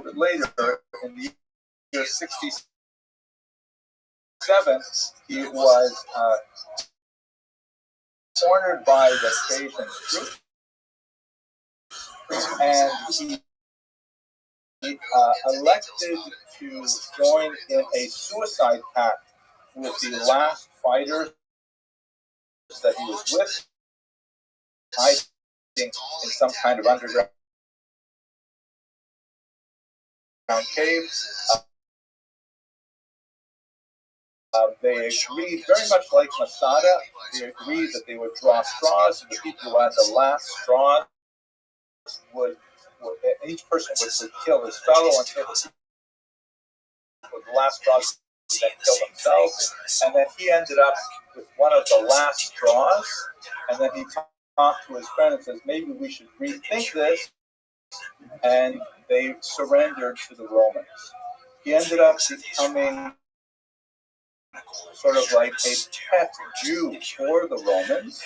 bit later, in the year 67, he was cornered by the Persian troops, and he elected to join in a suicide pact with the last fighters that he was with, hiding in some kind of underground cave. They agreed, very much like Masada, they agreed that they would draw straws, and the people who had the last straw would each person would kill his fellow until the last straws would then kill themselves. And then he ended up with one of the last straws, and then he talked to his friend and says, maybe we should rethink this, and they surrendered to the Romans. He ended up becoming sort of like a pet Jew for the Romans.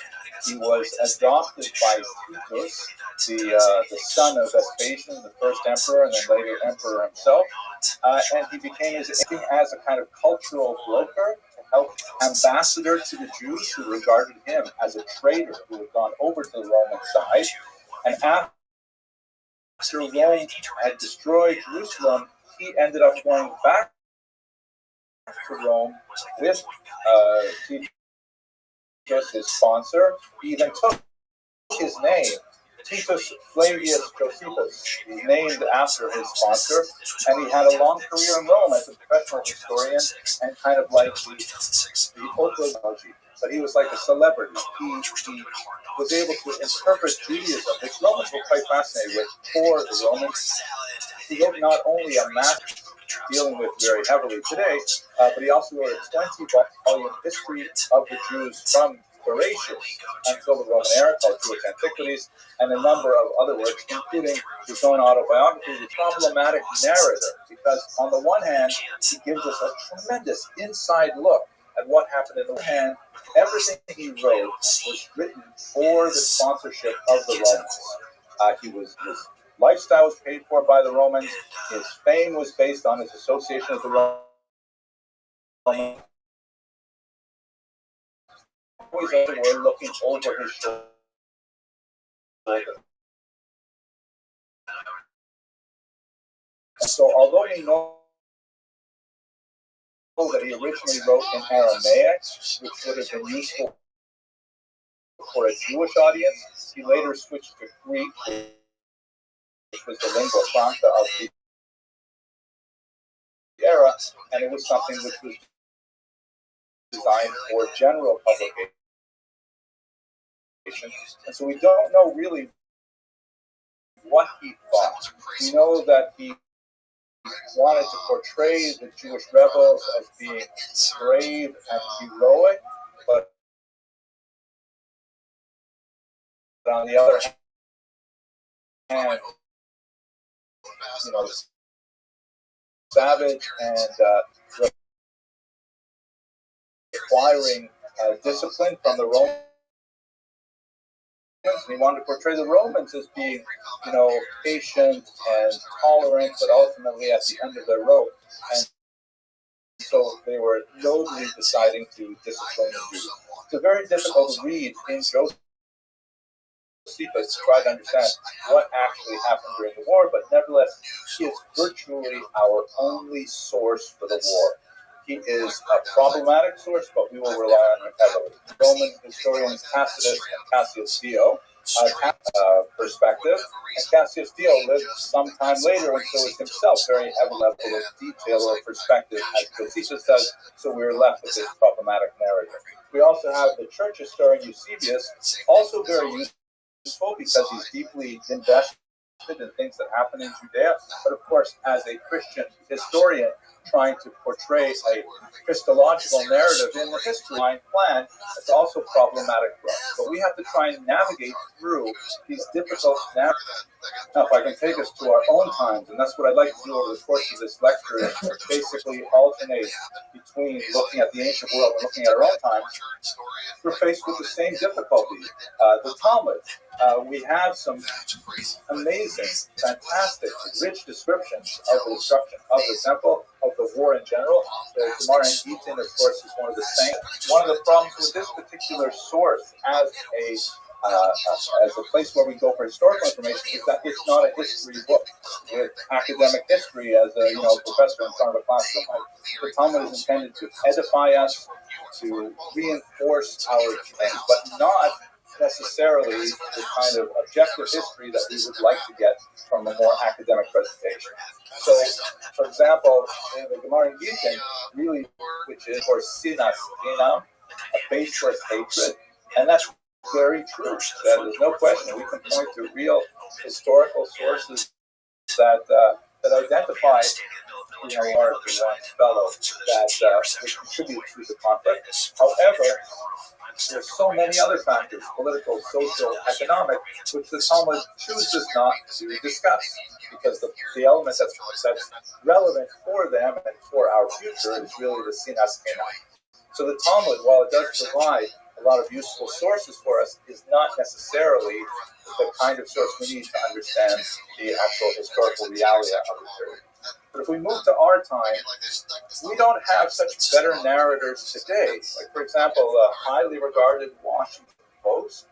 He was adopted by Titus, the son of Vespasian, the first emperor, and then later emperor himself. And he became as a kind of cultural broker to help ambassador to the Jews who regarded him as a traitor who had gone over to the Roman side. And after Rome had destroyed Jerusalem, he ended up going back to Rome with Titus, his sponsor. He even took his name, Titus Flavius Josephus. He's named after his sponsor, and he had a long career in Rome as a professional historian and kind of like the Oprah, but he was like a celebrity. He was able to interpret Judaism, which Romans were quite fascinated with. For the Romans, he wrote not only a master dealing with very heavily today, but he also wrote a 20-volume history of the Jews from Horatius until the Roman era called Jewish Antiquities, and a number of other works, including his own autobiography, The Problematic Narrator, because on the one hand, he gives us a tremendous inside look at what happened. On the other hand, everything he wrote was written for the sponsorship of the Romans. His lifestyle was paid for by the Romans. His fame was based on his association with the Romans. Always were looking over his shoulder. And so, although we know that he originally wrote in Aramaic, which would have been useful for a Jewish audience, he later switched to Greek, which was the lingua franca of the era, and it was something which was designed for general publication. And so we don't know really what he thought. We know that he wanted to portray the Jewish rebels as being brave and heroic, but on the other hand, savage and requiring discipline from the Romans. And he wanted to portray the Romans as being, patient and tolerant, but ultimately at the end of their rope. And so they were nobly deciding to discipline the Jews. It's very difficult to read in Josephus to try to understand what actually happened during the war, but nevertheless, he is virtually our only source for the war. He is a problematic source, but we will rely on him heavily. Roman historians Tacitus and Cassius Dio perspective, and Cassius Dio lived sometime later, and so is himself very heavy level of detail or perspective as Josephus does, so we're left with this problematic narrative. We also have the church historian Eusebius, also very useful because he's deeply invested in things that happen in Judea, but of course, as a Christian historian, trying to portray a Christological narrative in the history line plan, it's also problematic for us. But we have to try and navigate through these difficult narratives. Now, if I can take us to our own times, and that's what I'd like to do over the course of this lecture, is basically alternate between looking at the ancient world and looking at our own times. We're faced with the same difficulty. The Talmud, we have some amazing, fantastic, rich descriptions of the destruction of the temple, of the war in general. The Gemara in Gittin, of course, is one of the same. One of the problems with this particular source as a place where we go for historical information is that it's not a history book with academic history as a professor in front of a classroom. The Talmud is intended to edify us, to reinforce our claims, but not necessarily the kind of objective history that we would like to get from a more academic presentation. So, for example, in the Gemara in Gittin, really, which is for sinas, a baseless hatred, and that's very true. There's no question. We can point to real historical sources that identify, our one fellow that would contribute to the conflict. However, there's so many other factors, political, social, economic, which the Talmud chooses not to discuss, because the element that's relevant for them and for our future is really the sinas kenah. So the Talmud, while it does provide a lot of useful sources for us, is not necessarily the kind of source we need to understand the actual historical reality of the period. But if we move to our time, we don't have such better narrators today. Like, for example, a highly regarded Washington Post,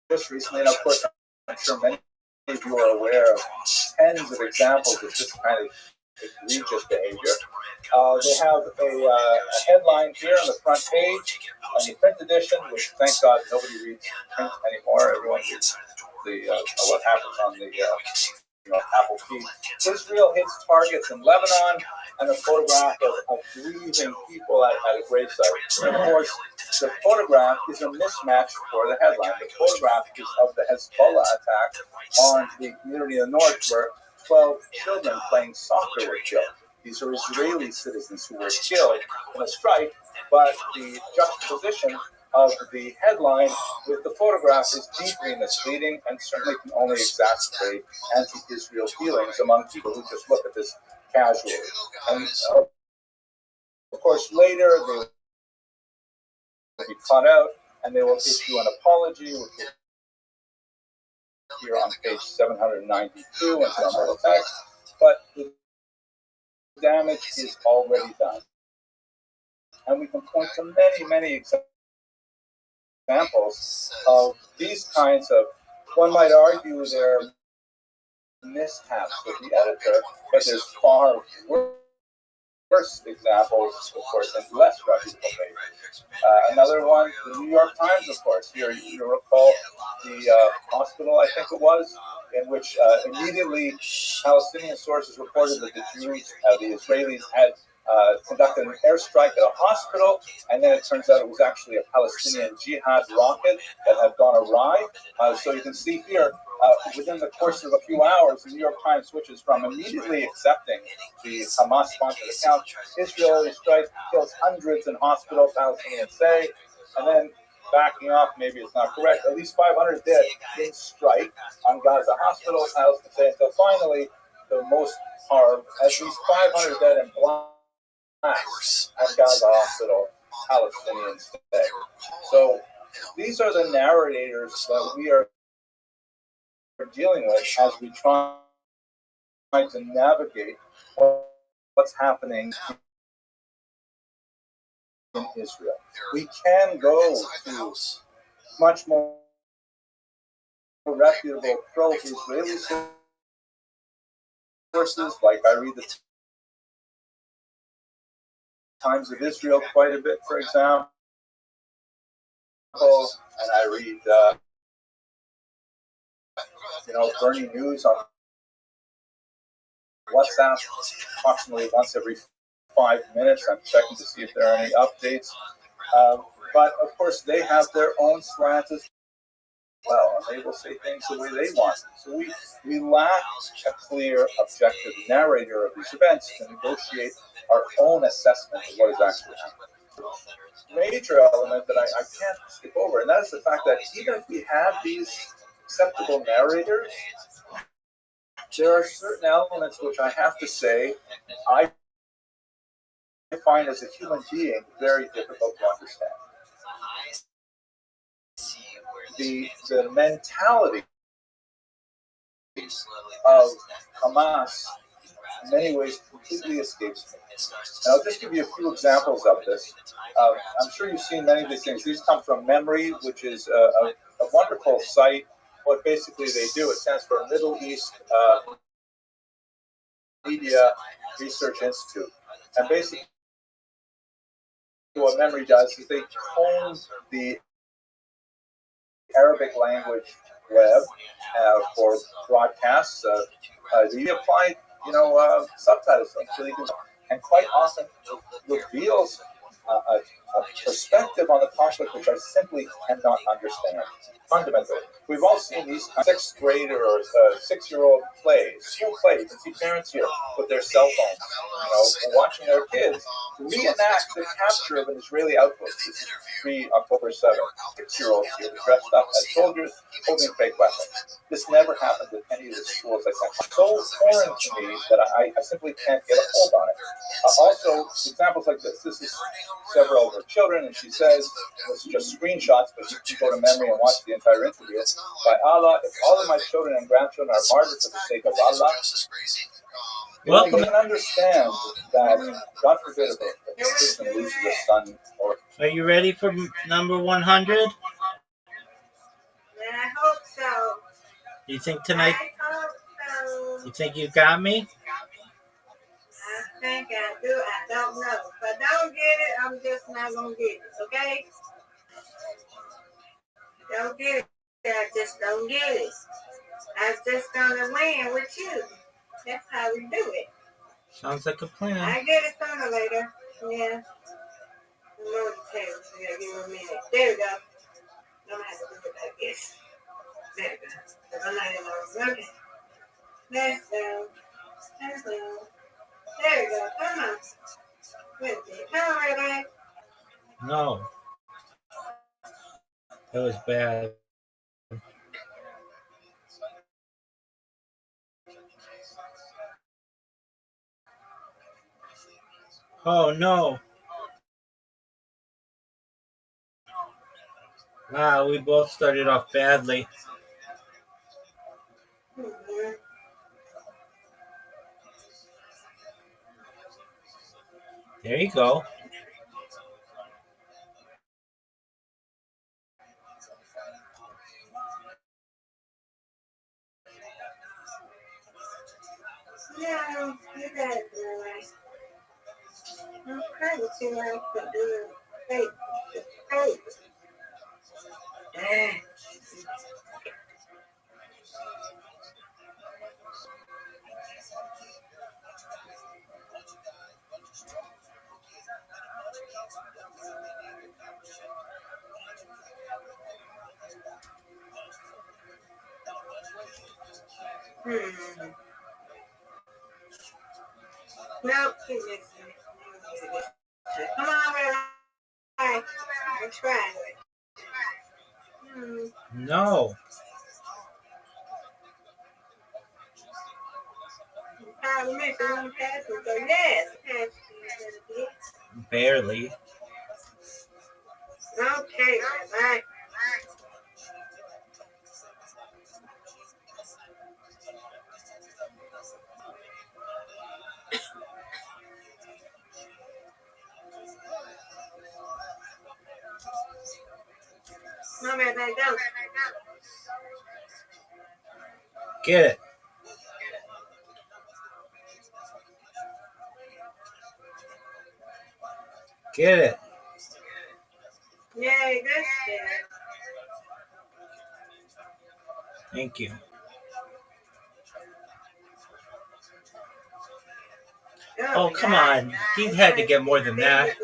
just recently, and of course, I'm sure many of you are aware of tens of examples of this kind of egregious behavior. They have a headline here on the front page on the print edition, which, thank God, nobody reads print anymore. Everyone reads what happens on the Apple feed. Israel hits targets in Lebanon, and a photograph of grieving people at a gravesite. And of course, the photograph is a mismatch for the headline. The photograph is of the Hezbollah attack on the community in the north, where 12 children playing soccer were killed. These are Israeli citizens who were killed in a strike, but the juxtaposition of the headline with the photograph is deeply misleading and certainly can only exacerbate anti-Israel feelings among people who just look at this casually. And of course, later they will be cut out and they will issue an apology, which will appear on page 792 in some of the text. But the damage is already done. And we can point to many, many examples of these kinds of, one might argue, they're mishaps with the editor, but there's far worse examples, of course, and less reputable papers. Another one, the New York Times, of course. Here you recall the hospital, I think it was, in which immediately Palestinian sources reported that the Jews, the Israelis, had conducted an airstrike at a hospital, and then it turns out it was actually a Palestinian jihad rocket that had gone awry. So you can see here, within the course of a few hours, the New York Times switches from immediately accepting the Hamas-sponsored account, Israeli strike kills hundreds in hospital, Palestinians say, and then backing off, maybe it's not correct, at least 500 dead in strike on Gaza hospitals, Palestinians say, until finally, the most horrible, at least 500 dead in blacks at Gaza hospital, Palestinians say. So these are the narrators that we are dealing with as we try to navigate what's happening in Israel. We can go to much more reputable pro-Israeli sources, like I read the Times of Israel quite a bit, for example, and I read Bernie News on WhatsApp approximately once every 5 minutes. I'm checking to see if there are any updates. But of course, they have their own slants as well, and they will say things the way they want. So we lack a clear, objective narrator of these events to negotiate our own assessment of what is actually happening. Major element that I can't skip over, and that is the fact that even if we have these acceptable narrators, there are certain elements which I have to say I find as a human being very difficult to understand. The mentality of Hamas in many ways completely escapes me. And I'll just give you a few examples of this. I'm sure you've seen many of these things. These come from Memory, which is a wonderful site. What basically they do, it stands for Middle East Media Research Institute. And basically what Memory does is they comb the Arabic language web for broadcasts. They apply, subtitles, so you can, and quite often reveals a perspective on the conflict which I simply cannot understand. Fundamentally, we've all seen these sixth grader or 6-year-old plays, school plays. You can see parents here with their cell phones, watching their kids reenact the capture of an Israeli outpost. This is pre-October 7th. 6-year-olds here dressed up as soldiers holding fake weapons. This never happened at any of the schools I sent. So foreign to me that I simply can't get a hold on it. Also, examples like this. This is several of her children, and she says, it's just screenshots, but you can go to Memory and watch the entire interview. By Allah, if all of my children and grandchildren are martyred for the sake of Allah, well, you can understand that, God forbid, if a person loses a son or... Are you ready for number 100? I hope so. You think tonight? I hope so. You think you got me? I think I do. I don't know. If I don't get it, I'm just not going to get it, okay? Don't get it. I just don't get it. I'm just going to win with you. That's how we do it. Sounds like a plan. I get it sooner or later. Yeah. The Lord tells me. Give me a minute. There we go. I'm going to have to do it like this. There we go. I'm not even okay. Let's go. Let's go. There we go. Come on. Come on, Rabbi. No. That was bad. Oh, no. Wow, we both started off badly. Mm-hmm. There you go. Yeah, you got it, Rabbi. I'm trying to see what I can do. Hey, hey. Nope, she's missing. Come on, Rabbi. I'm trying. No. I'm missing one pass, so yes. Barely. Okay, Rabbi. No, Rabbi, go. Get it. Get it. Yay, good shit. Thank you. Oh, come on. You had to get more than that.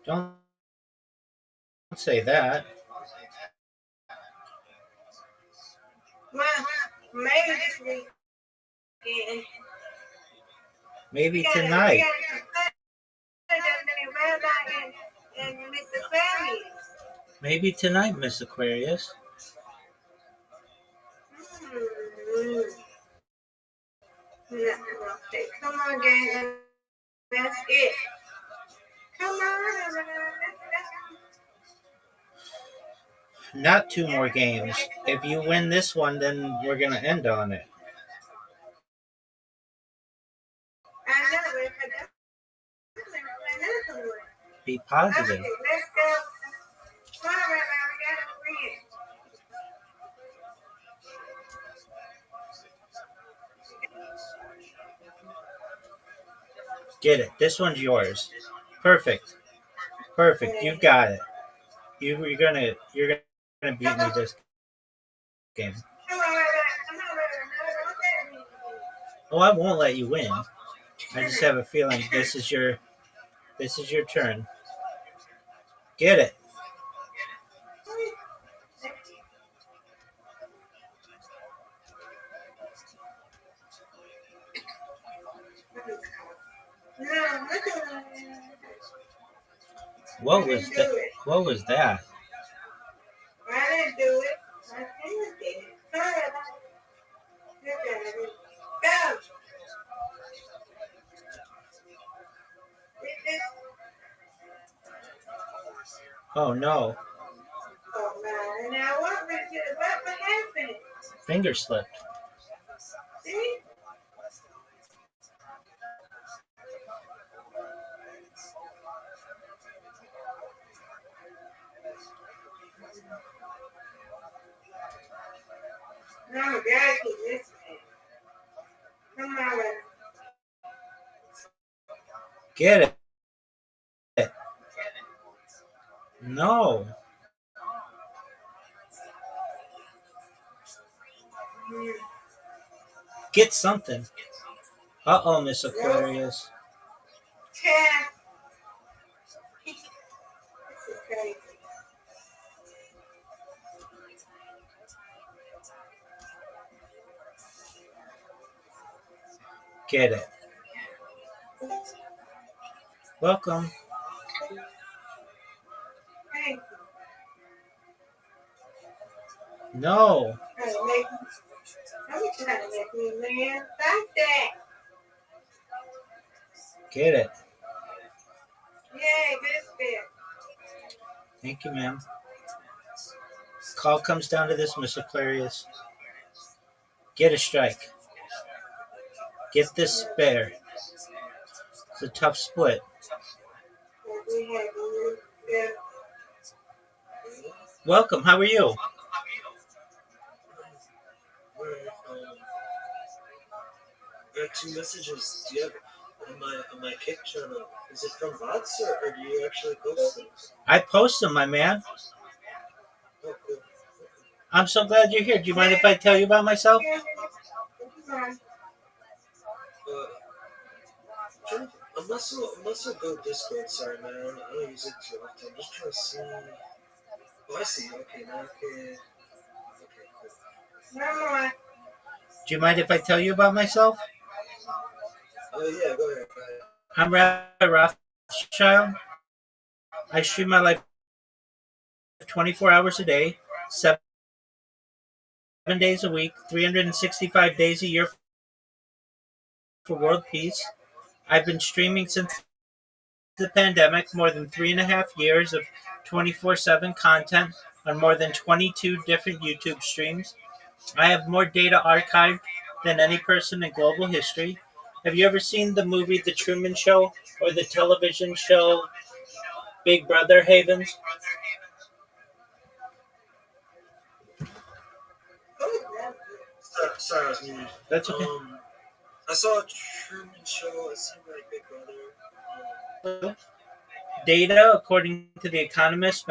Don't say that. Well, maybe this weekend. Maybe We tonight. got Rabbi and Miss Aquarius. Maybe tonight, Miss Aquarius. Okay, come on, gang. That's it. Come on, let's go. Not two more games. If you win this one, then we're gonna end on it. I know, but if I don't, another one. Be positive. Okay, let's go. Come on, Rabbi, we gotta win. Get it. This one's yours. Perfect. Perfect. You've got it. You're gonna beat me this game. Come on, Rabbi. Come on, Rabbi. Don't let me. Oh, I won't let you win. I just have a feeling this is your turn. Get it. No, look at that. What was that? What was that? I didn't do it. My parents did it. Sorry about it. Look at it. Go. Did this. Oh no. Oh, man. Now, what happened? Finger slipped. See? No, God, keep listening. Come on, Rabbi. Get it. No. Get something. Uh-oh, Miss Aquarius. Tab. This is crazy. Get it. Welcome. Thank you. No. Trying to make me. I'm trying to make me, man. Stop that. Get it. Yay, good spell. Thank you, ma'am. Call comes down to this, Miss Aquarius. Get a strike. Get this spare. It's a tough split. We have a good Welcome. How are you? I got two messages. Do you have on my kick channel? Is it from bots or do you actually post them? I post them, my man. Oh, cool. I'm so glad you're here. Do you mind if I tell you about myself? I'm also go Discord. Sorry, man. I don't use it too often. I'm just trying to see. Oh, I see. Okay, now okay. Okay, cool. No, Do you mind if I tell you about myself? Oh yeah, go ahead. Go ahead. I'm Rabbi Rothschild. I stream my life 24 hours a day, 7 days a week, 365 days a year for world peace. I've been streaming since the pandemic, more than 3.5 years of 24/7 content on more than 22 different YouTube streams. I have more data archived than any person in global history. Have you ever seen the movie The Truman Show or the television show Big Brother Havens? Sorry, I was muted. That's okay. I saw a Truman Show. It seemed like Big Brother. Data, according to The Economist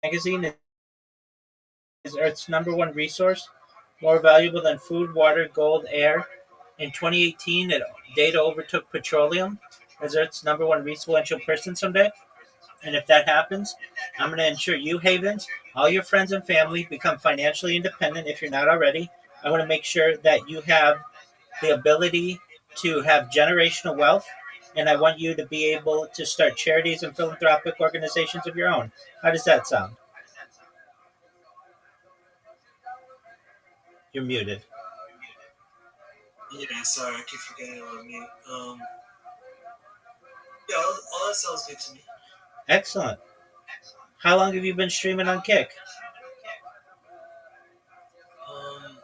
magazine, is Earth's #1 resource, more valuable than food, water, gold, air. In 2018, data overtook petroleum as Earth's #1 influential person someday. And if that happens, I'm going to ensure you, Havens, all your friends and family become financially independent if you're not already. I want to make sure that you have the ability to have generational wealth, and I want you to be able to start charities and philanthropic organizations of your own. How does that sound? You're muted. Yeah, sorry, I keep forgetting on mute. Yeah, all that sounds good to me. Excellent. How long have you been streaming on Kick? Um,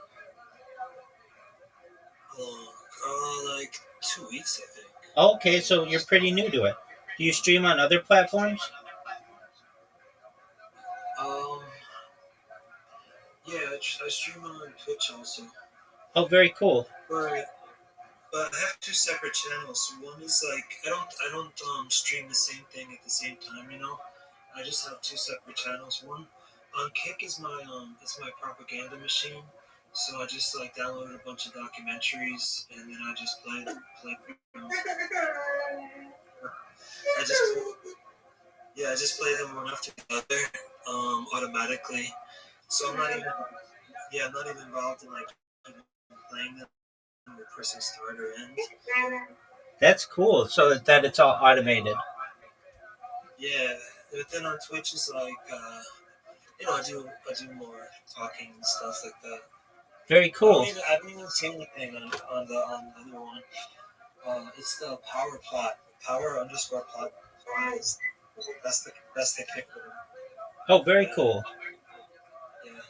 like 2 weeks, I think. Okay, so you're pretty new to it. Do you stream on other platforms? Um, yeah, I stream on Twitch also. Oh, very cool. But I have two separate channels. One is like I don't stream the same thing at the same time. I just have two separate channels. One on Kick is my propaganda machine. So I just like downloaded a bunch of documentaries and then I just play. I just play them one after the other, automatically. So I'm not even involved in like playing them or pressing start or end. That's cool. So that it's all automated. Yeah, but then on Twitch is like, I do more talking and stuff like that. Very cool. I don't even say anything on the other one. It's the power_plot. That's the kick. Oh, very cool. Yeah.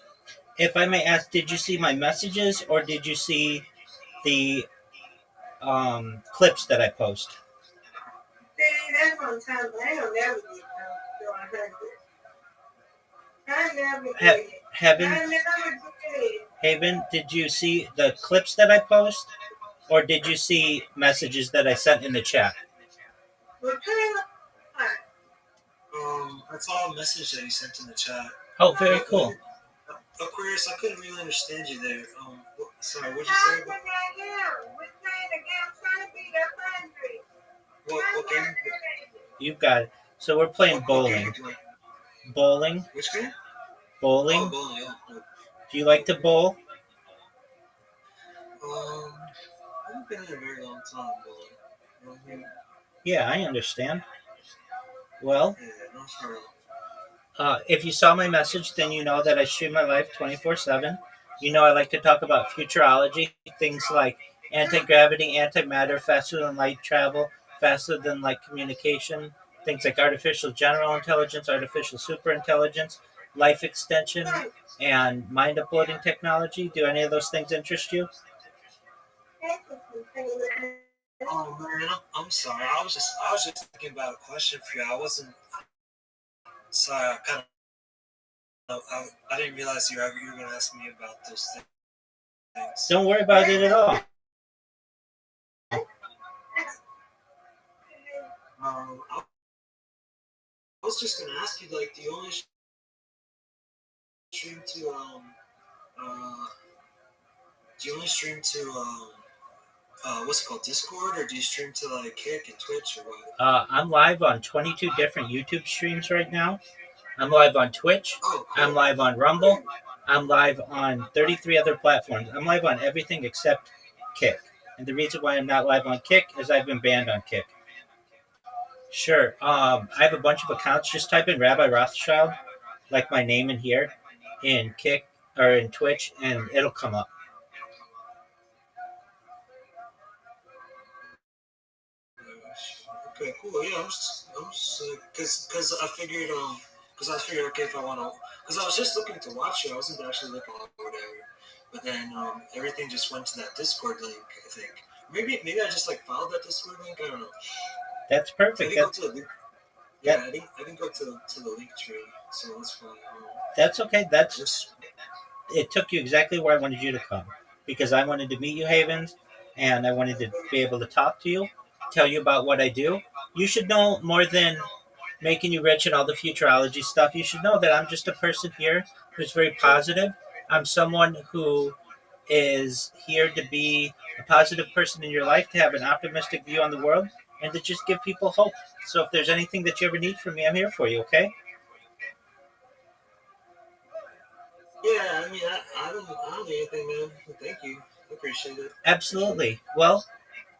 If I may ask, did you see my messages or did you see the clips that I post? See, that's what I'm talking about. I don't never get to 100. I never did. Haven, did you see the clips that I post, or did you see messages that I sent in the chat? I saw a message that you sent in the chat. Oh, very cool. Aquarius, I couldn't really understand you there. Sorry, what'd you say? What game? You've got it. So we're playing bowling. Bowling? Which game? Bowling? Oh, bowling. Oh. Do you like to bowl? I haven't been in a very long time bowling. Yeah, I understand. Well, yeah, not for if you saw my message, then you know that I stream my life 24/7. You know I like to talk about futurology, things like anti-gravity, antimatter, faster than light travel, faster than light communication, things like artificial general intelligence, artificial superintelligence, life extension, and mind uploading technology. Do any of those things interest you? Oh man, I'm sorry. I was just thinking about a question for you. I wasn't sorry. I didn't realize you were going to ask me about those things. Don't worry about it at all. I was just going to ask you, like, do you only stream to what's it called, Discord, or do you stream to like Kick and Twitch or what? I'm live on 22 different YouTube streams right now. I'm live on Twitch. Oh, cool. I'm live on Rumble. I'm live on 33 other platforms. I'm live on everything except Kick. And the reason why I'm not live on Kick is I've been banned on Kick. Sure. I have a bunch of accounts. Just type in Rabbi Rothschild, like my name in here, in Kick or in Twitch, and it'll come up. Okay, cool. Yeah, I'm just because I figured okay, if I want to, because I was just looking to watch you. I wasn't actually looking or whatever. But then everything just went to that Discord link. I think maybe I just like followed that Discord link. I don't know. That's perfect. I didn't go to the link tree, so that's fine. That's okay. It took you exactly where I wanted you to come, because I wanted to meet you, Havens, and I wanted to be able to talk to you, tell you about what I do. You should know more than making you rich and all the futurology stuff. You should know that I'm just a person here who's very positive. I'm someone who is here to be a positive person in your life, to have an optimistic view on the world, and to just give people hope. So if there's anything that you ever need from me, I'm here for you, okay? Yeah, I mean, I don't need anything, man. Thank you. I appreciate it. Absolutely. Well,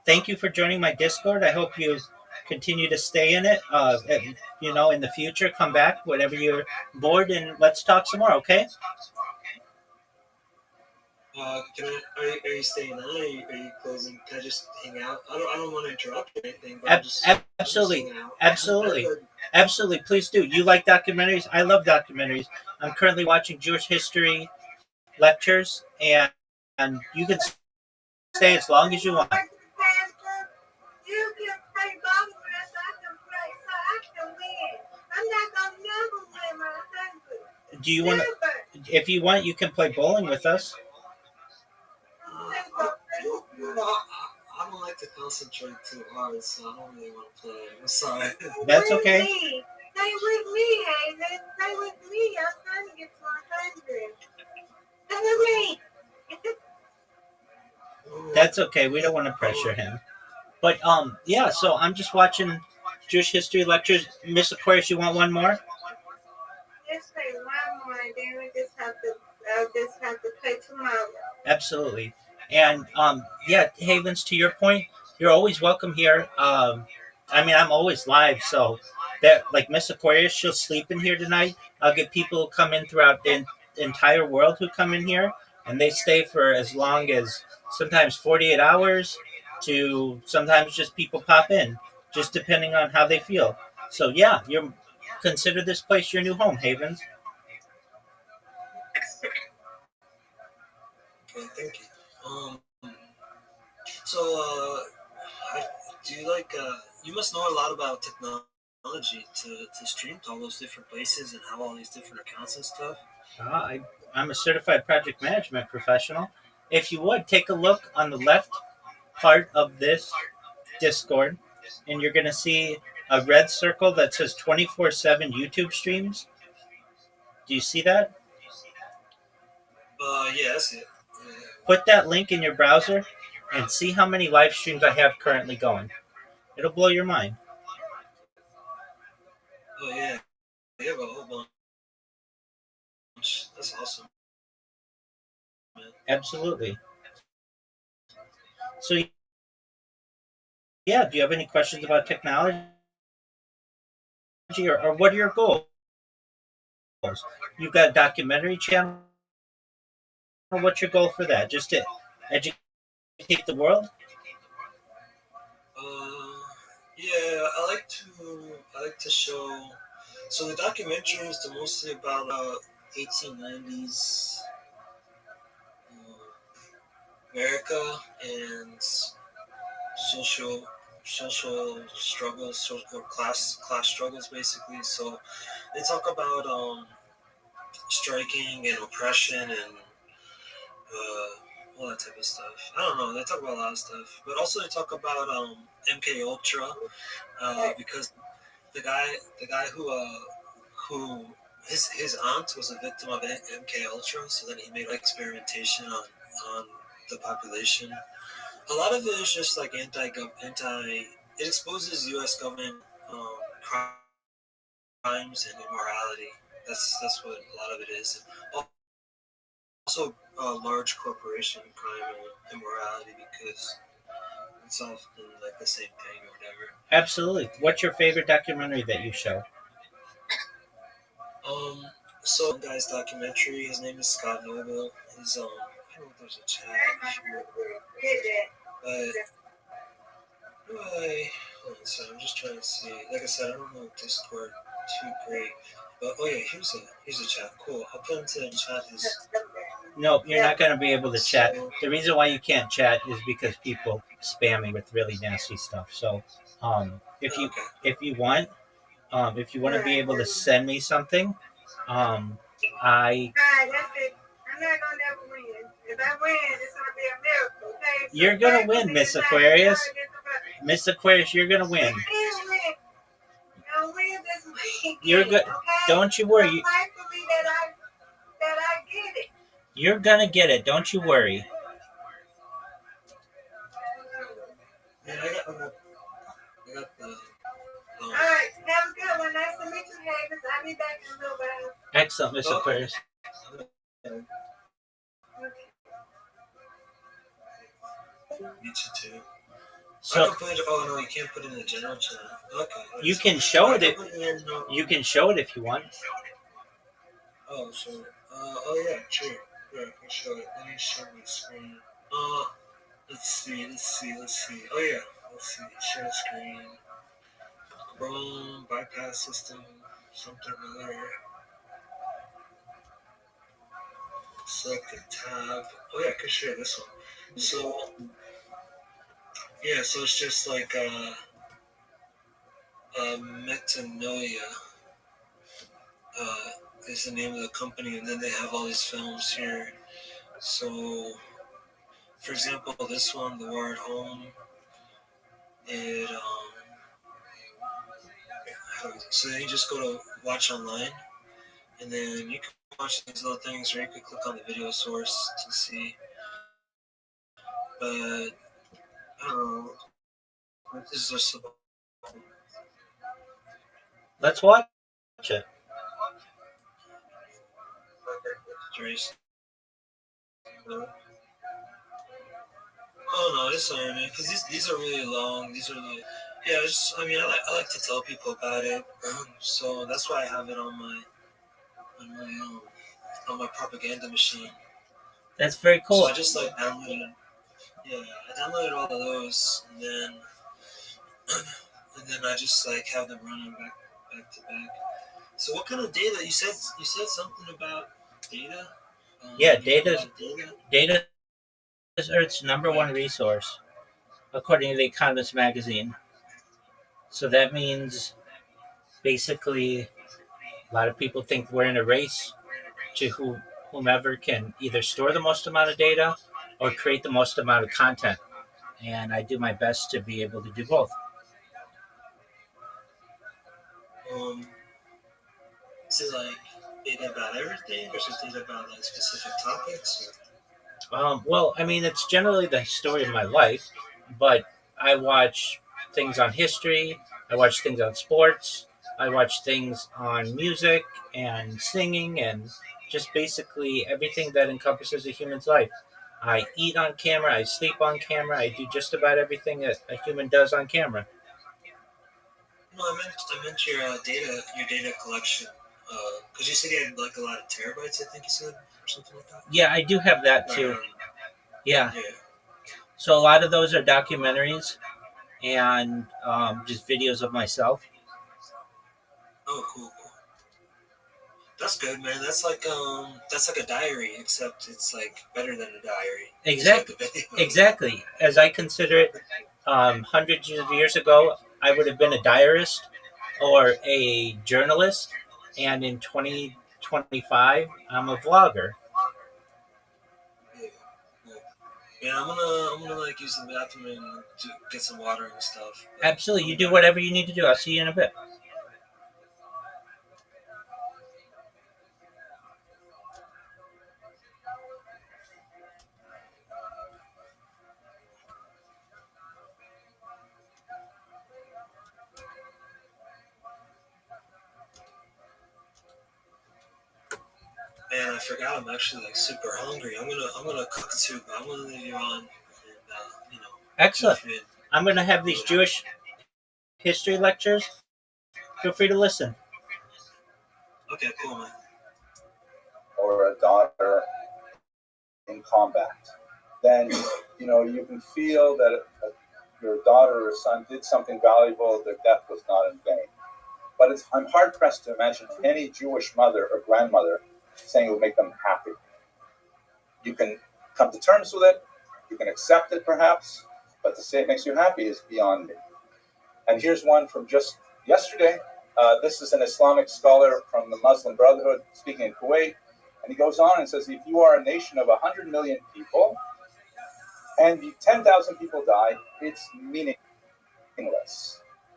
thank you for joining my Discord. I hope you continue to stay in it. And, in the future, come back whenever you're bored, and let's talk some more, okay? Are you staying on? Are you closing? Can I just hang out? I don't want to interrupt or anything, but Absolutely. hanging out. Absolutely. Absolutely. Please do. You like documentaries? I love documentaries. I'm currently watching Jewish history lectures, and you can stay as long as you want. Pastor, you can play ball with us. I can play, so I can win. I'm not gonna never win my husband. Do you want to? Never. If you want, you can play bowling with us. I don't like to concentrate too hard, so I don't really want to play. I'm sorry. That's okay. Stay with me, Haven. Stay with me. I'm trying to get to 100. Hurry. That's okay. We don't want to pressure him. But yeah. So I'm just watching Jewish history lectures. Miss Aquarius, you want one more? Just play one more, and then I'll just have to play tomorrow. Absolutely. And yeah, Havens, to your point, you're always welcome here. I mean, I'm always live, so that like Miss Aquarius, she'll sleep in here tonight. I'll get people who come in throughout the entire world who come in here, and they stay for as long as sometimes 48 hours to sometimes just people pop in, just depending on how they feel. So yeah, you consider this place your new home, Havens. Okay, thank you. So, do you like? You must know a lot about technology to stream to all those different places and have all these different accounts and stuff. I'm a certified project management professional. If you would, take a look on the left part of this Discord, and you're going to see a red circle that says 24/7 YouTube streams. Do you see that? Yeah, that's it. Yeah. Put that link in your browser and see how many live streams I have currently going. It'll blow your mind. Oh yeah, they have a whole bunch. That's awesome, man. Absolutely. So, yeah, do you have any questions about technology, or what are your goals? You've got a documentary channel. What's your goal for that? Just to educate the world? Yeah, I like to show. So the documentary is mostly about 1890s America and social struggles, or class struggles, basically. So they talk about striking and oppression and all that type of stuff. I don't know. They talk about a lot of stuff, but also they talk about MK Ultra, because the guy who his aunt was a victim of MK Ultra, so then he made like experimentation on the population. A lot of it is just like anti. It exposes U.S. government um, crimes and immorality. That's what a lot of it is. Also, large corporation crime and immorality, because it's often like the same thing or whatever. Absolutely. What's your favorite documentary that you show? So one guy's documentary. His name is Scott Noble. He's I don't know if there's a chat, but hold on, so I'm just trying to see. Like I said, I don't know Discord too great, but oh yeah, here's a chat. Cool. I'll put into the chat his. No, you're not going to be able to chat. So, The reason why you can't chat is because people spamming with really nasty stuff. So, if you okay. if you want to be able to send me something, I Alright, that's it. I'm not gonna never win. If I win, it's gonna be a miracle, okay? So You're gonna pray for win, me Miss tonight. Aquarius. Sorry, Miss Aquarius. Miss Aquarius, you're gonna We win. can win. You'll win this weekend, You're good. okay? Don't you So worry. pray for me that I get it. You're gonna get it. Don't you worry. Yeah, I got the. All right, have a good one. Nice to meet you, Havis. I'll be back in a little while. Excellent, Miss Okay. Aquarius. Meet you too. I So can put it. Oh no, you can't put it in the general channel. Okay. you can show I it can if put it in. you can show it if you want. Oh, sure. Oh yeah, sure. Yeah, I can show it. Let me show my screen. Let's see. Oh yeah, let's see. Share screen. Chrome bypass system. Something or other. Select a tab. Oh yeah, I can share this one. So yeah, so it's just like Metanoia is the name of the company, and then they have all these films here. So, for example, this one, The War at Home, it so then you just go to watch online, and then you can watch these little things, or you could click on the video source to see. But I don't know. This is just Let's watch it. Trace. Oh no, it's alright, man. Because these are really long. These are really, yeah. I mean, I like to tell people about it, so that's why I have it on my on my propaganda machine. That's very So cool. I just like downloaded, yeah, I downloaded all of those, and then I just like have them running back to back. So what kind of data? You said something about data. Yeah, You have a lot of data is Earth's number one resource, according to the Economist magazine. So that means basically a lot of people think we're in a race to whomever can either store the most amount of data or create the most amount of content. And I do my best to be able to do both. Um, is it like data about everything, or is it data about like specific topics? Well, I mean, it's generally the story of my life, but I watch things on history, I watch things on sports, I watch things on music and singing, and just basically everything that encompasses a human's life. I eat on camera, I sleep on camera, I do just about everything that a human does on camera. No, I meant your data collection. Because you said you had like a lot of terabytes. I think you said, or something like that. Yeah, I do have that too. Yeah. Yeah. So a lot of those are documentaries and just videos of myself. Oh, cool. That's good, man. That's like a diary, except it's like better than a diary. Exactly. Like video. Exactly. As I consider it, hundreds of years ago, I would have been a diarist or a journalist, and in 2025, I'm a vlogger. Yeah. Yeah. Yeah, I'm gonna like use the bathroom and get some water and stuff. Absolutely. You do whatever you need to do. I'll see you in a bit. Man, I forgot. I'm actually like super hungry. I'm gonna cook too, but I'm gonna leave you on, and Excellent. feel free to- I'm going to have these Jewish history lectures. Feel free to listen. Okay, cool, man. Or a daughter in combat, then you can feel that your daughter or son did something valuable. Their death was not in vain. But I'm hard pressed to imagine any Jewish mother or grandmother saying it would make them happy. You can come to terms with it, you can accept it perhaps, but to say it makes you happy is beyond me. And here's one from just yesterday. This is an Islamic scholar from the Muslim Brotherhood speaking in Kuwait. And he goes on and says, if you are a nation of 100 million people and 10,000 people die, it's meaningless.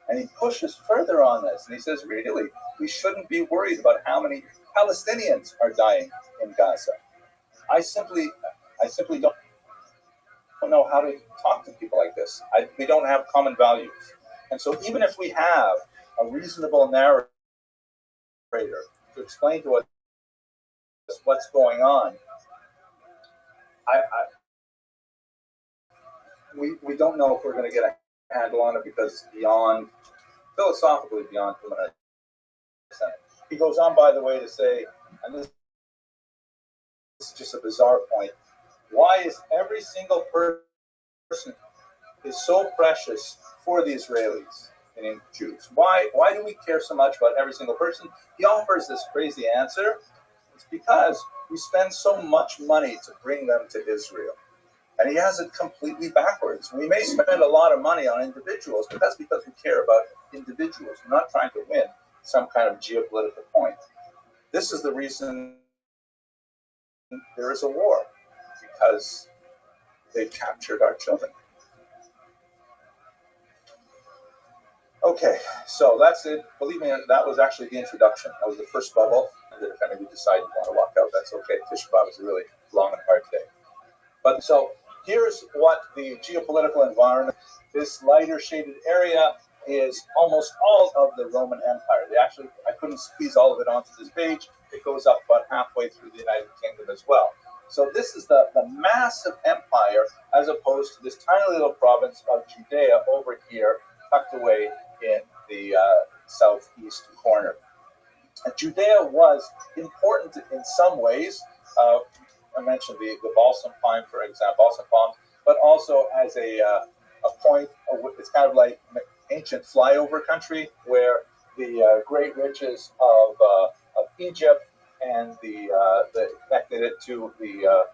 And he pushes further on this. And he says, really, we shouldn't be worried about how many Palestinians are dying in Gaza. I simply don't know how to talk to people like this. We don't have common values. And so even if we have a reasonable narrator to explain to us what's going on, we don't know if we're going to get a handle on it because it's beyond, philosophically beyond human understanding. He goes on, by the way, to say, and this is just a bizarre point, why is every single person is so precious for the Israelis, meaning Jews? Why do we care so much about every single person? He offers this crazy answer. It's because we spend so much money to bring them to Israel. And he has it completely backwards. We may spend a lot of money on individuals, but that's because we care about individuals. We're not trying to win some kind of geopolitical point. This is the reason there is a war, because they've captured our children. Okay, so that's it. Believe me, that was actually the introduction. That was the first bubble. And then if any of you decide you want to walk out, that's okay. Tish B'Av is a really long and hard day. But so here's what the geopolitical environment, this lighter shaded area is almost all of the Roman Empire. I couldn't squeeze all of it onto this page. It goes up about halfway through the United Kingdom as well. So this is the massive empire as opposed to this tiny little province of Judea over here, tucked away in the southeast corner. And Judea was important in some ways. I mentioned the balsam pine, for example, balsam palm, but also as a point. It's kind of like ancient flyover country where the great riches of Egypt and the connected it to the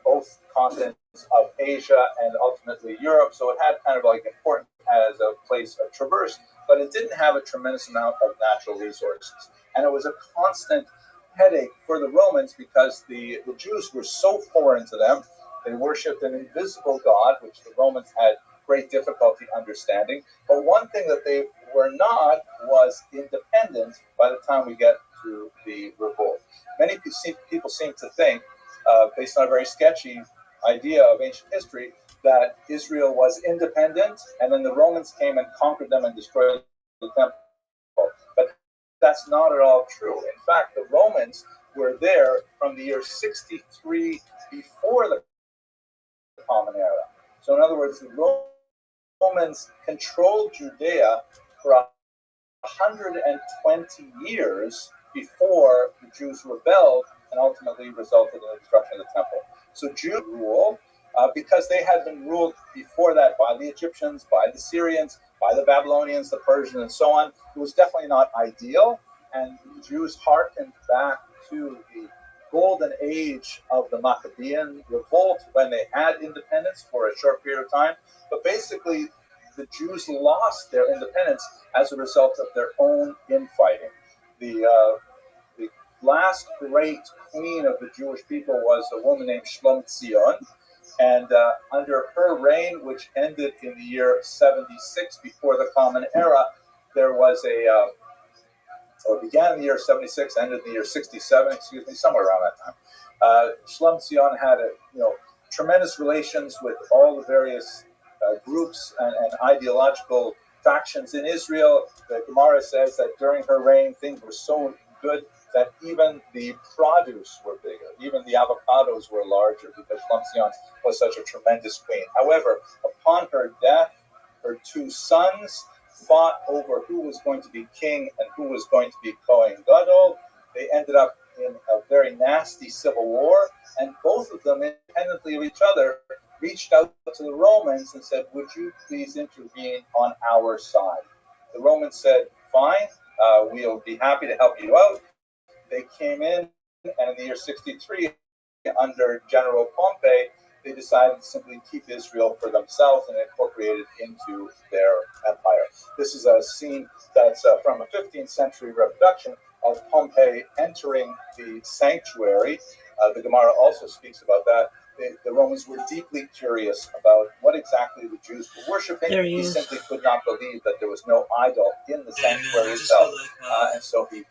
both continents of Asia and ultimately Europe. So it had kind of like important as a place of traverse, but it didn't have a tremendous amount of natural resources, and it was a constant headache for the Romans because the Jews were so foreign to them. They worshipped an invisible God, which the Romans had great difficulty understanding. But one thing that they were not was independent by the time we get to the revolt. Many people seem to think, based on a very sketchy idea of ancient history, that Israel was independent and then the Romans came and conquered them and destroyed the temple. But that's not at all true. In fact, the Romans were there from the year 63 before the Common Era. So in other words, the Romans controlled Judea for 120 years before the Jews rebelled and ultimately resulted in the destruction of the temple. So Jews rule, because they had been ruled before that by the Egyptians, by the Syrians, by the Babylonians, the Persians, and so on. It was definitely not ideal, and the Jews hearkened back to the golden age of the Maccabean revolt when they had independence for a short period of time. But basically, the Jews lost their independence as a result of their own infighting. The last great queen of the Jewish people was a woman named Zion, and under her reign, which ended in the year 76 before the Common Era, there was it began in the year 76, ended in the year 67, somewhere around that time. Zion had tremendous relations with all the various groups and ideological factions in Israel. The Gemara says that during her reign, things were so good that even the produce were bigger, even the avocados were larger because Zion was such a tremendous queen. However, upon her death, her two sons fought over who was going to be king and who was going to be Kohen Gadol. They ended up in a very nasty civil war, and both of them, independently of each other, reached out to the Romans and said, would you please intervene on our side? The Romans said, fine, we'll be happy to help you out. They came in, and in the year 63, under General Pompey, they decided to simply keep Israel for themselves and incorporate it into their empire. This is a scene that's from a 15th century reproduction of Pompey entering the sanctuary. The Gemara also speaks about that. The Romans were deeply curious about what exactly the Jews were worshiping. He simply could not believe that there was no idol in the sanctuary itself. And so he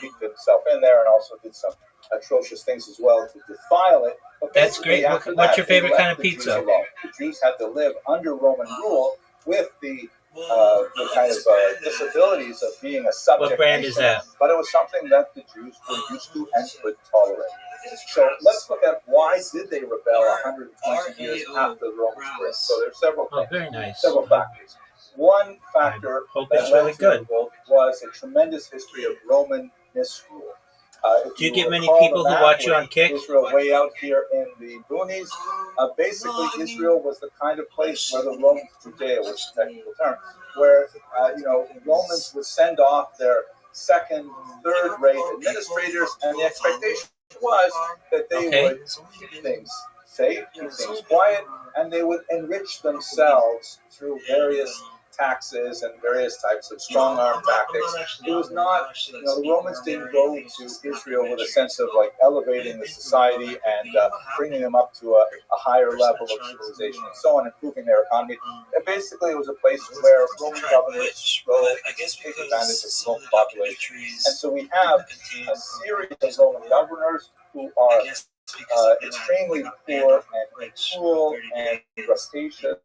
peeked himself in there and also did some atrocious things as well to defile it. But that's great. What's your favorite kind of pizza? The Jews had to live under Roman rule with the the kind of disabilities of being a subject What brand nation, is that? but it was something that the Jews were used to and could tolerate. So let's look at why did they rebel 120 years after the Romans were in. So there's several Oh, things, very nice. several factors. One factor hope that it's led really to good. revolt was a tremendous history of Roman misrule. Do you get many recall people the who map watch you with on Kick? Israel way out here in the boonies. Basically, Israel was the kind of place where the Romans, Judea was the technical term, where Romans would send off their second, third-rate administrators, and the expectation was that they would keep things safe, keep things quiet, and they would enrich themselves through various taxes and various types of strong arm tactics. It was not, the Romans didn't go to Israel with a sense of like elevating the society and bringing them up to a higher level of civilization and so on, improving their economy. And basically, it was a place where Roman governors go take advantage of the local population. And so we have a series of Roman governors who are extremely poor and cruel and rapacious.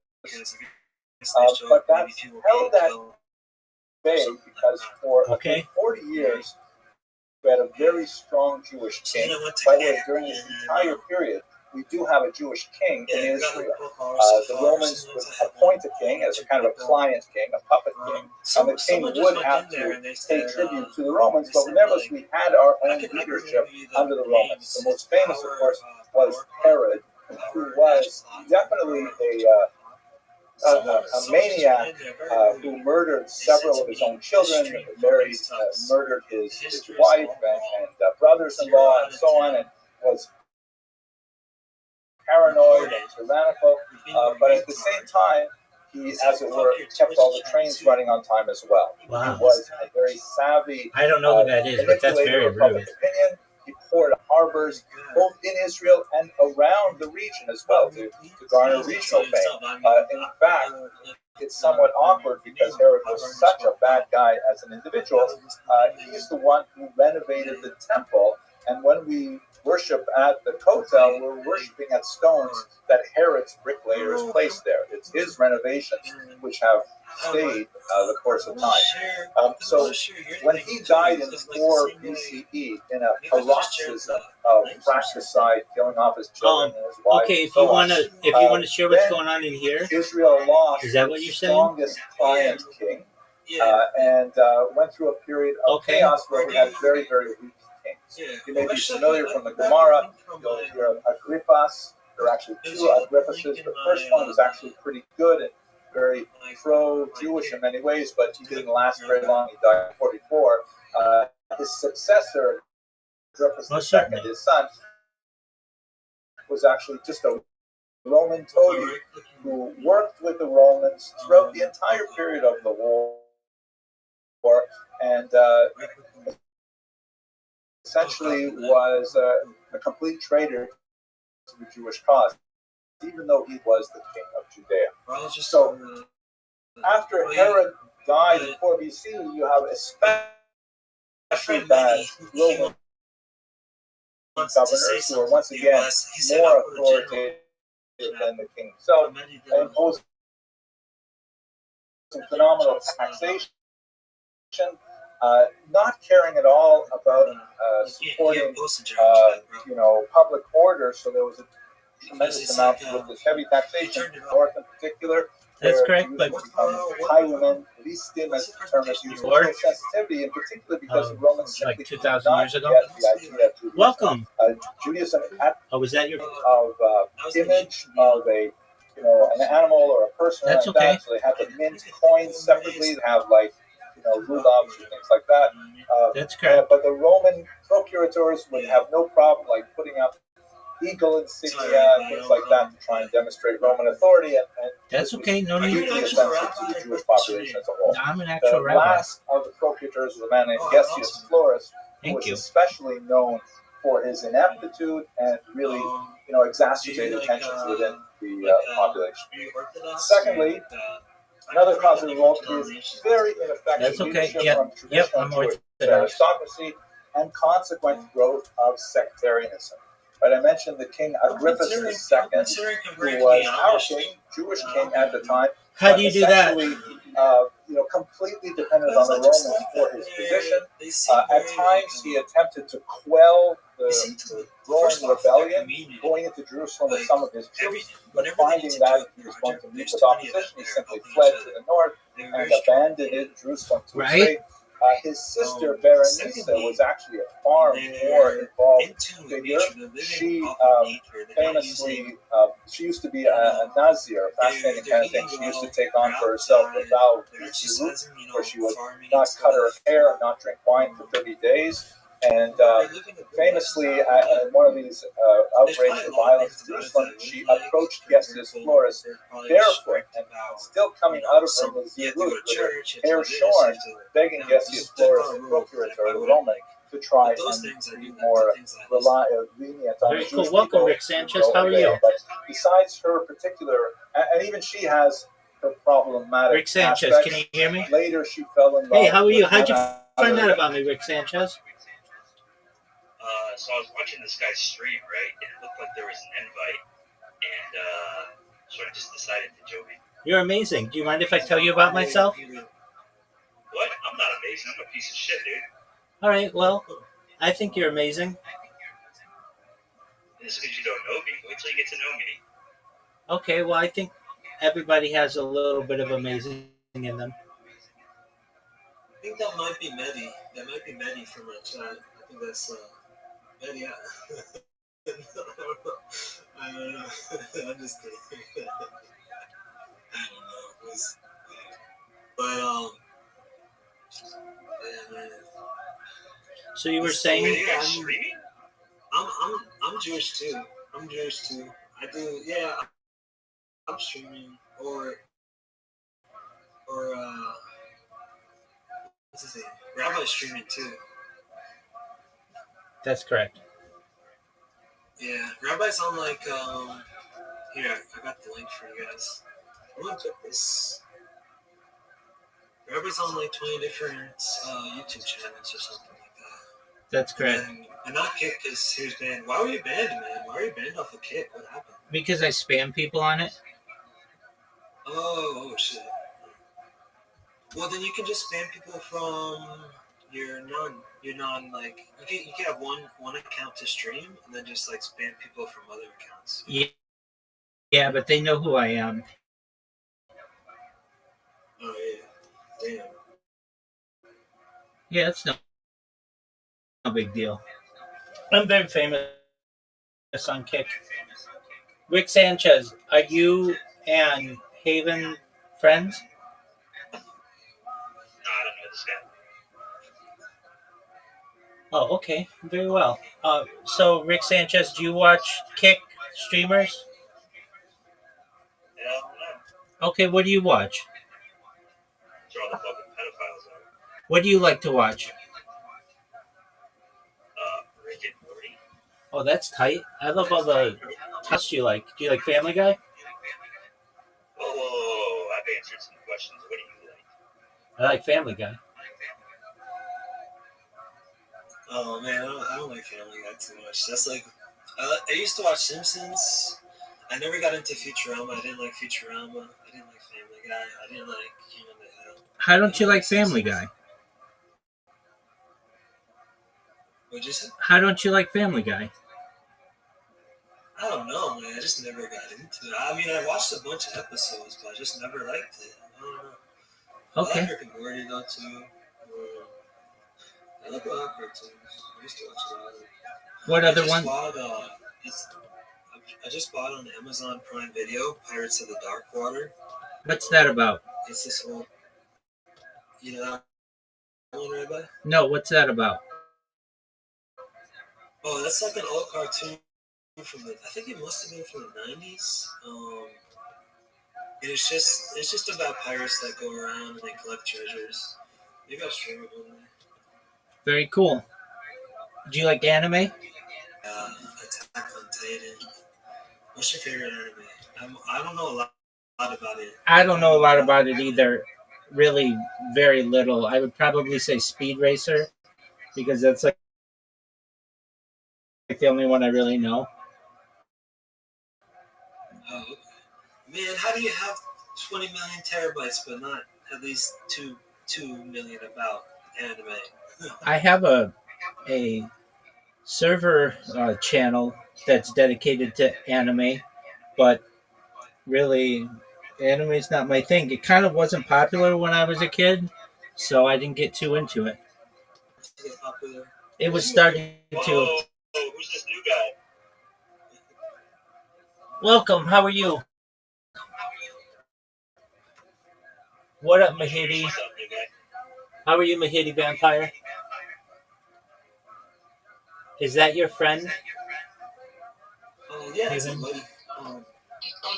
But that's held at bay because for 40 years we had a very strong Jewish king. By the way, during this entire period, we do have a Jewish king in Israel. The Romans would appoint a king as a kind of a client king, a puppet king, and the king would have to pay tribute to the Romans, but nevertheless we had our own leadership under the Romans. The most famous, of course, was Herod, who was definitely a maniac who murdered several of his own children, murdered his wife and brothers-in-law and so on, and was paranoid and tyrannical. But at the same time, he, as it were, kept all the trains running on time as well. Wow. He was a very savvy I don't know who that is, but that's very rude. Opinion. He poured harbors both in Israel and around the region as well to garner regional fame. In fact, it's somewhat awkward because Herod was such a bad guy as an individual. He's the one who renovated the temple, and when we worship at the Kotel, we're worshiping at stones that Herod's bricklayers placed there. It's his renovations which have stayed the course of time. So when he died in 4 BCE in a paroxysm of fratricide, killing off his children and his wife, okay, if you want to share what's going on in here, Israel lost is that what you're saying? Strongest client king, and went through a period of chaos where we had very, very weak kings. You may be familiar from the Gemara. You'll hear Agrippas. There are actually 2 Agrippases. The first one was actually pretty good and very pro-Jewish in many ways, but he didn't last very long. He died in 44. His successor, Agrippas II, his son, was actually just a Roman toady who worked with the Romans throughout the entire period of the war and essentially was a complete traitor to the Jewish cause, even though he was the king of Judea. So after Herod died in 4 BC, you have especially bad Roman governors who are once again more authoritative than the king himself, and imposing phenomenal taxation, not caring at all about supporting public order. So there was a tremendous amount with this heavy taxation, north in particular. That's correct, but highwaymen, listim as the term is used, for sensitivity, in particular because the Romans like simply 2,000 years ago. Welcome. Judaism Was that your image of an animal or a person? That's like okay. That. So they had to mint coins separately. They have rulabs and things like that. That's correct. But the Roman procurators would have no problem putting up eagle insignia and things like that to try and demonstrate Roman authority. And that's okay. No need. Deeply offensive to the Jewish population as a whole. I'm an actual the rabbi. last of the procurators was a man named Gessius Florus, who Thank was you. especially known for his ineptitude and really, exacerbated tensions within the population. Secondly, another cause of revolt is very ineffective leadership from traditional Jewish aristocracy and consequent growth of sectarianism. But I mentioned the King Agrippa II, who was our king, Jewish king at the time. How do you do that? Completely dependent on the Romans for his position. At times, he attempted to quell the growing rebellion, going into Jerusalem with some of his troops, but finding that he was going to meet with opposition, he simply fled to the north and abandoned Jerusalem to its fate. His sister Berenice was actually a far more involved figure. She famously, she used to be a Nazir, a fascinating kind of thing. She used to take on for herself the vow of Zirut, where she would not cut her hair and not drink wine for 30 days. And famously, in one of these outrages of violence in Jerusalem, she approached Gestius Florus barefoot and still coming out of her Zirut with her hair shorn, begging Gestius Florus, the procurator, the Roman, to try and be more lenient on Very the cool. Jewish Welcome, people. Rick Sanchez. How are you? But besides her particular, and even she has her problematic Rick Sanchez, aspects. can you hear me? Later, she fell in love. Hey, how are you? with How'd you another- find out about me, Rick Sanchez? So I was watching this guy's stream, right, and it looked like there was an invite, and so I just decided to join. You're amazing. Do you mind if I tell you about myself? What? I'm not amazing. I'm a piece of shit, dude. All right, well, I think you're amazing. This is because you don't know me. Wait till you get to know me. Okay, well, I think everybody has a little bit of amazing in them. I think that might be Mehdi. That might be Mehdi from our chat. I think that's Mehdi. I don't know. I'm just kidding. I don't know. But yeah, man. So you were Wait, saying, you guys streaming? I'm Jewish too. I'm Jewish too. I do. Yeah. I'm streaming or what's his name? Rabbi's streaming too. that's correct. Yeah, Rabbi's on like here, I got the link for you guys. I'm gonna put this. Rabbi's on like 20 different YouTube channels or something like that. That's correct. And not Kick because he was banned. Why were you banned, man? Why are you banned off of Kick? What happened? Because I spam people on it. Oh shit. Well, then you can just spam people from your non like you can have one account to stream and then just like spam people from other accounts. Yeah, but they know who I am. Oh yeah, damn. Yeah, it's no big deal. I'm very famous on Kick. Rick Sanchez, are you and Haven friends? No, I don't know this guy. Oh, okay. Very well. So, Rick Sanchez, do you watch Kick streamers? Hell no. Okay, what do you watch? That's where all the fucking pedophiles are. What do you like to watch? Rick and Morty. Oh, that's tight. I love all the tests you like. Do you like Family Guy? Whoa. I've answered some questions. What do you like? I like Family Guy. Oh man, I don't like Family Guy too much. That's like I used to watch Simpsons. I never got into Futurama. I didn't like Futurama. I didn't like Family Guy. I didn't like Human to Hell. How don't you like Family Guy? What'd you say? How don't you like Family Guy? I don't know, man. I just never got into it. I mean, I watched a bunch of episodes, but I just never liked it. I don't know. Okay. I like Rick and Morty though too. I like a lot of cartoons. I used to watch a lot of them. What other one? I just bought on Amazon Prime Video Pirates of the Dark Water. What's that about? It's this old, you know, that one, Rabbi? No, what's that about? Oh, that's like an old cartoon from I think it must have been from the 90s. It's just about pirates that go around and they collect treasures. You got stream it on there. Very cool. Do you like anime? Attack on Titan. What's your favorite anime? I don't know a lot about it. I don't know a lot about it either. Really, very little. I would probably say Speed Racer because that's like the only one I really know. Oh, okay. Man, how do you have 20 million terabytes but not at least 2 million about anime? I have a server channel that's dedicated to anime, but really, anime is not my thing. It kind of wasn't popular when I was a kid, so I didn't get too into it. It was starting to. Whoa, who's this new guy? Welcome. How are you? What up, Mahidi? What's up, new guy? How are you, Mahidi Vampire? Is that your friend? Oh, yeah, it's a buddy. I'm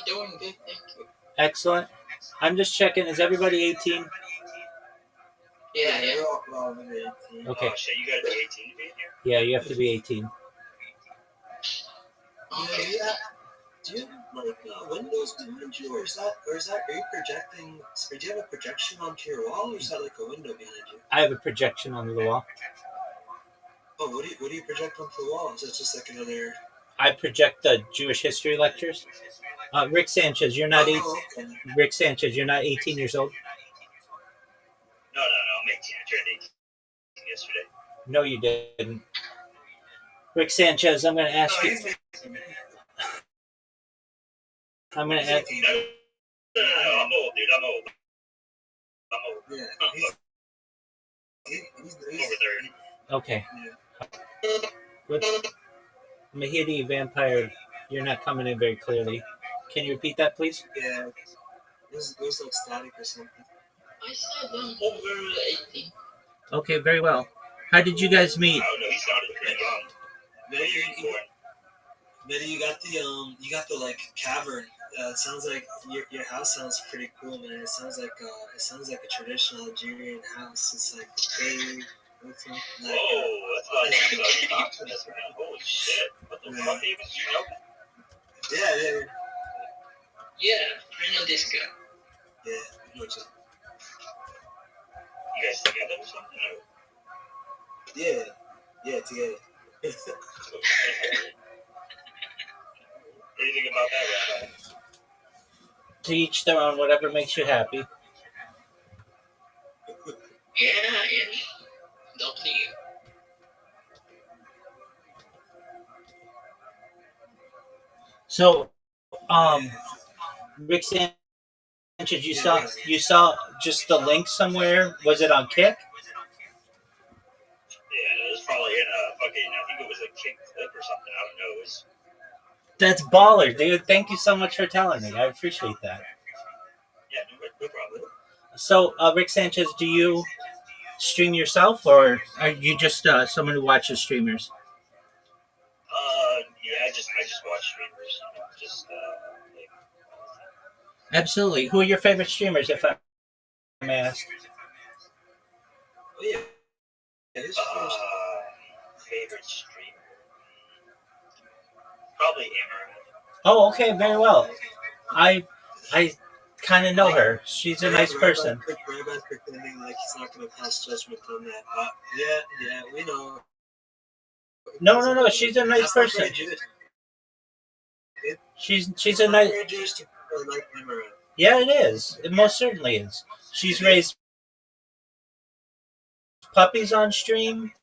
doing good, thank you. Excellent. I'm just checking. Is everybody 18? Yeah. We're all under 18. Okay. Oh, shit, you gotta be 18 to be in here? Yeah, you have to be 18. Okay. Yeah. Do you have like windows behind you, or is that are you projecting? Or do you have a projection onto your wall, or is that like a window behind you? I have a projection on the wall. Oh, what do you project onto the wall? Is that just like another? I project the Jewish history lectures. Rick Sanchez, you're not 18. Okay. Rick Sanchez, you're not 18 years old. No, I'm 18. I turned 18 yesterday. No, you didn't. Rick Sanchez, I'm going to ask you. I'm going to ask. No, I'm old, dude. I'm old. Yeah. He's Over 30. Okay. Yeah. What's Mahidi Vampire? You're not coming in very clearly. Can you repeat that, please? Yeah. It was like static or something. I said I'm over 18. Okay, very well. How did you guys meet? I don't know. He sounded pretty young. What are you born? Maybe you got the like cavern. It sounds like your house sounds pretty cool, man. It sounds like a traditional Algerian house. It's like big. Whoa, that's what I talked to this man. Holy shit. What the fuck, David? Do you know? Yeah. Yeah, I know this guy. Yeah. I know what You guys together or something? Or? Yeah, together. What do you think about that, Rabbi? To each their own, whatever makes you happy. Yeah. Up to you. So, Rick Sanchez, you saw just the link somewhere. Was it on Kick? Yeah, it was probably in a fucking, I think it was a Kick clip or something. I don't know. It was. That's baller, dude. Thank you so much for telling me. I appreciate that. Yeah, no problem. So, Rick Sanchez, do you stream yourself, or are you just someone who watches streamers? Yeah, I just watch streamers. Just like. Absolutely. Who are your favorite streamers, if I may ask? Oh yeah. Favorite streamer? Probably Amaranth. Oh, okay, very well. I kind of know her. She's a nice person. Rabbi's pretending like he's not going to pass judgment on that. Yeah, we know. No. She's a nice person. She's a nice. Yeah, it is. It most certainly is. She's raised puppies on stream.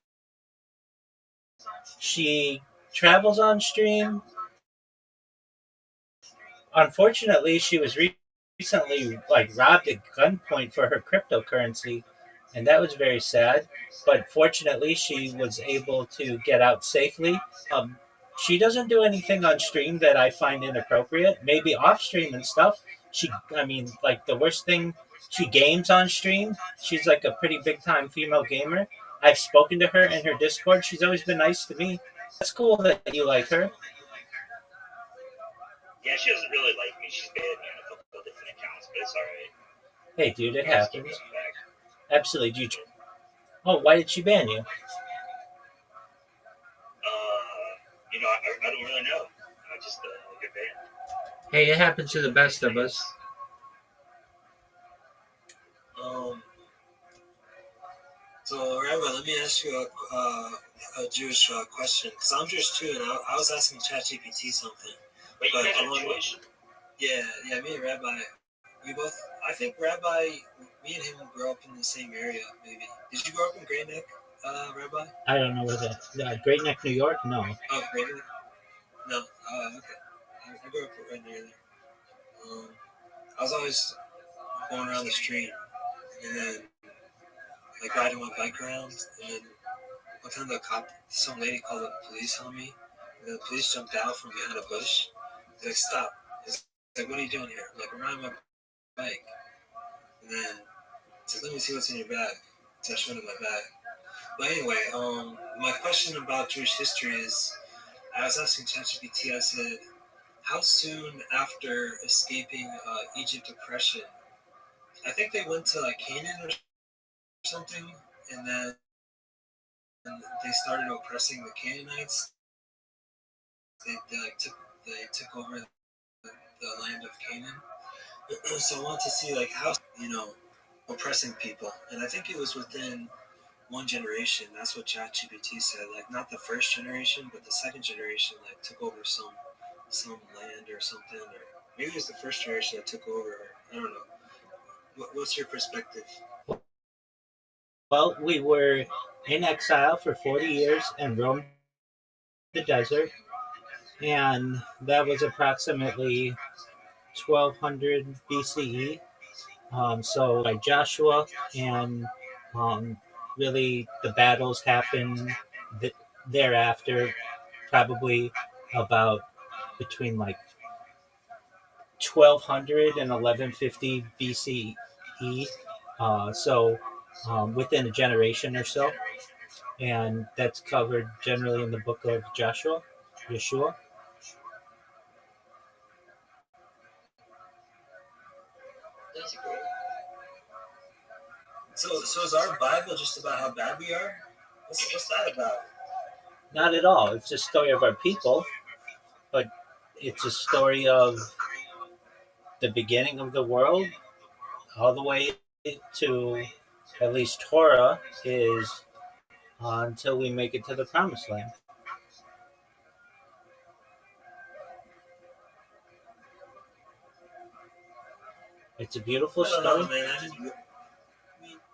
She travels on stream. Unfortunately, she was recently robbed at gunpoint for her cryptocurrency, and that was very sad. But fortunately, she was able to get out safely. She doesn't do anything on stream that I find inappropriate. Maybe off stream and stuff. The worst thing, she games on stream. She's like a pretty big time female gamer. I've spoken to her in her Discord. She's always been nice to me. That's cool that you like her. Yeah, she doesn't really like me. She's banned me on a couple of different accounts, but it's alright. Hey, dude, it happens. Absolutely. Why did she ban you? I don't really know. I just get banned. Hey, it happens to the best of us. So, Rabbi, let me ask you a Jewish question because I'm Jewish too, and I was asking ChatGPT something. Wait, you But guys I are want- Jewish? Yeah, me and Rabbi, we both. I think Rabbi, me and him grew up in the same area. Maybe. Did you grow up in Great Neck, Rabbi? I don't know where the Great Neck, New York. No, Oh, Great Neck. No. Okay. I grew up right near there. I was always going around the street and then like riding my bike around, and then one time some lady called the police on me, and then the police jumped out from behind a bush. They're like, stop. It's like, what are you doing here? I'm like, I'm riding my bike. And then it's like, let me see what's in your bag. So I showed him my bag. But anyway, my question about Jewish history is, I was asking ChatGPT, I said, how soon after escaping Egypt oppression, I think they went to like Canaan or something, and then they started oppressing the Canaanites. They took over the land of Canaan. So I wanted to see like how oppressing people, and I think it was within one generation. That's what ChatGPT said. Like not the first generation, but the second generation like took over some land or something, or maybe it was the first generation that took over. I don't know. What's your perspective? well, we were in exile for 40 years and roamed the desert, and that was approximately 1200 BCE. So by Joshua, and really the battles happened thereafter, probably about between like 1200 and 1150 BCE. So within a generation or so, and that's covered generally in the book of Yeshua. That's great. So is our Bible just about how bad we are? What's that about? Not at all. It's a story of our people, but it's a story of the beginning of the world all the way to at least Torah is until we make it to the promised land. It's a beautiful I don't know, story. man.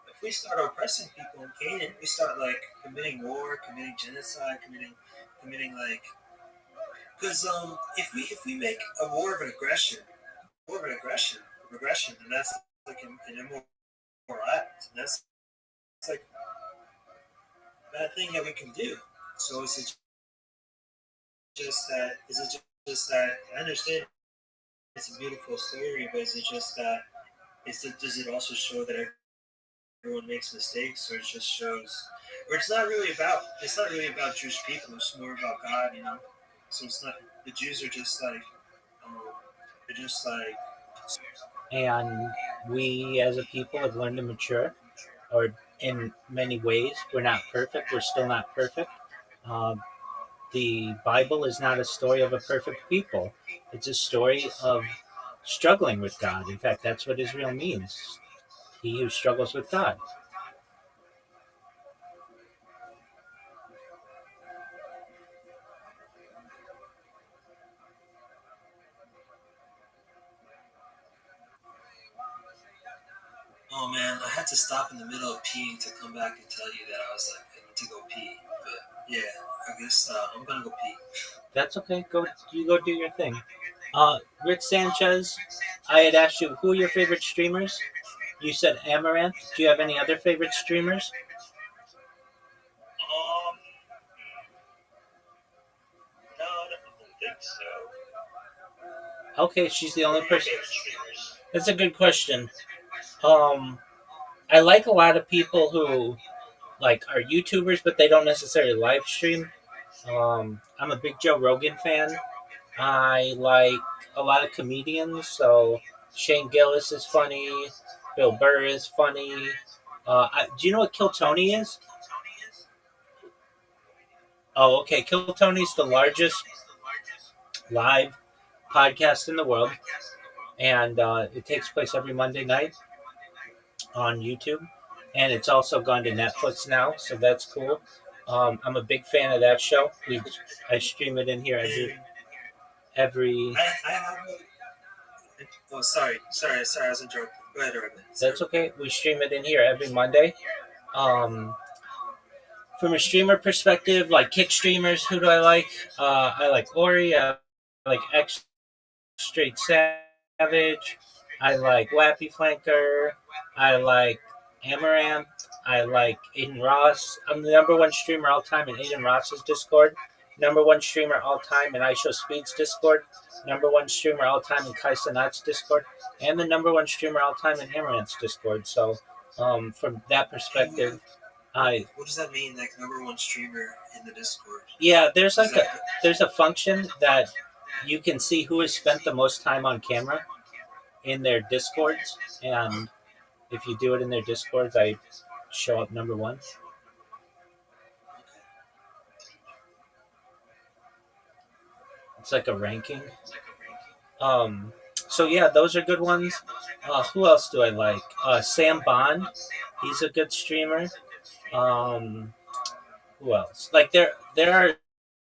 If we start oppressing people in Canaan, we start like committing war, committing genocide, committing like because if we make a war of aggression, and that's like an immoral act, and that's like a bad thing that we can do. So is it just that I understand it's a beautiful story, but is it just that does it also show that everyone makes mistakes, or it just shows, or it's not really about Jewish people. It's more about God, you know. So it's not the Jews are just like they're just like And we as a people have learned to mature, or in many ways, we're not perfect. We're still not perfect. Um, the Bible is not a story of a perfect people. It's a story of struggling with God. In fact, that's what Israel means. He who struggles with God. oh man, I had to stop in the middle of peeing to come back and tell you that I was like I need to go pee. But yeah, I guess I'm gonna go pee. That's okay. You go do your thing. Rick Sanchez, I had asked you who are your favorite streamers. You said Amaranth. Do you have any other favorite streamers? Um, no, I don't think so. Okay, she's the Who only are your person. favorite streamers? That's a good question. Um, I like a lot of people who like are YouTubers, but they don't necessarily live stream. I'm a big Joe Rogan fan. I like a lot of comedians. So Shane Gillis is funny. Bill Burr is funny. Do you know what Kill Tony is? Oh, okay. Kill Tony's the largest live podcast in the world, and it takes place every Monday night on YouTube, and it's also gone to Netflix now, so that's cool. I'm a big fan of that show. I stream it in here every. I have a. Oh, sorry, I was interrupted. Go ahead, Rabbi. That's okay. We stream it in here every Monday. Um, from a streamer perspective, like kick streamers, who do I like? I like Ori. I like X Straight Savage. I like Wappy Flanker. I like Amaranth. I like Aiden Ross. I'm the number one streamer all time in Aiden Ross's Discord. Number one streamer all time in ISO Speed's Discord. Number one streamer all time in Kai Sanat's Discord. And the number one streamer all time in Amaranth's Discord. So from that perspective, What does that mean? Like number one streamer in the Discord? yeah, there's a function that you can see who has spent the most time on camera in their Discords, and if you do it in their Discords, I show up number one. It's like a ranking. So yeah, those are good ones. Who else do I like? Sam Bond, he's a good streamer. Who else? Like there are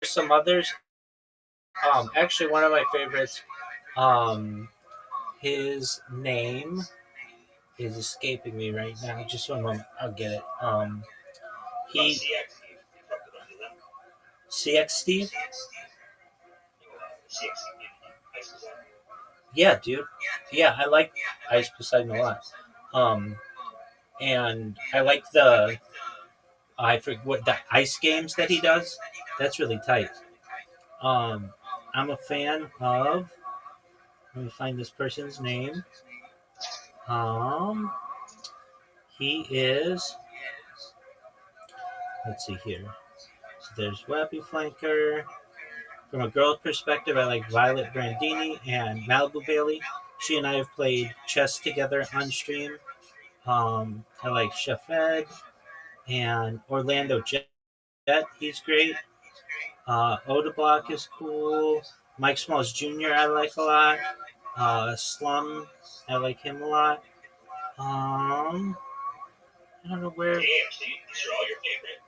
some others. Actually, one of my favorites. His name is escaping me right now. Just one moment, I'll get it. He CX Steve. Yeah, dude. Yeah, I like Ice Poseidon a lot. And I like I forget what the ice games that he does. That's really tight. I'm a fan of. Let me find this person's name. He is. Let's see here. So there's Wappy Flanker. From a girl perspective, I like Violet Brandini and Malibu Bailey. She and I have played chess together on stream. I like Chef Ed and Orlando Jet. He's great. Oda Block is cool. Mike Smalls Jr. I like a lot. Slum, I like him a lot. I don't know where. Damn, so these are all your favorite?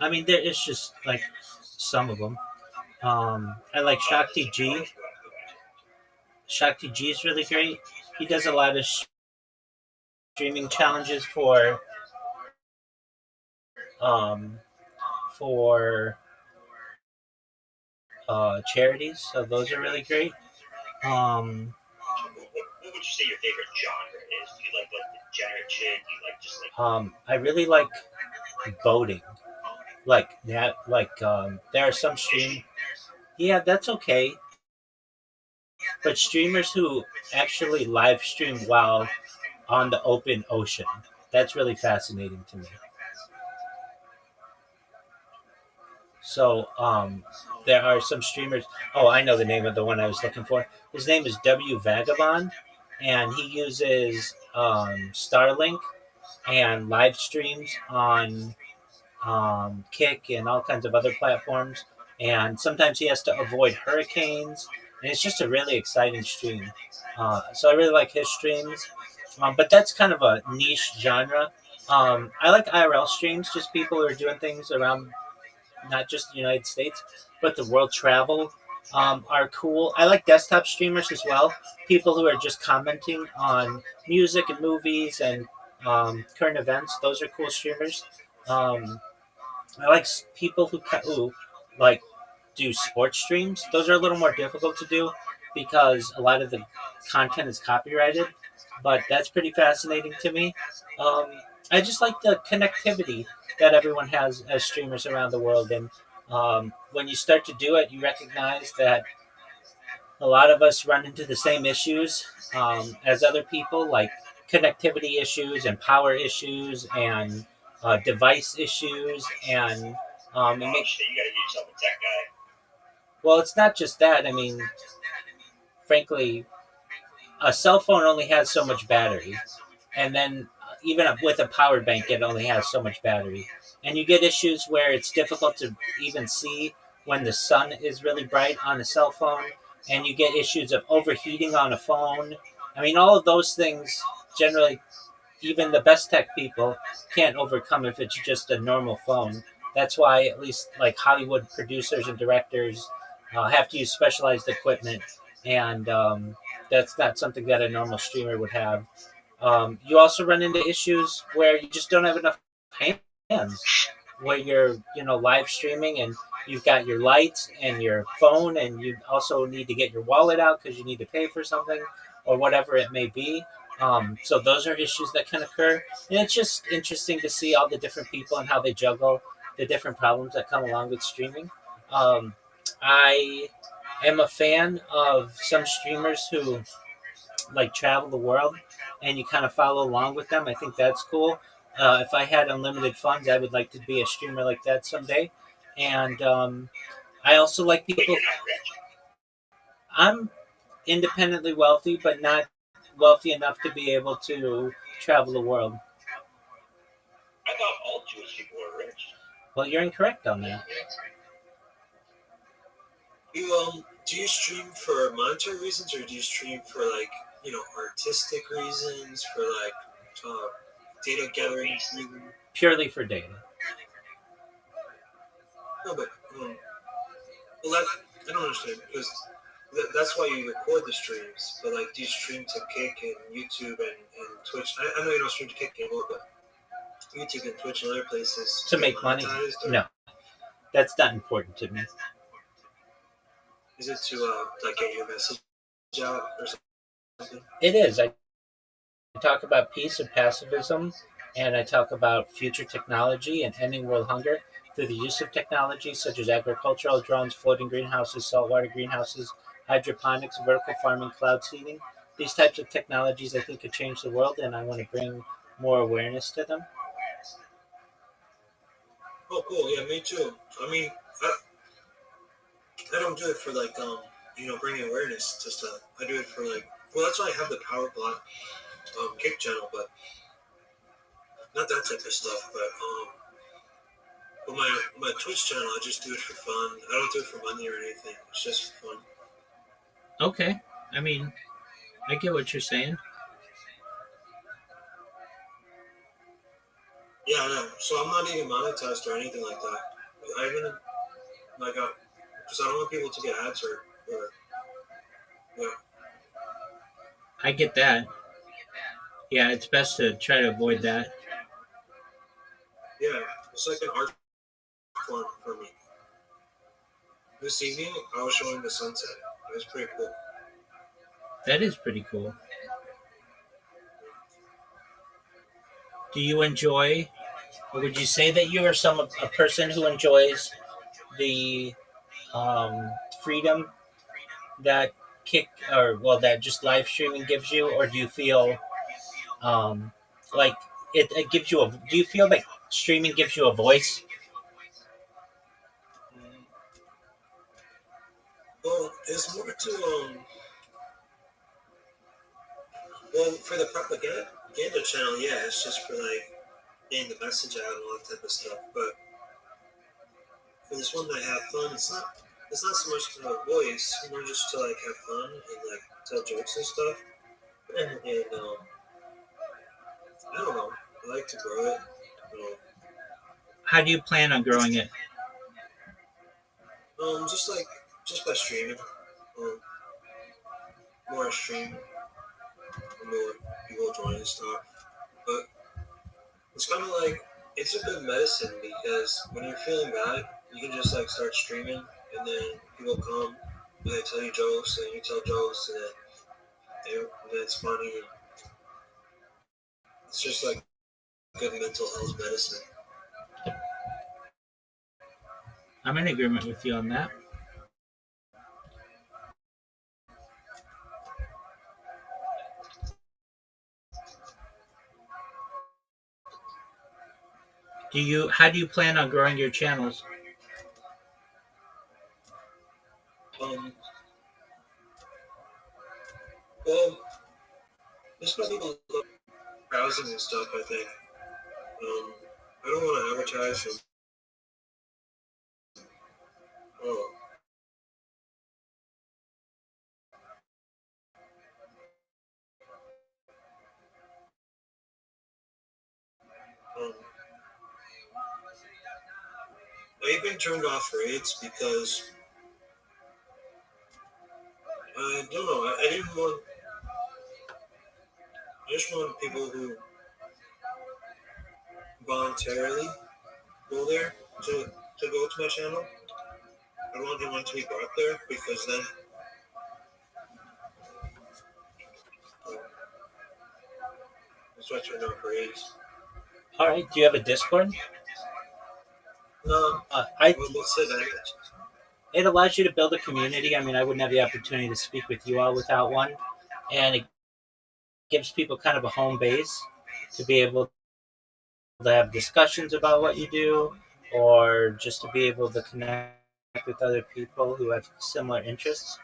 I mean, it's just like some of them. I like Shakti G. Shakti G is really great. He does a lot of streaming challenges for charities, so those are really great. What would you say your favorite genre is? Do you like degenerate shit? Do you like just like? I really like boating. Like that, there are some stream. Yeah, that's okay. But streamers who actually live stream while on the open ocean, that's really fascinating to me. So, there are some streamers. Oh, I know the name of the one I was looking for. His name is W Vagabond, and he uses Starlink and live streams on Kick and all kinds of other platforms. And sometimes he has to avoid hurricanes, and it's just a really exciting stream. So I really like his streams. But that's kind of a niche genre. I like IRL streams, just people who are doing things around not just the United States, but the world travel are cool. I like desktop streamers as well. People who are just commenting on music and movies and current events. Those are cool streamers. I like people who like do sports streams. Those are a little more difficult to do because a lot of the content is copyrighted, but that's pretty fascinating to me. I just like the connectivity that everyone has as streamers around the world, and when you start to do it, you recognize that a lot of us run into the same issues as other people, like connectivity issues and power issues and device issues, and it makes You gotta get yourself a tech guy. well, it's not just that. I mean, frankly, a cell phone only has so much battery, and then even with a power bank, it only has so much battery. And you get issues where it's difficult to even see when the sun is really bright on a cell phone, and you get issues of overheating on a phone. I mean, all of those things generally, even the best tech people can't overcome if it's just a normal phone. That's why at least like Hollywood producers and directors have to use specialized equipment, and that's not something that a normal streamer would have. You also run into issues where you just don't have enough hands, where you're live streaming and you've got your lights and your phone, and you also need to get your wallet out because you need to pay for something or whatever it may be. So those are issues that can occur, and it's just interesting to see all the different people and how they juggle the different problems that come along with streaming. Um, I am a fan of some streamers who like travel the world and you kind of follow along with them. I think that's cool. If I had unlimited funds, I would like to be a streamer like that someday. And I also like But people. you're not rich. I'm independently wealthy, but not wealthy enough to be able to travel the world. I thought all Jewish people were rich. Well, you're incorrect on that. Do you stream for monetary reasons, or do you stream for like artistic reasons, for like uh, data gathering reasons? Purely for data. No, but well, I don't understand because that's why you record the streams. But like, do you stream to Kick and YouTube and Twitch? I know you don't stream to Kick anymore, but YouTube and Twitch and other places To get make money? monetized, or No, that's not important to me. is it to like get your message out or something? It is. I talk about peace and pacifism, and I talk about future technology and ending world hunger through the use of technology such as agricultural drones, floating greenhouses, saltwater greenhouses, hydroponics, vertical farming, cloud seeding. These types of technologies I think could change the world, and I want to bring more awareness to them. Oh, cool. Yeah, me too. I mean, I don't do it for like bringing awareness to stuff. I do it for like, well, that's why I have the Power Block Kick channel, but not that type of stuff. But my Twitch channel, I just do it for fun. I don't do it for money or anything. It's just for fun. Okay. I mean, I get what you're saying. Yeah, I know. So I'm not even monetized or anything like that. I even like, because I don't want people to get ads or yeah, I get that. Yeah, it's best to try to avoid that. yeah. It's like an art form for me. This evening, I was showing the sunset. It was pretty cool. That is pretty cool. Do you enjoy, or would you say that you are a person who enjoys the freedom that kick or well that just live streaming gives you, or do you feel um, like it gives you a? Do you feel like streaming gives you a voice? Mm, Well, it's more to well, for the propaganda channel, yeah, it's just for like getting the message out and all that type of stuff. But for this one, I have fun. It's not so much to have a voice, more just to like have fun and like tell jokes and stuff. And I don't know, I like to grow it. You How do you plan on growing it? just by streaming. Um, more I stream, the more people join and stuff. But it's kind of like it's a good medicine because when you're feeling bad, you can just like start streaming, and then people come and they tell you jokes, and you tell jokes, and then it's funny. And it's just like good mental health medicine. I'm in agreement with you on that. How do you plan on growing your channels? Um, well, just by people browsing and stuff, I think. I don't want to advertise. And, oh, um, I even turned off raids because I don't know. I didn't want. I just wanted people who voluntarily go there to go to my channel. I don't want anyone to be brought there because then um, that's why I turned off raids. All right. Do you have a Discord? No, I we'll say that. It allows you to build a community. I mean, I wouldn't have the opportunity to speak with you all without one, and it gives people kind of a home base to be able to have discussions about what you do, or just to be able to connect with other people who have similar interests.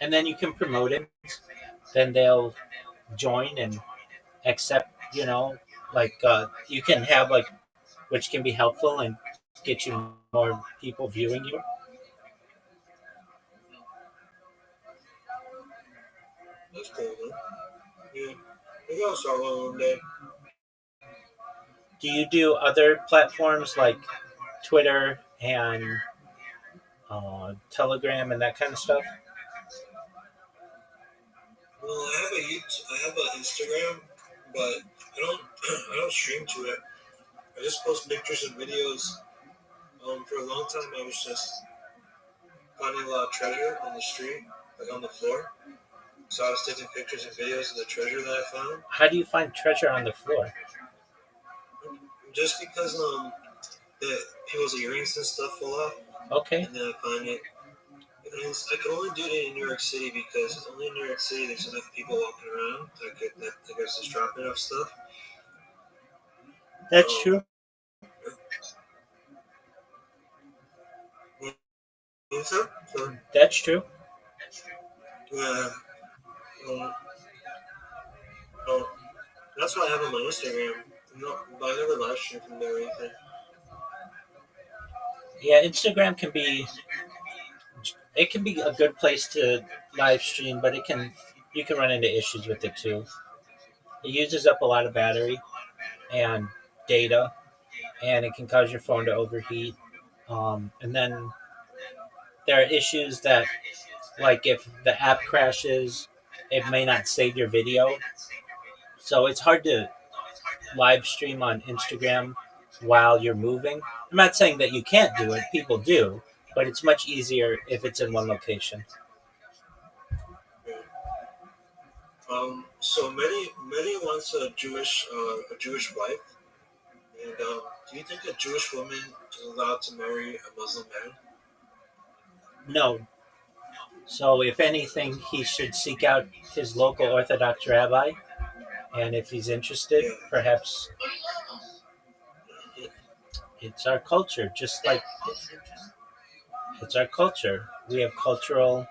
And then you can promote it. Then they'll join and accept. You can have like which can be helpful and get you more people viewing you. That's cool, man. Yeah, maybe I'll start one day. Do you do other platforms like Twitter and Telegram and that kind of stuff? Well, I have a YouTube, I have an Instagram, but I don't I don't stream to it. I just post pictures and videos. For a long time, I was just finding a lot of treasure on the street, like on the floor. So I was taking pictures and videos of the treasure that I found. How do you find treasure on the floor? Just because the people's earrings and stuff fall off, Okay. and then I find it. And I can only do it in New York City because only in New York City there's enough people walking around that I guess just dropping off stuff. That's true. So That's true. yeah, um, oh, that's what I have on my Instagram. No, but I never live stream from there or anything. Yeah, Instagram can be a good place to live stream, but you can run into issues with it too. It uses up a lot of battery and data, and it can cause your phone to overheat. And then there are issues that, like if the app crashes, it may not save your video. So it's hard to live stream on Instagram while you're moving. I'm not saying that you can't do it, people do, but it's much easier if it's in one location. Yeah. So Mehdi wants a Jewish wife, and do you think a Jewish woman is allowed to marry a Muslim man? No. So if anything, he should seek out his local Orthodox rabbi, and if he's interested, Yeah. perhaps it's our culture, just like it's our culture. We have cultural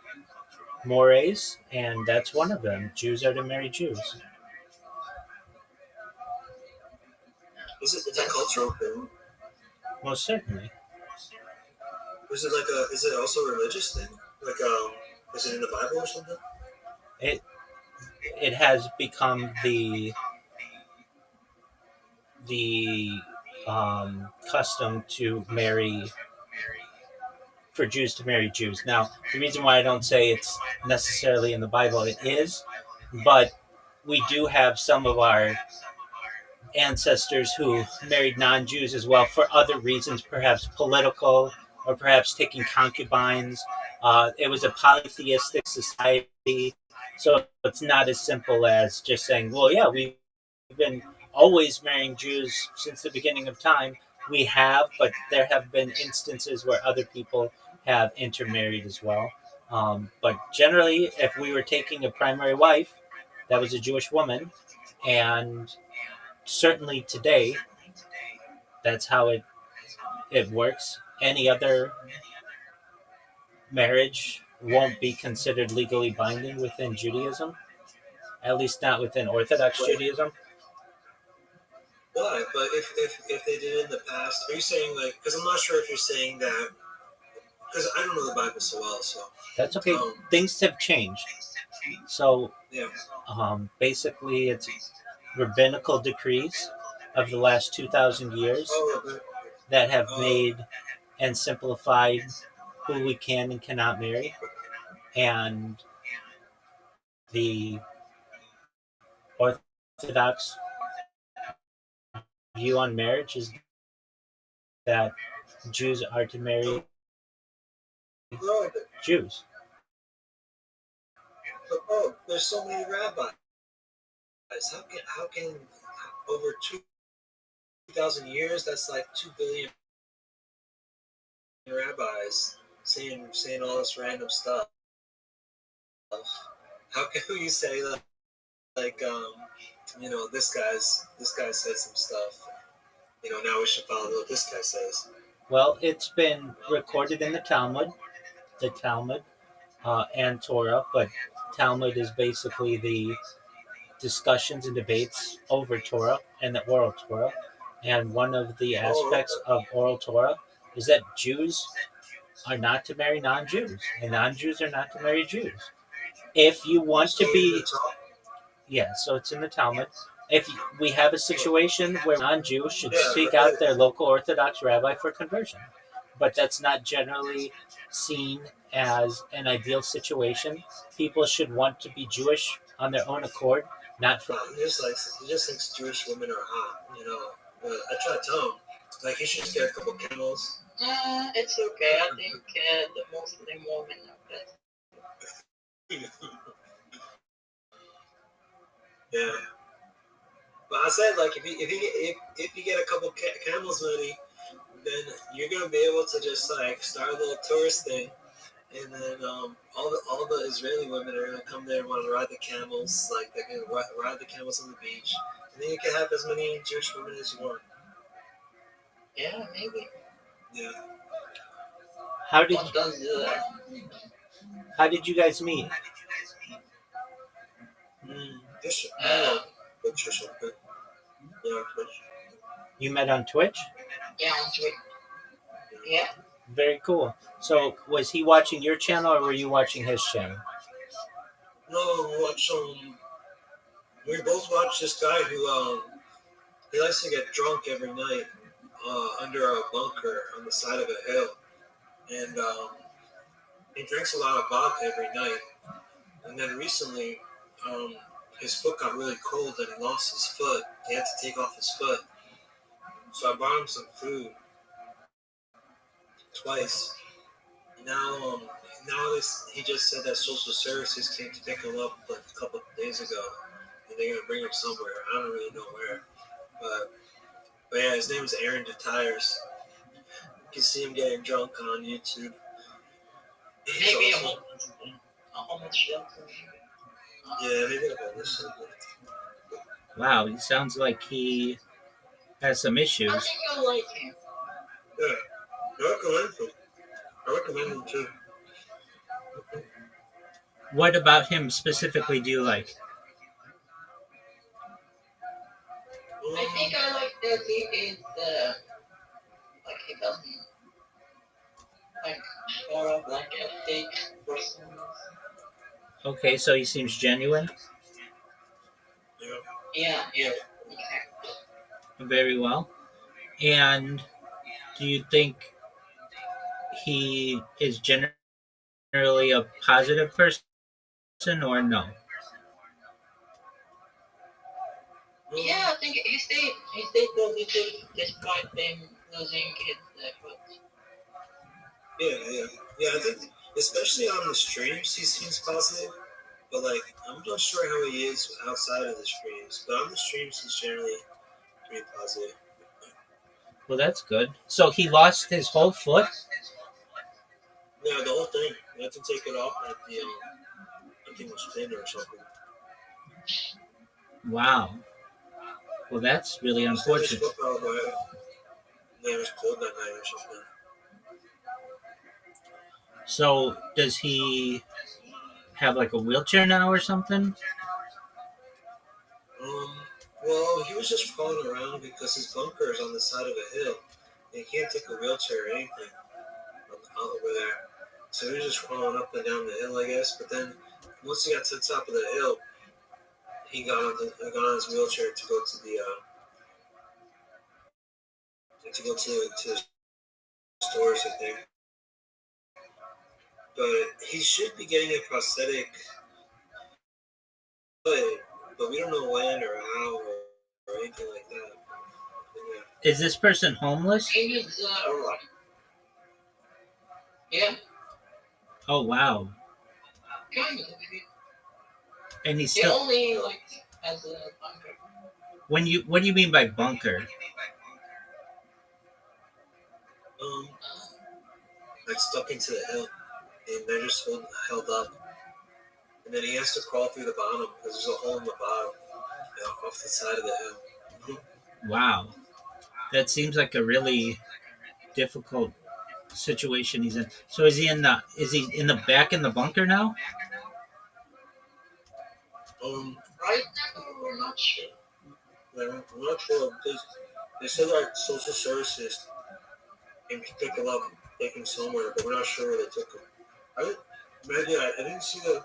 mores, and that's one of them. Jews are to marry Jews. Is it a cultural thing? Most certainly. Or is it also a religious thing? Like is it in the Bible or something? It it has become the custom to marry for Jews to marry Jews. Now, the reason why I don't say it's necessarily in the Bible, it is, but we do have some of our ancestors who married non-Jews as well for other reasons, perhaps political or perhaps taking concubines. It was a polytheistic society, so it's not as simple as just saying, well, yeah, we've been always marrying Jews since the beginning of time. We have, but there have been instances where other people have intermarried as well. But generally, if we were taking a primary wife, that was a Jewish woman, and certainly today, that's how it works. Any other marriage won't be considered legally binding within Judaism, at least not within Orthodox Judaism. Why? But if they did it in the past, are you saying like? Because I'm not sure if you're saying that. Because I don't know the Bible so well, so That's okay. Things have changed. So yeah. basically, it's rabbinical decrees of the last 2,000 years that have made and simplified who we can and cannot marry. And the Orthodox view on marriage is that Jews are to marry Jews. But there's so many rabbis. How can over 2,000 years? That's like 2 billion rabbis saying all this random stuff. How can you say that? Like this guy said some stuff. Now we should follow what this guy says. Well, it's been recorded in the Talmud, and Torah, but Talmud is basically the discussions and debates over Torah and the oral Torah. And one of the aspects of oral Torah is that Jews are not to marry non-Jews, and non-Jews are not to marry Jews. If you want to be, yeah, so it's in the Talmud. If we have a situation where non-Jews should seek out their local Orthodox rabbi for conversion, but that's not generally seen as an ideal situation. People should want to be Jewish on their own accord, not for. He just thinks Jewish women are hot, But I try to tell him, he should just get a couple camels. It's okay. I think the Muslim women are better. Yeah. But I said, if you get a couple camels money, then you're gonna be able to just start a little tourist thing, and then all the Israeli women are gonna come there and want to ride the camels, they're gonna ride the camels on the beach, and then you can have as many Jewish women as you want. Yeah, maybe. Yeah. How did you guys meet? You met on Twitch? Yeah, on Twitch. Yeah. Very cool. So, was he watching your channel or were you watching his channel? No, we both watch this guy who he likes to get drunk every night under a bunker on the side of a hill, and he drinks a lot of vodka every night. And then recently, his foot got really cold and he lost his foot. He had to take off his foot. So I bought him some food twice. Now he just said that social services came to pick him up a couple of days ago, and they're gonna bring him somewhere. I don't really know where, but yeah, his name is Aaron DeTires. You can see him getting drunk on YouTube. Maybe a homeless shelter. Yeah, maybe a homeless shelter. Wow, he sounds like he has some issues. I think you'll like him. Yeah, I recommend him too. What about him specifically do you like? I think I like that he is he doesn't sort of like a fake person. Okay, so he seems genuine. Yeah. Okay. Very well. And do you think he is generally a positive person or no? Yeah, I think he stayed positive despite them losing his foot. Yeah. I think especially on the streams he seems positive, but I'm not sure how he is outside of the streams. But on the streams he's generally pretty positive. Well, that's good. So he lost his whole foot? Yeah, the whole thing. You had to take it off at the I think it was thin or something. Wow. Well, that's really unfortunate. Yeah, it was cold that night or something. So does he have a wheelchair now or something? Well, he was just crawling around because his bunker is on the side of a hill. And he can't take a wheelchair or anything over there. So he was just crawling up and down the hill, I guess. But then once he got to the top of the hill, he got on his wheelchair to go to to go to the stores, I think. But he should be getting a prosthetic, but we don't know when or how or anything like that. Yeah. Is this person homeless? He is, yeah, Oh wow! kind of. And he's He still. only, like, has a bunker. What do you mean by bunker? Like stuck into the hill, and they're just held up. And then he has to crawl through the bottom because there's a hole in the bottom, off the side of the hill. Wow, that seems like a really difficult situation he's in. So is he in the back in the bunker now? Right now, we're not sure. I'm not sure. They said like social services came to pick him up, take him somewhere, but we're not sure where they took him. I didn't see the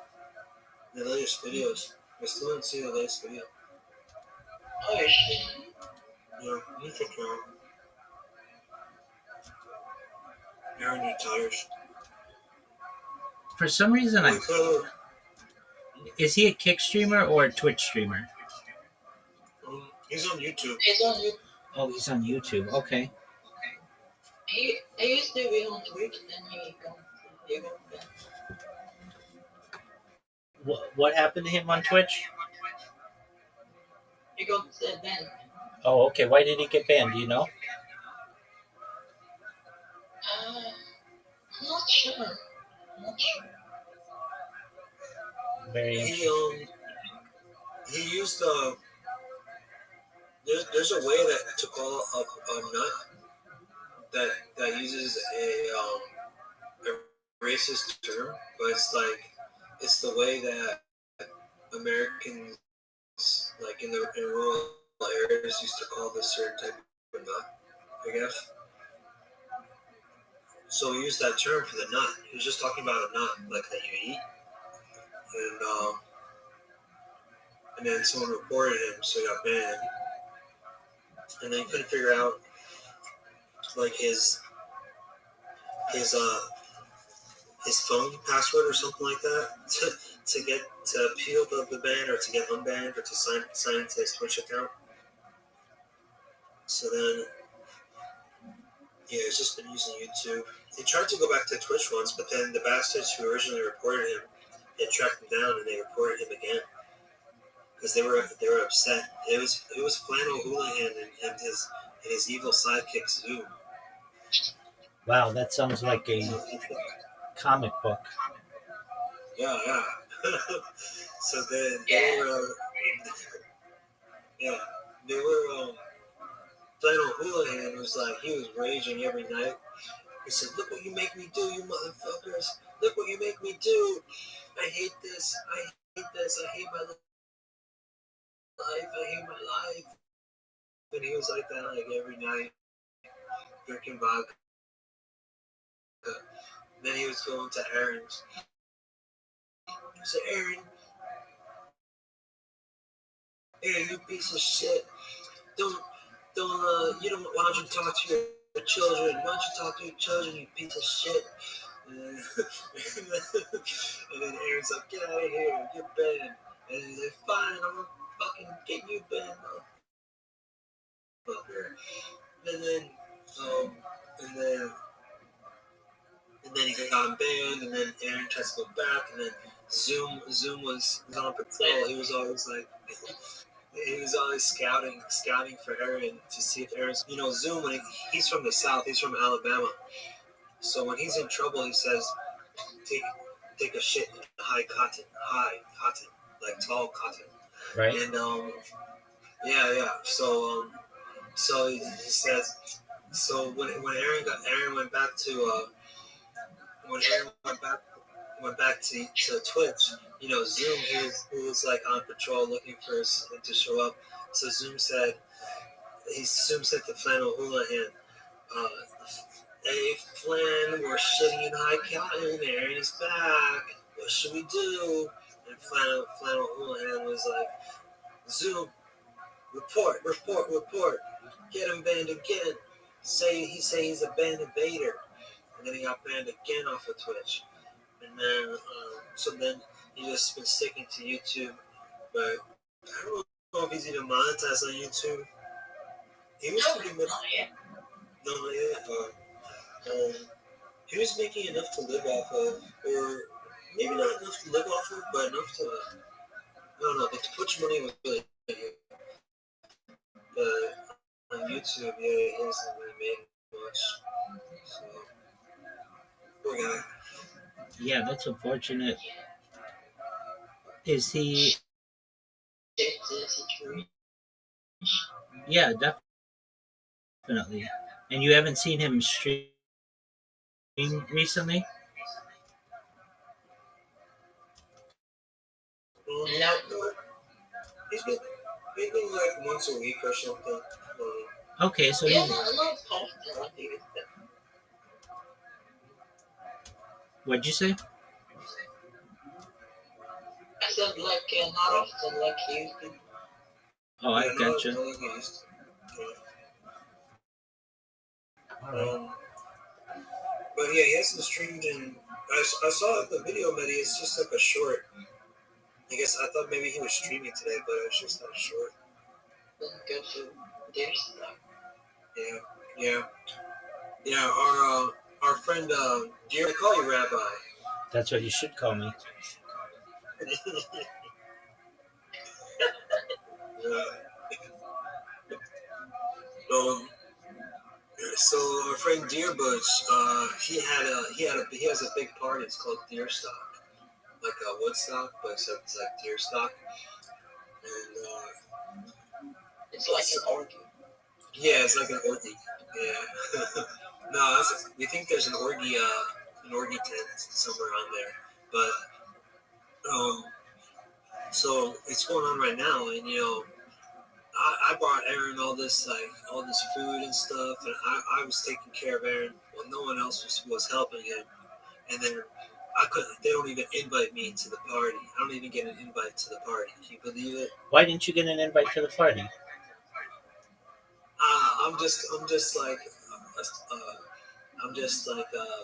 latest videos. I still didn't see the latest video. Oh, I see. Yeah, you check it out. Aaron retires. For some reason, is he a Kick streamer or a Twitch streamer? He's on YouTube. He's on YouTube. Oh, he's on YouTube. Okay. He used to be on Twitch, then he got banned. What happened to him on Twitch? He got banned. Oh, okay. Why did he get banned? Do you know? I'm not sure. Very interesting. He used there's a way to call a nut that uses a racist term, but it's the way that Americans like in rural areas used to call this certain type of nut, I guess. So he used that term for the nut. He was just talking about a nut like that you eat, and then someone reported him, so he got banned. And then he couldn't figure out like his phone password or something like that to appeal the ban or to get unbanned or to sign into his Twitch account. So then, he's just been using YouTube. He tried to go back to Twitch once, but then the bastards who originally reported him, they tracked him down and they reported him again because they were upset. It was Flannel Houlihan and his evil sidekick Zoom. Wow, that sounds like a comic book. Yeah. So then they were Flannel Houlihan was like, he was raging every night. He said, "Look what you make me do, you motherfuckers! Look what you make me do! I hate this! I hate this! I hate my life! I hate my life!" And he was like that like every night, drinking vodka. Then he was going to Aaron's. He said, Aaron, you piece of shit. Why don't you talk to your children? Why don't you talk to your children, you piece of shit? And then Aaron's like, get out of here, you're banned. And he's like, fine, I'm gonna fucking get you banned, motherfucker. And then he got banned, and then Aaron tries to go back, and then Zoom was on patrol. He was always scouting for Aaron to see if Aaron's, Zoom, when he's from the South, he's from Alabama. So when he's in trouble, he says, take a shit in high cotton, like tall cotton. Right. And, So he says, so when Aaron went back to, went back to Twitch, Zoom, he was like on patrol looking for him to show up. So Zoom said to Flannel Houlihan, "Hey Flan, we're shitting in high cotton. Aaron is back. What should we do?" And Flannel Houlihan was like, "Zoom, report. Get him banned again." say he's a banned invader, and then he got banned again off of Twitch, and then so then he just been sticking to YouTube, but I don't know if he's even monetized on YouTube. He was pretty much no, he was making enough to live off of, or maybe not enough to live off of, but enough to I don't know. The Twitch money was really good, but on YouTube, yeah, he hasn't really made much. So poor guy. Yeah, that's unfortunate. Is he? Yeah, definitely. And you haven't seen him stream recently? No, he's been like once a week or something. Okay, so Yeah, he's. not often. What'd you say? I said like not often like he used to. Oh, I yeah, gotcha. no, he used to. But yeah, he hasn't streamed in. I saw the video, Medi. It's just like a short. I guess I thought maybe he was streaming today, but it's just not short. Then go to their stuff. Yeah. Our friend, dear, I call you Rabbi. That's what you should call me. Yeah. So our friend Deer Butch, he has a big party. It's called Deer Stock, like Woodstock, but except it's like Deer Stock, and It's like an orgy. yeah, it's like an orgy. Yeah. No, we think there's an orgy tent somewhere on there, but so it's going on right now, and I brought Aaron all this food and stuff, and I was taking care of Aaron while no one else was helping him, and then I couldn't. They don't even invite me to the party. I don't even get an invite to the party. Can you believe it? Why didn't you get an invite to the party? I'm just like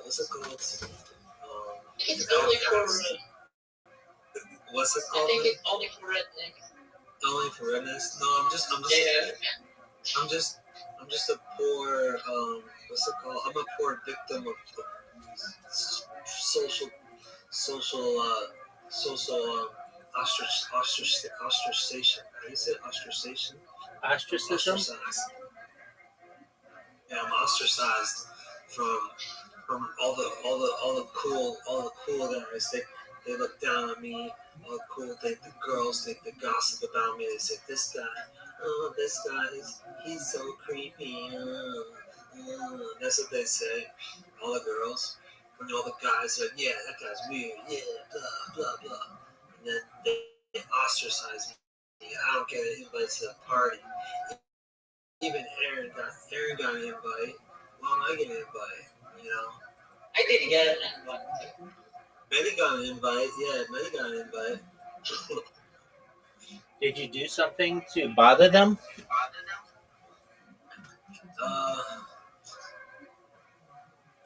what's it called? It's only for. What's it I called? think it's only for rednecks. Only for redness? No, Yeah. I'm just a poor what's it called? I'm a poor victim of social ostracization. How do you say ostracization? Ostracism? Ostracized. Yeah, I'm ostracized from all the cool guys. They look down on me. All the the girls they gossip about me. They say this guy he's so creepy. That's what they say. All the girls and all the guys are like, yeah, that guy's weird. Yeah, blah blah blah. And then they ostracize me. I don't get an invite to the party. Even Aaron got an invite. Why don't I get an invite? I didn't get an invite. Many got an invite. Yeah, Many got an invite. Did you do something to bother them?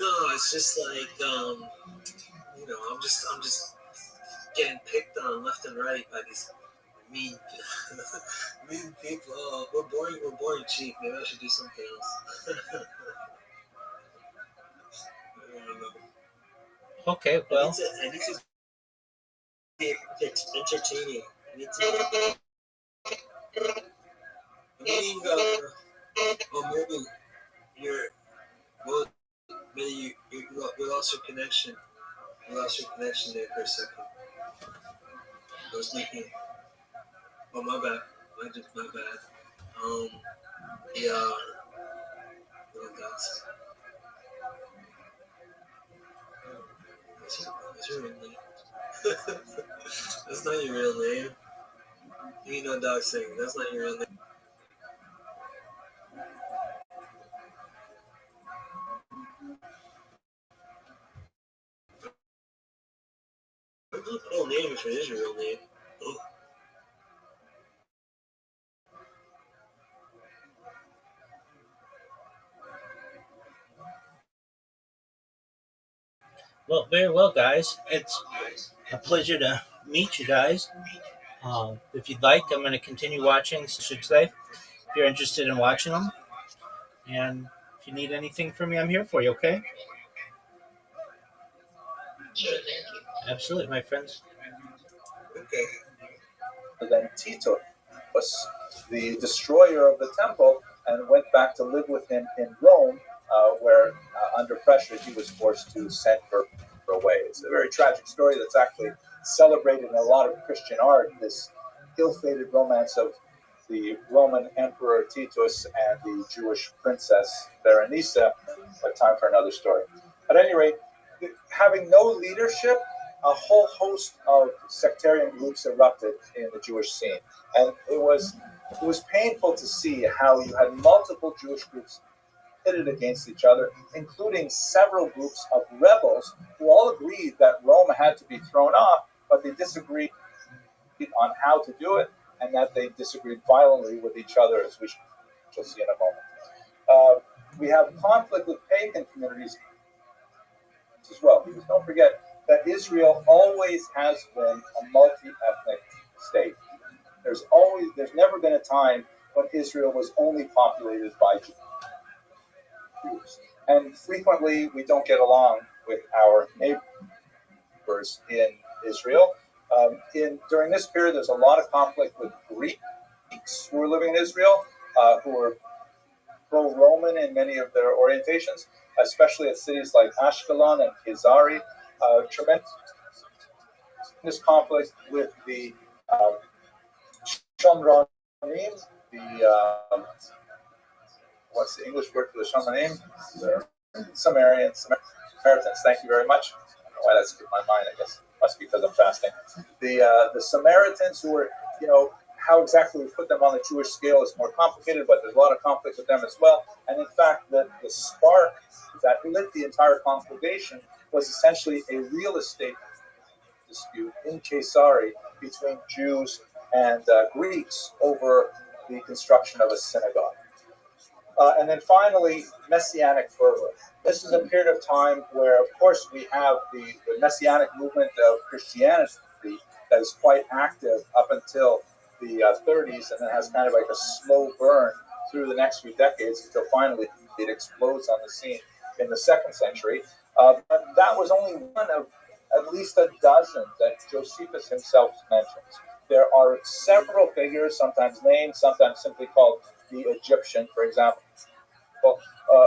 No, it's just like I'm just getting picked on left and right by these mean mean people. Oh, we're boring cheap. Maybe I should do something else. I don't know. Okay, well. I need to be entertaining. I need to. I'm getting maybe you're well, maybe you lost your connection. You lost your connection there for a second. I was thinking, oh my bad, my bad. Yeah, that's your real name. That's not your real name. You know, dog saying that's not your real name. What's your real name if it is your real name? Oh. Well, very well, guys. It's a pleasure to meet you guys. If you'd like, I'm going to continue watching, so I should say, if you're interested in watching them. And if you need anything from me, I'm here for you, okay? Sure, thank you. Absolutely, my friends. Okay. Then Tito was the destroyer of the temple and went back to live with him in Rome, where under pressure he was forced to send her away. It's a very tragic story that's actually celebrated in a lot of Christian art, this ill-fated romance of the Roman Emperor Titus and the Jewish princess Berenice, a time for another story. At any rate, having no leadership, a whole host of sectarian groups erupted in the Jewish scene, and it was painful to see how you had multiple Jewish groups pitted against each other, including several groups of rebels who all agreed that Rome had to be thrown off, but they disagreed on how to do it, and that they disagreed violently with each other, as we shall see in a moment. We have conflict with pagan communities as well, because don't forget that Israel always has been a multi-ethnic state. There's never been a time when Israel was only populated by Jews. And frequently we don't get along with our neighbors in Israel. During this period, there's a lot of conflict with Greeks who are living in Israel, who are pro-Roman in many of their orientations, especially at cities like Ashkelon and Kizari. Tremendous conflict with the Shomronim, what's the English word for the Shomronim? Samaritans. Thank you very much. I don't know why that skipped my mind. I guess it must be because I'm fasting. The Samaritans, who were, how exactly we put them on the Jewish scale is more complicated, but there's a lot of conflict with them as well. And in fact, the spark that lit the entire conflagration was essentially a real estate dispute in Caesarea between Jews and Greeks over the construction of a synagogue. And then finally, Messianic fervor. This is a period of time where, of course, we have the Messianic movement of Christianity that is quite active up until the 30s, and then has kind of like a slow burn through the next few decades until finally it explodes on the scene in the 2nd century. But that was only one of at least a dozen that Josephus himself mentions. There are several figures, sometimes named, sometimes simply called the Egyptian, for example,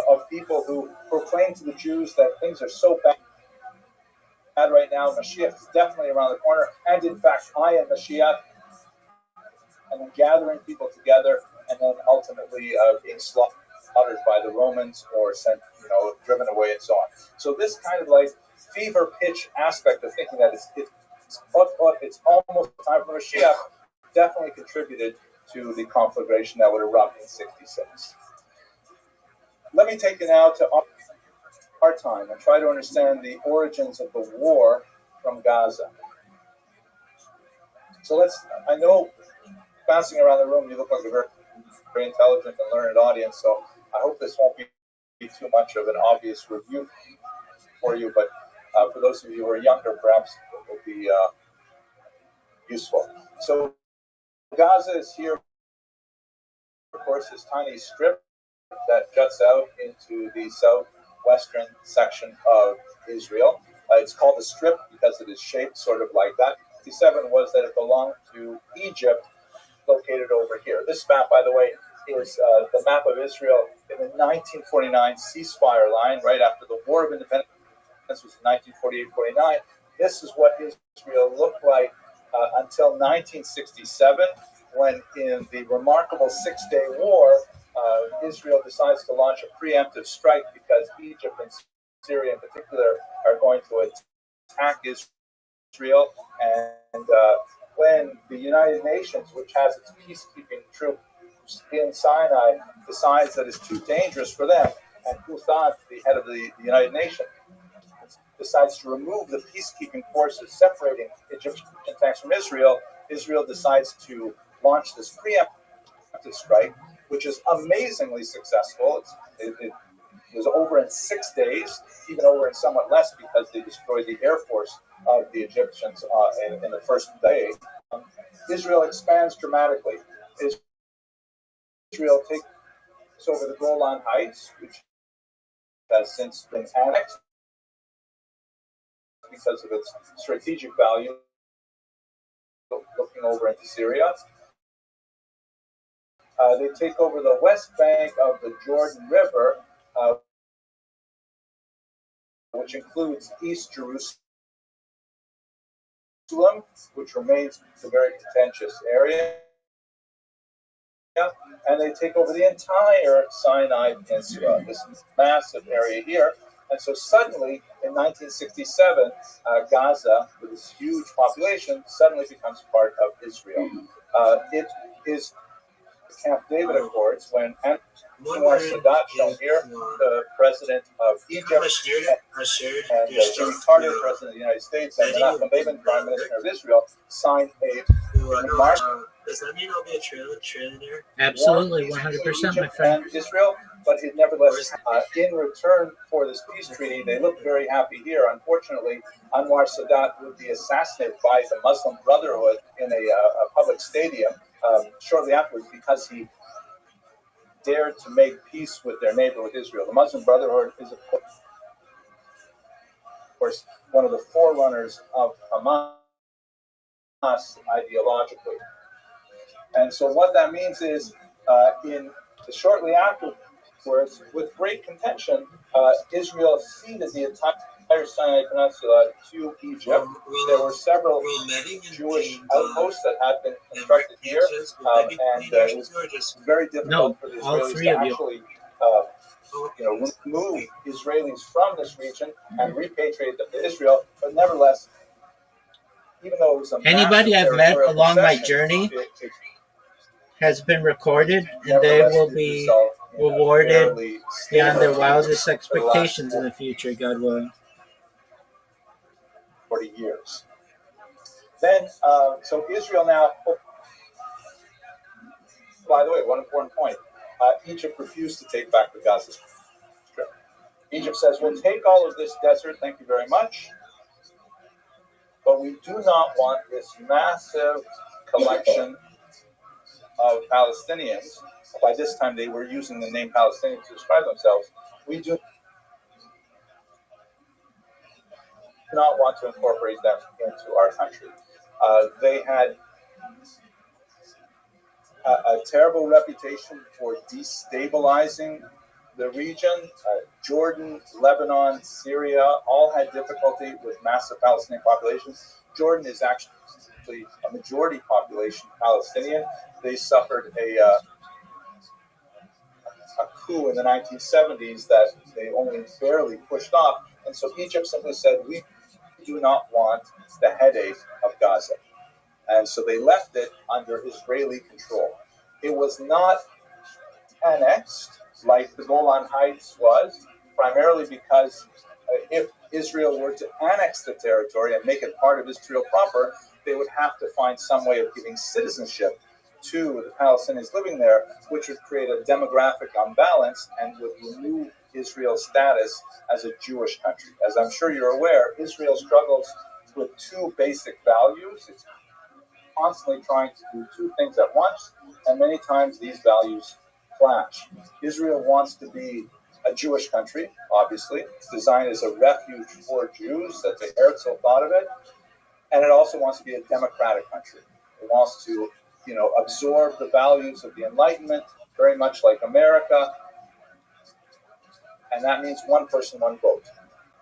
of people who proclaim to the Jews that things are so bad right now. Mashiach is definitely around the corner, and in fact, I am Mashiach. And then gathering people together, and then ultimately being slaughtered by the Romans or sent, driven away, and so on. So this kind of like fever pitch aspect of thinking that it's almost time for Mashiach definitely contributed to the conflagration that would erupt in 66. Let me take you now to our time and try to understand the origins of the war from Gaza. So I know bouncing around the room, you look like a very, very intelligent and learned audience, so I hope this won't be too much of an obvious review for you, but for those of you who are younger, perhaps it will be useful. So Gaza is here, of course, this tiny strip that juts out into the southwestern section of Israel. It's called a strip because it is shaped sort of like that. 57 was that it belonged to Egypt, located over here. This map, by the way, is the map of Israel in the 1949 ceasefire line, right after the War of Independence was 1948-49. This is what Israel looked like until 1967, when in the remarkable Six-Day War, Israel decides to launch a preemptive strike because Egypt and Syria in particular are going to attack Israel. And when the United Nations, which has its peacekeeping troops in Sinai, decides that it's too dangerous for them, and Houthad, the head of the United Nations, decides to remove the peacekeeping forces separating Egyptian tanks from Israel, Israel decides to launch this preemptive strike, which is amazingly successful. It was over in 6 days, even over in somewhat less because they destroyed the air force of the Egyptians in the first day. Israel expands dramatically. Israel takes over the Golan Heights, which has since been annexed because of its strategic value, looking over into Syria. They take over the west bank of the Jordan River, which includes East Jerusalem, which remains a very contentious area. And they take over the entire Sinai Peninsula, this massive area here. And so suddenly, in 1967, Gaza, with this huge population, suddenly becomes part of Israel. It is the Camp David Accords when Anwar Sadat, shown here, the president of Egypt, and the retarded president of the United States, and Menachem Begin, prime minister of Israel, signed a remarkable. Does that mean I'll be a trailer there? Absolutely, 100%, my friend. And Israel, but it nevertheless, in return for this peace treaty, they look very happy here. Unfortunately, Anwar Sadat would be assassinated by the Muslim Brotherhood in a public stadium shortly afterwards because he dared to make peace with their neighbor, with Israel. The Muslim Brotherhood is, of course, one of the forerunners of Hamas ideologically. And so what that means is, shortly afterwards, with great contention, Israel ceded the entire Sinai Peninsula to Egypt. There were several Jewish outposts that had been constructed here, and it was very difficult for the Israelis to actually move Israelis from this region and repatriate them to Israel. But nevertheless, even though it was anybody I've met along my journey has been recorded, and they will be rewarded beyond their wildest expectations in the future, God willing. 40 years. Then, so Israel now, by the way, one important point, Egypt refused to take back the Gaza Strip. Egypt says, we'll take all of this desert, thank you very much, but we do not want this massive collection of Palestinians. By this time, they were using the name Palestinians to describe themselves. We do not want to incorporate them into our country. They had a terrible reputation for destabilizing the region. Jordan, Lebanon, Syria all had difficulty with massive Palestinian populations. Jordan is actually a majority population Palestinian. They suffered a coup in the 1970s that they only barely pushed off. And so Egypt simply said, we do not want the headache of Gaza. And so they left it under Israeli control. It was not annexed like the Golan Heights was, primarily because if Israel were to annex the territory and make it part of Israel proper, they would have to find some way of giving citizenship to the Palestinians living there, which would create a demographic unbalance and would remove Israel's status as a Jewish country. As I'm sure you're aware, Israel struggles with two basic values. It's constantly trying to do two things at once, and many times these values clash. Israel wants to be a Jewish country, obviously. It's designed as a refuge for Jews. That's the Herzl thought of it. And it also wants to be a democratic country. It wants to, absorb the values of the Enlightenment, very much like America. And that means one person, one vote.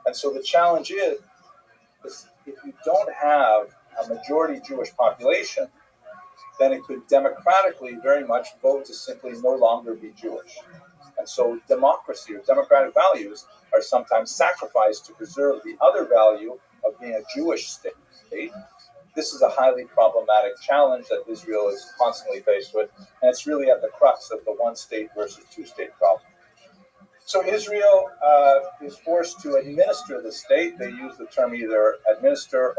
And so the challenge is if you don't have a majority Jewish population, then it could democratically very much vote to simply no longer be Jewish. And so democracy or democratic values are sometimes sacrificed to preserve the other value of being a Jewish state. This is a highly problematic challenge that Israel is constantly faced with, and it's really at the crux of the one-state versus two-state problem. So Israel is forced to administer the state. They use the term either administer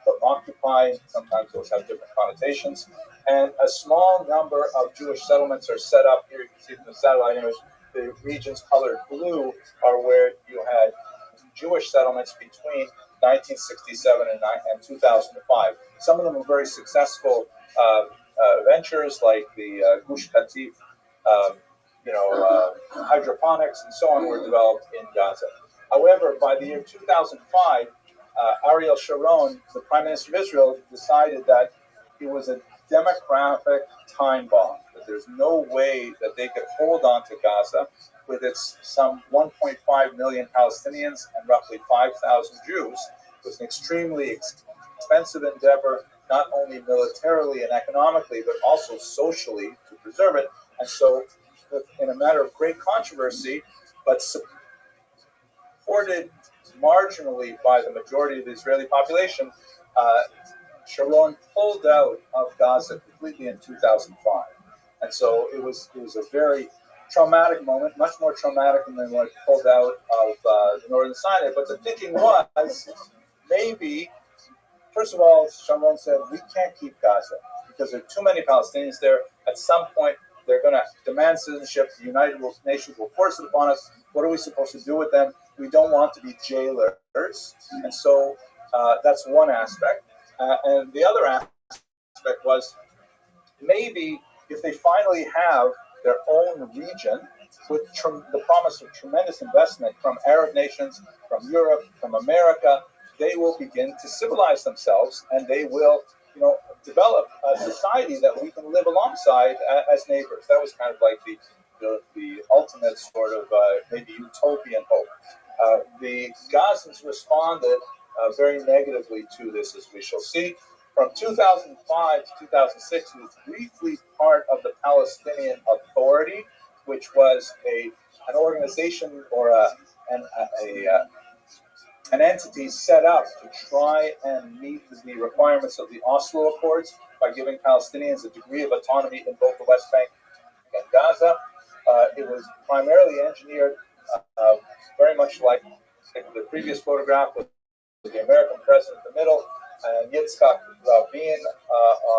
or occupy. Sometimes those have different connotations. And a small number of Jewish settlements are set up. Here you can see from the satellite image, the regions colored blue are where you had Jewish settlements between 1967 and 2005. Some of them were very successful ventures, like the Gush Katif, hydroponics and so on, were developed in Gaza. However, by the year 2005, Ariel Sharon, the Prime Minister of Israel, decided that it was a demographic time bomb, that there's no way that they could hold on to Gaza with its some 1.5 million Palestinians and roughly 5,000 Jews. It was an extremely expensive endeavor, not only militarily and economically, but also socially, to preserve it. And so, in a matter of great controversy, but supported marginally by the majority of the Israeli population, Sharon pulled out of Gaza completely in 2005. And so it was a very traumatic moment, much more traumatic than when it pulled out of the northern Sinai. But the thinking was, maybe, first of all, Sharon said, we can't keep Gaza because there are too many Palestinians there. At some point, they're going to demand citizenship. The United Nations will force it upon us. What are we supposed to do with them? We don't want to be jailers. And so that's one aspect. And the other aspect was, maybe if they finally have their own region with the promise of tremendous investment from Arab nations, from Europe, from America, they will begin to civilize themselves, and they will, develop a society that we can live alongside as neighbors. That was kind of like the ultimate sort of maybe utopian hope. The Gazans responded very negatively to this, as we shall see. From 2005 to 2006, he was briefly part of the Palestinian Authority, which was an organization or an entity set up to try and meet the requirements of the Oslo Accords by giving Palestinians a degree of autonomy in both the West Bank and Gaza. It was primarily engineered very much like the previous photograph with the American president in the middle, and Yitzhak Rabin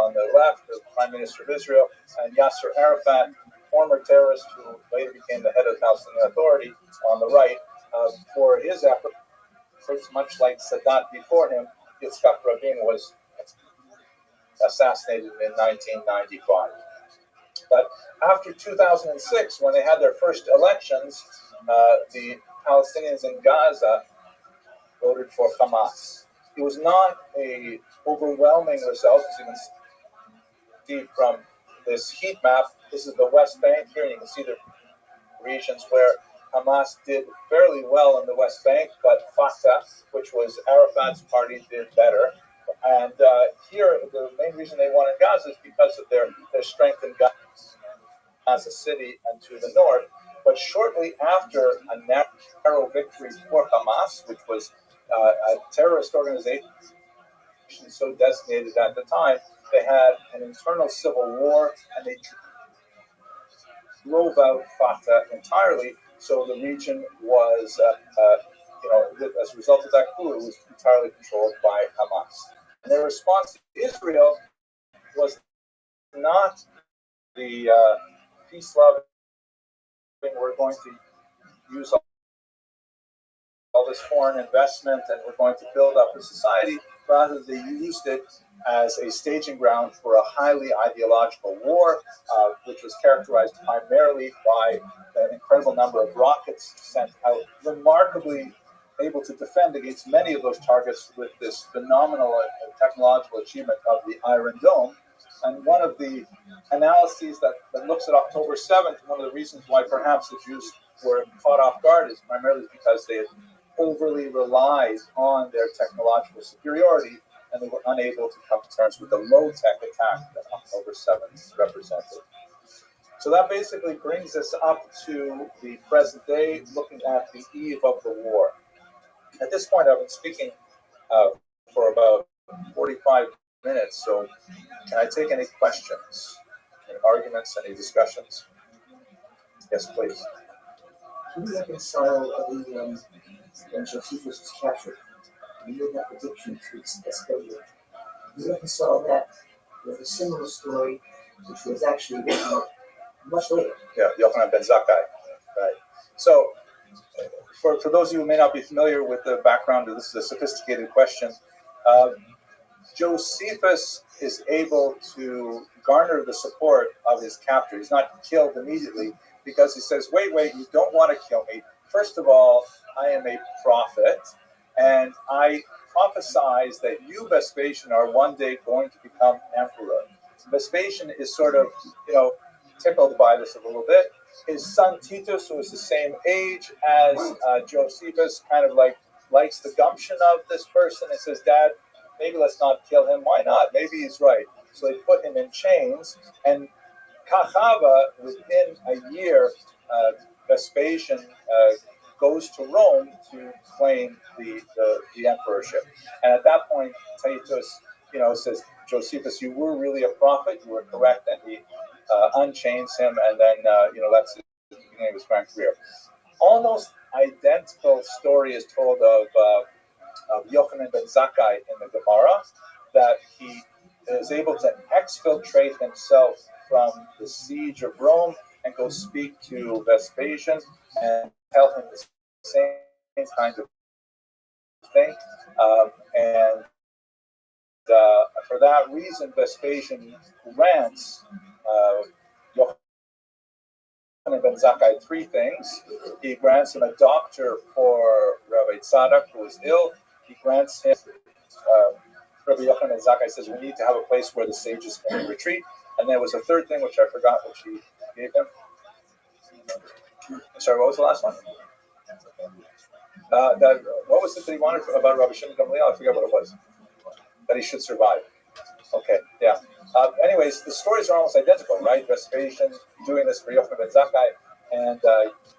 on the left, the Prime Minister of Israel, and Yasser Arafat, former terrorist who later became the head of the Palestinian Authority, on the right, for his efforts. Much like Sadat before him, Yitzhak Rabin was assassinated in 1995. But after 2006, when they had their first elections, the Palestinians in Gaza voted for Hamas. It was not an overwhelming result, as you can see from this heat map. This is the West Bank here, and you can see the regions where Hamas did fairly well in the West Bank, but Fatah, which was Arafat's party, did better. And here, the main reason they won in Gaza is because of their strength in Gaza City and to the north. But shortly after a narrow victory for Hamas, which was a terrorist organization so designated at the time, they had an internal civil war, and they drove out Fatah entirely. So the region was, as a result of that coup, it was entirely controlled by Hamas. And their response to Israel was not the peace-loving, we're going to use all this foreign investment and we're going to build up a society. Rather, they used it as a staging ground for a highly ideological war, which was characterized primarily by an incredible number of rockets sent out, remarkably able to defend against many of those targets with this phenomenal technological achievement of the Iron Dome. And one of the analyses that looks at October 7th, one of the reasons why perhaps the Jews were caught off guard is primarily because they had overly relied on their technological superiority, and they were unable to come to terms with the low-tech attack that October 7th represented. So that basically brings us up to the present day, looking at the eve of the war. At this point, I've been speaking for about 45 minutes, so can I take any questions, any arguments, any discussions? Yes, please. Can you reconcile when Josephus was captured? You made that prediction to SW. Can you reconcile that with a similar story, which was actually written much later? Yeah, Yochanan ben Zakkai. Right. So, for those of you who may not be familiar with the background, this is a sophisticated question. Josephus is able to garner the support of his captor. He's not killed immediately because he says, wait, you don't want to kill me. First of all, I am a prophet, and I prophesize that you, Vespasian, are one day going to become emperor. Vespasian is sort of, tickled by this a little bit. His son Titus, who is the same age as Josephus, kind of likes the gumption of this person and says, Dad, maybe let's not kill him. Why not? Maybe he's right. So they put him in chains. And Kachava, within a year, Vespasian goes to Rome to claim the emperorship. And at that point, Titus, says, Josephus, you were really a prophet. You were correct. And he unchains him. And then, that's the beginning of his grand career. Almost identical story is told of Yochanan ben Zakkai in the Gemara, that he is able to exfiltrate himself from the siege of Rome and go speak to Vespasian and tell him the same kind of thing. And for that reason, Vespasian grants Yochanan ben Zakkai three things. He grants him a doctor for Rabbi Tzadok, who is ill. He grants him, Rabbi Yochanan ben Zakkai says, we need to have a place where the sages can retreat. And there was a third thing, which I forgot, which he gave him. I'm sorry, what was the last one? What was it that he wanted about Rabbi Shimon Gamliel? I forget what it was. That he should survive. Okay, yeah. Anyways, the stories are almost identical, right? Vespasian doing this for Yochanan ben Zakkai, and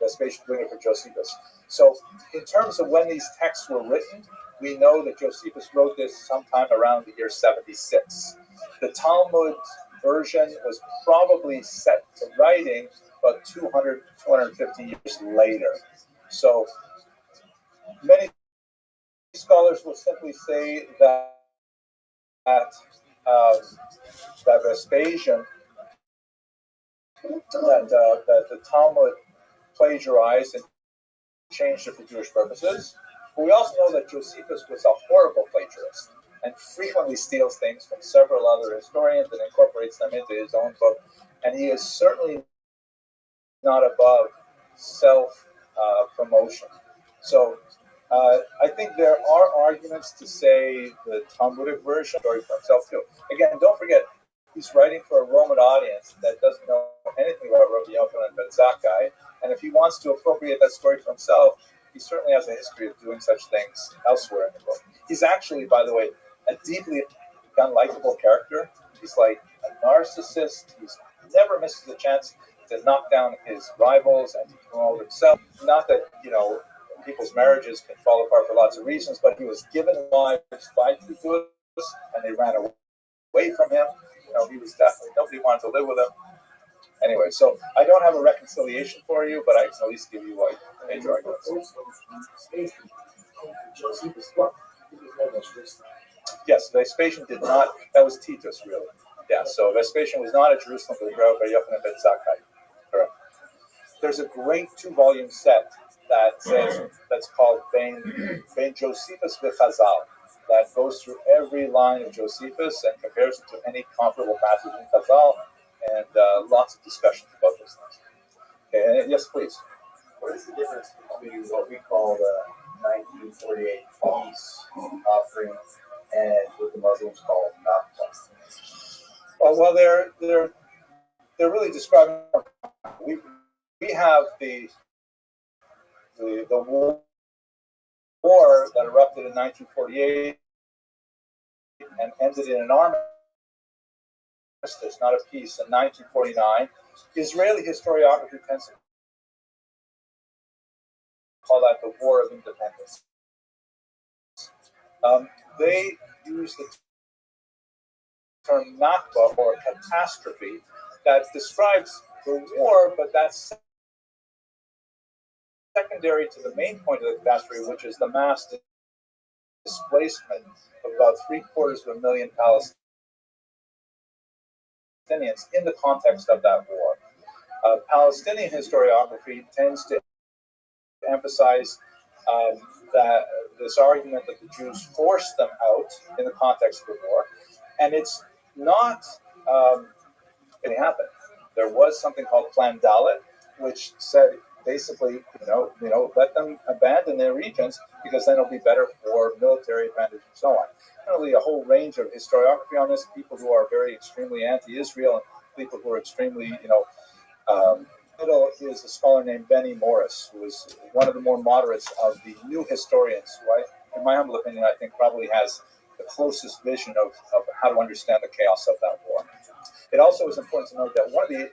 Vespasian doing it for Josephus. So, in terms of when these texts were written, we know that Josephus wrote this sometime around the year 76. The Talmud version was probably set to writing about 200, 250 years later. So, many scholars will simply say that Vespasian, that the Talmud plagiarized and changed it for Jewish purposes. But we also know that Josephus was a horrible plagiarist and frequently steals things from several other historians and incorporates them into his own book. And he is certainly not above self-promotion. So I think there are arguments to say the Talmudic version story for himself too. Again, don't forget, he's writing for a Roman audience that doesn't know anything about Rabbi Yochanan ben Zakkai, and if he wants to appropriate that story for himself, he certainly has a history of doing such things elsewhere in the book. He's actually, by the way, a deeply unlikable character. He's like a narcissist. He's never misses a chance to knock down his rivals and to promote himself. Not that, people's marriages can fall apart for lots of reasons, but he was given wives by Titus, and they ran away from him. He was definitely, nobody wanted to live with him. Anyway, so I don't have a reconciliation for you, but I can at least give you major arguments. Yes, Vespasian did not. That was Titus, really. Yeah, so Vespasian was not at Jerusalem, but Rabbi Yochanan ben Zakkai. Correct. There's a great 2-volume set that's called Ben Josephus v'Chazal, that goes through every line of Josephus and compares it to any comparable passage in Chazal, and lots of discussions about those things. Okay, and yes, please. What is the difference between what we call the 1948 peace offering and what the Muslims call Nakba? Well, they're really describing. We have the war that erupted in 1948 and ended in an armistice, not a peace, in 1949. Israeli historiography tends to call that the War of Independence. They use the term Nakba, or catastrophe, that describes the war, but that's secondary to the main point of the catastrophe, which is the mass displacement of about 750,000 Palestinians in the context of that war. Palestinian historiography tends to emphasize that this argument that the Jews forced them out in the context of the war, and it's not going to happen. There was something called Plan Dalet, which said basically, let them abandon their regions because then it'll be better for military advantage and so on. Really, a whole range of historiography on this. People who are very extremely anti-Israel and people who are extremely, middle is a scholar named Benny Morris, who is one of the more moderates of the new historians, who in my humble opinion, I think probably has the closest vision of how to understand the chaos of that war. It also is important to note that one of the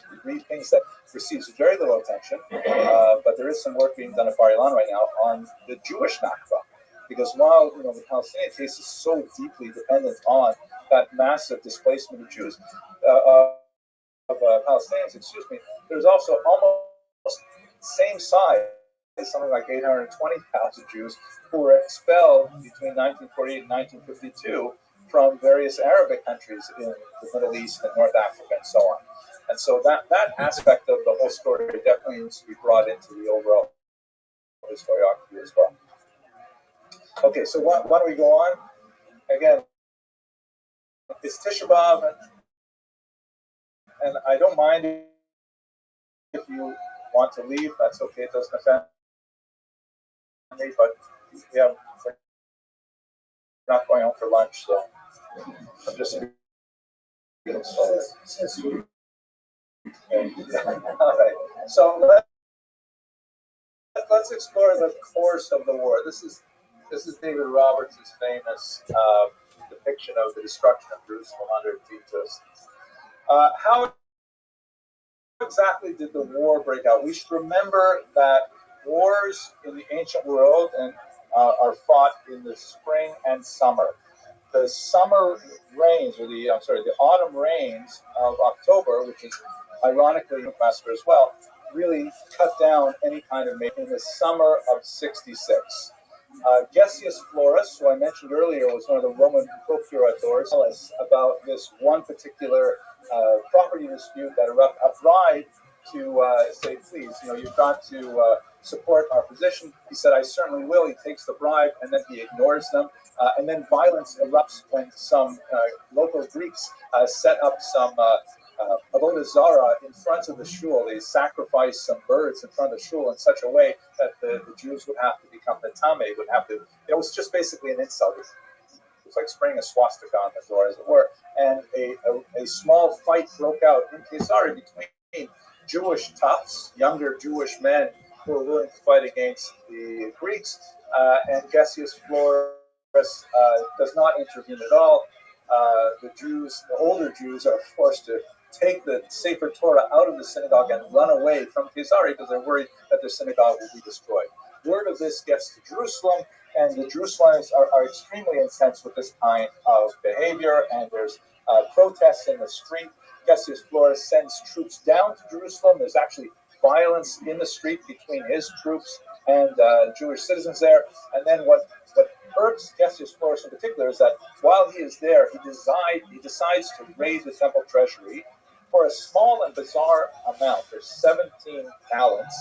things that receives very little attention, but there is some work being done at Bar Ilan right now on the Jewish Nakba, because while the Palestinian case is so deeply dependent on that massive displacement of Jews, Palestinians, there's also almost same size, something like 820,000 Jews who were expelled between 1948 and 1952 from various Arabic countries in the Middle East and North Africa and so on. And so that aspect of the whole story definitely needs to be brought into the overall historiography as well. Okay, so why don't we go on? Again, it's Tisha B'Av, and I don't mind if you want to leave. That's okay. It doesn't offend me, but yeah, we're not going home for lunch, so I'm just. All right. So let's explore the course of the war. This is David Roberts' famous depiction of the destruction of Jerusalem under Titus. How exactly did the war break out? We should remember that wars in the ancient world are fought in the spring and summer. The summer rains, or the autumn rains of October, which is ironically massacre as well, really cut down any kind of in the summer of 66. Gessius Florus, who I mentioned earlier, was one of the Roman procurators, about this one particular property dispute that erupted. A bride to say, please, you've got to support our position. He said, I certainly will. He takes the bribe, and then he ignores them. And then violence erupts when some local Greeks set up some avodah zarah in front of the shul. They sacrificed some birds in front of the shul in such a way that the Jews would have to become metame, it was just basically an insult. It was like spraying a swastika on the door, as it were. And a small fight broke out in Caesarea between Jewish toughs, younger Jewish men who were willing to fight against the Greeks, and Gessius Florus does not intervene at all. The older Jews, are forced to take the Sefer Torah out of the synagogue and run away from Caesarea because they're worried that their synagogue will be destroyed. Word of this gets to Jerusalem, and the Jerusalemites are extremely incensed with this kind of behavior, and there's protests in the street. Gessius Florus sends troops down to Jerusalem. There's actually violence in the street between his troops and Jewish citizens there. And then what irks Gessius Florus in particular is that while he is there, he decides to raid the temple treasury for a small and bizarre amount. There's 17 talents.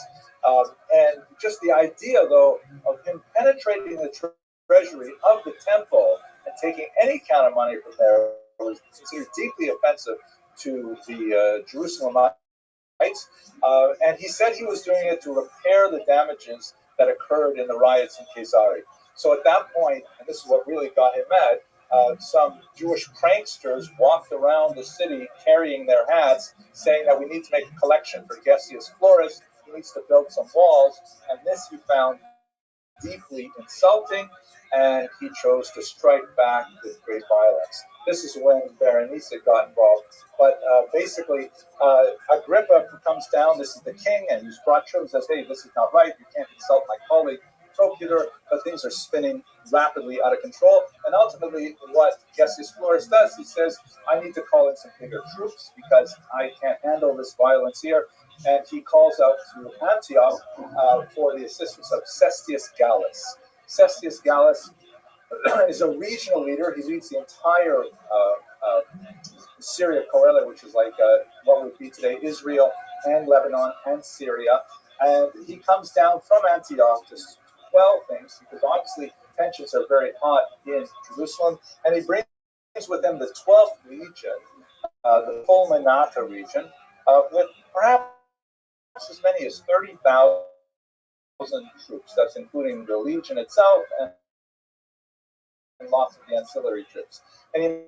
And just the idea, though, of him penetrating the treasury of the temple and taking any kind of money from there was considered deeply offensive to the Jerusalemites. And he said he was doing it to repair the damages that occurred in the riots in Caesarea. So at that point, and this is what really got him mad, some Jewish pranksters walked around the city carrying their hats, saying that we need to make a collection for Gessius Florus. He needs to build some walls. And this he found deeply insulting, and he chose to strike back with great violence. This is when Berenice got involved. But basically, Agrippa comes down. This is the king, and he's brought troops and says, hey, this is not right. You can't insult my colleague, Procutor. But things are spinning rapidly out of control. And ultimately, what Gessius Florus does, he says, I need to call in some bigger troops because I can't handle this violence here. And he calls out to Antioch for the assistance of Cestius Gallus. Cestius Gallus is a regional leader. He leads the entire Syria Coele, which is like what would be today Israel and Lebanon and Syria. And he comes down from Antioch to quell things because obviously tensions are very hot in Jerusalem. And he brings with him the 12th Legion, the Fulminata region, with perhaps as many as 30,000 troops. That's including the Legion itself and lots of the ancillary troops. And he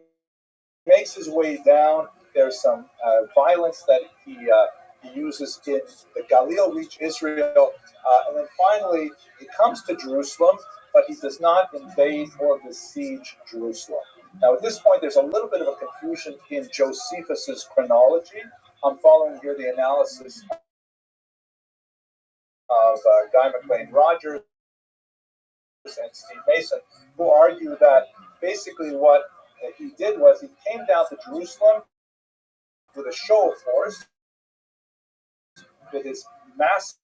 makes his way down. There's some violence that he uses in the Galil region, Israel, and then finally he comes to Jerusalem, but he does not invade or besiege Jerusalem. Now, at this point, there's a little bit of a confusion in Josephus's chronology. I'm following here the analysis of Guy McLean Rogers and Steve Mason, who argue that basically what he did was he came down to Jerusalem with a show of force, with his massive,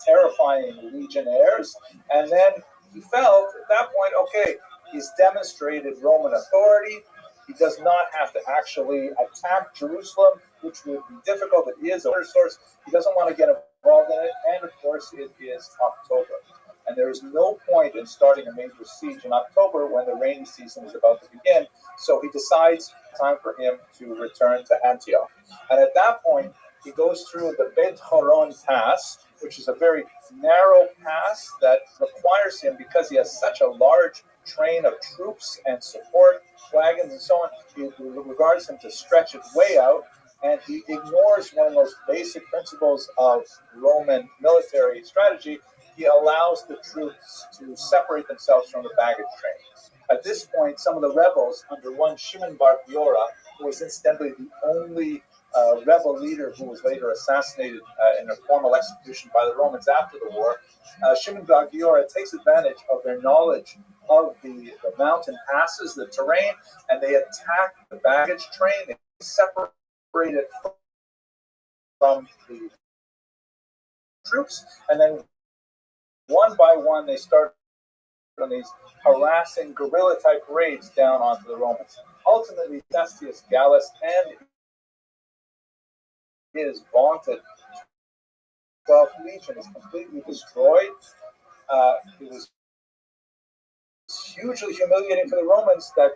terrifying legionnaires, and then he felt at that point, okay, he's demonstrated Roman authority. He does not have to actually attack Jerusalem, which would be difficult. It is a water source. He doesn't want to get involved in it, and of course, it is October. And there is no point in starting a major siege in October when the rainy season is about to begin. So he decides it's time for him to return to Antioch. And at that point, he goes through the Bet Horon Pass, which is a very narrow pass that requires him, because he has such a large train of troops and support wagons and so on, he regards him to stretch it way out, and he ignores one of those basic principles of Roman military strategy. He allows the troops to separate themselves from the baggage train. At this point, some of the rebels, under one Shimon bar Giora, who was incidentally the only rebel leader who was later assassinated in a formal execution by the Romans after the war, Shimon bar Giora takes advantage of their knowledge of the mountain passes, the terrain, and they attack the baggage train. They separate it from the troops, and then one by one they start on these harassing guerrilla-type raids down onto the Romans. Ultimately, Cestius Gallus and his vaunted 12th Legion is completely destroyed. It was hugely humiliating for the Romans that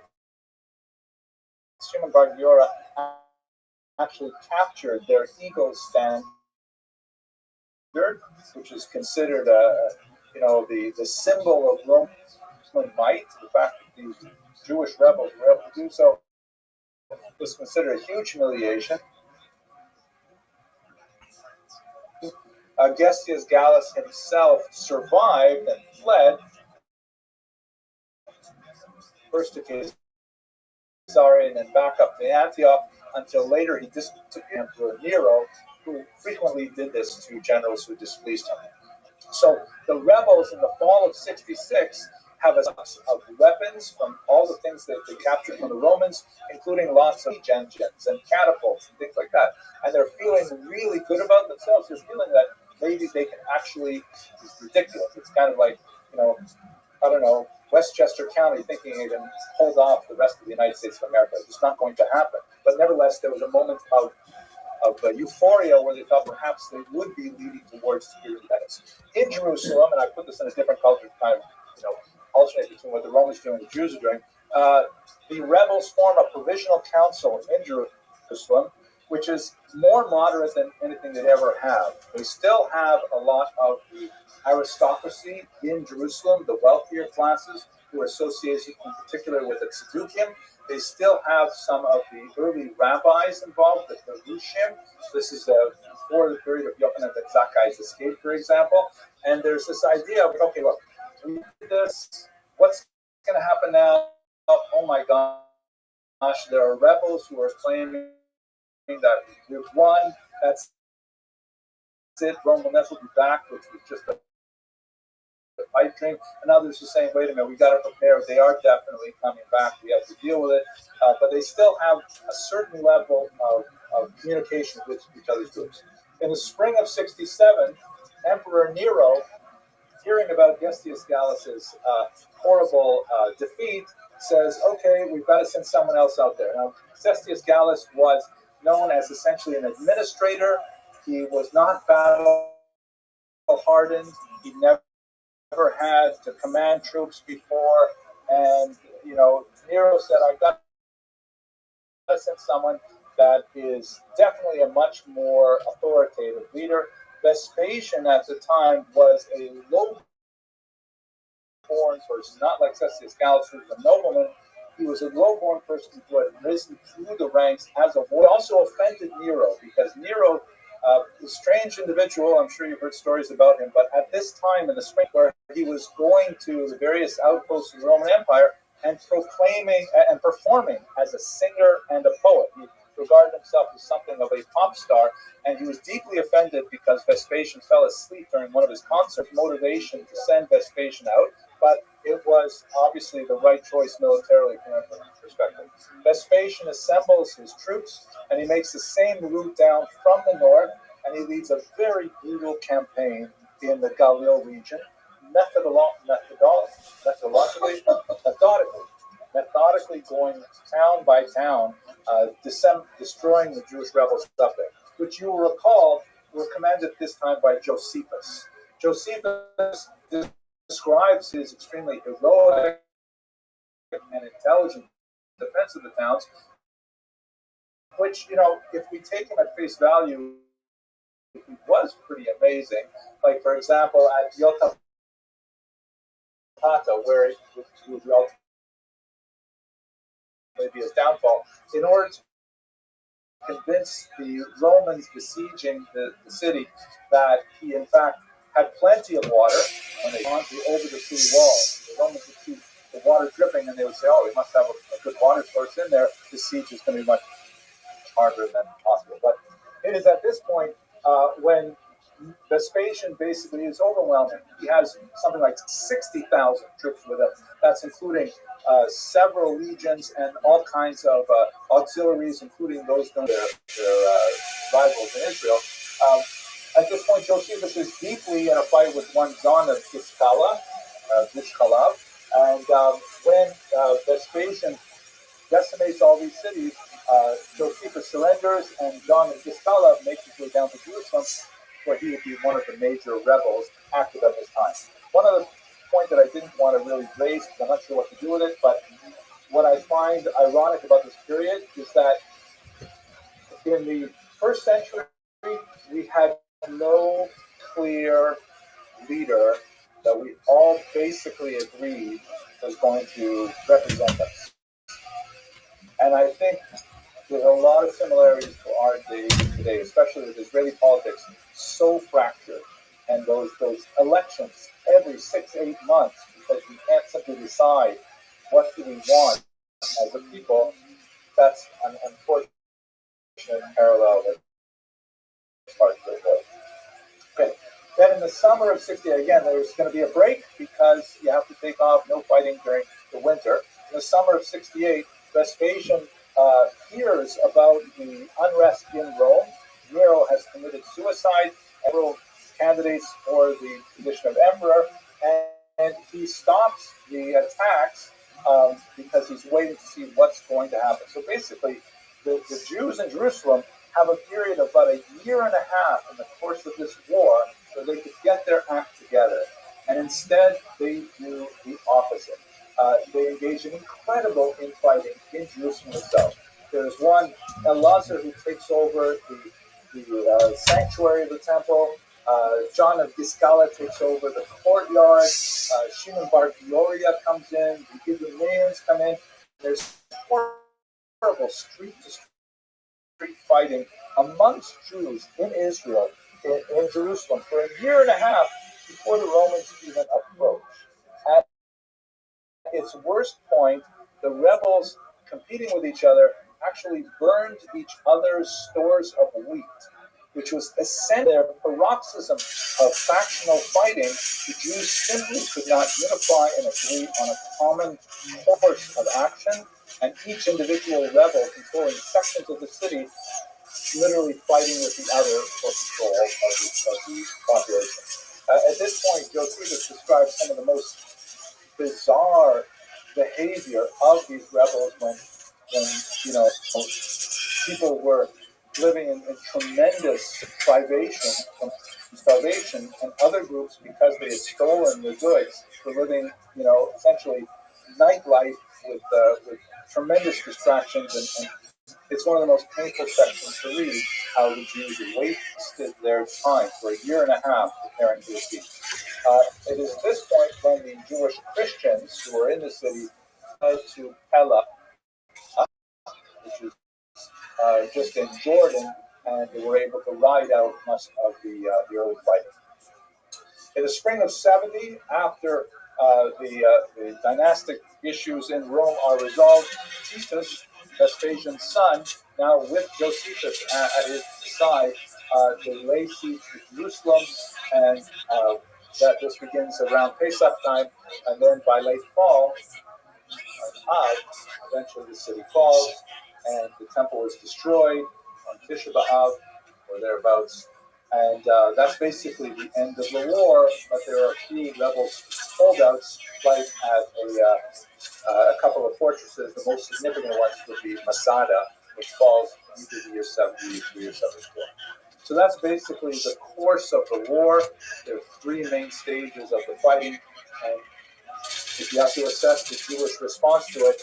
Shimon bar Giora actually captured their eagle standard, which is considered the symbol of Roman might. The fact that these Jewish rebels were able to do so was considered a huge humiliation. Gestius Gallus himself survived and fled first to Caesarea and then back up to Antioch until later he took Emperor Nero, who frequently did this to generals who displeased him. So the rebels in the fall of 66 have a lot of weapons from all the things that they captured from the Romans, including lots of engines and catapults and things like that. And they're feeling really good about themselves. They're feeling that maybe they can actually, it's ridiculous. It's kind of like, Westchester County thinking they can hold off the rest of the United States of America. It's not going to happen. But nevertheless, there was a moment of euphoria where they thought perhaps they would be leading towards security independence. In Jerusalem, and I put this in a different culture to kind of, alternate between what the Romans do and the Jews are doing, the rebels form a provisional council in Jerusalem, which is more moderate than anything they'd ever have. They still have a lot of the aristocracy in Jerusalem, the wealthier classes, who are associated in particular with the Tzedukim. They still have some of the early rabbis involved, the Perushim. This is before the period of Yochanan ben Zakkai's escape, for example. And there's this idea of, okay, look, we did this. What's going to happen now? Oh my gosh, there are rebels who are claiming that we've won. That's it. Rome will never be back, which was just a pipe dream. And others are saying, wait a minute, we got to prepare. They are definitely coming back. We have to deal with it. But they still have a certain level of communication with each other's groups. In the spring of 67, Emperor Nero, hearing about Gestius Gallus's horrible defeat, says, okay, we've got to send someone else out there. Now, Cestius Gallus was known as essentially an administrator. He was not battle hardened. He never had to command troops before. And, Nero said, I've got to send someone that is definitely a much more authoritative leader. Vespasian at the time was a low-born person, not like Cestius Gallus, who was a nobleman. He was a low-born person who had risen through the ranks as a war. He also offended Nero, because Nero, a strange individual, I'm sure you've heard stories about him, but at this time in the spring, where he was going to the various outposts of the Roman Empire and proclaiming and performing as a singer and a poet. He regarded himself as something of a pop star, and he was deeply offended because Vespasian fell asleep during one of his concerts. Motivation to send Vespasian out, but it was obviously the right choice militarily from every perspective. Vespasian assembles his troops, and he makes the same route down from the north, and he leads a very brutal campaign in the Galil region, methodically going town by town, destroying the Jewish rebels up there, which you will recall were commanded this time by Josephus. Josephus describes his extremely heroic and intelligent defense of the towns, which, if we take him at face value, he was pretty amazing. Like, for example, at Yotapata, where it was maybe his downfall, in order to convince the Romans besieging the city that he, in fact, had plenty of water when they gone over the city walls. The Romans would see the water dripping, and they would say, oh, we must have a good water source in there. The siege is going to be much harder than possible. But it is at this point when Vespasian basically is overwhelming. He has something like 60,000 troops with him. That's including several legions and all kinds of auxiliaries, including those known their rivals in Israel. At this point, Josephus is deeply in a fight with one John of Giscala, and when Vespasian decimates all these cities, Josephus surrenders, and John of Giscala makes his way down to Jerusalem, where he would be one of the major rebels active at this time. One other point that I didn't want to really raise, because I'm not sure what to do with it, but what I find ironic about this period is that in the first century, we had no clear leader that we all basically agreed was going to represent us. And I think there's a lot of similarities to our day today, especially with Israeli politics so fractured, and those elections every 6-8 months, because we can't simply decide what do we want as a people. That's an unfortunate parallel that's hard to avoid. Okay. Then in the summer of 68, again, there's going to be a break because you have to take off, no fighting during the winter. In the summer of 68, Vespasian hears about the unrest in Rome. Nero has committed suicide. Several candidates for the position of emperor, and he stops the attacks because he's waiting to see what's going to happen. So basically, the Jews in Jerusalem have a period of about a year and a half in the course of this war where they could get their act together. And instead, they do the opposite. They engage in incredible infighting in Jerusalem itself. There's one, Elazar, who takes over the sanctuary of the temple. John of Giscala takes over the courtyard. Shimon Bar Giora comes in. The Gibeonians come in. There's horrible street-to-street fighting amongst Jews in Israel, in Jerusalem, for a year and a half before the Romans even approach. At its worst point, the rebels competing with each other actually burned each other's stores of wheat, which was essentially their paroxysm of factional fighting. The Jews simply could not unify and agree on a common course of action, and each individual rebel controlling sections of the city, literally fighting with the other for control of the population. At this point, Josephus describes some of the most bizarre behavior of these rebels when people were living in tremendous privation, starvation, and other groups, because they had stolen the goods, were living, essentially nightlife with tremendous distractions, and it's one of the most painful sections to read, how the Jews wasted their time for a year and a half preparing for the feast. It is at this point when the Jewish Christians who were in the city fled to Pella, which is just in Jordan, and they were able to ride out much of the early fighting. In the spring of 70, after the dynastic issues in Rome are resolved, Titus, Vespasian's son, now with Josephus at his side, they lay siege to Jerusalem, and that this begins around Pesach time, and then by late fall, eventually the city falls, and the temple is destroyed on Tisha B'Av, or thereabouts. And that's basically the end of the war, but there are a few rebels holdouts, like at a couple of fortresses. The most significant ones would be Masada, which falls either the year 73 or 74. So that's basically the course of the war. There are three main stages of the fighting, and if you have to assess the Jewish response to it,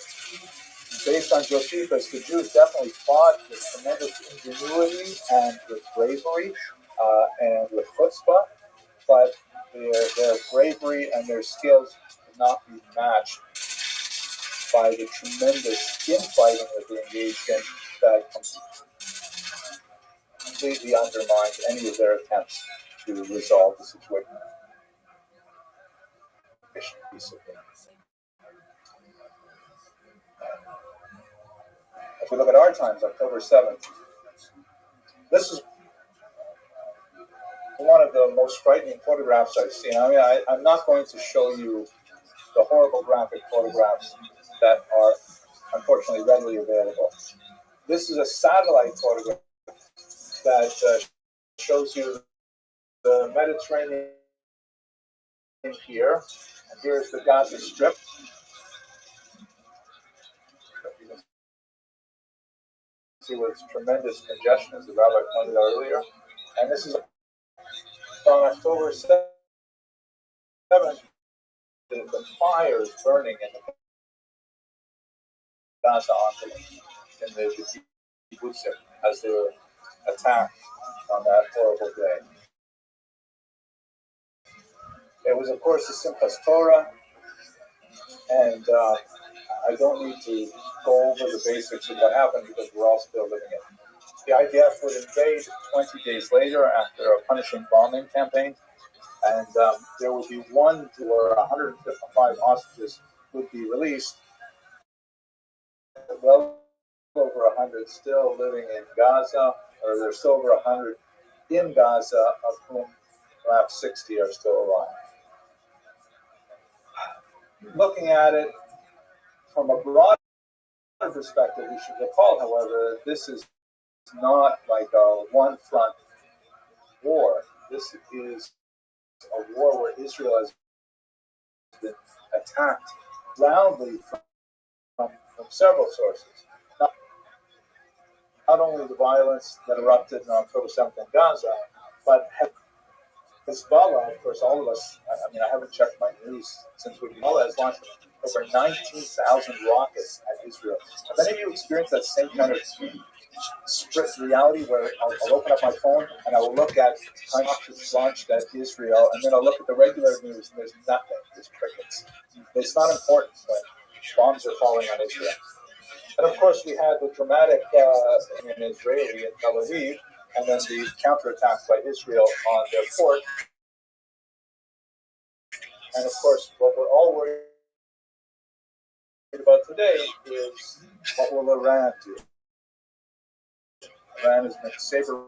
based on Josephus, the Jews definitely fought with tremendous ingenuity and with bravery and with chutzpah, but their bravery and their skills could not be matched by the tremendous infighting that they engaged in that completely undermined any of their attempts to resolve the situation peaceably. If we look at our times, October 7th, this is one of the most frightening photographs I've seen. I mean, I'm not going to show you the horrible graphic photographs that are unfortunately readily available. This is a satellite photograph that shows you the Mediterranean here, and here's the Gaza Strip. You can see with tremendous congestion, as the rabbi pointed out earlier. And this is on October 7th, the fires burning in the Gaza enclave, in the kibbutzim, as they were attacked on that horrible day. It was, of course, the Simchas Torah, and I don't need to go over the basics of what happened because we're all still living it. The IDF would invade 20 days later after a punishing bombing campaign, and there would be one or 155 hostages would be released. Well over 100 still living in Gaza, or there's still over 100 in Gaza, of whom perhaps 60 are still alive. Looking at it from a broader perspective, we should recall, however, that this is not like a one-front war. This is a war where Israel has been attacked roundly from several sources. Not only the violence that erupted on October 7th in Gaza, but Hezbollah, of course, all of us, I mean, I haven't checked my news since Hezbollah has launched over 19,000 rockets at Israel. Have any of you experienced that same kind of strict reality where I'll open up my phone and I will look at time rockets launched at Israel, and then I'll look at the regular news and there's nothing, there's crickets. It's not important when bombs are falling on Israel. And of course, we had the dramatic in Israeli in Tel Aviv, and then the counterattack by Israel on their port. And of course, what we're all worried about today is what will Iran do? Iran has been saber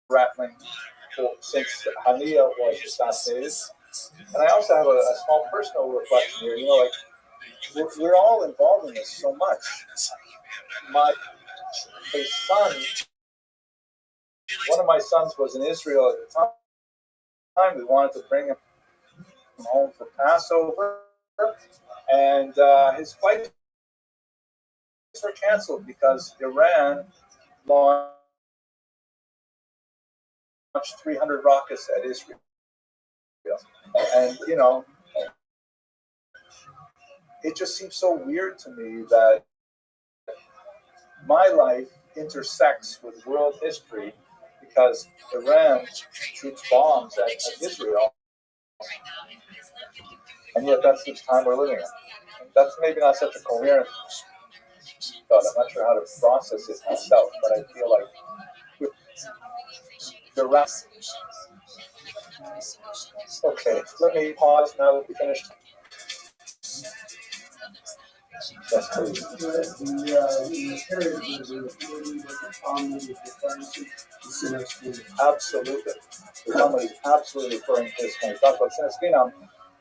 rattling since Haniyeh was assassinated. And I also have a small personal reflection here. You know, like we're all involved in this so much. My son, one of my sons was in Israel at the time. We wanted to bring him home for Passover. and his flights were canceled because Iran launched 300 rockets at Israel. And, it just seems so weird to me that my life intersects with world history because Iran shoots bombs at Israel, and yet that's the time we're living in. That's maybe not such a coherent thought. I'm not sure how to process it myself, but I feel like the rest. Okay, let me pause now that we finished. Yes, please. Absolutely. The Talmud is absolutely referring to this when we talk about Sinas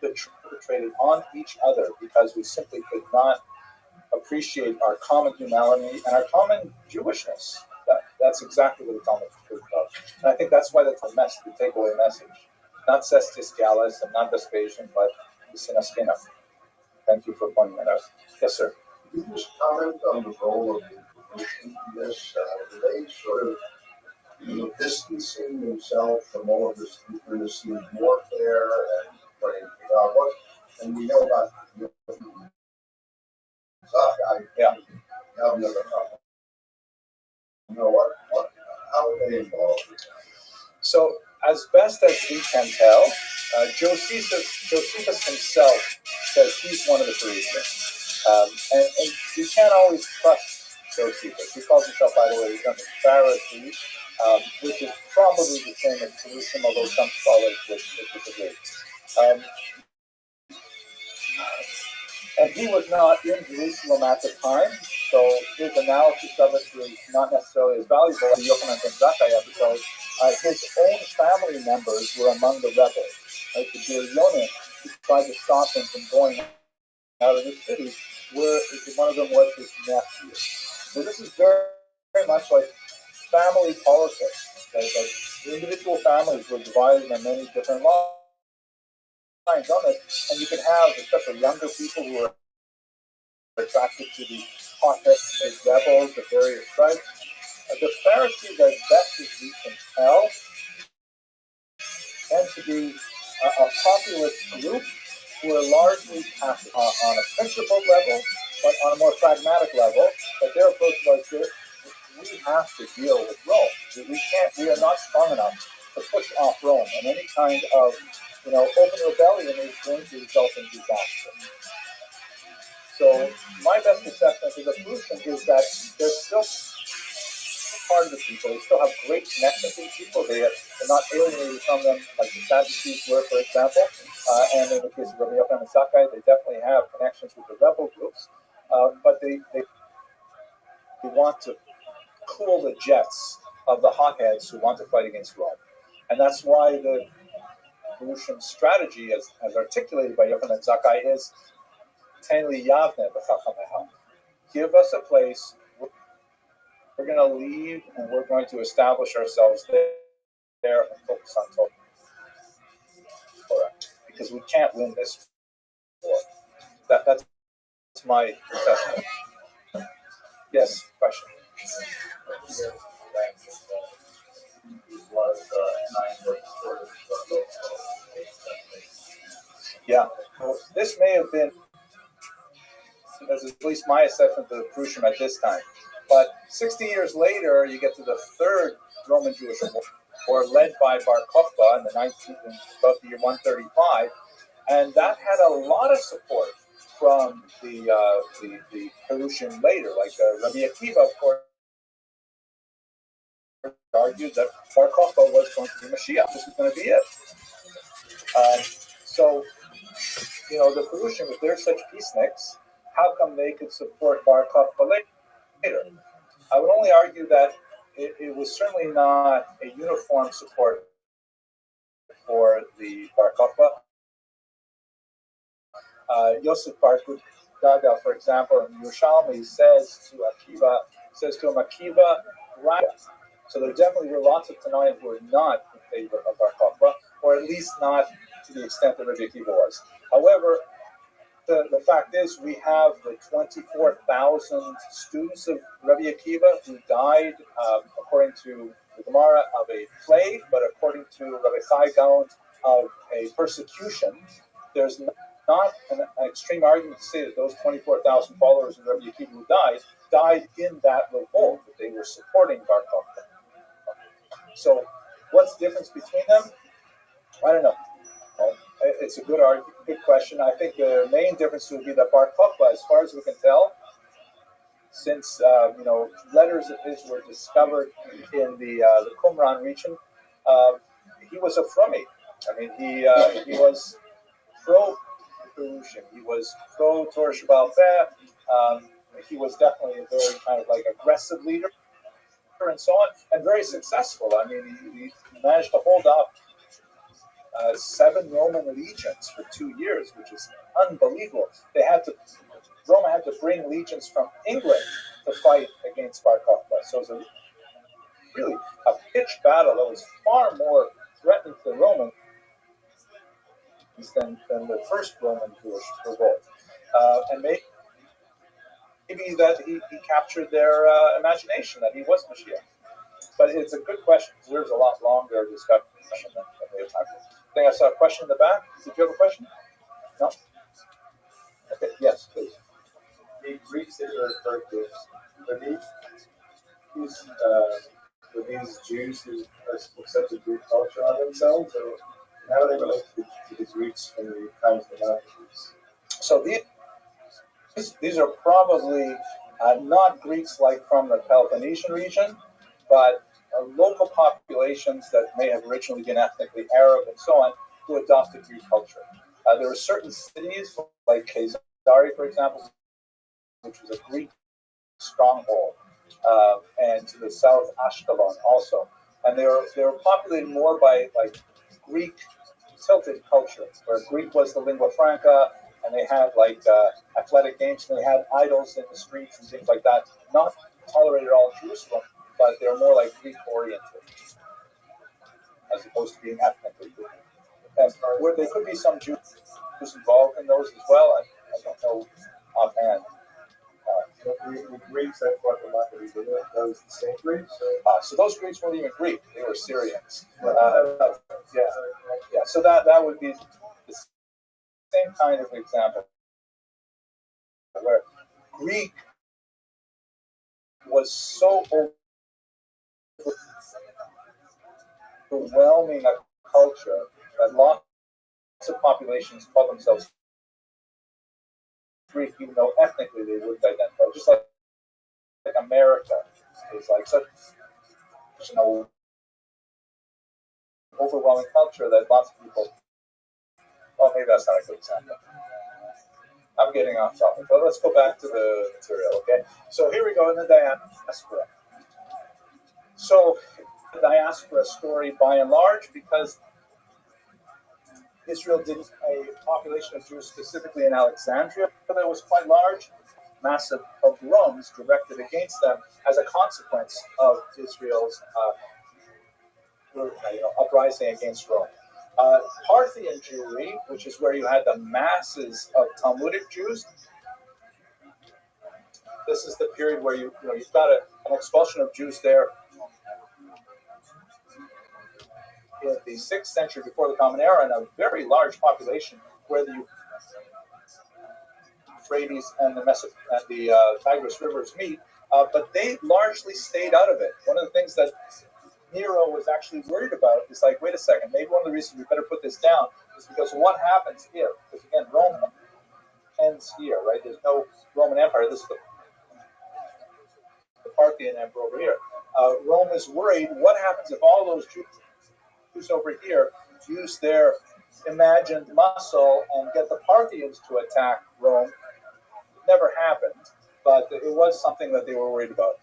the perpetrated on each other because we simply could not appreciate our common humanity and our common Jewishness. That's exactly what the Talmud is about. And I think that's why the takeaway message. Not Cestus Gallus and not Vespasian, but the Sinas. Thank you for pointing that out. Yes, sir. Could you just comment on the role of the Christian in this? Do they sort of distancing themselves from all of this intimacy and warfare and praying to God? What? And we know about Yeah. How are they involved? So, as best as we can tell, Josephus himself says he's one of the Parisians. And you can't always trust Josephus. He calls himself, by the way, he's a Pharisee, which is probably the same as Jerusalem, although some scholars would disagree. And he was not in Jerusalem at the time, so his analysis of it was not necessarily as valuable as the Yochanan ben Zakkai episode. His own family members were among the rebels. Right? The Biryonim who tried to stop him from going out of the city, one of them was his nephew. So this is very, very much like family politics. Like individual families were divided on many different lines on this, and you can have, especially younger people who are attracted to the hot-headed rebels of various tribes. The Pharisees, as best as we can tell, tend to be a populist group who are largely passive on a principled level, but on a more pragmatic level. But their approach was this: we have to deal with Rome. We are not strong enough to push off Rome, and any kind of open rebellion is going to result in disaster. So my best assessment of the solution is that they're still part of the people. They still have great connections with people. They're not alienated from them like the Sadducees were, for example. And in the case of Rabbi Yochanan ben Zakkai, they definitely have connections with the rebel groups. But they want to cool the jets of the hotheads who want to fight against Rome. And that's why the Jerusalem strategy, as articulated by Yochanan ben Zakkai, is Ten li yavne b'chachameha. Give us a place. We're going to leave and we're going to establish ourselves there and focus on Torah. Because we can't win this war. That's my assessment. Yes, question. Yeah, well, this may have been, as at least my assessment of the Prussian at this time. But 60 years later, you get to the third Roman Jewish war, led by Bar Kokhba in about the year 135, and that had a lot of support from the Perusian later, like Rabbi Akiva, of course, argued that Bar Kokhba was going to be Mashiach. This was going to be it. So, the Perusian, if they're such peaceniks, how come they could support Bar Kokhba later? I would only argue that it was certainly not a uniform support for the Bar Kokhba. Yosef Bar Gaga, for example, in Yerushalmi says to him, Akiva, right? So there definitely were lots of Tanaim who were not in favor of Bar Kokhba, or at least not to the extent that Rabbi Akiva was. However, the fact is, we have the 24,000 students of Rabbi Akiva who died, according to the Gemara, of a plague, but according to Rabbi Chai Gaon, of a persecution. There's not an extreme argument to say that those 24,000 followers of Rabbi Akiva who died in that revolt, that they were supporting Bar Kokhba. So, what's the difference between them? I don't know. It's a good question. I think the main difference would be that Bar Kokhba, as far as we can tell, since letters of his were discovered in the Qumran region, he was a Frummi. I mean, he was pro-Perushin. He was pro-Torah Shabbat Peh. He was definitely a very kind of like aggressive leader and so on, and very successful. I mean, he managed to hold off 7 Roman legions for 2 years, which is unbelievable. Rome had to bring legions from England to fight against Bar Kokhba. So it was really a pitched battle that was far more threatening to the Romans than the first Roman Jewish revolt. And maybe that he captured their imagination, that he was Mashiach. But it's a good question. It deserves a lot longer discussion than we have time for. I think I saw a question in the back. Did you have a question? No? Okay, yes, please. The Greeks that you referred to, were these Jews who accepted Greek culture on themselves, or how do they relate to the Greeks from the times of the Greeks? So these are probably not Greeks like from the Peloponnesian region, but local populations that may have originally been ethnically Arab and so on, who adopted Greek culture. There were certain cities, like Caesarea, for example, which was a Greek stronghold, and to the south, Ashkelon also. And they were populated more by like Greek tilted culture, where Greek was the lingua franca, and they had like athletic games, and they had idols in the streets and things like that. Not tolerated at all in Jerusalem, but they're more like Greek-oriented, as opposed to being ethnically Greek. And where there could be some Jews involved in those as well, I don't know offhand. The Greeks that fought the Maccabees, were those the same Greeks? So those Greeks weren't even Greek; they were Syrians. So that would be the same kind of example, where Greek was so overwhelming a culture that lots of populations call themselves Greek, even though ethnically they wouldn't identify. Just like America is like such an overwhelming culture that lots of people. Well, maybe that's not a good example. I'm getting off topic, but let's go back to the material, okay? So here we go in the diaspora. So the diaspora story, by and large, because Israel did a population of Jews specifically in Alexandria that was quite large, massive pogroms directed against them as a consequence of Israel's uprising against Rome. Parthian Jewry, which is where you had the masses of Talmudic Jews. This is the period where you've got an expulsion of Jews there in the 6th century before the Common Era, and a very large population where the Euphrates and the Tigris rivers meet, but they largely stayed out of it. One of the things that Nero was actually worried about is like, wait a second, maybe one of the reasons we better put this down is because what happens here? Because again, Rome ends here, right? There's no Roman Empire. This is the Parthian Emperor over here. Rome is worried, what happens if all those Jews over here use their imagined muscle and get the Parthians to attack Rome? It never happened, but it was something that they were worried about.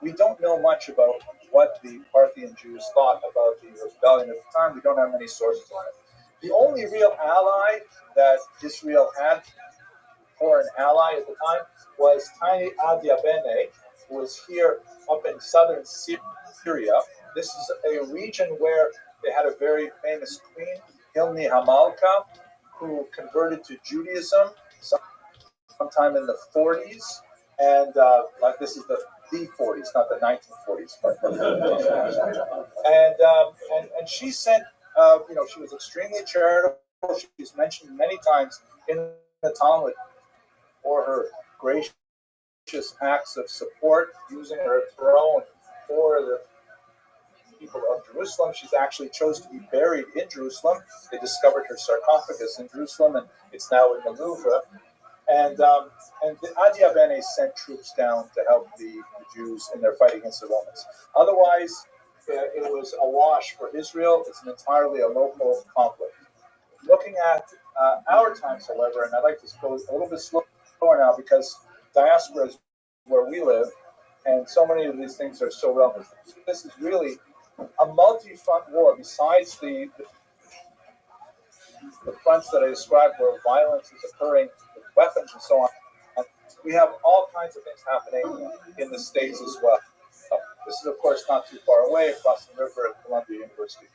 We don't know much about what the Parthian Jews thought about the rebellion at the time. We don't have many sources on it. The only real ally that Israel had, or an ally at the time, was Tiny Adiabene, who was here up in southern Syria. This is a region where they had a very famous queen, Hilni Hamalka, who converted to Judaism sometime in the 40s, and like this is the 40s, not the 1940s. And she sent, she was extremely charitable. She's mentioned many times in the Talmud for her gracious acts of support, using her throne for the people of Jerusalem. She's actually chose to be buried in Jerusalem. They discovered her sarcophagus in Jerusalem, and it's now in the Louvre. And the Adia Bene sent troops down to help the Jews in their fight against the Romans. Otherwise, it was a wash for Israel. It's entirely a local conflict. Looking at our times, however, and I'd like to go a little bit slower now because diaspora is where we live, and so many of these things are so relevant. This is really a multi-front war besides the fronts that I described where violence is occurring with weapons and so on. And we have all kinds of things happening in the States as well. This is, of course, not too far away across the river at Columbia University.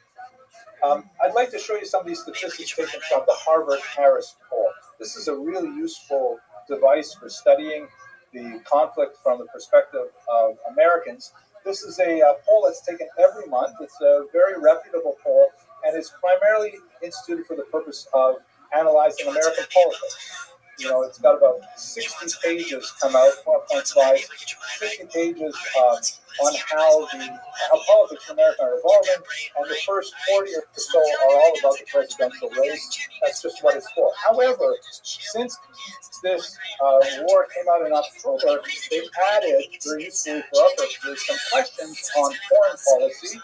I'd like to show you some of these statistics taken from the Harvard-Harris poll. This is a really useful device for studying the conflict from the perspective of Americans. This is a poll that's taken every month. It's a very reputable poll, and it's primarily instituted for the purpose of analyzing American politics. It's got about 60 pages come out, 4.5, 60 pages on how politics in America are evolving, and the first 40 or so are all about the presidential race. That's just what it's for. However, since this war came out in October, they've added, very usefully for our purposes, some questions on foreign policy,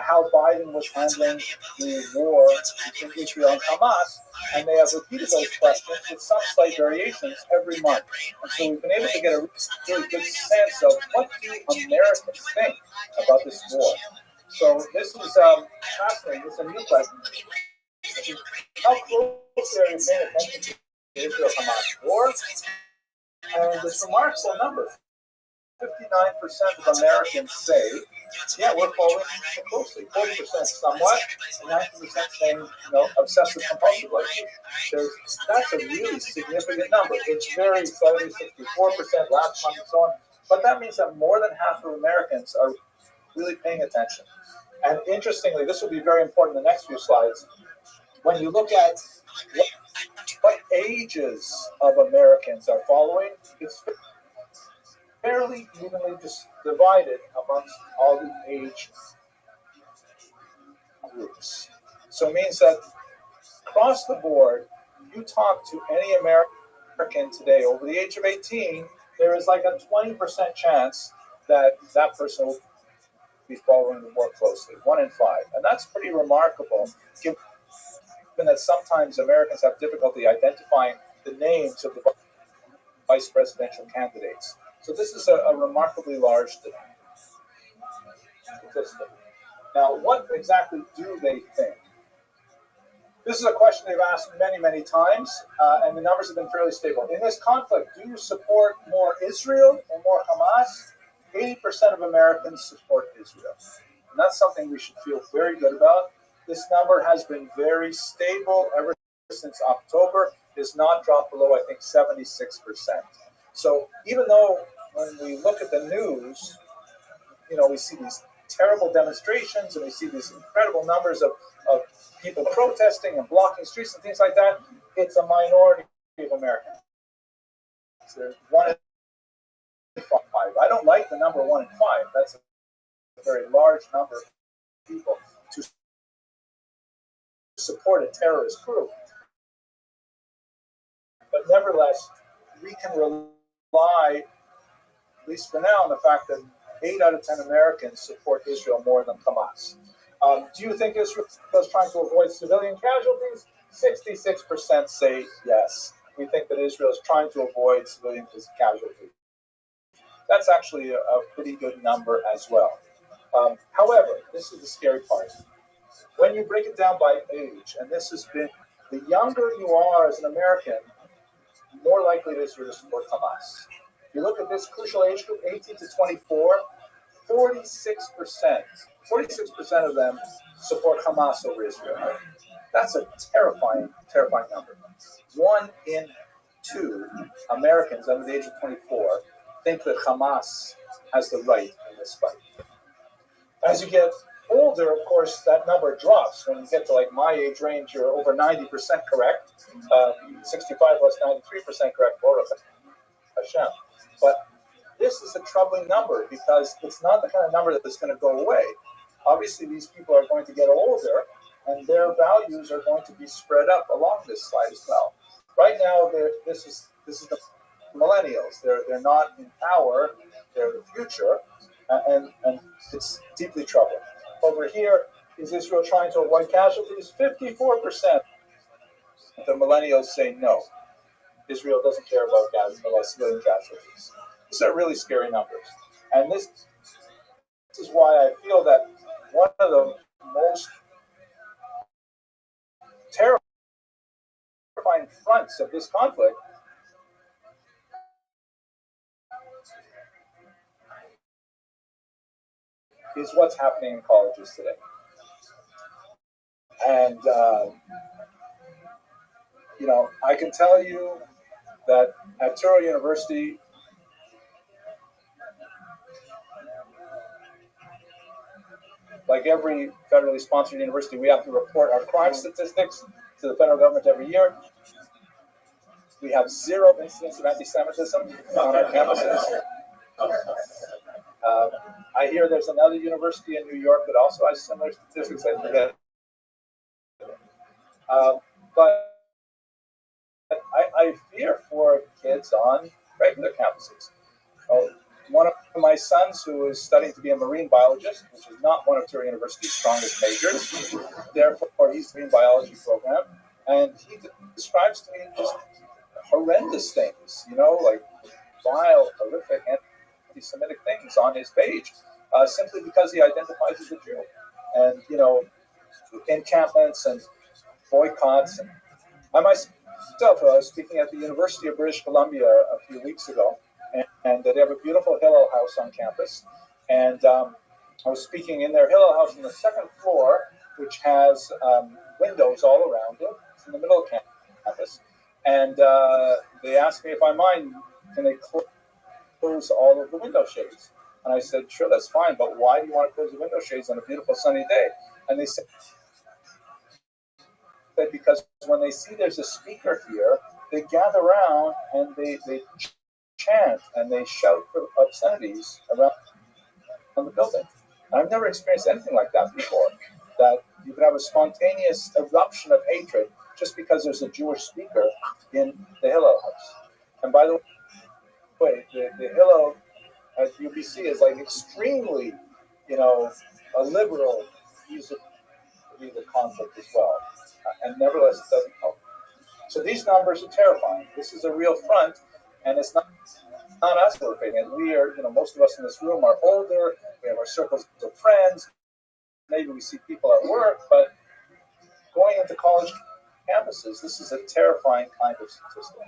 how Biden was handling the war between Israel and Hamas, and they have repeated those questions with some slight variations every month. And so we've been able to get a really good sense of what do Americans think about this war. So this is fascinating. This is a new question. How closely are you paying attention to the Israel-Hamas war? And this remarkable number. 59% of Americans say, yeah, we're following closely. 40% somewhat, and 90% saying, obsessive compulsively. That's a really significant number. It's very slightly 64% last month and so on. But that means that more than half of Americans are really paying attention. And interestingly, this will be very important in the next few slides. When you look at what ages of Americans are following, it's fairly evenly divided amongst all the age groups. So it means that across the board, if you talk to any American today over the age of 18, there is like a 20% chance that that person will be following the war closely, 1 in 5. And that's pretty remarkable, given that sometimes Americans have difficulty identifying the names of the vice presidential candidates. So this is a remarkably large statistic. Now, what exactly do they think? This is a question they've asked many, many times, and the numbers have been fairly stable. In this conflict, do you support more Israel or more Hamas? 80% of Americans support Israel. And that's something we should feel very good about. This number has been very stable ever since October. It has not dropped below, I think, 76%. So even though when we look at the news, we see these terrible demonstrations and we see these incredible numbers of people protesting and blocking streets and things like that, it's a minority of Americans. There's 1 in 5. I don't like the number 1 in 5. That's a very large number of people to support a terrorist group. But nevertheless, we can rely, at least for now, on the fact that 8 out of 10 Americans support Israel more than Hamas. Do you think Israel is trying to avoid civilian casualties? 66% say yes. We think that Israel is trying to avoid civilian casualties. That's actually a pretty good number as well. However, this is the scary part. When you break it down by age, and this has been, the younger you are as an American, more likely it is to support Hamas. If you look at this crucial age group, 18 to 24, 46% of them support Hamas over Israel. That's a terrifying, terrifying number. 1 in 2 Americans under the age of 24 think that Hamas has the right in this fight. As you get older, of course, that number drops. When you get to like my age range, you're over 90% correct. 65 plus 93% correct. Baruch Hashem. But this is a troubling number because it's not the kind of number that's going to go away. Obviously, these people are going to get older, and their values are going to be spread up along this slide as well. Right now, this is the millennials. They're not in power. They're the future, and it's deeply troubling. Over here, is Israel trying to avoid casualties? 54% of the millennials say no. Israel doesn't care about civilian casualties. These are really scary numbers. And this is why I feel that one of the most terrifying fronts of this conflict is what's happening in colleges today. And, I can tell you that at Touro University, like every federally sponsored university, we have to report our crime statistics to the federal government every year. We have 0 incidents of anti-Semitism on our campuses. I hear there's another university in New York that also has similar statistics. I forget. But I fear for kids on regular campuses. One of my sons, who is studying to be a marine biologist, which is not one of Touro University's strongest majors, therefore he's in the biology program, and he describes to me just horrendous things, like vile, horrific, anti-Semitic things on his page, simply because he identifies as a Jew. And, encampments and boycotts. And I myself was speaking at the University of British Columbia a few weeks ago, and they have a beautiful Hillel house on campus. And I was speaking in their Hillel house on the second floor, which has windows all around it. It's in the middle of campus. And they asked me if I mind, can they close all of the window shades? And I said, sure, that's fine, but why do you want to close the window shades on a beautiful sunny day? And they said, because when they see there's a speaker here, they gather around and they chant and they shout for obscenities around the building. And I've never experienced anything like that before, that you could have a spontaneous eruption of hatred just because there's a Jewish speaker in the Hillel house. And by the way, the Hillel at UBC is like extremely, a liberal views of the conflict as well. And nevertheless, it doesn't help. So these numbers are terrifying. This is a real front, and it's not us who are facing it. We are, most of us in this room are older. We have our circles of friends. Maybe we see people at work, but going into college campuses, this is a terrifying kind of statistic.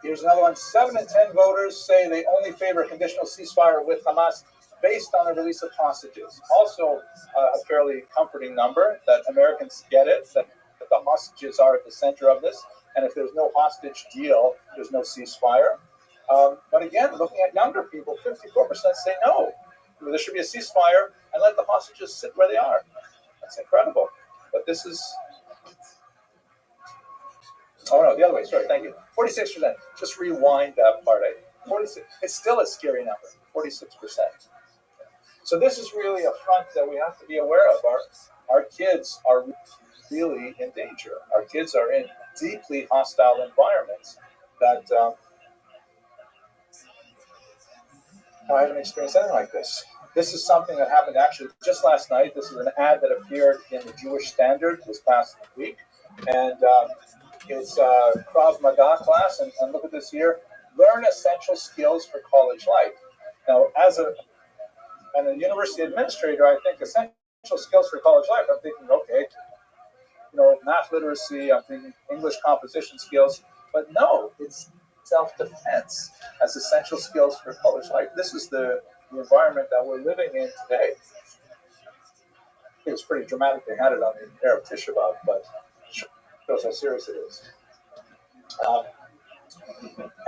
Here's another one. 7 in 10 voters say they only favor a conditional ceasefire with Hamas based on the release of hostages. Also a fairly comforting number that Americans get it, that the hostages are at the center of this. And if there's no hostage deal, there's no ceasefire. But again, looking at younger people, 54% say no. There should be a ceasefire and let the hostages sit where they are. That's incredible. But this is... Oh, no, the other way. Sorry, thank you. 46%. Just rewind that part. 46. It's still a scary number, 46%. So this is really a front that we have to be aware of. Our kids are really in danger. Our kids are in deeply hostile environments that I haven't experienced anything like this. This is something that happened actually just last night. This is an ad that appeared in the Jewish Standard this past week. And it's a Krav Maga class. And look at this here. Learn essential skills for college life. Now, as a university administrator, I think essential skills for college life, I'm thinking, okay, math literacy, I'm thinking English composition skills. But no, it's self-defense as essential skills for college life. This is the environment that we're living in today. It was pretty dramatic. They had it on the Arab Tisha B'Av, but shows how serious it is.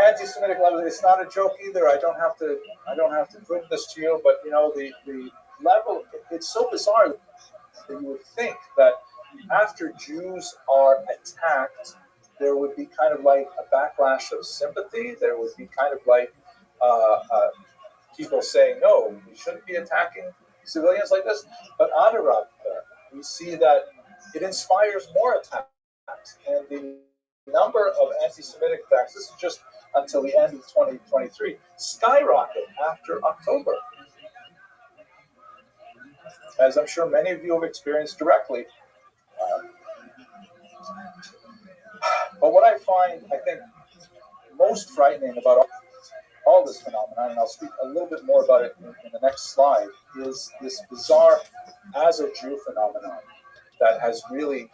Anti-Semitic level. It's not a joke either. I don't have to prove this to you, but the level. It's so bizarre that you would think that after Jews are attacked, there would be kind of like a backlash of sympathy. There would be kind of like people saying, no, we shouldn't be attacking civilians like this. But Adarab, we see that it inspires more attacks. And the number of anti-Semitic attacks, this is just until the end of 2023, skyrocket after October. As I'm sure many of you have experienced directly. But what I find, I think, most frightening about all this phenomenon, and I'll speak a little bit more about it in the next slide, is this bizarre as a Jew phenomenon that has really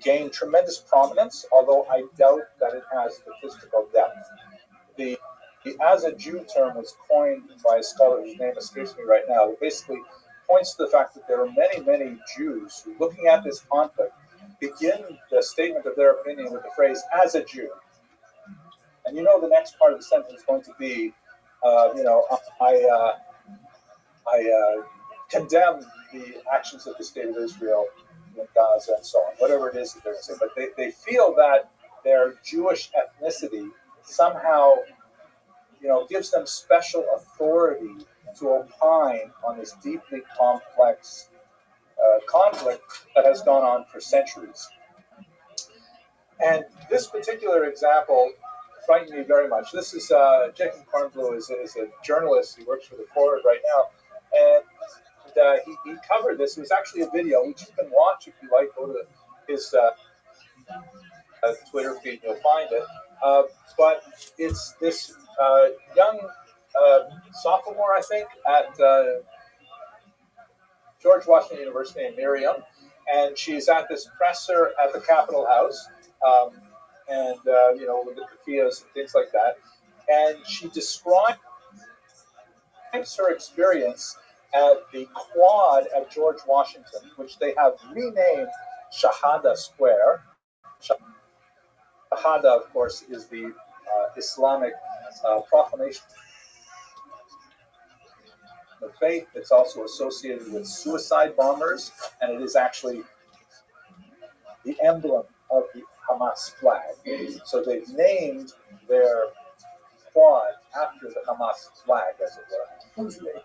gained tremendous prominence, although I doubt that it has statistical depth. The as a Jew term was coined by a scholar whose name escapes me right now. It basically points to the fact that there are many, many Jews who, looking at this conflict, begin the statement of their opinion with the phrase, as a Jew. And the next part of the sentence is going to be, I condemn the actions of the state of Israel in Gaza and so on, whatever it is that they're saying. But they feel that their Jewish ethnicity somehow, gives them special authority to opine on this deeply complex conflict that has gone on for centuries. And this particular example frightened me very much. This is Jacob Kornblue is a journalist. He works for the Forward right now, and he covered this. It was actually a video which you can watch if you like. Go to his Twitter feed, you'll find it. But it's this young sophomore, I think, at George Washington University named Miriam, and she's at this presser at the Capitol House, with the keffiyehs and things like that. And she describes her experience at the quad at George Washington, which they have renamed Shahada Square. Shahada, of course, is the Islamic proclamation of faith. It's also associated with suicide bombers, and it is actually the emblem of the Hamas flag. So they've named their quad after the Hamas flag, as it were. Who's they?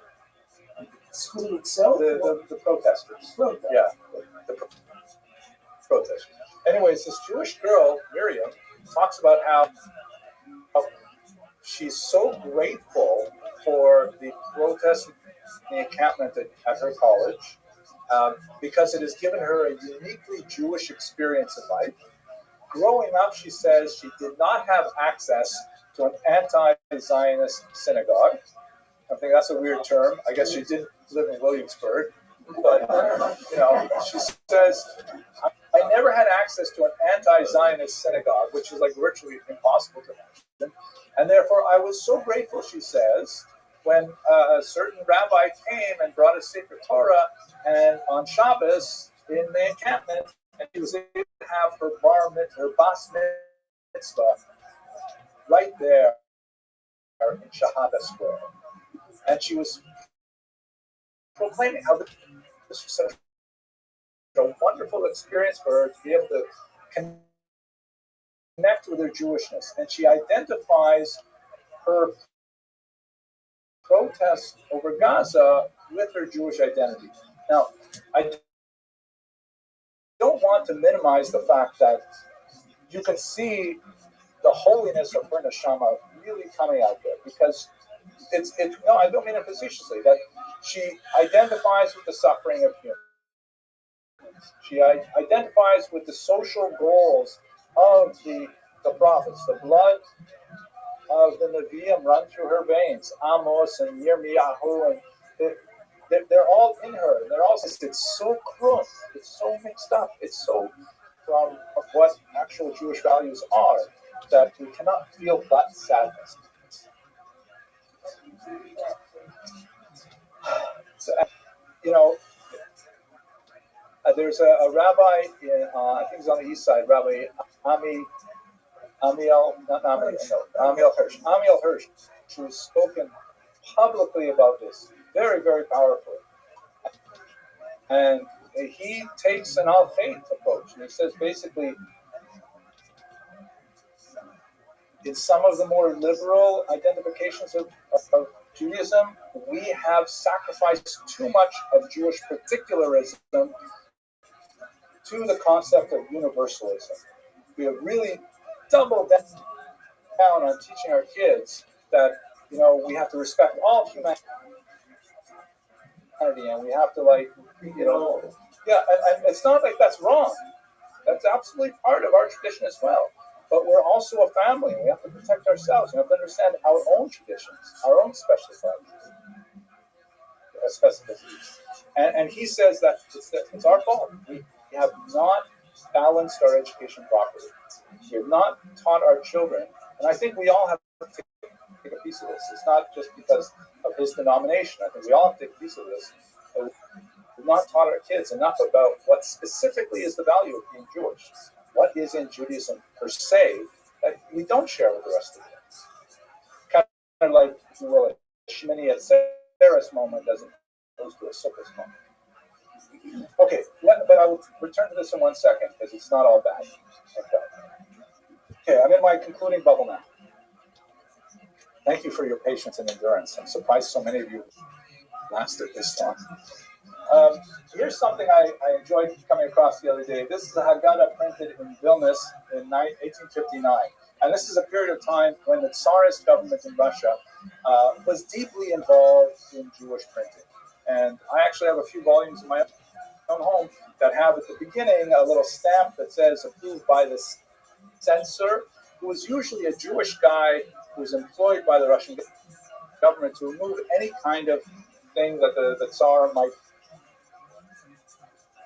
The school itself? The protesters. Yeah, the protesters. Anyways, this Jewish girl, Miriam, talks about how she's so grateful for the protest in the encampment at her college because it has given her a uniquely Jewish experience in life. Growing up, she says she did not have access to an anti-Zionist synagogue. I think that's a weird term. I guess she didn't live in Williamsburg. But, she says, I never had access to an anti-Zionist synagogue, which is like virtually impossible to imagine. And therefore, I was so grateful, she says, when a certain rabbi came and brought a sacred Torah and on Shabbos in the encampment, and she was able to have her bas mitzvah right there in Shahada Square. And she was proclaiming how this was such a wonderful experience for her to be able to connect with her Jewishness. And she identifies her protest over Gaza with her Jewish identity. Now, I don't want to minimize the fact that you can see the holiness of her neshama really coming out there, because it's no, I don't mean it facetiously, that she identifies with the suffering of humans. She identifies with the social goals of the prophets. The blood of the Nevi'im run through her veins. Amos and Yirmiyahu, and they're all in her. They're all, it's so cruel. It's so mixed up. It's so from what actual Jewish values are that we cannot feel but sadness. So, There's a rabbi in, I think he's on the east side, Rabbi Amiel Hirsch, who's spoken publicly about this very, very powerfully. And he takes an al-Khayt approach. And he says basically, in some of the more liberal identifications of Judaism, we have sacrificed too much of Jewish particularism to the concept of universalism. We have really doubled down on teaching our kids that, we have to respect all humanity, and we have to and it's not like that's wrong. That's absolutely part of our tradition as well. But we're also a family, and we have to protect ourselves. We have to understand our own traditions, our own specificities. And he says that it's our fault. We have not balanced our education properly. We have not taught our children, and I think we all have to take a piece of this. It's not just because of his denomination. I think we all have to take a piece of this. We've not taught our kids enough about what specifically is the value of being Jewish. What is in Judaism per se that we don't share with the rest of the kids. Kind of like, if you will, a Shmini Atzeres moment as opposed to a Sukkot moment. Okay, but I will return to this in 1 second because it's not all bad. Okay, I'm in my concluding bubble now. Thank you for your patience and endurance. I'm surprised so many of you lasted this long. Here's something I enjoyed coming across the other day. This is a Haggadah printed in Vilnius in 1859. And this is a period of time when the Tsarist government in Russia was deeply involved in Jewish printing. And I actually have a few volumes in my own home that have at the beginning a little stamp that says approved by the censor, who was usually a Jewish guy who was employed by the Russian government to remove any kind of thing that the Tsar might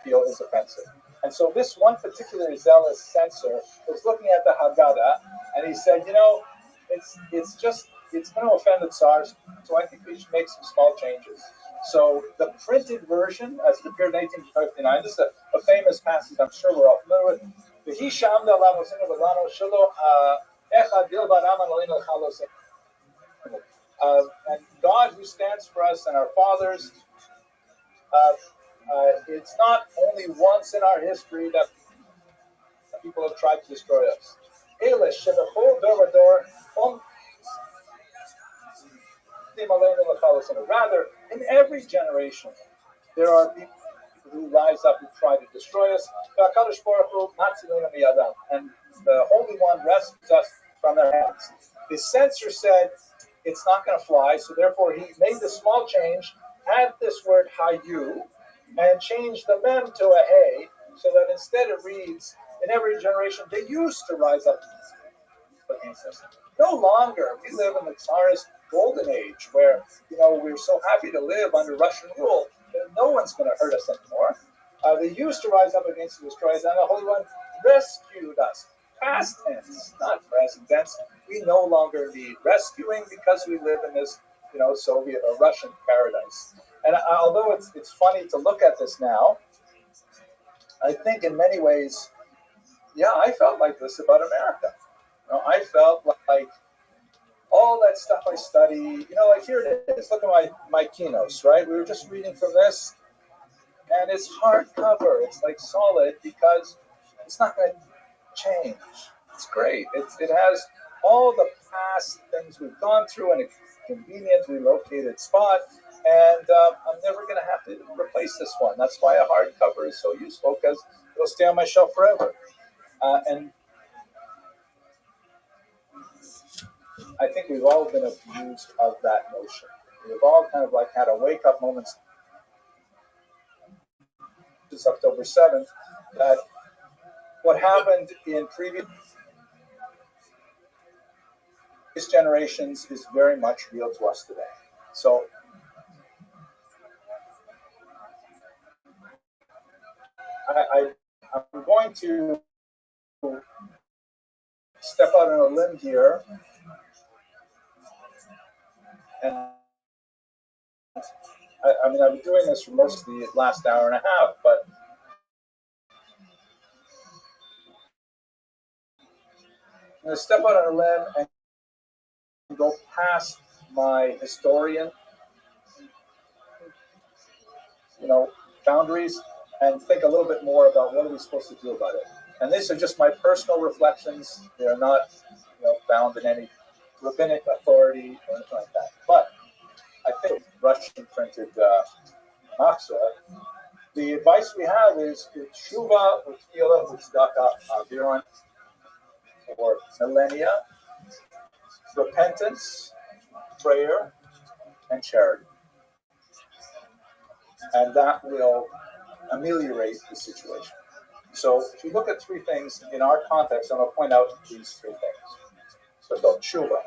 feel is offensive. And so this one particularly zealous censor was looking at the Haggadah, and he said, it's going to offend the Tsars, so I think we should make some small changes. So the printed version, as it appeared in 1859, this is a famous passage I'm sure we're all familiar with. And God who stands for us and our fathers, it's not only once in our history that people have tried to destroy us. Rather, in every generation, there are people who rise up who try to destroy us. And the Holy One rescues us from their hands. The censor said it's not going to fly, so therefore he made this small change, add this word hayu, and change the mem to a hey, so that instead it reads, in every generation, they used to rise up against us. No longer. We live in the Tsarist golden age where, we're so happy to live under Russian rule that no one's going to hurt us anymore. They used to rise up against and destroy us, and the Holy One rescued us. Past tense, not present tense. We no longer need rescuing because we live in this, Soviet or Russian paradise. And although it's funny to look at this now, I think in many ways, I felt like this about America. I felt like all that stuff I study, like here it is. Look at my keynotes, right? We were just reading from this, and it's hardcover. It's like solid because it's not going to change. It's great. It has all the past things we've gone through in a convenient, relocated spot, and I'm never going to have to replace this one. That's why a hardcover is so useful, because it'll stay on my shelf forever. And I think we've all been abused of that notion. We've all kind of like had a wake-up moment since October 7th that what happened in previous generations is very much real to us today. So I'm going to step out on a limb here, and I've been doing this for most of the last hour and a half, but going to step out on a limb and go past my historian, boundaries, and think a little bit more about what are we supposed to do about it. And these are just my personal reflections. They are not, bound in any rabbinic authority or anything like that. But I think Russian printed Maksha, the advice we have is Tshuva, Tefillah, Tzedakah, Aviron, for millennia, repentance, prayer, and charity. And that will ameliorate the situation. So if you look at three things in our context, I'm going to point out these three things. So about Tshuva.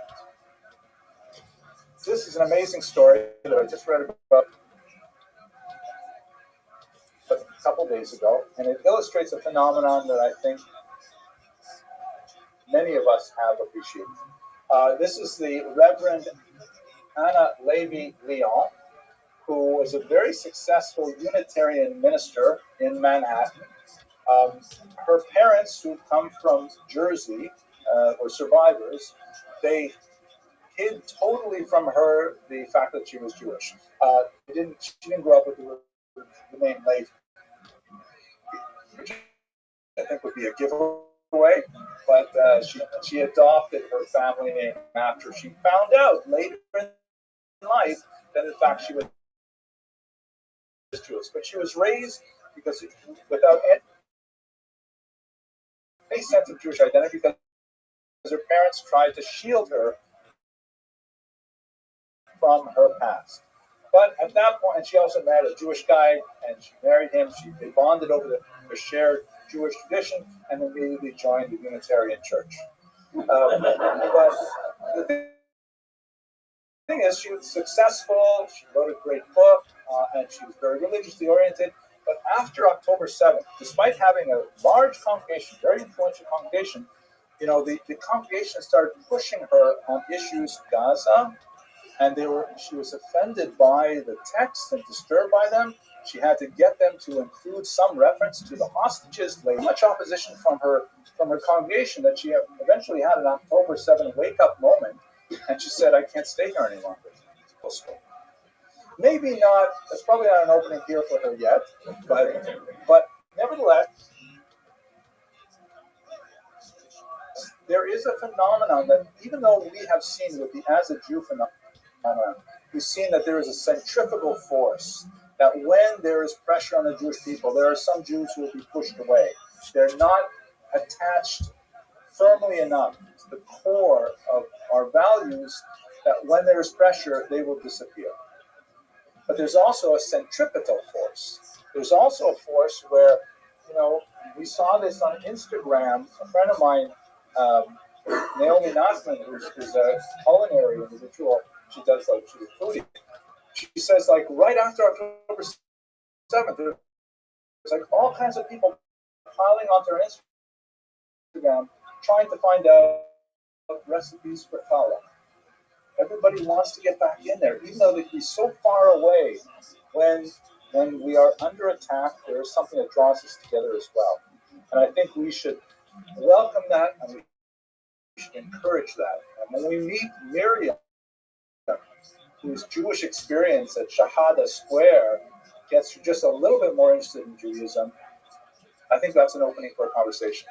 This is an amazing story that I just read about a couple days ago, and it illustrates a phenomenon that I think many of us have appreciated. This is the Reverend Anna Levy Leon, who was a very successful Unitarian minister in Manhattan. Her parents, who come from Jersey, were survivors. They hid totally from her the fact that she was Jewish. She didn't grow up with the name Levy, which I think would be a giveaway. But she adopted her family name after she found out later in life that in fact she was Jewish. But she was raised because without any sense of Jewish identity, because her parents tried to shield her from her past. But at that point, and she also married a Jewish guy, and she married him. They bonded over the shared Jewish tradition, and immediately joined the Unitarian Church. But the thing is, she was successful. She wrote a great book, and she was very religiously oriented. But after October 7th, despite having a large congregation, very influential congregation, the congregation started pushing her on issues Gaza, and she was offended by the text and disturbed by them. She had to get them to include some reference to the hostages. Laid much opposition from her congregation that she eventually had an October 7th wake-up moment, and she said, "I can't stay here any longer." Maybe not. There's probably not an opening here for her yet, but nevertheless, there is a phenomenon that, even though we have seen with the as a Jew phenomenon, we've seen that there is a centrifugal force, that when there is pressure on the Jewish people, there are some Jews who will be pushed away. They're not attached firmly enough to the core of our values that when there is pressure, they will disappear. But there's also a centripetal force. There's also a force where, we saw this on Instagram. A friend of mine, Naomi Nasman, who's a culinary individual, she's a foodie. She says, right after October 7th, there's all kinds of people piling onto her Instagram trying to find out recipes for challah. Everybody wants to get back in there, even though they'd be so far away. When we are under attack, there is something that draws us together as well. And I think we should welcome that, and we should encourage that. And when we meet Miriam, whose Jewish experience at Shahada Square gets her just a little bit more interested in Judaism, I think that's an opening for a conversation.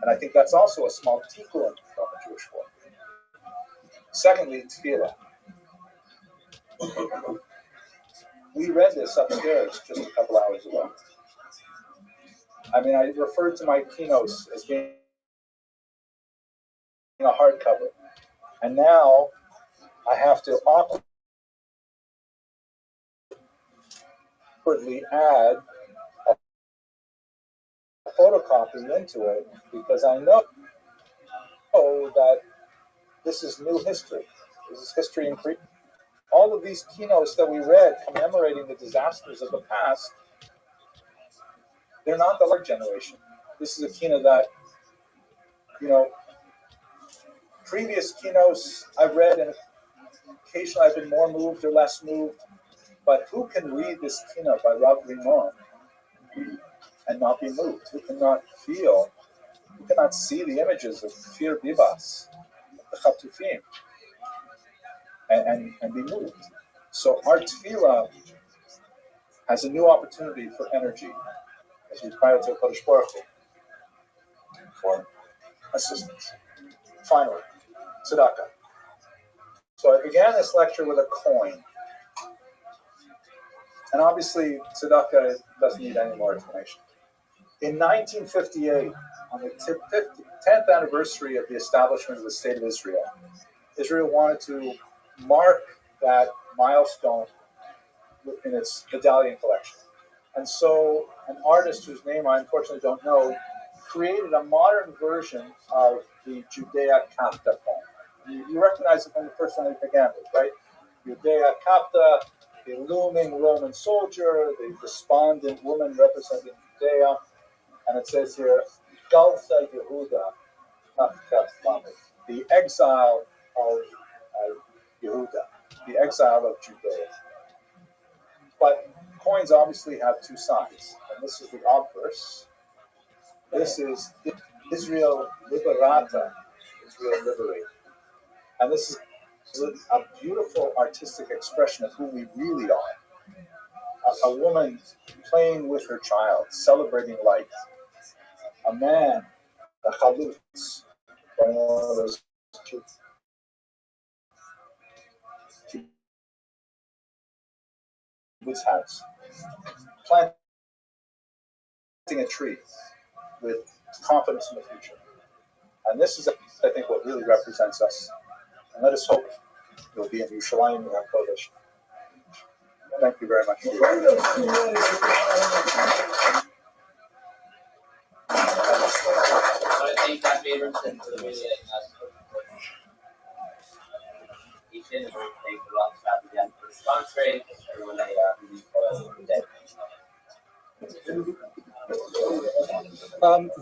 And I think that's also a small tikkun from the Jewish world. Secondly, tefillah. We read this upstairs just a couple hours ago. I referred to my keynotes as being a hardcover. And now I have to awkwardly add a photocopy into it because I know that this is new history. This is history in Crete. All of these keynotes that we read commemorating the disasters of the past, they're not the large generation. This is a keynote that, previous keynotes I've read, and occasionally I've been more moved or less moved, but who can read this keynote by Rabbi and not be moved? Who cannot feel You cannot see the images of Kfir Bibas, the Chatufim, and be moved. So our tefillah has a new opportunity for energy as we cry out to Kodesh Baruch Hu for assistance. Finally, tzedakah. So I began this lecture with a coin. And obviously, tzedakah doesn't need any more explanation. In 1958, on the 10th anniversary of the establishment of the State of Israel, Israel wanted to mark that milestone in its medallion collection. And so an artist whose name I unfortunately don't know created a modern version of the Judea Kapta poem. You recognize it from the first time we began with, right? Judea Kapta, the looming Roman soldier, the despondent woman representing Judea. And it says here, Galsa Yehuda, the exile of Yehuda, the exile of Judea. But coins obviously have two sides, and this is the obverse. This is Israel Liberata, Israel Liberated. And this is a beautiful artistic expression of who we really are. A woman playing with her child, celebrating life. A man, a chalutz, one of those kibbutz hats, planting a tree with confidence in the future. And this is, I think, what really represents us. And let us hope it will be in Yerushalayim HaKodesh. Thank you very much. I think that made sense to the media. Each and every day for ROTHSCHILD again for sponsoring everyone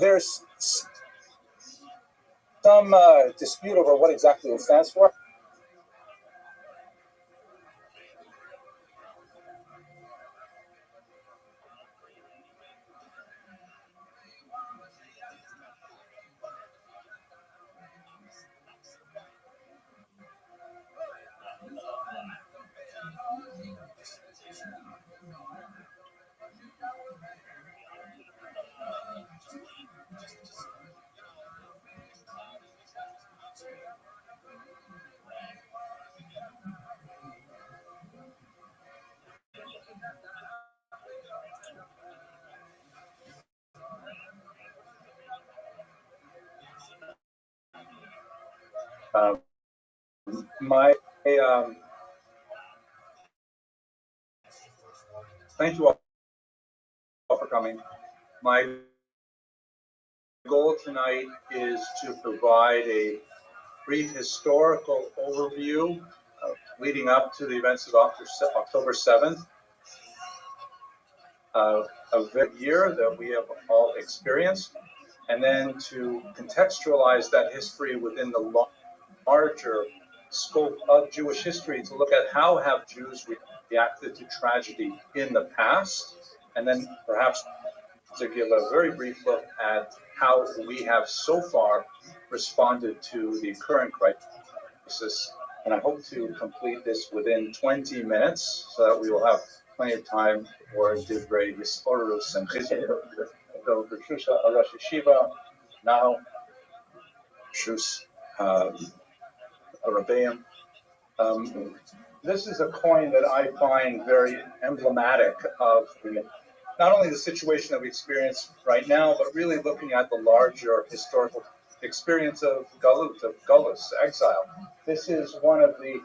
There's some dispute over what exactly it stands for. Thank you all for coming. My goal tonight is to provide a brief historical overview leading up to the events of October 7th, a very year that we have all experienced, and then to contextualize that history within the larger scope of Jewish history, to look at how have Jews reacted to tragedy in the past, and then perhaps to give a very brief look at how we have so far responded to the current crisis. And I hope to complete this within 20 minutes so that we will have plenty of time for Divrei Hisorus and Chizur. So, Bershusha Rosh Yeshiva, now Shus Rabbi. This is a coin that I find very emblematic of not only the situation that we experience right now, but really looking at the larger historical experience of Galut, of Gullus, exile. This is one of the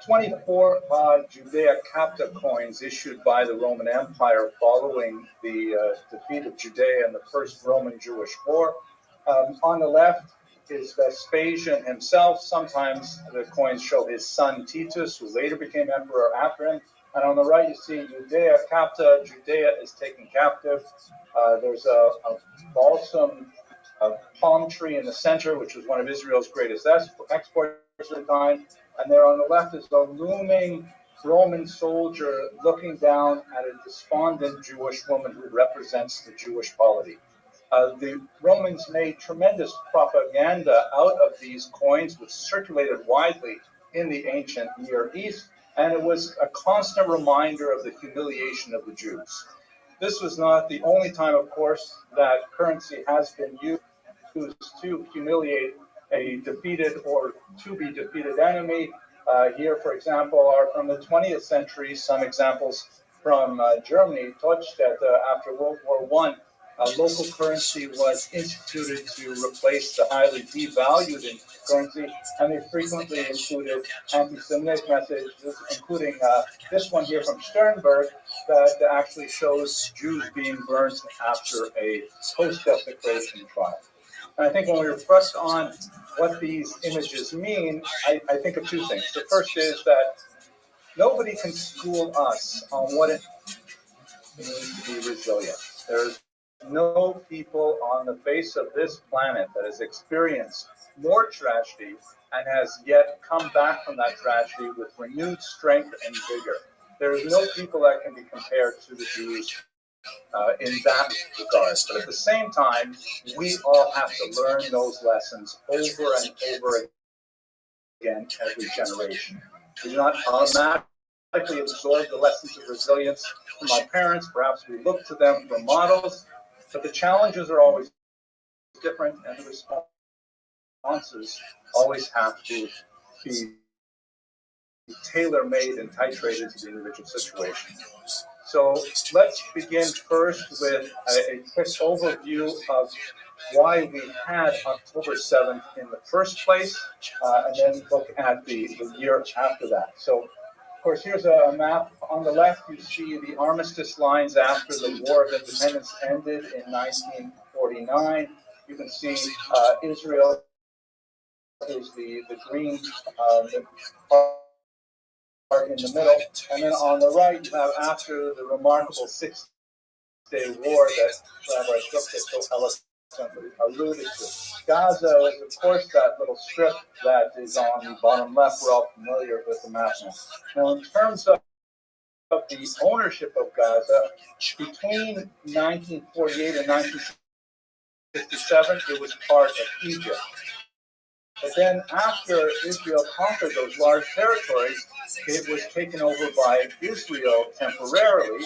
24 odd Judea Kapta coins issued by the Roman Empire following the defeat of Judea in the First Roman-Jewish War. On the left is Vespasian himself. Sometimes the coins show his son Titus, who later became emperor after him. And on the right, you see Judea Kapta. Judea is taken captive. There's a balsam palm tree in the center, which was one of Israel's greatest exports at the time. And there on the left is a looming Roman soldier looking down at a despondent Jewish woman who represents the Jewish polity. The Romans made tremendous propaganda out of these coins, which circulated widely in the ancient Near East, and it was a constant reminder of the humiliation of the Jews. This was not the only time, of course, that currency has been used to humiliate a defeated or to be defeated enemy. Here, for example, are from the 20th century, some examples from Germany. After World War I, local currency was instituted to replace the highly devalued currency, and they frequently included anti-Semitic messages, including this one here from Sternberg that actually shows Jews being burned after a post-desecration trial. And I think when we reflect on what these images mean, I think of two things. The first is that nobody can school us on what it means to be resilient. There's no people on the face of this planet that has experienced more tragedy and has yet come back from that tragedy with renewed strength and vigor. There is no people that can be compared to the Jews in that regard. But at the same time, we all have to learn those lessons over and over again every generation. We do not automatically absorb the lessons of resilience from our parents. Perhaps we look to them for models, but the challenges are always different, and the responses always have to be tailor-made and titrated to the individual situation. So let's begin first with a quick overview of why we had October 7th in the first place, and then look at the year after that. So, of course, here's a map. On the left, you see the armistice lines after the War of Independence ended in 1949. You can see Israel is the green part in the middle, and then on the right you have after the remarkable Six-Day War that Rabbi so eloquently alluded to. Gaza is, of course, that little strip that is on the bottom left. We're all familiar with the map now. Now, in terms of the ownership of Gaza, between 1948 and 1967, it was part of Egypt. But then after Israel conquered those large territories, it was taken over by Israel temporarily.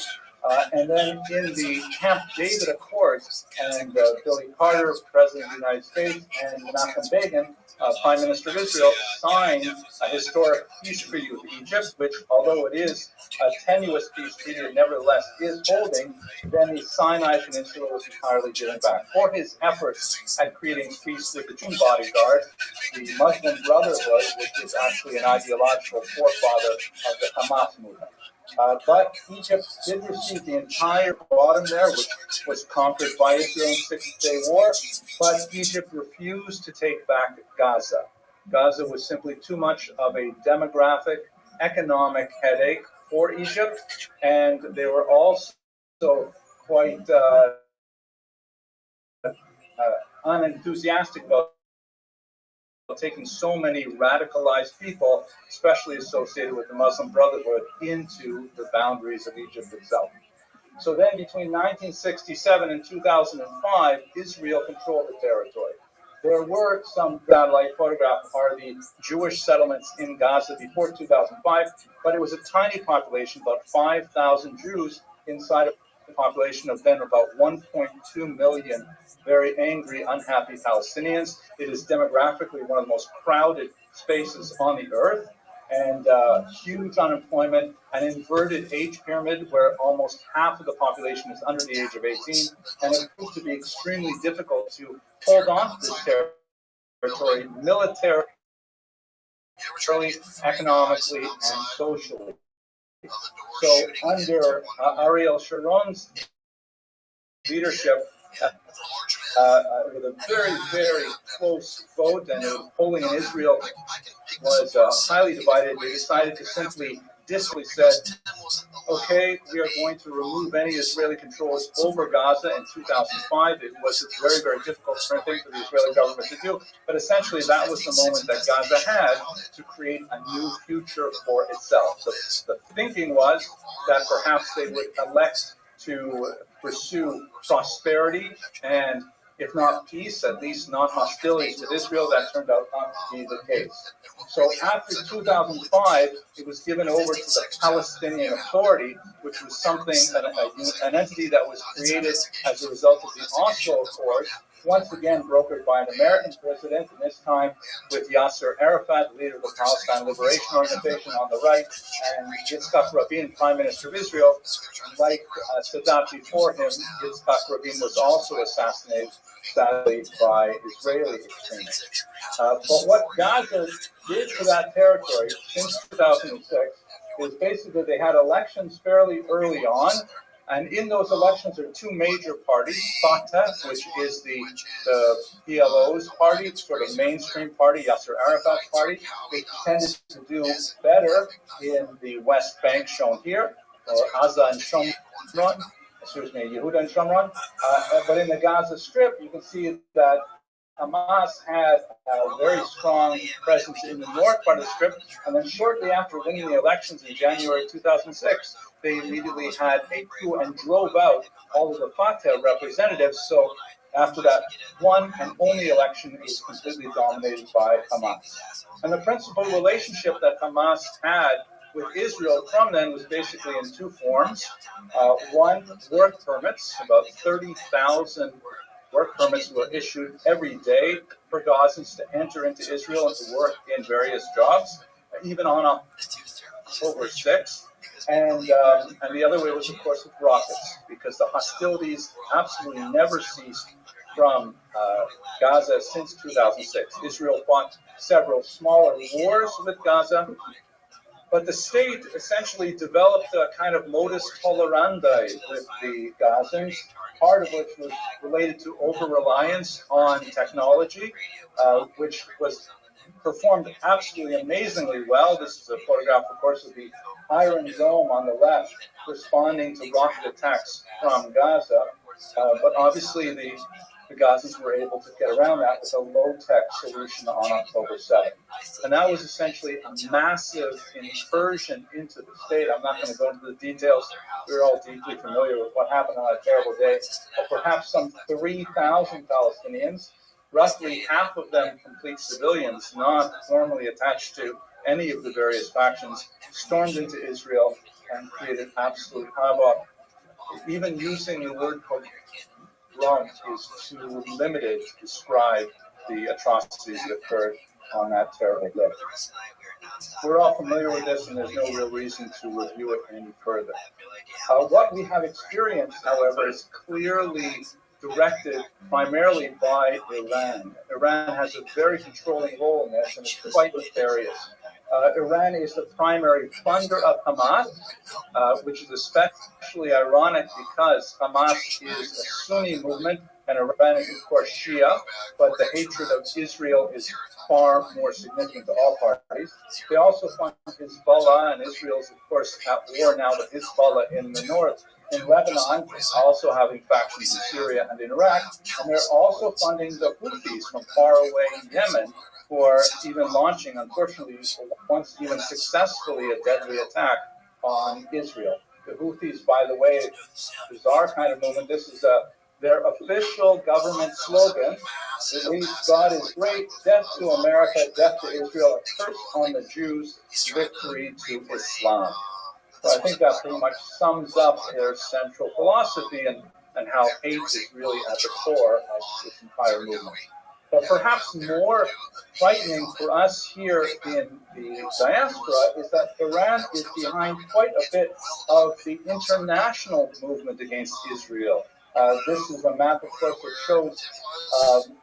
And then in the Camp David Accords, and Billy Carter, President of the United States, and Menachem Begin, Prime Minister of Israel, signed a historic peace treaty with Egypt, which, although it is a tenuous peace treaty, it nevertheless is holding. Then the Sinai Peninsula was entirely given back. For his efforts at creating peace with the June bodyguard, the Muslim Brotherhood, which is actually an ideological forefather of the Hamas movement. But Egypt did receive the entire bottom there, which was conquered by Israel in the Six-Day War, but Egypt refused to take back Gaza. Gaza was simply too much of a demographic, economic headache for Egypt, and they were also quite unenthusiastic about taking so many radicalized people, especially associated with the Muslim Brotherhood, into the boundaries of Egypt itself. So then between 1967 and 2005, Israel controlled the territory. There were some satellite photographs are the Jewish settlements in Gaza before 2005, but it was a tiny population, about 5,000 Jews inside of a population of then about 1.2 million very angry, unhappy Palestinians. It is demographically one of the most crowded spaces on the earth, and huge unemployment, an inverted age pyramid where almost half of the population is under the age of 18, and it proved to be extremely difficult to hold on to this territory militarily, economically, and socially. So under Ariel Sharon's leadership, with a very, very close vote, and the polling in Israel was highly divided, they decided to simply said, okay, we are going to remove any Israeli controls over Gaza in 2005. It was a very, very difficult thing for the Israeli government to do, but essentially that was the moment that Gaza had to create a new future for itself. The thinking was that perhaps they would elect to pursue prosperity and, if not peace, at least not hostilities with Israel. That turned out not to be the case. So after 2005, it was given over to the Palestinian Authority, which was something, an entity that was created as a result of the Oslo Accord, once again brokered by an American president, and this time with Yasser Arafat, the leader of the Palestine Liberation Organization on the right, and Yitzhak Rabin, Prime Minister of Israel. Like Sadat before him, Yitzhak Rabin was also assassinated, sadly, by Israeli extremists. But what Gaza did to that territory since 2006 is basically they had elections fairly early on, and in those elections there are two major parties, Fatah, which is the PLO's party, sort of mainstream party, Yasser Arafat's party, which tended to do better in the West Bank, shown here, or Gaza and Shomron, Yehuda and Shomron. But in the Gaza Strip, you can see that Hamas had a very strong presence in the north part of the Strip, and then shortly after winning the elections in January 2006, they immediately had a coup and drove out all of the Fatah representatives. So after that one and only election, it was completely dominated by Hamas. And the principal relationship that Hamas had with Israel from then was basically in two forms. One, work permits. About 30,000 work permits were issued every day for Gazans to enter into Israel and to work in various jobs, even on October 6th. And the other way was, of course, with rockets, because the hostilities absolutely never ceased from Gaza since 2006. Israel fought several smaller wars with Gaza, but the state essentially developed a kind of modus tolerandi with the Gazans, part of which was related to over-reliance on technology, which was performed absolutely amazingly well. This is a photograph, of course, of the Iron Dome on the left, responding to rocket attacks from Gaza. But obviously, the Gazans were able to get around that with a low-tech solution on October 7th. And that was essentially a massive incursion into the state. I'm not going to go into the details. We're all deeply familiar with what happened on that terrible day. But perhaps some 3,000 Palestinians, roughly half of them complete civilians, not formally attached to any of the various factions, stormed into Israel and created absolute havoc. Even using the word pogrom is too limited to describe the atrocities that occurred on that terrible day. We're all familiar with this, and there's no real reason to review it any further. What we have experienced, however, is clearly directed primarily by Iran. Iran has a very controlling role in this, and it's quite nefarious. Iran is the primary funder of Hamas, which is especially ironic because Hamas is a Sunni movement and Iran is, of course, Shia, but the hatred of Israel is far more significant to all parties. They also fund Hezbollah, and Israel is, of course, at war now with Hezbollah in the north. In Lebanon, also having factions in Syria and in Iraq, and they're also funding the Houthis from far away Yemen, for even launching, unfortunately, once even successfully, a deadly attack on Israel. The Houthis, by the way, bizarre kind of movement. This is their official government slogan. It reads, "God is great, death to America, death to Israel, a curse on the Jews, victory to Islam." So I think that pretty much sums up their central philosophy and how hate is really at the core of this entire movement. But perhaps more frightening for us here in the diaspora is that Iran is behind quite a bit of the international movement against Israel. This is a map, of course, that shows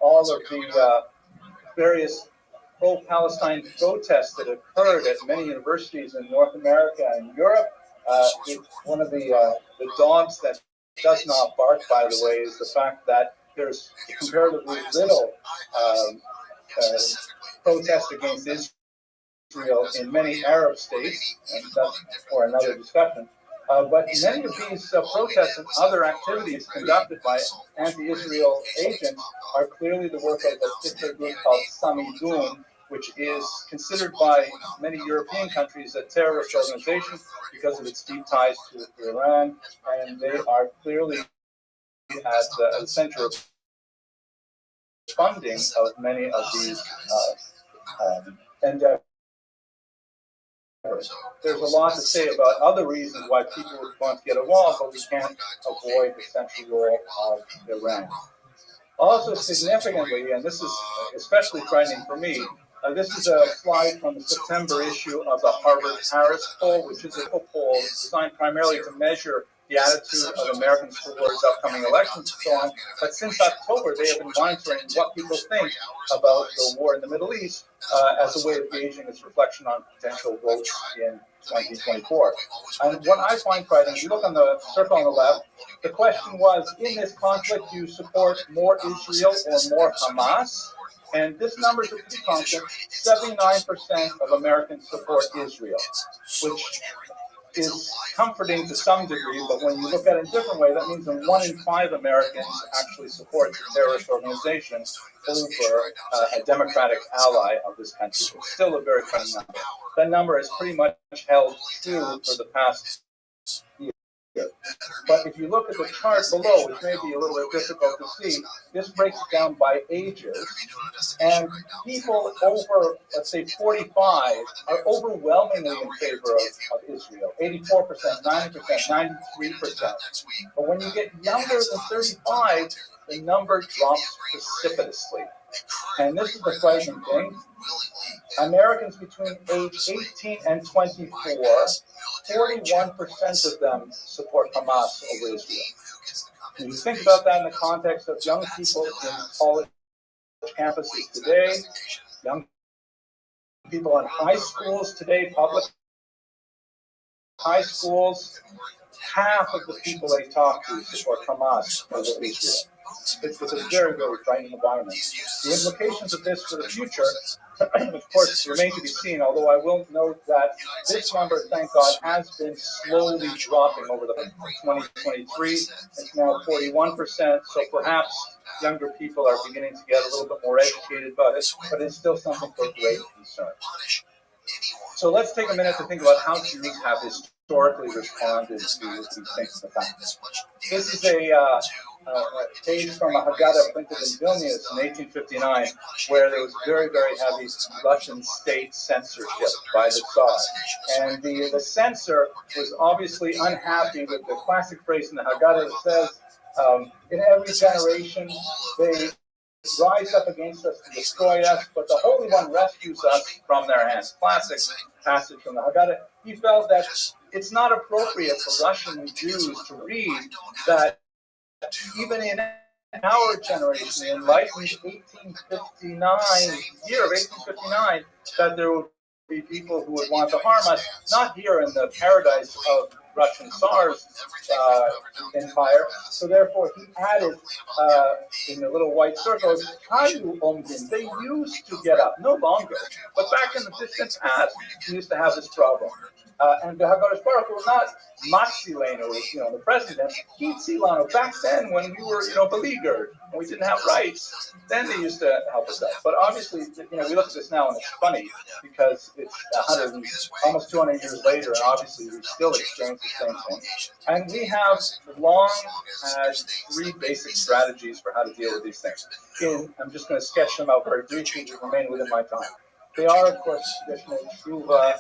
all of the various pro-Palestine protests that occurred at many universities in North America and Europe. One of the dogs that does not bark, by the way, is the fact that there's comparatively little protest against Israel in many Arab states, and that's for another discussion. But many of these protests and other activities conducted by anti-Israel agents are clearly the work of a particular group called Samidun, which is considered by many European countries a terrorist organization because of its deep ties to Iran, and they are clearly at the center of funding of many of these endeavors. There's a lot to say about other reasons why people would want to get involved, but we can't avoid the central role of Iran. Also significantly, and this is especially frightening for me, this is a slide from the September issue of the Harvard-Harris poll, which is a poll designed primarily to measure the attitude of Americans towards upcoming elections and so on. But since October, they have been monitoring what people think about the war in the Middle East as a way of gauging its reflection on potential votes in 2024. And what I find frightening, if you look on the circle on the left, the question was, in this conflict, do you support more Israel or more Hamas? And this number is pretty constant. 79% of Americans support Israel, which is comforting to some degree, but when you look at it in a different way, that means that 1 in 5 Americans actually support the terrorist organization over a democratic ally of this country. It's still a very high number. That number has pretty much held true for the past year. But if you look at the chart below, which may be a little bit difficult to see, this breaks it down by ages. And people over, let's say, 45 are overwhelmingly in favor of Israel. 84%, 90%, 93%. But when you get younger than 35, the number drops precipitously. And this is the frightening thing. Americans between age 18 and 24, 41% of them support Hamas over Israel. When you think about that in the context of young people in college campuses today, young people in high schools today, public high schools, half of the people they talk to support Hamas over Israel. It's a very, very frightening environment. The implications of this for the future, of course, remain to be seen, although I will note that this number, thank God, has been slowly dropping over the 2023. It's now 41%, so perhaps younger people are beginning to get a little bit more educated about it, but it's still something for great concern. So let's take a minute to think about how Jews have historically responded to these things in the past. This is a page from a Haggadah printed in Vilnius in 1859, where there was very, very heavy Russian state censorship by the Tsar. And the censor was obviously unhappy with the classic phrase in the Haggadah that says, in every generation they rise up against us to destroy us, but the Holy One rescues us from their hands. Classic passage from the Haggadah. He felt that it's not appropriate for Russian Jews to read that even in our generation, the enlightened 1859 year of 1859, that there would be people who would want to harm us, not here in the paradise of Russian Tsar's empire. So therefore, he added in the little white circles, they used to get up, no longer. But back in the distant past, we used to have this problem. And the HaKadosh Baruch Hu was not Maxileno, the president. Hitzilano, back then when we were, beleaguered and we didn't have rights, then they used to help us out. But obviously, we look at this now and it's funny because it's almost 200 years later, and obviously we still experience the same thing. And we have long had 3 basic strategies for how to deal with these things. I'm just going to sketch them out very briefly to remain within my time. They are, of course, traditional tshuva,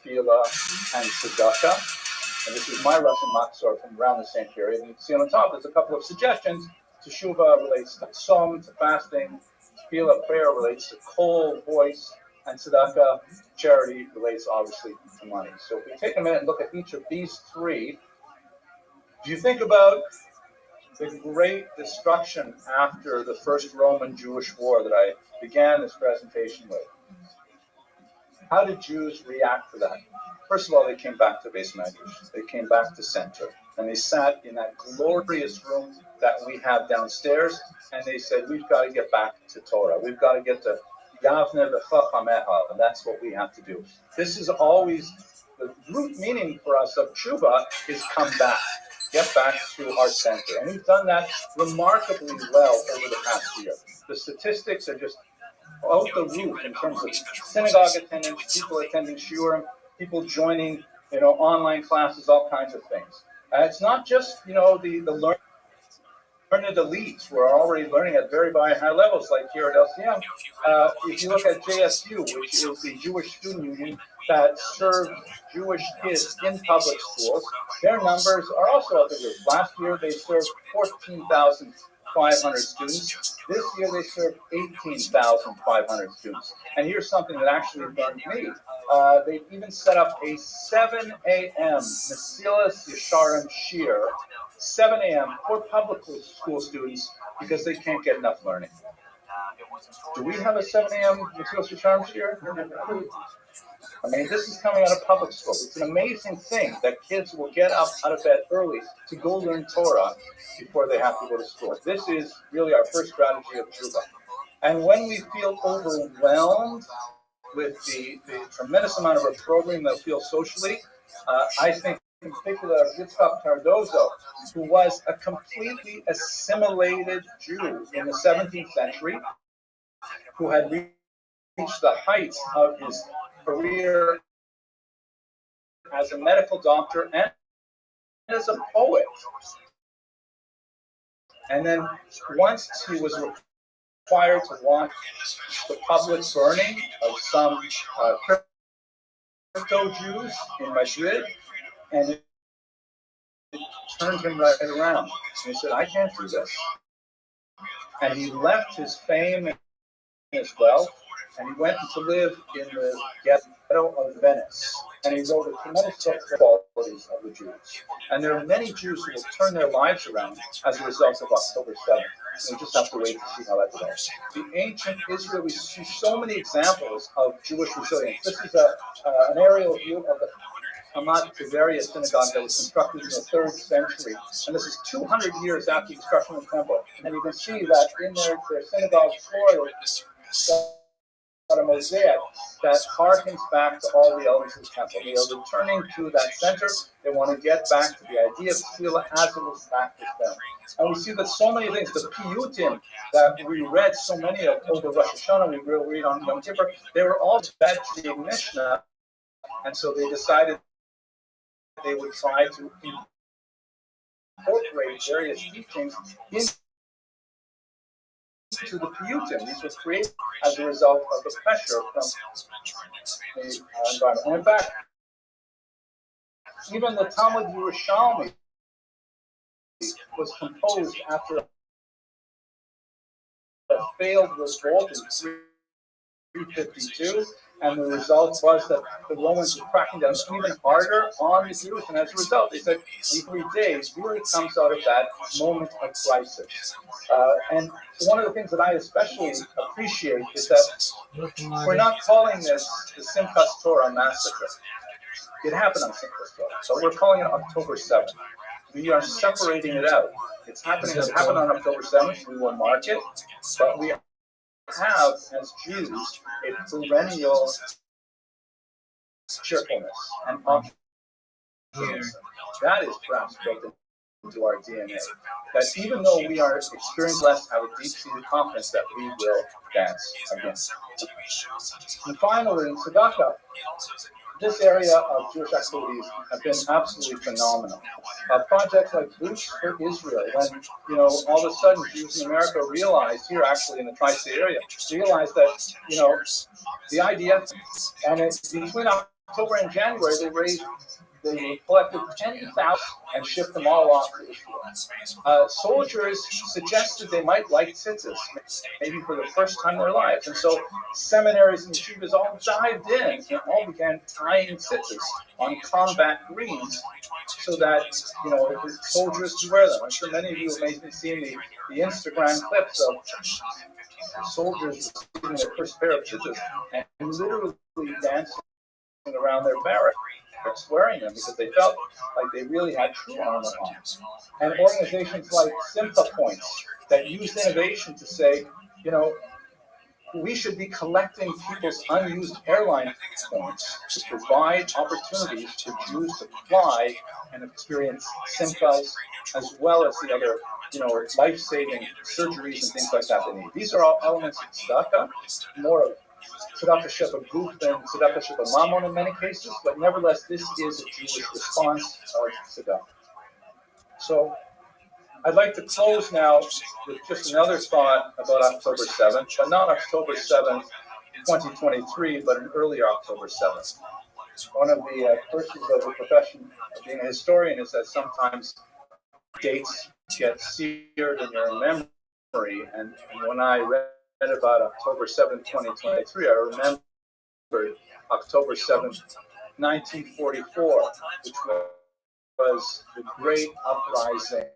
tefillah, and tzedakah. And this is my Russian machzor from around the same period. And you can see on the top, there's a couple of suggestions. Teshuvah relates to tzom, to fasting. Tefillah, prayer, relates to kol, voice. And tzedakah, charity, relates obviously to money. So if we take a minute and look at each of these 3, if you think about the great destruction after the First Roman-Jewish War that I began this presentation with, how did Jews react to that? First of all, they came back to Beis Medrash. They came back to center. And they sat in that glorious room that we have downstairs, and they said, we've got to get back to Torah. We've got to get to Yavne v'Chachamecha, and that's what we have to do. This is always, the root meaning for us of tshuva is come back. Get back to our center. And we've done that remarkably well over the past year. The statistics are just out the roof in terms of synagogue attendance, people attending shiurim, people joining, online classes, all kinds of things. It's not just, the learned elites who are already learning at very high levels, like here at LCM. If you look at JSU, which is the Jewish Student Union that serves Jewish kids in public schools, their numbers are also up the roof. Last year they served 14,500 students. This year they served 18,500 students. And here's something that actually burned me. They've even set up a 7 a.m. Mesilas Yesharim Shir, 7 a.m. for public school students because they can't get enough learning. Do we have a 7 a.m. Mesilas Yesharim Shir? I mean, this is coming out of public school. It's an amazing thing that kids will get up out of bed early to go learn Torah before they have to go to school. This is really our first strategy of Juba. And when we feel overwhelmed with the tremendous amount of our programming that we feel socially, I think in particular of Yitzhak Cardozo, who was a completely assimilated Jew in the 17th century, who had reached the heights of his career as a medical doctor and as a poet. And then once he was required to watch the public burning of some crypto Jews in Madrid, and it turned him right around. And he said, I can't do this. And he left his fame and his wealth, and he went to live in the ghetto of Venice. And he wrote a tremendous book for qualities of the Jews. And there are many Jews who will turn their lives around as a result of October 7th. We just have to wait to see how that develops. The ancient Israel, we see so many examples of Jewish resilience. This is an aerial view of the Hamad Tiberia synagogue that was constructed in the 3rd century. And this is 200 years after the destruction of the temple. And you can see that in their synagogue floor, got a mosaic that harkens back to all the elements of the temple. They are returning to that center. They want to get back to the idea of tefillah as it was practiced then. And we see that so many things, the piyutim that we read so many of over Rosh Hashanah, we will read on Yom Kippur, they were all bad to the Mishnah. And so they decided they would try to incorporate various teachings into the piyutim. These were created as a result of the pressure from the environment. And in fact, even the Talmud Yerushalmi was composed after a failed revolt in 352, and the result was that the Romans were cracking down even harder on the Jews, and as a result, they said the 3 days really comes out of that moment of crisis. And one of the things that I especially appreciate is that we're not calling this the Simchas Torah massacre. It happened on Simchas Torah, but we're calling it October 7th. We are separating it out. It happened on October 7th. We will mark it, but we have, as Jews, a perennial cheerfulness and optimism. That is perhaps built into our DNA. That even though we are experienced less, have a deep-seated confidence that we will dance again. And finally, in Tzedakah, this area of Jewish activities have been absolutely phenomenal. Projects like Boots for Israel, when all of a sudden Jews in America realized, here actually in the tri-state area, realized that the IDF, and between October and January they collected 10,000 and shipped them all off to Israel. Soldiers suggested they might like tzitzis, maybe for the first time in their lives. And so seminaries and yeshivas all dived in and all began tying tzitzis on combat greens so that, the soldiers could wear them. I'm sure many of you have maybe seen the Instagram clips of soldiers receiving their first pair of tzitzis and literally dancing around their barracks, wearing them because they felt like they really had true armor on. And organizations like Simcha Points that use innovation to say, we should be collecting people's unused airline points to provide opportunities for Jews to fly and experience Simchas as well as the other life-saving surgeries and things like that they need. These are all elements of tzedakah, more of tzedakah sheba guf than tzedakah sheba mammon in many cases, but nevertheless, this is a Jewish response of tzedakah. So I'd like to close now with just another thought about October 7th, but not October 7th, 2023, but an earlier October 7th. One of the curses of the profession of being a historian is that sometimes dates get seared in your memory, and when I read about October 7th, 2023, I remembered October 7th, 1944, which was the great uprising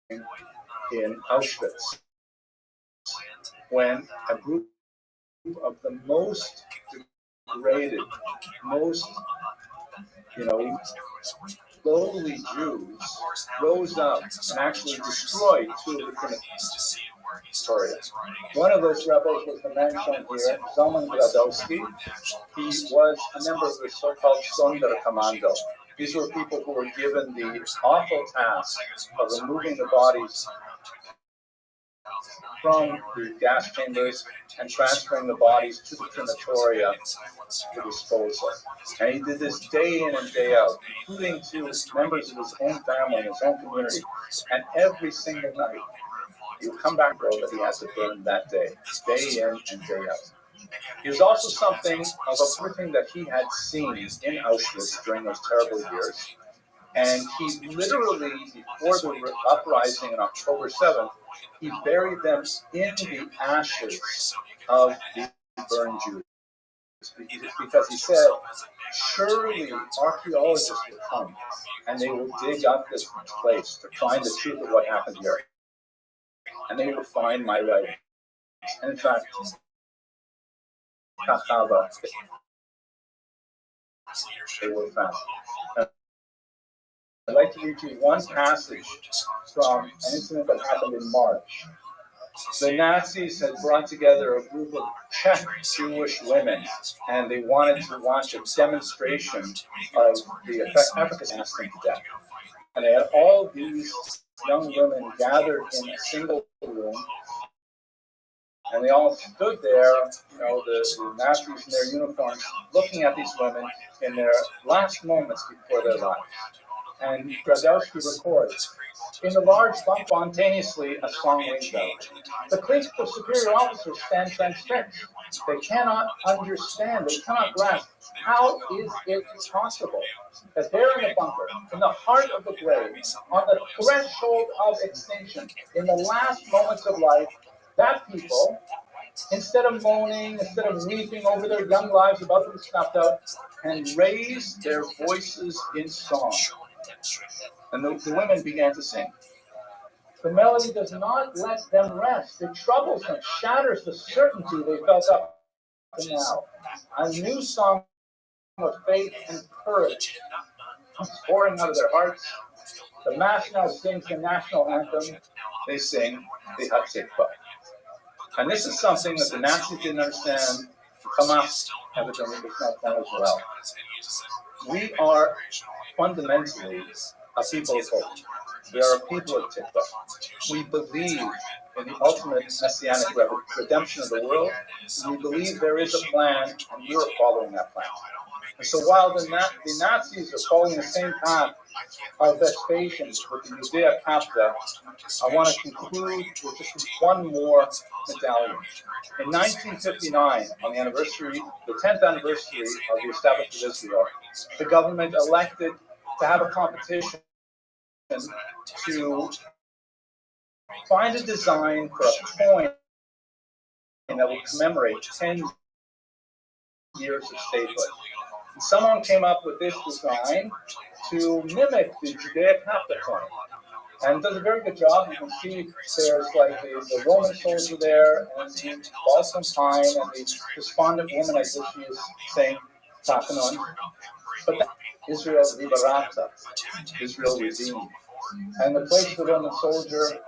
in Auschwitz, when a group of the most degraded, most, lowly Jews rose up and actually destroyed two of the crematoriums. One of those rebels was the man shown here, Zalman Gradowski. He was a member of the so-called Sonderkommando. These were people who were given the awful task of removing the bodies from the gas chambers and transferring the bodies to the crematoria for disposal. And he did this day in and day out, including to members of his own family and his own community. And every single night, he would come back road that he had to burn that day in and day out. He was also something of a person that he had seen in Auschwitz during those terrible years. And he literally, before the uprising on October 7th, he buried them in the ashes of the burned Jews. Because he said, surely archaeologists will come and they will dig up this place to find the truth of what happened here. And they will find my writings. And in fact, they were found. I'd like to read you one passage from an incident that happened in March. The Nazis had brought together a group of Czech Jewish women, and they wanted to launch a demonstration of the efficacy of them to death. And they had all these young women gathered in a single room, and they all stood there, the Nazis in their uniforms, looking at these women in their last moments before their lives. And Gradowski records, in the large bunk, spontaneously a song rings out. The cliques of superior officers stand transfixed. They cannot understand, they cannot grasp. How is it possible that they're in a bunker, in the heart of the grave, on the threshold of extinction, in the last moments of life, that people, instead of moaning, instead of weeping over their young lives about to be snuffed out, can raise their voices in song? And the women began to sing. The melody does not let them rest. It troubles them, shatters the certainty they felt up to now. A new song of faith and courage comes pouring out of their hearts. The mass now sings the national anthem. They sing the Hatikva. And this is something that the Nazis didn't understand. Hamas evidently does not know as well. We are fundamentally a people of hope. We are a people of Tikva. We believe in the ultimate messianic redemption of the world. We believe there is a plan, and we are following that plan. And so while the Nazis are following the same path of Vespasian with the Judea Capta, I want to conclude with just one more medallion. In 1959, on the 10th anniversary of the establishment of Israel, the government elected to have a competition to find a design for a coin that would commemorate 10 years of statehood. And someone came up with this design to mimic the Judea Capta coin. And does a very good job. You can see there's like the Roman soldier there, and the balsam pine, and the despondent woman, as if she is saying, Takanon. But Israel Liberata, Israel redeemed. And the place of the Roman soldier,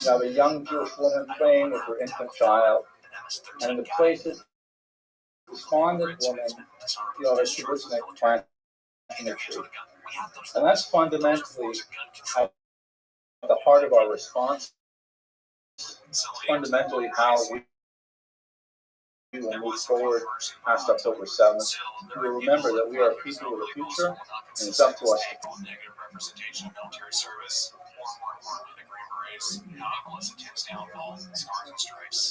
you have a young Jewish woman playing with her infant child. And the place of the despondent woman, that she was planting a tree. And that's fundamentally at the part of our response, fundamentally how we will move forward past October 7th. We will remember that we are people with a future, and it's up to us. Negative representation of military service, or more importantly, the Green Berets, not Melissa Tim's downfall, Scars and Stripes.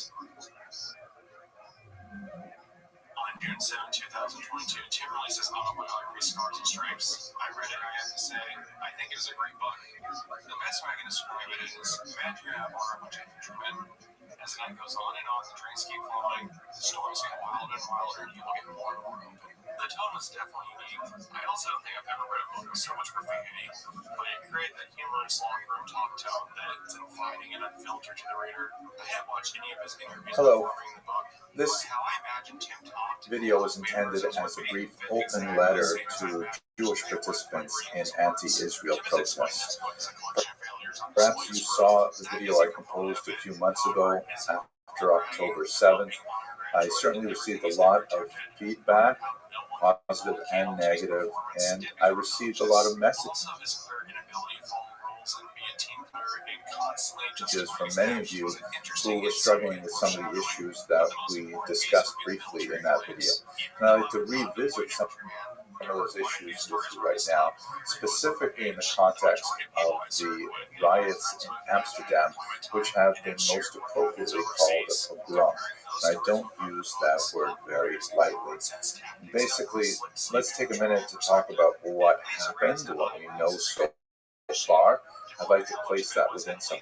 On June 7, 2022, Tim released his autobiography, Scars and Stripes. I read it, I have to say, I think it is a great book. The best way I can describe it is, imagine you have a bunch of infantrymen. As the night goes on and on, the drinks keep flowing, the stories get wilder and wilder, and people get more and more open. The tone is definitely unique. I also don't think I've ever read a book with so much profanity, but it created that humorous long-room talk tone that's inviting and unfiltered to the reader. I haven't watched any of his interviews before reading the book. This how I imagine Tim talked video was intended as a brief open letter to Jewish participants in anti-Israel protests. Perhaps you saw the video I composed a few months ago after October 7th. I certainly received a lot of feedback, positive and negative, and I received a lot of messages from many of you who were struggling with some of the issues that we discussed briefly in that video. And I'd like to revisit some of those issues with you right now, specifically in the context of the riots in Amsterdam, which have been most appropriately called a pogrom. I don't use that word very lightly. Basically, let's take a minute to talk about what happened, what we know so far. I'd like to place that within some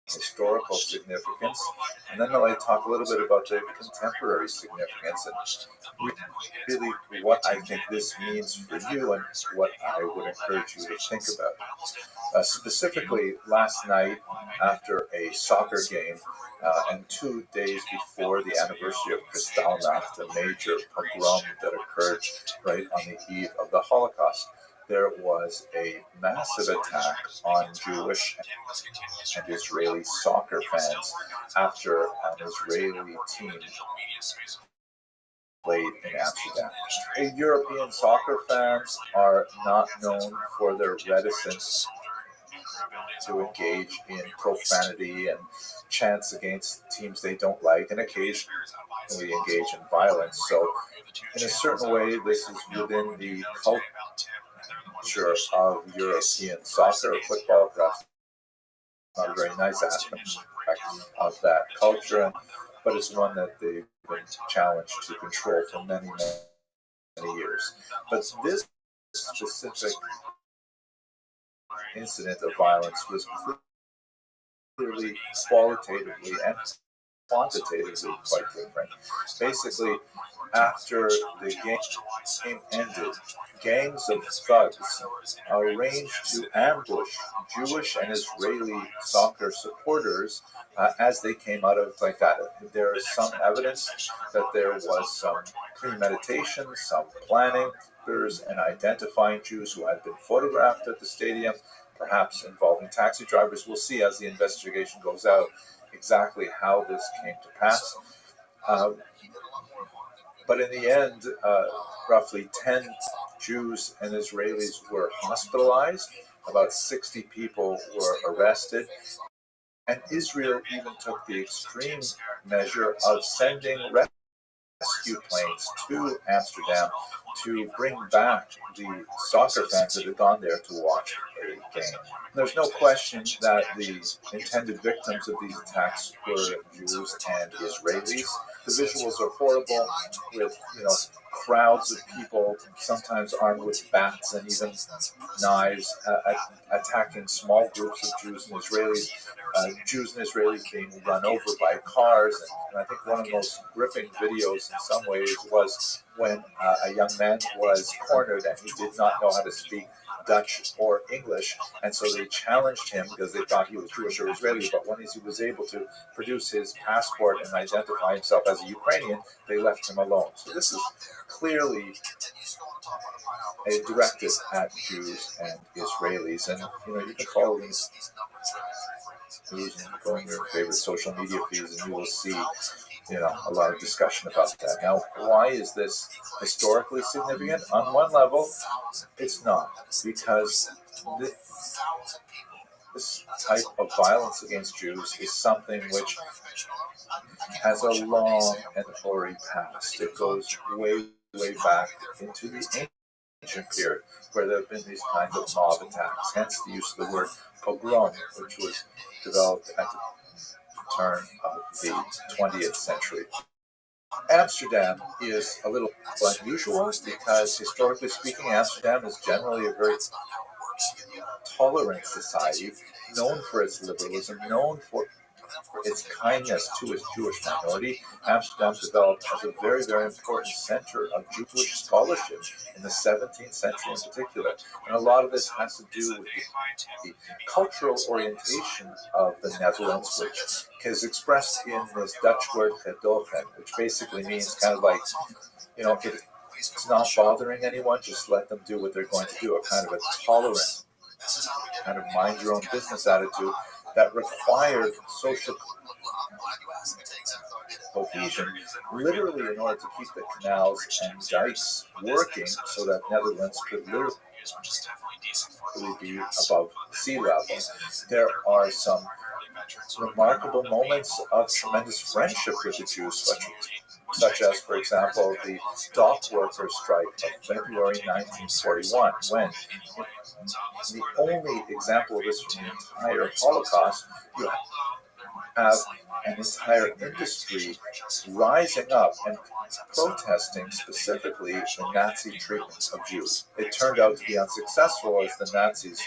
historical significance, and then I'd like to talk a little bit about the contemporary significance and really what I think this means for you and what I would encourage you to think about. Specifically, last night after a soccer game and 2 days before the anniversary of Kristallnacht, a major pogrom that occurred right on the eve of the Holocaust, there was a massive attack on Jewish and Israeli soccer fans after an Israeli team played in Amsterdam. European soccer fans are not known for their reticence to engage in profanity and chants against teams they don't like, and occasionally engage in violence. So, in a certain way, this is within the culture of European soccer or football. Perhaps not a very nice aspect of that culture, but it's one that they've been challenged to control for many, many years. But this specific incident of violence was clearly qualitatively and quantitatively quite different. Basically, after the game ended, gangs of thugs arranged to ambush Jewish and Israeli soccer supporters as they came out of like that. There is some evidence that there was some premeditation, some planning. There's an identifying Jews who had been photographed at the stadium, perhaps involving taxi drivers. We'll see as the investigation goes out exactly how this came to pass. But in the end, roughly 10 Jews and Israelis were hospitalized. About 60 people were arrested. And Israel even took the extreme measure of sending rescue planes to Amsterdam to bring back the soccer fans that had gone there to watch a game. There's no question that the intended victims of these attacks were Jews and Israelis. The visuals are horrible, with crowds of people, sometimes armed with bats and even knives, attacking small groups of Jews and Israelis. Jews and Israelis being run over by cars. And I think one of the most gripping videos in some ways was when a young man was cornered and he did not know how to speak Dutch or English, and so they challenged him because they thought he was Jewish or Israeli, but when he was able to produce his passport and identify himself as a Ukrainian, they left him alone. So this is clearly directed at Jews and Israelis, and you can follow these news and go in your favorite social media feeds and you will see a lot of discussion about that. Now, why is this historically significant? On one level, it's not, because this type of violence against Jews is something which has a long and hoary past. It goes way, way back into the ancient period, where there have been these kinds of mob attacks, hence the use of the word pogrom, which was developed at the turn of the 20th century. Amsterdam is a little unusual because, historically speaking, Amsterdam is generally a very tolerant society, known for its liberalism, known for its kindness to its Jewish minority. Amsterdam developed as a very, very important center of Jewish scholarship in the 17th century in particular. And a lot of this has to do with the cultural orientation of the Netherlands, which is expressed in this Dutch word gedogen, which basically means kind of like, if it's not bothering anyone, just let them do what they're going to do, a kind of a tolerant, kind of mind your own business attitude that required social cohesion, literally in order to keep the canals and dikes working so that Netherlands could literally be above sea level. There are some remarkable moments of tremendous friendship with the Jews, such as, for example, the dock workers' strike of February 1941, when, the only example of this from the entire Holocaust, you have an entire industry rising up and protesting specifically the Nazi treatment of Jews. It turned out to be unsuccessful as the Nazis,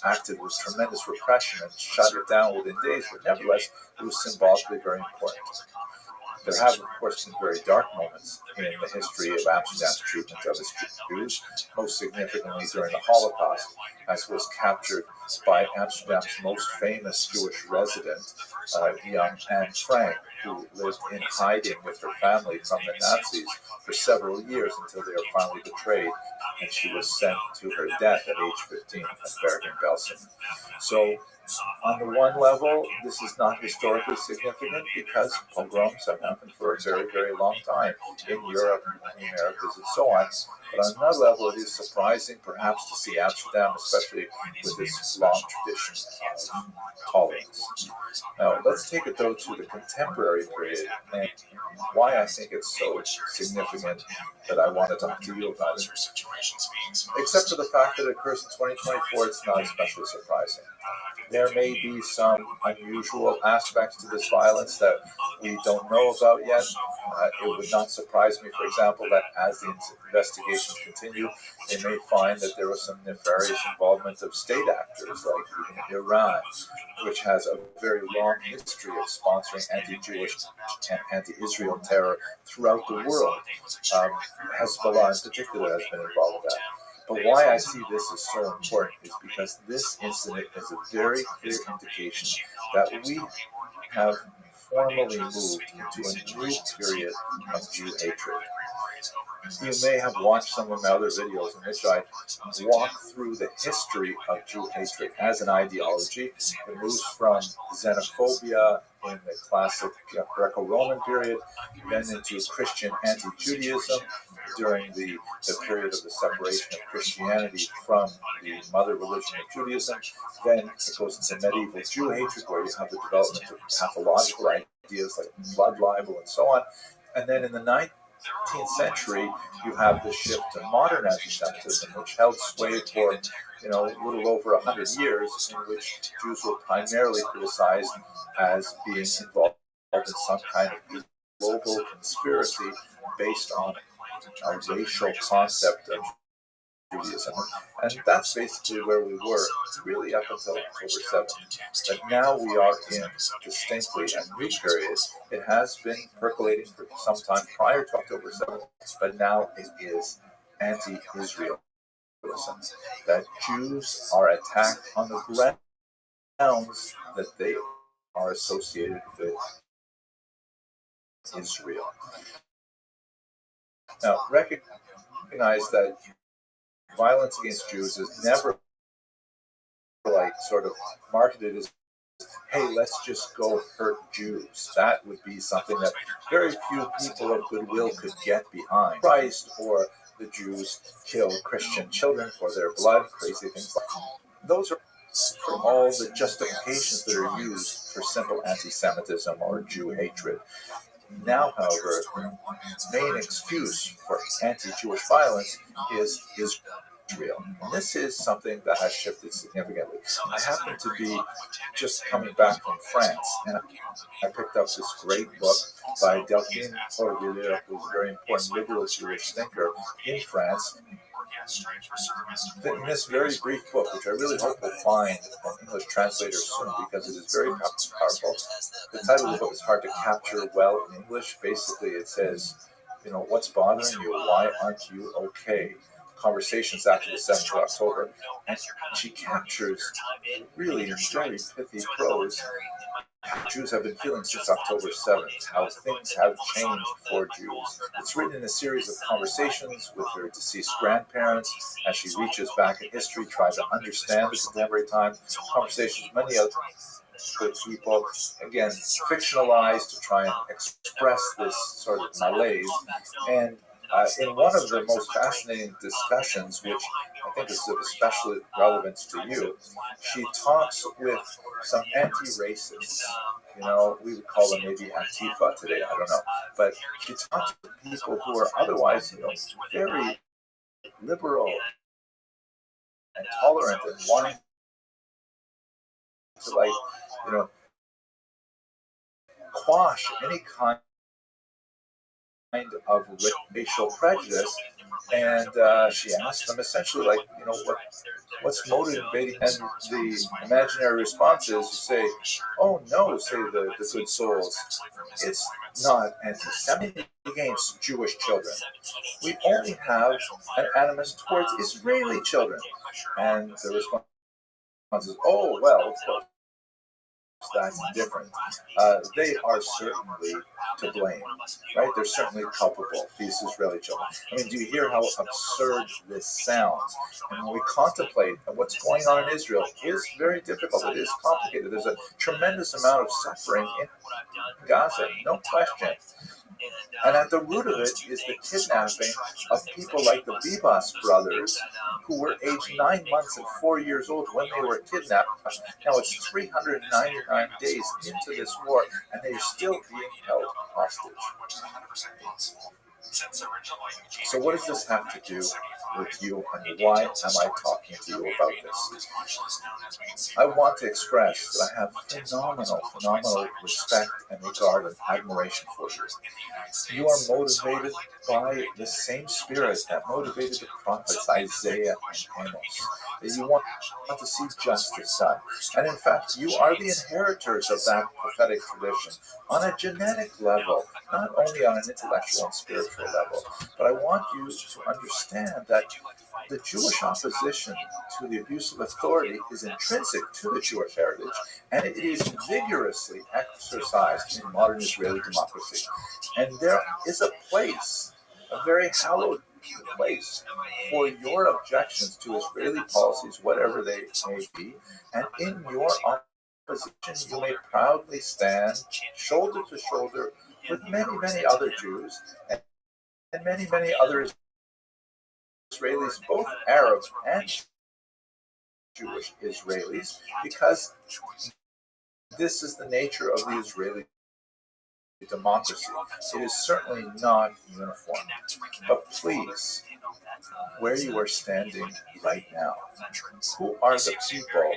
acted with tremendous repression and shut it down within days, but nevertheless, it was symbolically very important. There have, of course, been very dark moments in the history of Amsterdam's treatment of its Jews, most significantly during the Holocaust, as was captured by Amsterdam's most famous Jewish resident, young Anne Frank, who lived in hiding with her family from the Nazis for several years until they were finally betrayed, and she was sent to her death at age 15 at Bergen-Belsen. So, on the one level, this is not historically significant because pogroms have happened for a very, very long time in Europe, in the Americas, and so on. But on another level, it is surprising, perhaps, to see Amsterdam, especially with its long tradition of tolerance. Now, let's take it, though, to the contemporary period and why I think it's so significant that I want to talk to you about it. Except for the fact that it occurs in 2024, it's not especially surprising. There may be some unusual aspects to this violence that we don't know about yet. It would not surprise me, for example, that as the investigations continue, they may find that there was some nefarious involvement of state actors, like even Iran, which has a very long history of sponsoring anti-Jewish and anti-Israel terror throughout the world. Hezbollah in particular has been involved in that. But why I see this as so important is because this incident is a very clear indication that we have formally moved into a new period of Jew hatred. You may have watched some of my other videos in which I walk through the history of Jew hatred as an ideology. It moves from xenophobia in the classic Greco-Roman period, then into Christian anti-Judaism during the period of the separation of Christianity from the mother religion of Judaism. Then it goes into medieval Jew hatred, where you have the development of pathological ideas like blood libel and so on. And then in the 19th century, you have the shift to modern anti-Semitism, which held sway for a little over 100 years, in which Jews were primarily criticized as being involved in some kind of global conspiracy based on a racial concept of Judaism. And that's basically where we were, really up until October 7th. But now we are in distinctly a new period. It has been percolating for some time prior to October 7th, but now it is anti-Israelism. That Jews are attacked on the grounds that they are associated with Israel. Now, recognize that violence against Jews is never sort of marketed as, hey, let's just go hurt Jews. That would be something that very few people of goodwill could get behind. Christ or the Jews kill Christian children for their blood, crazy things like that. Those are from all the justifications that are used for simple anti-Semitism or Jew hatred. Now, however, the main excuse for anti-Jewish violence is Israel. And this is something that has shifted significantly. I happen to be just coming back from France, and I picked up this great book by Delphine Horviller, who's a very important liberal Jewish thinker in France. In this very brief book, which I really hope we'll find an English translator soon because it is very powerful. The title of the book is hard to capture well in English. Basically, it says, what's bothering you? Why aren't you okay? Conversations after the 7th of October. And she captures really in very pithy prose how Jews have been feeling since October 7th, how things have changed for Jews. It's written in a series of conversations with her deceased grandparents as she reaches back in history, trying to understand the contemporary time, conversations with many other people, again, fictionalized to try and express this sort of malaise. And in one of the most fascinating discussions, which I think is of especially relevance to you, she talks with some anti-racists. We would call them maybe Antifa today, I don't know. But she talks to people who are otherwise, very liberal and tolerant and wanting to, quash any kind of racial prejudice, and she asked them essentially, what's motivating? And the imaginary response is to say, oh no, say the good souls, it's not anti-Semitic against Jewish children. We only have an animus towards Israeli children. And the response is, oh, well, of course, that's different. They are certainly to blame, right? They're certainly culpable, these Israeli children. I mean, do you hear how absurd this sounds? And when we contemplate what's going on in Israel, it is very difficult. It is complicated. There's a tremendous amount of suffering in Gaza, no question. And at the root of it is the kidnapping of people like the Bibas brothers, who were aged 9 months and 4 years old when they were kidnapped. Now it's 399 days into this war, and they're still being held hostage. So what does this have to do with you, and why am I talking to you about this? I want to express that I have phenomenal respect and regard and admiration for you. You are motivated by the same spirit that motivated the prophets Isaiah and Amos. That you want to see justice done. And in fact, you are the inheritors of that prophetic tradition on a genetic level, not only on an intellectual and spiritual level. But I want you to understand that the Jewish opposition to the abuse of authority is intrinsic to the Jewish heritage, and it is vigorously exercised in modern Israeli democracy. And there is a place, a very hallowed place, for your objections to Israeli policies, whatever they may be, and in your opposition you may proudly stand shoulder to shoulder with many other Jews and many other Israelis, both Arab and Jewish Israelis, because this is the nature of the Israeli democracy. It is certainly not uniform. But please, where you are standing right now, who are the people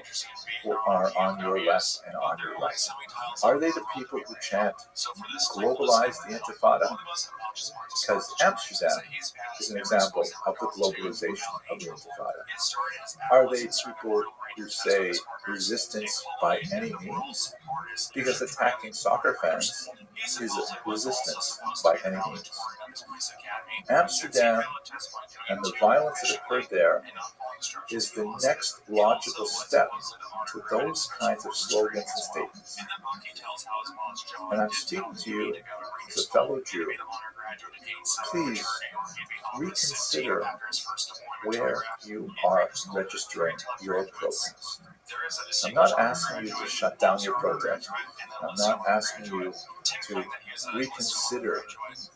who are on your left and on your right? Are they the people who chant, globalize the Intifada? Because Amsterdam is an example of the globalization of the Intifada. Are they people who say resistance by any means? Because attacking soccer fans is resistance by any means. Amsterdam and the violence that occurred there is the next logical step to those kinds of slogans and statements. And I'm speaking to you as a fellow Jew. Please reconsider where you are registering your protest. I'm not asking you to shut down your protest. I'm not asking you to reconsider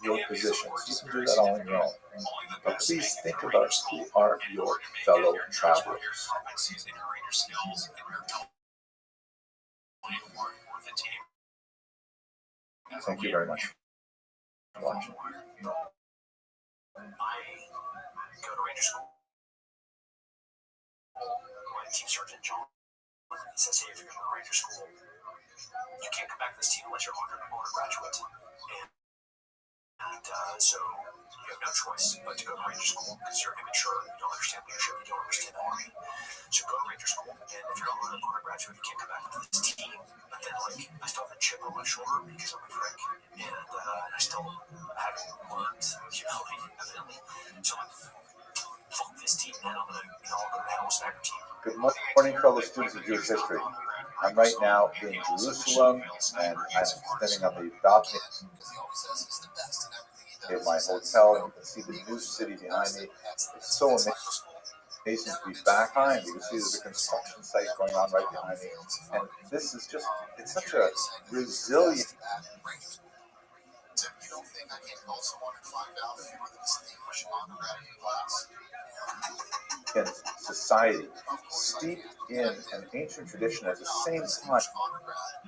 your positions. You can do that all on your own. But please think about who are your fellow travelers. Thank you very much for watching. I go to Ranger School. My Team Sergeant John says, hey, if you're going to Ranger School, you can't come back to this team unless you're an honor graduate. And so you have no choice but to go to Ranger School because you're immature, you don't understand leadership, you don't understand the Army. So go to Ranger School, and if you're not an honor graduate, you can't come back to this team. But then, I still have a chip on my shoulder because I'm a prick, and I still haven't learned humility, evidently. So I'm fuck this team, man. I'm gonna, I'll go to the Hell Sniper team. Good morning, fellow students of Jewish history. I'm right now in Jerusalem, and I'm standing on the balcony of my hotel, and you can see the new city behind me. It's so amazing to be back behind. You can see there's a construction site going on right behind me, and this is just, it's such a resilient society, steeped in an ancient tradition at the same time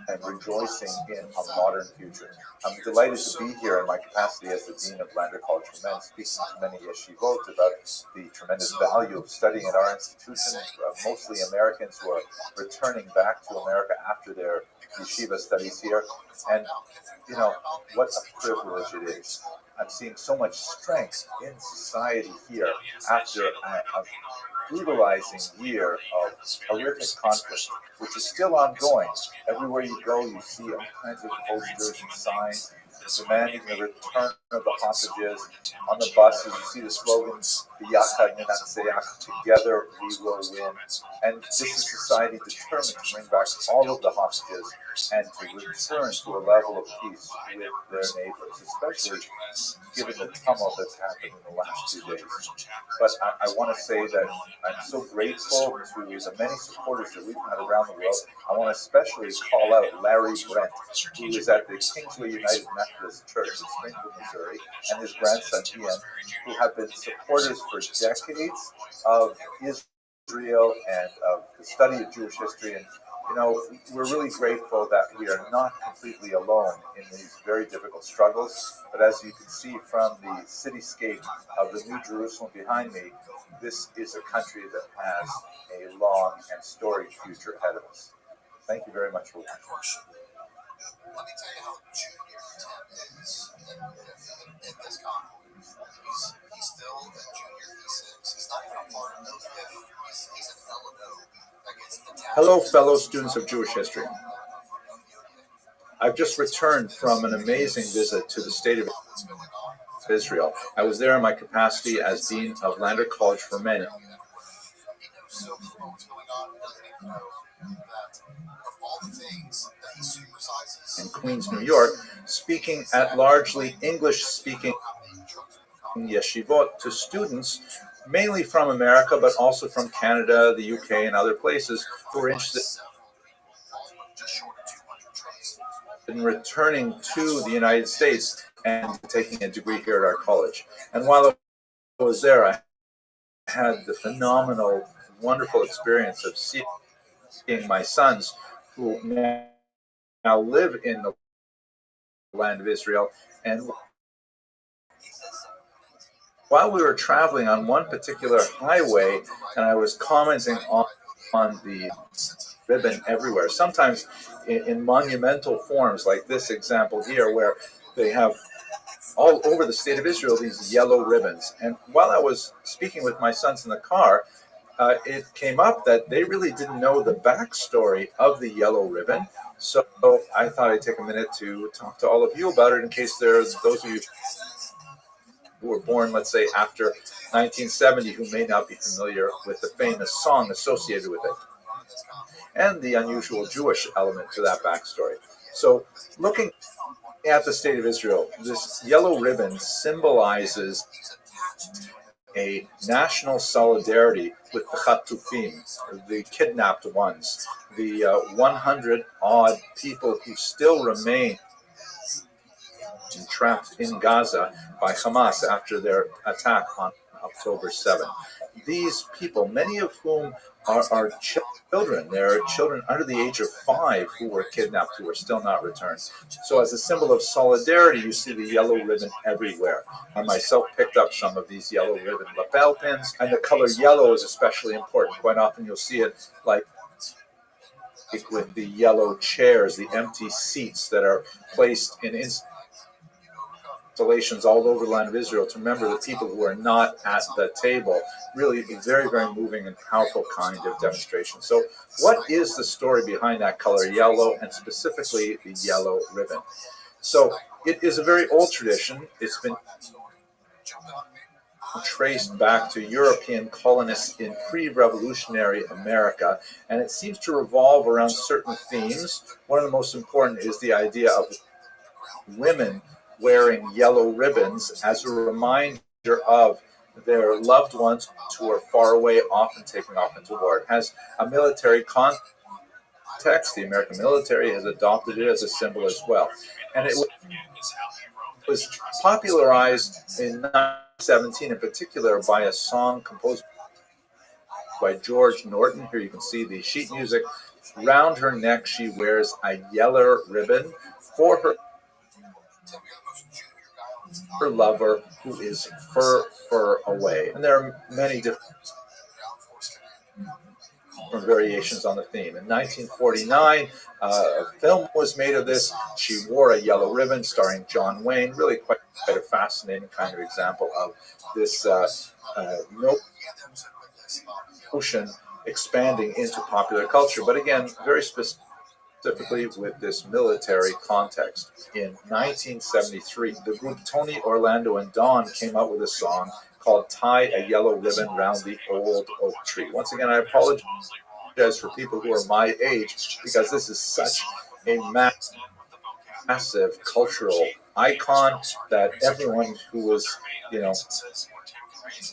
and rejoicing in a modern future. I'm delighted to be here in my capacity as the Dean of Lander College for Men, speaking to many yeshivot about the tremendous value of studying at our institution, mostly Americans who are returning back to America after their yeshiva studies here. And, what a privilege it is. I'm seeing so much strength in society here after a brutalizing year of horrific conflict, which is still ongoing. Everywhere you go, you see all kinds of posters and signs demanding the return of the hostages. On the buses, you see the slogans, "B'yachad Ninatzeach," together we will win. And this is society determined to bring back all of the hostages and to return to a level of peace with their neighbors, especially given the tumult that's happened in the last 2 days. But I want to say that I'm so grateful to the many supporters that we've had around the world. I want to especially call out Larry Brent, who is at the Kingsway United Methodist Church in Springfield, Missouri, and his grandson Ian, who have been supporters for decades of Israel and of the study of Jewish history. And we're really grateful that we are not completely alone in these very difficult struggles. But as you can see from the cityscape of the New Jerusalem behind me, this is a country that has a long and storied future ahead of us. Thank you very much for watching. Let me tell you how junior Tim is in this convoy. He's still a junior E6. He's not even a part of those 50. He's an LNO that gets attached. Hello, fellow students of Jewish history. I've just returned from an amazing visit to the state of Israel. I was there in my capacity as Dean of Lander College for Men in Queens, New York, speaking at largely English-speaking yeshivot to students, mainly from America, but also from Canada, the UK, and other places, who are interested in returning to the United States and taking a degree here at our college. And while I was there, I had the phenomenal, wonderful experience of seeing my sons, who now live in the land of Israel. And while we were traveling on one particular highway, and I was commenting on the ribbon everywhere, sometimes in monumental forms like this example here, where they have all over the state of Israel these yellow ribbons. And while I was speaking with my sons in the car, it came up that they really didn't know the backstory of the yellow ribbon. So I thought I'd take a minute to talk to all of you about it, in case there's those of you who were born, let's say, after 1970, who may not be familiar with the famous song associated with it, and the unusual Jewish element to that backstory. So looking at the state of Israel, this yellow ribbon symbolizes a national solidarity with the Chatufim, the kidnapped ones, the 100 odd people who still remain trapped in Gaza by Hamas after their attack on October 7th. These people, many of whom are children, there are children under the age of 5 who were kidnapped, who are still not returned. So as a symbol of solidarity, you see the yellow ribbon everywhere. I myself picked up some of these yellow ribbon lapel pins, and the color yellow is especially important. Quite often you'll see it like with the yellow chairs, the empty seats that are placed in installations all over the land of Israel to remember the people who are not at the table. Really a very, very moving and powerful kind of demonstration. So what is the story behind that color yellow, and specifically the yellow ribbon? So it is a very old tradition. It's been traced back to European colonists in pre-revolutionary America, and it seems to revolve around certain themes. One of the most important is the idea of women wearing yellow ribbons as a reminder of their loved ones who are far away, often taking off into war. It has a military context. The American military has adopted it as a symbol as well. And it was popularized in 1917 in particular by a song composed by George Norton. Here you can see the sheet music. Round her neck she wears a yellow ribbon for her lover who is far away. And there are many different variations on the theme. In 1949, a film was made of this. She wore a yellow ribbon starring John Wayne. Really quite a fascinating kind of example of this notion expanding into popular culture. But again, very specifically with this military context. In 1973, the group Tony, Orlando, and Dawn came out with a song called Tie a Yellow Ribbon Round the Old Oak Tree. Once again, I apologize for people who are my age, because this is such a massive cultural icon that everyone who was,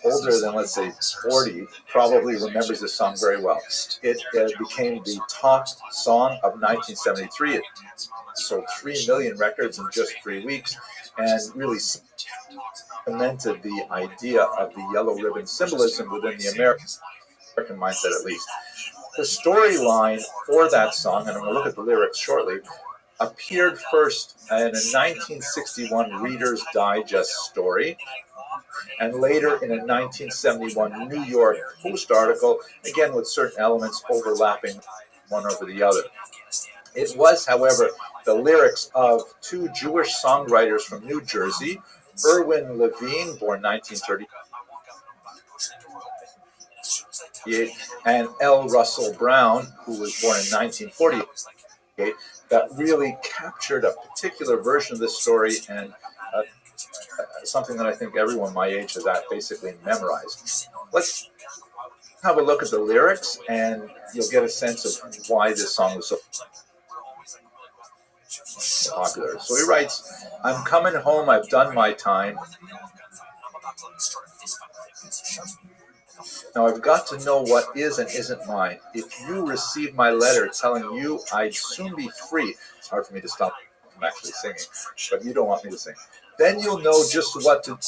older than, let's say, 40 probably remembers this song very well. It became the top song of 1973. It sold 3 million records in just 3 weeks, and really cemented the idea of the yellow ribbon symbolism within the American mindset, at least. The storyline for that song, and I'm going to look at the lyrics shortly, appeared first in a 1961 Reader's Digest story, and later in a 1971 New York Post article, again with certain elements overlapping one over the other. It was, however, the lyrics of 2 Jewish songwriters from New Jersey, Irwin Levine, born 1938, and L. Russell Brown, who was born in 1948, that really captured a particular version of this story, and something that I think everyone my age has basically memorized. Let's have a look at the lyrics, and you'll get a sense of why this song was so popular. So he writes, "I'm coming home, I've done my time. Now I've got to know what is and isn't mine. If you receive my letter telling you I'd soon be free," it's hard for me to stop from actually singing, but you don't want me to sing, "then you'll know just what to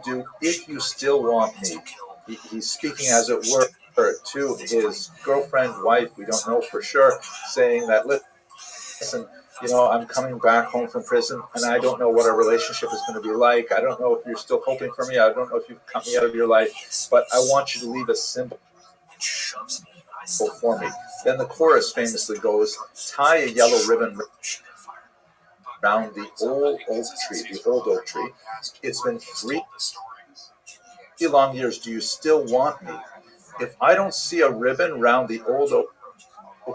do if you still want me." He's speaking, as it were, to his girlfriend, wife, we don't know for sure, saying that, listen, I'm coming back home from prison, and I don't know what our relationship is going to be like. I don't know if you're still hoping for me. I don't know if you've cut me out of your life, but I want you to leave a symbol for me. Then the chorus famously goes, "Tie a yellow ribbon around the old oak tree. It's been 3 long years. Do you still want me? If I don't see a ribbon round the old oak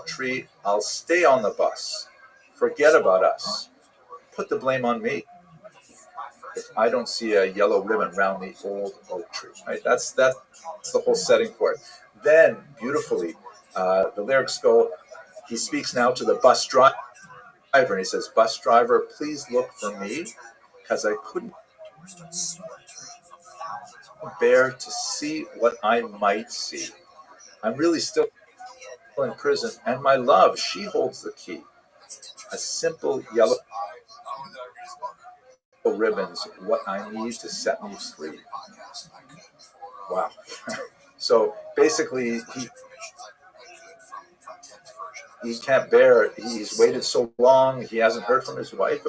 tree, I'll stay on the bus. Forget about us. Put the blame on me. If I don't see a yellow ribbon round the old oak tree." Right? That's the whole setting for it. Then, beautifully, the lyrics go, he speaks now to the bus driver, and he says, "Bus driver, please look for me, because I couldn't bear to see what I might see. I'm really still in prison, and my love, she holds the key. A simple yellow ribbons, what I need to set me free. Wow. So basically, he can't bear it. He's waited so long. He hasn't heard from his wife,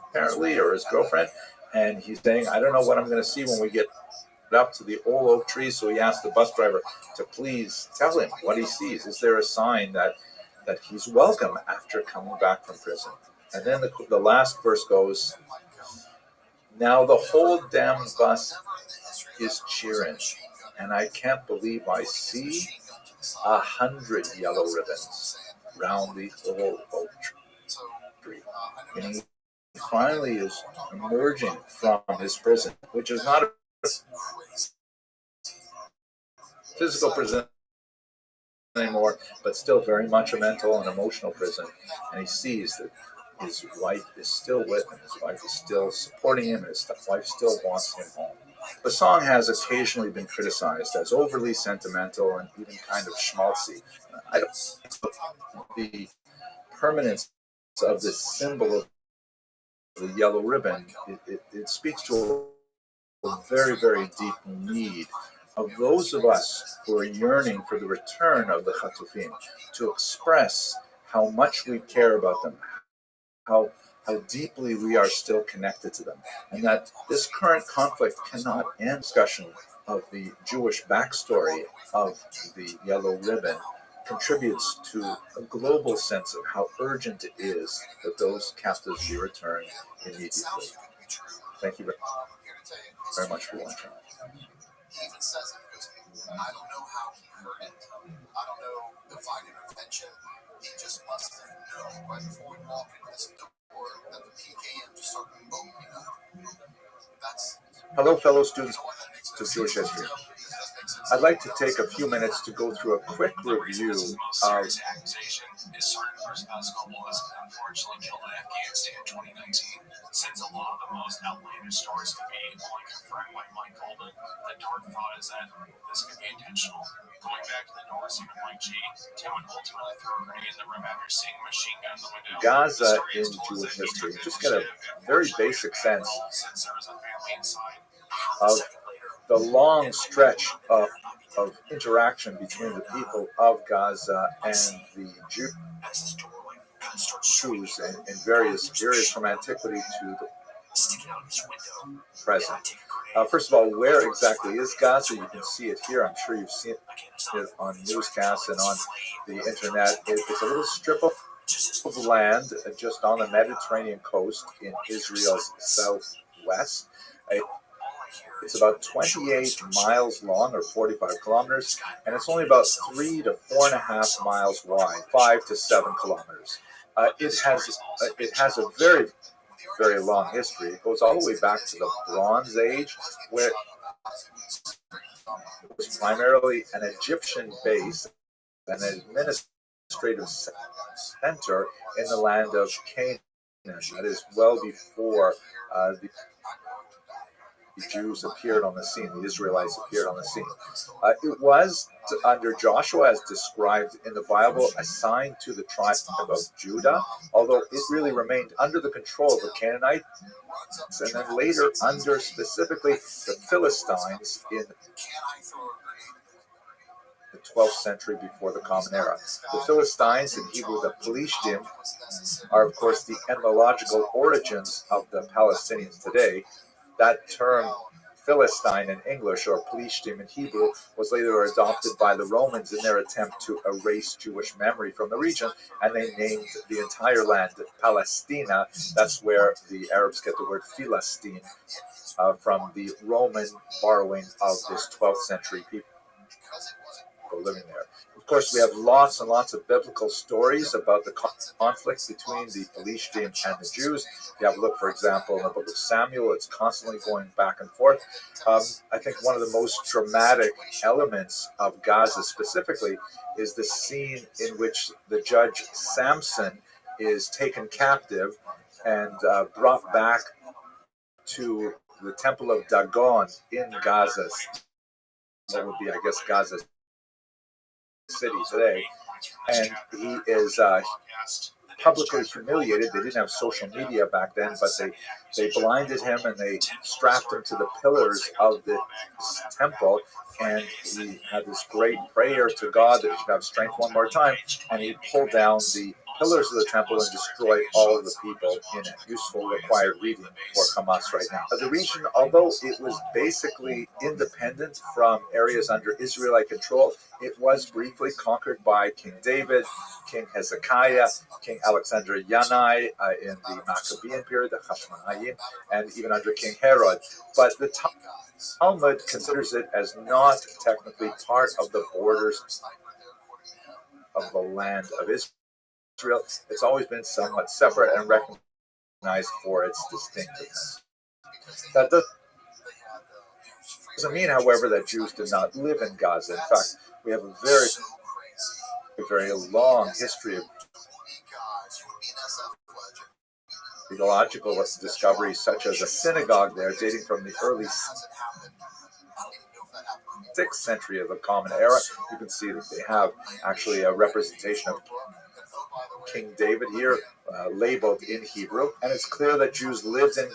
apparently, or his girlfriend. And he's saying, I don't know what I'm going to see when we get up to the old oak tree. So he asked the bus driver to please tell him what he sees. Is there a sign that he's welcome after coming back from prison? And then the last verse goes, now the whole damn bus is cheering, and I can't believe I see 100 yellow ribbons round the old oak tree. And he finally is emerging from his prison, which is not a physical prison anymore, but still very much a mental and emotional prison. And he sees that his wife is still with him, his wife is still supporting him, and his wife still wants him home. The song has occasionally been criticized as overly sentimental and even kind of schmaltzy. I don't know the permanence of this symbol of the yellow ribbon. It speaks to a very, very deep need of those of us who are yearning for the return of the Chatufim, to express how much we care about them, how deeply we are still connected to them, and that this current conflict cannot end. Discussion of the Jewish backstory of the yellow ribbon contributes to a global sense of how urgent it is that those captives be returned immediately. Thank you very much for watching. He even says it because I don't know how he heard it. I don't know divine intervention. He just must have known right before we walk in this door that the PKM just started booming up. Hello, fellow students of Jewish history. I'd like to take a few minutes to go through a quick review of unfortunately killed in Afghanistan in 2019. Since a lot of the most outlandish stories could be confirmed by Mike Golden, the dark thought is that this could be intentional. Going back to the Norse, even Mike G, Tim would ultimately throw a grenade in the room after seeing a machine gun in the window. Gaza in Jewish history. Just get a very basic sense of the long stretch of interaction between the people of Gaza and the Jews in various periods from antiquity to the present. First of all, where exactly is Gaza? You can see it here. I'm sure you've seen it on newscasts and on the internet. It's a little strip of land just on the Mediterranean coast in Israel's southwest. It's about 28 miles long, or 45 kilometers, and it's only about 3 to 4.5 miles wide, 5 to 7 kilometers. It has a very, very long history. It goes all the way back to the Bronze Age, where it was primarily an Egyptian base, an administrative center in the land of Canaan. That is well before the Jews appeared on the scene, the Israelites appeared on the scene. It was, under Joshua, as described in the Bible, assigned to the tribe of Judah, although it really remained under the control of the Canaanites, and then later under specifically the Philistines in the 12th century before the Common Era. The Philistines, in Hebrew the Pelishtim, are of course the etymological origins of the Palestinians today. That term Philistine in English, or Pelishtim in Hebrew, was later adopted by the Romans in their attempt to erase Jewish memory from the region, and they named the entire land Palestina. That's where the Arabs get the word Philistine, from the Roman borrowing of this 12th century people living there. Of course, we have lots and lots of biblical stories about the conflict between the Pelishtim and the Jews. If you have a look, for example, in the book of Samuel, it's constantly going back and forth. I think one of the most dramatic elements of Gaza specifically is the scene in which the judge Samson is taken captive and brought back to the Temple of Dagon in Gaza, what would be, I guess, Gaza City today. And he is publicly humiliated. They didn't have social media back then, but they blinded him and they strapped him to the pillars of the temple. And he had this great prayer to God that he should have strength one more time. And he pulled down the pillars of the temple and destroyed all of the people in it. Useful required reading for Hamas right now. The region, although it was basically independent from areas under Israelite control, it was briefly conquered by King David, King Hezekiah, King Alexander Yanai in the Maccabean period, the Hashmonaim, and even under King Herod. But the Talmud considers it as not technically part of the borders of the land of Israel. It's always been somewhat separate and recognized for its distinctiveness. That doesn't mean, however, that Jews did not live in Gaza. In fact, we have a very, very long history of theological discoveries, such as a synagogue there dating from the early 6th century of the Common Era. You can see that they have actually a representation of King David here, labeled in Hebrew. And it's clear that Jews lived in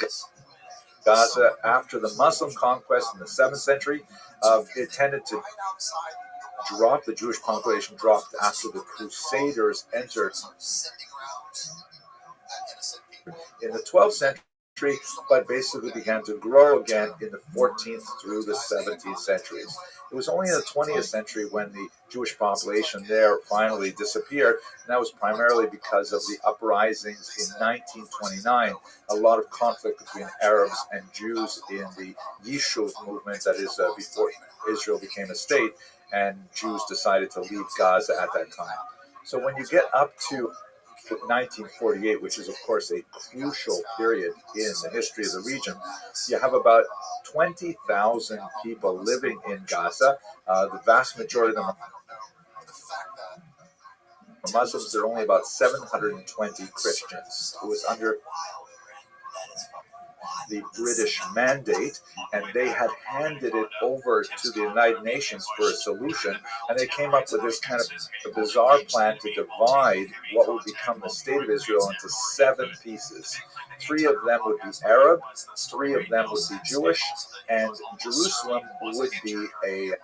Gaza after the Muslim conquest in the 7th century. It tended to drop, the Jewish population dropped after the Crusaders entered in the 12th century, but basically began to grow again in the 14th through the 17th centuries. It was only in the 20th century when the Jewish population there finally disappeared, and that was primarily because of the uprisings in 1929, a lot of conflict between Arabs and Jews in the Yishuv movement, that is before Israel became a state, and Jews decided to leave Gaza at that time. So when you get up to 1948, which is of course a crucial period in the history of the region, you have about 20,000 people living in Gaza. The vast majority of them are Muslims. There are only about 720 Christians. It was under the British mandate, and they had handed it over to the United Nations for a solution, and they came up with this kind of a bizarre plan to divide what would become the state of Israel into 7 pieces. 3 of them would be Arab, 3 of them would be Jewish, and Jerusalem would be a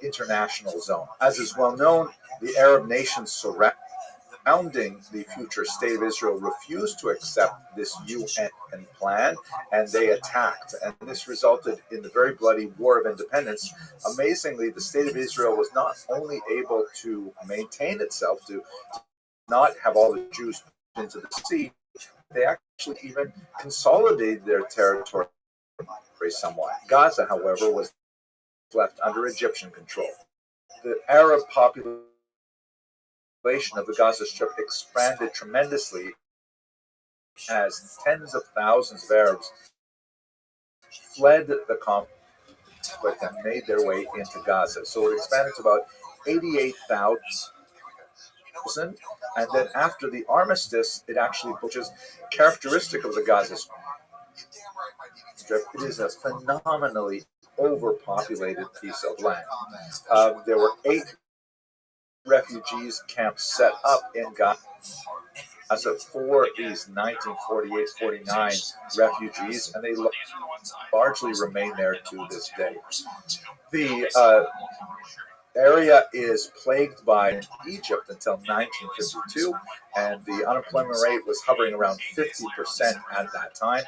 international zone. As is well known, the Arab nations surrounding the future state of Israel refused to accept this UN plan, and they attacked. And this resulted in the very bloody War of Independence. Amazingly, the state of Israel was not only able to maintain itself, to not have all the Jews into the sea, they actually even consolidated their territory somewhat. Gaza, however, was left under Egyptian control. The Arab population of the Gaza Strip expanded tremendously as tens of thousands of Arabs fled the conflict and made their way into Gaza. So it expanded to about 88,000. And then after the armistice, it actually, which is characteristic of the Gaza Strip, it is a phenomenally overpopulated piece of land. There were 8 refugees camps set up in Gaza for these 1948-49 refugees, and they largely remain there to this day. The area is plagued by Egypt until 1952, and the unemployment rate was hovering around 50% at that time.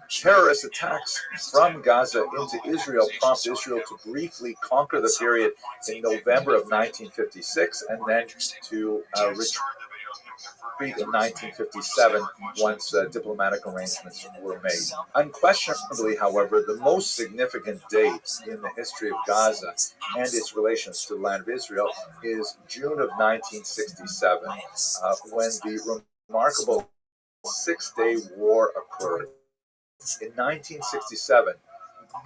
Terrorist attacks from Gaza into Israel prompt Israel to briefly conquer the period in November of 1956 and then to retreat in 1957 once diplomatic arrangements were made. Unquestionably, however, the most significant date in the history of Gaza and its relations to the land of Israel is June of 1967, when the remarkable 6-day war occurred. In 1967,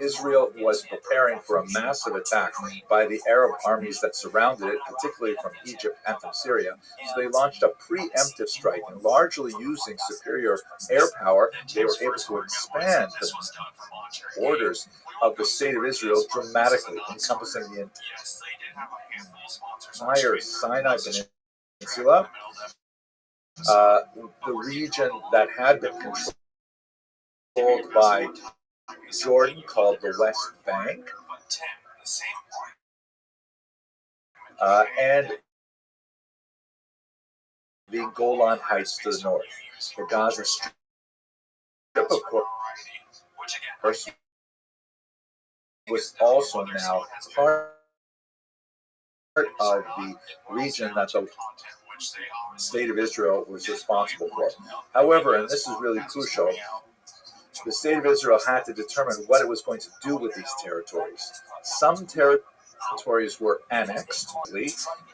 Israel was preparing for a massive attack by the Arab armies that surrounded it, particularly from Egypt and from Syria. So they launched a preemptive strike, and largely using superior air power, they were able to expand the borders of the state of Israel dramatically, encompassing the entire Sinai Peninsula, the region that had been controlled by Jordan, called the West Bank, and the Golan Heights to the north. The Gaza Strip, of course, was also now part of the region that the state of Israel was responsible for. However, and this is really crucial, the state of Israel had to determine what it was going to do with these territories. Some territories were annexed.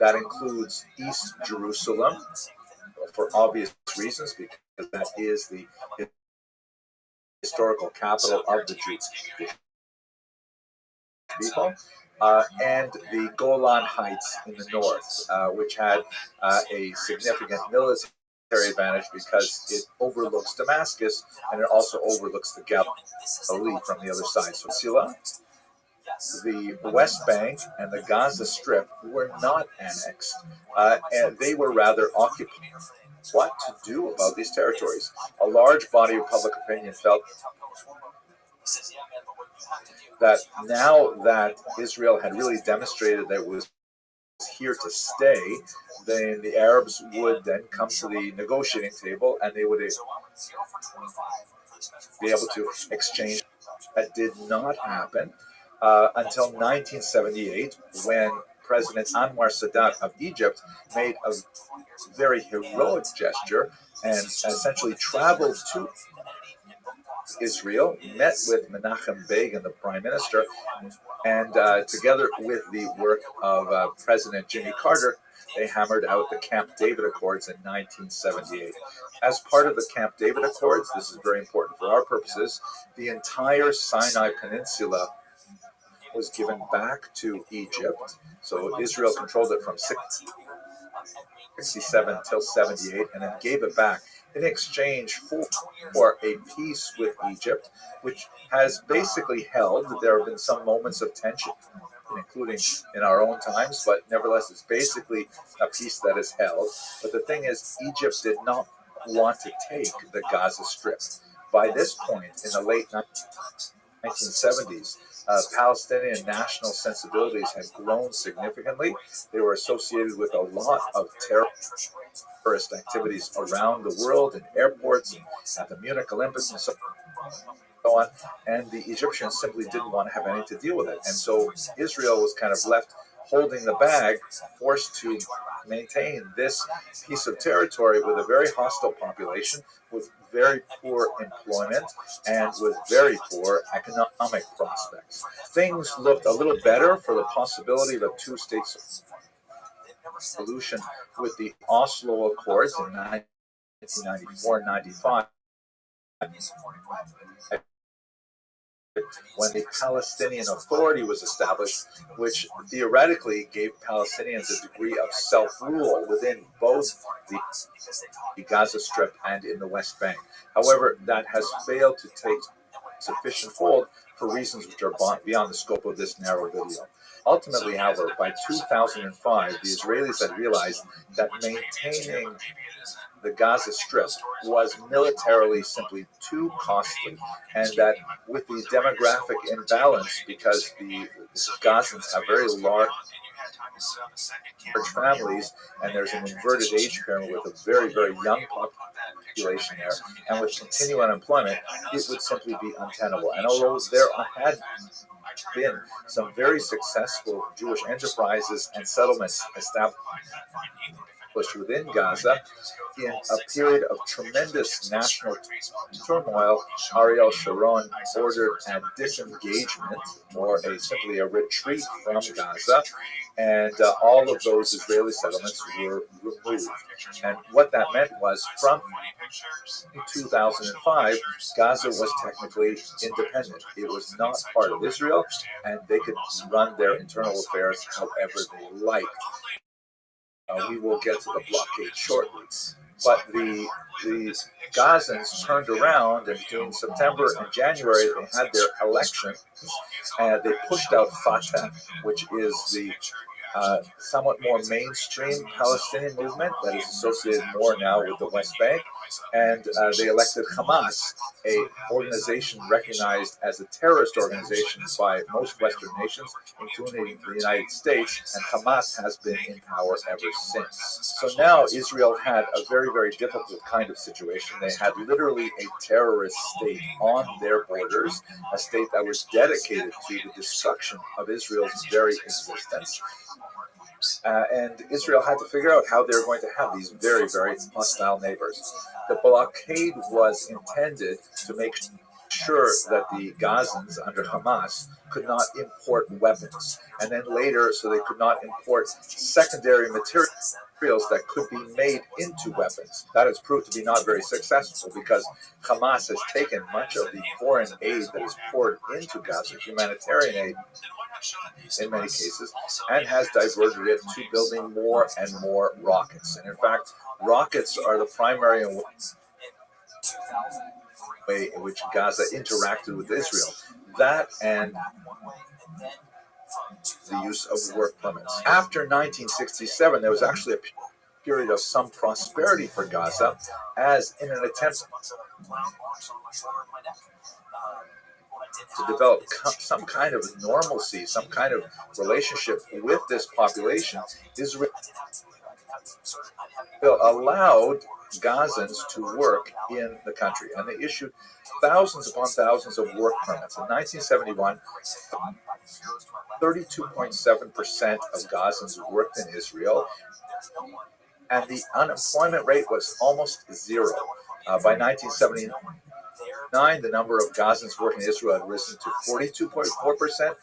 That includes East Jerusalem, for obvious reasons, because that is the historical capital of the Jewish people, and the Golan Heights in the north, which had a significant military advantage because it overlooks Damascus and it also overlooks the Galilee from the other side. So Sila, the West Bank and the Gaza Strip were not annexed, and they were rather occupied. What to do about these territories? A large body of public opinion felt that now that Israel had really demonstrated that it was here to stay, then the Arabs would then come to the negotiating table and they would be able to exchange. That did not happen until 1978, when President Anwar Sadat of Egypt made a very heroic gesture and essentially traveled to Israel, met with Menachem Begin, the prime minister, and together with the work of President Jimmy Carter, they hammered out the Camp David Accords in 1978. As part of the Camp David Accords, this is very important for our purposes, the entire Sinai Peninsula was given back to Egypt. So Israel controlled it from 67 till 78 and then gave it back in exchange for a peace with Egypt, which has basically held. There have been some moments of tension, including in our own times, but nevertheless, it's basically a peace that is held. But the thing is, Egypt did not want to take the Gaza Strip. By this point, in the late 1970s, Palestinian national sensibilities had grown significantly. They were associated with a lot of terrorist activities around the world, in airports, and at the Munich Olympics, and so on. And the Egyptians simply didn't want to have anything to deal with it. And so Israel was kind of left holding the bag, forced to maintain this piece of territory with a very hostile population, with very poor employment, and with very poor economic prospects. Things looked a little better for the possibility of a two-state solution with the Oslo Accords in 1994-95, when the Palestinian Authority was established, which theoretically gave Palestinians a degree of self-rule within both the Gaza Strip and in the West Bank. However, that has failed to take sufficient hold for reasons which are beyond the scope of this narrow video. Ultimately, however, by 2005, the Israelis had realized that maintaining the Gaza Strip was militarily simply too costly, and that with the demographic imbalance, because the Gazans have very large families, and there's an inverted age pyramid with a very, very young population there, and with continued unemployment, it would simply be untenable. And although there had been some very successful Jewish enterprises and settlements established within Gaza. In a period of tremendous national turmoil, Ariel Sharon ordered a disengagement, or simply a retreat from Gaza, and all of those Israeli settlements were removed. And what that meant was, from 2005, Gaza was technically independent. It was not part of Israel, and they could run their internal affairs however they liked. We will get to the blockade shortly. But the Gazans turned around, and between September and January, they had their election, and they pushed out Fatah, which is the somewhat more mainstream Palestinian movement that is associated more now with the West Bank, and they elected Hamas, a organization recognized as a terrorist organization by most Western nations, including the United States, and Hamas has been in power ever since. So now Israel had a very, very difficult kind of situation. They had literally a terrorist state on their borders, a state that was dedicated to the destruction of Israel's very existence. And Israel had to figure out how they were going to have these very, very hostile neighbors. The blockade was intended to make sure that the Gazans under Hamas could not import weapons, and then later so they could not import secondary materials that could be made into weapons. That has proved to be not very successful, because Hamas has taken much of the foreign aid that is poured into Gaza, humanitarian aid in many cases, and has diverted it to building more and more rockets. And in fact, rockets are the primary way in which Gaza interacted with Israel. That and the use of work permits. After 1967, there was actually a period of some prosperity for Gaza, as in an attempt to develop some kind of normalcy, some kind of relationship with this population. Israel allowed Gazans to work in the country, and they issued thousands upon thousands of work permits. In 1971, 32.7% of Gazans worked in Israel, and the unemployment rate was almost zero. By 1979, the number of Gazans working in Israel had risen to 42.4%.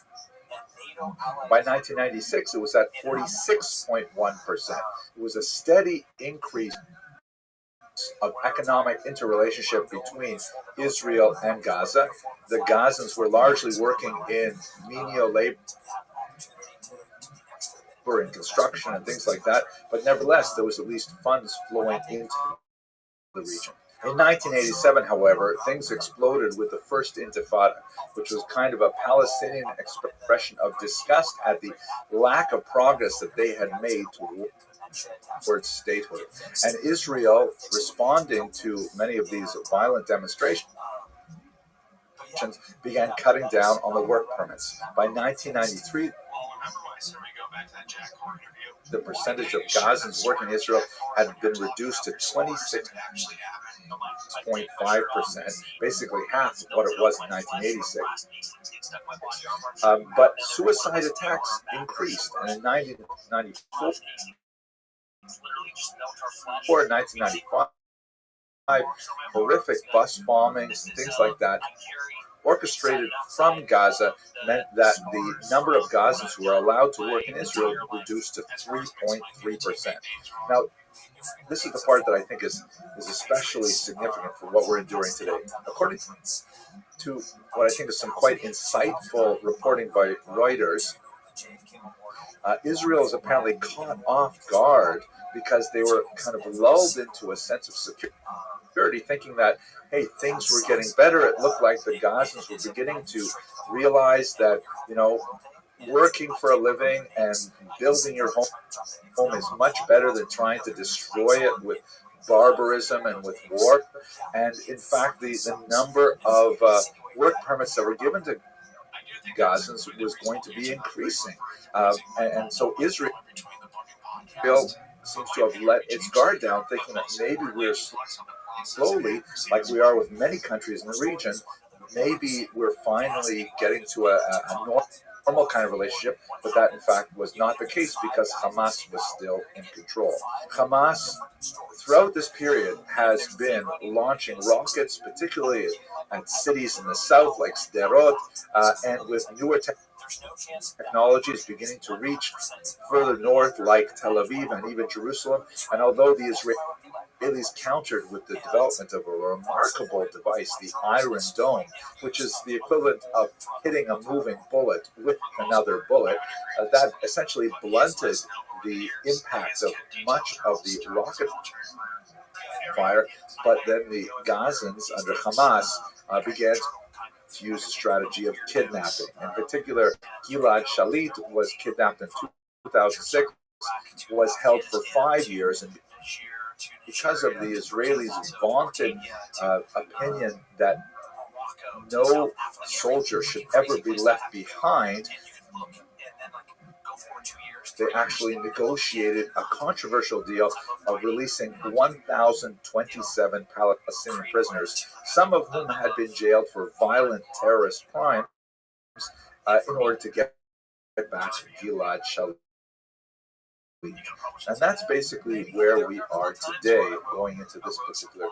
By 1996, it was at 46.1%. It was a steady increase of economic interrelationship between Israel and Gaza. The Gazans were largely working in menial labor, in construction and things like that, but nevertheless, there was at least funds flowing into the region. In 1987, however, things exploded with the first Intifada, which was kind of a Palestinian expression of disgust at the lack of progress that they had made towards statehood. And Israel, responding to many of these violent demonstrations, began cutting down on the work permits. By 1993, the percentage of Gazans working in Israel had been reduced to 26.5%, basically half of what it was in 1986. But suicide attacks increased, and in 1995, horrific bus bombings and things like that, orchestrated from Gaza, meant that the number of Gazans who were allowed to work in Israel reduced to 3.3%. Now, this is the part that I think is especially significant for what we're enduring today. According to what I think is some quite insightful reporting by Reuters, Israel is apparently caught off guard because they were kind of lulled into a sense of security, thinking that, hey, things were getting better. It looked like the Gazans were beginning to realize that, working for a living and building your home is much better than trying to destroy it with barbarism and with war. And in fact, the number of work permits that were given to Gazans was going to be increasing. And so Israel seems to have let its guard down, thinking that maybe we're slowly, like we are with many countries in the region, maybe we're finally getting to a normal kind of relationship, but that in fact was not the case because Hamas was still in control. Hamas, throughout this period, has been launching rockets, particularly at cities in the south like Sderot, and with newer technologies beginning to reach further north like Tel Aviv and even Jerusalem. And although the Israelis countered with the development of a remarkable device, the Iron Dome, which is the equivalent of hitting a moving bullet with another bullet, that essentially blunted the impact of much of the rocket fire. But then the Gazans under Hamas began to use a strategy of kidnapping. In particular, Gilad Shalit was kidnapped in 2006, was held for 5 years, and because of the Israelis' vaunted opinion that no soldier should ever be left behind, they actually negotiated a controversial deal of releasing 1,027 Palestinian prisoners, some of whom had been jailed for violent terrorist crimes, in order to get back Gilad Shalit. And that's basically where we are today going into this particular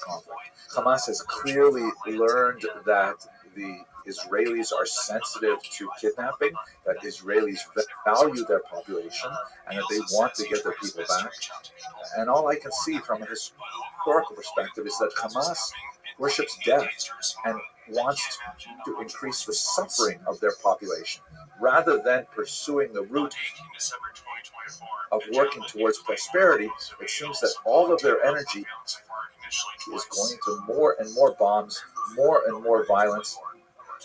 conflict. Hamas has clearly learned that the Israelis are sensitive to kidnapping, that Israelis value their population, and that they want to get their people back. And all I can see from a historical perspective is that Hamas worships death and wants to increase the suffering of their population, rather than pursuing the route of working towards prosperity. It seems that all of their energy is going to more and more bombs, more and more violence.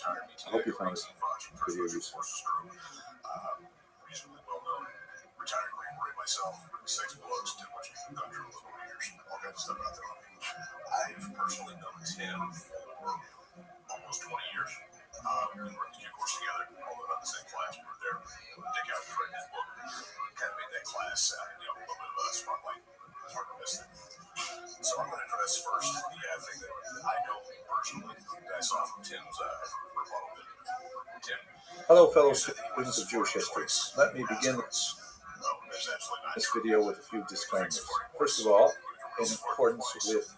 I hope you found this video useful. Retired Green Beret myself, 6 bullets, too much gunshot over the years, all that stuff out there on the beach. I've personally known Tim for almost 20 years. We were in the course together, although not the same class. We were there. Dick out to write his book, kind of made that class, a little bit of a spotlight. It's hard to miss it. So I'm going to address first the thing that I know personally that I saw from Tim's rebuttal video. Tim. Hello, fellow students of Jewish history. Let me begin this video with a few disclaimers. First of all, in accordance with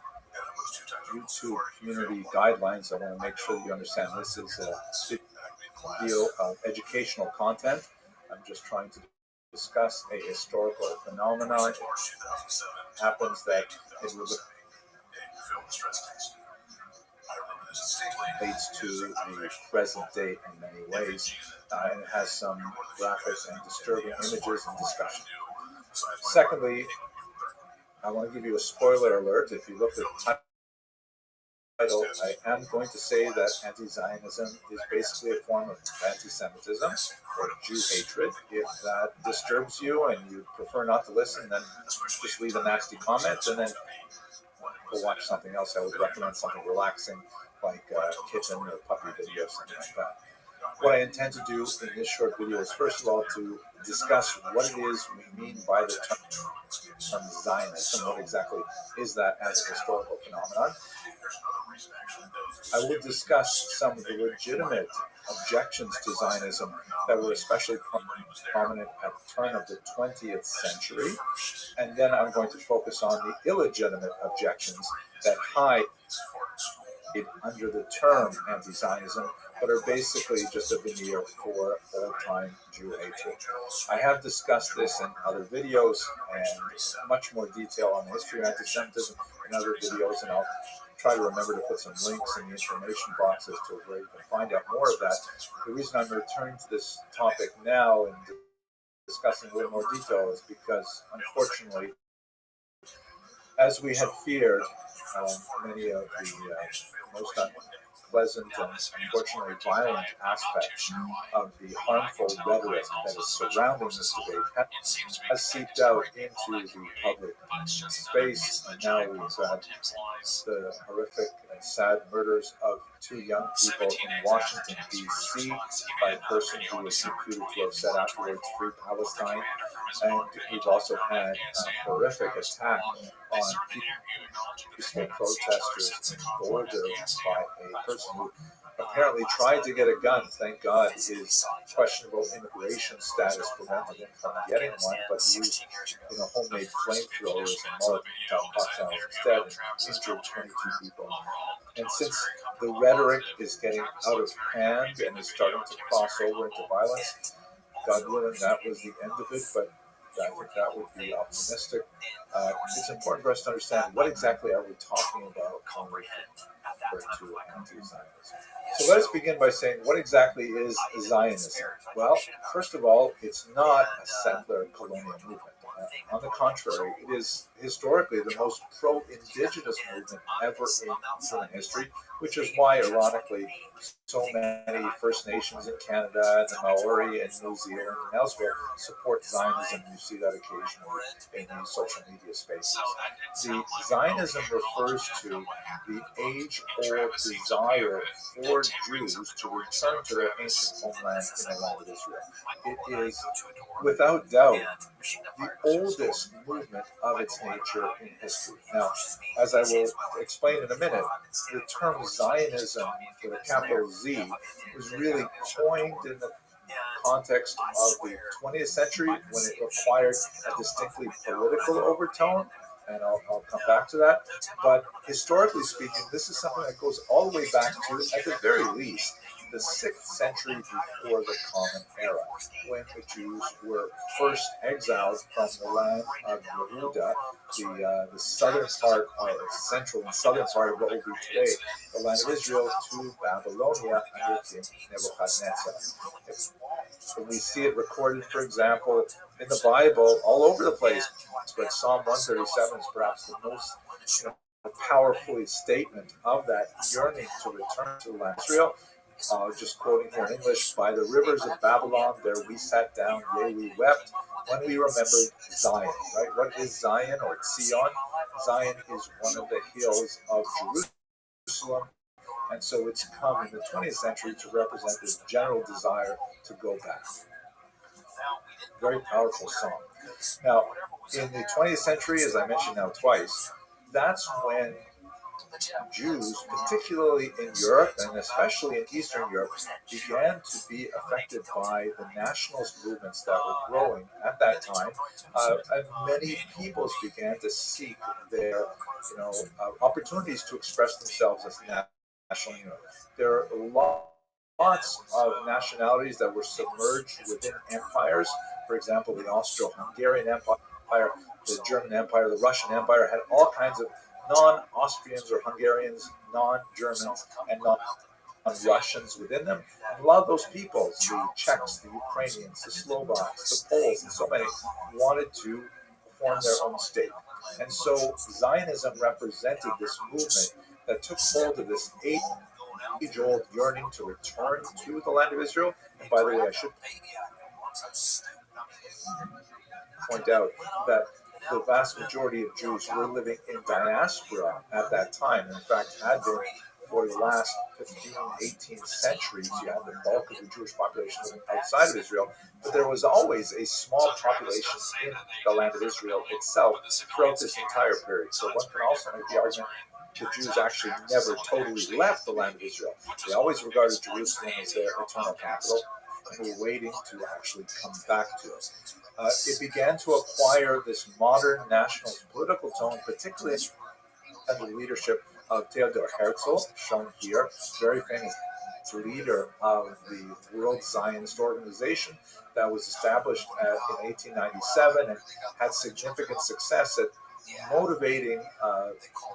YouTube community guidelines, I want to make sure you understand this is a video of educational content. I'm just trying to discuss a historical phenomenon. It happens that it relates to the present day in many ways, and it has some graphic and disturbing images and discussion. Secondly, I want to give you a spoiler alert. If you look at the title, I am going to say that anti-Zionism is basically a form of anti-Semitism or Jew hatred. If that disturbs you and you prefer not to listen, then just leave a nasty comment and then go watch something else. I would recommend something relaxing like kitten or puppy video, something like that. What I intend to do in this short video is, first of all, to discuss what it is we mean by the term Zionism. What exactly is that as a historical phenomenon? I will discuss some of the legitimate objections to Zionism that were especially prominent at the turn of the 20th century. And then I'm going to focus on the illegitimate objections that hide it under the term anti-Zionism, but are basically just a veneer for old-time Jew hatred. I have discussed this in other videos and much more detail on the history of anti-Semitism in other videos, and I'll try to remember to put some links in the information boxes to where you can find out more of that. The reason I'm returning to this topic now and discussing a little more detail is because, unfortunately, as we had feared, many of the most unpleasant and unfortunately violent aspects of the harmful rhetoric that is surrounding this debate has seeped out into the public space, and now we've got the horrific and sad murders of 2 young people in Washington, D.C. by a person who was reputed to have said afterwards, "Free Palestine." And we've also had a horrific attack on peaceful protesters in Boulder by a person who apparently tried to get a gun. Thank God his questionable immigration status prevented him from getting one, but he used homemade flamethrowers and Molotov cocktails instead and injured 22 people. And since the rhetoric is getting out of hand and is starting to cross over into violence, God willing, that was the end of it, but I think that would be optimistic. It's important for us to understand what exactly are we talking about when we refer to anti-Zionism. So let us begin by saying, what exactly is Zionism? Well, first of all, it's not a settler colonial movement. On the contrary, it is historically the most pro-indigenous movement ever in human history, which is why, ironically, so many First Nations in Canada, the Maori in New Zealand, and elsewhere support Zionism. You see that occasionally in the social media spaces. The Zionism refers to the age-old desire for Jews to return to their ancient homeland in the land of Israel. It is, without doubt, the oldest movement of its nature in history. Now, as I will explain in a minute, the term Zionism, with a capital Z, was really coined in the context of the 20th century when it required a distinctly political overtone, and I'll come back to that. But historically speaking, this is something that goes all the way back to, at the very least, the 6th century before the Common Era, when the Jews were first exiled from the land of Yehuda, the southern part, or central and southern part of what will be today the land of Israel, to Babylonia under King Nebuchadnezzar. We see it recorded, for example, in the Bible all over the place, but Psalm 137 is perhaps the most powerful statement of that yearning to return to the land of Israel. Just quoting here in English, by the rivers of Babylon, there we sat down, yea, we wept, when we remembered Zion, right? What is Zion, or Zion? Zion is one of the hills of Jerusalem, and so it's come in the 20th century to represent this general desire to go back. Very powerful song. Now, in the 20th century, as I mentioned now twice, that's when Jews, particularly in Europe and especially in Eastern Europe, began to be affected by the nationalist movements that were growing at that time, and many peoples began to seek their, opportunities to express themselves as national unit. There are lots of nationalities that were submerged within empires. For example, the Austro-Hungarian Empire, the German Empire, the Russian Empire had all kinds of non-Austrians or Hungarians, non-Germans, and non-Russians within them. And a lot of those peoples, the Czechs, the Ukrainians, the Slovaks, the Poles, and so many, wanted to form their own state. And so Zionism represented this movement that took hold of this age-old yearning to return to the land of Israel. And by the way, I should point out that the vast majority of Jews were living in diaspora at that time. In fact, had been for the last 15, 18 centuries. You had the bulk of the Jewish population living outside of Israel, but there was always a small population in the land of Israel itself throughout this entire period. So one can also make the argument the Jews actually never totally left the land of Israel. They always regarded Jerusalem as their eternal capital, and were waiting to actually come back to it. It began to acquire this modern nationalist political tone, particularly under the leadership of Theodor Herzl, shown here, very famous leader of the World Zionist Organization that was established in 1897 and had significant success at motivating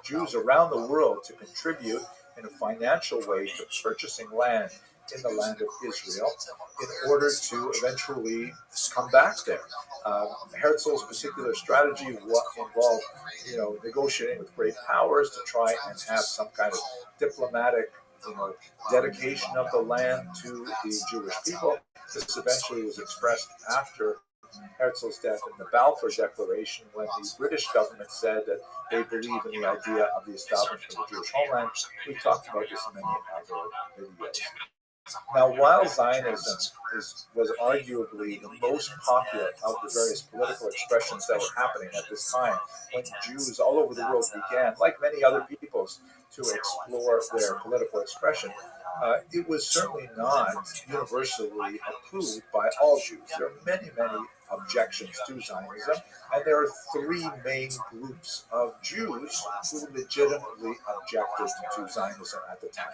Jews around the world to contribute in a financial way to purchasing land in the land of Israel in order to eventually come back there. Herzl's particular strategy involved, negotiating with great powers to try and have some kind of diplomatic, dedication of the land to the Jewish people. This eventually was expressed after Herzl's death in the Balfour Declaration, when the British government said that they believe in the idea of the establishment of the Jewish homeland. We've talked about this in many other videos. Now, while Zionism was arguably the most popular of the various political expressions that were happening at this time, when Jews all over the world began, like many other peoples, to explore their political expression, it was certainly not universally approved by all Jews. There are many, many objections to Zionism, and there are three main groups of Jews who legitimately objected to Zionism at the time.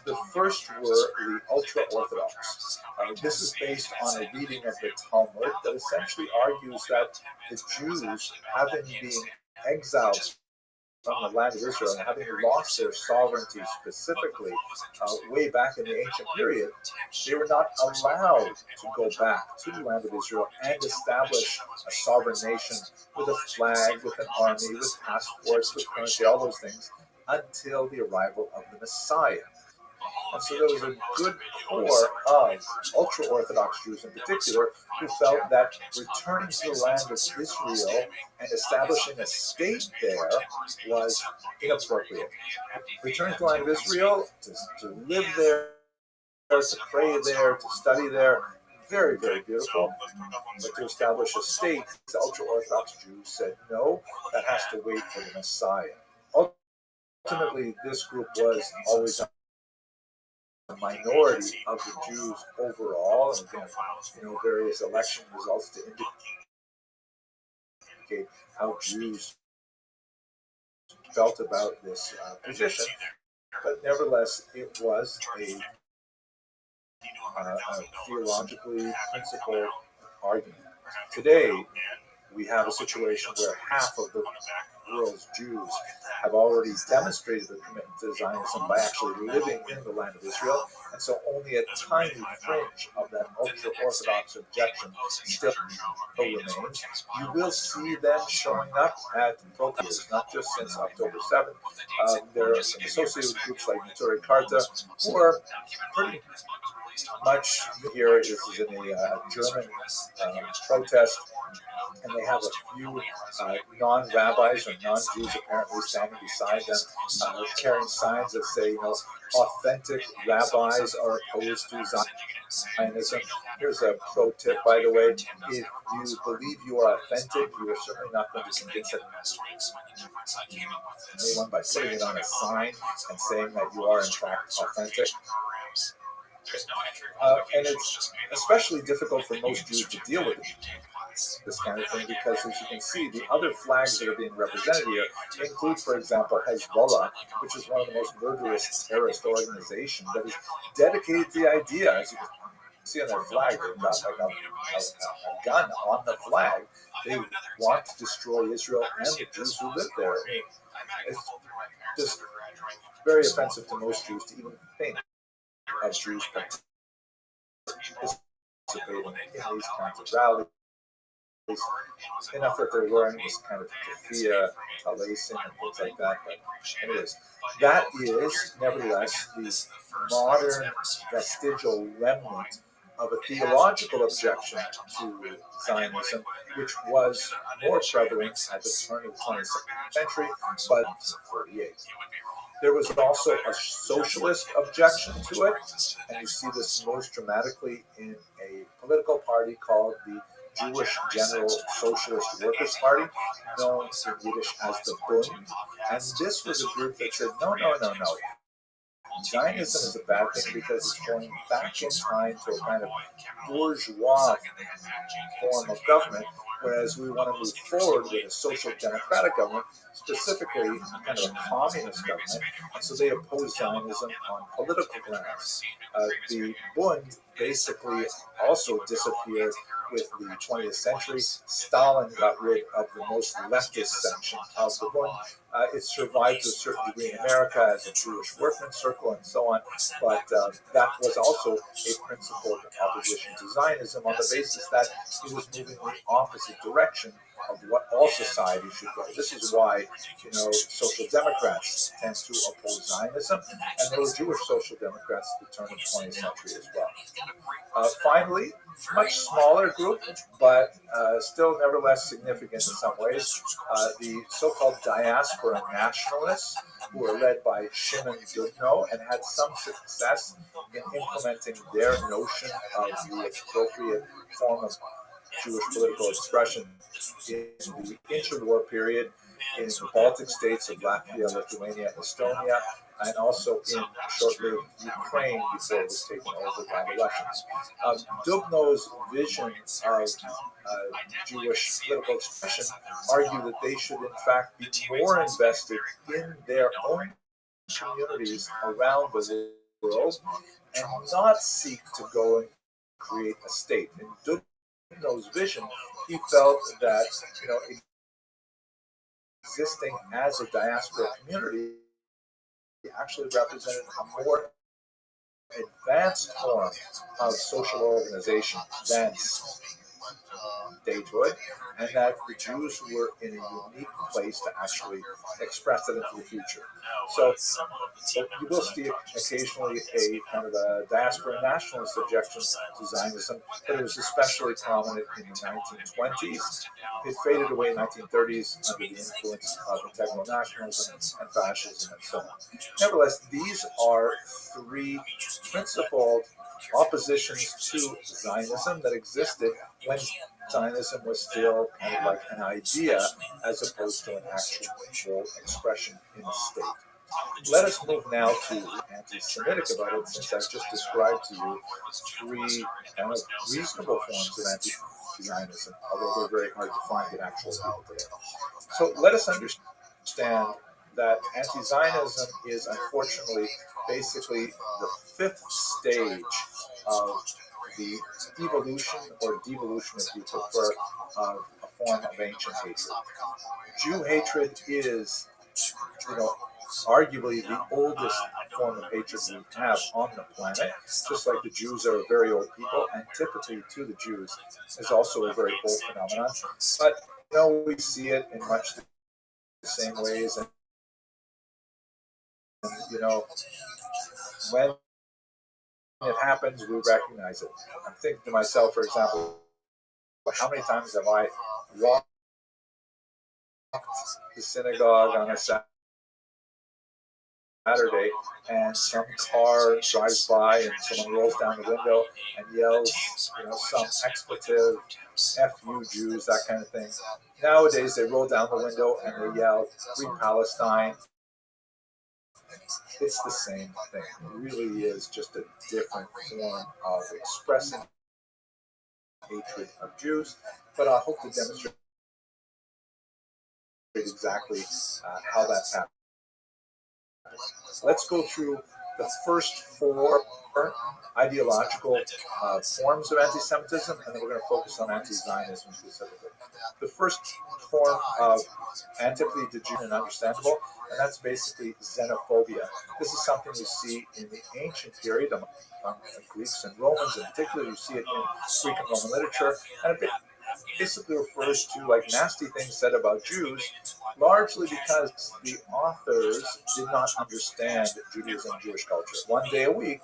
The first were the ultra-Orthodox. This is based on a reading of the Talmud that essentially argues that the Jews, having been exiled from the land of Israel and having lost their sovereignty specifically way back in the ancient period, they were not allowed to go back to the land of Israel and establish a sovereign nation with a flag, with an army, with passports, with currency, all those things, until the arrival of the Messiah. And so there was a good core of ultra-Orthodox Jews in particular who felt that returning to the land of Israel and establishing a state there was inappropriate. Returning to the land of Israel, to live there, to pray there, to study there, very, very beautiful. But to establish a state, the ultra-Orthodox Jews said, no, that has to wait for the Messiah. Ultimately, this group was always a minority of the Jews overall, and again, various election results to indicate how Jews felt about this position. But nevertheless, it was a theologically principled argument. Today, we have a situation where half of the world's Jews have already demonstrated their commitment to Zionism by actually living in the land of Israel, and so only a tiny fringe of that ultra-Orthodox objection still remains. You will see them showing up at protesters, not just since October 7th. They're associated with groups like Neturei Karta, who are pretty much here. This is in a German protest, and they have a few non-rabbis or non-Jews apparently standing beside them, carrying signs that say, authentic rabbis are opposed to Zionism. Here's a pro tip, by the way. If you believe you are authentic, you are certainly not going to convince anyone by putting it on a sign and saying that you are in fact authentic. And it's especially difficult for most Jews to deal with this kind of thing because, as you can see, the other flags that are being represented here include, for example, Hezbollah, which is one of the most murderous terrorist organizations that is dedicated to the idea. As you can see on their flag, they've got like a gun on the flag. They want to destroy Israel and the Jews who live there. It's just very offensive to most Jews to even think of Jews participating in these kinds of rallies. Enough that they're wearing this kind of keffiyeh, talacing, and things like that. But anyways, that is nevertheless the modern vestigial remnant of a theological objection to Zionism, which was more prevalent at the turn of the 20th century, but in 1948. There was also a socialist objection to it, and you see this most dramatically in a political party called the Jewish General Socialist Workers' Party, known in Yiddish as the Bund. And this was a group that said, no. Zionism is a bad thing because it's going back in time to a kind of bourgeois form of government, whereas we want to move forward with a social democratic government, specifically kind of a communist government, and so they oppose Zionism on political grounds. The Bund basically also disappeared with the 20th century. Stalin got rid of the most leftist section of the Bund. It survived to a certain degree in America as a Jewish workman's circle and so on, but that was also a principled opposition to Zionism on the basis that it was moving in the opposite direction of what all society should go. This is why, social democrats tend to oppose Zionism, and there were Jewish social democrats at the turn of the 20th century as well. Finally, much smaller group, but still nevertheless significant in some ways, the so-called diaspora nationalists, who were led by Shimon Dudno and had some success in implementing their notion of the appropriate form of Jewish political expression in the interwar period in the Baltic states of Latvia, Lithuania, Estonia, and also in short-lived Ukraine before it was taken over by the Russians. Dubnow's vision of Jewish political expression argue that they should in fact be more invested in their own communities around the world and not seek to go and create a state. In Dubnow's vision, he felt that existing as a diaspora community actually represented a more advanced form of social organization than statehood, and that the Jews were in a unique place to actually express it into the future. So you will see occasionally a kind of a diaspora nationalist objection to Zionism, but it was especially prominent in the 1920s. It faded away in the 1930s under the influence of integral nationalism and fascism and so on. Nevertheless, these are three principled oppositions to Zionism that existed when Zionism was still kind of like an idea as opposed to an actual expression in the state. Let us move now to anti-Semitic about it, since I've just described to you three kind of reasonable forms of anti-Zionism, although they're very hard to find in actual people today. So let us understand that anti-Zionism is unfortunately basically the fifth stage of the evolution or devolution, if you prefer, of a form of ancient hatred. Jew hatred is, arguably the oldest form of hatred we have on the planet. Just like the Jews are a very old people, antipathy to the Jews is also a very old phenomenon. But we see it in much the same ways, and when it happens, we recognize it. I'm thinking to myself, for example, how many times have I walked the synagogue on a Saturday, and some car drives by and someone rolls down the window and yells, some expletive, F you Jews, that kind of thing. Nowadays, they roll down the window and they yell, Free Palestine. It's the same thing. It really is just a different form of expressing hatred of Jews, but I hope to demonstrate exactly how that's happening. Let's go through the first four ideological forms of anti-Semitism, and then we're going to focus on anti-Zionism specifically. The first form of antipathy to Jews is understandable, and that's basically xenophobia. This is something we see in the ancient period among Greeks and Romans in particular. You see it in Greek and Roman literature, and it basically refers to nasty things said about Jews, largely because the authors did not understand Judaism and Jewish culture. One day a week,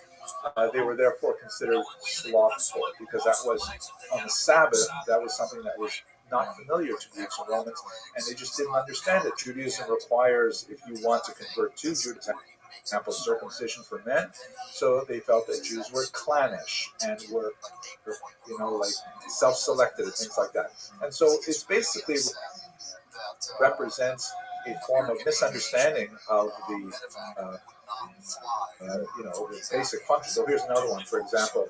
they were therefore considered slothful, because that was on the Sabbath. That was something that was not familiar to Greeks and Romans, and they just didn't understand it. Judaism requires, if you want to convert to Judaism, for example, circumcision for men. So they felt that Jews were clannish and were, self-selected and things like that. And so it's basically represents a form of misunderstanding of the the basic function. So here's another one. For example,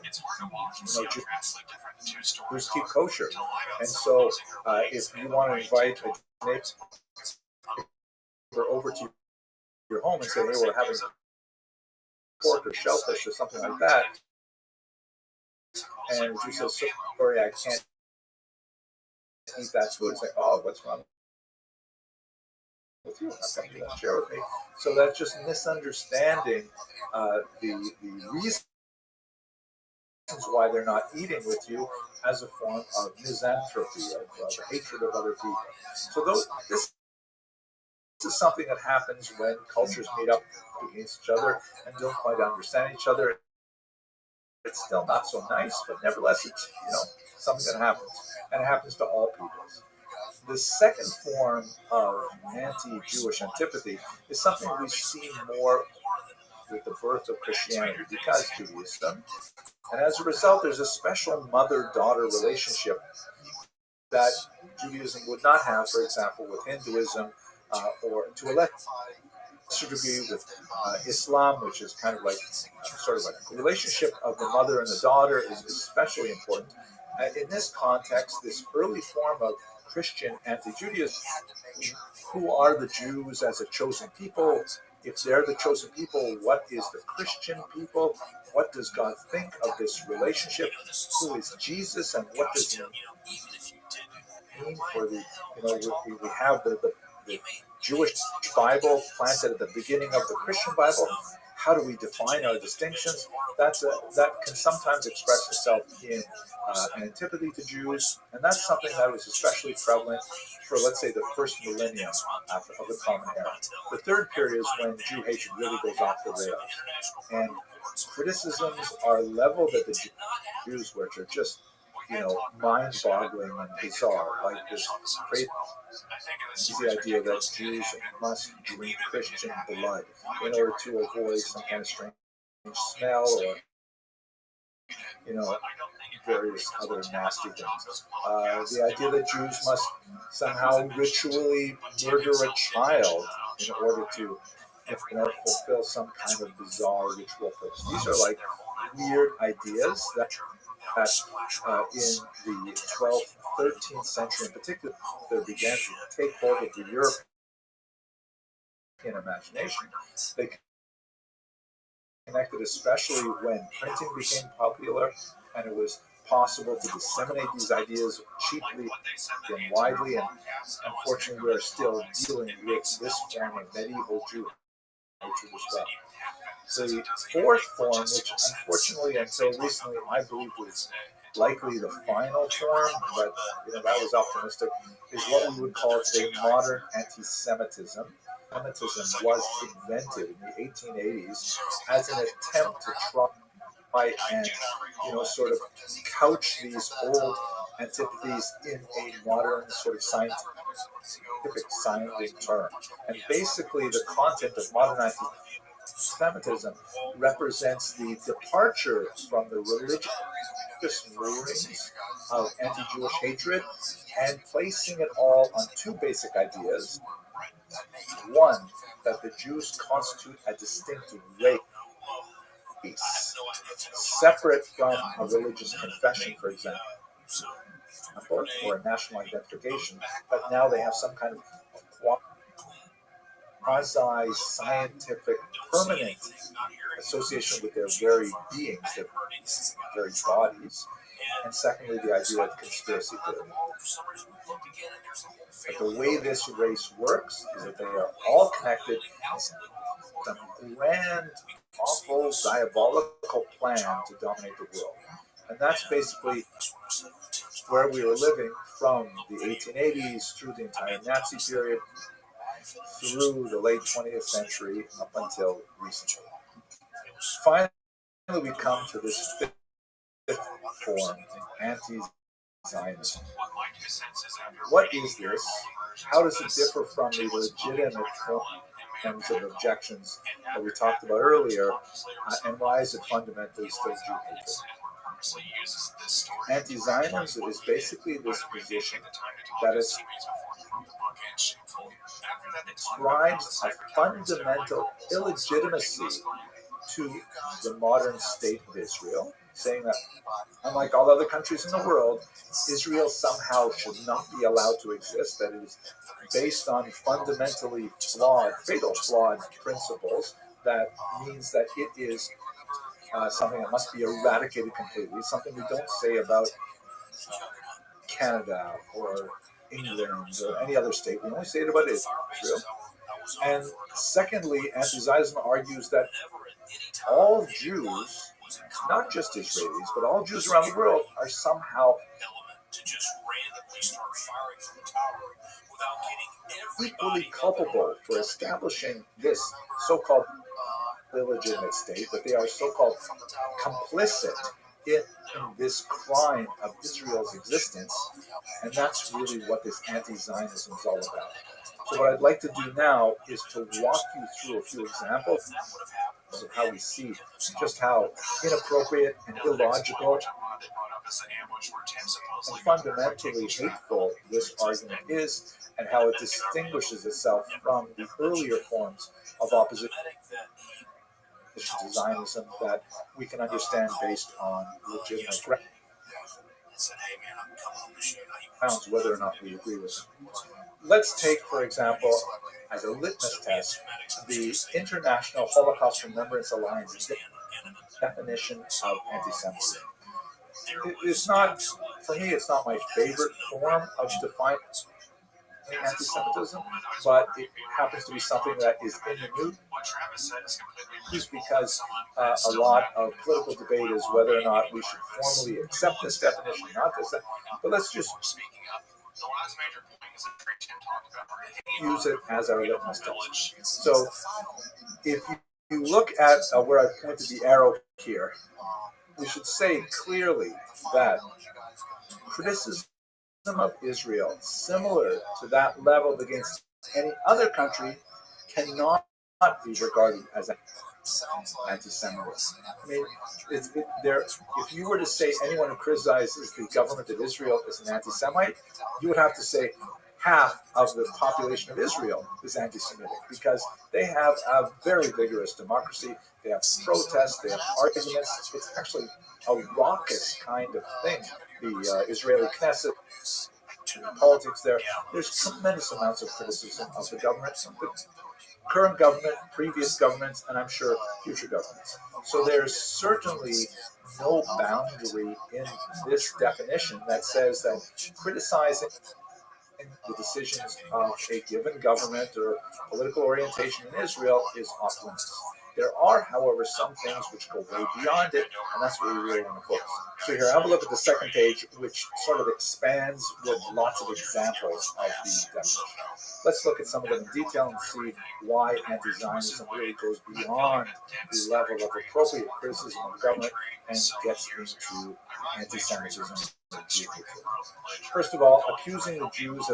Jews keep kosher, and so if you want to invite a neighbor over to your home and say, "Hey, we're having pork or shellfish or something like that," and the Jew says, "Sorry, I can't eat that food," it's like, "Oh, what's wrong with you? How come you don't share with me?" So that's just misunderstanding the reasons why they're not eating with you as a form of misanthropy, of hatred of other people. So this is something that happens when cultures meet up against each other and don't quite understand each other. It's still not so nice, but nevertheless, it's something that happens, and it happens to all peoples. The second form of anti-Jewish antipathy is something we see more with the birth of Christianity, because Judaism, and as a result, there's a special mother-daughter relationship that Judaism would not have, for example, with Hinduism, or to a degree with Islam, which is kind of like sort of like the relationship of the mother and the daughter is especially important. In this context, this early form of Christian anti-Judaism, who are the Jews as a chosen people? If they're the chosen people, what is the Christian people? What does God think of this relationship? Who is Jesus, and what does it mean for the, we have the Jewish Bible planted at the beginning of the Christian Bible. How do we define our distinctions? That can sometimes express itself in an antipathy to Jews, and that's something that was especially prevalent for, let's say, the first millennium of the Common Era. The third period is when Jew hatred really goes off the rails, and criticisms are leveled at the Jews, which are just, mind-boggling and bizarre, like this crazy idea that Jews must drink Christian blood in order to avoid some kind of strange smell or, various other nasty things. The idea that Jews must somehow ritually murder a child in order to fulfill some kind of bizarre ritual purpose. These are like weird ideas that in the 12th, 13th century in particular, they began to take hold of the European imagination. They connected especially when printing became popular and it was possible to disseminate these ideas cheaply and widely. And unfortunately, we are still dealing with this form of medieval Jew hatred as well. The fourth form, which unfortunately until recently I believe was likely the final form, but that was optimistic, is what we would call today modern anti-Semitism. Anti-Semitism was invented in the 1880s as an attempt to try and sort of couch these old antipathies in a modern sort of scientific sounding term. And basically the content of modern anti-Semitism represents the departure from the religious moorings of anti-Jewish hatred and placing it all on two basic ideas. One, that the Jews constitute a distinct race, separate from a religious confession, for example, or a national identification, but now they have some kind of quasi-scientific, permanent association with their very beings, their very bodies. And secondly, the idea of conspiracy theory. But the way this race works is that they are all connected in some grand, awful, diabolical plan to dominate the world. And that's basically where we were living from the 1880s through the entire Nazi period, through the late 20th century up until recently. Finally, we come to this fifth form, anti-Zionism. What is this? How does it differ from the legitimate forms of objections that we talked about earlier, and why is it fundamentally still Jew hatred? Anti-Zionism is basically this position that ascribes a fundamental illegitimacy to the modern state of Israel, saying that, unlike all other countries in the world, Israel somehow should not be allowed to exist, that it is based on fundamentally flawed, fatal flawed principles, that means that it is something that must be eradicated completely, something we don't say about Canada or England or any other state. We only say it about Israel. And secondly, anti-Zionism argues that all Jews, not just Israelis, but all Jews around the world are somehow equally culpable for establishing this so-called illegitimate state, that they are so-called complicit in this crime of Israel's existence, and that's really what this anti-Zionism is all about. So what I'd like to do now is to walk you through a few examples of how we see just how inappropriate and illogical this ambush where Tim supposedly and fundamentally hateful this argument is, and how it distinguishes itself from the earlier forms of opposition to Zionism that we can understand based on legitimate grounds, whether or not we agree with them. Let's take, for example, as a litmus test, the International Holocaust Remembrance Alliance definition of anti-Semitism. It's not, for me, it's not my favorite form of defining anti-Semitism, but it happens to be something that is in the news because a lot of political debate is whether or not we should formally accept this definition, not this. But let's just use it as our litmus test. So if you look at where I pointed the arrow here, we should say clearly that criticism of Israel, similar to that leveled against any other country, cannot be regarded as anti-Semitism. I mean, if you were to say anyone who criticizes the government of Israel is an anti-Semite, you would have to say half of the population of Israel is anti-Semitic, because they have a very vigorous democracy. They have protests, they have arguments. It's actually a raucous kind of thing. The Israeli Knesset, politics there's tremendous amounts of criticism of the government, the current government, previous governments, and I'm sure future governments. So there's certainly no boundary in this definition that says that criticizing the decisions of a given government or political orientation in Israel is off limits. There are, however, some things which go way beyond it, and that's where we really want to focus. So here, have a look at the second page, which sort of expands with lots of examples of the definition. Let's look at some of them in detail and see why anti-Zionism really goes beyond the level of appropriate criticism of the government and gets into anti-Semitism. First of all, accusing the Jews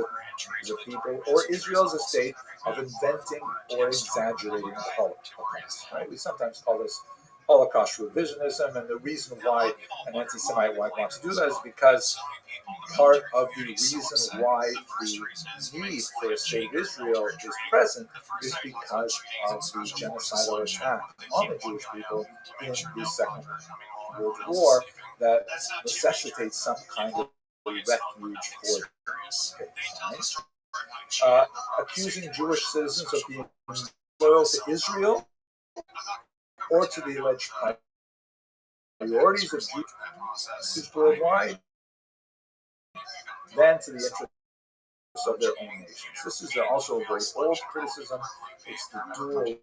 as a people or Israel as a state of inventing or exaggerating the Holocaust. Right? We sometimes call this Holocaust revisionism, and the reason why an anti-Semite might want to do that is because part of the reason why the need for a state of Israel is present is because of the genocidal attack on the Jewish people in the Second World War that necessitates some kind of refuge for them. Accusing Jewish citizens of being loyal to Israel or to the alleged priorities of Jews worldwide than to the interests of their own nations. This is also a very old criticism. It's the dual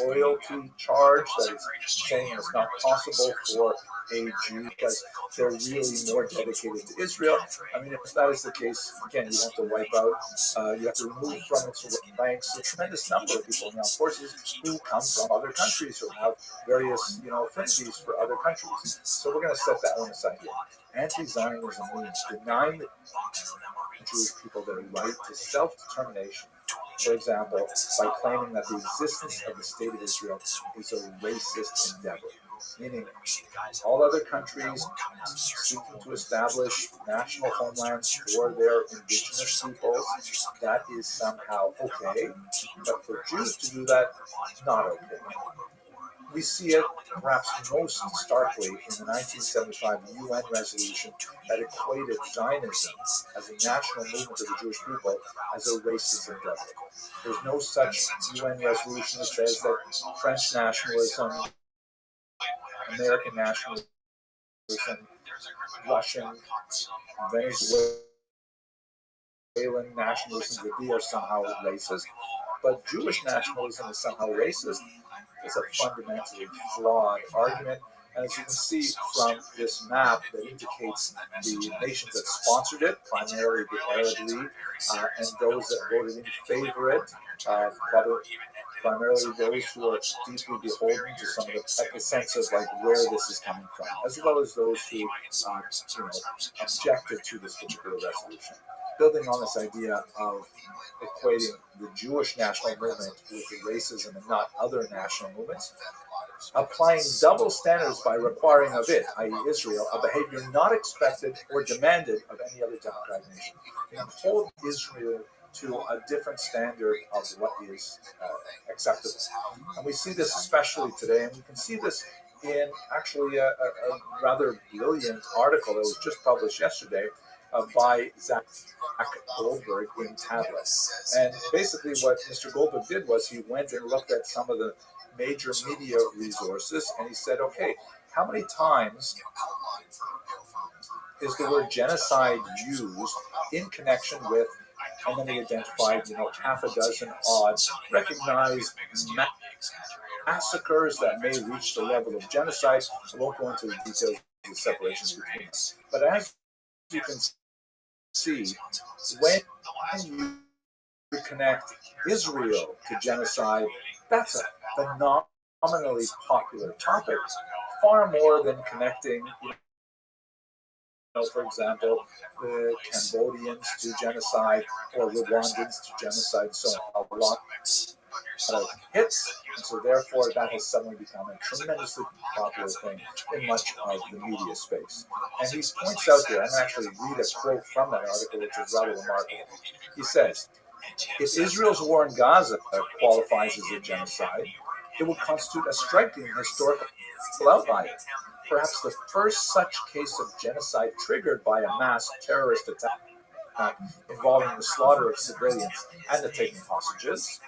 loyalty charge that is saying it's not possible for a Jew because they're really more dedicated to Israel. I mean, if that is the case, again, you have to wipe out, you have to remove from its ranks a tremendous number of people in the armed forces who come from other countries or have various, affinities for other countries. So we're going to set that one aside here. Anti-Zionism means denying the Jewish people their right to self-determination. For example, by claiming that the existence of the State of Israel is a racist endeavor, meaning all other countries seeking to establish national homelands for their indigenous peoples, that is somehow okay, but for Jews to do that, not okay. We see it perhaps most starkly in the 1975 UN resolution that equated Zionism as a national movement of the Jewish people as a racist endeavor. There's no such UN resolution that says that French nationalism, American nationalism, Russian, Venezuelan nationalism would be are somehow racist, but Jewish nationalism is somehow racist. It's a fundamentally flawed argument. And as you can see from this map that indicates the nations that sponsored it, primarily the Arab League, and those that voted in favor of it, primarily those who are deeply beholden to some of the sense of where this is coming from, as well as those who objected to this particular resolution. Building on this idea of equating the Jewish national movement with racism and not other national movements, applying double standards by requiring of it, i.e. Israel, a behavior not expected or demanded of any other democratic nation. They hold Israel to a different standard of what is acceptable. And we see this especially today, and we can see this in actually a rather brilliant article that was just published yesterday by Zach Goldberg in Tablet. And basically what Mr. Goldberg did was he went and looked at some of the major media resources, and he said, okay, how many times is the word genocide used in connection with, and then he identified, half a dozen odd recognized massacres that may reach the level of genocide. I won't go into the details of the separations between us. But as you can see, when you connect Israel to genocide, that's a phenomenally popular topic, far more than connecting, for example, the Cambodians to genocide or Rwandans to genocide, so on. A lot of hits, and so therefore that has suddenly become a tremendously popular thing in much of the media space. And he points out there, I'm going to actually read a quote from that article, which is rather remarkable. He says, if Israel's war in Gaza qualifies as a genocide, it would constitute a striking historical outlier. Perhaps the first such case of genocide triggered by a mass terrorist attack involving the slaughter of civilians and the taking of hostages.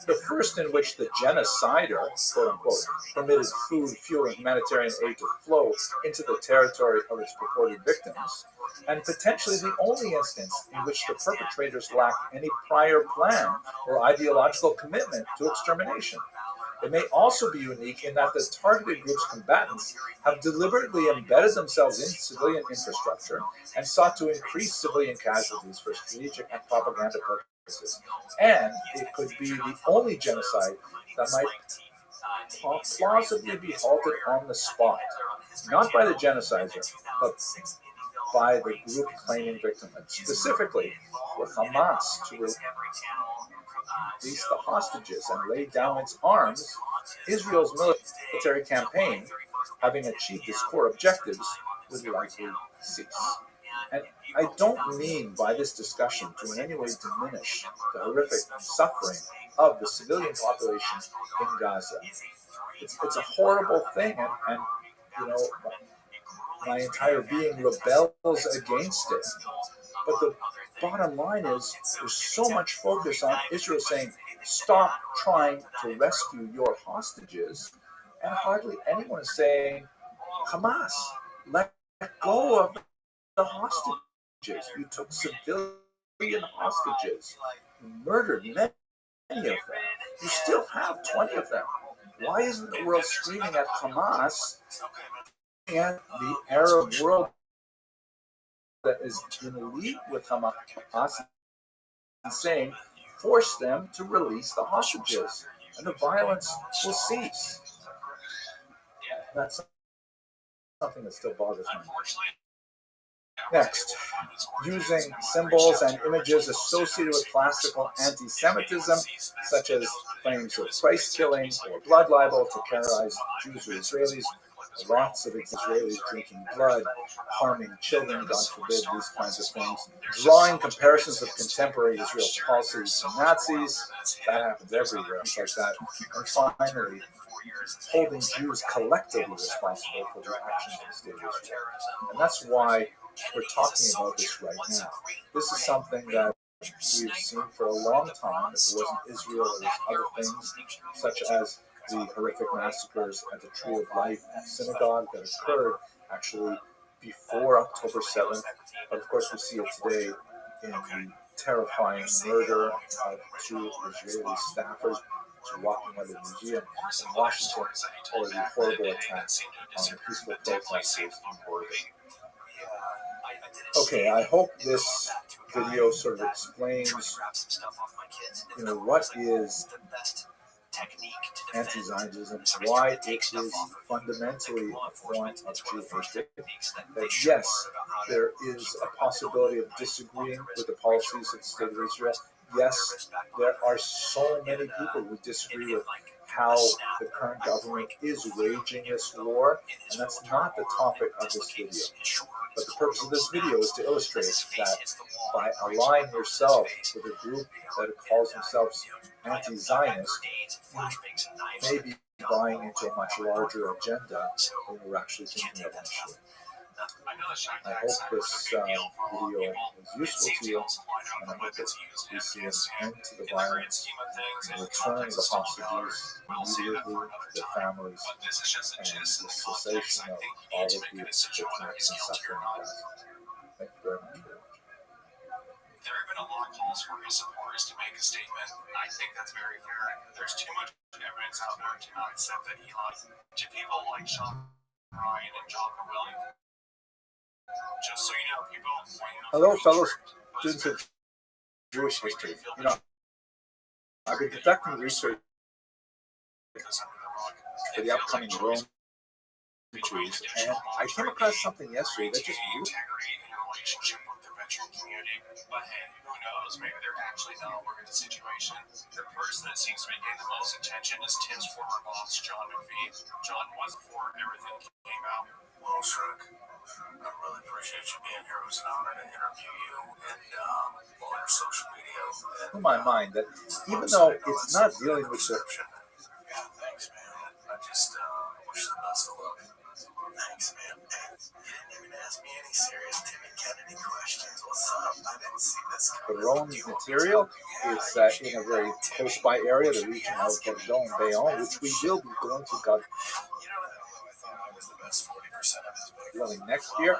The first in which the genocider, quote unquote, permitted food, fuel, and humanitarian aid to flow into the territory of its purported victims, and potentially the only instance in which the perpetrators lacked any prior plan or ideological commitment to extermination. It may also be unique in that the targeted group's combatants have deliberately embedded themselves in civilian infrastructure and sought to increase civilian casualties for strategic and propaganda purposes. And it could be the only genocide that might plausibly be halted on the spot, not by the genocider, but by the group claiming victimhood, specifically with Hamas to release the hostages and lay down its arms. Israel's military campaign, having achieved its core objectives, would likely cease. And I don't mean by this discussion to in any way diminish the horrific suffering of the civilian population in Gaza. It's a horrible thing, and my entire being rebels against it. But the bottom line is there's so much focus on Israel saying, stop trying to rescue your hostages, and hardly anyone is saying, Hamas, let go of the hostages. You took civilian hostages. You murdered many of them. You still have 20 of them. Why isn't the world screaming at Hamas and the Arab world that is in league with Hamas and saying, force them to release the hostages, and the violence will cease? That's something that still bothers me. Next, using symbols and images associated with classical anti-Semitism, such as claims of Christ killing or blood libel to terrorize Jews or Israelis. Lots of Israelis drinking blood, harming children, God forbid, these kinds of things. Drawing comparisons of contemporary Israel policies to Nazis, that happens everywhere, things like that. And finally, holding Jews collectively responsible for the actions of the state of Israel. And that's why we're talking about this right now. This is something that we've seen for a long time. If it wasn't Israel, there was other things, such as the horrific massacres at the Tree of Life synagogue that occurred actually before October 7th. But of course, we see it today in the terrifying murder of two Israeli staffers walking by the museum in Washington, or the horrible attacks on the peaceful protesters in Oregon. Okay, I hope this video sort of explains, what is anti-Zionism, why it is fundamentally a form of Jew hatred. That yes, there is a possibility of disagreeing with the policies of the state of Israel. Yes, there are so many people who disagree with how the current government is waging this war, and that's not the topic of this video. But the purpose of this video is to illustrate that by allying yourself with a group that calls themselves anti-Zionist, you may be buying into a much larger agenda than you're actually thinking of initially. I hope this video was useful to you, and I hope that we see an end to the violence, a return of the hostages immediately to their families, and the cessation of all of the attacks and suffering in Gaza. Thank you very much. There have been a lot of calls for his supporters to make a statement. I think that's very fair. There's too much evidence out there to not accept that he lied. To people like Sean Ryan and John Williams. Just so you know, people. Hello, fellow students of Jewish history. You know, I've been conducting research for the upcoming Rome Jews, and I came across something yesterday that just blew. Relationship with the veteran community, but hey, who knows? Maybe they're actually not aware of the situation. The person that seems to be getting the most attention is Tim's former boss, John McPhee. John was before everything came out. Well, Shrek, I really appreciate you being here. It was an honor to interview you and on your social media. In my mind, that even though it's not dealing with the Yeah, thanks, man. I just wish the best of luck. Thanks, man. You didn't even ask me any serious Timmy Kennedy questions. What's up? I didn't see this coming. Rome material, it's in a very close by area, the region of Bordeaux and Bayonne, which we will be going to God willing next year.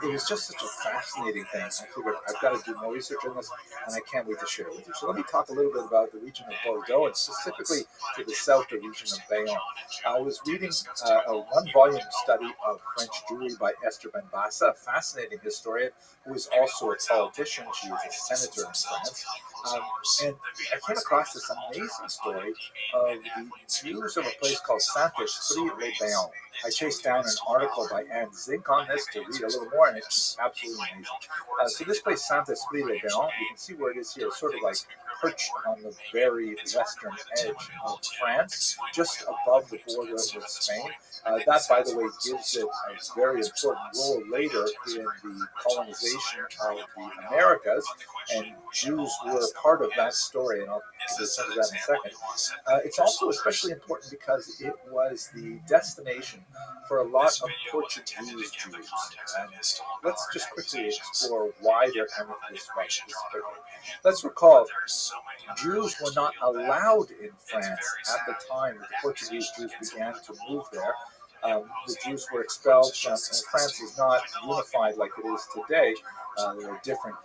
It was just such a fascinating thing. I figured I've got to do more research on this, and I can't wait to share it with you. So let me talk a little bit about the region of Bordeaux, and specifically to the south, the region of Bayonne. I was reading a one-volume study of French Jewry by Esther Benbassa, a fascinating historian who is also a politician. She is a senator in France. And I came across this amazing story of the Jews of a place called Saint-Esprit-les-Bayonne. I chased down an article by Anne Zink on this to read a little more, and it's just absolutely amazing. So this place, Saint-Esprit-les-Bayonne, you can see where it is here. It's sort of like perched on the very western edge of France, just above the border with Spain. That, by the way, gives it a very important role later in the colonization of the Americas, and Jews were part of that story, and I'll get into that in a second. It's also especially important because it was the destination for a lot of Portuguese Jews. And let's just quickly explore why they're coming to this place. Let's recall, Jews were not allowed in France at the time that the Portuguese Jews began to move there. The Jews were expelled from, and France is not unified like it is today. There are different,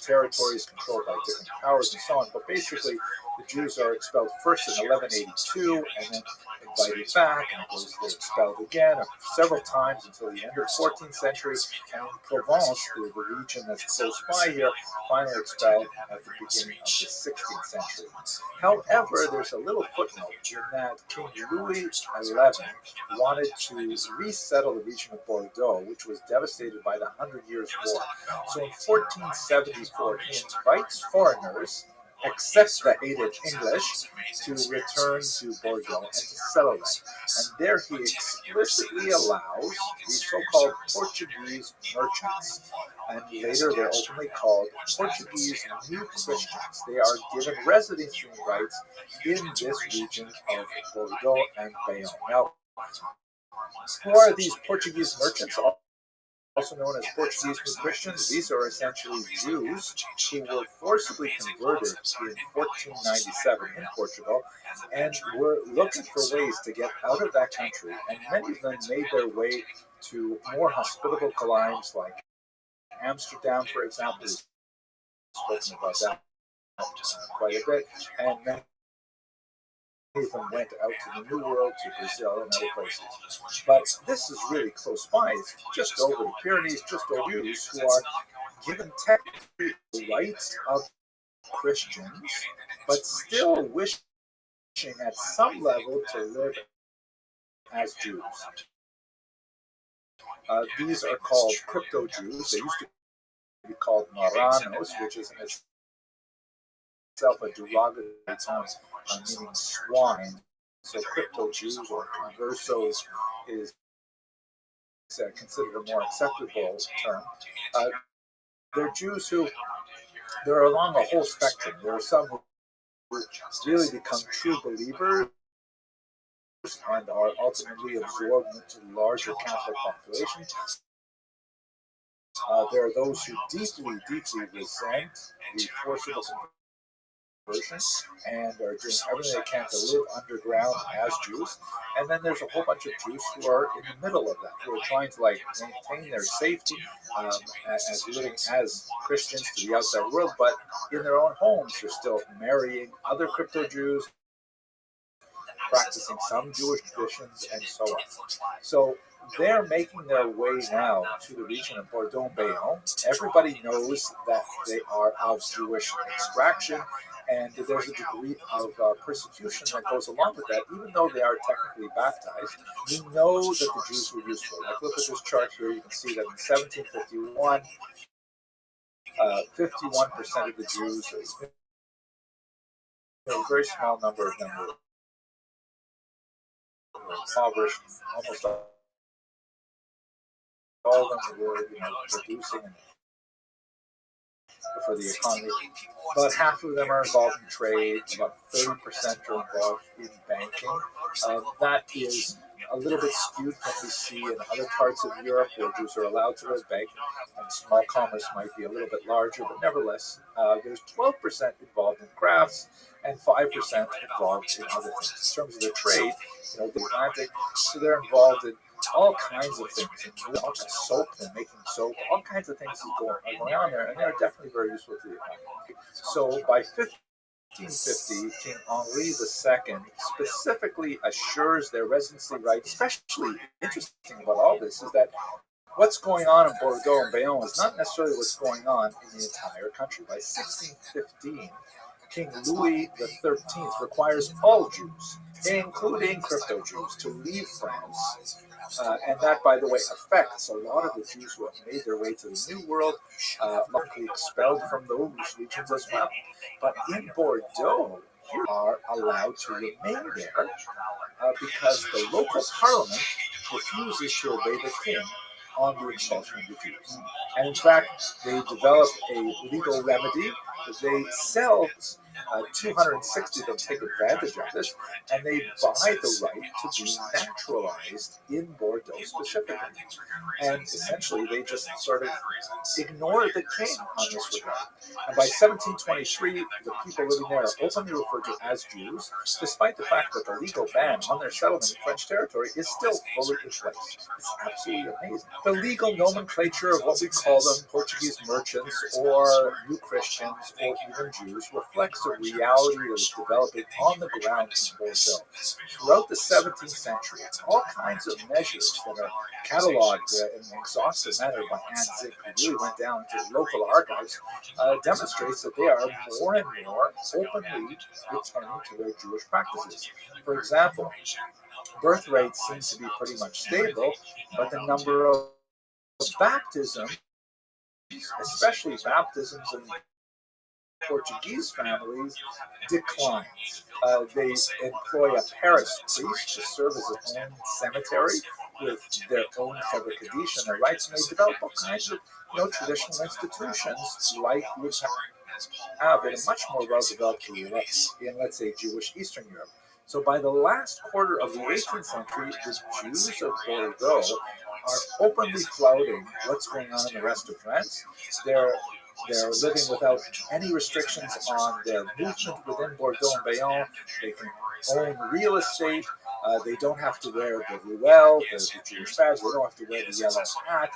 territories controlled by different powers and so on. But basically, the Jews are expelled first in 1182, and then invited back, and they're expelled again several times until the end of the 14th century. And in Provence, the region that's close by here, finally expelled at the beginning of the 16th century. However, there's a little footnote in that King Louis XI wanted to resettle the region of Bordeaux, which was devastated by the 100 Years' War. So in 1474, he invites foreigners, except the hated English, to return to Bordeaux and to settle them. And there he explicitly allows these so-called Portuguese merchants, and later they're openly called Portuguese New Christians. They are given residency rights in this region of Bordeaux and Bayonne. Now, who are these Portuguese merchants? Also known as Portuguese New Christians. These are essentially Jews who were forcibly converted in 1497 in Portugal and were looking for ways to get out of that country. And many of them made their way to more hospitable climes like Amsterdam, for example. We've spoken about that quite a bit. And many of them went out to the New World, to Brazil, and other places. But this is really close by. It's just over the Pyrenees, just over Jews who are given technically the rights of Christians, but still wishing at some level to live as Jews. These are called crypto-Jews. They used to be called Marranos, which is in itself a derogatory term meaning swine. So crypto Jews or conversos is considered a more acceptable term. They're Jews who, they're along a whole spectrum. There are some who really become true believers and are ultimately absorbed into the larger Catholic population. There are those who deeply, deeply resent the forcible conversion and are doing everything they can to live underground as Jews. And then there's a whole bunch of Jews who are in the middle of that, who are trying to maintain their safety as living as Christians to the outside world, but in their own homes they're still marrying other crypto Jews, practicing some Jewish traditions, and so on. So they're making their way now to the region of Bordeaux and Bayonne. Everybody knows that they are of Jewish extraction, and there's a degree of persecution that goes along with that, even though they are technically baptized. We know that the Jews were useful. Like, look at this chart here. You can see that in 1751, 51% of the Jews, a very small number of them were impoverished. Almost all of them were, producing for the economy. About half of them are involved in trade. About 30% are involved in banking. That is a little bit skewed from what we see in other parts of Europe where Jews are allowed to live banking, and small commerce might be a little bit larger, but nevertheless, there's 12% involved in crafts and 5% involved in other things. In terms of their trade, the Atlantic, so they're involved in all kinds of things, soap, they're making soap, all kinds of things are going on there, and they're definitely very useful to the economy. So by 1550, King Henri II specifically assures their residency rights. Especially interesting about all this is that what's going on in Bordeaux and Bayonne is not necessarily what's going on in the entire country. By 1615, King Louis XIII requires all Jews, including crypto Jews, to leave France. And that, by the way, affects a lot of the Jews who have made their way to the New World, likely expelled from those regions as well. But in Bordeaux, you are allowed to remain there because the local parliament refuses to obey the king on the expulsion of the Jews. And in fact, they develop a legal remedy. They sell 260 of them take advantage of this, and they buy the right to be naturalized in Bordeaux specifically. And essentially, they just sort of ignore the king on this regard. And by 1723, the people living there are openly referred to as Jews, despite the fact that the legal ban on their settlement in French territory is still fully in place. It's absolutely amazing. The legal nomenclature of what we call them, Portuguese merchants or New Christians or even Jews, reflects the reality that is developing on the ground in Bordeaux. Throughout the 17th century, all kinds of measures that are catalogued in an exhaustive manner by Anne Zink, who really went down to local archives, demonstrates that they are more and more openly returning to their Jewish practices. For example, birth rates seem to be pretty much stable, but the number of baptisms, especially baptisms in Portuguese families, declines. They employ a parish priest to serve as its own cemetery with their own Chevra Kaddish and their rights, and they develop all kinds of traditional institutions like we have in a much more well-developed area in, let's say, Jewish Eastern Europe. So by the last quarter of the 18th century, the Jews of Bordeaux are openly flouting what's going on in the rest of France. They're living without any restrictions on their movement within Bordeaux and Bayonne. They can own real estate. They don't have to wear the ruelle, the Jewish badge. They don't have to wear the yellow hat.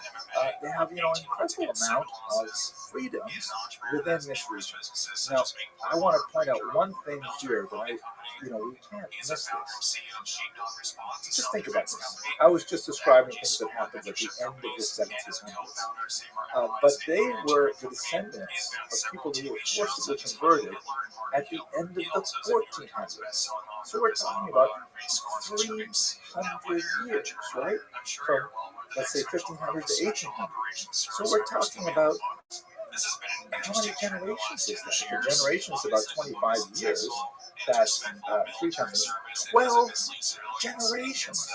They have, an incredible amount of freedoms within this region. Now, I want to point out one thing here that we can't miss this. Just think about this. I was just describing things that happened at the end of the 1700s. But they were the descendants of people who were forcibly converted at the end of the 1400s. So we're talking about 300 years, right? From, let's say, 1500 to 1800. So we're talking about how many generations is that? If a generation is about 25 years, That's 3 times 12 generations.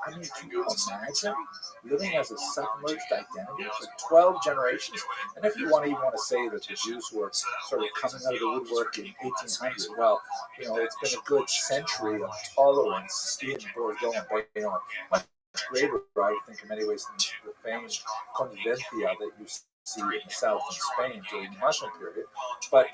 I mean, can you imagine living as a submerged identity for 12 generations? And if you even want to say that the Jews were sort of coming out of the woodwork in 1800, well, it's been a good century of tolerance in Bordeaux and Bayonne. Much greater, I would think, in many ways, than the famed convivencia that you see in the south of Spain during the Muslim period. But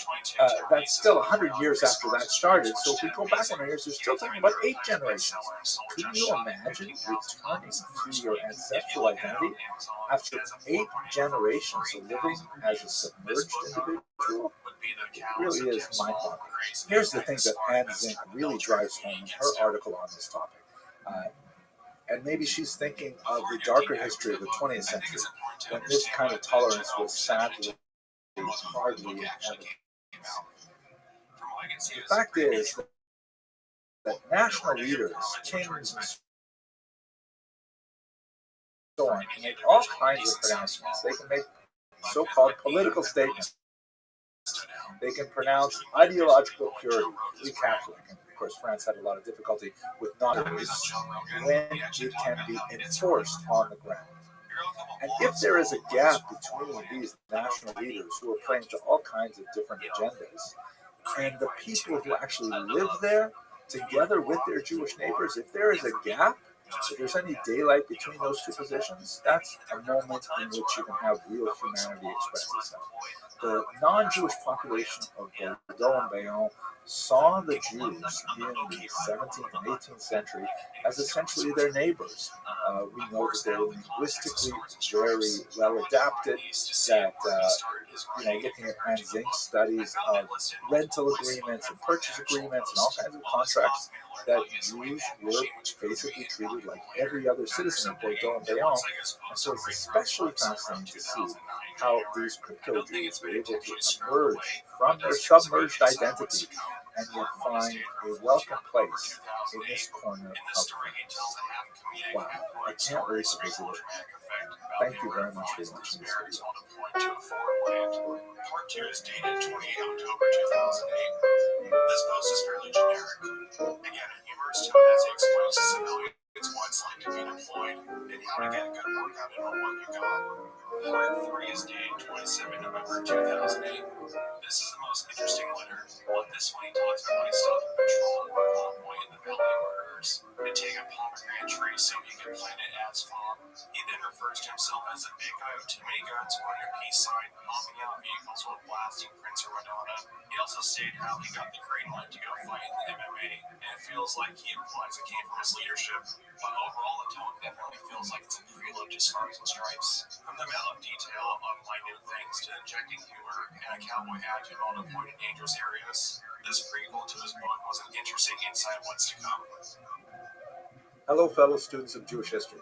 that's still 100 years after that started. So if we go back 100 years, we're still talking about 8 generations. Can you imagine returning to your ancestral identity after 8 generations of living as a submerged individual? It really is mind-boggling. Here's the thing that Anne Zink really drives home in her article on this topic. And maybe she's thinking of the darker history of the 20th century, when this kind of tolerance was sadly hardly in evidence. The fact is that national leaders, kings, and so on, can make all kinds of pronouncements. They can make so-called political statements. They can pronounce ideological purity, be Catholic. And of course, France had a lot of difficulty with non-Catholics when it can be enforced on the ground. And if there is a gap between these national leaders who are playing to all kinds of different agendas and the people who actually live there together with their Jewish neighbors, if there is a gap, if there's any daylight between those two positions, that's a moment in which you can have real humanity express itself. The non-Jewish population of Bordeaux and Bayonne saw the Jews in the 17th and 18th century as essentially their neighbors. We know that they're linguistically very well adapted, that looking at Anne Zink's studies of rental agreements and purchase agreements and all kinds of contracts, that Jews were basically treated like every other citizen of Bordeaux and Bayonne. And so it's especially fascinating to see how these crypto Jews were able to emerge from their submerged identity and yet find a welcome place in this corner of France. Wow, I can't wait to visit it. Thank you very much for watching this video. Part 2 is dated 28 October 2008. This post is fairly generic. Again, in humorous tone as he explains to civilians what it's like to be deployed and how to get a good workout in on what you got. Part 3 is dated 27 November 2008. This is the most interesting letter. On this one, he talks about when he stopped a patrol or a convoy in the Valley Murderers and take a pomegranate tree so he could plant it as farm. He then refers to himself as a big guy with too many guns wearing a peace sign, hopping out vehicles while blasting Prince or Madonna. He also stated how he got the green light to go fight in the MMA, and it feels like he implies it came from his leadership. But overall, the tone definitely feels like it's a prelude to Scars and Stripes. From the amount of detail of minute things to injecting humor and a cowboy hat to all avoiding dangerous areas, this prequel to his book was an interesting insight of what's to come. Hello, fellow students of Jewish history.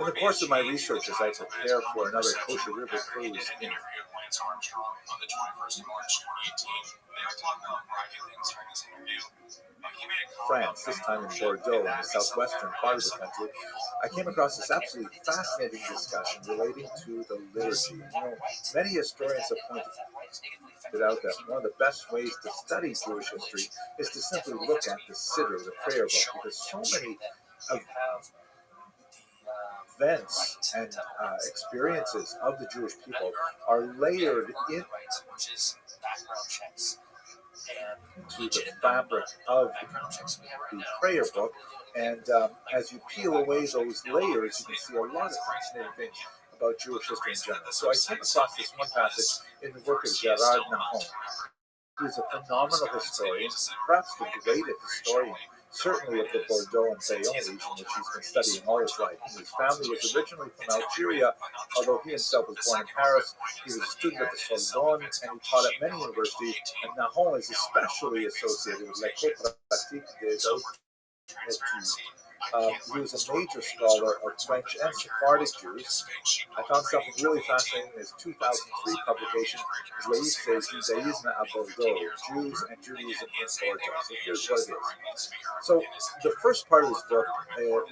In the course of my research as I prepare for another Kosher River cruise in Armstrong on the 21st of March 2018. They were talking about a variety of things during this interview. France, this time in Bordeaux, in the southwestern part of the country, I came across this absolutely fascinating discussion relating to the liturgy. Many historians have pointed out that one of the best ways to study Jewish history is to simply look at the Siddur, the prayer book, because so many of events and experiences of the Jewish people are layered into the fabric of the prayer book, and as you peel away those layers, you can see a lot of fascinating things about Jewish history in general. So I came across this one passage in the work of Gerard Nahum, who is a phenomenal historian, perhaps the greatest historian, certainly of the Bordeaux and Bayonne region, which he's been studying all his life. His family was originally from Algeria, although he himself was born in Paris. He was a student at the Sorbonne, and he taught at many universities, and Nahum is especially associated with L'École Pratique des Hautes Études, He was a major scholar of French and Sephardic Jews. I found something really fascinating in his 2003 publication, Judaïsme à Bordeaux, Jews and Judaism in Bordeaux. So here's what it is. So the first part of his book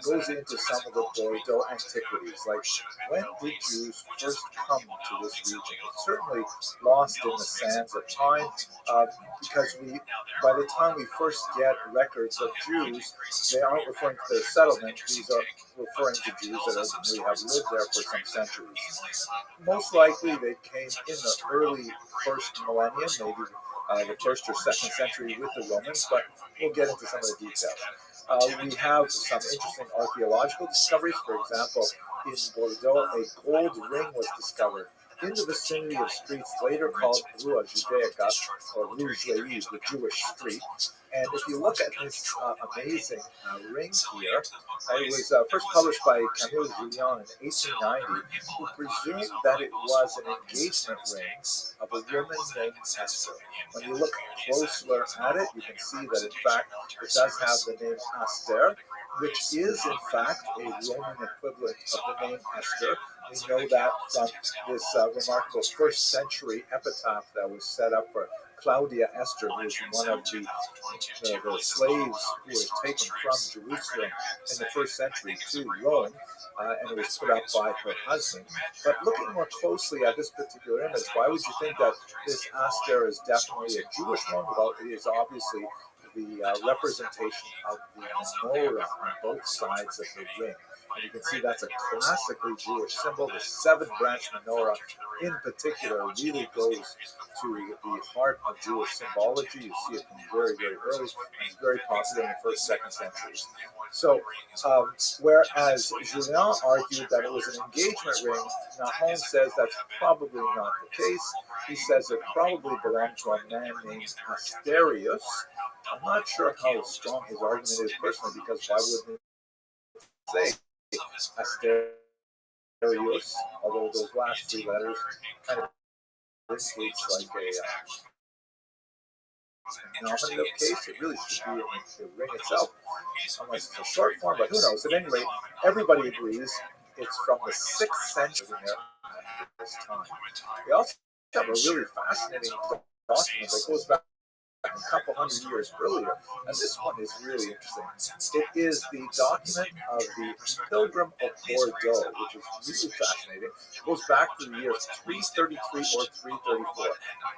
goes into some of the Bordeaux antiquities, like when did Jews first come to this region? It's certainly lost in the sands of time, because by the time we first get records of Jews, they aren't referring to their settlement. These are referring to Jews that ultimately have lived there for some centuries. Most likely they came in the early first millennium, maybe the first or second century with the Romans, but we'll get into some of the details. We have some interesting archaeological discoveries. For example, in Bordeaux, a gold ring was discovered in the vicinity of streets later called Rua Judaica, or Rue Juive, the Jewish street. And if you look at this amazing ring here, it was first published by Camille Julien in 1890, who presumed that it was an engagement ring of a woman named Esther. When you look closer at it, you can see that in fact it does have the name Aster, which is in fact a Roman equivalent of the name Esther. We know that from this remarkable first century epitaph that was set up for Claudia Esther, who was one of the slaves who was taken from Jerusalem in the first century to Rome, and it was put up by her husband. But looking more closely at this particular image, why would you think that this Aster is definitely a Jewish one? Well, it is obviously the representation of the menorah on both sides of the ring. And you can see that's a classically Jewish symbol. The seven-branch menorah in particular really goes to the heart of Jewish symbology. You see it from very, very early, and it's very popular in the first, second centuries. So, whereas Julien argued that it was an engagement ring, Nahon says that's probably not the case. He says it probably belonged to a man named Asterius. I'm not sure how strong his argument is personally, because why wouldn't he say Asterius, although those last three letters kind of indicates like a nominative case. It really should be in the ring itself, unless it's a short form, but who knows? At any rate, everybody agrees it's from the 6th century there at this time. We also have a really fascinating document that goes back a couple hundred years earlier, and this one is really interesting. It is the document of the Pilgrim of Bordeaux, which is really fascinating. It goes back to the years 333 or 334,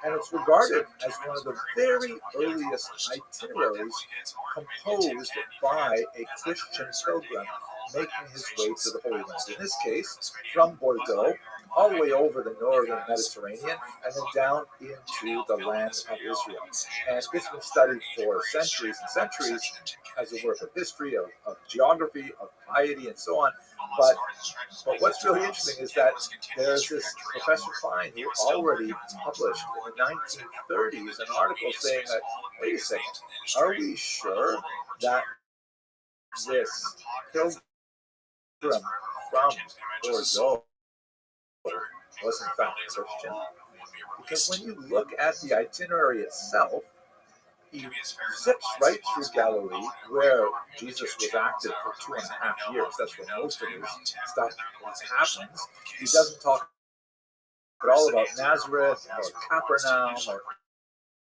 and it's regarded as one of the very earliest itineraries composed by a Christian pilgrim making his way to the Holy Land. In this case, from Bordeaux, all the way over the northern Mediterranean, and then down into the land of Israel. And it's been studied for centuries and centuries as a work of history, of geography, of piety, and so on. But what's really interesting is that there's this Professor Klein who already published in the 1930s an article saying that, wait a second, are we sure that this pilgrim from Bordeaux was in fact Christian? Because when you look at the itinerary itself, he zips right through Galilee, where Jesus was active for 2.5 years. That's where most of his stuff happens. He doesn't talk at all about Nazareth or Capernaum or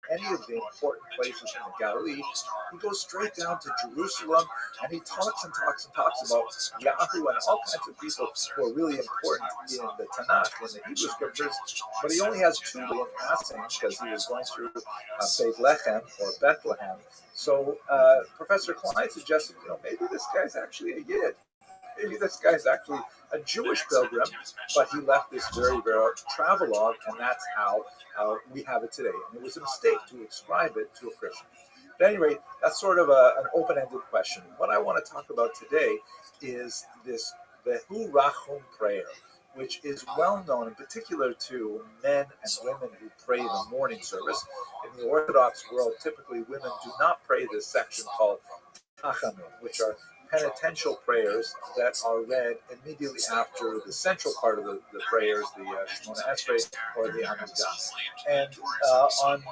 any of the important places in the Galilee. He goes straight down to Jerusalem, and he talks and talks and talks about Yahoo and all kinds of people who are really important in the Tanakh, in the Hebrew scriptures. But he only has 2 in passing because he was going through Bethlehem or Bethlehem. So Professor Klein suggested, maybe this guy's actually a Yid. Maybe this guy's actually a Jewish pilgrim, but he left this very rare travelogue, and that's how we have it today. And it was a mistake to ascribe it to a Christian. At any rate, that's sort of an open-ended question. What I want to talk about today is this Vehu Rachum prayer, which is well known in particular to men and women who pray the morning service. In the Orthodox world, typically women do not pray this section called Tachanun, which are penitential prayers that are read immediately after the central part of the prayers, the Shemona Esrei or the Amidah. And on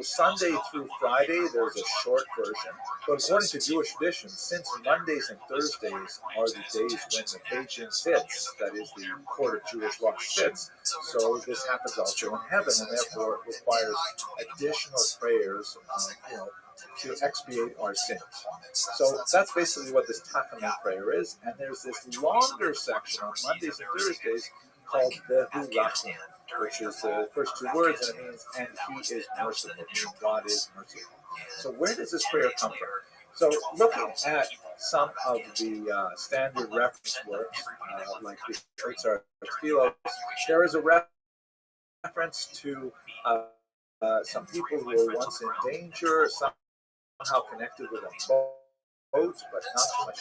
Sunday through Friday, there's a short version. But according to Jewish tradition, since Mondays and Thursdays are the days when the Beit Din sits, that is, the court of Jewish law sits, so this happens also in heaven, and therefore it requires additional prayers, to expiate our sins. So that's basically what this Tachanun prayer is. And there's this longer section on Mondays and Thursdays called the Rachum, which is the first two words, and it means, and he is merciful, meaning God is merciful. So where does this prayer come from? So looking at some of the standard reference works, like the ROTHSCHILD, there is a reference to some people who were once in danger, somehow connected with a boat, but not too much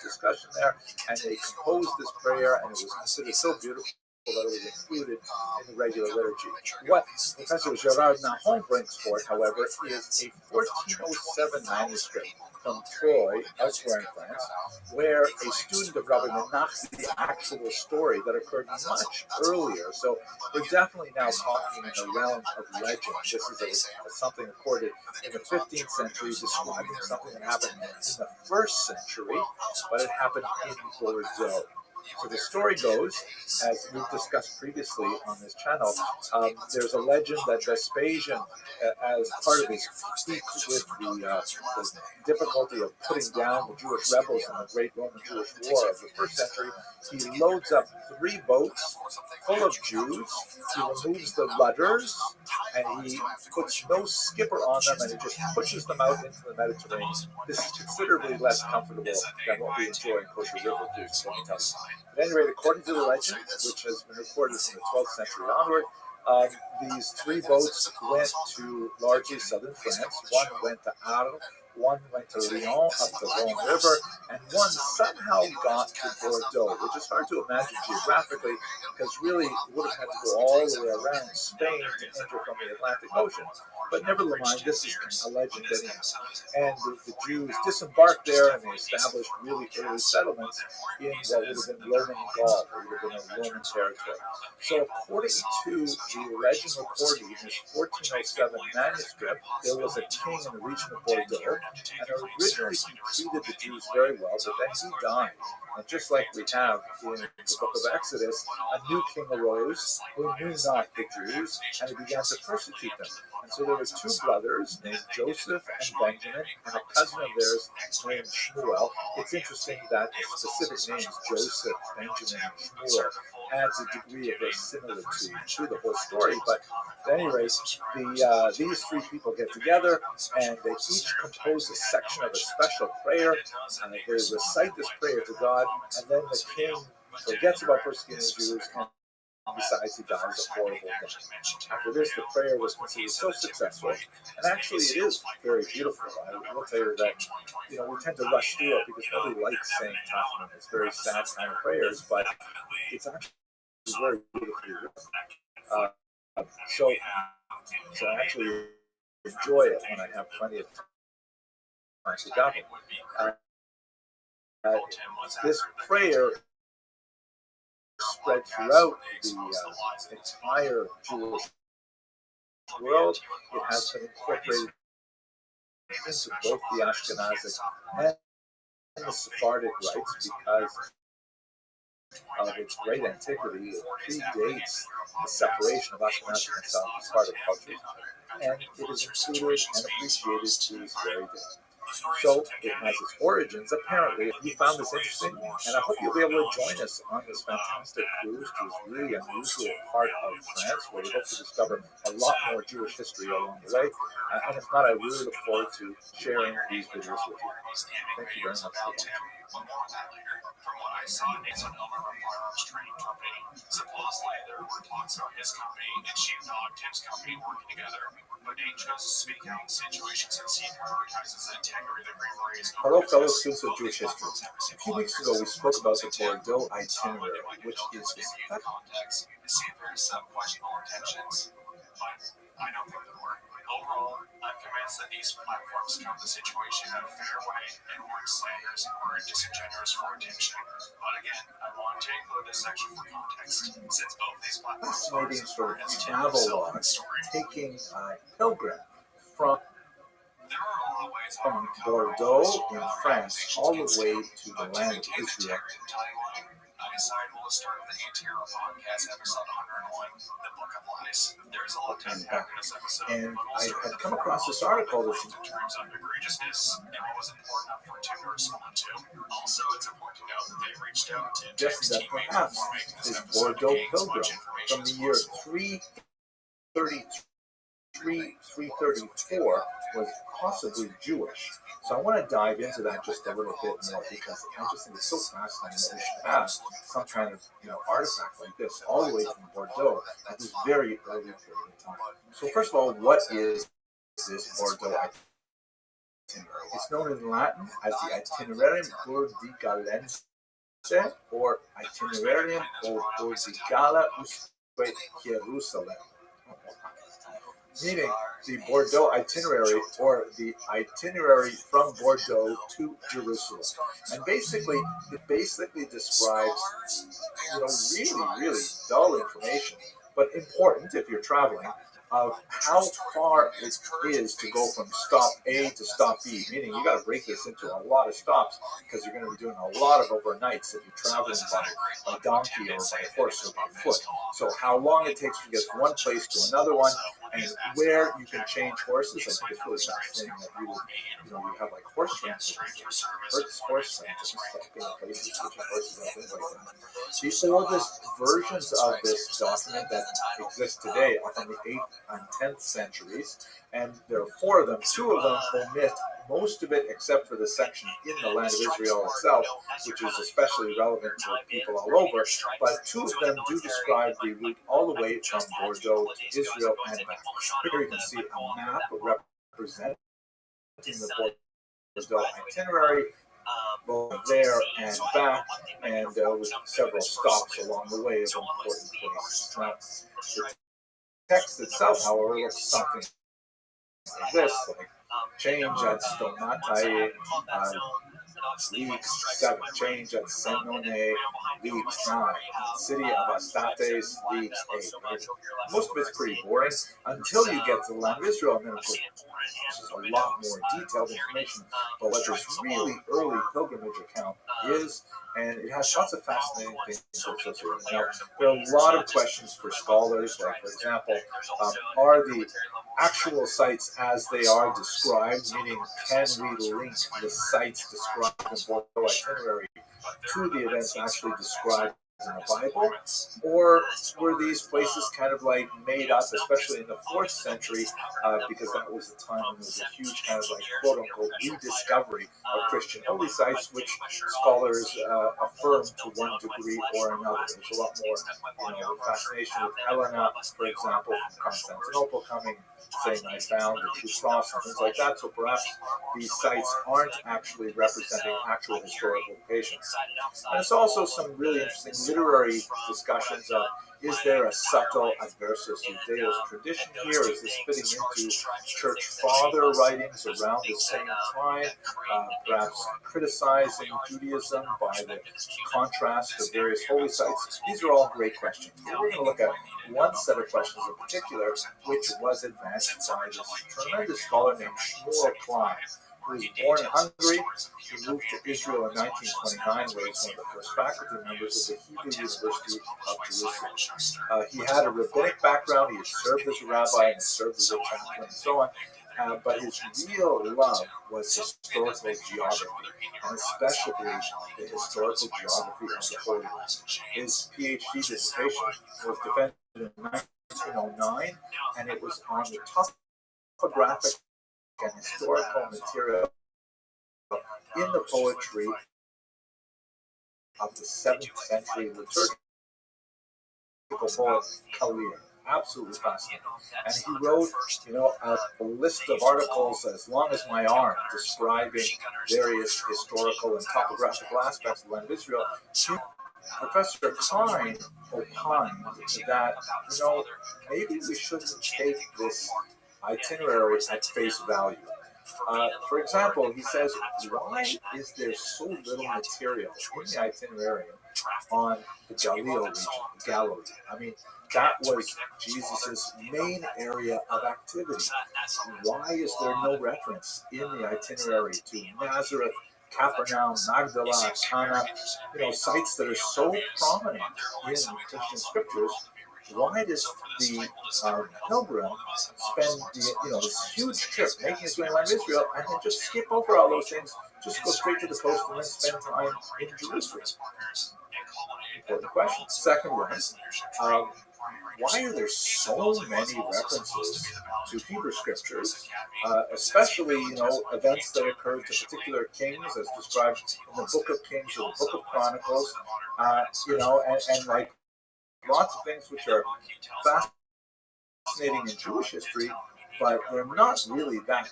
discussion there, and they composed this prayer, and it was considered so beautiful that it was included in the regular liturgy. What Professor Gerard Nahon brings forth, however, is a 1407 manuscript from Troyes, elsewhere in France, where a student of Rabbi Menach's the actual story that occurred much earlier. So we're definitely now talking in the realm of legend. This is something recorded in the 15th century, describing something that happened in the 1st century, but it happened in Bordeaux. So the story goes, as we've discussed previously on this channel, there's a legend that Vespasian, as part of his feat with the difficulty of putting down the Jewish rebels in the Great Roman Jewish War of the 1st century, he loads up 3 boats full of Jews, he removes the rudders, and he puts no skipper on them, and he just pushes them out into the Mediterranean. This is considerably less comfortable than what we enjoy in kosher river cruises, let me tell you. At any rate, according to the legend, which has been recorded from the 12th century onward, these 3 boats went to largely southern France. One went to Arles, one went to Lyon, up the Rhone River, and one somehow got to Bordeaux, which is hard to imagine geographically, because really it would have had to go all the way around Spain to enter from the Atlantic Ocean. But never mind, this is a legend anyhow. And the Jews disembarked there, and they established really early settlements in what would have been Roman Gaul, or would have been a Roman territory. So according to the legend recorded in this 1407 manuscript, there was a king in the region of Bordeaux, and originally he treated the Jews very well, but then he died. And just like we have in the book of Exodus, a new king arose who knew not the Jews, and he began to persecute them. And so there were 2 brothers named Joseph and Benjamin, and a cousin of theirs named Shmuel. It's interesting that the specific names Joseph, Benjamin, and Shmuel adds a degree of verisimilitude to the whole story. But at any rate, these 3 people get together, and they each compose a section of a special prayer, and they recite this prayer to God, and then the king forgets about persecuting the Jews, and besides, he dies a horrible death. After this, the prayer was considered so successful, and actually it is very beautiful. I will tell you that, we tend to rush through it because nobody likes saying Tachanun. It's very sad kind of prayers, but it's actually very beautifully written. So I actually enjoy it when I have plenty of time to daven. This prayer spread throughout the entire Jewish world. It has been incorporated into both the Ashkenazic and the Sephardic rites because of its great antiquity. It predates the separation of Ashkenazic and Sephardic culture, and it is included and appreciated to this very day. So it has its origins, apparently. You found this interesting, and I hope you'll be able to join us on this fantastic cruise to this really unusual part of France, where we hope to discover a lot more Jewish history along the way. And if not, I really look forward to sharing these videos with you. Thank you very much for watching. Well, more on that later. From what I saw, Nathan Elmer, a firearms training company. Supposedly there were talks about his company and Sheepdog Tim's company working together. But Nate chose to speak out in situations since he prioritizes the integrity of the Green Berets. Hello, fellow students of Jewish history. A few weeks ago, we spoke about the Bordeaux itinerary, which is context to see if there's some questionable intentions. But I don't think that work. Overall, I'm convinced that these platforms cover the situation in a fair way and weren't slanders or disingenuous for attention. But again, I want to include this section for context, since both these platforms Fascinating sort of as Tim travel himself log in the story. taking a pilgrim from There are a lot of ways how from to cover all Bordeaux this in around France ancient all the King's way Tale. to the But to land of maintain the Israel. narrative timeline, I decided we'll start with the ATR podcast episode 101, The Book of Lies. There's a lot to unpack in this episode, And but I also had come across this article that in terms of egregiousness and what was important for Tim to respond to. Also, it's important to note that they reached out to Tim's suggested that teammates perhaps before making this this episode to Bordeaux gain as much pilgrim information from as the year possible. 334 was possibly Jewish. So I want to dive into that just a little bit more because I just think it's so fascinating that we should have some kind of artifact like this all the way from Bordeaux at this very early period of time. So first of all, what is this Bordeaux itinerary? It's known in Latin as the Itinerarium Burdigalense or Itinerarium Burdigala Usque Jerusalem. Meaning the Bordeaux itinerary or the itinerary from Bordeaux to Jerusalem. And basically, it describes, really dull information, but important if you're traveling, of how far it is to go from stop A to stop B, meaning you got to break this into a lot of stops because you're going to be doing a lot of overnights if you're traveling by donkey or by horse or by foot. So how long it takes to get from one place to another one, and where you can change horses. I think it's really fascinating that you have like horse rentals, horse rentals and stuff, places switching horses and things like that. The oldest versions of this document that exist today are from the 8th and 10th centuries, and there are 4 of them. 2 of them omit most of it except for the section in the land of Israel itself, which is especially relevant to people all over, but 2 of them do describe the route all the way from Bordeaux to Israel and back. Here you can see a map representing the Bordeaux itinerary, both there and back, and with several stops along the way of important places. Now, the text itself, however, looks something like this, like change at Stomatai, weeks 7, change at Senone, weeks 9, city of Astates, weeks 8. Most of it's pretty boring until you get to the land of Israel, and then of course this is a lot more detailed information about what this really early pilgrimage account is, and it has lots of fascinating things associated with it. Now, there are a lot of questions for scholars, like, for example, are the actual sites as they are described, meaning can we link the sites described in the Bordeaux itinerary to the events actually described in the Bible, or were these places kind of like made up, especially in the 4th century, because that was the time when there was a huge kind of like quote-unquote rediscovery of Christian holy sites, which scholars affirm to one degree or another. There's a lot more fascination with Helena, for example, from Constantinople coming, saying I found the true cross and things like that, so perhaps these sites aren't actually representing actual historical locations. And it's also some really interesting literary discussions of, is there a subtle adversus Judaeos tradition here? Is this fitting into church father writings around the same time, perhaps criticizing Judaism by the contrast of various holy sites? These are all great questions. But we're going to look at one set of questions in particular, which was advanced by this tremendous scholar named Shmuel Klein, who was born in Hungary. He moved to Israel in 1929, where he was one of the first faculty members of the Hebrew University of Jerusalem. He had a rabbinic background. He had served as a rabbi and served as a chaplain and so on. But his real love was historical geography, and especially the historical geography of the Holy Land. His PhD dissertation was defended in 1909, and it was on the topographic and historical material in the poetry of the 7th century liturgical poet Kalir. Absolutely fascinating. And he wrote, a list of articles as long as my arm describing various historical and topographical aspects of the land of Israel. Professor Klein opined that, maybe we shouldn't take this itinerary at face value. For example, he says, why is there so little material in the itinerarium on the Galilee region, Galilee. I mean, that was Jesus' main area of activity. Why is there no reference in the itinerary to Nazareth, Capernaum, Magdala, Cana, sites that are so prominent in Christian scriptures? Why does the pilgrim spend this huge trip making his way around Israel and then just skip over all those things, just go straight to the coast and then spend time in Jerusalem? Important question. Second one, why are there so many references to Hebrew scriptures, especially events that occurred to particular kings, as described in the Book of Kings or the Book of Chronicles, and like lots of things which are fascinating in Jewish history, but they're not really that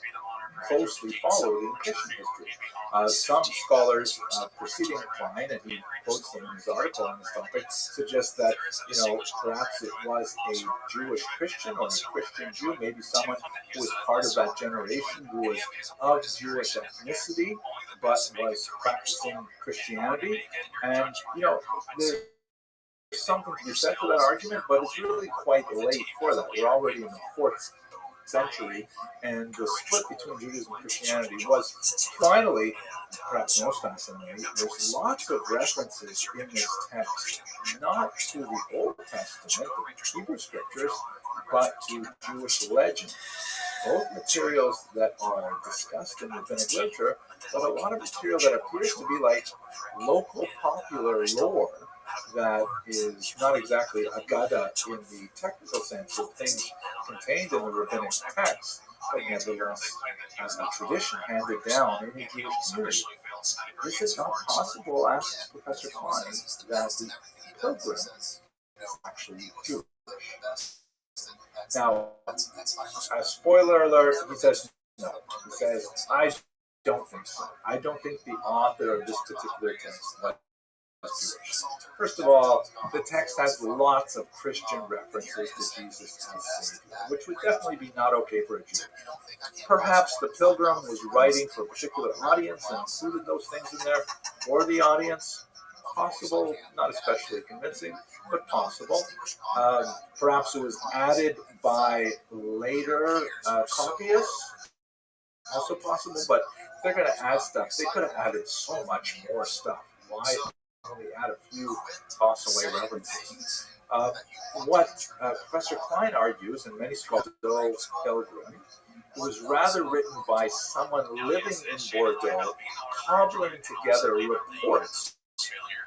closely followed in Christian history. Some scholars preceding Klein, and he quotes them in his article on this topic, suggest that perhaps it was a Jewish Christian or a Christian Jew, maybe someone who was part of that generation who was of Jewish ethnicity but was practicing Christianity. And there's something to be said for that argument, but it's really quite late for that. We're already in the 4th century, and the split between Judaism and Christianity was finally, perhaps most fascinating. There's lots of references in this text, not to the Old Testament, the Hebrew scriptures, but to Jewish legend. Both materials that are discussed in rabbinic literature, but a lot of material that appears to be like local popular lore that is not exactly agada in the technical sense of things contained in the rabbinic text, but nevertheless as a tradition handed down in the Jewish community. This is not possible, asked Professor Klein, that the pilgrim is actually Jewish. Now, a spoiler alert, he says no. He says, I don't think so. I don't think the author of this particular text was Jewish. First of all, the text has lots of Christian references to Jesus as Savior, which would definitely be not okay for a Jew. Perhaps the pilgrim was writing for a particular audience and included those things in there for the audience. Possible, not especially convincing, but possible. Perhaps it was added by later copyists. Also possible, but if they're going to add stuff, they could have added so much more stuff. Why only add a few toss-away references? What Professor Klein argues, and many scholars do, Pilgrim, was rather written by someone living in Bordeaux, cobbling together reports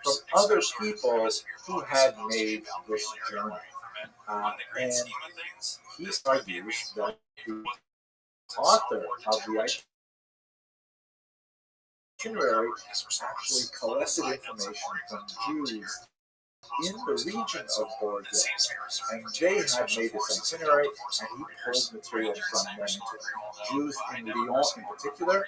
from other people who had made this journey. And he argues that the author of the itinerary actually collected information from Jews in the region of Bordeaux, and they had made this itinerary, and he pulled material from them, Jews in Lyon in particular,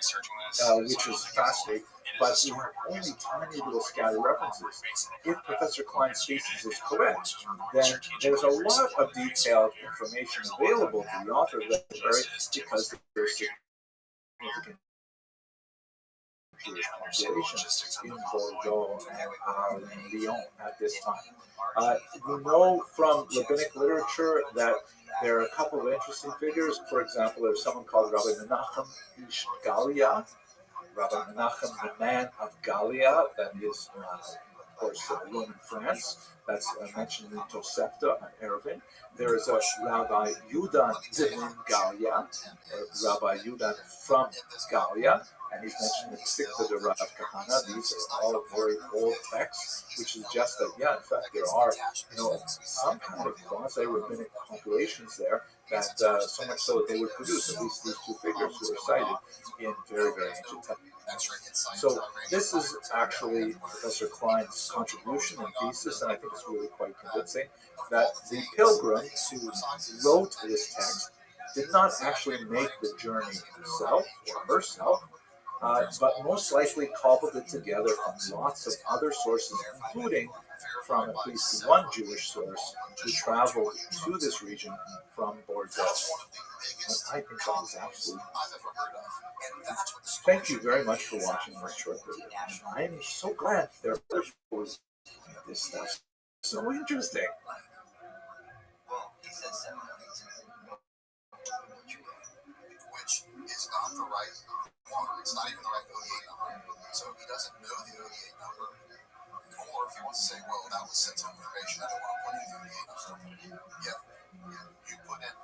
which is fascinating, but we have only tiny little scattered references. If Professor Klein's thesis is correct, then there's a lot of detailed information available to the author of the itinerary because there's significant Jewish populations in Bordeaux and Lyon at this time. We know from rabbinic literature that there are a couple of interesting figures. For example, there's someone called Rabbi Menachem Ish Galia, Rabbi Menachem, the man of Galia, that is, of course, Roman France. That's mentioned in Tosefta and Eruvin. There is a Rabbi Yudan in Galia, Rabbi Yudan from Galia, and he's mentioned in Sikta de Rav Kahana. These are all very old texts, which suggest that, yeah, in fact, there are, some kind of quasi-rabbinic populations there that so much so that they would produce at least these two figures who are cited in very, very ancient texts. So this is actually Professor Klein's contribution and thesis, and I think it's really quite convincing, that the pilgrim who wrote this text did not actually make the journey himself or herself, but most likely cobbled it together from lots of other sources, including from at least one Jewish source who traveled to this region from Bordeaux. And I think that is absolutely. Thank you very much for watching this short video. I'm so glad there are others this stuff's so interesting. Well, he says 7 which is not the right one. It's not even the right ODA number. So he doesn't know the ODA number. Or if he wants to say, well, that was sensitive information, I don't want to put in the ODA number. Yeah. You put in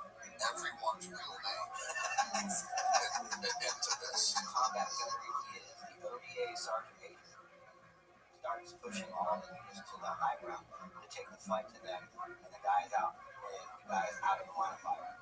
everyone's real name into this. Combat veteran he is, the ODA Sergeant Major starts pushing all the units to the high ground to take the fight to them, and the guy's out, and the guy's out of the line of fire.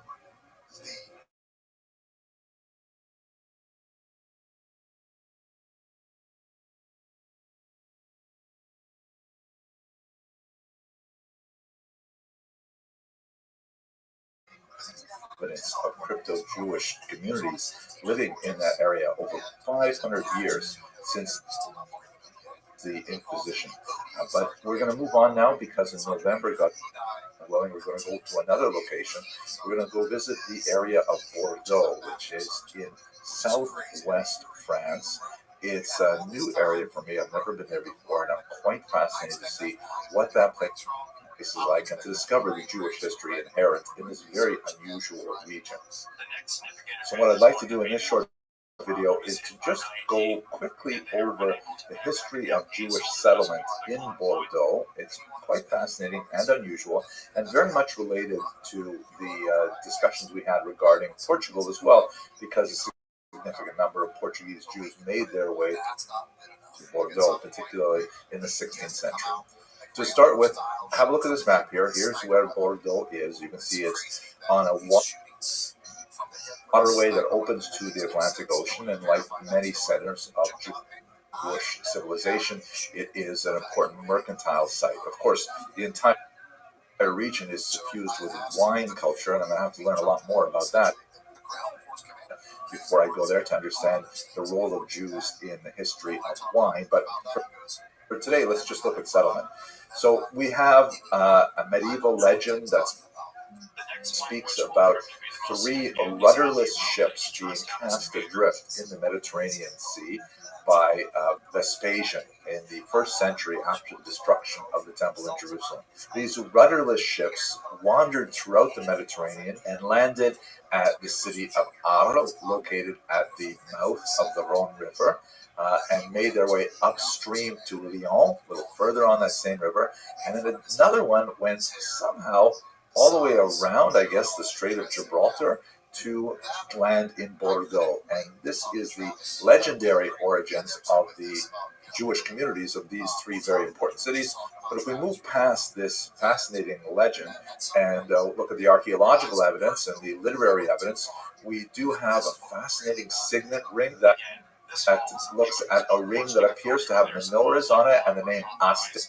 Evidence of crypto-Jewish communities living in that area over 500 years since the Inquisition. But we're going to move on now because in November, God willing, we're going to go to another location. We're going to go visit the area of Bordeaux, which is in southwest France. It's a new area for me. I've never been there before, and I'm quite fascinated to see what that place is like and to discover the Jewish history inherent in this very unusual region. So what I'd like to do in this short video is to just go quickly over the history of Jewish settlement in Bordeaux. It's quite fascinating and unusual, and very much related to the discussions we had regarding Portugal as well, because a significant number of Portuguese Jews made their way to Bordeaux, particularly in the 16th century. To start with, have a look at this map here. Here's where Bordeaux is. You can see it's on a waterway that opens to the Atlantic Ocean, and like many centers of Jewish civilization, it is an important mercantile site. Of course, the entire region is suffused with wine culture, and I'm going to have to learn a lot more about that before I go there to understand the role of Jews in the history of wine. But for today, let's just look at settlement. So we have a medieval legend that speaks about 3 rudderless ships being cast adrift in the Mediterranean Sea by Vespasian in the 1st century after the destruction of the temple in Jerusalem. These rudderless ships wandered throughout the Mediterranean and landed at the city of Arles, located at the mouth of the Rhone River, and made their way upstream to Lyon, a little further on that same river. And then another one went somehow all the way around, I guess, the Strait of Gibraltar to land in Bordeaux. And this is the legendary origins of the Jewish communities of these 3 very important cities. But if we move past this fascinating legend and look at the archaeological evidence and the literary evidence, we do have a fascinating signet ring that looks at a ring that appears to have menorahs on it and the name Aster,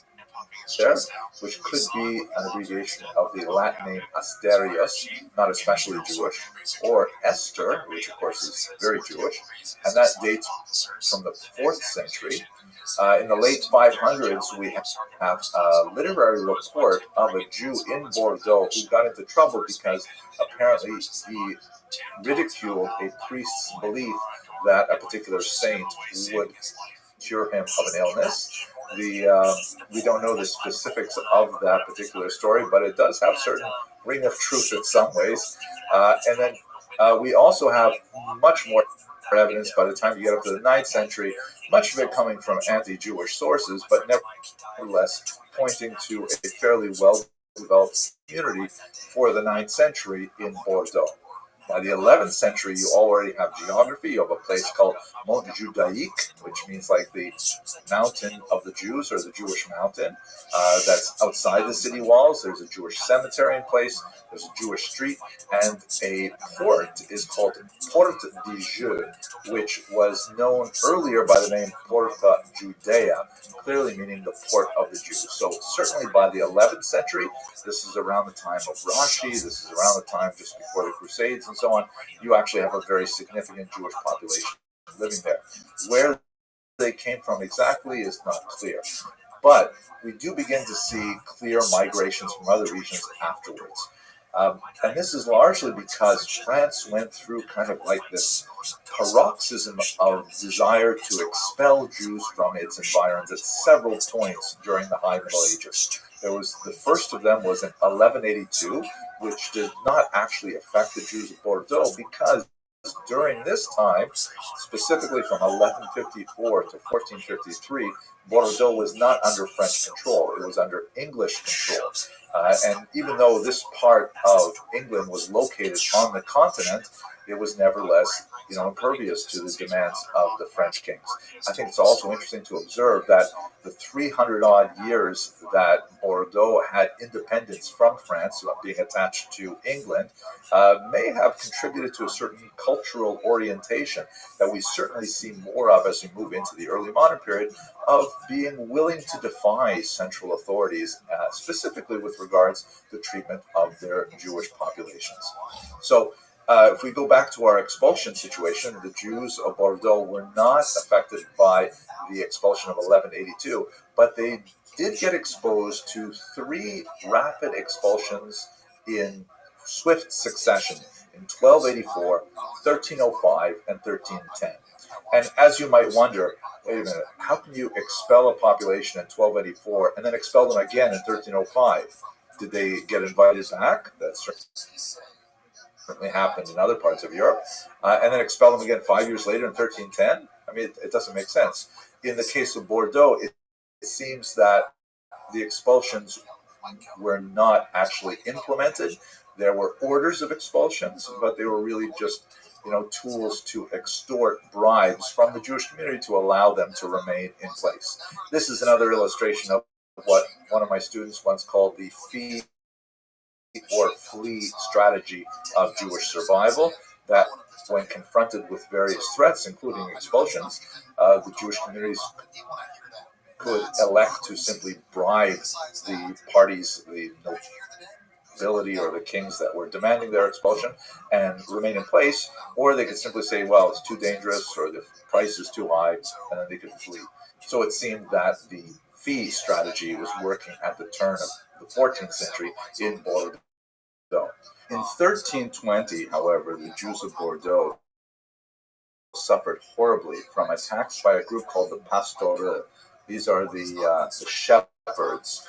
which could be an abbreviation of the Latin name Asterius, not especially Jewish, or Esther, which of course is very Jewish, and that dates from the 4th century. In the late 500s, we have a literary report of a Jew in Bordeaux who got into trouble because apparently he ridiculed a priest's belief that a particular saint would cure him of an illness. We don't know the specifics of that particular story, but it does have certain ring of truth in some ways. And then we also have much more evidence by the time you get up to the 9th century, much of it coming from anti-Jewish sources, but nevertheless pointing to a fairly well-developed community for the 9th century in Bordeaux. By the 11th century, you already have geography. You have a place called Mont Judaïque, which means like the mountain of the Jews, or the Jewish mountain. That's outside the city walls. There's a Jewish cemetery in place. There's a Jewish street. And a port is called Porte des Juifs, which was known earlier by the name Porta Judea, clearly meaning the port of the Jews. So certainly by the 11th century, this is around the time of Rashi, this is around the time just before the Crusades and so on, you actually have a very significant Jewish population living there. Where they came from exactly is not clear. But we do begin to see clear migrations from other regions afterwards. And this is largely because France went through kind of like this paroxysm of desire to expel Jews from its environs at several points during the High Middle Ages. The first of them was in 1182, which did not actually affect the Jews of Bordeaux because during this time, specifically from 1154 to 1453, Bordeaux was not under French control. It was under English control. And even though this part of England was located on the continent, it was nevertheless, impervious to the demands of the French kings. I think it's also interesting to observe that the 300 odd years that Bordeaux had independence from France, being attached to England, may have contributed to a certain cultural orientation that we certainly see more of as we move into the early modern period, of being willing to defy central authorities, specifically with regards to the treatment of their Jewish populations. So, if we go back to our expulsion situation, the Jews of Bordeaux were not affected by the expulsion of 1182, but they did get exposed to 3 rapid expulsions in swift succession in 1284, 1305, and 1310. And as you might wonder, wait a minute, how can you expel a population in 1284 and then expel them again in 1305? Did they get invited back? That's certainly happened in other parts of Europe, and then expel them again 5 years later in 1310? I mean, it doesn't make sense. In the case of Bordeaux, it seems that the expulsions were not actually implemented. There were orders of expulsions, but they were really just, tools to extort bribes from the Jewish community to allow them to remain in place. This is another illustration of what one of my students once called the fee or flee strategy of Jewish survival, that when confronted with various threats, including expulsions, the Jewish communities could elect to simply bribe the parties, the nobility or the kings that were demanding their expulsion, and remain in place, or they could simply say, well, it's too dangerous, or the price is too high, and then they could flee. So it seemed that the fee strategy was working at the turn of the 14th century in Bordeaux. In 1320, however, the Jews of Bordeaux suffered horribly from attacks by a group called the Pastoraux. These are the shepherds.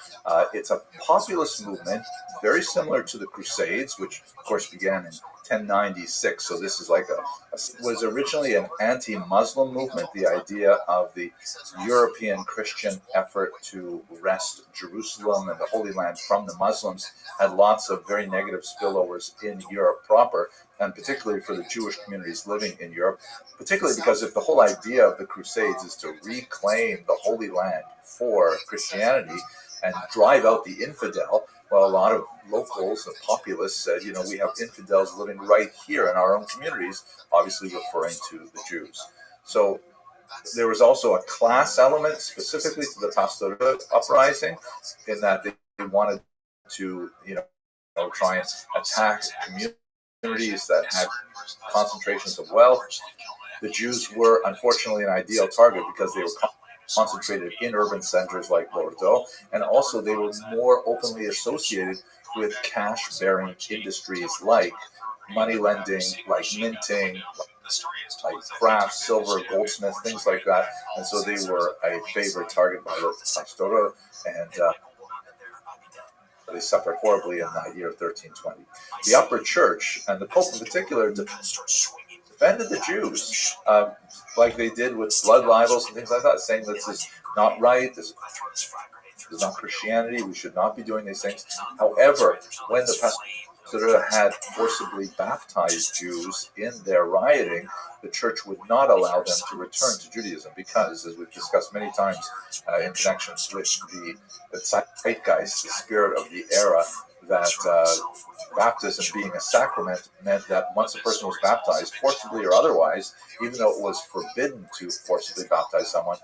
It's a populist movement, very similar to the Crusades, which of course began in 1096. So this is was originally an anti-Muslim movement. The idea of the European Christian effort to wrest Jerusalem and the Holy Land from the Muslims had lots of very negative spillovers in Europe proper, and particularly for the Jewish communities living in Europe, particularly because if the whole idea of the Crusades is to reclaim the Holy Land for Christianity and drive out the infidel, well, a lot of locals and populists said, we have infidels living right here in our own communities, obviously referring to the Jews. So there was also a class element specifically to the Pastoraux uprising, in that they wanted to, try and attack communities that had concentrations of wealth. The Jews were unfortunately an ideal target because they were concentrated in urban centers like Bordeaux, and also they were more openly associated with cash-bearing industries like money lending, like minting, like crafts, silver, goldsmiths, things like that. And so they were a favorite target by the Pastoraux, and they suffered horribly in the year 1320. The upper church, and the Pope in particular, defended the Jews, like they did with blood libels and things like that, saying this is not right, this is not Christianity, we should not be doing these things. However, when the Pastoraux had forcibly baptized Jews in their rioting, the church would not allow them to return to Judaism because, as we've discussed many times in connection with the zeitgeist, the spirit of the era, that baptism being a sacrament meant that once a person was baptized, forcibly or otherwise, even though it was forbidden to forcibly baptize someone,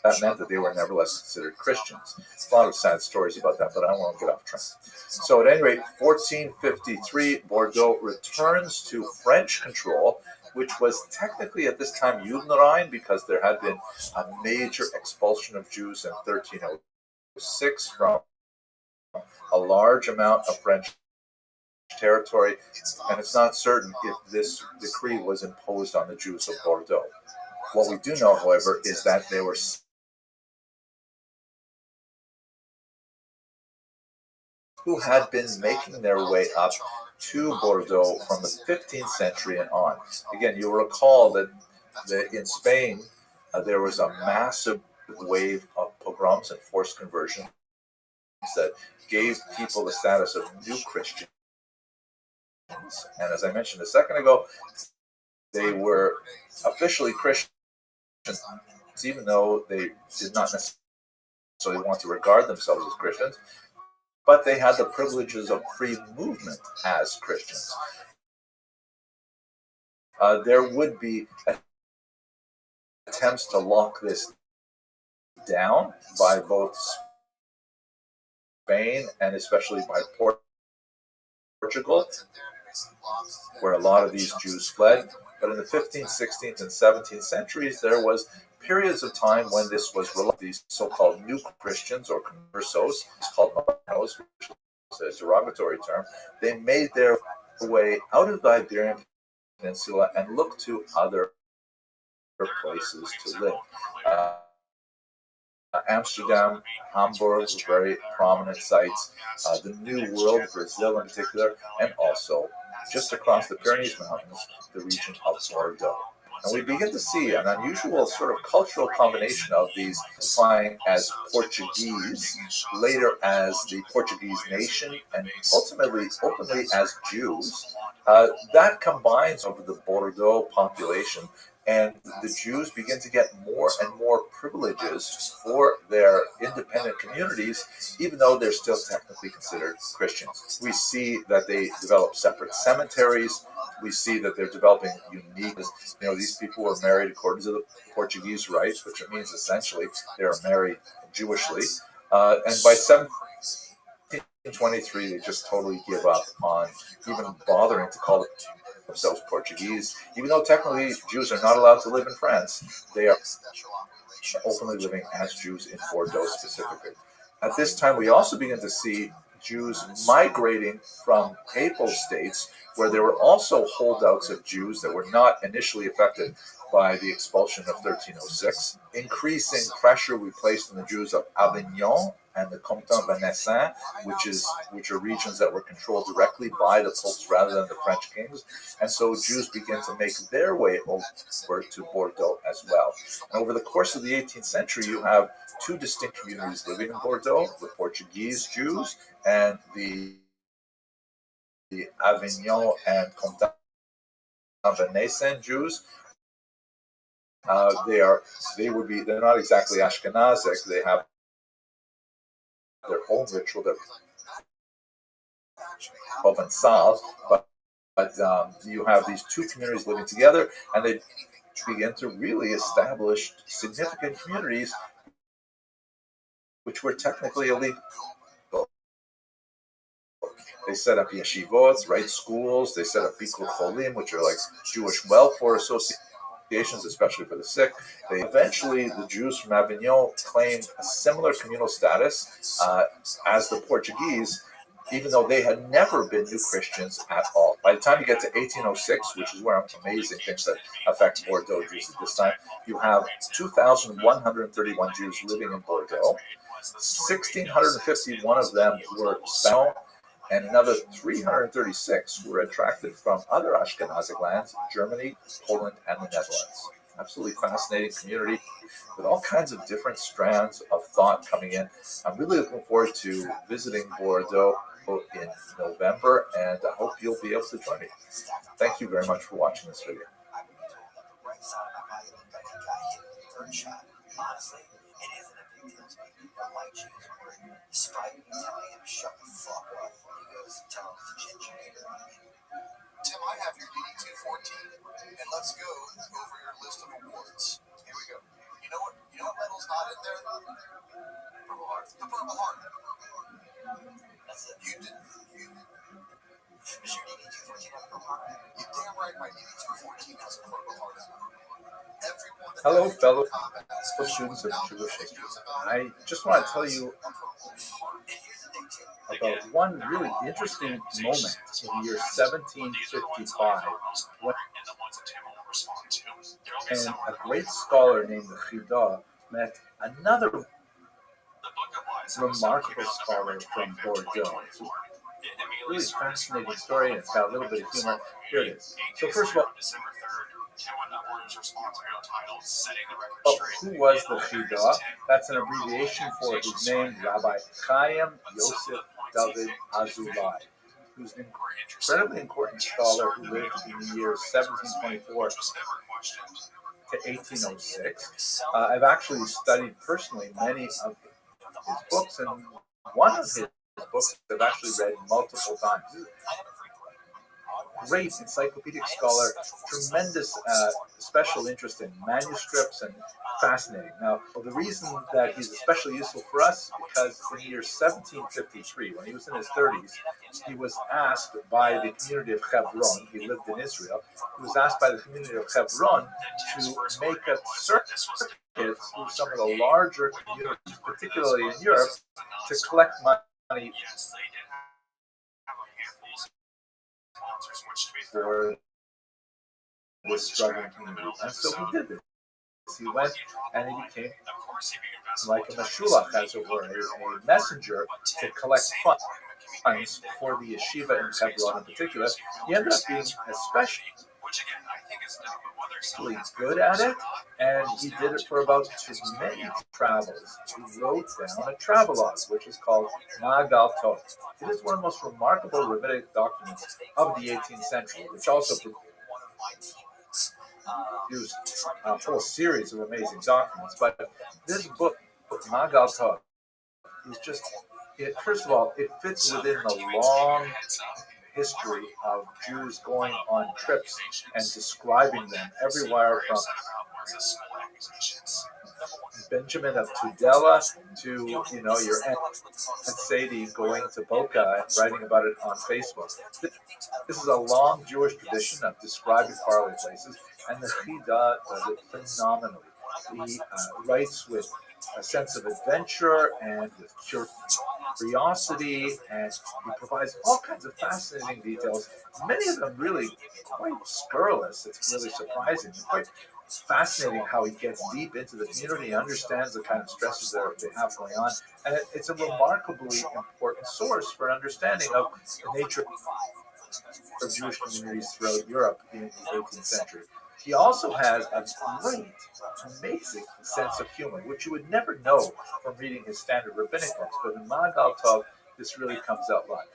that meant that they were nevertheless considered Christians. A lot of sad stories about that, but I don't want to get off track. So at any rate, 1453, Bordeaux returns to French control, which was technically at this time Judenrein, because there had been a major expulsion of Jews in 1306 from a large amount of French territory, and it's not certain if this decree was imposed on the Jews of Bordeaux. What we do know, however, is that there were who had been making their way up to Bordeaux from the 15th century and on. Again, you'll recall that in Spain, there was a massive wave of pogroms and forced conversions that gave people the status of new Christians. And as I mentioned a second ago, they were officially Christians, even though they did not necessarily want to regard themselves as Christians, but they had the privileges of free movement as Christians. There would be attempts to lock this down by both Spain and especially by Portugal, where a lot of these Jews fled. But in the 15th, 16th, and 17th centuries, there was periods of time when this was these so-called new Christians or conversos, it's called Marcianos, which is a derogatory term. They made their way out of the Iberian Peninsula and looked to other places to live. Amsterdam, Hamburg, very prominent sites, the New World, Brazil in particular, and also just across the Pyrenees Mountains, the region of Bordeaux. And we begin to see an unusual sort of cultural combination of these flying as Portuguese, later as the Portuguese nation, and ultimately openly as Jews. That combines over the Bordeaux population, and the Jews begin to get more and more privileges for their independent communities, even though they're still technically considered Christians. We see that they develop separate cemeteries. We see that they're developing unique, these people were married according to the Portuguese rites, which means essentially they are married Jewishly. And by 1723, they just totally give up on even bothering to call themselves Portuguese, even though technically Jews are not allowed to live in France. They are openly living as Jews in Bordeaux specifically. At this time, we also begin to see Jews migrating from papal states where there were also holdouts of Jews that were not initially affected by the expulsion of 1306. Increasing pressure we placed on the Jews of Avignon and the Comté Venaissin, which are regions that were controlled directly by the popes rather than the French kings. And so Jews begin to make their way over to Bordeaux as well. And over the course of the 18th century, you have two distinct communities living in Bordeaux, the Portuguese Jews and the Avignon and Comté Venaissin Jews. They're not exactly Ashkenazic. They have their own ritual, their Provençal, but you have these two communities living together, and they begin to really establish significant communities which were technically illegal. They set up yeshivot, right, schools. They set up bikur cholim, which are like Jewish welfare associations, especially for the sick. Eventually, the Jews from Avignon claimed a similar communal status as the Portuguese, even though they had never been new Christians at all. By the time you get to 1806, which is where amazing things that affect Bordeaux Jews at this time, you have 2,131 Jews living in Bordeaux. 1,651 of them were Spanish, and another 336 were attracted from other Ashkenazic lands, Germany, Poland, and the Netherlands. Absolutely fascinating community with all kinds of different strands of thought coming in. I'm really looking forward to visiting Bordeaux in November, and I hope you'll be able to join me. Thank you very much for watching this video. Tim, I have your DD-214, and let's go over your list of awards. Here we go. You know what medal's not in there? Purple Heart. The Purple Heart. That's it. You didn't. Does your DD-214 have a Purple Heart? You're damn right my DD-214 has a Purple Heart. Everyone that Hello, fellow students of Jewish history. I just want to tell you about one really interesting moment in the year 1755 when a great scholar named the Chida met another remarkable scholar from Bordeaux. It's a really fascinating story, and it's got a little bit of humor. Here it is. So first of all, who was the Chida? That's an abbreviation for his name, Rabbi Chaim Yosef David Azulai, who's an incredibly important scholar who lived in the years 1724 to 1806. I've actually studied personally many of his books, and one of his books I've actually read multiple times. Great encyclopedic scholar, tremendous special interest in manuscripts, and fascinating. Now, the reason that he's especially useful for us is because in the year 1753, when he was in his 30s, he was asked by the community of Hebron, he lived in Israel, he was asked by the community of Hebron to make a circuit through some of the larger communities, particularly in Europe, to collect money for this struggling community. And so he did this. He went and he became like a mashulach, as it were, a messenger to collect funds for the yeshiva in Hebron in particular. He ended up being especially good at it, and he did it for about many travels. He wrote down a travelogue, which is called Magal Tov. It is one of the most remarkable rabbinic documents of the 18th century, which also produced a whole series of amazing documents. But this book, Magal Tov, is just, first of all, it fits within the long history of Jews going on trips and describing them everywhere from Benjamin of Tudela to, your Aunt Sadie going to Boca and writing about it on Facebook. This is a long Jewish tradition of describing faraway places, and the Chida does it phenomenally. He writes with a sense of adventure and with curiosity, and he provides all kinds of fascinating details, many of them really quite scurrilous. It's really surprising. It's quite fascinating how he gets deep into the community, understands the kind of stresses that they have going on, and it's a remarkably important source for an understanding of the nature of Jewish communities throughout Europe in the 18th century. He also has a great, amazing sense of humor, which you would never know from reading his standard rabbinic books, but in Magal Tov, this really comes out live.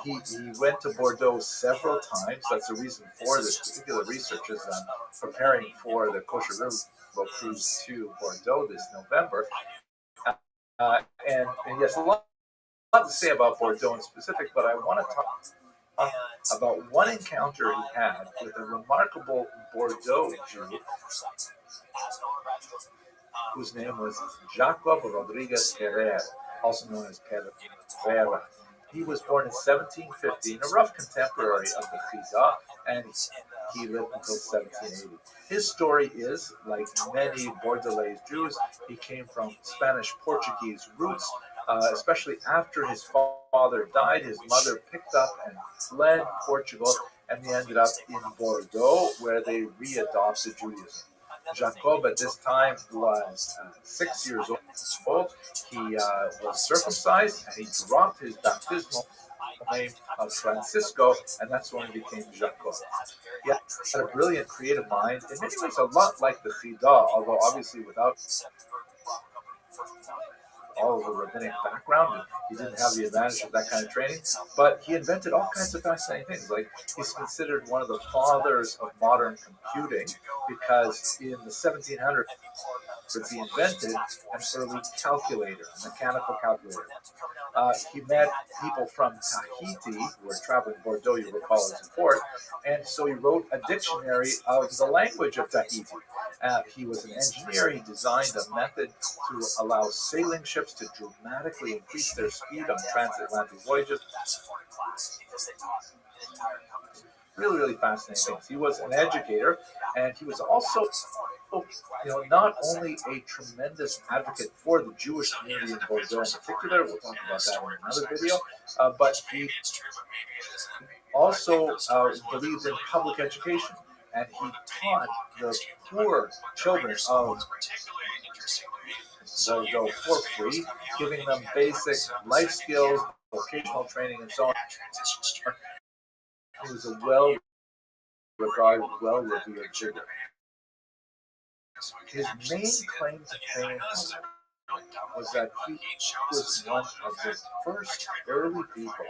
He went to Bordeaux several times. That's the reason for this particular research, as I'm preparing for the Kosher River boat cruise to Bordeaux this November. And yes, a lot to say about Bordeaux in specific, but I want to talk about one encounter he had with a remarkable Bordeaux Jew whose name was Jacob Rodriguez Herrera, also known as Herrera. He was born in 1750, a rough contemporary of the Chida, and he lived until 1780. His story is, like many Bordelais Jews, he came from Spanish-Portuguese roots, especially after his father died. His mother picked up and fled Portugal, and they ended up in Bordeaux, where they readopted Judaism. Jacob at this time was 6 years old. He was circumcised, and he dropped his baptismal name of Francisco, and that's when he became Jacob. He had a brilliant creative mind, in many ways a lot like the Chida, although obviously without all of the rabbinic background. He didn't have the advantage of that kind of training, but he invented all kinds of fascinating things. Like, he's considered one of the fathers of modern computing because in the 1700s he invented an early calculator, a mechanical calculator. He met people from Tahiti who were traveling Bordeaux, you recall, as a port, and so he wrote a dictionary of the language of Tahiti. He was an engineer. He designed a method to allow sailing ships to dramatically increase their speed on transatlantic voyages. Really, really fascinating things. He was an educator, and he was also not only a tremendous advocate for the Jewish community in Bordeaux in particular, we'll talk about that in another video, but he also believed in public education, and he taught the poor children of Bordeaux for free, giving them basic life skills, vocational training, and so on. He was a well-regarded, well-revered figure. His main claim to fame, was that he was one of the first early people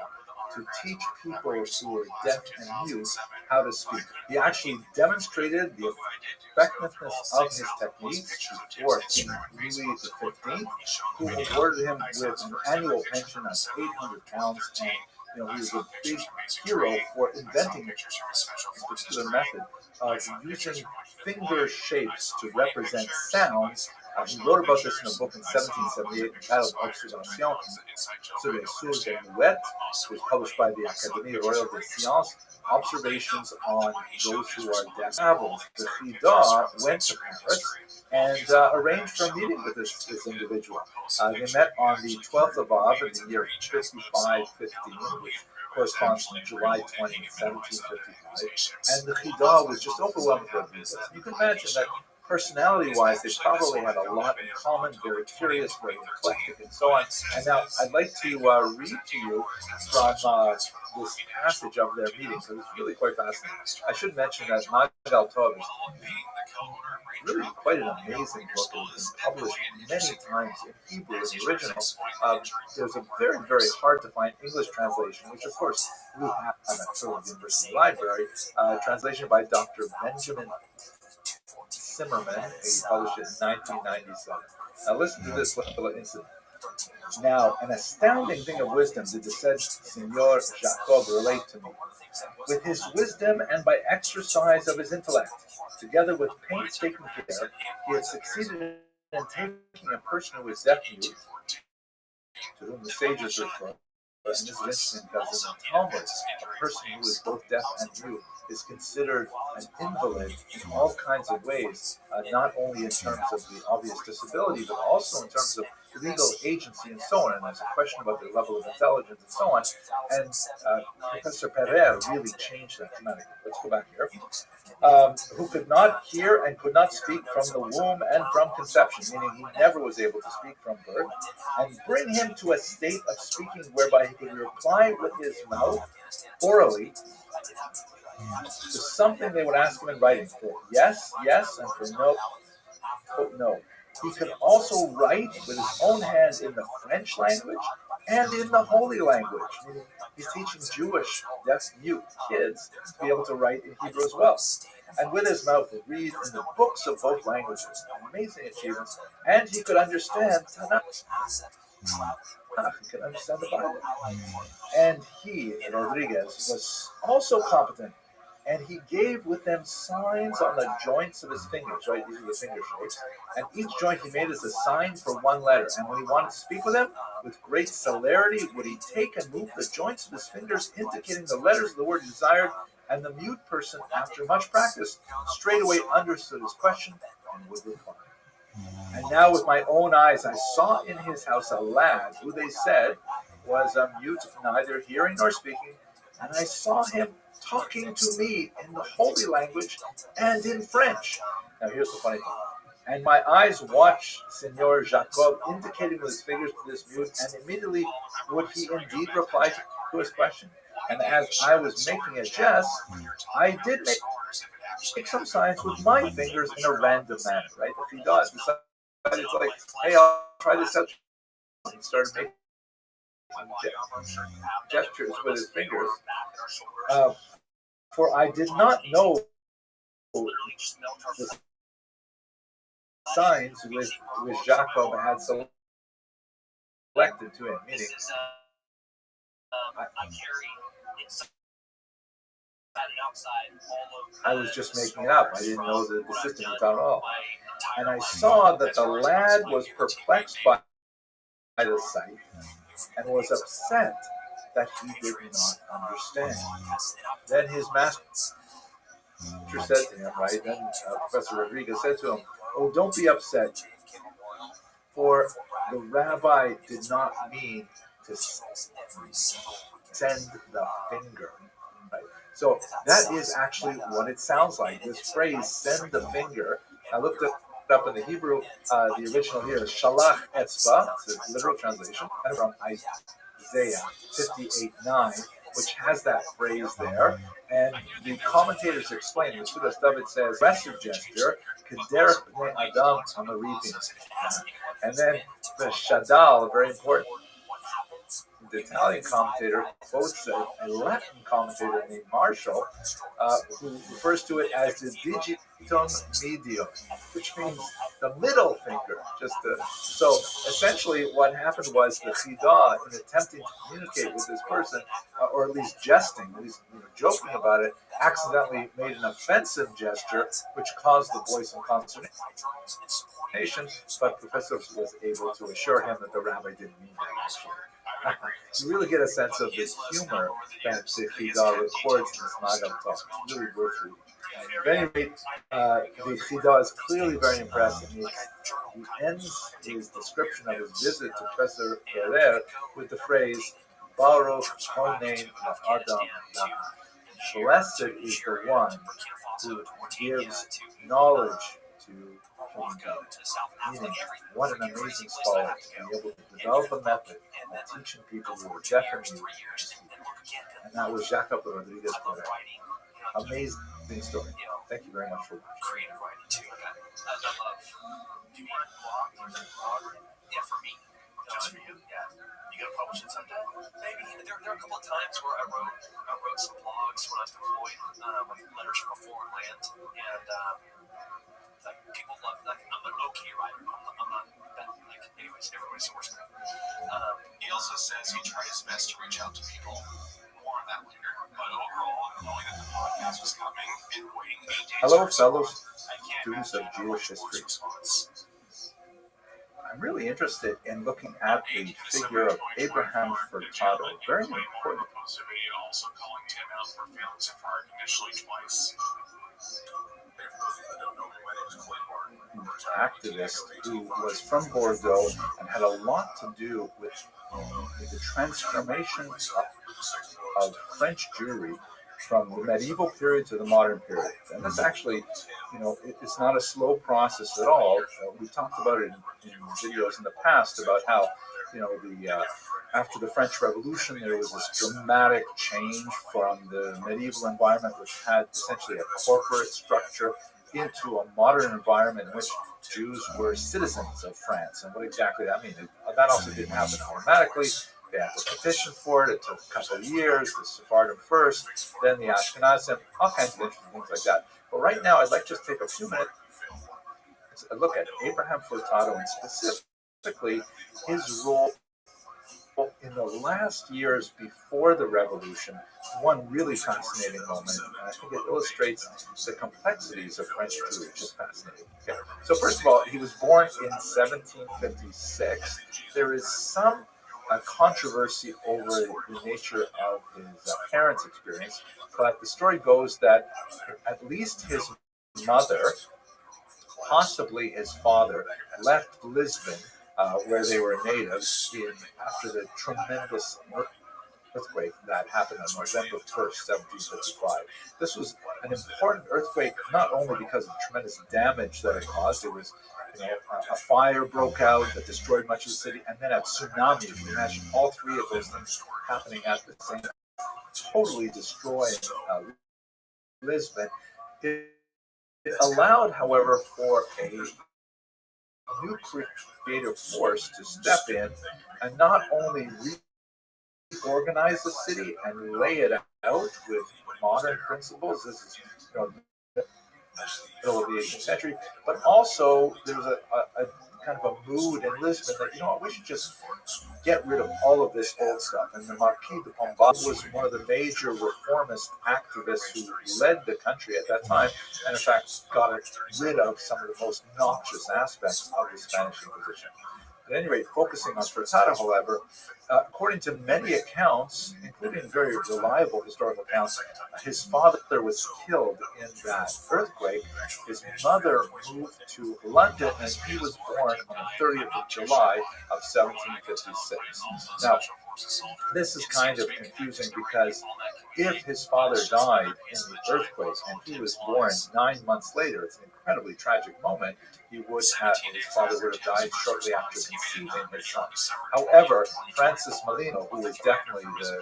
to teach people who were deaf and mute how to speak. He actually demonstrated the effectiveness of his techniques before King Louis XV, who awarded him with an annual pension of £800, and he was a big hero for inventing this particular method of using finger shapes to represent sounds. He wrote about this in a book in 1778 entitled Observations sur les sourds et muettes. It was published by the Académie Royale des Sciences, Observations on Those Who Are Deaf. The Chida went to Paris and arranged for a meeting with this individual. They met on the 12th of Av in the year 5515, which corresponds to July 20, 1755, and the Chida was just overwhelmed with this. You can imagine that personality-wise, they probably had a lot in common, very curious, very eclectic, and so on. And now I'd like to read to you from this passage of their meeting. So it's really quite fascinating. I should mention that Magal Tov is really quite an amazing book. It's been published many times in Hebrew, in the original. There's a very, very hard to find English translation, which of course we have at the University Library, translation by Dr. Benjamin Zimmerman. He published it in 1997. Now listen to this little incident. Now, an astounding thing of wisdom did the said Signor Jacob relate to me. With his wisdom and by exercise of his intellect, together with painstaking care, he had succeeded in taking a person who is deaf-mute, to whom the sages refer, and this is interesting because in the Talmud, a person who is both deaf and mute is considered an invalid in all kinds of ways, not only in terms of the obvious disability, but also in terms of legal agency and so on. And there's a question about their level of intelligence and so on. And Professor Pereira really changed that dramatically. Let's go back here. Who could not hear and could not speak from the womb and from conception, meaning he never was able to speak from birth, and bring him to a state of speaking whereby he could reply with his mouth orally to something they would ask him in writing, for yes, yes, and for no, no. He could also write with his own hand in the French language and in the Holy Language. Meaning he's teaching Jewish deaf-mute kids to be able to write in Hebrew as well. And with his mouth, he read in the books of both languages. Amazing achievements. And he could understand Tanakh. He could understand the Bible. And he, Rodriguez, was also competent. And he gave with them signs on the joints of his fingers, right? These are the finger shapes. And each joint he made is a sign for one letter. And when he wanted to speak with them, with great celerity would he take and move the joints of his fingers, indicating the letters of the word desired. And the mute person, after much practice, straightway understood his question and would reply. And now with my own eyes I saw in his house a lad who they said was a mute, neither hearing nor speaking. And I saw him talking to me in the Holy Language and in French. Now here's the funny thing. And my eyes watched Senor Jacob indicating with his fingers to this mute, and immediately would he indeed reply to his question. And as I was making a jest, I did make some signs with my fingers in a random manner, right? If he does, decided to like, hey, I'll try this out. He started making gestures with his fingers. For I did not know the signs which Jacob had selected to him, meaning I was just making it up. I didn't know the system at all. And I saw that the lad was perplexed by the sight and was upset that he did not understand. Then his master teacher said to him, right, then Professor Rodriguez said to him, "Oh, don't be upset, for the rabbi did not mean to send the finger." Right? So that is actually what it sounds like. This phrase, "send the finger." I looked it up in the Hebrew. The original here is "shalach etzba," it's a literal translation, and from Isaiah 58:9, which has that phrase there. And the commentators explain, the Sudas David says, "Aggressive gesture, kederech bnei adam hamarivim." And then the Shadal, very important, the Italian commentator quotes a Latin commentator named Marshall, who refers to it as the digitum medium, which means the middle finger. So essentially, what happened was the Chidah, in attempting to communicate with this person, or at least jesting, at least joking about it, accidentally made an offensive gesture, which caused the boy some consternation. But Professor was able to assure him that the rabbi didn't mean that actually. You really get a sense of this humor that the Chidah records in this Magal talk. It's really worth reading. At any rate, the Chidah is clearly very impressed, and he ends his description of his visit to Professor Ferrer with the phrase, "Baruch Honein Adam Lach." Blessed is the one who gives knowledge to humankind. Meaning, what an amazing scholar to be able to develop a method of teaching people who are deaf and mute. And that was Jacob Rodriguez Ferrer. Amazing story. Thank you very much for watching. Creative writing too. I love. Do you want to blog? Yeah, for me. Just for you. Yeah. You gonna publish it someday? Maybe. There are a couple of times where I wrote some blogs when I was deployed, with letters from a foreign land, and like people love. Like I'm an okay writer. I'm not that. Like anyways, everybody's worse than me. He also says he tried his best to reach out to people. More on that later. But overall, knowing that the podcast was coming and waiting 8 days. Hello, fellow students of Jewish history. I'm really interested in looking at the figure of Abraham Furtado. Very important. Also calling Tim out for failing so far initially twice. Activist who was from Bordeaux and had a lot to do with the transformation of French Jewry from the medieval period to the modern period. And this actually, it's not a slow process at all. We've talked about it in videos in the past about how, after the French Revolution, there was this dramatic change from the medieval environment, which had essentially a corporate structure, into a modern environment in which Jews were citizens of France. And what exactly that means? That also didn't happen automatically. They had to petition for it. It took a couple of years. The Sephardim first, then the Ashkenazim, all kinds of interesting things like that. But right now, I'd like to just take a few minutes to look at Abraham Furtado and specifically his role in the last years before the revolution. One really fascinating moment, and I think it illustrates the complexities of French Jewry, which is fascinating. Okay. So first of all, he was born in 1756. There is some controversy over the nature of his parents' experience, but the story goes that at least his mother, possibly his father, left Lisbon, where they were natives, after the tremendous earthquake that happened on November 1st, 1755. This was an important earthquake, not only because of the tremendous damage that it caused. It was, a fire broke out that destroyed much of the city, and then a tsunami. If you imagine all three of those things happening at the same time, totally destroying Lisbon. It allowed, however, for a new creative force to step in and not only reorganize the city and lay it out with modern principles. This is, the middle of the 18th century, but also there's a kind of a mood in Lisbon that, we should just get rid of all of this old stuff. And the Marquis de Pombal was one of the major reformist activists who led the country at that time, and in fact got rid of some of the most noxious aspects of the Spanish Inquisition. At any rate, focusing on Furtado, however, according to many accounts, including very reliable historical accounts, his father was killed in that earthquake. His mother moved to London, and he was born on the 30th of July of 1756. Now, this is kind of confusing because if his father died in the earthquake and he was born 9 months later, it's an incredibly tragic moment. His father would have died shortly after conceiving his son. However, Francis Molino, who is definitely the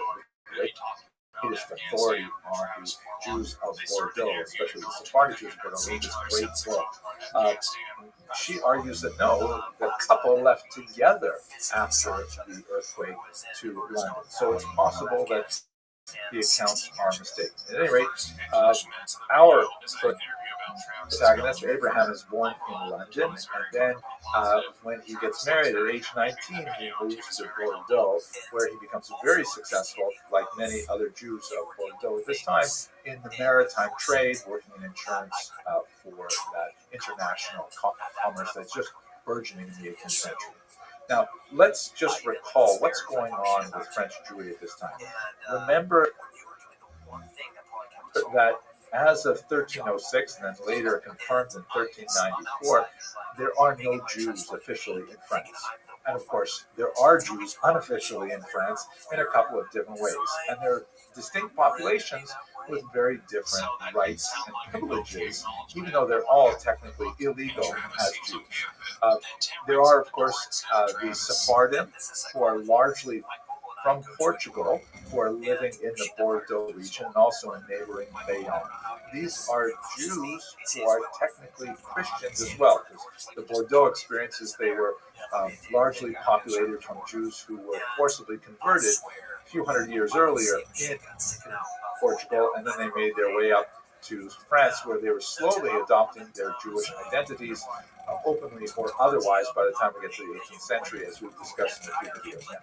greatest authority on the Jews of Bordeaux, especially the Sephardic Jews of Bordeaux, wrote this great book. She argues that no, the couple left together after the earthquake to London. So it's possible that the accounts are mistaken. At any rate, our protagonist, Abraham, is born in London, and then when he gets married at age 19, he moves to Bordeaux, where he becomes very successful, like many other Jews of Bordeaux at this time, in the maritime trade, working in insurance for that international commerce that's just burgeoning in the 18th century. Now, let's just recall what's going on with French Jewry at this time. Remember that as of 1306, and then later confirmed in 1394, there are no Jews officially in France. And of course, there are Jews unofficially in France in a couple of different ways. And they're distinct populations with very different rights and privileges, even though they're all technically illegal as Jews. There are, of course, the Sephardim, who are largely from Portugal, who are living in the Bordeaux region and also in neighboring Bayonne. These are Jews who are technically Christians as well, because the Bordeaux experiences, they were largely populated from Jews who were forcibly converted a few hundred years earlier in Portugal, and then they made their way up to France, where they were slowly adopting their Jewish identities, openly or otherwise, by the time we get to the 18th century, as we've discussed in a few videos now.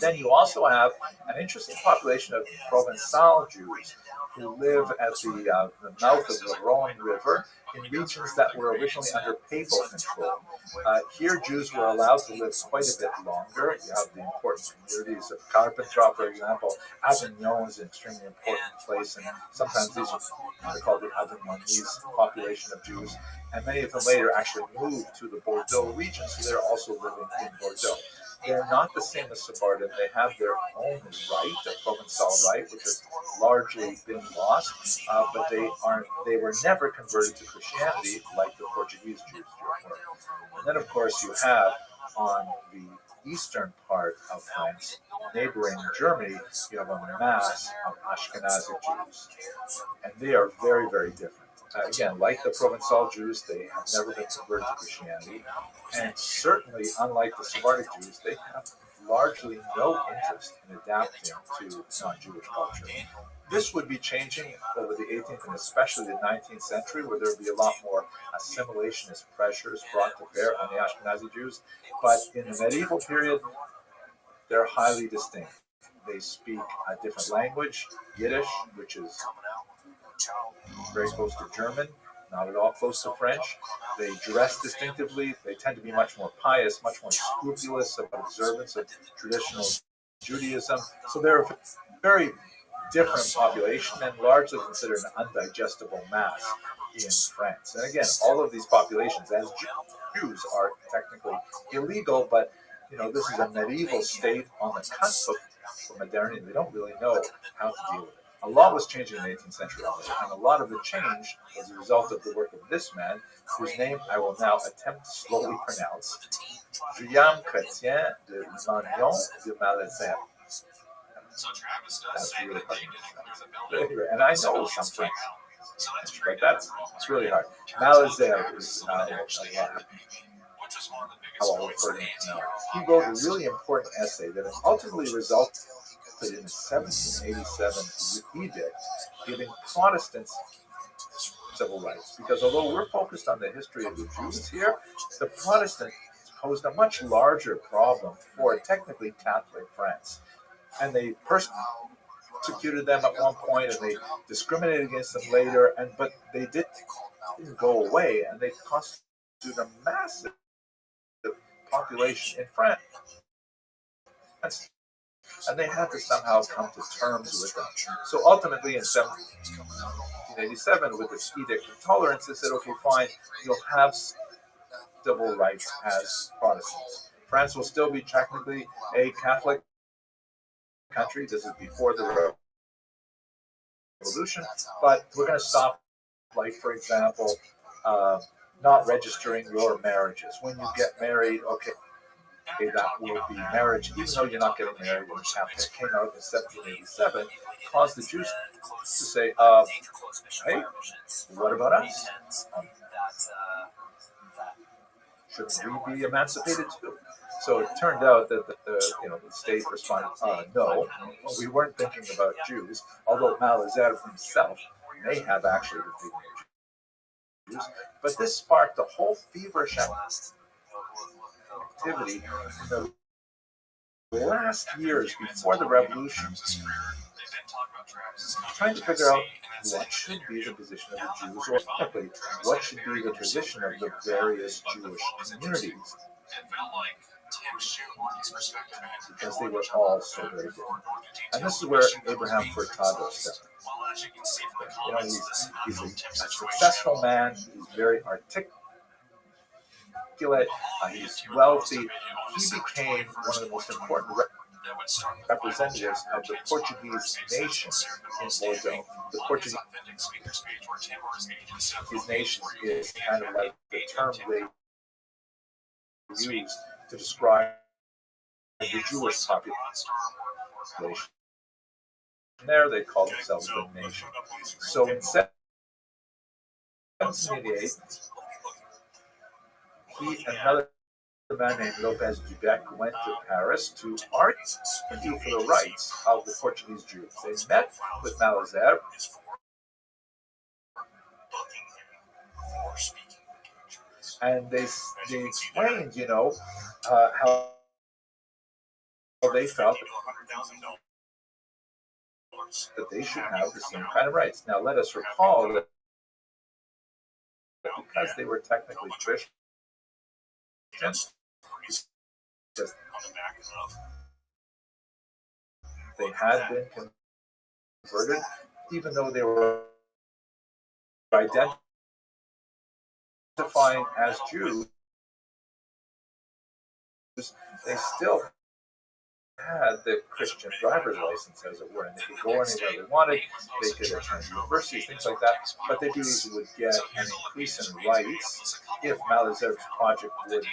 Then you also have an interesting population of Provençal Jews who live at the mouth of the Rhone River in regions that were originally under papal control. Here, Jews were allowed to live quite a bit longer. You have the important communities of Carpentras, for example. Avignon is an extremely important place, and sometimes these are called the Avignonese population of Jews. And many of them later actually moved to the Bordeaux region, so they're also living in Bordeaux. They're not the same as Sephardim. They have their own right, a Provençal right, which has largely been lost, but they were never converted to Christianity like the Portuguese Jews were. And then, of course, you have on the eastern part of France, neighboring Germany, you have a mass of Ashkenazic Jews, and they are very, very different. Again, like the Provençal Jews, they have never been converted to Christianity, and certainly, unlike the Sephardic Jews, they have largely no interest in adapting to non-Jewish culture. This would be changing over the 18th and especially the 19th century, where there would be a lot more assimilationist pressures brought to bear on the Ashkenazi Jews. But in the medieval period, they're highly distinct. They speak a different language, Yiddish, which is very close to German, not at all close to French. They dress distinctively. They tend to be much more pious, much more scrupulous about observance of traditional Judaism. So they're a very different population and largely considered an undigestible mass in France. And again, all of these populations, as Jews, are technically illegal, but this is a medieval state on the cusp of modernity. They don't really know how to deal with it. A lot was changing in the 18th century, and a lot of the change was a result of the work of this man, whose name I will now attempt to slowly pronounce, Guillaume Chrétien de Magnon de Malesherbes. That's really hard. And I know some French, but that's really hard. Malesherbes is how I'll refer to him now. He wrote a really important essay that ultimately resulted in a 1787 edict giving Protestants civil rights. Because although we're focused on the history of the Jews here, the Protestants posed a much larger problem for technically Catholic France. And they persecuted them at one point, and they discriminated against them later, but they didn't go away, and they constituted a massive population in France. And they had to somehow come to terms with them. So ultimately, in 1787, with this Edict of Tolerance, they said, okay, fine, you'll have civil rights as Protestants. France will still be technically a Catholic country. This is before the Revolution, but we're going to stop, like, for example, not registering your marriages. When you get married, okay, that will be marriage, even though you're not getting married in the Catholic. Came out in 1787, caused the Jews to say, hey, what about us? Shouldn't we be emancipated too? So it turned out that the state responded, no, we weren't thinking about Jews, although Malazar himself may have actually been thinking of Jews. But this sparked a whole feverish activity in the last years before the Revolution, trying to figure out what should be the position of the Jews, or technically, what should be the position of the various Jewish communities, because they were all so very different. And this is where Abraham Furtado stepped in. He's a successful man, he's very articulate, he's wealthy. He became one of the most important representatives of the Portuguese nation in Bordeaux. The Portuguese nation is kind of like the term they use to describe the Jewish population. There they call themselves the nation. So in 1788, he and another man named Lopez Dubec went to Paris to argue for the rights of the Portuguese Jews. They met with Malazar, and they explained, how they felt that they should have the same kind of rights. Now, let us recall that because they were technically Christians, they had been converted, even though they were identifying as Jews, they still had the Christian driver's license, as it were, and they could go anywhere they wanted. They could attend universities, things like that. But the Jews would get an increase in rights if Malazar's project would be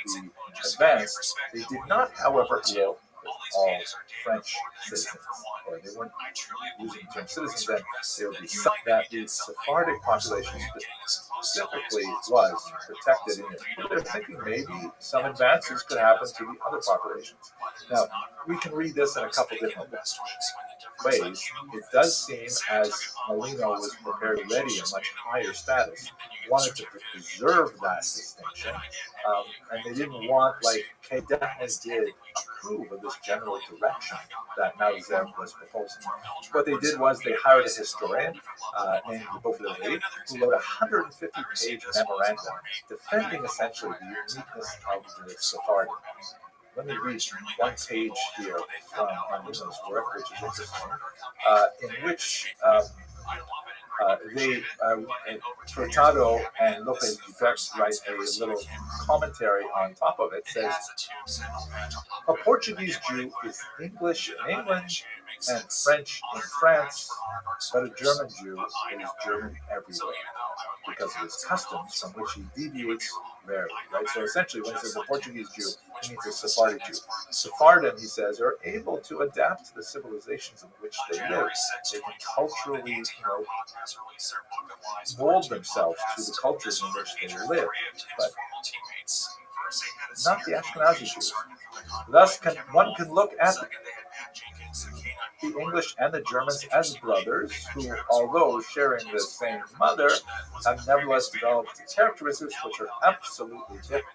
advanced. They did not, however, deal with all French citizens, or they weren't using the term citizens then. They would be that the Sephardic population specifically was protected in it. They're thinking maybe some advances could happen to the other populations. Now, we can read this in a couple different ways. It does seem as Molino was prepared already a much higher status, wanted to preserve that distinction, and they didn't want, like, they definitely did approve of this general direction that Malazar was proposing. What they did was they hired a historian named Rabbi, who wrote a 150-page memorandum defending essentially the uniqueness of the Sephardim. Let me read one page here from Molino's work, which is interesting, in which Furtado and Lopez Dubec write a little commentary on top of it. It says, a Portuguese Jew is English in England and French in France, but a German Jew is German everywhere because of his customs from which he deviates rarely, right? So essentially, when he says a Portuguese Jew, he means a Sephardic Jew. Sephardim, he says, are able to adapt to the civilizations in which they live. They can culturally, mold themselves to the cultures in which they live, but not the Ashkenazi Jews. Thus, one can look at the English and the Germans as brothers who, although sharing the same mother, have nevertheless developed characteristics which are absolutely different,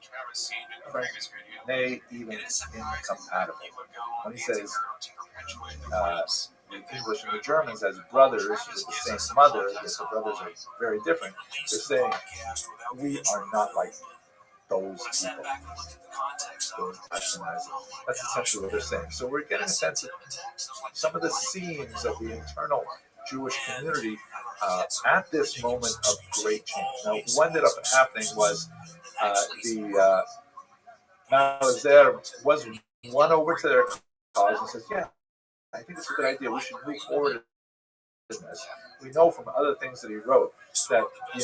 nay, even incompatible. When he says the English and the Germans as brothers with the same mother, yet the brothers are very different, they're saying we are not like those people. Those nationalized. That's essentially what they're saying. So we're getting a sense of some of the seams of the internal Jewish community at this moment of great change. Now, what ended up happening was Malazer was won over to their cause and says, "Yeah, I think it's a good idea. We should move forward in this." We know from other things that he wrote that he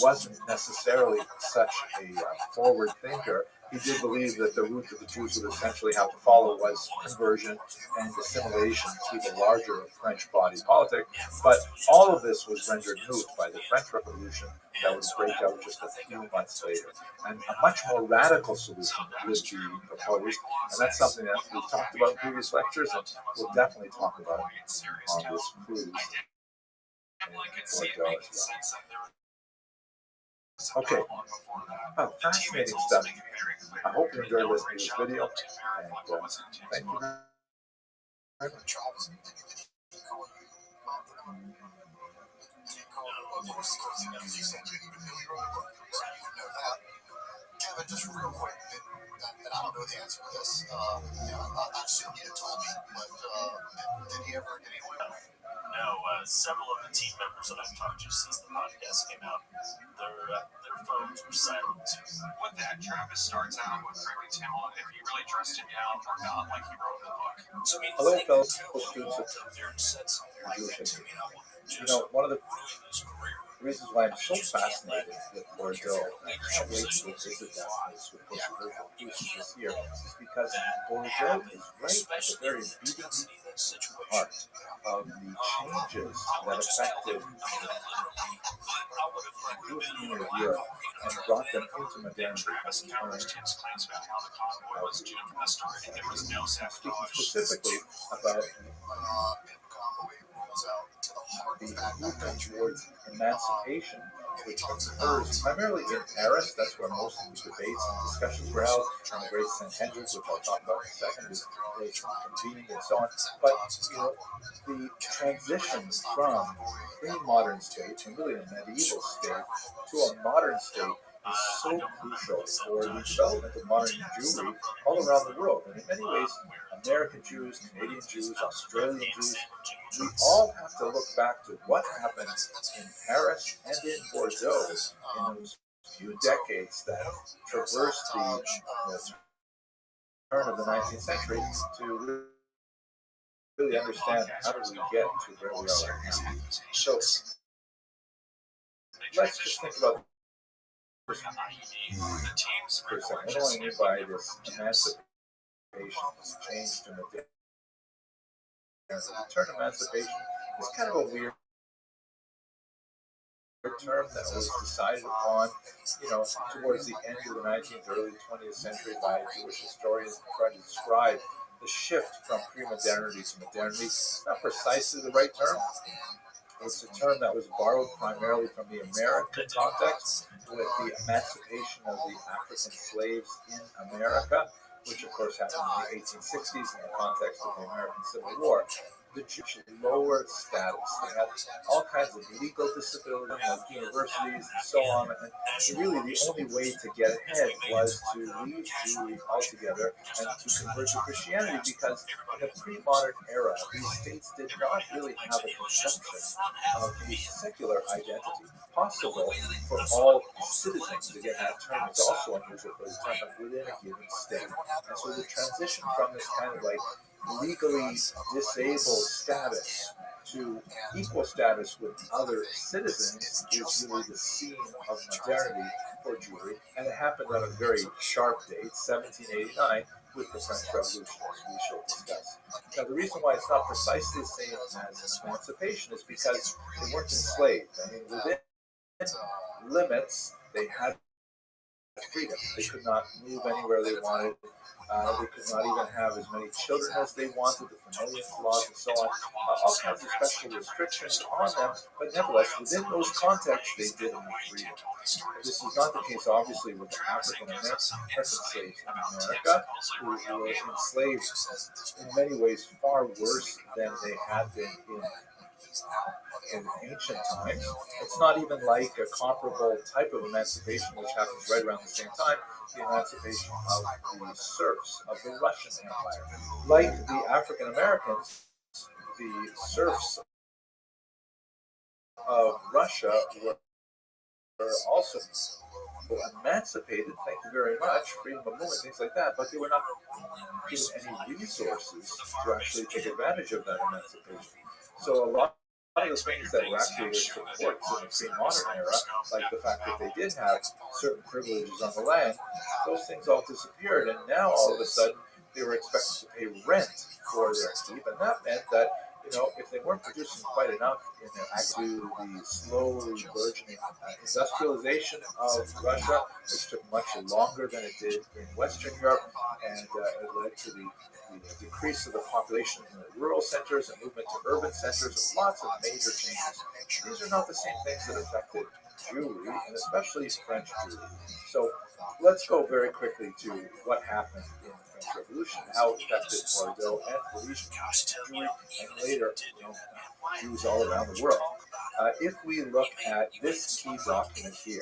wasn't necessarily such a forward thinker. He did believe that the route that the Jews would essentially have to follow was conversion and assimilation to the larger French body politic. But all of this was rendered moot by the French Revolution that would break out just a few months later. And a much more radical solution would be proposed. And that's something that we've talked about in previous lectures, and we'll definitely talk about on this cruise. Okay, fascinating stuff. I hope you enjoyed listening to this video, and thank you very much. Kevin, just real quick, and I don't know the answer to this. I assume you told me, but did he ever get away with it? No, several of the team members that I've talked to since the podcast came out, their phones were silent. With that, Travis starts out with correcting Tim on if he really dressed him out or not, like he wrote in the book. So, hello, fellow students of Jewish. One of the reasons why I'm so fascinated with Bordeaux, and I can't wait to visit that place with this year, is because Bordeaux is right at the very beating heart of the changes that affected Jewish community of Europe and brought them into modernity. Speaking specifically about the movement towards emancipation, which occurs primarily in Paris. That's where most of the debates and discussions were held, and the great Sanhedrins, which I'll talk about in a second, is convened and so on. But the transition from pre-modern state, and really a medieval state, to a modern state is so crucial for the development of modern Jewry all around the world. And in many ways, American Jews, Canadian Jews, Australian Jews, we all have to look back to what happened in Paris and in Bordeaux in those few decades that traversed the turn of the 19th century to really understand how do we get to where we are right now. So let's just think about for a second. What do I mean by this emancipation, this change to modernity? The term emancipation is kind of a weird term that was decided upon, towards the end of the 19th, early 20th century by Jewish historians trying to describe the shift from pre-modernity to modernity. It's not precisely the right term. It's a term that was borrowed primarily from the American context, with the emancipation of the African slaves in America, which of course happened in the 1860s in the context of the American Civil War. The Jewish lower status, they had all kinds of legal disabilities, like universities and so on, and really the only way to get ahead was to leave Jewry altogether and to convert to Christianity, because in the pre-modern era, these states did not really have a conception of a secular identity possible for all citizens. Again, that term is also unusual for the term, but within a given state. And so the transition from this kind of like legally disabled status to equal status with other citizens is really the scene of modernity for Jewry, and it happened on a very sharp date, 1789, with the French Revolution, as we shall discuss. Now, the reason why it's not precisely the same as emancipation is because they weren't enslaved. I mean, within limits, they had freedom. They could not move anywhere they wanted. They could not even have as many children as they wanted, the familial laws and so on. All kinds of special restrictions on them, but nevertheless, within those contexts, they did have freedom. This is not the case, obviously, with the African American slaves in America, who were enslaved in many ways far worse than they had been in in ancient times. It's not even like a comparable type of emancipation which happens right around the same time, the emancipation of the serfs of the Russian Empire. Like the African Americans, the serfs of Russia were also emancipated, thank you very much, freedom of movement, things like that, but they were not given any resources to actually take advantage of that emancipation. So a lot of the things that were actually supports in the pre-modern era, like the fact that they did have certain privileges on the land, those things all disappeared, and now all of a sudden they were expected to pay rent for their keep, and that meant that if they weren't producing quite enough in their to the slowly burgeoning industrialization of Russia, which took much longer than it did in Western Europe, and it led to the decrease of the population in the rural centers and movement to urban centers, lots of major changes. These are not the same things that affected Jewry, and especially French Jewry. So let's go very quickly to what happened in the French Revolution, how it affected Bordeaux and Parisian Jewry, and later Jews all around the world. If we look at this key document here,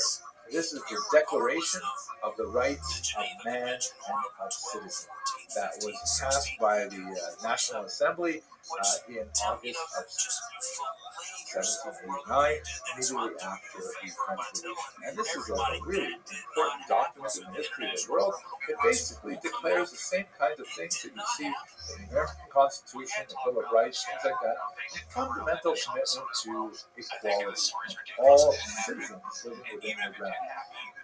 this is the Declaration of the Rights of Man and of Citizen that was passed by the National Assembly in August of 1789, immediately after the French Revolution. And this is a really important document in the history of the world. It basically declares the same kinds of things that you see in the American Constitution, the Bill of Rights, things like that. A fundamental commitment to equality. All citizens living within their ground.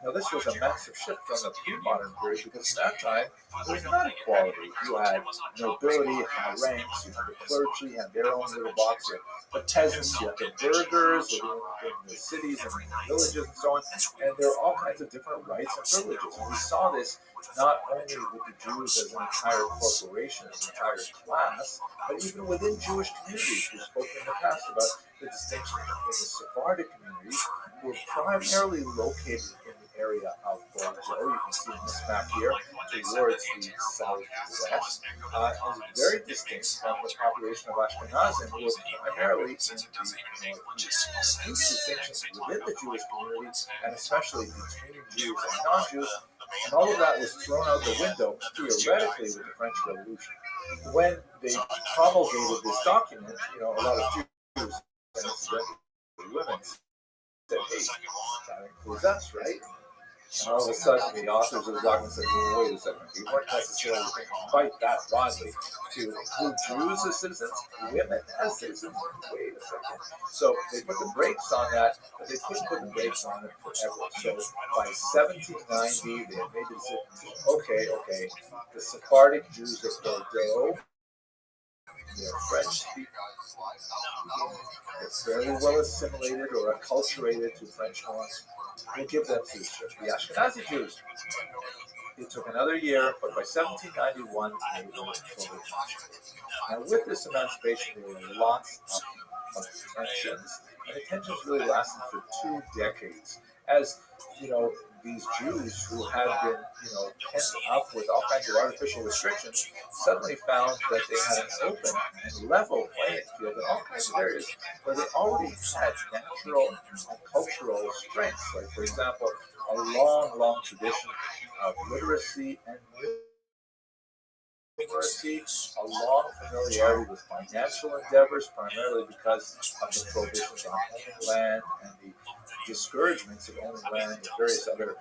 Now, this was a massive shift from the pre-modern period because at that time, there was not equality. You had nobility, high ranks, you had the clergy, you had their own little box, you had the peasants, you had the burghers living in the cities and in the villages and so on, and there are all kinds of different rights and privileges. And we saw this not only with the Jews as an entire corporation, as an entire class, but even within Jewish communities. We've spoken in the past about the distinction between the Sephardic communities, who were primarily located in the area of Bordeaux. You can see in this map here towards the southwest, is very distinct from the population of Ashkenazim, who were primarily in the northeast. These distinctions within the Jewish community, and especially between Jews and non-Jews, and all of that was thrown out the window theoretically with the French Revolution. When they promulgated this document, a lot of Jews and incidentally women said, hey, that includes us, right? And all of a sudden, the authors of the document said, well, wait a second, we weren't necessarily thinking quite that broadly to include Jews as citizens, women as citizens. Wait a second. So they put the brakes on that, but they couldn't put the brakes on it forever. So by 1790, they had made the decision, okay, the Sephardic Jews of Bordeaux, they're French speakers. It's fairly well assimilated or acculturated to French norms. We'll give them citizenship. The Ashkenazi Jews, it took another year, but by 1791, they were fully emancipated. Now, with this emancipation, there were lots of tensions, and the tensions really lasted for 2 decades. As these Jews who had been, pent up with all kinds of artificial restrictions, suddenly found that they had an open and level playing field in all kinds of areas where they already had natural and cultural strengths. Like, for example, a long tradition of literacy and literacy, a long familiarity with financial endeavors, primarily because of the prohibitions on owning land and the discouragements of owning land and various other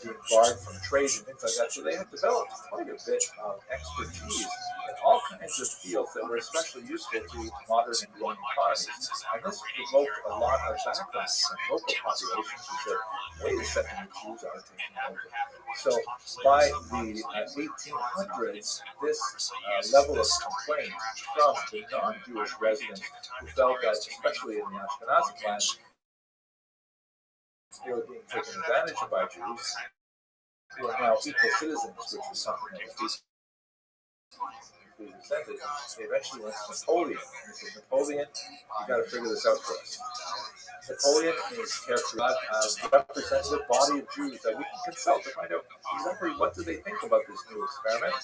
being barred from trade and things like that. So they have developed quite a bit of expertise in all kinds of fields that were especially useful to modern and growing economies. And this provoked a lot of backlash from local populations who said, wait a second, the Jews are taking over. So by the 1800s, this level of complaint from the non-Jewish residents who felt that, especially in the Ashkenazi land, they were being taken advantage of by Jews who are now equal citizens, which is something that was deeply resented. They eventually went to Napoleon. And he said, Napoleon, you got to figure this out for us. Napoleon is carefully a representative body of Jews that we can consult to find out exactly what do they think about this new experiment.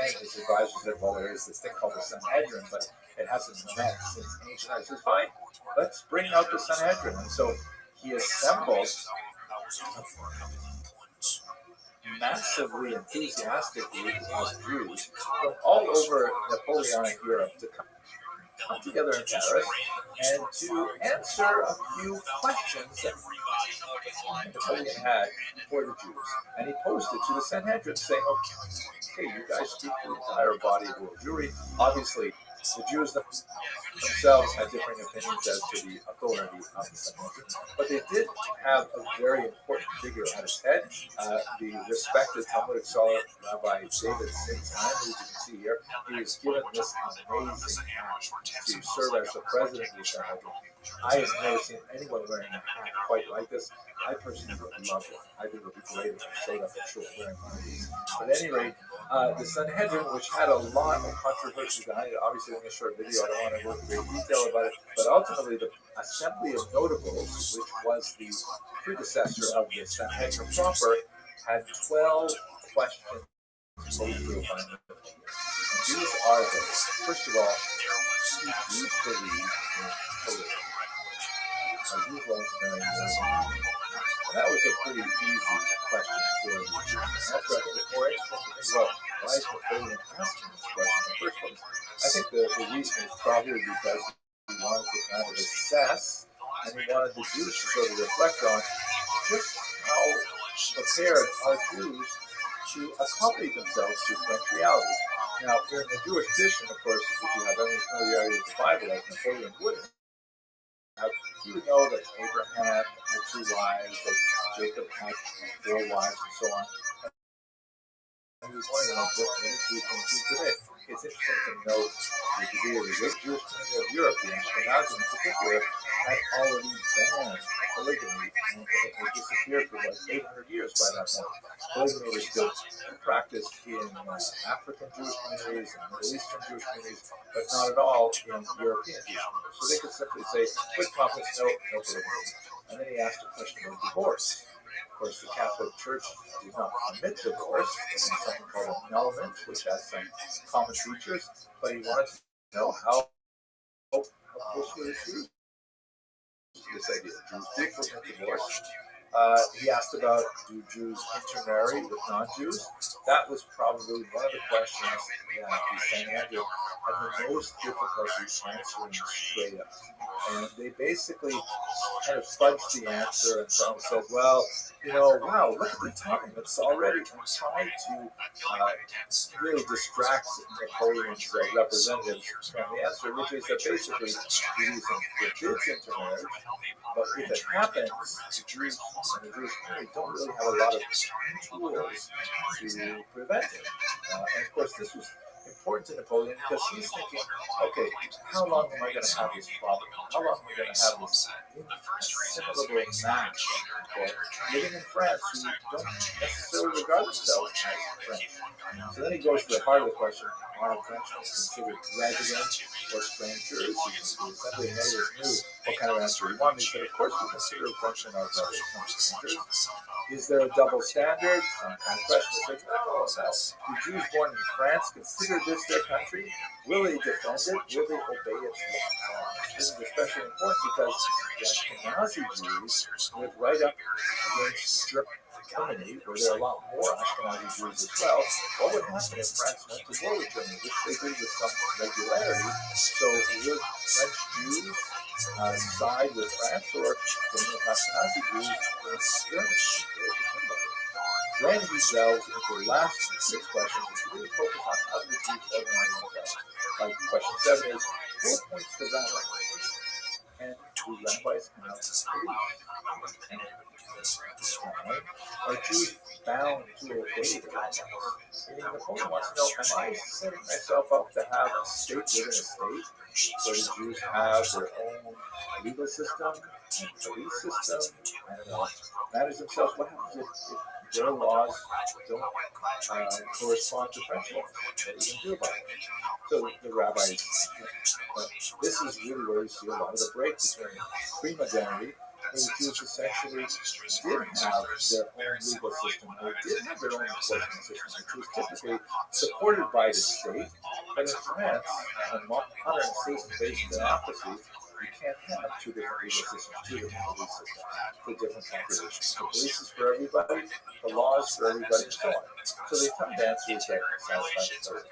And his advisor said, well, there is this thing called the Sanhedrin, but it hasn't met since ancient times. He says, fine, let's bring out the Sanhedrin. And so he assembled massively enthusiastic group of Jews from all over Napoleonic Europe to come together in Paris and to answer a few questions that Napoleon had for the Jews. And he posed it to the Sanhedrin saying, okay, you guys speak for the entire body of world Jewry. Obviously, the Jews themselves had differing opinions as to the authority of the Sanhedrin, but they did have a very important figure at its head, the respected Talmudic scholar Rabbi David Singstein, who you can see here. He was given this amazing hat to serve as the president of the Sanhedrin. I have never seen anyone wearing a hat quite like this. I personally would love it. I think it would be great if I showed up at short wearing one of these. But at any rate, the Sanhedrin, which had a lot of controversy behind it, obviously in this short video I don't want to go into great detail about it, but ultimately the Assembly of Notables, which was the predecessor of the Sanhedrin proper, had 12 questions posed to the Napoleon. And these are those. First of all, do you believe in polygamy? Are you going to marry more than one? And that was a pretty easy question for the Jews. And that's what I think is more interesting to think about. Why is Napoleon asking this question in the first place? I think the reason is probably because he wanted to kind of assess, and he wanted the Jews to sort of reflect on just how prepared are Jews to accommodate themselves to French realities. Now, in the Jewish tradition, of course, if you have any familiarity with the Bible, as Napoleon would have, you would know that Abraham had 2 wives, that Jacob had 4 wives, and so on. And he was wondering, what is Jews going to do today? It's interesting to note the degree of the Jewish community of Europe, the Ashkenazim in particular, had already banned polygamy, and it had disappeared for like 800 years by that point. Polygamy was still practiced in African Jewish communities and Middle Eastern Jewish communities, but not at all in European Jewish communities. So they could simply say, with confidence, no polygamy. And then he asked a question about divorce. Of course, the Catholic Church did not permit divorce. There's something called annulment, which has some common features, but he wanted to know how close were the Jews to this idea. Jews did permit divorce. He asked about, do Jews intermarry with non-Jews? That was probably one of the questions that the Sanhedrin had the most difficulty answering straight up. And they basically kind of fudged the answer and said, well, wow, look at the time. It's already, I'm trying to really distract Napoleon's representatives from the answer, which is that basically Judaism forbids intermarriage, but if it happens, the Jews and the Jewish community don't really have a lot of tools to prevent it. And of course, this was important to Napoleon because he's thinking, okay, how long am I going to have this problem? How long am I going to have this inassimilable match living in France who don't necessarily regard themselves as French? So then he goes to the heart of the question, are Frenchmen considered residents or strangers? The Assembly of Notables knew what kind of answer he wanted. He said, of course we consider Frenchmen as residents and strangers. Is there a double standard? Some kind of question. It's like, no. Do Jews born in France consider this their country? Will they defend it? Will they obey its laws? This is especially important because the Ashkenazi Jews live right up against Germany, where there are a lot more Ashkenazi Jews as well. What would happen if France went to war with Germany, which they did with some regularity? So would French Jews side with France, or would Ashkenazi Jews with Germany? Then he delves into the last 6 questions, which really focus on how the Jews organize themselves. Like question 7 is, who appoints the rabbis? And do rabbis have beliefs? Are Jews bound to obey the rabbis? Napoleon wants to know, am I setting myself up to have a state within a state, where the Jews have their own legal system and police system and manage themselves? What happens if their laws don't correspond to French laws? What do you do about it? So the rabbis, this is really where you see a lot of the break between pre-modernity the Jews essentially did have their own legal system. They did have their own enforcement system, which was typically supported by the state. But in France, in modern state-based democracies, you can't have two different legal systems, two different police systems for different populations. The police is for everybody, the law is for everybody, and so on. So they found answers that satisfied everybody.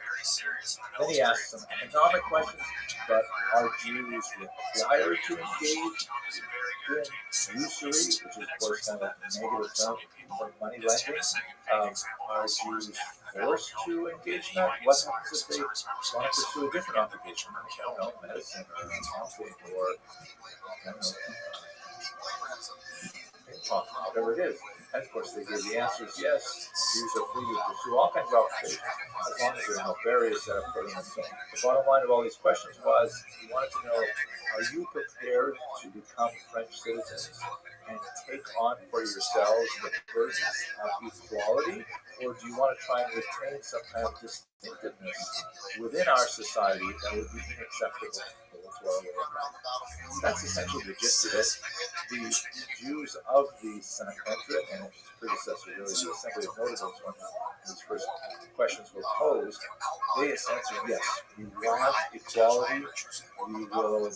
Then he asked some economic questions that are Jews required to engage in usury, which is of course kind of a negative term for money lending. Are Jews forced to engage in that? What happens if they want to pursue a different occupation? I don't know, medicine or accounting or I don't know, whatever it is. And of course, they gave the answers yes, Jews are free to pursue all kinds of occupations as long as there are no barriers set up for them and so on. The bottom line of all these questions was he wanted to know, are you prepared to become French citizens and take on for yourselves the burdens of equality, or do you want to try and retain some kind of distinctiveness within our society that would be unacceptable to our way of life? That's essentially the gist of it. The Jews of the Sanhedrin and its predecessor, really, the Assembly of Notables, when these first questions were posed, they essentially, yes, we want equality. We will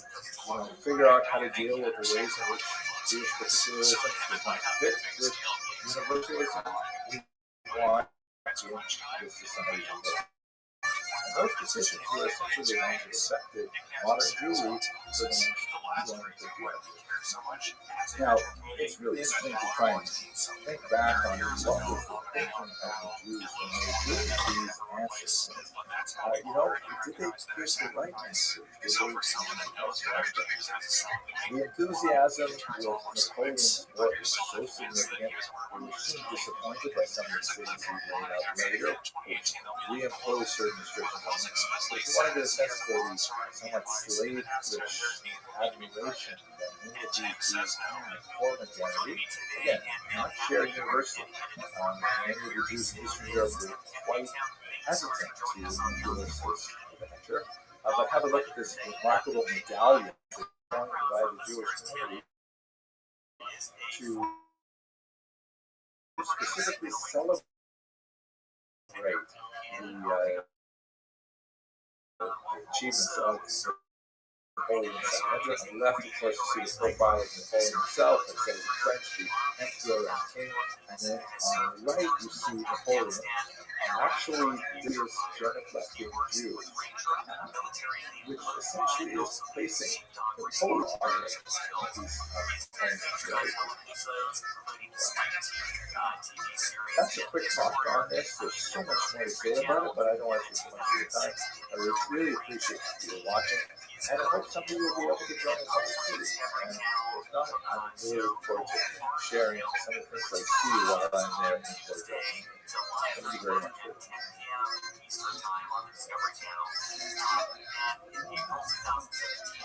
figure out how to deal with the ways in which Jewish particularism does not fit with universalism. We want to change the society. And those decisions were essentially the ones that affected modern Jewry for the next 250 years. Now, it's really interesting to try and think back on what was the thinking of the Jews when they gave these answers. Did they give the right answers? Did they the enthusiasm with Napoleon's work was so significant, we were soon disappointed by some of the decisions he laid out later, which reimposed certain restrictions on them. But if you want to get a sense for the somewhat slave-rich admiration that many of these Jews form identity, again, not shared universally. Many of the Jews in Eastern Europe were quite hesitant to endorse this adventure. But have a look at this remarkable medallion by the Jewish community to specifically celebrate the achievements of Napoleon Sanhedrin. On the left, of course, you see the profile of Napoleon himself, and says in French, the Emperor and King. And then on the right, you see Napoleon actually is genuflecting Jew, which essentially is placing Napoleon on these That's a quick talk on this. There's so much more to say about it, but I don't want to take too much of your time. I would really appreciate you watching, and I hope some of you will be able to join us on the series. And if not, I'm really looking forward to sharing some of the things I see while I'm there in Portugal. Thank you very much for it. Eastern Time on the Discovery Channel. And in April 2017,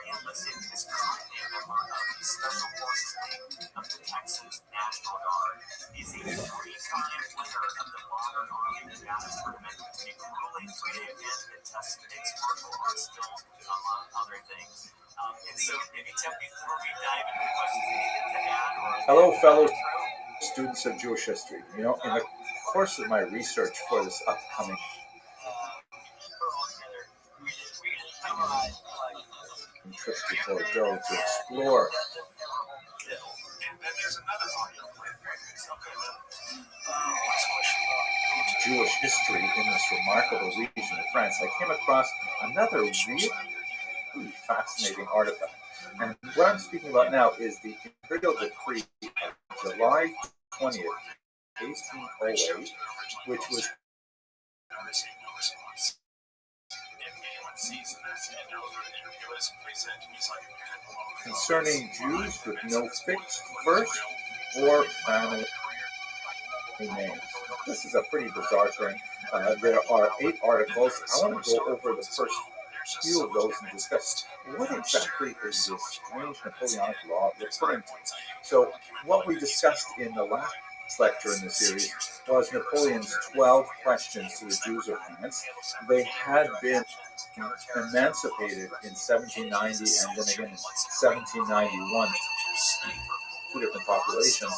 re-enlisted as currently a member of the Special Forces Wing of the Texas National Guard. He's a three-time winner of the Modern Army Nevada Tournament, a grueling three-day event that tests mixed martial arts skills, among other things. And so, maybe Tim, before we dive into the questions, anything to add? Hello, fellow students of Jewish history. In the course of my research for this upcoming trip to Bordeaux to explore Jewish history in this remarkable region of France, I came across another really fascinating artifact. And what I'm speaking about now is the Imperial Decree of July 20th, 1808, which was concerning Jews with no fixed first or family names. This is a pretty bizarre thing. There are 8 articles. I want to go over the first few of those and discuss what exactly is this strange Napoleonic law referring to. So what we discussed in the last lecture in the series was Napoleon's 12 questions to the Jews of France. They had been emancipated in 1790 and then again in 1791. two different populations,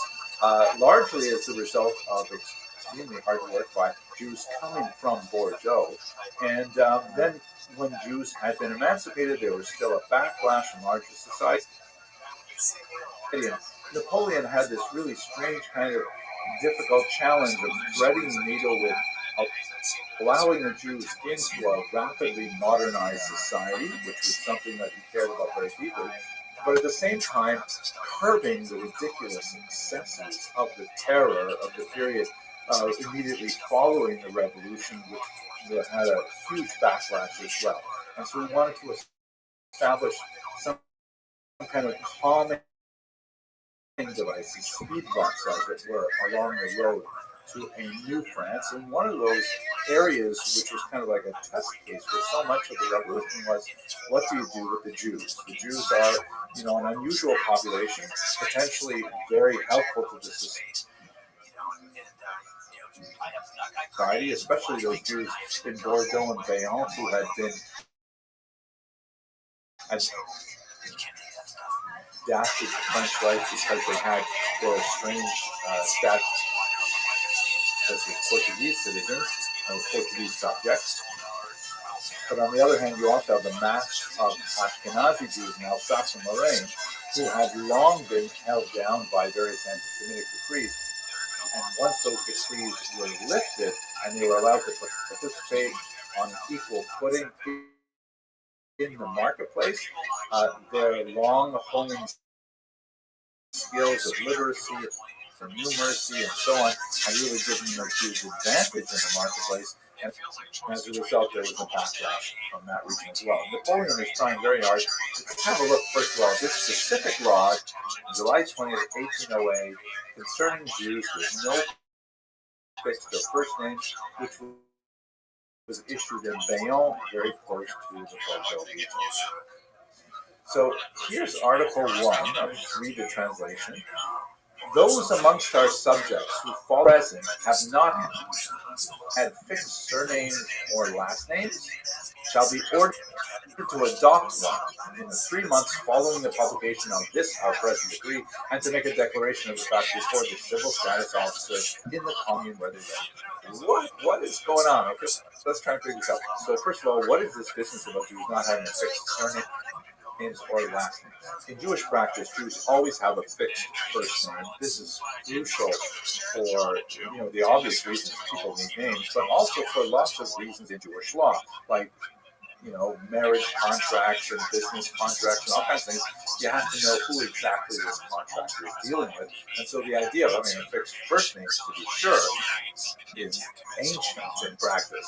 largely as a result of extremely hard work by Jews coming from Bordeaux. And then when Jews had been emancipated, there was still a backlash in larger society. And Napoleon had this really strange kind of difficult challenge of threading the needle with allowing the Jews into a rapidly modernized society, which was something that he cared about very deeply, but at the same time curbing the ridiculous excesses of the terror of the period immediately following the revolution, which had a huge backlash as well. And so he wanted to establish some kind of calming devices, speed bumps, as it were, along the road to a new France. And one of those areas, which was kind of like a test case for so much of the revolution, was what do you do with the Jews? The Jews are, an unusual population, potentially very helpful to the society, especially those Jews in Bordeaux and Bayonne who had been adapted to French life because they had their strange status as Portuguese citizens and Portuguese subjects. But on the other hand, you also have the mass of Ashkenazi Jews in Alsace-Lorraine who had long been held down by various anti-Semitic decrees. And once those decrees were lifted and they were allowed to participate on equal footing in the marketplace, their long honed skills of literacy, for numeracy, and so on, had really given them a huge advantage in the marketplace. And as a result, there was a backlash from that region as well. Napoleon is trying very hard. Let's have a look, first of all, at this specific law, July 20th, 1808, concerning Jews with no fixed or first names, which was issued in Bayonne, very close to the Bordeaux region. So here's Article 1. I'll just read the translation. Those amongst our subjects who fall present have not had fixed surnames or last names shall be ordered to adopt one in the 3 months following the publication of this our present decree, and to make a declaration of the fact before the civil status officer in the commune where they live. What is going on? Okay, let's try and figure this out. So first of all, what is this business about Jews not having a fixed surname or last names? In Jewish practice, Jews always have a fixed first name. This is crucial for the obvious reasons people need names, but also for lots of reasons in Jewish law, like marriage contracts and business contracts and all kinds of things. You have to know who exactly this contract is dealing with. And so the idea of having a fixed first name, to be sure, is ancient in practice.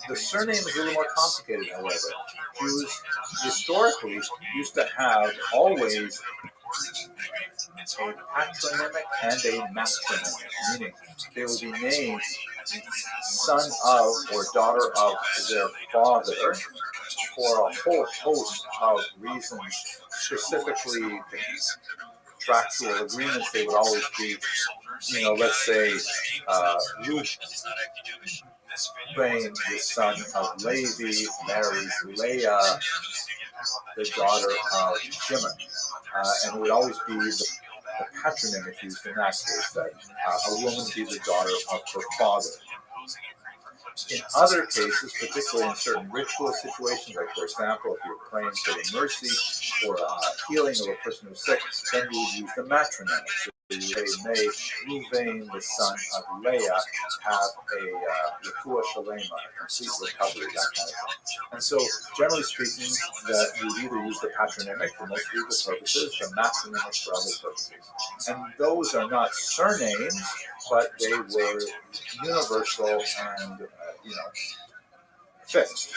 The surname is a little more complicated, however. Jews historically used to have always a patronymic and a matronymic, meaning they would be named son of or daughter of their father for a whole host of reasons. Specifically, the contractual agreements, they would always be, let's say, Reuben, the son of Levi, marries Leah, the daughter of Shimon. And it would always be the patronymic used in that case, that a woman be the daughter of her father. In other cases, particularly in certain ritual situations, like for example, if you're praying for the mercy or healing of a person who's sick, then you would use the matronymic. So you say, may Reuven, the son of Leah, have a refuah shalema, a complete recovery, that kind of thing. And so, generally speaking, that you would either use the patronymic for most legal purposes, the matronymic for other purposes. And those are not surnames, but they were universal and fixed.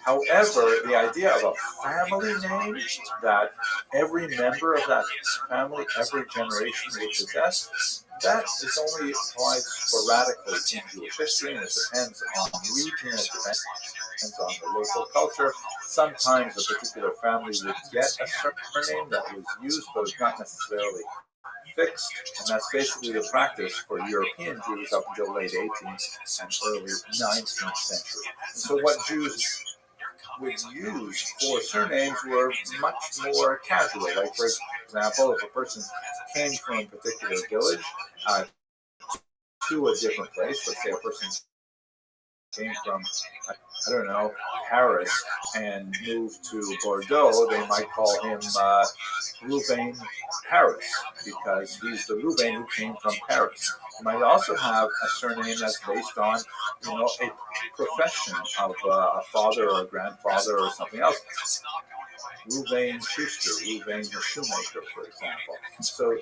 However, the idea of a family name that every member of that family, every generation will possess, that is only applied sporadically in Jewish history, and it depends on the region, it depends on the local culture. Sometimes a particular family would get a surname that was used, but it's not necessarily fixed, and that's basically the practice for European Jews up until late 18th and early 19th century. So what Jews would use for surnames were much more casual. Like, for example, if a person came from a particular village to a different place, let's say a person came from, I don't know, Paris and moved to Bordeaux, they might call him Louvain Paris, because he's the Louvain who came from Paris. You might also have a surname that's based on, a profession of a father or a grandfather or something else. Louvain Schuster, Louvain the shoemaker, for example. So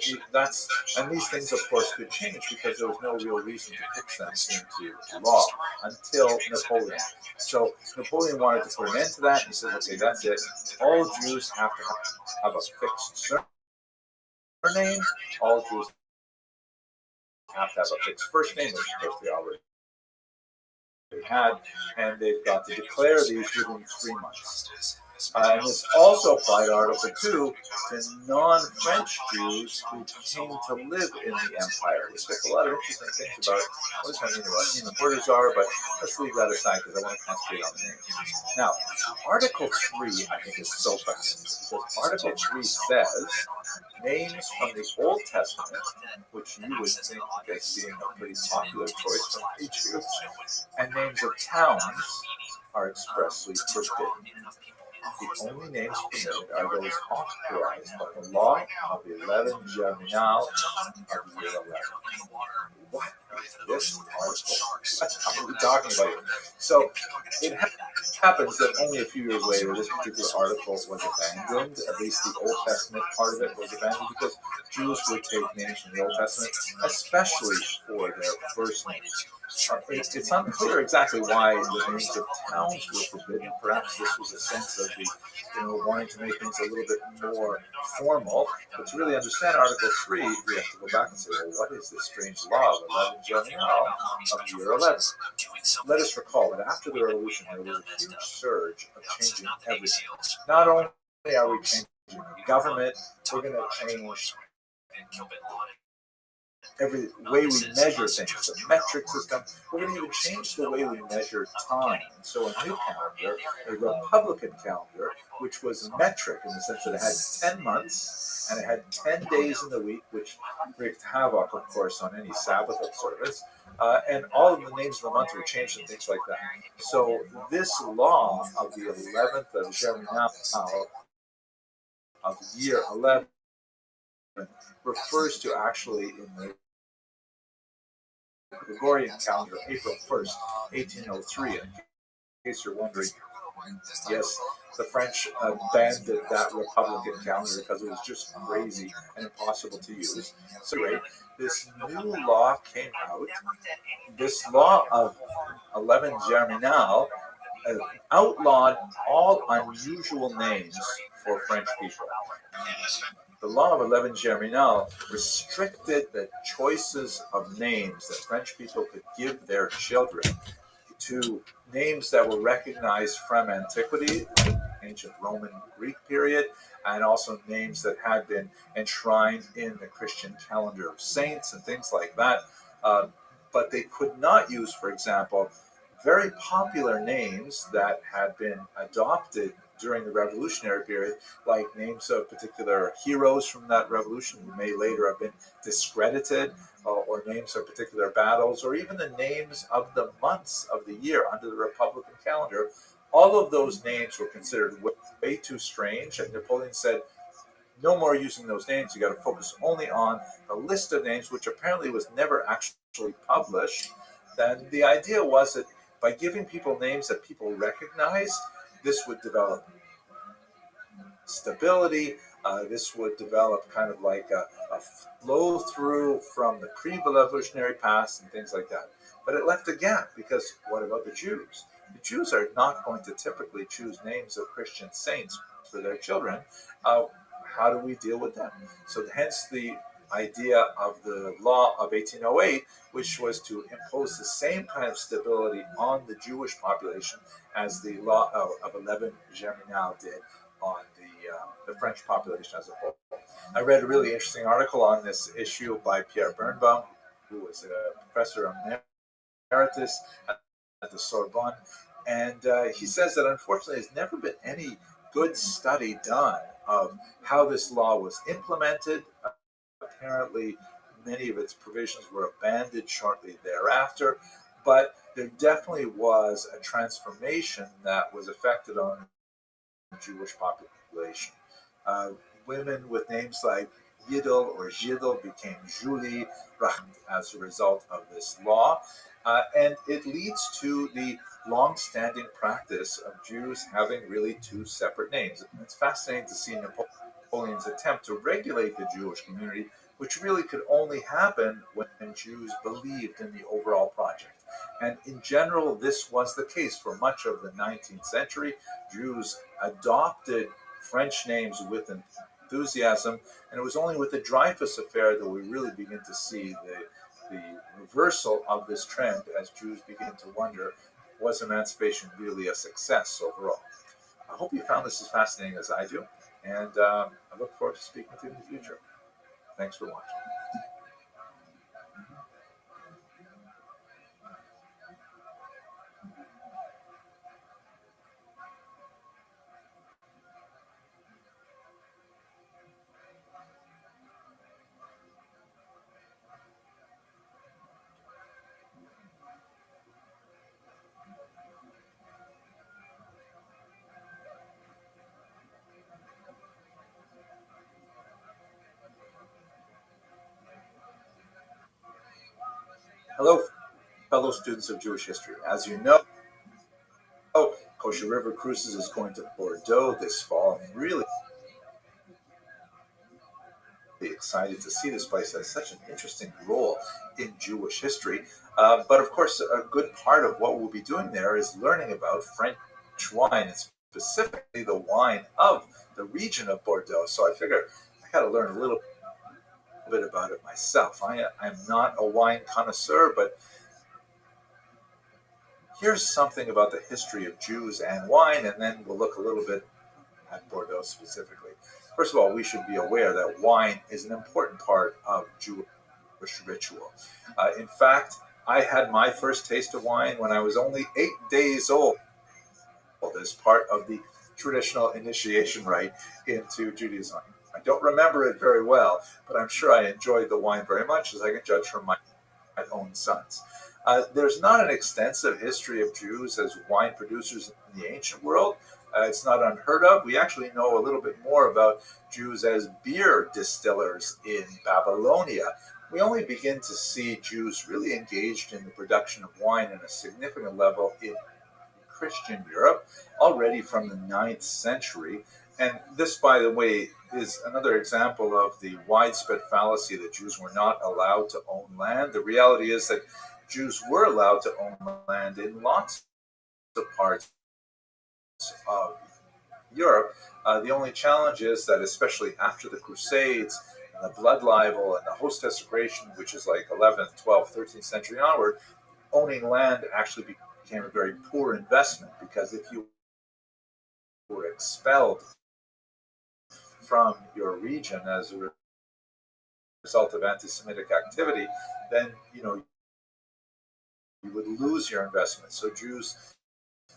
and these things, of course, could change because there was no real reason to fix them into law until Napoleon. So Napoleon wanted to put an end to that, and he said, okay, that's it. All Jews have to have a fixed surname. All Jews have to have a fixed first name, which of course they already had, and they've got to declare these within 3 months. And this also applied Article 2 to non-French Jews who came to live in the empire. There's a lot of interesting things about what does that mean about the borders are, but let's leave that aside because I want to concentrate on the names. Now, Article 3, I think, is so fascinating because Article 3 says names from the Old Testament, which you would think as being a pretty popular choice from many Jews, and names of towns are expressly forbidden. The only names permitted are those authorized by the law of the 11 Germinal of year 11. What is this article? What are we talking about here? So it happens that only a few years later, this particular article was abandoned. At least the Old Testament part of it was abandoned because Jews would take names from the Old Testament, especially for their first names. It's unclear exactly why the names of towns were forbidden. Perhaps this was a sense of the, wanting to make things a little bit more formal. But to really understand Article 3, we have to go back and say, well, what is this strange law of 11 Germinal of year 11? Let us recall that after the Revolution, there was a huge surge of changing everything. Not only are we changing the government, we're going to change every way we measure things, the metric system. We're going to even change the way we measure time. So a new calendar, a Republican calendar, which was metric in the sense that it had 10 months and it had 10 days in the week, which wreaked havoc, of course, on any Sabbath observance. And all of the names of the month were changed and things like that. So this law of the 11th of Germinal of year 11 refers to actually in the Gregorian calendar, April 1st, 1803. In case you're wondering, yes, the French abandoned that Republican calendar because it was just crazy and impossible to use. So, this new law came out. This law of 11 Germinal outlawed all unusual names for French people. The law of 11 Germinal restricted the choices of names that French people could give their children to names that were recognized from antiquity, ancient Roman Greek period, and also names that had been enshrined in the Christian calendar of saints and things like that. But they could not use, for example, very popular names that had been adopted during the revolutionary period, like names of particular heroes from that revolution who may later have been discredited, or names of particular battles, or even the names of the months of the year under the Republican calendar. All of those names were considered way too strange, and Napoleon said, no more using those names. You got to focus only on the list of names, which apparently was never actually published. Then the idea was that by giving people names that people recognized, this would develop stability. This would develop kind of like a flow through from the pre-revolutionary past and things like that. But it left a gap because what about the Jews? The Jews are not going to typically choose names of Christian saints for their children. How do we deal with them? So hence the idea of the law of 1808, which was to impose the same kind of stability on the Jewish population as the law of 11 Germinal did on the French population as a whole. I read a really interesting article on this issue by Pierre Birnbaum, who was a professor emeritus at the Sorbonne. And he says that unfortunately there's never been any good study done of how this law was implemented. Apparently, many of its provisions were abandoned shortly thereafter, but there definitely was a transformation that was effected on the Jewish population. Uh, Women with names like Yidel or Jidel became Julie as a result of this law. And it leads to the long-standing practice of Jews having really two separate names. It's fascinating to see Napoleon's attempt to regulate the Jewish community, which really could only happen when Jews believed in the overall project. And in general, this was the case for much of the 19th century. Jews adopted French names with enthusiasm, and it was only with the Dreyfus Affair that we really begin to see the reversal of this trend as Jews begin to wonder, was emancipation really a success overall? I hope you found this as fascinating as I do, and I look forward to speaking to you in the future. Thanks for watching. Hello, fellow students of Jewish history. As you know, Kosher River Cruises is going to Bordeaux this fall. I'm really excited to see this place. It has such an interesting role in Jewish history. But of course, a good part of what we'll be doing there is learning about French wine, and specifically the wine of the region of Bordeaux. So I figure I got to learn a little bit about it myself. I'm not a wine connoisseur, but here's something about the history of Jews and wine, and then we'll look a little bit at Bordeaux specifically. First of all, we should be aware that wine is an important part of Jewish ritual. In fact, I had my first taste of wine when I was only 8 days old as part of the traditional initiation rite into Judaism. I don't remember it very well, but I'm sure I enjoyed the wine very much, as I can judge from my own sons. There's not an extensive history of Jews as wine producers in the ancient world. It's not unheard of. We actually know a little bit more about Jews as beer distillers in Babylonia. We only begin to see Jews really engaged in the production of wine at a significant level in Christian Europe, already from the 9th century. And this, by the way, is another example of the widespread fallacy that Jews were not allowed to own land. The reality is that Jews were allowed to own land in lots of parts of Europe. The only challenge is that, especially after the Crusades and the blood libel and the host desecration, which is like 11th, 12th, 13th century onward, owning land actually became a very poor investment, because if you were expelled from your region as a result of anti-Semitic activity, then you would lose your investment. So Jews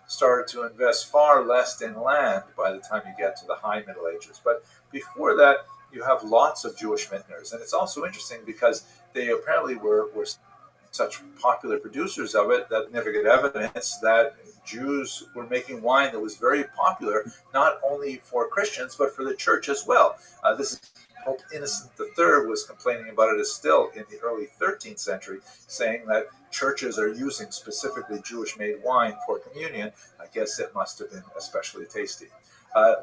started to invest far less in land by the time you get to the High Middle Ages. But before that, you have lots of Jewish vintners. And it's also interesting because they apparently were such popular producers of it that never get evidence that Jews were making wine that was very popular, not only for Christians, but for the church as well. This is Pope Innocent III was complaining about it still in the early 13th century, saying that churches are using specifically Jewish-made wine for communion. I guess it must have been especially tasty.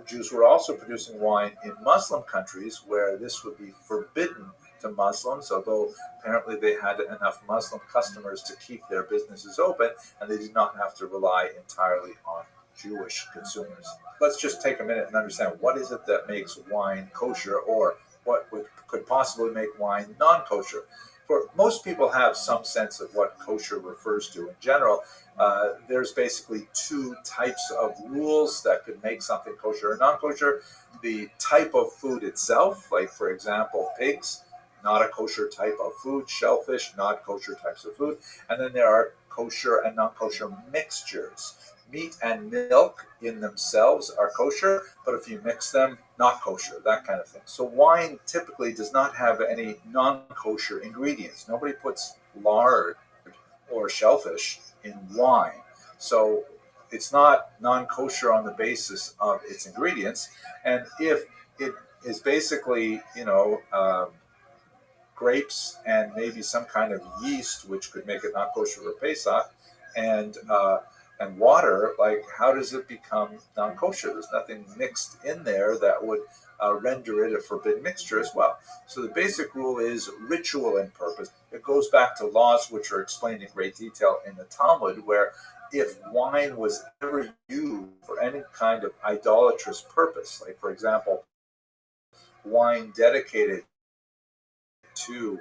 Jews were also producing wine in Muslim countries where this would be forbidden to Muslims, although apparently they had enough Muslim customers to keep their businesses open, and they did not have to rely entirely on Jewish consumers. Let's just take a minute and understand, what is it that makes wine kosher, or what could possibly make wine non-kosher? For most people have some sense of what kosher refers to in general. There's basically two types of rules that could make something kosher or non-kosher. The type of food itself, like for example, pigs, not a kosher type of food. Shellfish, not kosher types of food. And then there are kosher and non-kosher mixtures. meat and milk in themselves are kosher, but if you mix them, not kosher, that kind of thing. So wine typically does not have any non-kosher ingredients. Nobody puts lard or shellfish in wine. So it's not non-kosher on the basis of its ingredients. And if it is basically, grapes and maybe some kind of yeast, which could make it not kosher for Pesach, and water, like how does it become non-kosher? There's nothing mixed in there that would render it a forbidden mixture as well. So the basic rule is ritual and purpose. It goes back to laws which are explained in great detail in the Talmud, where if wine was ever used for any kind of idolatrous purpose, like for example, wine dedicated to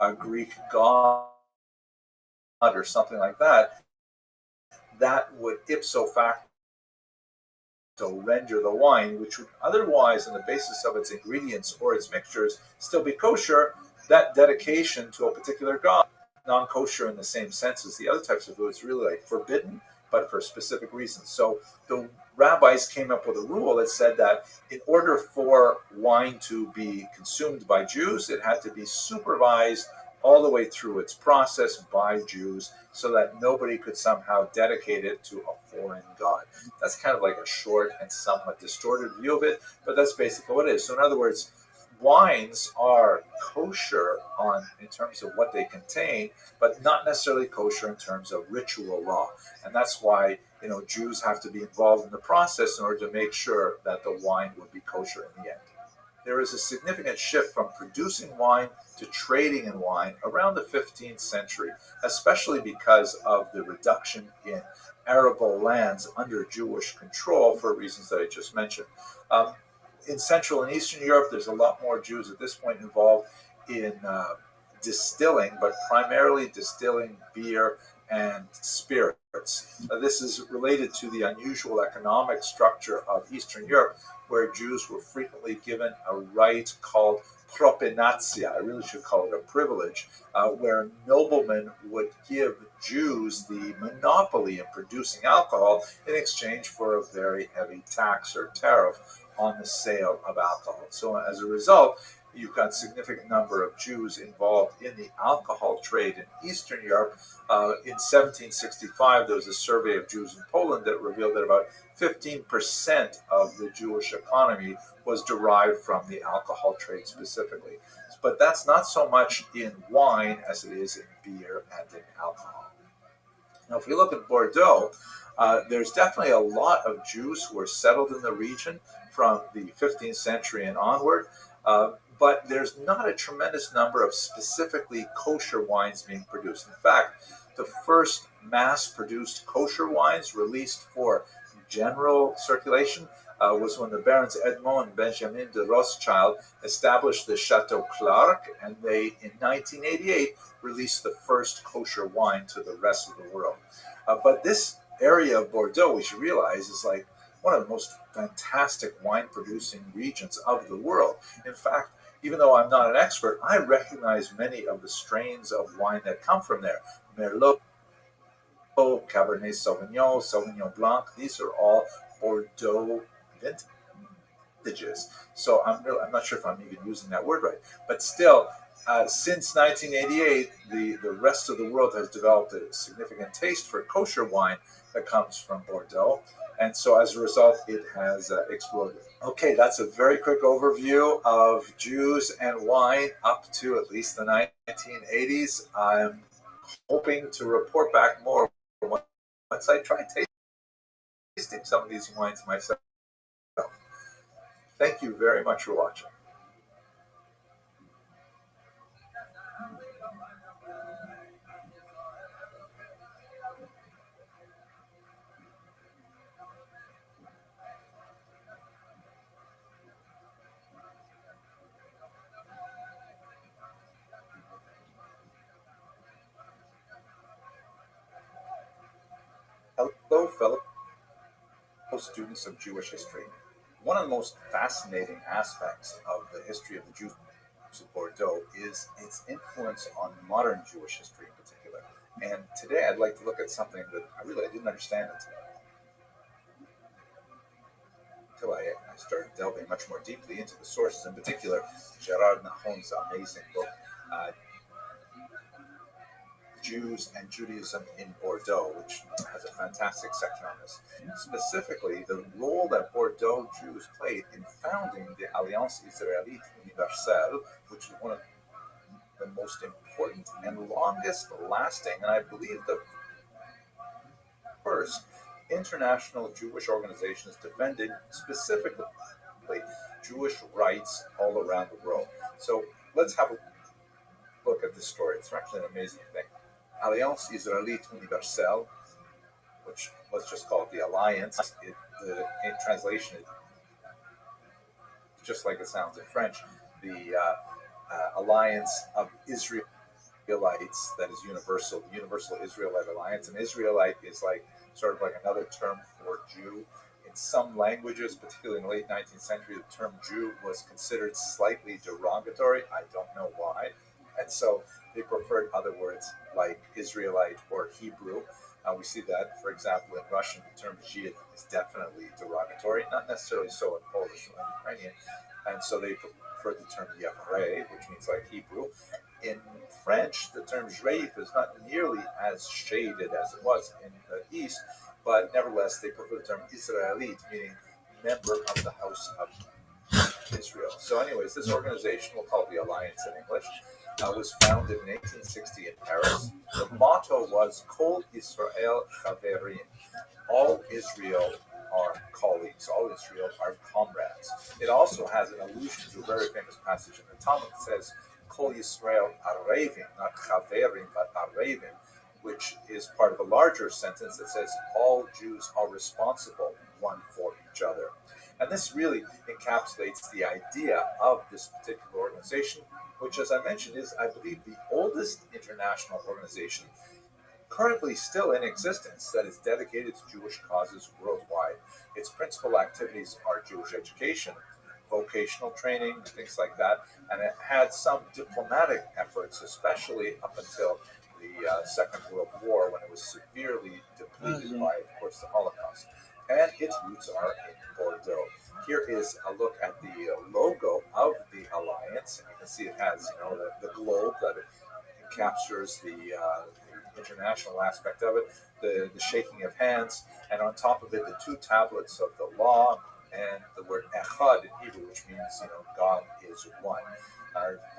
a Greek god or something like that, that would ipso facto render the wine, which would otherwise, on the basis of its ingredients or its mixtures, still be kosher, that dedication to a particular god, non-kosher in the same sense as the other types of foods, really like forbidden, but for specific reasons. So the rabbis came up with a rule that said that in order for wine to be consumed by Jews, it had to be supervised all the way through its process by Jews so that nobody could somehow dedicate it to a foreign god. That's kind of like a short and somewhat distorted view of it, but that's basically what it is. So in other words, wines are kosher in terms of what they contain, but not necessarily kosher in terms of ritual law. And that's why Jews have to be involved in the process in order to make sure that the wine would be kosher in the end. There is a significant shift from producing wine to trading in wine around the 15th century, especially because of the reduction in arable lands under Jewish control for reasons that I just mentioned. In Central and Eastern Europe, there's a lot more Jews at this point involved in distilling, but primarily distilling beer and spirits. This is related to the unusual economic structure of Eastern Europe, where Jews were frequently given a right called propinatia. I really should call it a privilege, where noblemen would give Jews the monopoly in producing alcohol in exchange for a very heavy tax or tariff on the sale of alcohol. So as a result, you've got a significant number of Jews involved in the alcohol trade in Eastern Europe. In 1765, there was a survey of Jews in Poland that revealed that about 15% of the Jewish economy was derived from the alcohol trade specifically. But that's not so much in wine as it is in beer and in alcohol. Now, if we look at Bordeaux, there's definitely a lot of Jews who were settled in the region from the 15th century and onward. But there's not a tremendous number of specifically kosher wines being produced. In fact, the first mass-produced kosher wines released for general circulation was when the Barons Edmond and Benjamin de Rothschild established the Chateau Clark, and they, in 1988, released the first kosher wine to the rest of the world. But this area of Bordeaux, we should realize, is like one of the most fantastic wine-producing regions of the world. In fact, even though I'm not an expert, I recognize many of the strains of wine that come from there. Merlot, Cabernet Sauvignon, Sauvignon Blanc, these are all Bordeaux vintages. So I'm not sure if I'm even using that word right. But still, since 1988, the rest of the world has developed a significant taste for kosher wine that comes from Bordeaux. And so as a result, it has exploded. Okay, that's a very quick overview of Jews and wine up to at least the 1980s. I'm hoping to report back more once I try tasting some of these wines myself. Thank you very much for watching. Hello, fellow students of Jewish history. One of the most fascinating aspects of the history of the Jews of Bordeaux is its influence on modern Jewish history in particular. And today I'd like to look at something that I didn't understand until I started delving much more deeply into the sources, in particular Gerard Nahon's amazing book, Jews and Judaism in Bordeaux, which has a fantastic section on this. Specifically, the role that Bordeaux Jews played in founding the Alliance Israélite Universelle, which is one of the most important and longest lasting, and I believe the first international Jewish organizations defending specifically Jewish rights all around the world. So let's have a look at this story. It's actually an amazing thing. Alliance Israélite Universelle, which let's just call it the Alliance. The translation is just like it sounds in French. The Alliance of Israelites, that is universal, the Universal Israelite Alliance. And Israelite is sort of like another term for Jew. In some languages, particularly in the late 19th century, the term Jew was considered slightly derogatory. I don't know why. And so they preferred other words like Israelite or Hebrew. We see that, for example, in Russian, the term Žid is definitely derogatory, not necessarily so in Polish or Ukrainian. And so they prefer the term Yevrei, which means like Hebrew. In French, the term Juif is not nearly as shaded as it was in the East, but nevertheless, they prefer the term Israelite, meaning member of the house of Israel. So anyways, this organization, we'll call it the Alliance in English, was founded in 1860 in Paris. The motto was Kol Israel Chaverim. All Israel are colleagues. All Israel are comrades. It also has an allusion to a very famous passage in the Talmud that says Kol Yisrael Arevim, not Chaverim, but Arevim, which is part of a larger sentence that says all Jews are responsible one for each other. And this really encapsulates the idea of this particular organization, which, as I mentioned, is, I believe, the oldest international organization currently still in existence that is dedicated to Jewish causes worldwide. Its principal activities are Jewish education, vocational training, things like that, and it had some diplomatic efforts, especially up until the Second World War, when it was severely depleted by, of course, the Holocaust. And its roots are in Bordeaux. Here is a look at the logo of the Alliance, and you can see it has, the globe that it captures the international aspect of it, the shaking of hands, and on top of it, the two tablets of the law and the word Echad in Hebrew, which means, God is one.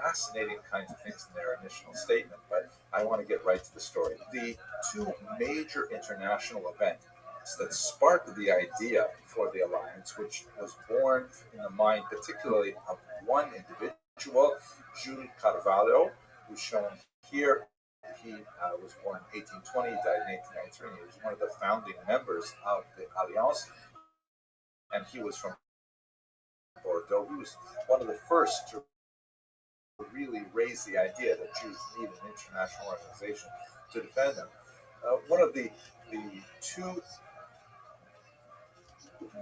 Fascinating kinds of things in their initial statement, but I want to get right to the story. The two major international events that sparked the idea for the Alliance, which was born in the mind particularly of one individual, Jules Carvalho, who's shown here. He was born in 1820, died in 1893, and he was one of the founding members of the Alliance, and he was from Bordeaux. He was one of the first to really raise the idea that Jews need an international organization to defend them. One of the two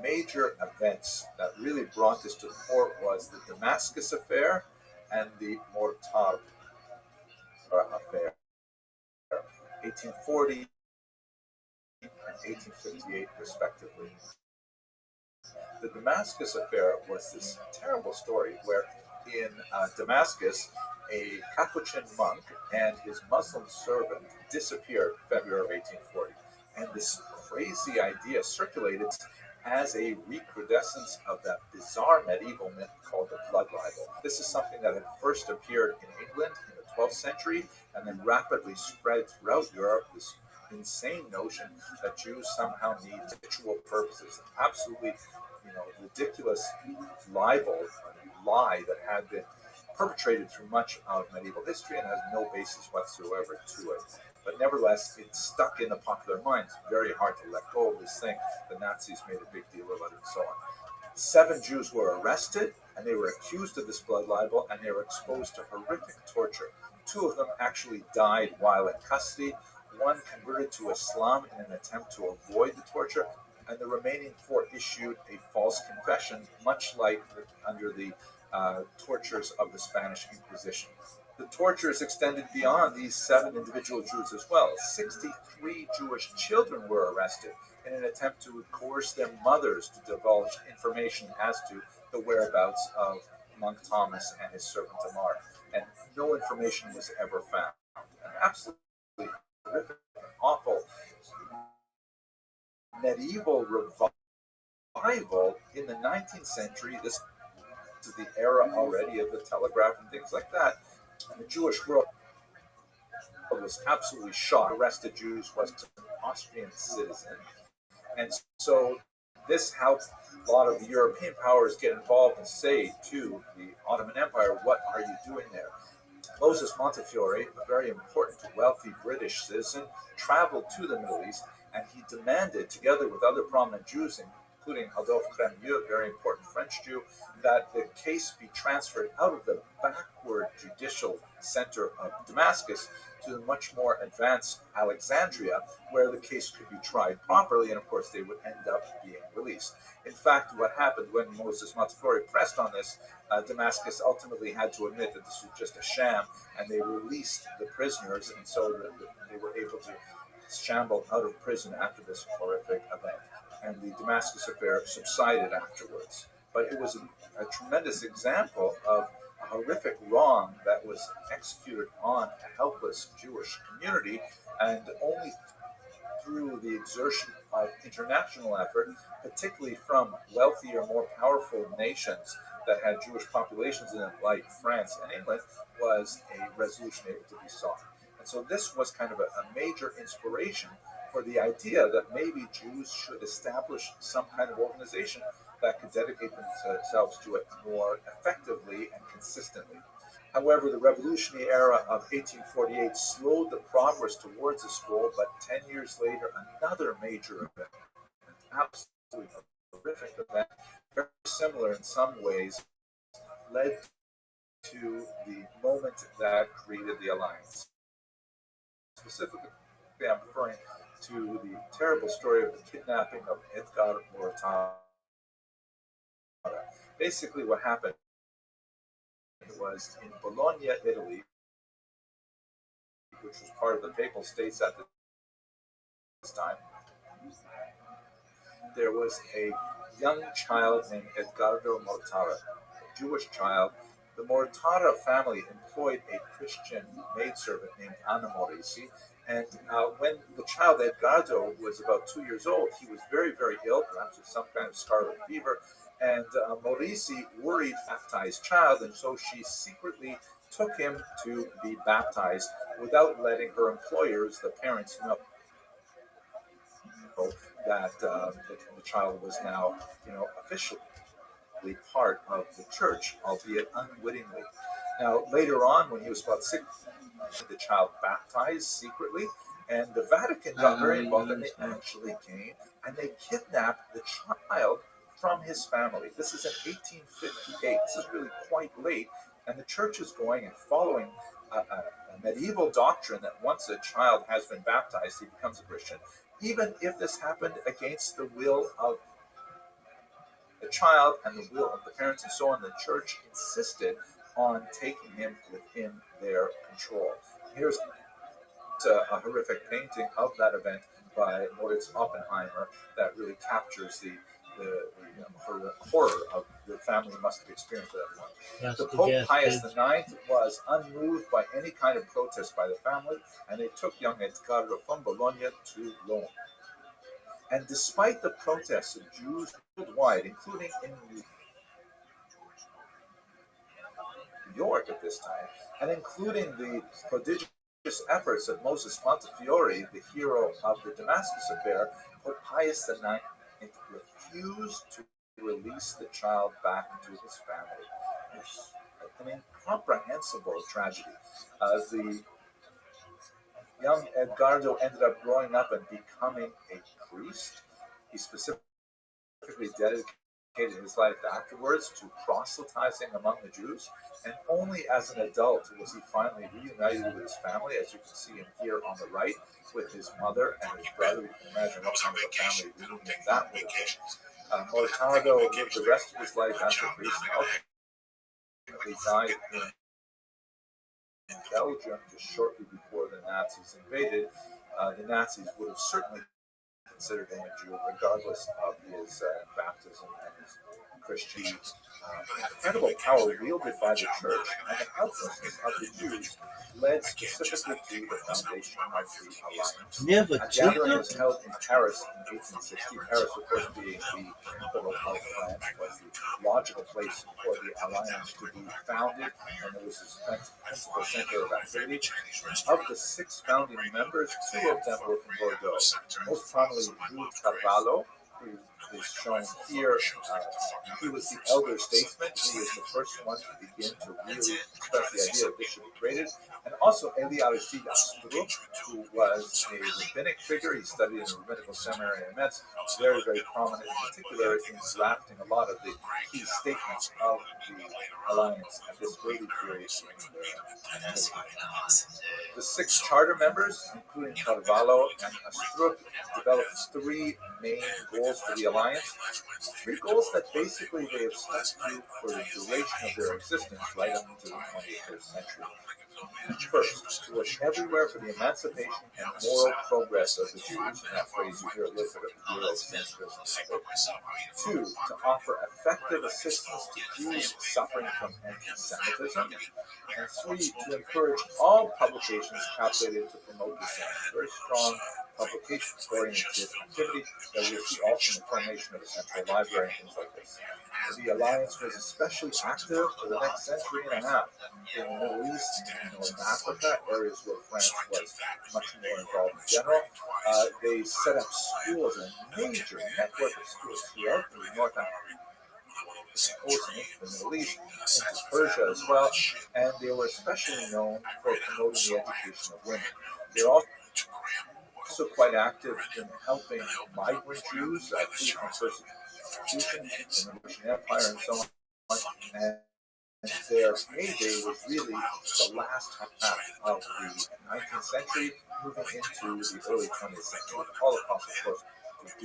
major events that really brought this to the fore was the Damascus affair and the Mortar affair, 1840 and 1858 respectively. The Damascus affair was this terrible story where in Damascus, a Capuchin monk and his Muslim servant disappeared February of 1840. And this crazy idea circulated as a recrudescence of that bizarre medieval myth called the blood libel. This is something that had first appeared in England in the 12th century and then rapidly spread throughout Europe, this insane notion that Jews somehow need ritual purposes. Absolutely, ridiculous libel, lie that had been perpetrated through much of medieval history and has no basis whatsoever to it. But nevertheless, it stuck in the popular mind. It's very hard to let go of this thing. The Nazis made a big deal about it and so on. 7 Jews were arrested, and they were accused of this blood libel, and they were exposed to horrific torture. 2 of them actually died while in custody. 1 converted to Islam in an attempt to avoid the torture, and the remaining 4 issued a false confession, much like under the tortures of the Spanish Inquisition. The tortures extended beyond these 7 individual Jews as well. 63 Jewish children were arrested in an attempt to coerce their mothers to divulge information as to the whereabouts of monk Thomas and his servant Tamar. And no information was ever found. An absolutely horrific, awful medieval revival in the 19th century. This is the era already of the telegraph and things like that. And the Jewish world was absolutely shocked. Arrested Jews was an Austrian citizen. And so this helped a lot of the European powers get involved and say to the Ottoman Empire, what are you doing there? Moses Montefiore, a very important, wealthy British citizen, traveled to the Middle East, and he demanded, together with other prominent Jews, including Adolphe Crémieux, a very important French Jew, that the case be transferred out of the backward judicial center of Damascus to the much more advanced Alexandria, where the case could be tried properly, and of course they would end up being released. In fact, what happened when Moses Montefiore pressed on this, Damascus ultimately had to admit that this was just a sham, and they released the prisoners, and so they were able to shamble out of prison after this horrific event. And the Damascus affair subsided afterwards. But it was a tremendous example of a horrific wrong that was executed on a helpless Jewish community, and only through the exertion of international effort, particularly from wealthier, more powerful nations that had Jewish populations in them, like France and England, was a resolution able to be sought. And so this was kind of a major inspiration for the idea that maybe Jews should establish some kind of organization that could dedicate themselves to it more effectively and consistently. However, the revolutionary era of 1848 slowed the progress towards this goal, but 10 years later, another major event, an absolutely horrific event, very similar in some ways, led to the moment that created the alliance. Specifically, I'm referring to the terrible story of the kidnapping of Edgar Mortara. Basically, what happened was in Bologna, Italy, which was part of the Papal States at this time, there was a young child named Edgardo Mortara, a Jewish child. The Mortara family employed a Christian maidservant named Anna Morisi, and when the child Edgardo was about 2 years old, he was very, very ill, perhaps with some kind of scarlet fever, and Morisi worried the baptized child, and so she secretly took him to be baptized without letting her employers, the parents, know that the child was now, officially part of the church, albeit unwittingly. Now, later on, when he was about 6, the child baptized secretly, and the Vatican got very involved, and they actually came and they kidnapped the child from his family. This is in 1858. This is really quite late, and the church is going and following a medieval doctrine that once a child has been baptized, he becomes a Christian, even if this happened against the will of the child and the will of the parents and so on. The church insisted on taking him within their control. Here's a horrific painting of that event by Moritz Oppenheimer that really captures the horror of the family must have experienced at that point. Yes, The Pope yes, Pius yes. IX was unmoved by any kind of protest by the family, and they took young Edgardo from Bologna to Rome. And despite the protests of Jews worldwide, including in New York at this time, and including the prodigious efforts of Moses Montefiore, the hero of the Damascus affair, Pope Pius IX refused to release the child back into his family. An incomprehensible tragedy. The young Edgardo ended up growing up and becoming a priest. He specifically dedicated his life afterwards to proselytizing among the Jews, and only as an adult was he finally reunited with his family, as you can see him here on the right, with his mother and his brother. You can imagine what kind of a family reunion that would have been. Mortado lived the rest of his life as a priest, and ultimately died in Belgium just shortly before the Nazis invaded, the Nazis would have certainly considered him a Jew, regardless of his baptism and his Christian. Incredible power wielded by the church and the helplessness of the Jews led specifically to the foundation of the alliance. Never A gathering took was held in Paris in 1860. Paris, of course, being the capital of France, was the logical place for the alliance to be founded, and it was its principal center of activity. Of the 6 founding members, 2 of them were from Bordeaux. Most prominently, Jules Carvalho, who is shown here. He was the elder statesman. He was the first one to begin to really express the idea that this should be created. And also Eli Aristide Astruc, who was a rabbinic figure. He studied in a rabbinical seminary in Metz, very, very prominent, in particular in drafting a lot of the key statements of the alliance at this early period. The 6 charter members, including Carvalho and Astruc, developed 3 main goals for the alliance. 3 goals that basically they have stuck to for the duration of their existence, right up into the 21st century. First, to work everywhere for the emancipation and moral progress of the Jews. In that phrase, you hear a little bit of Eurocentrism. 2, to offer effective assistance to Jews suffering from anti-Semitism. And 3, to encourage all publications calculated to promote the same. Very strong publication-oriented activity that we see also in the formation of a central library and things like this. The alliance was especially active for the next century and a half in the Middle East and North Africa, areas where France was much more involved in general. They set up schools, a major network of schools throughout the North Africa, into the Middle East, into Persia as well, and they were especially known for promoting the education of women. They're also quite active in helping migrant Jews flee from persecution in the Russian Empire and so on. And their heyday was really the last half of the 19th century, moving into the early 20th century. The Holocaust, of course, was a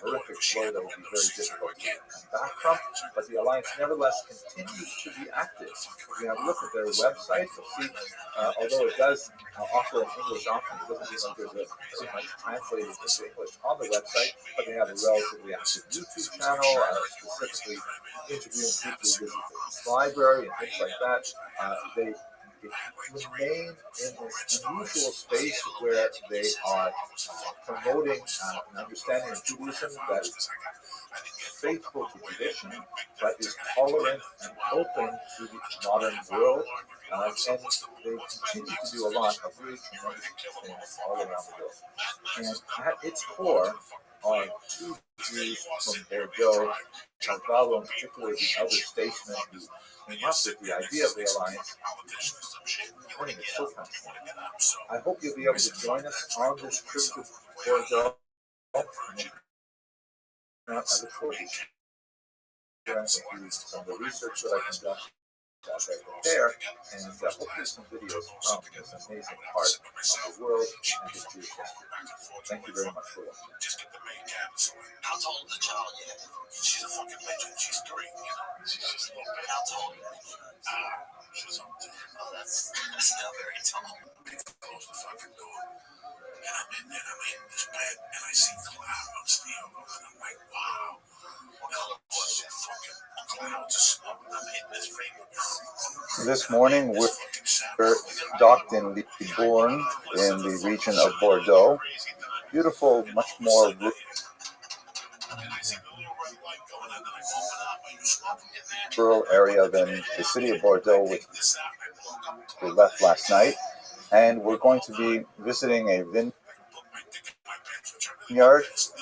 horrific blow that would be very difficult to come back from, but the alliance nevertheless continues to be active. If you have a look at their website, you'll see, although it does offer an English option, it doesn't seem like there's very much translated into English on the website, but they have a relatively active YouTube channel, specifically interviewing people who visit this library and things like that. They remain in this unusual space where they are promoting an understanding of Judaism that is faithful to tradition, but is tolerant and open to the modern world. And they continue to do a lot of really tremendous things all around the world. And at its core are 2 Jews from Bordeaux, Carvalho in particular, the elder statesman who came up with the idea of the alliance. Morning is so fascinating. I hope you'll be able to join us on this trip to Bordeaux. I look forward to sharing with you some of the research that I conduct as I prepare, and hopefully some videos from this amazing part of the world and the Jewish history. Thank you very much for watching. How tall is the child yet? She's a fucking legend. She's 3, you know. She's just a little bit. How tall? She's on 10. Oh, that's not very tall. Close the fucking door. And I'm in this bed, and I see clouds, and I'm like, wow. What color was that fucking clouds of smoke? I'm hitting this finger. This morning, we're docked in Libourne, in the region of Bordeaux. Beautiful, much more rural area than the city of Bordeaux, which we left last night. And we're going to be visiting a vineyard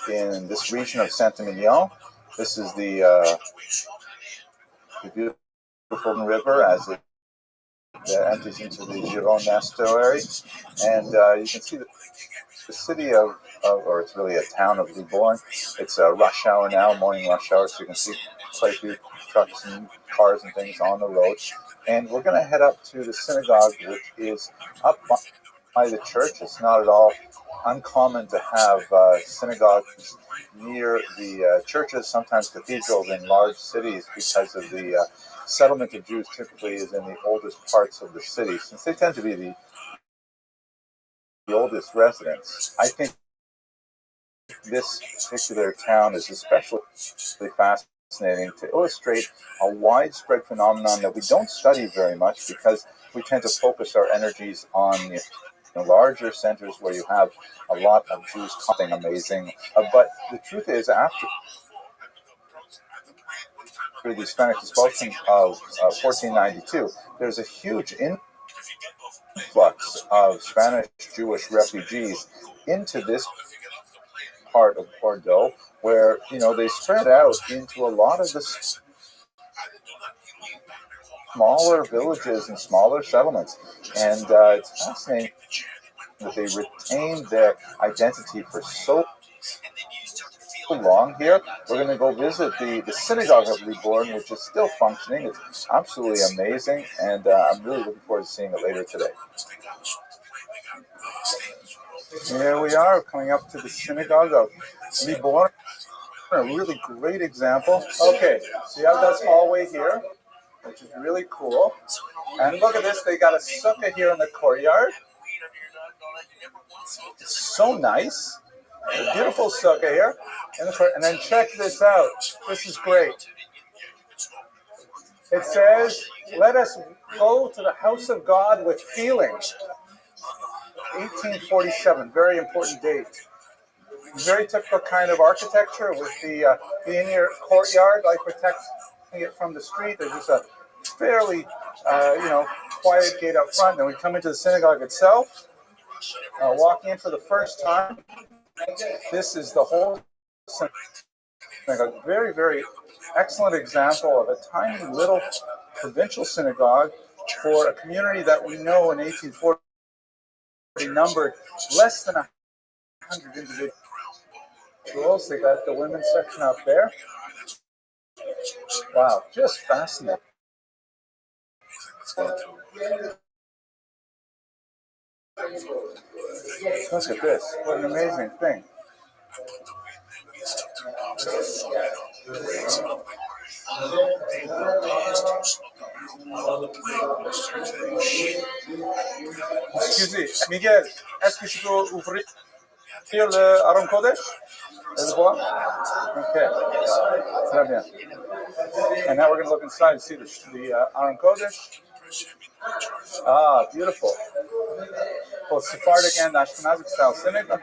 in this region of Saint-Emilion. This is the beautiful river as it empties into the Gironde estuary. And you can see the city of, or it's really a town of Libourne. It's a rush hour now, morning rush hour, so you can see quite a few trucks and cars and things on the road. And we're going to head up to the synagogue, which is up by the church. It's not at all uncommon to have synagogues near the churches, sometimes cathedrals in large cities because of the settlement of Jews typically is in the oldest parts of the city, since they tend to be the oldest residents. I think this particular town is especially fascinating to illustrate a widespread phenomenon that we don't study very much because we tend to focus our energies on the larger centers where you have a lot of Jews, something amazing. But the truth is, after the Spanish expulsion of 1492, there's a huge influx of Spanish Jewish refugees into this part of Bordeaux, where they spread out into a lot of the smaller villages and smaller settlements, and it's fascinating that they retained their identity for so long here. We're going to go visit the synagogue of Libourne, which is still functioning. It's absolutely amazing, and I'm really looking forward to seeing it later today. Here we are, coming up to the synagogue of Libourne. A really great example. Okay, so you have this hallway here, which is really cool. And look at this, they got a sukkah here in the courtyard. It's so nice. A beautiful sukkah here. And then check this out. This is great. It says, "Let us go to the house of God with feelings." 1847, very important date. Very typical kind of architecture with the inner courtyard, like protecting it from the street. There's just a fairly, quiet gate up front. Then we come into the synagogue itself. Walking in for the first time. This is the whole synagogue. Very, very excellent example of a tiny little provincial synagogue for a community that we know in 1840 numbered less than 100 individuals. They got the women's section up there. Wow, just fascinating. Look at this. What an amazing thing. Excusez, Miguel, est-ce que je peux ouvrir le Aron Kodesh? Okay, très bien. And now we're going to look inside and see the Aron Kodesh. Ah, beautiful. Both Sephardic and Ashkenazic style synagogue.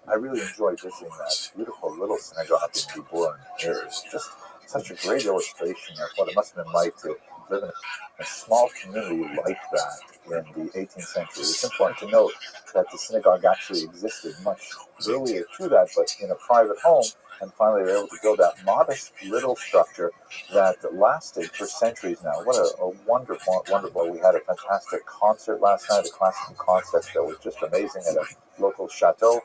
I really enjoyed visiting that beautiful little synagogue in Libourne. It's just such a great illustration of what it must have been like to live in a small community like that in the 18th century. It's important to note that the synagogue actually existed much earlier to that, but in a private home. And finally, they were able to build that modest little structure that lasted for centuries now. What a wonderful. We had a fantastic concert last night, a classical concert that was just amazing at a local chateau.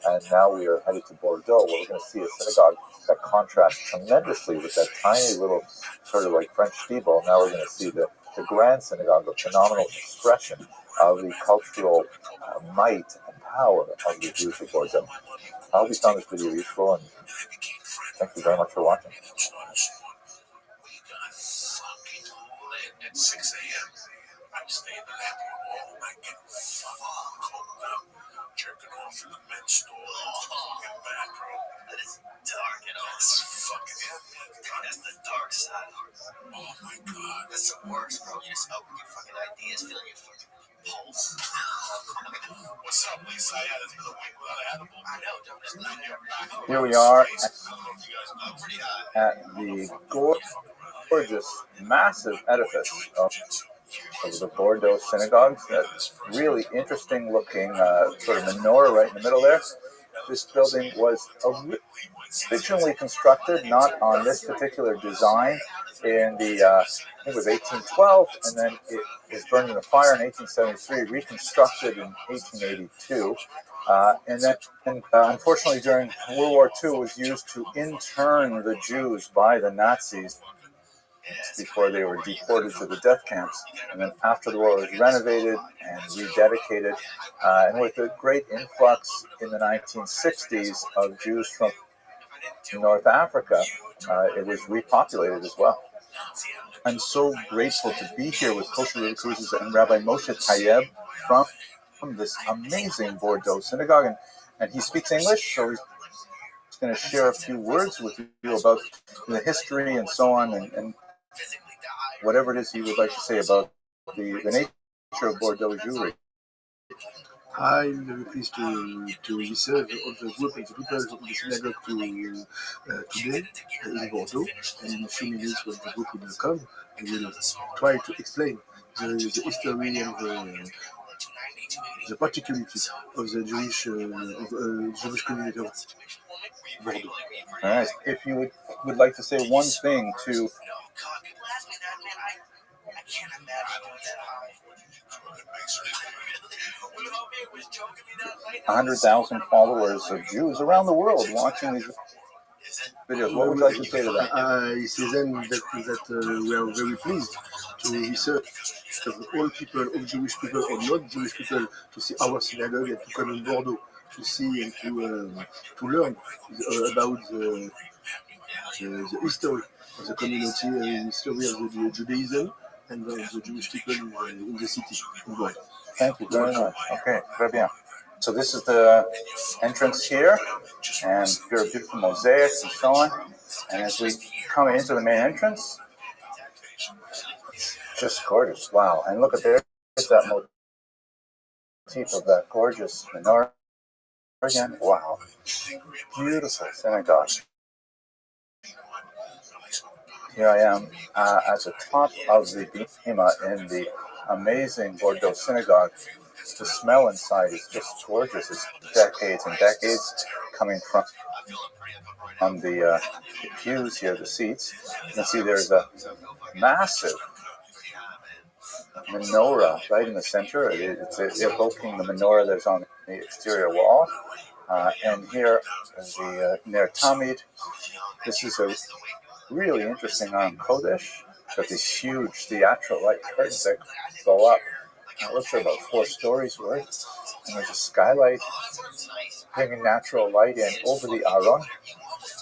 And now we are headed to Bordeaux, where we're going to see a synagogue that contrasts tremendously with that tiny little sort of like French steeple. Now we're going to see the grand synagogue, a phenomenal expression of the cultural might and power of the Jews of Bordeaux. I hope you found this video useful, and thank you very much for watching. At 6 a.m. I'm staying in the lab all night getting fucked up, jerking off in the men's store. Fucking bad, bro. That is dark and all. That's fucking That's the dark side. Oh my god. That's the worst, bro. You just open your fucking ideas, feeling your fucking pulse. What's up, Lisa? I had another week without an edible. I know, don't just Here we are at the gorgeous, massive edifice of the Bordeaux synagogue. That's really interesting looking sort of menorah right in the middle there. This building was originally constructed not on this particular design in the, I think it was 1812, and then it was burned in a fire in 1873, reconstructed in 1882. And then, unfortunately, during World War II, was used to intern the Jews by the Nazis. before they were deported to the death camps. And then after the war, it was renovated and rededicated. And with a great influx in the 1960s of Jews from North Africa, it was repopulated as well. I'm so grateful to be here with Kosher River Cruises and Rabbi Moshe Tayeb from this amazing Bordeaux synagogue. And he speaks English, so he's going to share a few words with you about the history and so on, and whatever it is he would like to say about the nature of Bordeaux Jewry. I'm very pleased to receive all the group of the people of the synagogue today in Bordeaux. And in a few minutes, when the group will come, I will try to explain the history and the particularities of the Jewish community of Bordeaux. All right. If you would like to say one thing to 100,000 followers of Jews around the world watching these videos, what would you like to say to them? I say them that we are very pleased to research all people, all Jewish people or not Jewish people, to see our synagogue and to come in Bordeaux to see and to learn about the history of the community and the history of the Judaism and the Jewish people in the city. Thank you very much. Okay, très bien. So this is the entrance here, and here are beautiful mosaics and so on. And as we come into the main entrance, it's just gorgeous. Wow. And look at there's that motif of that gorgeous menorah again. Wow. Beautiful synagogue. Here I am at the top of the bima in the amazing Bordeaux synagogue. The smell inside is just gorgeous. It's decades and decades coming from the pews here, the seats. You can see there's a massive menorah right in the center. It's evoking the menorah that's on the exterior wall. And here is the Ner Tamid. This is a really interesting on Kodesh. It's got these huge theatrical light curtains that go up. It looks like about 4 stories worth. And there's a skylight bringing natural light in over the Aron.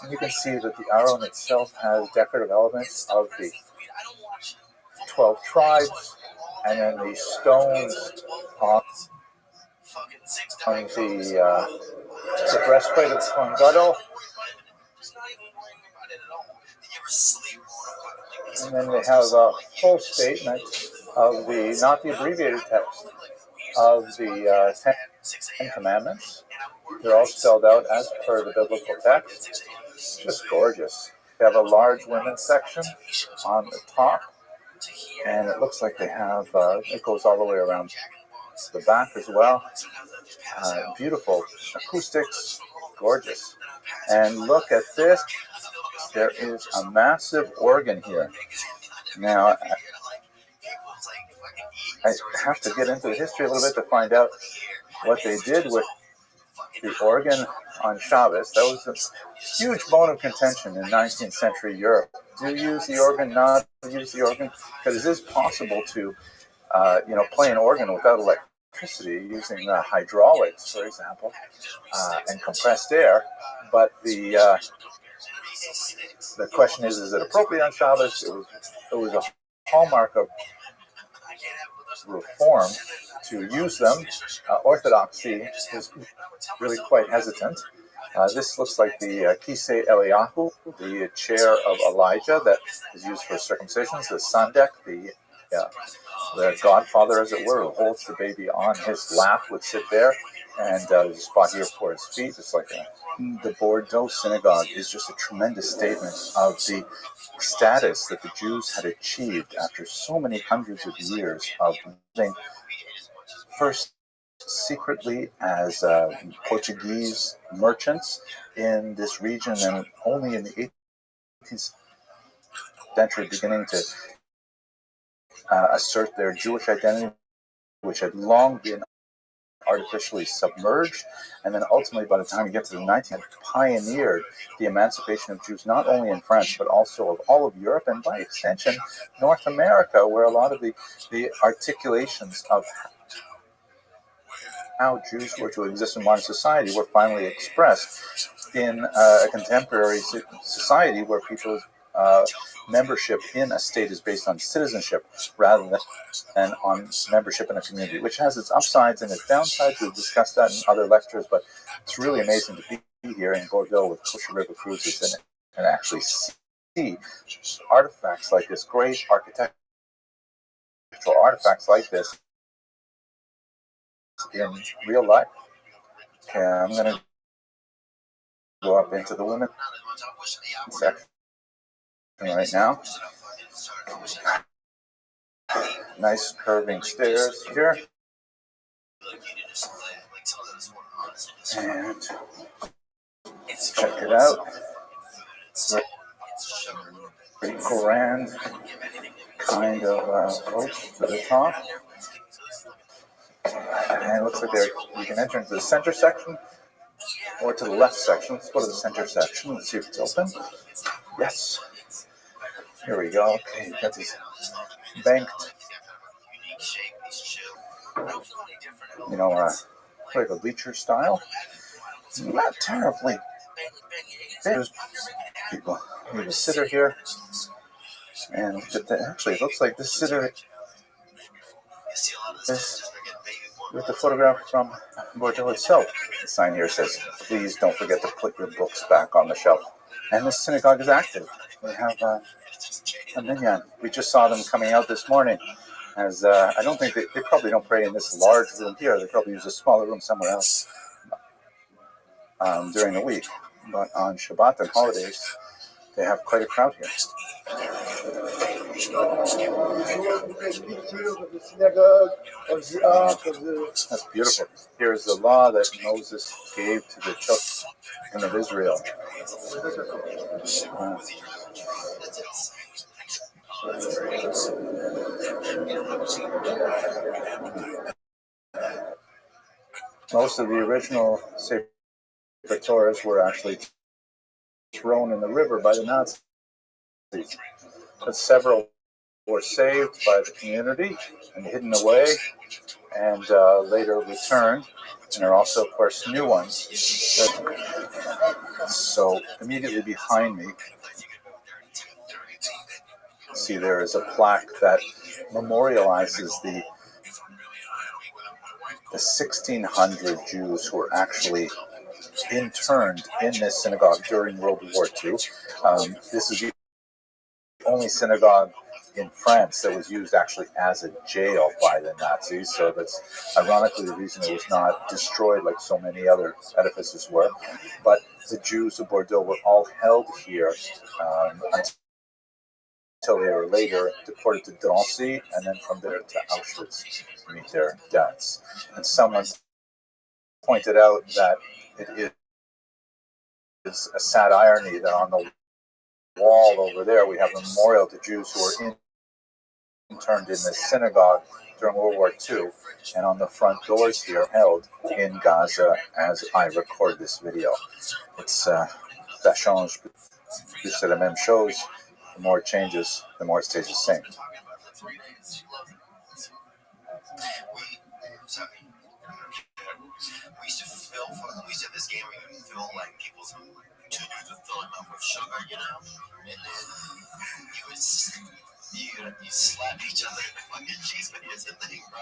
And you can see that the Aron itself has decorative elements of the 12 tribes, and then the stones on the breastplate of the Kohen Gadol. And then they have a full statement of the, not the abbreviated text, of the 10 Commandments. They're all spelled out as per the biblical text. Just gorgeous. They have a large women's section on the top, and it looks like they have, it goes all the way around the back as well. Beautiful acoustics, gorgeous. And look at this. There is a massive organ here. Now, I have to get into the history a little bit to find out what they did with the organ on Shabbos. That was a huge bone of contention in 19th century Europe. Do you use the organ, not use the organ? Because it is possible to, play an organ without electricity using hydraulics, for example, and compressed air. But the question is it appropriate on Shabbos? It was a hallmark of Reform to use them. Orthodoxy is really quite hesitant. This looks like the Kisei Eliyahu, the chair of Elijah that is used for circumcisions, the Sandek, the godfather, as it were, who holds the baby on his lap, would sit there, and there's a spot here for his feet. It's like the Bordeaux synagogue is just a tremendous statement of the status that the Jews had achieved after so many hundreds of years of living first secretly as Portuguese merchants in this region, and only in the 18th century beginning to assert their Jewish identity, which had long been artificially submerged, and then ultimately, by the time you get to the 19th, pioneered the emancipation of Jews not only in France but also of all of Europe and by extension North America, where a lot of the articulations of how Jews were to exist in modern society were finally expressed in a contemporary society where people's membership in a state is based on citizenship rather than on membership in a community, which has its upsides and its downsides. We've discussed that in other lectures, but it's really amazing to be here in Bordeaux with Kosher River Cruises and actually see artifacts like this, great architectural artifacts like this in real life. Okay, I'm going to go up into the women's section right now. Nice curving stairs here. And check it out. Pretty grand kind of approach to the top. And it looks like you can enter into the center section or to the left section. Let's go to the center section. Let's see if it's open. Yes. Here we go. Okay, you've got these banked, like a bleacher style. Not terribly. There's people. We have a sitter here. And look at that. Actually, it looks like this sitter is with the photograph from Bordeaux itself. The sign here says, "Please don't forget to put your books back on the shelf." And this synagogue is active. They have a minyan. We just saw them coming out this morning. As I don't think they probably don't pray in this large room here. They probably use a smaller room somewhere else during the week. But on Shabbat and holidays, they have quite a crowd here. That's beautiful. Here's the law that Moses gave to the children of Israel. Most of the original Sefer Torahs were actually thrown in the river by the Nazis, but several were saved by the community and hidden away and later returned. And there are also, of course, new ones. So immediately behind me, see there is a plaque that memorializes the 1,600 Jews who were actually interned in this synagogue during World War II. This is the only synagogue in France that was used actually as a jail by the Nazis. So that's ironically the reason it was not destroyed like so many other edifices were. But the Jews of Bordeaux were all held here until they were later deported to Drancy and then from there to Auschwitz to meet their deaths. And someone pointed out that it is a sad irony that on the wall over there we have a memorial to Jews who were interned in this synagogue during World War II, and on the front doors here held in Gaza as I record this video. It's ça change, plus c'est la même chose. The more it changes, the more it stays the same. We used to have this game where you would fill like people's two dudes would fill them up with sugar, and then you slap each other with fucking cheese. But here's the thing, bro.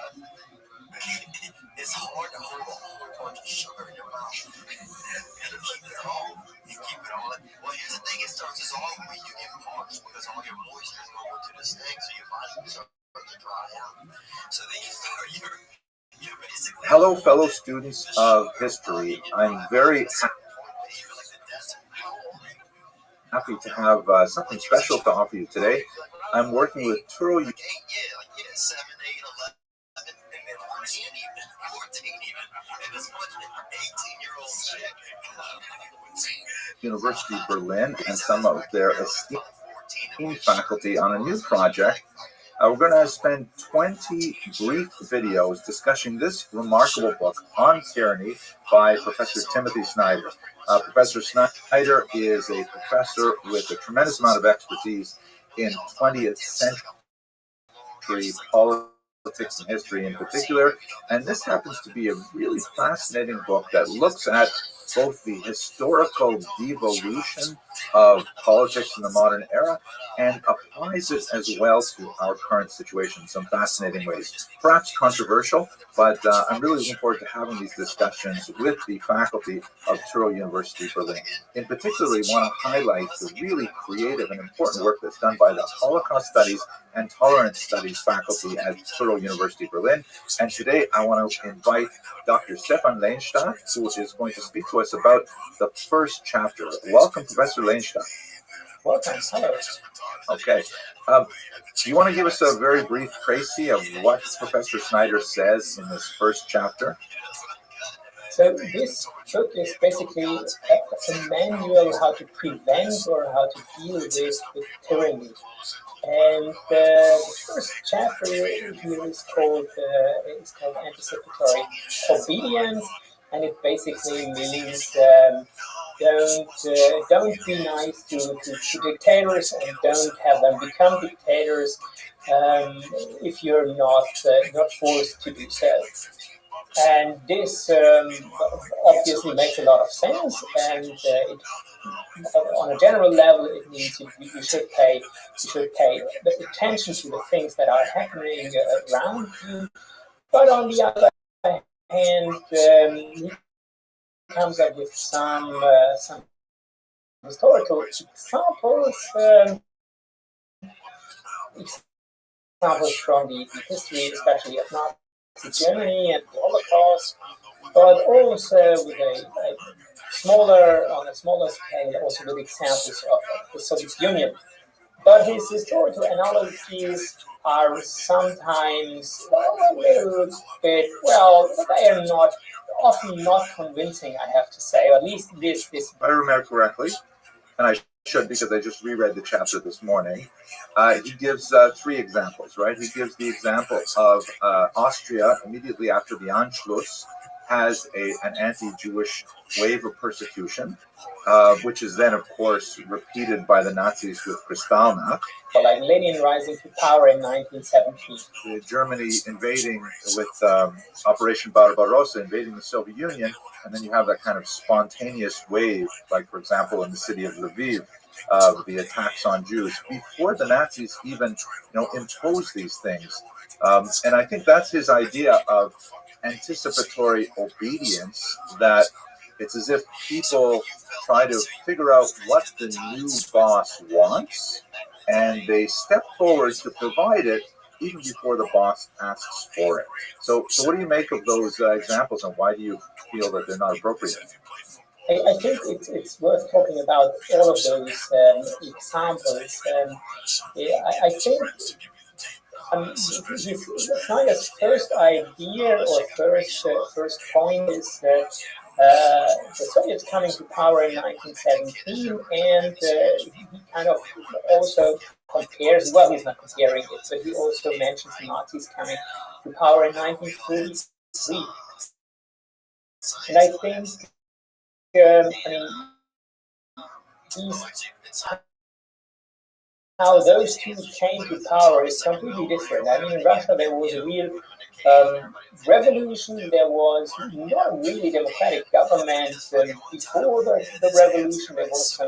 It's hard to hold a whole bunch of sugar in your mouth and keep it all. You keep it all. Well, here's the thing: it starts dissolving when you get parched because all your moisture is going to the steak, so your body starts to dry out. So then you start your Hello, fellow students of history. I'm very happy to have something special to offer you today. I'm working with Turo University Berlin and some of their esteemed faculty on a new project We're going to spend 20 brief videos discussing this remarkable book on tyranny by Professor Timothy Snyder. Professor Snyder is a professor with a tremendous amount of expertise in 20th century politics and history in particular, and this happens to be a really fascinating book that looks at both the historical devolution of politics in the modern era and applies it as well to our current situation in some fascinating ways. Perhaps controversial, but I'm really looking forward to having these discussions with the faculty of Touro University Berlin. In particular, we want to highlight the really creative and important work that's done by the Holocaust Studies and Tolerance Studies faculty at Touro University Berlin. And today I want to invite Dr. Stefan Lehnstadt, who is going to speak to us about the first chapter. Welcome, Professor Lehnstadt. Welcome. Hello. Okay. Do you want to give us a very brief précis of what Professor Snyder says in this first chapter? So this book is basically a manual how to prevent or how to deal with tyranny. And the first chapter here is called anticipatory obedience, and it basically means don't be nice to dictators and don't have them become dictators if you're not forced to do so. And this obviously makes a lot of sense, and on a general level, it means you should pay attention to the things that are happening around you. But on the other hand, he comes up with some historical examples from the history, especially of Nazi Germany and the Holocaust, but also with on a smaller scale, also with examples of the Soviet Union. But his historical analogies are sometimes a little bit, they are often not convincing, I have to say, or at least this. If I remember correctly, and I should because I just reread the chapter this morning, he gives three examples, right? He gives the example of Austria immediately after the Anschluss has an anti-Jewish wave of persecution, which is then, of course, repeated by the Nazis with Kristallnacht. Like Lenin rising to power in 1917. Germany invading with Operation Barbarossa, invading the Soviet Union, and then you have that kind of spontaneous wave, like, for example, in the city of Lviv, the attacks on Jews, before the Nazis even imposed these things. And I think that's his idea of anticipatory obedience, that it's as if people try to figure out what the new boss wants, and they step forward to provide it even before the boss asks for it. So what do you make of those examples, and why do you feel that they're not appropriate? I think it's worth talking about all of those examples. I think Snyder's first idea or first point is that the Soviets coming to power in 1917, and he kind of also compares, well, he's not comparing it, but he also mentions the Nazis coming to power in 1933. And I think, how those two came to power is completely different. I mean, in Russia there was a real revolution. There was not really democratic government before the revolution. There was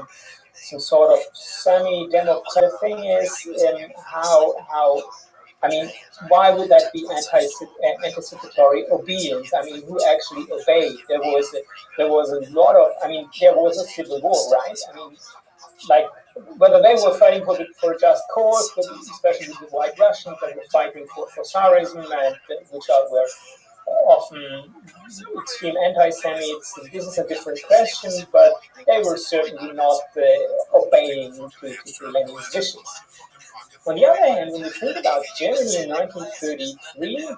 some sort of semi-democratic. The thing is, why would that be anticipatory obedience? I mean, who actually obeyed? There was a lot of. There was a civil war, right? Like, whether they were fighting for a just cause, but especially the White Russians, they were fighting for Tsarism, and which were often extreme anti-Semites. This is a different question, but they were certainly not obeying to Lenin's wishes. On the other hand, when you think about Germany in 1933,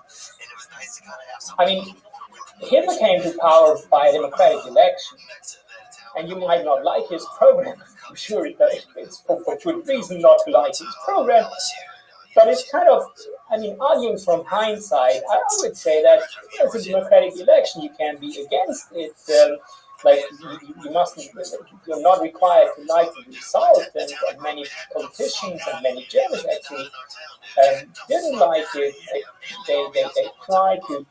Hitler came to power by a democratic election. And you might not like his program. I'm sure it's for good reason not to like his program. but it's kind of, I mean, arguing from hindsight, I would say that as a democratic election, you can be against it. Like you mustn't, you're not required to like the result, and many politicians and many Germans actually didn't like it. They tried to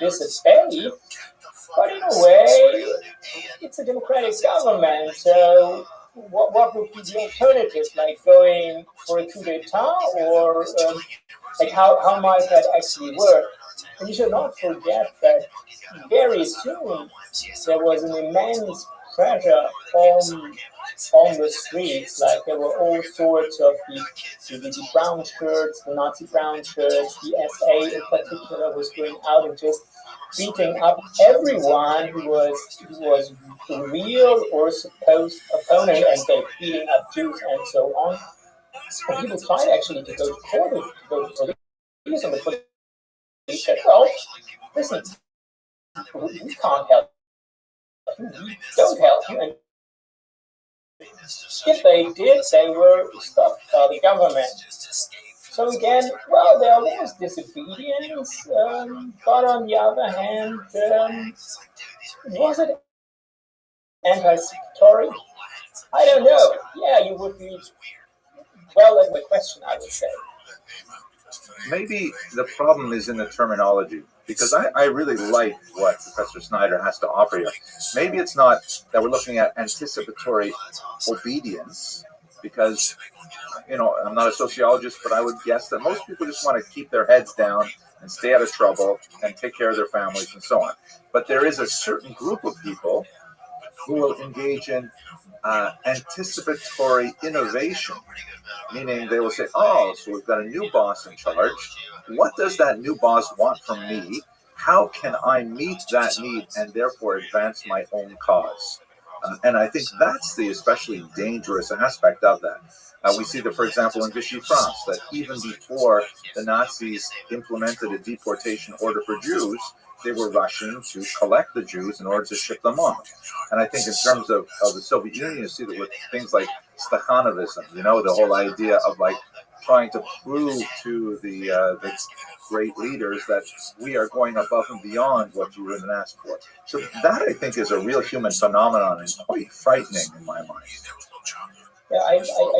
disobey, but in a way, it's a democratic government. So what would be the alternative? Like going for a coup d'etat, or like how might that actually work? And you should not forget that very soon there was an immense pressure on the streets. Like there were all sorts of the brown shirts, the Nazi brown shirts, the SA in particular was going out and just beating up everyone who was the real or supposed opponent, and they beating up Jews and so on. And people tried actually to go to court, to go to police, and the police said, well, listen, we can't help you, we don't help you. And if they did, they were stopped by the government. So again, well, there was disobedience, but on the other hand, was it anticipatory? I don't know. Yeah, you would be well at the question, I would say. Maybe the problem is in the terminology, because I really like what Professor Snyder has to offer here. Maybe it's not that we're looking at anticipatory obedience, because, you know, I'm not a sociologist, but I would guess that most people just want to keep their heads down and stay out of trouble and take care of their families and so on. But there is a certain group of people who will engage in anticipatory innovation, meaning they will say, oh, so we've got a new boss in charge. What does that new boss want from me? How can I meet that need and therefore advance my own cause? And I think that's the especially dangerous aspect of that. We see that, for example, in Vichy France, that even before the Nazis implemented a deportation order for Jews, they were rushing to collect the Jews in order to ship them off. And I think in terms of the Soviet Union, you see that with things like Stakhanovism, you know, the whole idea of like trying to prove to the great leaders that we are going above and beyond what you even asked for. So that, I think, is a real human phenomenon and quite frightening in my mind. Yeah, I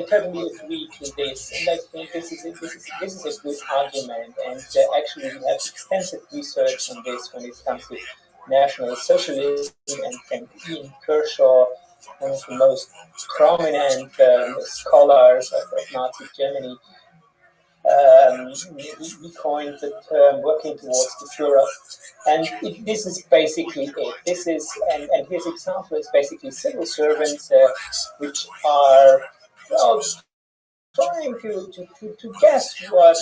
totally agree to this, and I think this is a good argument. And actually, we have extensive research on this when it comes to National Socialism, and Ian Kershaw, one of the most prominent scholars of Nazi Germany, he coined the term "working towards the Führer," and this is basically it. This is, and his example is basically civil servants which are, well, trying to guess what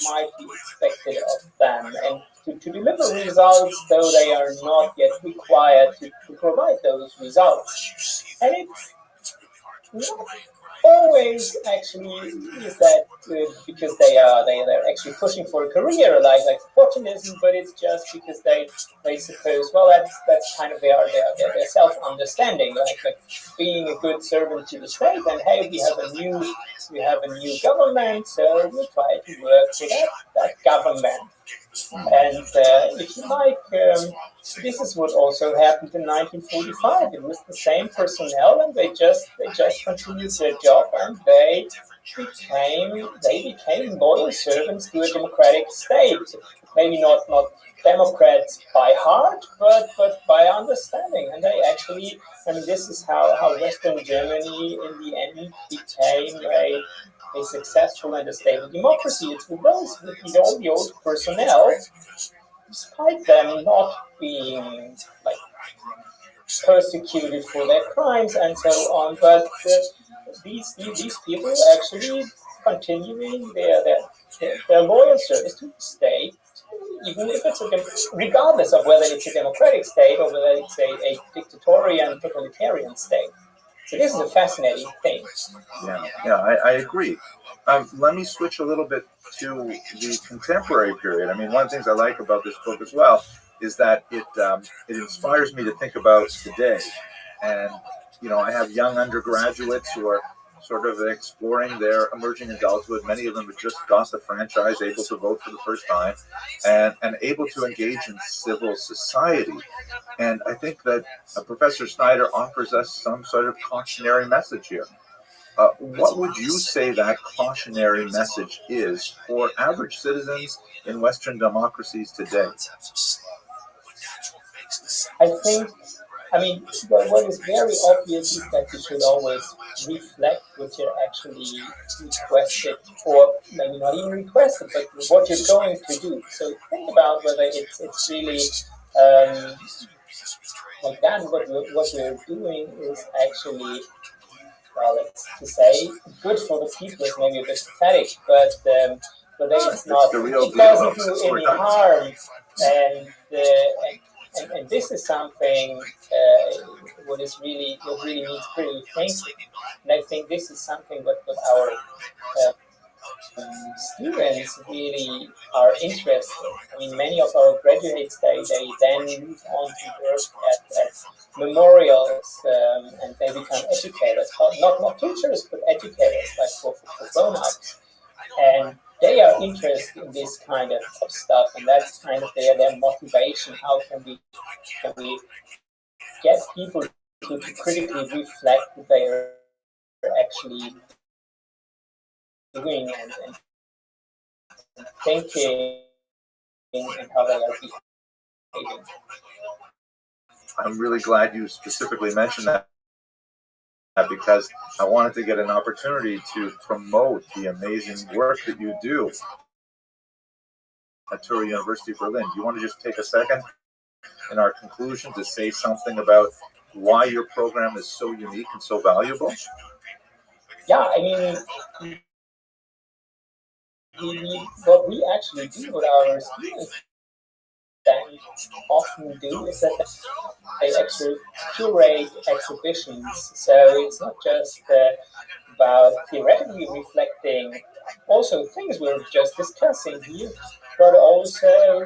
might be expected of them, and to deliver results, though they are not yet required to provide those results. And it's not always actually is that because they're actually pushing for a career like opportunism, but it's just because they suppose, well, that's kind of their self-understanding, like being a good servant to the state, and hey, we have a new government, so we'll try to work for that government. And if you like, this is what also happened in 1945. It was the same personnel, and they just continued their job, and they became loyal servants to a democratic state. Maybe not Democrats by heart, but by understanding. And they actually, I mean, this is how Western Germany in the end became a successful and a stable democracy. It's with all the old personnel, despite them not being like persecuted for their crimes and so on, but these people actually continuing their loyal service to the state, even if it's regardless of whether it's a democratic state or whether it's a dictatorial and totalitarian state. So this is a fascinating thing. Yeah, I agree. Let me switch a little bit to the contemporary period. I mean, one of the things I like about this book as well is that it inspires me to think about today. And, you know, I have young undergraduates who are sort of exploring their emerging adulthood. Many of them have just got the franchise, able to vote for the first time, and able to engage in civil society. And I think that Professor Snyder offers us some sort of cautionary message here. What would you say that cautionary message is for average citizens in Western democracies today? I think, I mean, what is very obvious is that you should always reflect what you're actually requested, or maybe not even requested, but what you're going to do. So think about whether it's really like that. What we're doing is actually, well, it's to say good for the people is maybe a bit pathetic, but then it's not. It doesn't do any harm, and this is something what really needs critical thinking. And I think this is something what our students really are interested. I mean, many of our graduates, they then move on to work at memorials, and they become educators, not teachers, but educators, like for grown-ups. And they are interested in this kind of stuff, and that's kind of their motivation. How can we get people to critically reflect what they are actually doing and thinking and how they are behaving. I'm really glad you specifically mentioned that, because I wanted to get an opportunity to promote the amazing work that you do at Tura University Berlin. Do you want to just take a second in our conclusion to say something about why your program is so unique and so valuable? Yeah, I mean, what we actually do with our students that often do is that they actually curate exhibitions. So it's not just about theoretically reflecting also things we're just discussing here, but also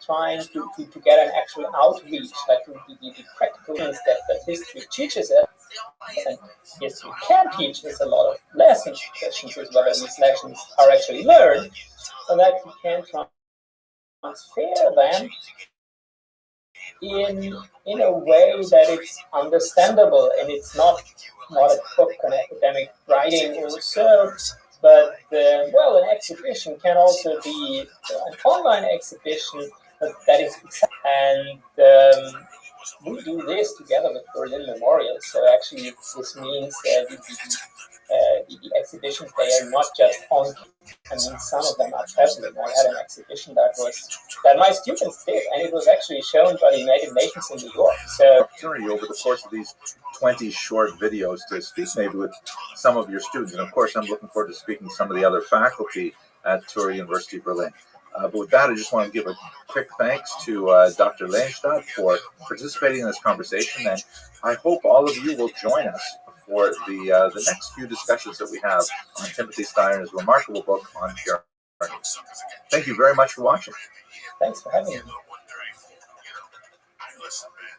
trying to get an actual outreach, like the practical things that history teaches us. And history can teach us a lot of lessons. The question is whether these lessons are actually learned, and that we can transfer them in a way that it's understandable, and it's not a book on academic writing or so, but well, an exhibition can also be an online exhibition that is, and we do this together with Berlin Memorial. So actually, this means the exhibitions, they are not just on. I mean, some of them are traveling. I had an exhibition that my students did, and it was actually shown by the United Nations in New York. So, opportunity over the course of these 20 short videos to speak maybe with some of your students, and of course, I'm looking forward to speaking to some of the other faculty at Tura University Berlin. But with that, I just want to give a quick thanks to Dr. Lehnstott for participating in this conversation, and I hope all of you will join us for the next few discussions that we have on Timothy Steiner's remarkable book on tyranny. Thank you very much for watching. Thanks for having me. Listen, man,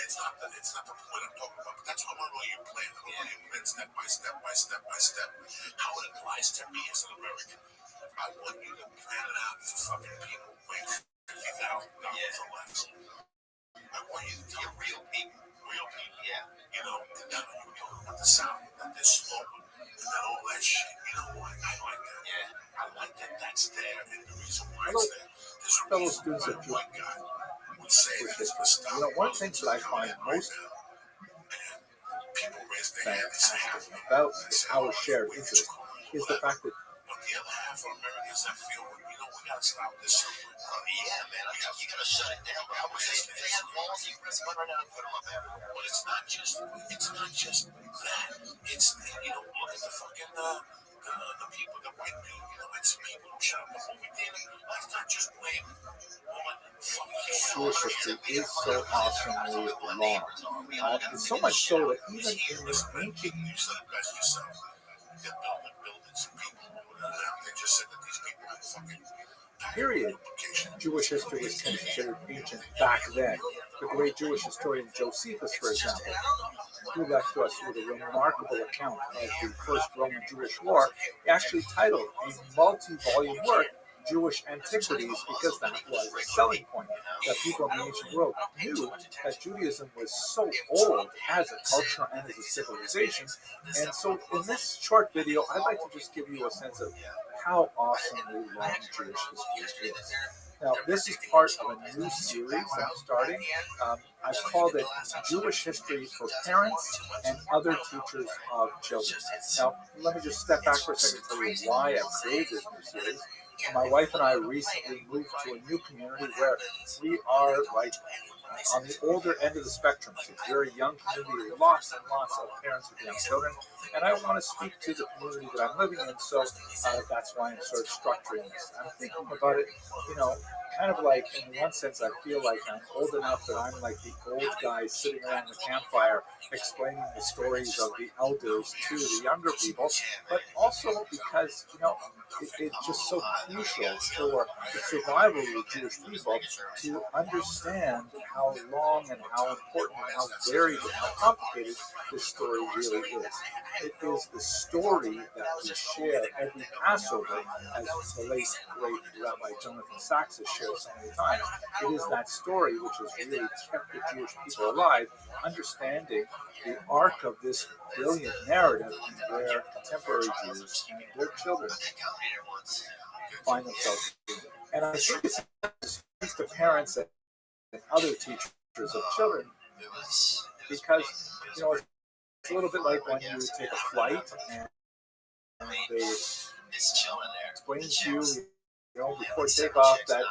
it's not the point I'm talking about, but that's how I want you to plan. I want you to plan step by step by step by step. How it applies to me as an American. I want you to plan it out for fucking people making $50,000 or less. I want you to tell real people, yeah. You know, and then you were talking about the sound, and this slow, and then all that shit. You know what? I like that. Yeah. I like that that's there, and the reason why it's there. There's a fellow reason students why at one guy would say that it's for stuff. You know, one of the things that I find most fantastic about our shared interest is the fact that but the other half of Americans that feel, you know, we gotta stop this somewhere. Yeah, man, you gotta shut it down. But I would say if they had walls, you can run right down and put them up there. But it's not just that. It's, you know, look at the fucking the people, the white people, you know, it's people who shut up the movie theater. Let's not just blame woman. Jewish history is so awesomely long. It's so much so that even in this ancient You said it best yourself. They're building buildings and people. They just said that these people had fucking period, Jewish history was considered ancient back then. the great Jewish historian Josephus, for example, who left us with a remarkable account of the First Roman Jewish War, actually titled a multi-volume work, Jewish Antiquities, because that was a selling point, that people in the ancient world knew that Judaism was so old as a culture and as a civilization. And so in this short video, I'd like to just give you a sense of how awesomely long Jewish history is. Now, this is part of a new series that I'm starting. I've called it Jewish History for Parents and Other Teachers of Children. Now, let me just step back for a second and tell you why I've created this new series. My wife and I recently moved to a new community where we are like on the older end of the spectrum. It's a very young community, lots and lots of parents with young children. And I want to speak to the community that I'm living in, so that's why I'm sort of structuring this. I'm thinking about it, kind of like, in one sense, I feel like I'm old enough that I'm like the old guy sitting around the campfire explaining the stories of the elders to the younger people, but also because, it's just so crucial for the survival of the Jewish people to understand how long and how important and how varied and how complicated this story really is. It is the story that we share every Passover, as the late great Rabbi Jonathan Sachs has shared so many times. It is that story which has really kept the Jewish people alive, understanding the arc of this brilliant narrative where contemporary Jews and their children find themselves in. And I think it's to speak to parents and other teachers of children because, it's a little bit like when you take a flight and they explain to you, before takeoff that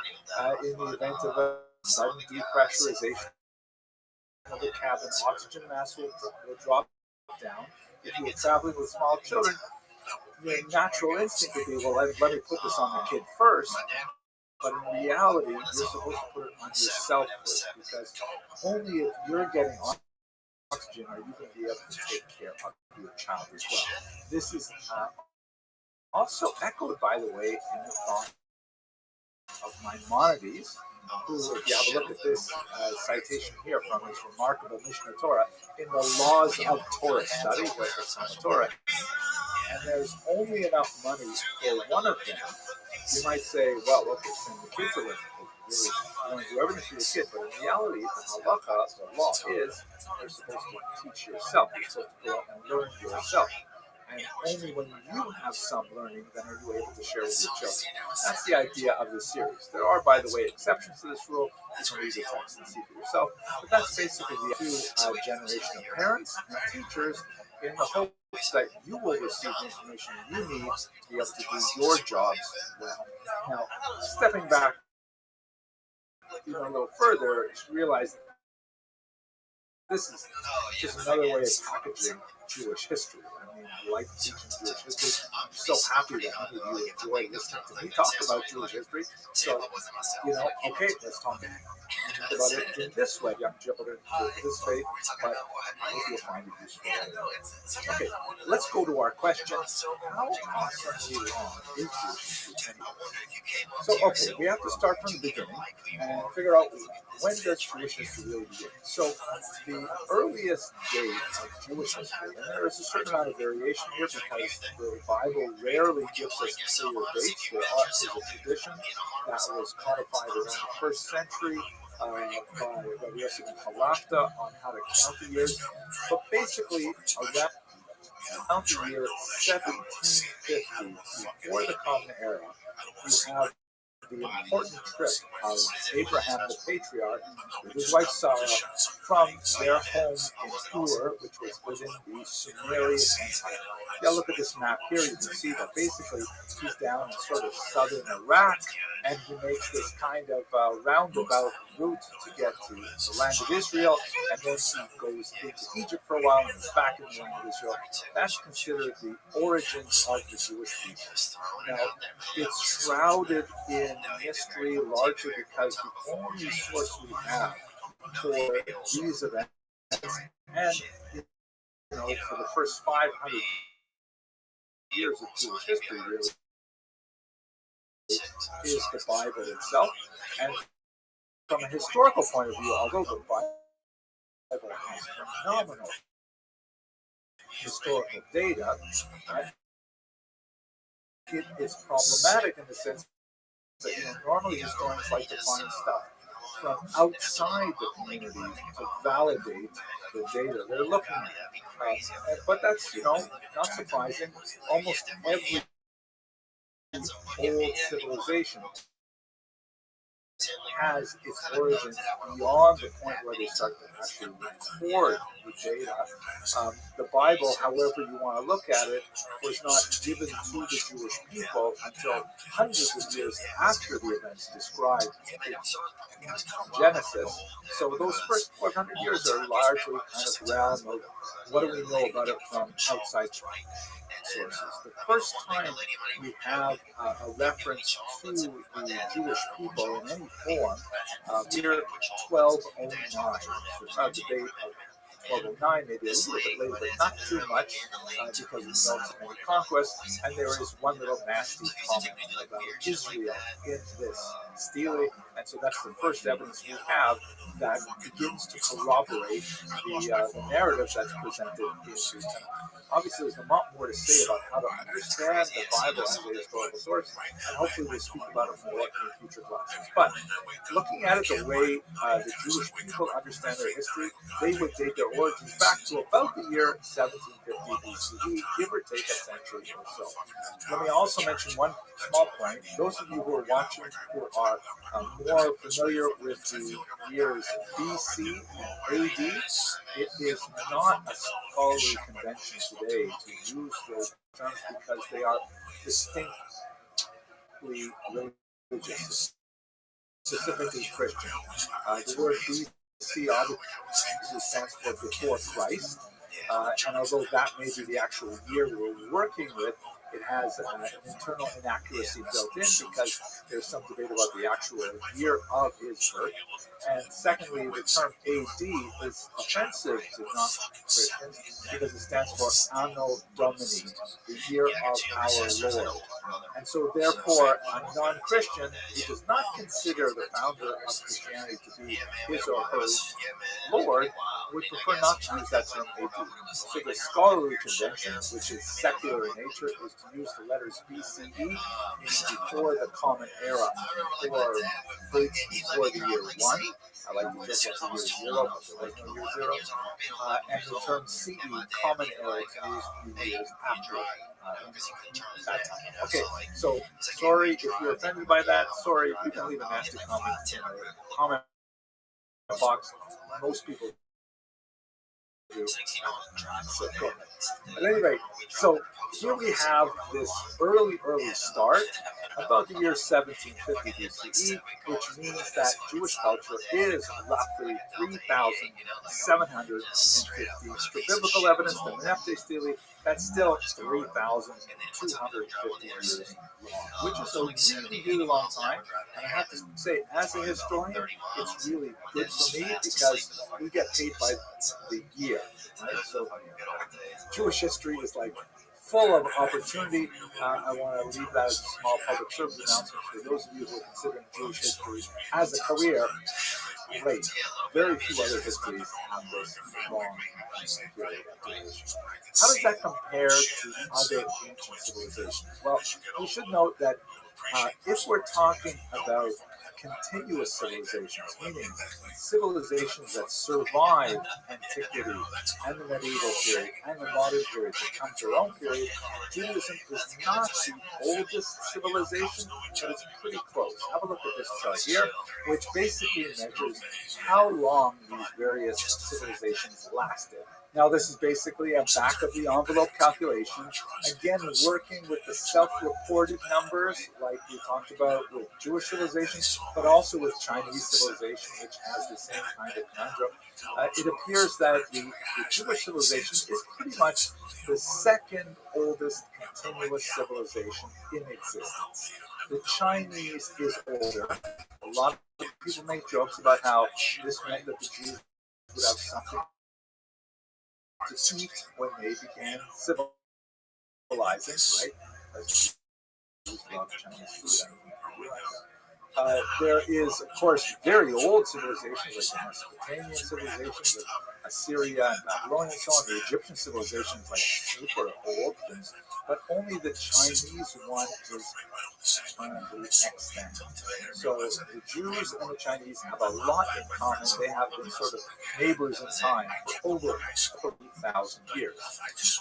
in the event of a sudden depressurization of the cabin, oxygen mass will drop down. If you were traveling with small children, your natural instinct would be, well, let me put this on the kid first. But in reality, you're supposed to put it on yourself first, because only if you're getting oxygen are you going to be able to take care of your child as well. This is also echoed, by the way, in the thought of Maimonides, who, if you have a look at this citation here from his remarkable Mishnah Torah, in the Laws of Torah study, the Torah, and there's only enough money for one of them, you might say, well, okay, send the kids away. You want to do everything for your kid, but in reality, the halacha, the law is, you're supposed to teach yourself. You're supposed to go out and learn yourself. And only when you have some learning, then are you able to share with your children. That's the idea of this series. There are, by the way, exceptions to this rule. You can read the text and see for yourself. But that's basically the two generation of parents and teachers in the hopes that you will receive the information you need to be able to do your jobs well. Now, stepping back even a little further, to realize this is just another way of packaging Jewish history. I mean, I like teaching Jewish history. I'm so happy that many of you enjoy listening to me talk about Jewish history. So, okay, let's talk about it in this way. I'm jumping into this way, but I hope you'll find it useful. Okay, let's go to our question. How awesomely long is Jewish history anyway? So, okay, we have to start from the beginning and figure out when does Jewish history really begin. So, the earliest date of Jewish history, and there is a certain amount of variation here because the Bible rarely gives us clear dates. There is a tradition that was codified around the first century by Rabbi Yosef Kalafta on how to count the years. But basically, around the year 1750, before the Common Era, you have the important trip of Abraham the patriarch with his wife Sarah from their home in Ur, which was within the Sumerian Empire. Yeah, look at this map here. You can see that basically he's down in sort of southern Iraq, and he makes this kind of roundabout route to get to the land of Israel, and then he goes into Egypt for a while and is back in the land of Israel. That's considered the origins of the Jewish people. Now, it's shrouded in mystery largely because the only source we have for these events, and for the first 500 years of Jewish history, really, is the Bible itself. And from a historical point of view, although the Bible has phenomenal historical data, it is problematic in the sense that normally historians like to find stuff from outside the community to validate the data they're looking at. But that's not surprising. Almost every old civilization has its origins beyond the point where they start to actually record the data. The Bible, however you want to look at it, was not given to the Jewish people until hundreds of years after the events described in Genesis. So those first 400 years are largely kind of realm of what do we know about it from outside sources. The first time we have a reference to the Jewish people in any form, year 1209. So it's not a debate of 1209, maybe a little bit later, but not too much, because we know so many conquests, and there is one little nasty comment about Israel in this stele, and so that's the first evidence we have that begins to corroborate the narrative that's presented in the Tanakh. Obviously, there's a lot more to say about how to understand the Bible as a historical source, and hopefully we'll speak about it more in future classes. But looking at it the way the Jewish people understand their history, they would date their origins back to about the year 1750 BCE, give or take a century or so. Let me also mention one small point. Those of you who are watching who are more familiar with the years BC and AD, it is not a scholarly convention today to use those terms because they are distinctly religious, specifically Christian. The word BC obviously stands for before Christ, and although that may be the actual year we're working with, it has an internal inaccuracy built in because there's some debate about the actual year of his birth. And secondly, the term AD is offensive to non-Christians because it stands for Anno Domini, the year of our Lord. And so therefore, a non-Christian who does not consider the founder of Christianity to be his or her Lord would prefer not to use that term AD. So the scholarly convention, which is secular in nature, is to use the letters BCE, meaning before the Common Era, before the year 1. I like to just the year 0, but there was no year 0. And the term CE, Common Era, to use the years after that time. Okay, so sorry if you're offended by that. Sorry, you can leave a nasty comment in the comment box. Most people do. So, go ahead. At any rate, so here we have this early start, about the year 1750 BCE, which means that Jewish culture is roughly 3,750. For biblical evidence, the Meneptah stele, that's still 3,250 years long, which is a really long time. And I have to say, as a historian, it's really good for me because we get paid by the year. Right? So Jewish history is like full of opportunity. I want to leave that as a small public service announcement for those of you who are considering Jewish history as a career. Great. Very few other histories have this long period of duration. How does that compare to other ancient civilizations? Well, we should note that if we're talking about continuous civilizations, meaning civilizations that survived antiquity and the medieval period and the modern period to come to our own period, Judaism is not the oldest civilization, but it's pretty close. Have a look at this chart here, which basically measures how long these various civilizations lasted. Now, this is basically a back-of-the-envelope calculation, again, working with the self-reported numbers, like we talked about with Jewish civilization, but also with Chinese civilization, which has the same kind of conundrum. It appears that the Jewish civilization is pretty much the second oldest continuous civilization in existence. The Chinese is older. A lot of people make jokes about how this meant that the Jews would have something to eat when they began civilizing, right? As Jews love Chinese food. There is, of course, very old civilizations like the Mesopotamian civilizations of Assyria and Babylonia and so on. The Egyptian civilization is like super old, but only the Chinese one is currently extant. So the Jews and the Chinese have a lot in common. They have been sort of neighbors in time for over 3,000 years.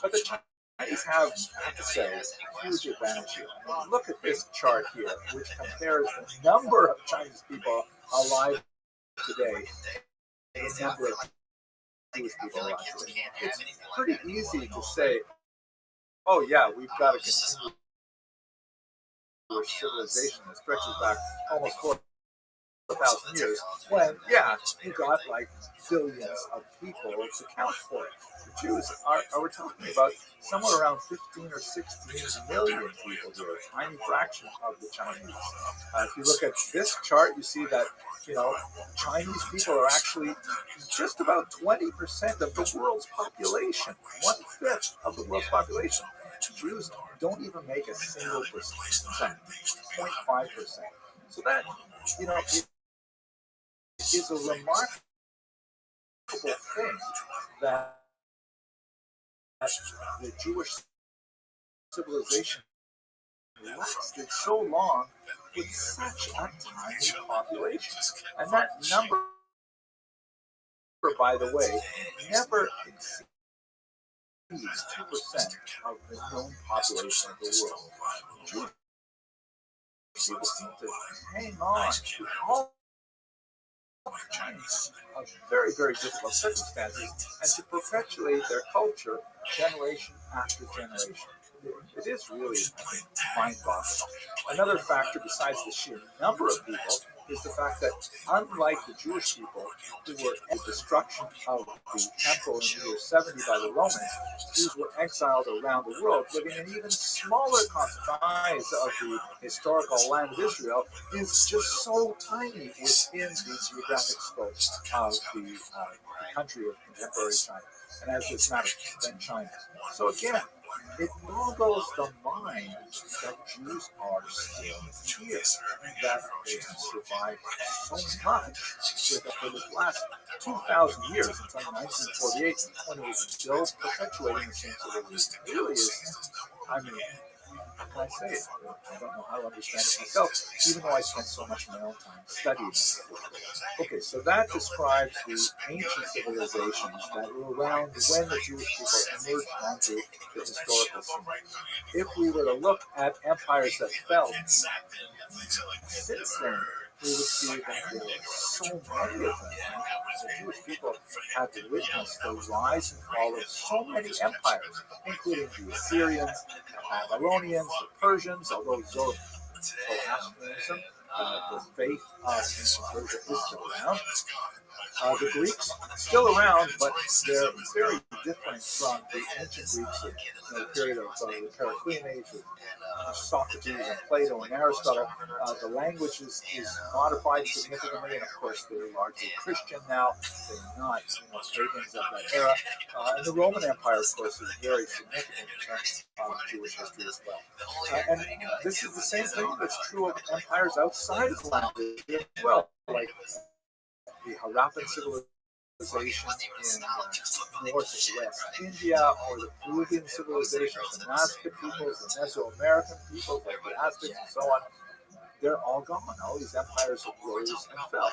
But the Chinese have, I have to say, a huge advantage here. I mean, look at this chart here, which compares the number of Chinese people alive today and the number of Jewish people alive today. It's pretty easy to say, oh yeah, we've got a continuous civilization that stretches back almost 4,000 years, when, yeah, you got like billions of people to count for it. The Jews we're talking about somewhere around 15 or 16 million people here, a tiny fraction of the Chinese. If you look at this chart, you see that, Chinese people are actually just about 20% of the world's population, 1/5 of the world's population. Jews don't even make a single percent, 0.5%. So that, it is a remarkable thing that the Jewish civilization lasted so long with such a tiny population. And that number, by the way, never exceeds 2% of the known population of the world. Jewish people seem to hang on to all kinds of very, very difficult circumstances and to perpetuate their culture generation after generation. It is really, mind-boggling. Another factor besides the sheer number of people is the fact that, unlike the Jewish people who were at the destruction of the temple in the year 70 by the Romans, Jews were exiled around the world, living in even smaller size of the historical land of Israel is just so tiny within the geographic scope of the country of contemporary China, and as this matter, then China. So again, it boggles the mind that Jews are still here, that they have survived so much for the last 2,000 years, until 1948, when it was still perpetuating the same sort of reason. It really is, how can I say it? I don't know how to understand it myself, even though I spent so much of my own time studying it. Okay, so that describes the ancient civilizations that were around when the Jewish people emerged onto the historical scene. If we were to look at empires that fell since then, we would see that there were so many of them. The Jewish people had to witness the rise and fall of so many empires, including the Assyrians, the Babylonians, the Persians, although Zoroastrianism, the faith of ancient Persia, is still around. The Greeks, still around, but they're very different from the ancient Greeks of the period of the Periclean age with Socrates and Plato and Aristotle. The language is modified significantly, and of course they're largely Christian now. They're not pagans of that era. And the Roman Empire, of course, is very significant in terms of Jewish history as well. And this is the same thing that's true of empires outside of the land as well, like the Harappan civilization in northwest India, or the Peruvian civilizations, the Nazca peoples, the Mesoamerican peoples like the Aztecs and so on. They're all gone. All these empires have rose and fell.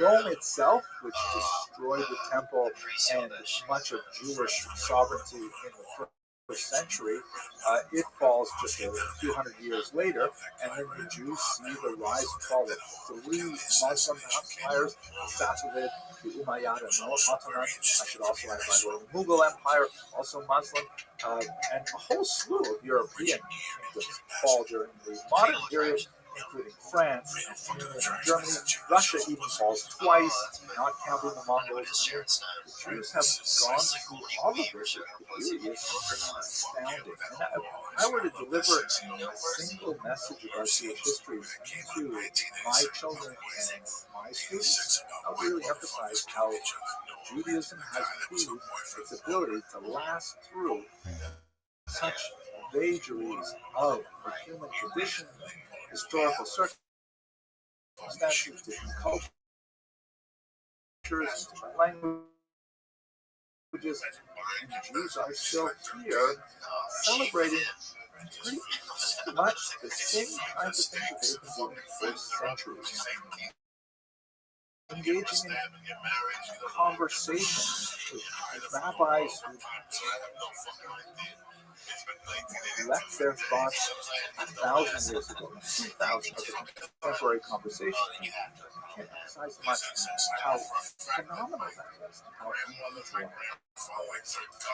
Rome itself, which destroyed the temple and much of Jewish sovereignty in the first century, it falls just a few hundred years later, and then the Jews see the rise and fall of three Muslim empires, the Safavid, the Umayyad, and Ottoman. I should also add, by the way, the Mughal Empire, also Muslim, and a whole slew of European kingdoms fall during the modern period, including France, England, and Germany. Russia even falls twice, not counting the Mongols. The Jews have gone through all of this. It really is something astounding. And if I were to deliver a single message about Jewish history to my children and my students, I would really emphasize how Judaism has proved its ability to last through such vagaries of the human condition, historical circumstances, circumstances, different cultures, different languages, and Jews are still here celebrating pretty much the same kinds of things that they've been doing for centuries. Engaging in conversations with rabbis who left their thoughts 1,000 years ago, 2,000 of the contemporary conversation. I can't emphasize much how phenomenal that is, how unusual.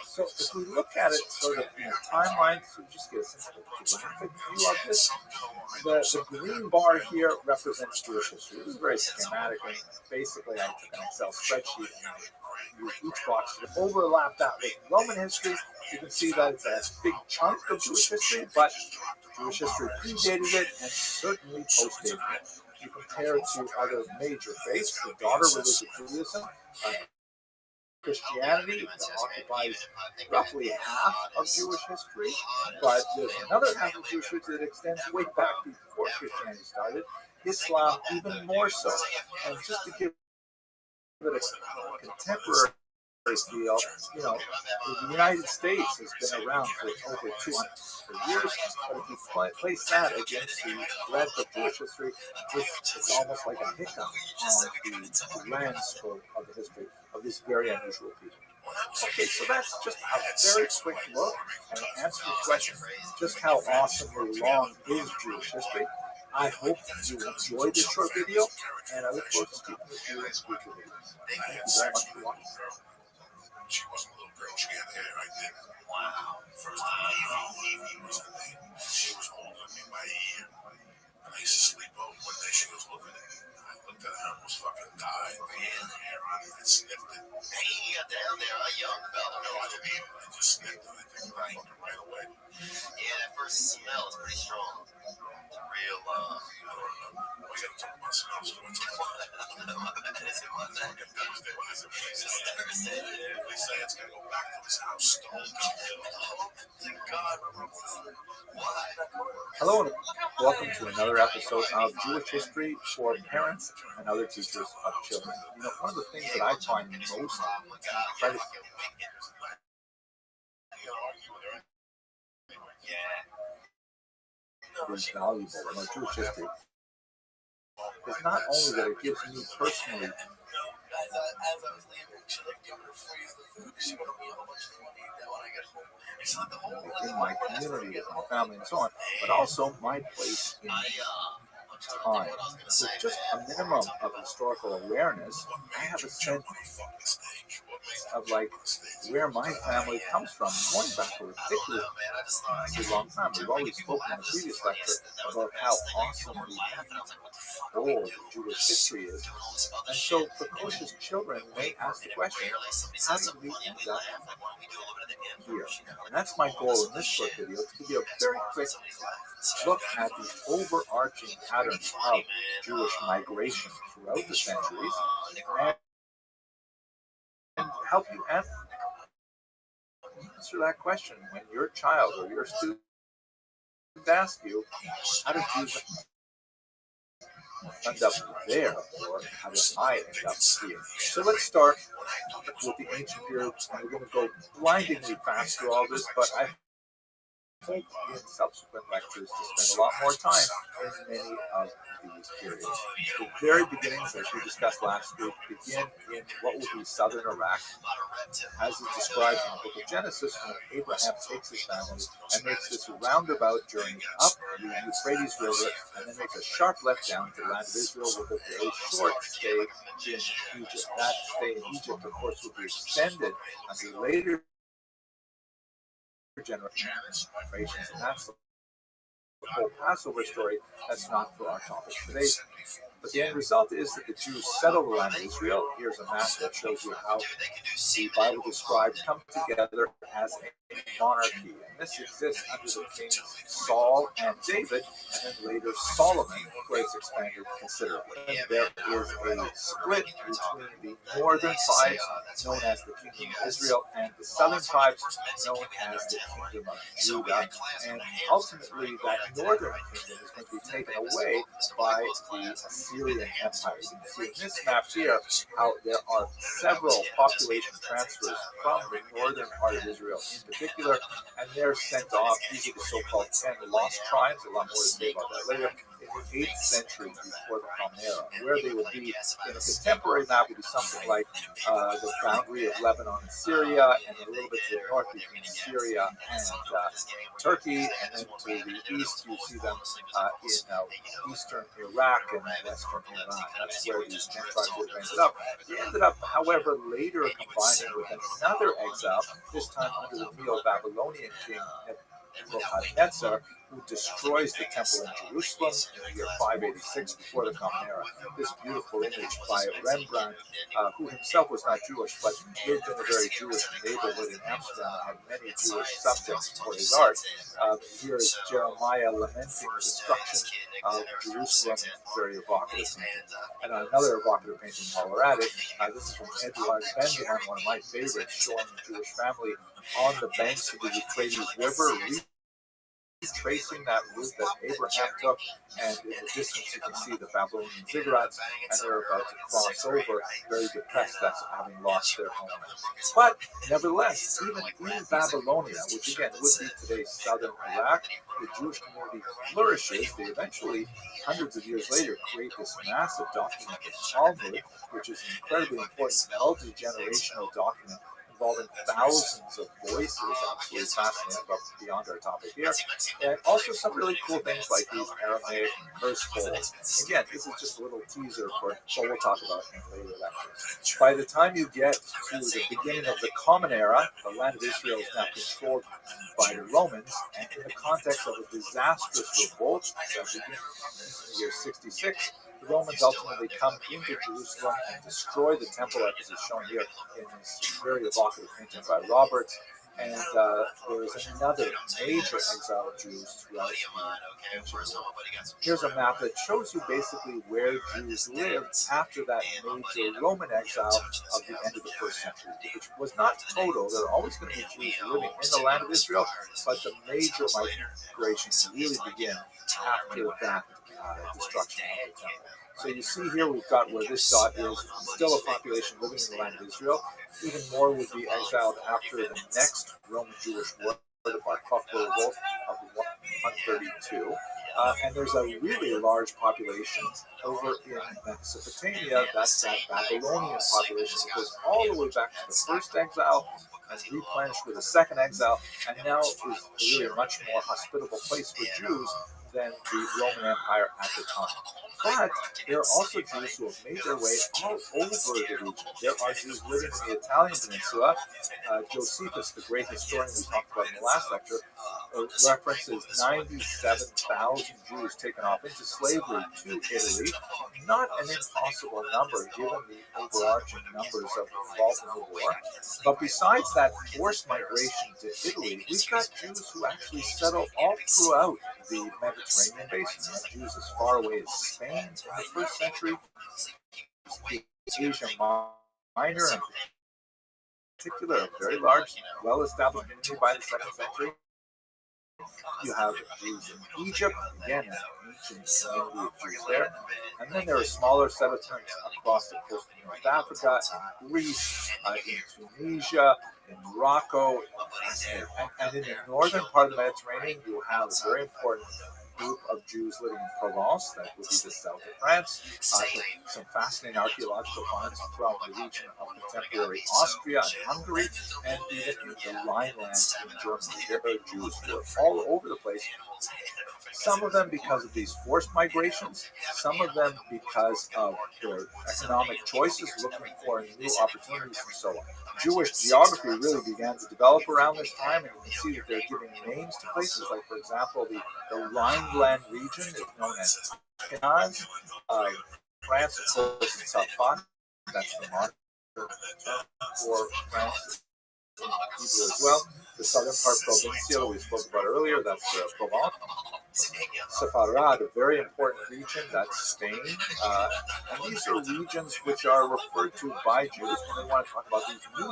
So if we look at it sort of in a timeline, so we just get a sense of the graphic view of this, the green bar here represents Jewish history. This is very schematic, and basically I took an Excel spreadsheet and I used each box to overlap that with Roman history. You can see that it's a big chunk of Jewish history, but Jewish history predated it and certainly postdated it. You compare it to other major faiths, the daughter religion Judaism, Christianity occupies roughly half of Jewish history, but there's another half of Jewish history that extends way back before Christianity started. Islam even more so. And just to give it a contemporary feel, the United States has been around for over 200 years, but if you place that against the breadth of Jewish history, it's almost like a hiccup on the landscape of the history of this very unusual people. Okay, so that's just a very quick look and answer the question, just how awesomely long is Jewish history. I hope you enjoyed this short video, and I look forward to speaking with you in future videos. Thank you very much for watching. She wasn't a little girl, she had hair, I think. Wow. First time Evie was her name. She was holding me by ear. And I used to sleep over. One day she was looking at me. I looked at her and almost fucking died. She had hair on it. I sniffed it. Hey, you got down there, a young fella. No, I didn't even. I just sniffed it. I think right away. Yeah, that first smell is pretty strong. It's a real, I don't know. We gotta talk about smells. It's gonna go back to his house. Hello and welcome to another episode of Jewish History for Parents and Other Teachers of Children. One of the things that I find most incredibly valuable about Jewish history is not only that it gives me personally in my community, with my family and so on, but also my place in time. With just a minimum of historical awareness, I have a sense of where my family comes from, going back a ridiculously long time. We've always spoken in the previous lecture about how awesomely old Jewish history is. And so precocious children may ask the question, how did we end up here? And that's my goal in this short video, to give you a very quick look at the overarching patterns of Jewish migration throughout the centuries and help you answer that question when your child or your student asks you, how did Jews end up there, or how did I end up here? So let's start with the ancient periods, and we're going to go blindingly fast through all this, but I hope in subsequent lectures to spend a lot more time in many of these periods. The very beginnings, as we discussed last week, begin in what would be southern Iraq, as is described in the book of Genesis, when Abraham takes his family and makes this roundabout journey up the Euphrates River and then makes a sharp left down to the land of Israel with a very short stay in Egypt. That stay in Egypt, of course, would be extended under later generations, and that's the whole Passover story. That's not for our topic today. But the end result is that the Jews settle the land of Israel. Here's a map that shows you how the Bible describes come together as a monarchy. And this exists under the kings Saul and David, and then later Solomon, where it's expanded considerably. And there is a split between the northern tribes, known as the Kingdom of Israel, and the southern tribes, known as the Kingdom of Judah. And ultimately, that northern kingdom is going to be taken away by the Syrian Empire. You can see in this map here how there are several population transfers from the northern part of Israel in particular, and they're sent off. These are the so-called 10 lost tribes. A lot more to say about that later. In the 8th century before the Common Era, where they would be in a contemporary map would be something like the boundary of Lebanon and Syria, and a little bit to the north between Syria and Turkey, and then to the east you see them in eastern Iraq and western Iran. That's where these 10 tribes would have ended up. They ended up, however, later combining with another exile, this time under the Neo-Babylonian king Nebuchadnezzar, who destroys the temple in Jerusalem in the year 586 before the Common Era. This beautiful image by Rembrandt, who himself was not Jewish, but lived in a very Jewish neighborhood in Amsterdam and had many Jewish subjects for his art. Here is Jeremiah lamenting the destruction of Jerusalem, very evocative painting. And another evocative painting while we're at it, this is from Edouard Benjamin, one of my favorites, showing the Jewish family on the banks of the Euphrates River, tracing that route that Abraham took, and in the distance you can see the Babylonian ziggurats, and they're about to cross over, very depressed at having lost their homeland. But nevertheless, even in Babylonia, which again would be today's southern Iraq, the Jewish community flourishes. They eventually, hundreds of years later, create this massive document, the Talmud, which is an incredibly important multi-generational document involving thousands of voices, absolutely fascinating, but beyond our topic here. And also some really cool things like these Aramaic curse folds. Again, this is just a little teaser for what we'll talk about in later lectures. By the time you get to the beginning of the Common Era, the land of Israel is now controlled by the Romans, and in the context of a disastrous revolt that begins in the year 66, the Romans ultimately come into Jerusalem and destroy the temple, as is shown here in this very evocative painting by Roberts. And there is another major exile of Jews throughout the ancient world. Here's a map that shows you basically where Jews lived after that major Roman exile of the end of the 1st century, which was not total. There are always going to be Jews living in the land of Israel, but the major migrations really begin after that destruction of the temple. So you see here we've got where this dot is still a population living in the land of Israel. Even more would be exiled after the next Roman Jewish war, the Bar Kokhba revolt of 132. And there's a really large population over in Mesopotamia. That's that Babylonian population that goes all the way back to the first exile and replenished with a second exile, and now is really a much more hospitable place for Jews than the Roman Empire at the time. But there are also Jews who have made their way all over the region. There are Jews living in the Italian peninsula. Josephus, the great historian we talked about in the last lecture, references 97,000 Jews taken off into slavery to Italy. Not an impossible number given the overarching numbers of involved in the war. But besides that forced migration to Italy, we've got Jews who actually settle all throughout the Mediterranean basin. We have Jews as far away as Spain in the 1st century, Asia Minor in particular, a very large, well-established community by the 2nd century. You have Jews in Egypt, again, an ancient community of Jews there. And then there are smaller settlements across the coast of North Africa, in Greece, in Tunisia, in Morocco, and in the northern part of the Mediterranean, you have a very important group of Jews living in Provence, that would be the south of France. Some fascinating archaeological finds from the region of contemporary Austria and Hungary, and even in the Rhineland in Germany. There are Jews who are all over the place. Some of them because of these forced migrations, some of them because of their economic choices, looking for new opportunities and so on. Jewish geography really began to develop around this time, and you can see that they're giving names to places, like, for example, the Rhineland region is known as Ashkenaz. France, of course, is Safat. That's the modern term for France in Hebrew as well. The southern part, Provincia, we spoke about earlier, that's Provence. Sepharad, a very important region, that's Spain. And these are regions which are referred to by Jews when they want to talk about these new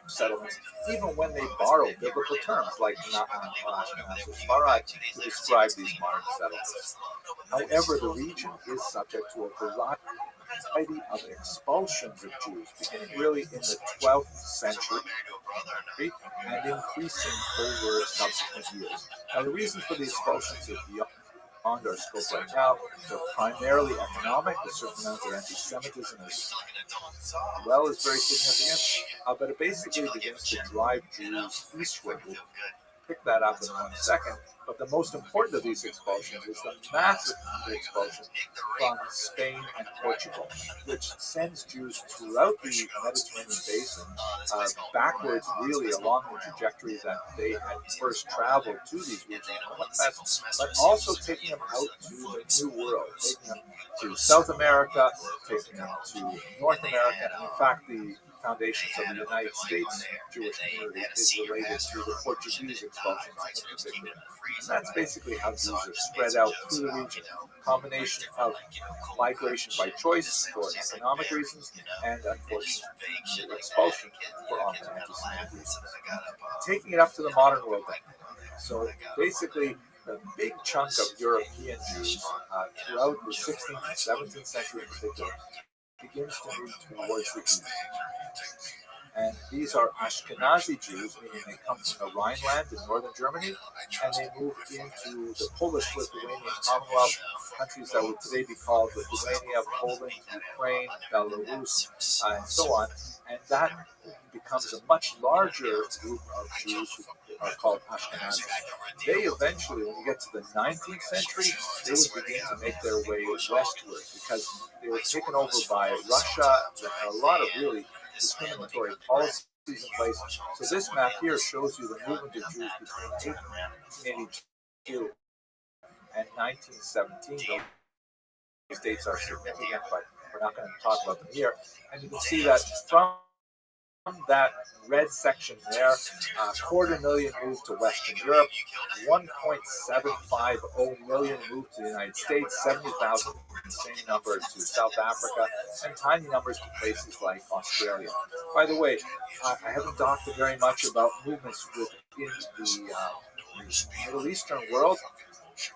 settlements, even when they borrow biblical terms like Sfarad to describe these modern settlements. However, the region is subject to a variety of expulsions of Jews, beginning really in the 12th century and increasing over subsequent years. Now, the reasons for the expulsions are beyond our scope right now. They're primarily economic. A certain amount of anti-Semitism as well is very significant, but it basically begins to drive Jews eastward. We'll pick that up in 1 second. But the most important of these expulsions is the massive expulsion from Spain and Portugal, which sends Jews throughout the Mediterranean basin backwards, really along the trajectory that they had first traveled to these regions, but also taking them out to the New World, taking them to South America, taking them to North America, and in fact, the foundations of the United States Jewish community is related to the Portuguese expulsions in particular. And that's basically how Jews are spread out through the region. A combination of migration by choice for economic reasons and unfortunately expulsion for often anti-Semitic reasons. Taking it up to the modern world then. So basically, the big chunk of European Jews throughout the 16th and 17th century in particular begins to move towards the east. And these are Ashkenazi Jews, meaning they come from the Rhineland in northern Germany, and they move into the Polish-Lithuanian Commonwealth, countries that would today be called Lithuania, Poland, Ukraine, Belarus, and so on. And that becomes a much larger group of Jews who are called Ashkenazi. They eventually, when you get to the 19th century, they would begin to make their way westward because they were taken over by Russia. There are a lot of really discriminatory policies in place. So this map here shows you the movement of Jews between 1882 and 1917. Those dates are significant, but we're not going to talk about them here. And you can see that from that red section there, 250,000 moved to Western Europe, 1.750 million moved to the United States, 70,000, same number to South Africa, and tiny numbers to places like Australia. By the way, I haven't talked very much about movements within the Middle Eastern world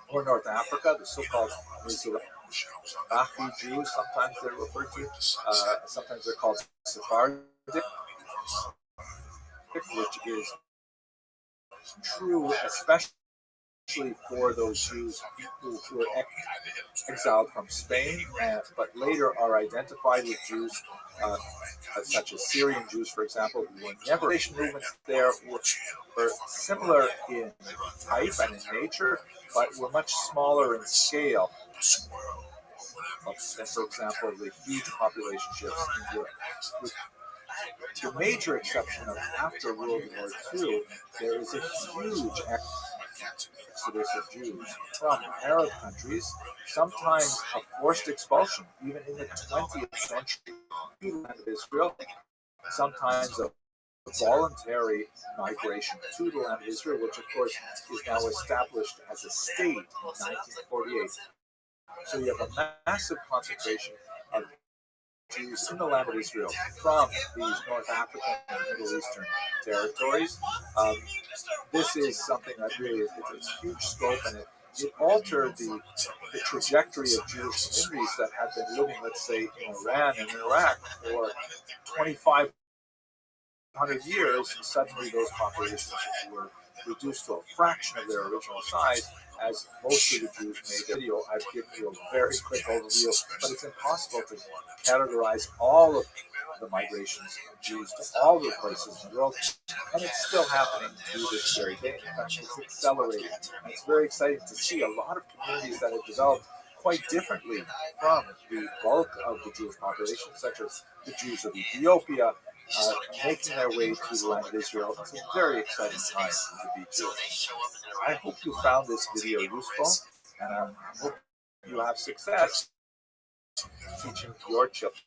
or North Africa, the so-called Mizrahi Jews, sometimes they're referred to, sometimes they're called Sephardic, which is true especially for those Jews who were exiled from Spain, but later are identified with Jews such as Syrian Jews, for example, who were never. Movements there were similar in type and in nature, but were much smaller in scale than, for example, the huge population shifts in Europe. With the major exception of after World War II, there is a huge exodus of Jews from Arab countries, sometimes a forced expulsion, even in the 20th century, to the land of Israel, sometimes a voluntary migration to the land of Israel, which of course is now established as a state in 1948. So you have a massive concentration of Jews in the land of Israel from these North African and Middle Eastern territories. This is something that really is a huge scope, and it altered the trajectory of Jewish communities that had been living, let's say, in Iran and Iraq for 2,500 years, and suddenly those populations were reduced to a fraction of their original size, as most of the Jews made their video. I've given you a very quick overview, but it's impossible to categorize all of the migrations of Jews to all the places in the world, and it's still happening to this very day. In fact, it's accelerating. And it's very exciting to see a lot of communities that have developed quite differently from the bulk of the Jewish population, such as the Jews of Ethiopia, making their way to the land of Israel. It's a very exciting time to be Jewish. I hope you found this video useful, and I hope you have success teaching your children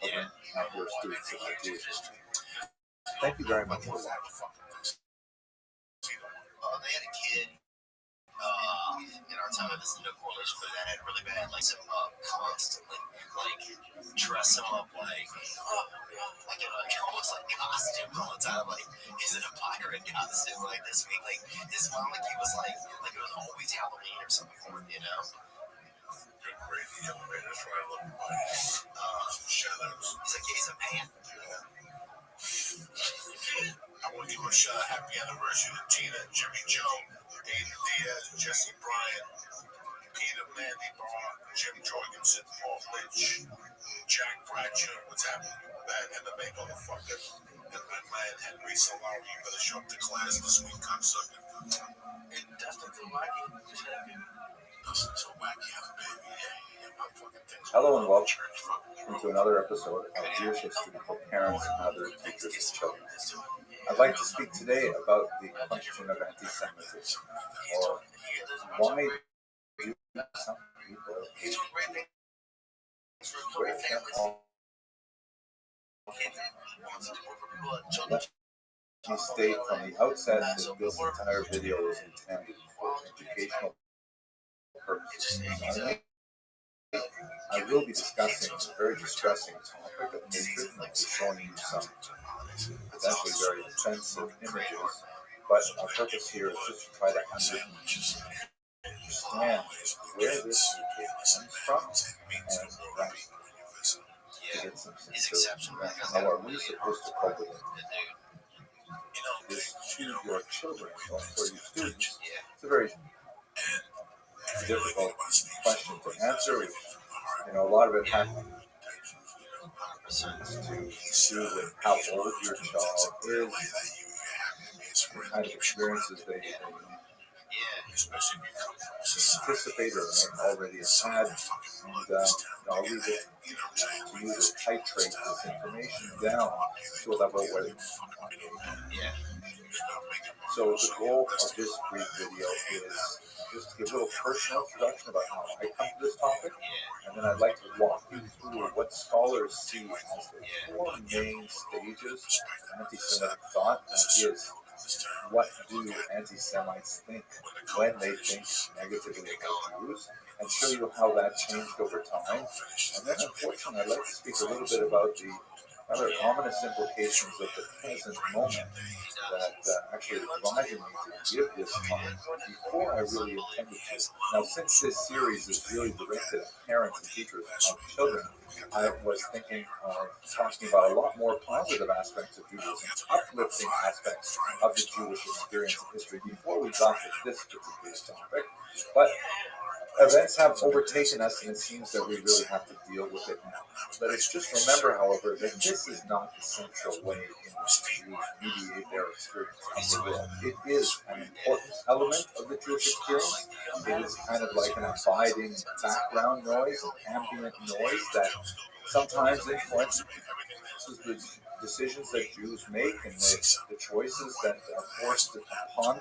and your students about Jewish history. Thank you very much for watching. They had a kid in our town. that this is no correlation, but that had really bad, like, some constantly, like, dress him up like, almost like costume all the time. Like, he's in a pirate costume like this week. Like, his mom, like, he was like it was always Halloween or something for him, you know? You're crazy, young man. That's why I love you, buddy. Shout outs. He's like, yeah, he's a man. I want to give a shout out happy anniversary to Tina, Jimmy Joe, Aiden Diaz, Jesse Bryant, Peter Mandy Barr, Jim Jorgensen, Paul Lynch, Jack Pratchett, what's happening, bad MMA motherfucker, and my man Henry Solari. You better show up to class this week, cocksucker. And Dustin Tawaki, Dustin Tawaki has a baby. Yeah, my fucking thing's Hello and welcome to another episode of Jewish History for Parents and Other Teachers and Children. I'd like to speak today about the question of anti-Semitism, or why do some people hate Let me state from the outset that this entire video is intended for educational purposes. I will be discussing a very distressing topic of hatred and I'll be showing you some potentially very offensive images, but our purpose here is just to try to understand where this comes from and perhaps to get some sense of how are we supposed to cope with it. This to your children or for your students, it's a very difficult question to answer. A lot of it has to do with how old your child is, what kind of experiences they anticipate or may already have had, and I'll leave it to you to titrate this information down to a level where so the goal of this brief video is just to give a little personal introduction about how I come to this topic, and then I'd like to walk you through what scholars see as the four main stages of anti-Semitic thought, and is what do anti-Semites think when they think negatively about Jews, and show you how that changed over time. And then, unfortunately, I'd like to speak a little bit about the rather ominous implications of the present moment that actually reminded me to give this talk before I really intended to. Now, since this series is really directed at parents and teachers of children, I was thinking of talking about a lot more positive aspects of Judaism, uplifting aspects of the Jewish experience and history before we got to this particular topic. But events have overtaken us, and it seems that we really have to deal with it now. Let us just remember, however, that this is not the central way in which Jews mediate their experience of the world. It is an important element of the Jewish experience. It is kind of like an abiding background noise, an ambient noise that sometimes influences the decisions that Jews make and the choices that are forced upon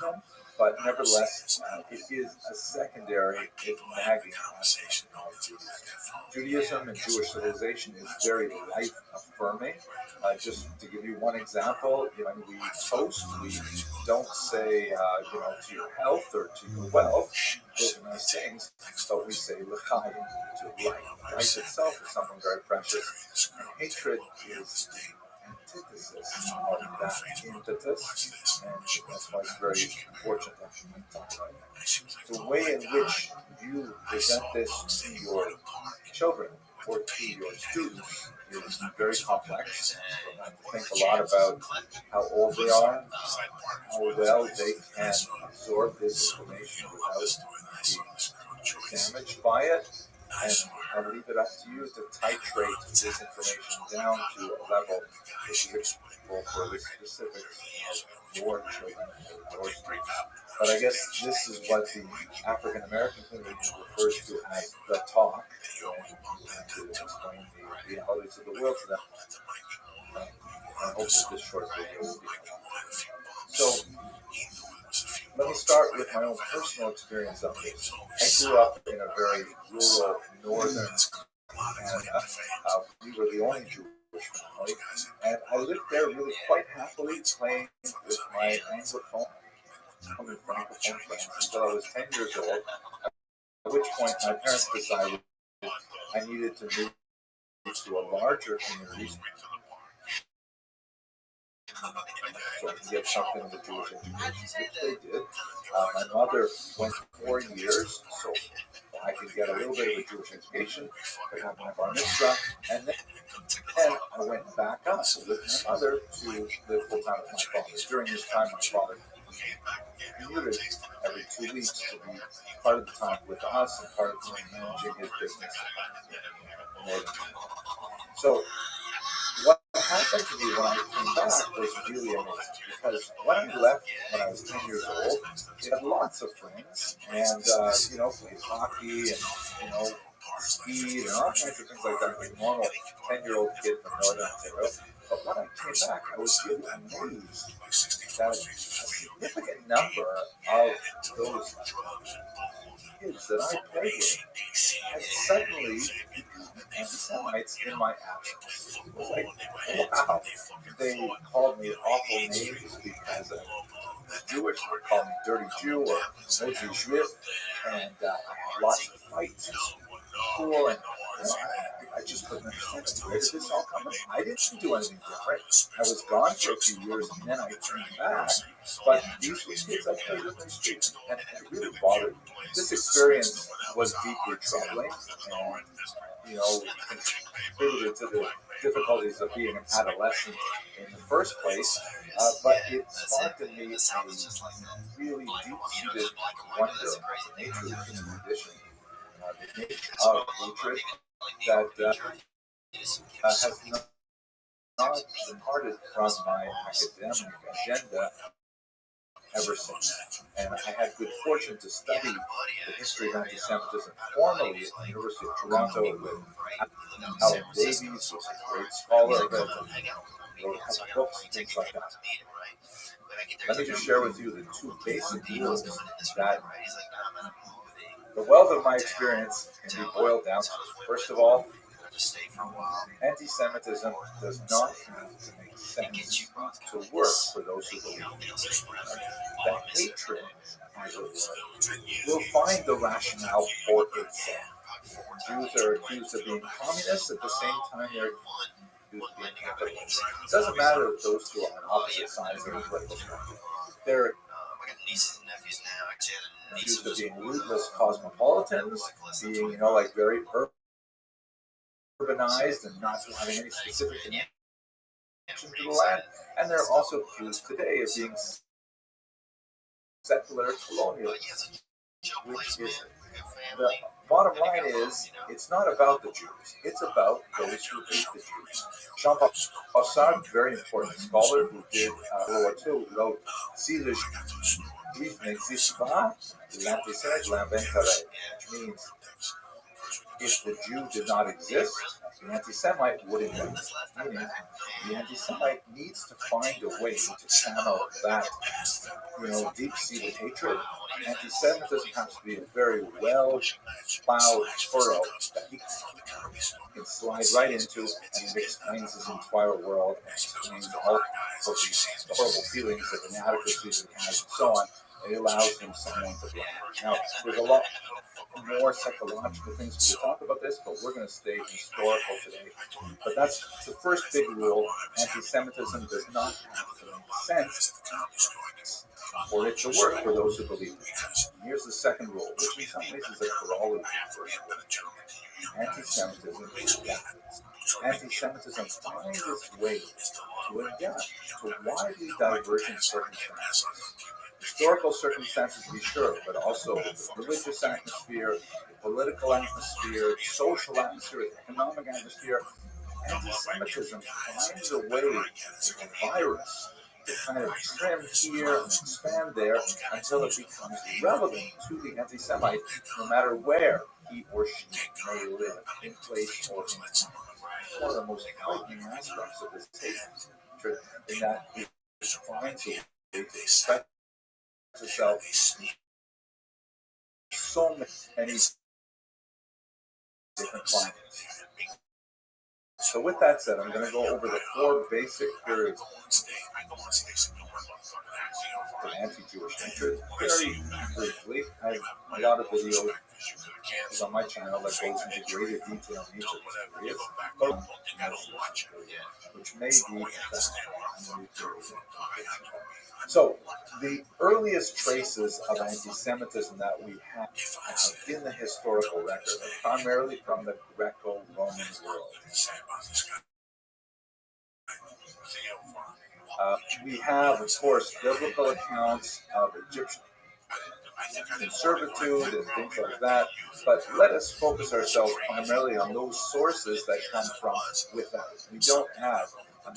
them. But nevertheless, it is a secondary, if nagging aspect of Judaism and Jewish civilization is very life-affirming. Just to give you one example, when we toast, we don't say, to your health or to your wealth. Those are nice things, but we say l'chaim, to life. Life itself is something very precious, and hatred is antithesis of that impetus, and that's why it's very important that we talk about it. The way in which you present this to your children or to your students is very complex. You have to think a lot about how old they are, how well they can absorb this information without being damaged by it. And I'll leave it up to you to titrate this information down to a level which is acceptable for the specifics of your children and your students. But I guess this is what the African American community refers to as the talk, and to explain the realities of the world to them. I hope that this short video will be helpful. So, let me start with my own personal experience of this. I grew up in a very rural northern Canada. We were the only Jewish family, and I lived there really quite happily, playing with my Anglophone, coming francophone friends until I was 10 years old, at which point my parents decided I needed to move to a larger community so I could get something of a Jewish education, which they did. My mother went 4 years, so I could get a little bit of a Jewish education, could have my bar mitzvah, and then I went back up with my mother to live full time with my father. During this time, my father commuted every 2 weeks to be part of the time with us and part of the time managing his business in Northern Ireland. So what happened to me when I came back was really amazing because when I left when I was 10 years old, I had lots of friends and, played hockey and, skied and all kinds of things like that, like a normal 10-year-old kid from Northern Ontario. But when I came back, I was really amazed that a significant number of those kids that I played with had suddenly become anti-Semites in my absence. It was like, wow. They called me awful names because I was Jewish. They called me Dirty Jew or Nosy Juif. And I had lots of fights in school. And I just couldn't understand it. Where did this all come from? I didn't do anything different. I was gone for a few years and then I came back. But these were kids I played with in the street. And it really bothered me. This experience was deeply troubling and, contributed to the difficulties of being an adolescent in the first place, but it sparked in me a really deep-seated wonder about the nature of the human condition, the nature of hatred that has not departed from my academic agenda ever since. And I had good fortune to study the history of anti-Semitism formally at the University of Toronto with Alan Davies, who's a great scholar of it, and wrote a couple books and things like that. Let me just share with you the two basic rules that the wealth of my experience can be boiled down to. First of all, anti-Semitism does not have to make sense to work for those who believe it. The hatred, as it were, will find the rationale for itself. Jews are accused of being communists, at the same time they're accused of being capitalists. It doesn't matter if those two are on opposite sides of the political spectrum. They're accused of being rootless cosmopolitans, being, very urbanized and not having any specific connection to the land. And they're also accused today of being secular colonialists, which is the bottom line is, it's not about the Jews. It's about those who hate the Jews. Jean-Paul Sartre, very important scholar who did World War II, wrote, Si le juif n'existe pas, l'antisémite l'inventerait, which means if the Jew did not exist, the anti-Semite would exist. Meaning, the anti-Semite needs to find a way to channel that, deep-seated hatred. Anti-Semitism has to be a very well-plowed furrow that he can slide right into, and it explains his entire world, and explains all of the horrible feelings of inadequacy that he has, and so on. It allows him someone to blame. Now, there's a lot more psychological things we could talk about this, but we're going to stay historical today. But that's the first big rule. Anti-Semitism does not have to make sense for it to work for those who believe it. And here's the second rule, which in some ways is a corollary to the first rule. Anti-Semitism is backwards. Anti-Semitism finds its way to adapt to widely divergent circumstances. Historical circumstances, to be sure, but also the religious atmosphere, the political atmosphere, the social atmosphere, the economic atmosphere. Anti-Semitism finds a way, like a virus, to kind of trim here and expand there until it becomes relevant to the anti-Semite, no matter where he or she may live, in place or in time. One of the most frightening aspects of this hatred, in that it finds a way to expect itself so many different climates. So with that said, I'm going to go over the four basic periods of anti-Jewish hatred. Very briefly, I have a lot of videos on my channel that goes into greater detail in each of these areas, which may be so the earliest traces of anti-Semitism that we have in the historical record are primarily from the Greco-Roman world. We have, of course, biblical accounts of Egyptian servitude and things like that, but let us focus ourselves primarily on those sources that come from without. We don't have on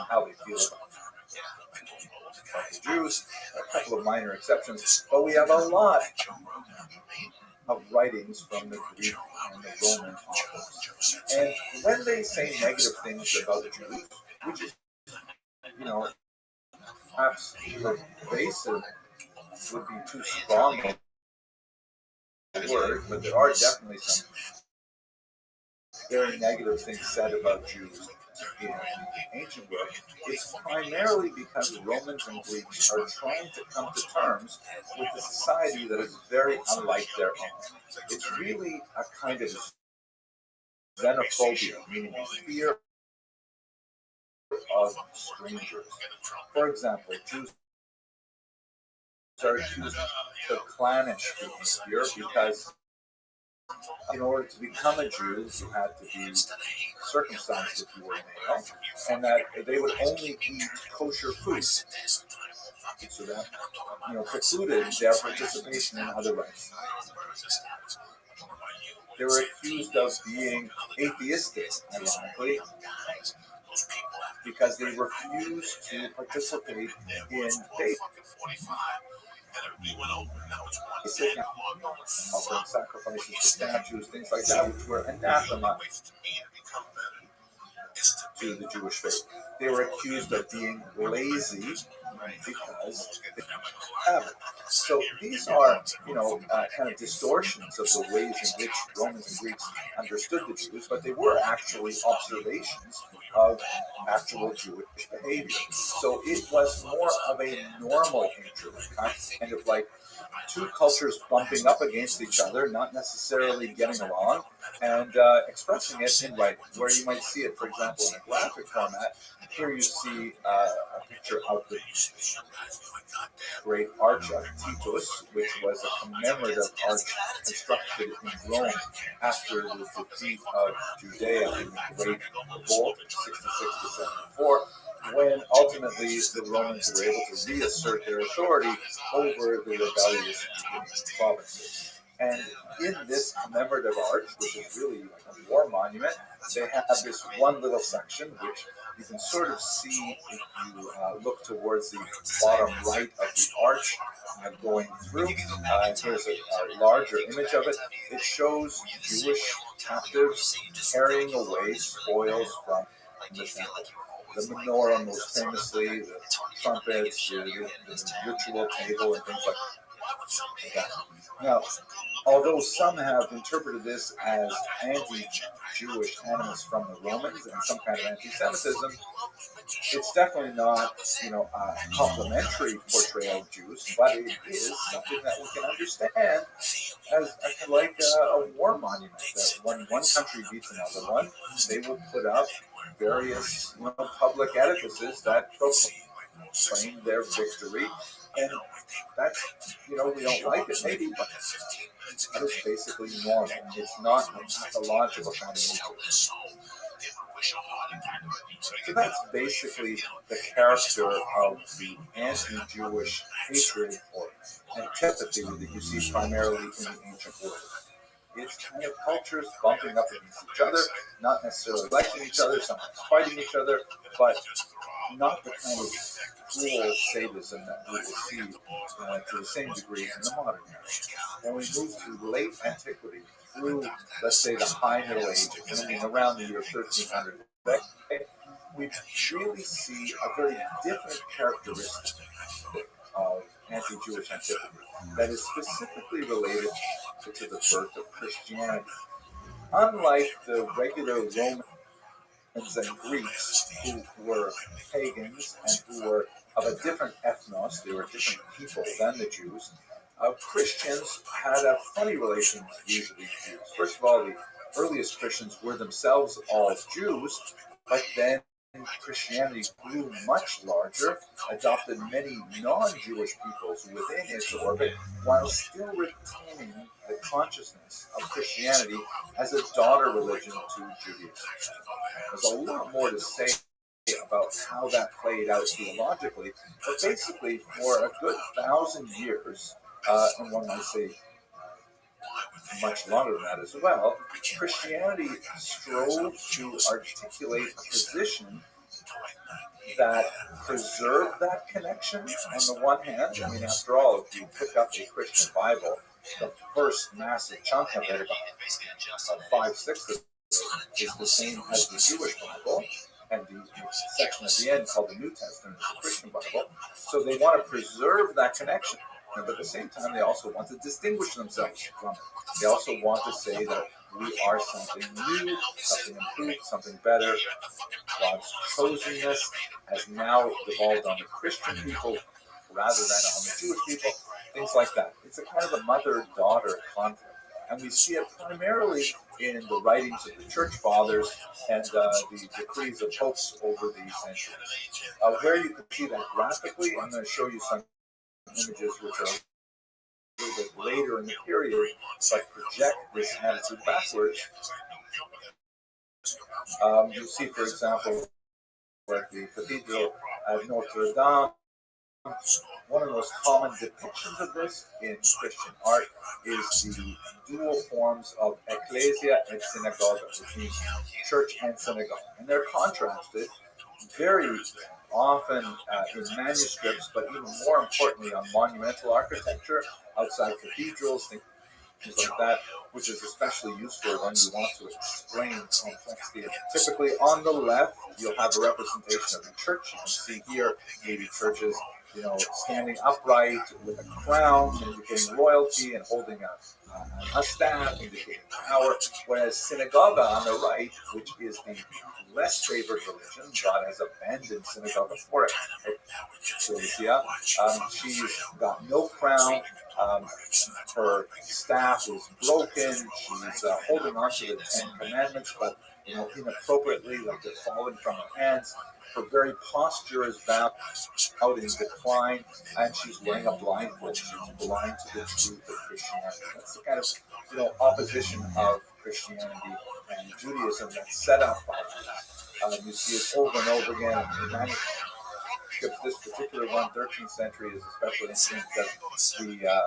how they feel about the Jews, a couple of minor exceptions, but we have a lot of writings from the Greek and the Roman authors. And when they say negative things about the Jews, which is, perhaps pervasive would be too strong a word, but there are definitely some very negative things said about Jews in the ancient world. It's primarily because Romans and Greeks are trying to come to terms with a society that is very unlike their own. It's really a kind of xenophobia, meaning fear of strangers. For example, Jews are accused of clannish behavior because in order to become a Jew, you had to be circumcised if you were male, and that they would only eat kosher food. So that precluded their participation in other rites. They were accused of being atheistic, ironically, because they refused to participate in faith. Offering sacrifices to statues, things like that, which were anathema to the Jewish faith. They were accused of being lazy because they have it. So these are, kind of distortions of the ways in which Romans and Greeks understood the Jews, but they were actually observations of actual Jewish behavior. So it was more of a normal interlude, kind of like two cultures bumping up against each other, not necessarily getting along, and expressing it in writing, where you might see it, for example, in a graphic format. Here you see a picture of the great Arch of Titus, which was a commemorative arch constructed in Rome after the defeat of Judea in the Great Revolt, 66 to 74, when ultimately the Romans were able to reassert their authority over the rebellious provinces. And in this commemorative arch, which is really like a war monument, they have this one little section, which you can sort of see if you look towards the bottom right of the arch going through. Here's a larger image of it. It shows Jewish captives carrying away spoils from the temple. The menorah, most famously, the trumpets, the ritual table, and things like that. Now, although some have interpreted this as anti-Jewish animus from the Romans and some kind of anti-Semitism, it's definitely not, a complimentary portrayal of Jews, but it is something that we can understand as like a war monument. That when one country beats another one, they will put up various public edifices that proclaim their victory, and that's we don't like it maybe, but it's basically normal. It's not a pathological kind of nature. So that's basically the character of the anti-Jewish hatred or antipathy that you see primarily in the ancient world. It's kind of cultures bumping up against each other, not necessarily liking each other, sometimes fighting each other, but not the kind of cruel sadism that we will see to the same degree in the modern era. When we move to late antiquity through, let's say, the high Middle Ages, around the year 1300, we really see a very different characteristic of anti-Jewish antipathy that is specifically related to the birth of Christianity. Unlike the regular Romans and Greeks, who were pagans and who were of a different ethnos. They were different people than the Jews. Christians had a funny relation vis-a-vis Jews. First of all, the earliest Christians were themselves all Jews, but then Christianity grew much larger, adopted many non-Jewish peoples within its orbit, while still retaining the consciousness of Christianity as a daughter religion to Judaism. There's a lot more to say about how that played out theologically, but basically for a good 1,000 years, and one might say much longer than that as well, Christianity strove to articulate a position that preserved that connection on the one hand. I mean, after all, if you pick up a Christian Bible, the first massive chunk of it, about 5/6 of it, is the same as the Jewish Bible, and the section at the end called the New Testament is the Christian Bible. So they want to preserve that connection, but at the same time, they also want to distinguish themselves from it. They also want to say that we are something new, something improved, something better. God's chosenness has now devolved on the Christian people rather than on the Jewish people, things like that. It's a kind of a mother-daughter conflict. And we see it primarily in the writings of the church fathers and the decrees of popes over the centuries. Where you can see that graphically, I'm going to show you some images which are a little bit later in the period, but project this attitude backwards. You see, for example, like the Cathedral at Notre Dame. One of the most common depictions of this in Christian art is the dual forms of ecclesia and synagoga, which means church and synagogue. And they're contrasted very often in manuscripts, but even more importantly on monumental architecture outside cathedrals, things like that, which is especially useful when you want to explain complexity. Typically on the left, you'll have a representation of the church. You can see here maybe churches, standing upright with a crown indicating royalty and holding a staff indicating power, whereas synagogue on the right, which is the less favored religion, God has abandoned synagogue for it. Ecclesia, she's got no crown, her staff is broken, she's holding on to the Ten Commandments, but inappropriately, like they're falling from her hands. Her very posture is bowed out in decline, and she's wearing a blindfold. She's blind to the truth of Christianity. That's the kind of opposition of Christianity and Judaism that's set up by this. You see it over and over again in manuscripts. This particular one, 13th century, is especially interesting because the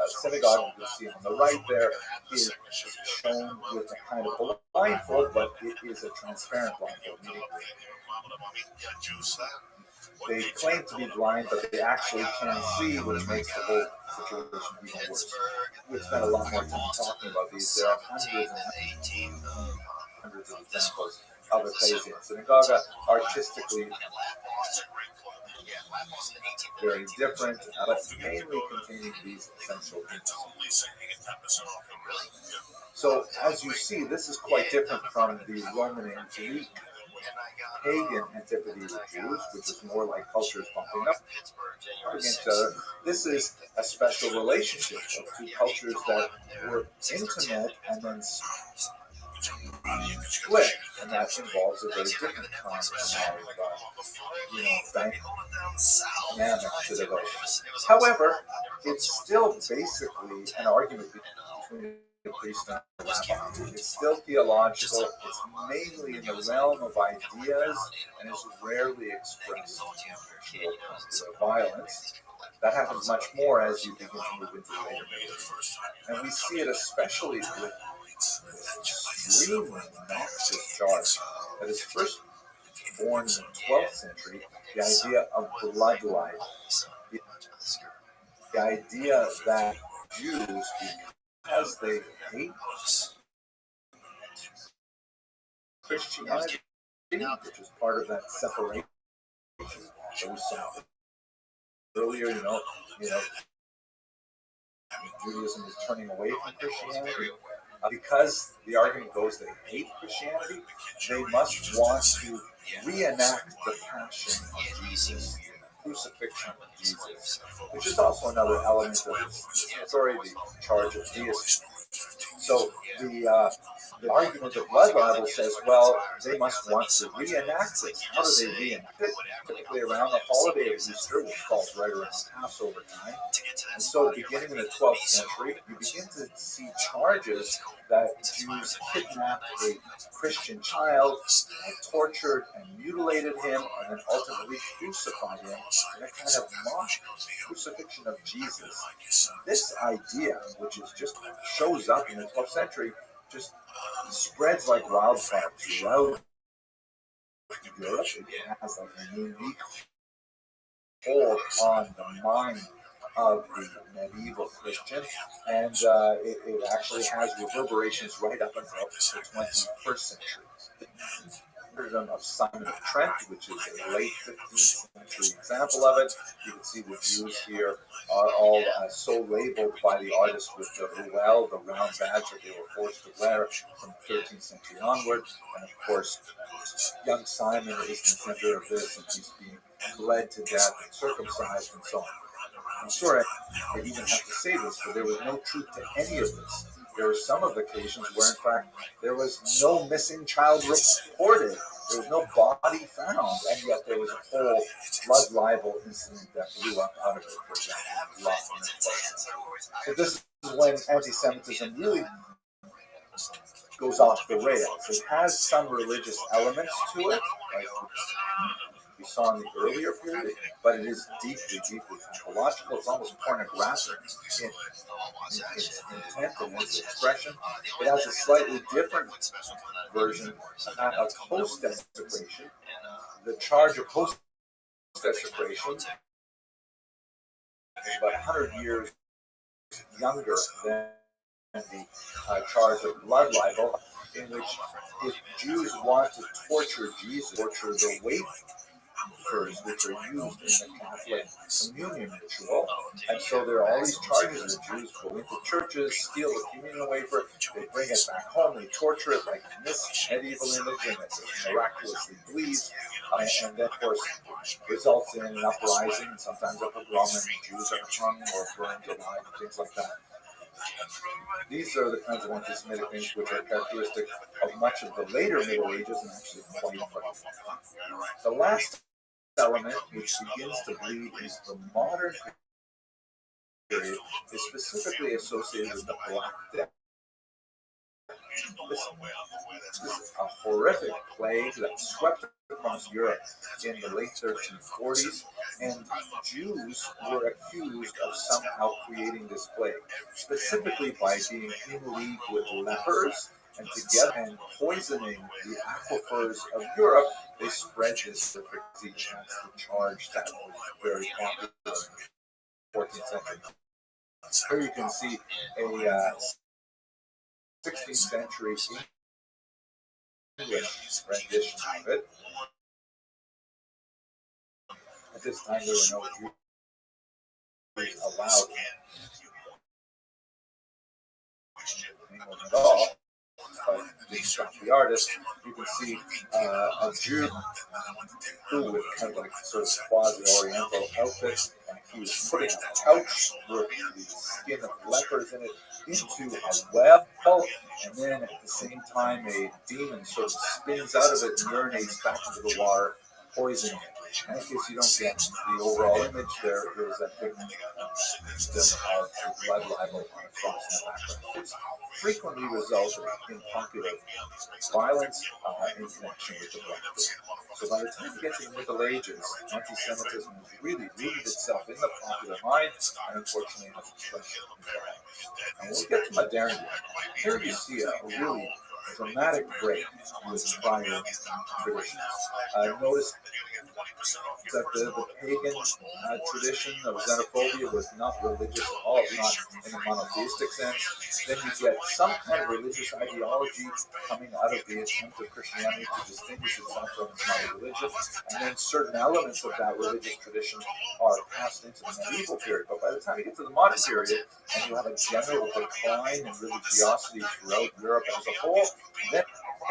synagogue you see on the right there is shown with a kind of blindfold, but it is a transparent blindfold, meaning they claim to be blind, but they actually can see, which makes the whole situation even worse. We've spent a lot more time talking about these. There are hundreds of examples of ecclesia and synagogue, artistically very different, but mainly containing these essential things. So, as you see, this is quite different from the Roman and Greek pagan antiquity of the Jews, which is more like cultures bumping up against each other. This is a special relationship of two cultures that were intimate and then split, and that involves a very different kind of dynamic to devotion. However, it's still basically an argument between the priest and the rabbi. It's still theological. It's mainly in the realm of ideas and is rarely expressed in violence. That happens much more as you begin to move into the later periods. And we see it especially with extremely noxious charge that is first born in the 12th century, the idea of blood libel. The idea that Jews, because they hate Christianity, which is part of that separation that we saw earlier, Judaism is turning away from Christianity. Because the argument goes they hate Christianity, they must want to reenact the passion of Jesus crucifixion of Jesus, which is also another element of this story, the charge of deism. So the argument of blood libel says, well, they must want to reenact this. How do they reenact it? Typically around the holiday of Easter, which falls right around Passover time. And so beginning in the 12th century, you begin to see charges that Jews kidnapped a Christian child, tortured and mutilated him, and then ultimately crucified him in a kind of mock crucifixion of Jesus. This idea, which is just shows up in the 12th century, just spreads like wildfire throughout Europe. It has like a unique hold on the mind of the medieval Christian, and it actually has reverberations right up until the 21st century. Of Simon of Trent, which is a late 15th century example of it. You can see the Jews here are all so labeled by the artist with the ruel, the round badge that they were forced to wear from the 13th century onward. And of course, young Simon is in the center of this, and he's being bled to death and circumcised and so on. I'm sorry I even have to say this, but there was no truth to any of this. There were some of the occasions where, in fact, there was no missing child reported. There was no body found, and yet there was a whole blood libel incident that blew up out of it, for example. So this is when anti-Semitism really goes off the rails. It has some religious elements to it, like we saw in the earlier period, but it is deeply, deeply pathological. It's almost pornographic in its intent and its expression. It has a slightly different version of post-desecration. The charge of post-desecration is about 100 years younger than the charge of blood libel, in which if Jews want to torture Jesus, torture the wafers which are used in the Catholic communion ritual. And so there are all these charges that Jews go into churches, steal the communion wafer, they bring it back home, they torture it like in this medieval image, and it miraculously bleeds. And then, of course, results in an uprising, and sometimes a pogrom, and Jews are hung or burned alive, and things like that. These are the kinds of anti-Semitic things which are characteristic of much of the later Middle Ages and actually quite frightening. The last element which begins to bleed is the modern period, is specifically associated with the Black Death. This is a horrific plague that swept across Europe in the late 1340s, and Jews were accused of somehow creating this plague, specifically by being in league with lepers, and together and poisoning the aquifers of Europe, they spread this disease. That's the charge that was very popular in the 14th century. Here you can see a 16th century English rendition of it. At this time, there were no Jews allowed in England at all. But to instruct the artist, you can see a Jew with kind of like sort of quasi-oriental outfit, and he was putting a couch with the skin of lepers in it into a well, and then at the same time a demon sort of spins out of it and urinates back into the water, poisoning it. And in case you don't get the overall image, there is a big system of blood libel across the background. It's frequently resulted in popular violence in connection with the Black Death. So by the time you get to the Middle Ages, anti-Semitism has really rooted itself in the popular mind, and unfortunately has expression in violence. And when we get to modernity, here you see a really dramatic break with prior traditions. Notice that the pagan tradition of xenophobia was not religious at all, not in a monotheistic sense. Then you get some kind of religious ideology coming out of the attempt of Christianity to distinguish itself from its mother religion, and then certain elements of that religious tradition are passed into the medieval period. But by the time you get to the modern period, and you have a general decline in religiosity throughout Europe as a whole, then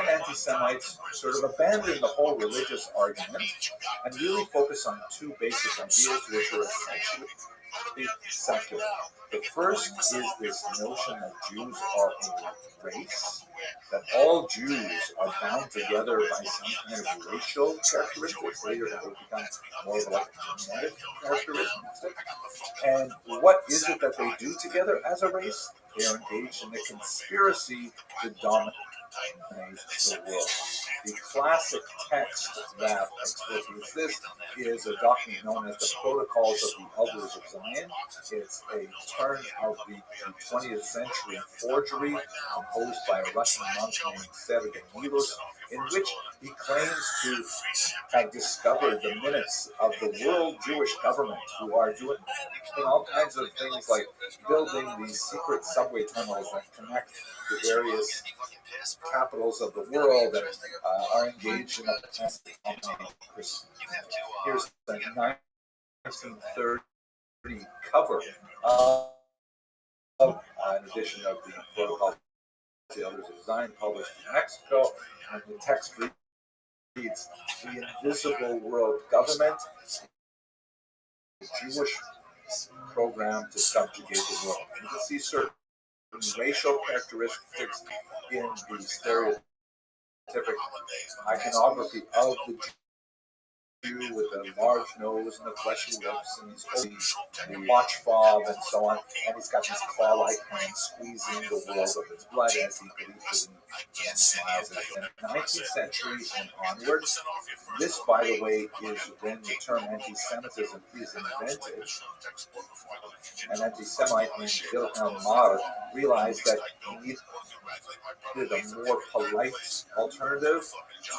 anti-Semites sort of abandon the whole religious argument and really focus focus on two basic ideas which are essentially secular. The first is this notion that Jews are a race, that all Jews are bound together by some kind of racial characteristics. Later that will become more of like a genetic characteristic. And what is it that they do together as a race? They are engaged in a conspiracy to dominate the world. The classic text that explicits this is a document known as the Protocols of the Elders of Zion. It's a turn of the 20th century forgery composed by a Russian monk named Sergei, in which he claims to have discovered the minutes of the world Jewish government, who are doing all kinds of things like building these secret subway tunnels that connect the various capitals of the world that are engaged in a plastic Christmas. Here's the 1930 cover of an edition of the Protocol of the Elders of Zion, published in Mexico, and the text reads, "The invisible world government, the Jewish program to subjugate the world." You can see certain racial characteristics in the stereotypic iconography of the Jew with the large nose and the fleshy lips and he's holding the watch fob and so on, and he's got these claw-like hands squeezing the world of its blood as he believes in smiles. In the 19th century and onward, this, by the way, is when the term anti-Semitism is invented. An anti-Semite named Wilhelm Marr realized that he needed a more polite alternative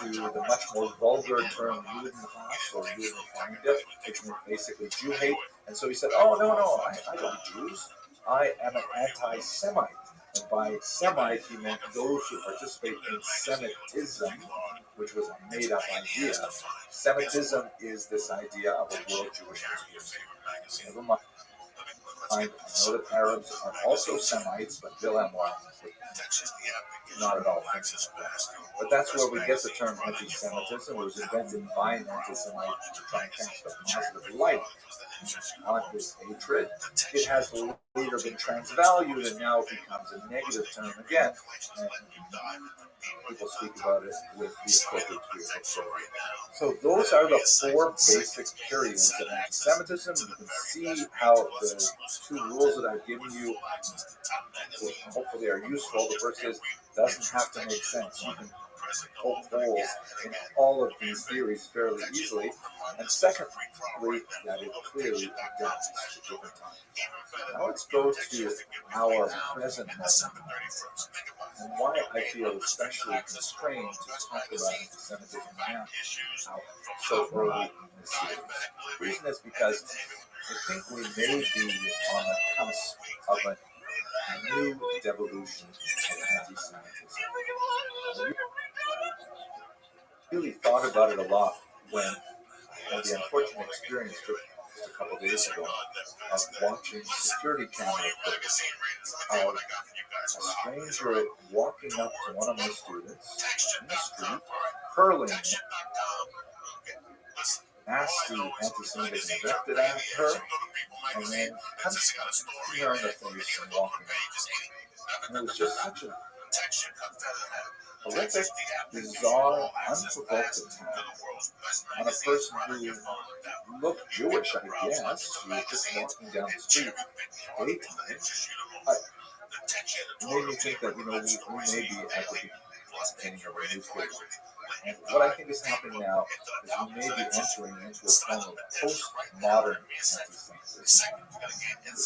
to the much more vulgar term Judenhass or Judenfeinde, which meant basically Jew hate. And so he said, "Oh, no, I don't hate Jews. I am an anti-Semite." And by Semite, he meant those who participate in Semitism, which was a made-up idea. Semitism is this idea of a world Jewish conspiracy. Never mind. I know that Arabs are also Semites, but Wilhelm Marr not at all thinking of that. But that's where we get the term anti-Semitism. It was invented by an anti-Semite to try and cast a positive light on his hatred. It has later been transvalued and now becomes a negative term again. And people speak about it with the appropriate spiritual. So those are the four basic periods of anti-Semitism. You can see how the two rules that I've given you hopefully are useful. The first is, doesn't have to make sense. You can poke holes in all of these theories fairly easily. And secondly, that it clearly adapts to different times. Now let's go to our present moment and why I feel especially constrained to talk about anti-Semitism now, so early in this series. The reason is because I think we may be on the cusp of a new devolution of anti-Semitism. I really thought about it a lot when I had the unfortunate experience just a couple of days ago of watching security camera footage of a stranger walking up to one of my students in the street, hurling nasty anti-Semitic invective at her, and then punching her in the face and walking out. And it was just such a horrific, bizarre, unprovoked attack on a person who looked Jewish, I guess. He was just walking down the street daytime. It made me think that, we may be at the beginning of a new period. And what I think is happening now is we may be entering into a form of postmodern anti-Semitism. This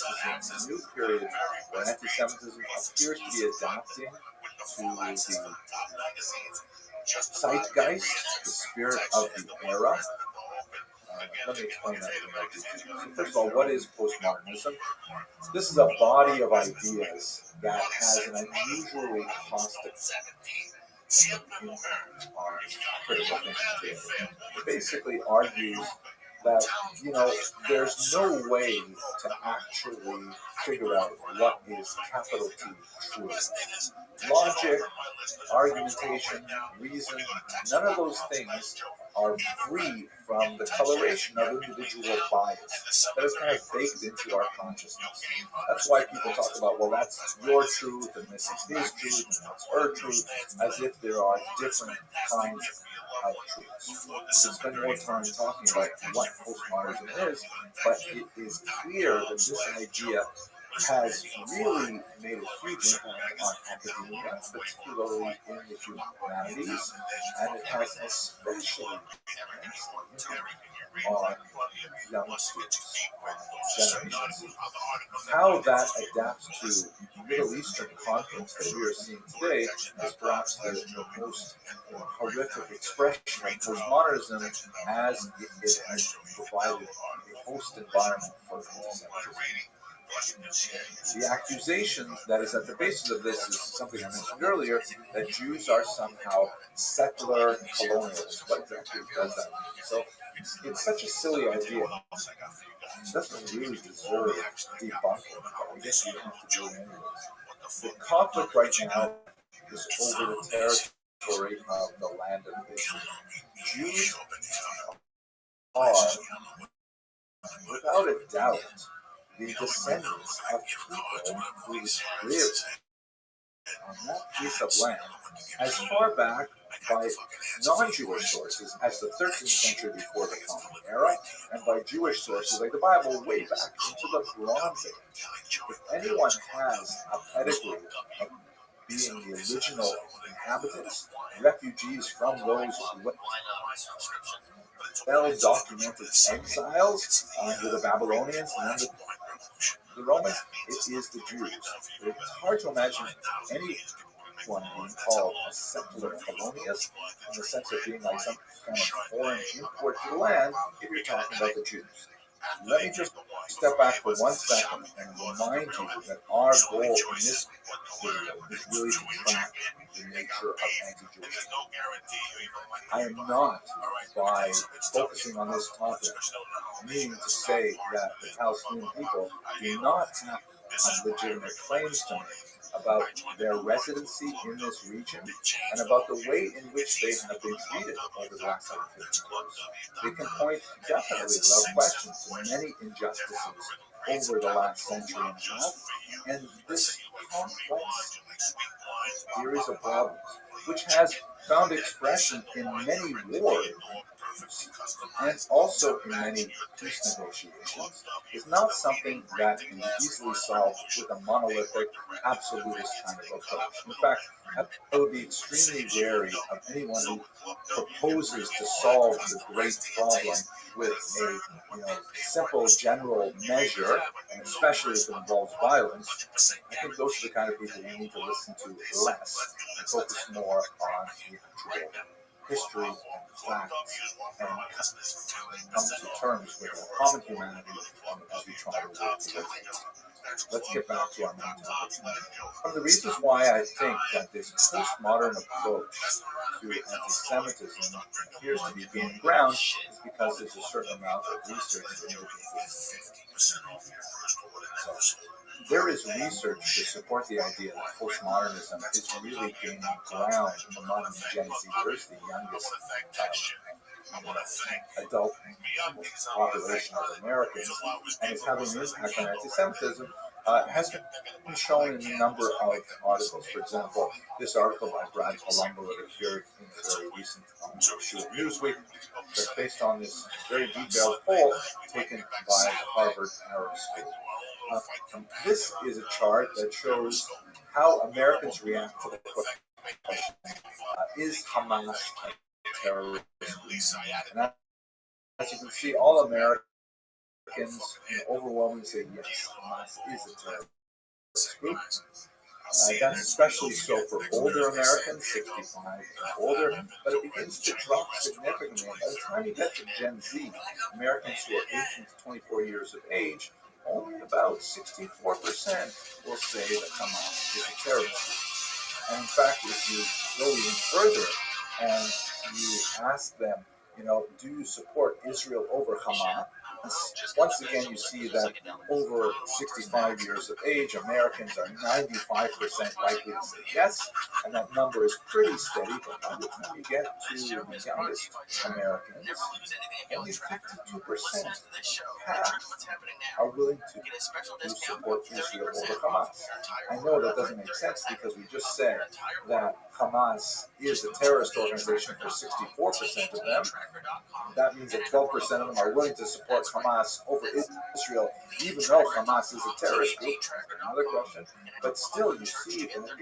is a new period where anti-Semitism appears to be adapting to the zeitgeist, the spirit of the era. Let me explain that in more detail. So first of all, what is postmodernism? This is a body of ideas that has an unusually caustic impact on critical thinking. It basically argues that, there's no way to actually figure out what is capital T truth. Logic, argumentation, reason, none of those things are free from the coloration of individual bias that is kind of baked into our consciousness. That's why people talk about, well, that's your truth, and this is his truth, and that's her truth, as if there are different kinds of truths. We can spend more time talking about what postmodernism is, but it is clear that this idea has really made a huge impact on academia, particularly in the humanities, and it has especially on young students, generations. How that adapts to Middle Eastern conflicts that we are seeing today is perhaps the most horrific expression of postmodernism, as it has provided a host environment for anti-Semitism. The accusation that is at the basis of this is something I mentioned earlier, that Jews are somehow secular and colonialists. What exactly does that mean? So it's such a silly idea. It doesn't really deserve debunking, but I guess you have to do it anyways. The conflict right now is over the territory of the land of Israel. Jews are, without a doubt, the descendants of people who live on that piece of land as far back by non-Jewish sources as the 13th century before the Common Era, and by Jewish sources like the Bible way back into the Bronze Age. If anyone has a pedigree of being the original inhabitants, refugees from those well-documented exiles under the Babylonians and under the Romans, it is the Jews. It's hard to imagine anyone being called a secular colonialist in the sense of being like some kind of foreign import to the land if you're talking about the Jews. Let me just step back for 1 second and remind you that our goal in this video is really to track the nature of anti-Jewishness. I am not, by focusing on this topic, meaning to say that the Palestinian people do not have legitimate claims to make about their residency in this region and about the way in which they have been treated over the last 150 years. They can point definitely, without question, to many injustices over the last century and a half, and this complex series of problems, which has found expression in many wars and also in many peace negotiations, is not something that can be easily solved with a monolithic, absolutist kind of approach. In fact, I would be extremely wary of anyone who proposes to solve the great problem with a simple general measure, and especially if it involves violence. I think those are the kind of people we need to listen to less and focus more on the actual history and facts and come to terms with our common humanity as we try to work together. Let's get back to our main topic. One of the reasons why I think that this postmodern approach to anti-Semitism appears to be gaining ground is because there's a certain amount of research that indicates this. So, there is research to support the idea that postmodernism is really gaining ground among Gen Zers, the youngest adult population of Americans, and is having an impact on anti-Semitism. Has been shown in a number of articles. For example, this article by Brad Palumbo that appeared in a very recent issue of Newsweek, that's based on this very detailed poll taken by Harvard Arab School. This is a chart that shows how Americans react to the question, is Hamas a terrorist group? And as you can see, all Americans overwhelmingly say yes, Hamas is a terrorist group. That's especially so for older Americans, 65 and older, but it begins to drop significantly. By the time you get to Gen Z, Americans who are 18 to 24 years of age, only about 64% will say that Hamas is a terrorist group. And in fact, if you go even further and you ask them, do you support Israel over Hamas? Once again, you see that over 65 years of age, Americans are 95% likely to say yes, and that number is pretty steady, but by the time you get to the youngest Americans, only 52%, half, are willing to support Israel over Hamas. I know that doesn't make sense because we just said that Hamas is a terrorist organization for 64% of them. That means that 12% of them are willing to support Hamas over Israel, even though Hamas is a terrorist group. Another question. But still, you see that the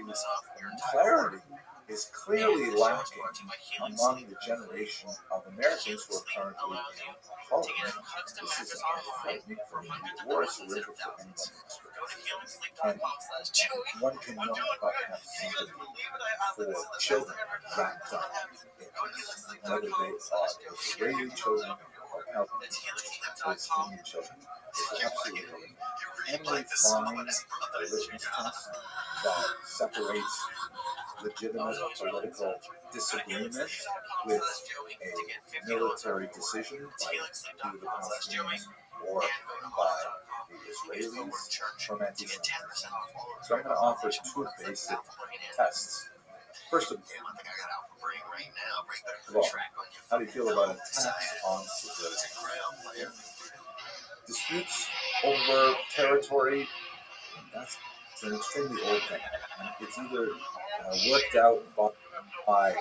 clarity is clearly lacking among the generation of Americans who are currently in college. This is frightening for me. The war is horrific for anyone in this world. And one can know but have sympathy for children wrapped up in this, whether they are Israeli children or Palestinian children. It's absolutely horrific. Emily finds a litmus test that separates legitimate political disagreement with a military decision by either the Palestinians or by the Israelis from anti-Semitism. So I'm going to offer two basic tests. First of all, how do you feel about attacks on civilians? Disputes over territory, that's an extremely old thing. It's either worked out by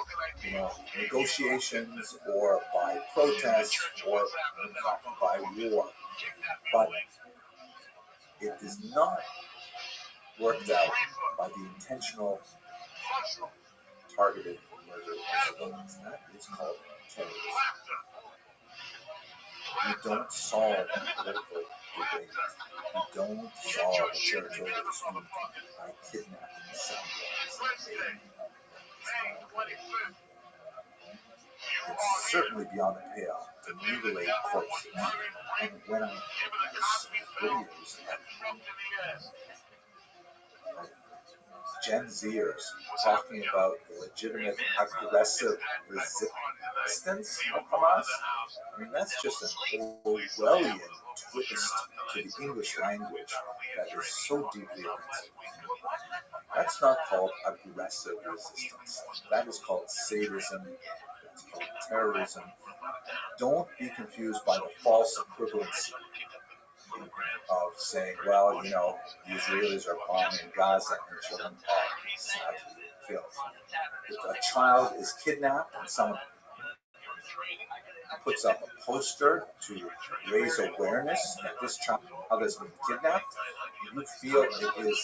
negotiations or by protest or in fact by war. But it is not worked out by the intentional targeted murder of civilians. That is called terrorism. You don't solve a political debate. You don't solve a territorial dispute by kidnapping someone. It's certainly beyond the pale to mutilate corpses. And when I see videos of Gen Zers talking about the legitimate aggressive resistance of Hamas, I mean, that's just an Orwellian twist to the English language that is so deeply offensive. That's not called aggressive resistance. That is called sadism. That's called terrorism. Don't be confused by the false equivalency of saying, well, the Israelis are bombing Gaza and children are sadly killed. If a child is kidnapped and someone puts up a poster to raise awareness that this child has been kidnapped, you feel it is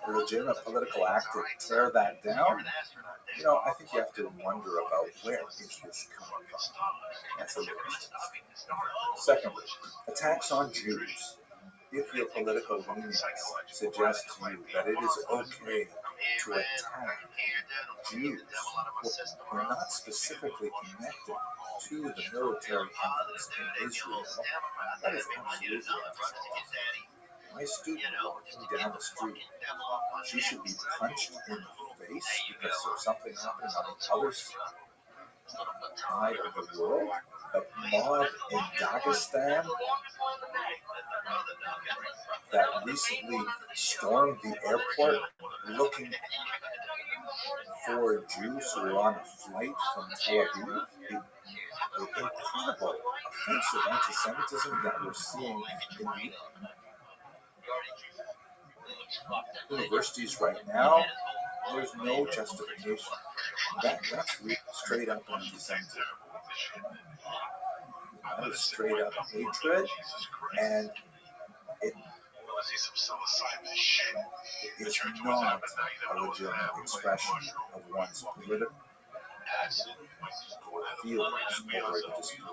a legitimate political act to tear that down, I think you have to wonder about where is this coming from. That's a little bit. Secondly, attacks on Jews. If your political leanings suggest to you that it is okay to attack Jews who are not specifically connected to the military efforts in Israel, that is absolutely unacceptable. My student walking down the street, she should be punched in the face because of something happening on the other side of the world. The mob in Dagestan that recently stormed the airport looking for Jews who were on a flight from Tel Aviv. The incredible offensive anti-Semitism that we're seeing in universities right now, there's no justification. That's straight up anti-Semitism. That is straight up hatred, and it is not a legitimate expression of one's political feelings over a dispute.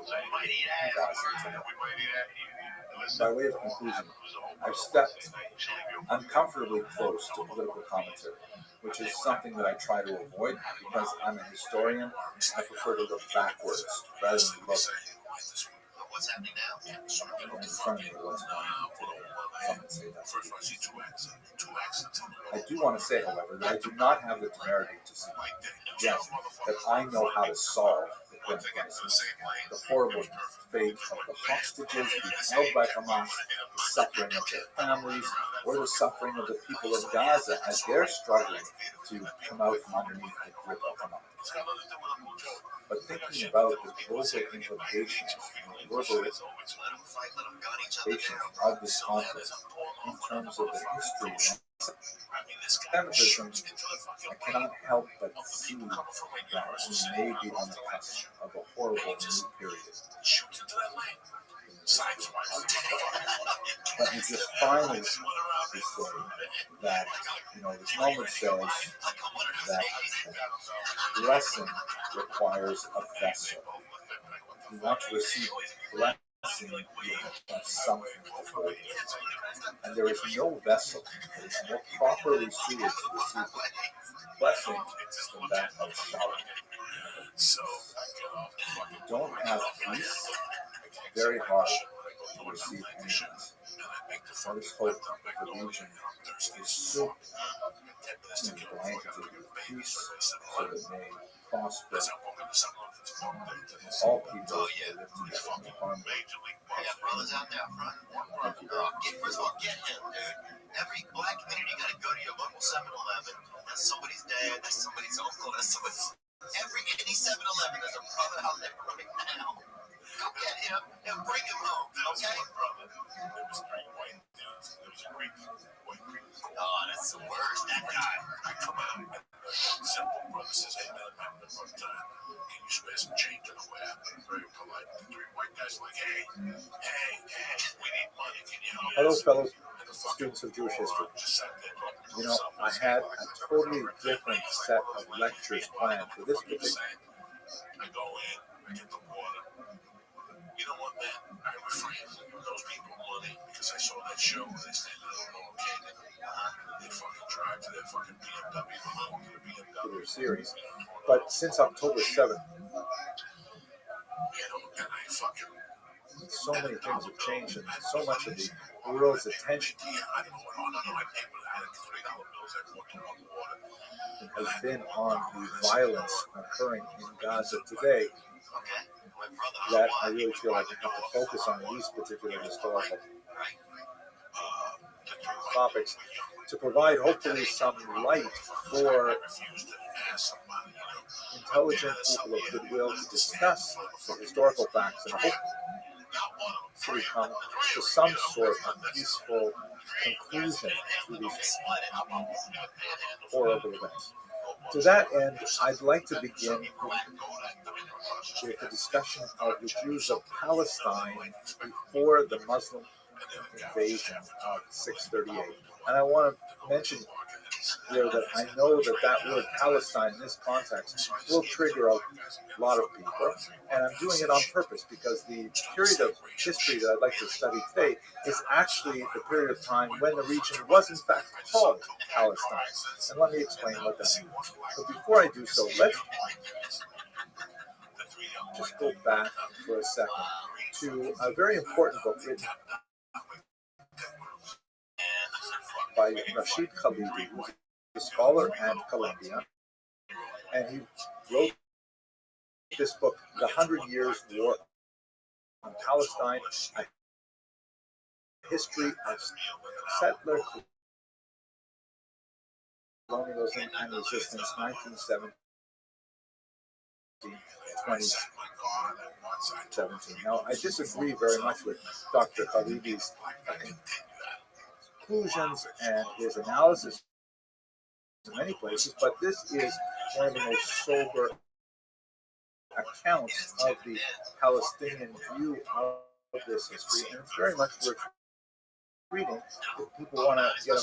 By way of conclusion, I've stepped uncomfortably close to political commentary, which is something that I try to avoid because I'm a historian. I prefer to look backwards rather than look what's happening now? in front of me what's going on today. Some would say that's First, I see two accidents. I do want to say, however, that I do not have the temerity to suggest that I know how to solve the current crisis, the horrible fate of the hostages being held by Hamas, the suffering of their families, or the suffering of the people of Gaza as they're struggling to come out from underneath the grip of Hamas. But thinking about the global implications, the global implications of this conflict in terms of the history of anti-Semitism, I cannot help but see that we may be on the cusp of a horrible new period. Let me just finally say that, this moment says that blessing requires a vessel. If you want to receive blessing, you have to have something before you. And there is no vessel that is more properly suited to receive blessing than that of shalom. If you don't have peace, it's very hard to receive any peace. Let us hope that the region is so blanketed with peace so that it may prosper. All people will live together in harmony. Brothers out there front. Thank you. First of all, get him, dude. Every black community got to go to your local 7-Eleven. That's somebody's dad, that's somebody's uncle, that's somebody's... Any 7-Eleven, there's a brother out there right now. Go get him and bring him home, okay? There was three white dudes. There was a Greek white priest. Oh, that's the worst, that guy. I come out and simple brother says, "Hey man, I'm having a rough time. Can you spare some change on the way out?" Very polite. The three white guys like, hey, we need money. Can you help Hello, us? fellow students of Jewish history. I had a totally different set of lectures planned for this particular. I go in, I get the water. You know what, man? I refrain from those people money because I saw that show where they stand in a little canyon. They fucking drive to their fucking BMW, Their series. But since October 7th, and I fucking... so many things have changed and so much of the world's attention has been on the violence occurring in Gaza today that I really feel like we have to focus on these particular historical topics to provide hopefully some light for intelligent people of goodwill to discuss the historical facts and hope to come to some sort of peaceful conclusion to these horrible events. To that end, I'd like to begin with the discussion of the Jews of Palestine before the Muslim invasion of 638. And I want to mention here that I know that that word Palestine in this context will trigger a lot of people, and I'm doing it on purpose because the period of history that I'd like to study today is actually the period of time when the region was in fact called Palestine. And let me explain what that means. But before I do so, let's just go back for a second to a very important book written by Rashid Khalidi, who's a scholar and Colombian, and he wrote this book, The 100 Years War on Palestine, a history of settler colonialism and resistance, 1917 2017. Now, I disagree very much with Dr. Khalidi's conclusions and his analysis in many places, but this is one of the most sober accounts of the Palestinian view of this history, and it's very much worth reading if people want to get a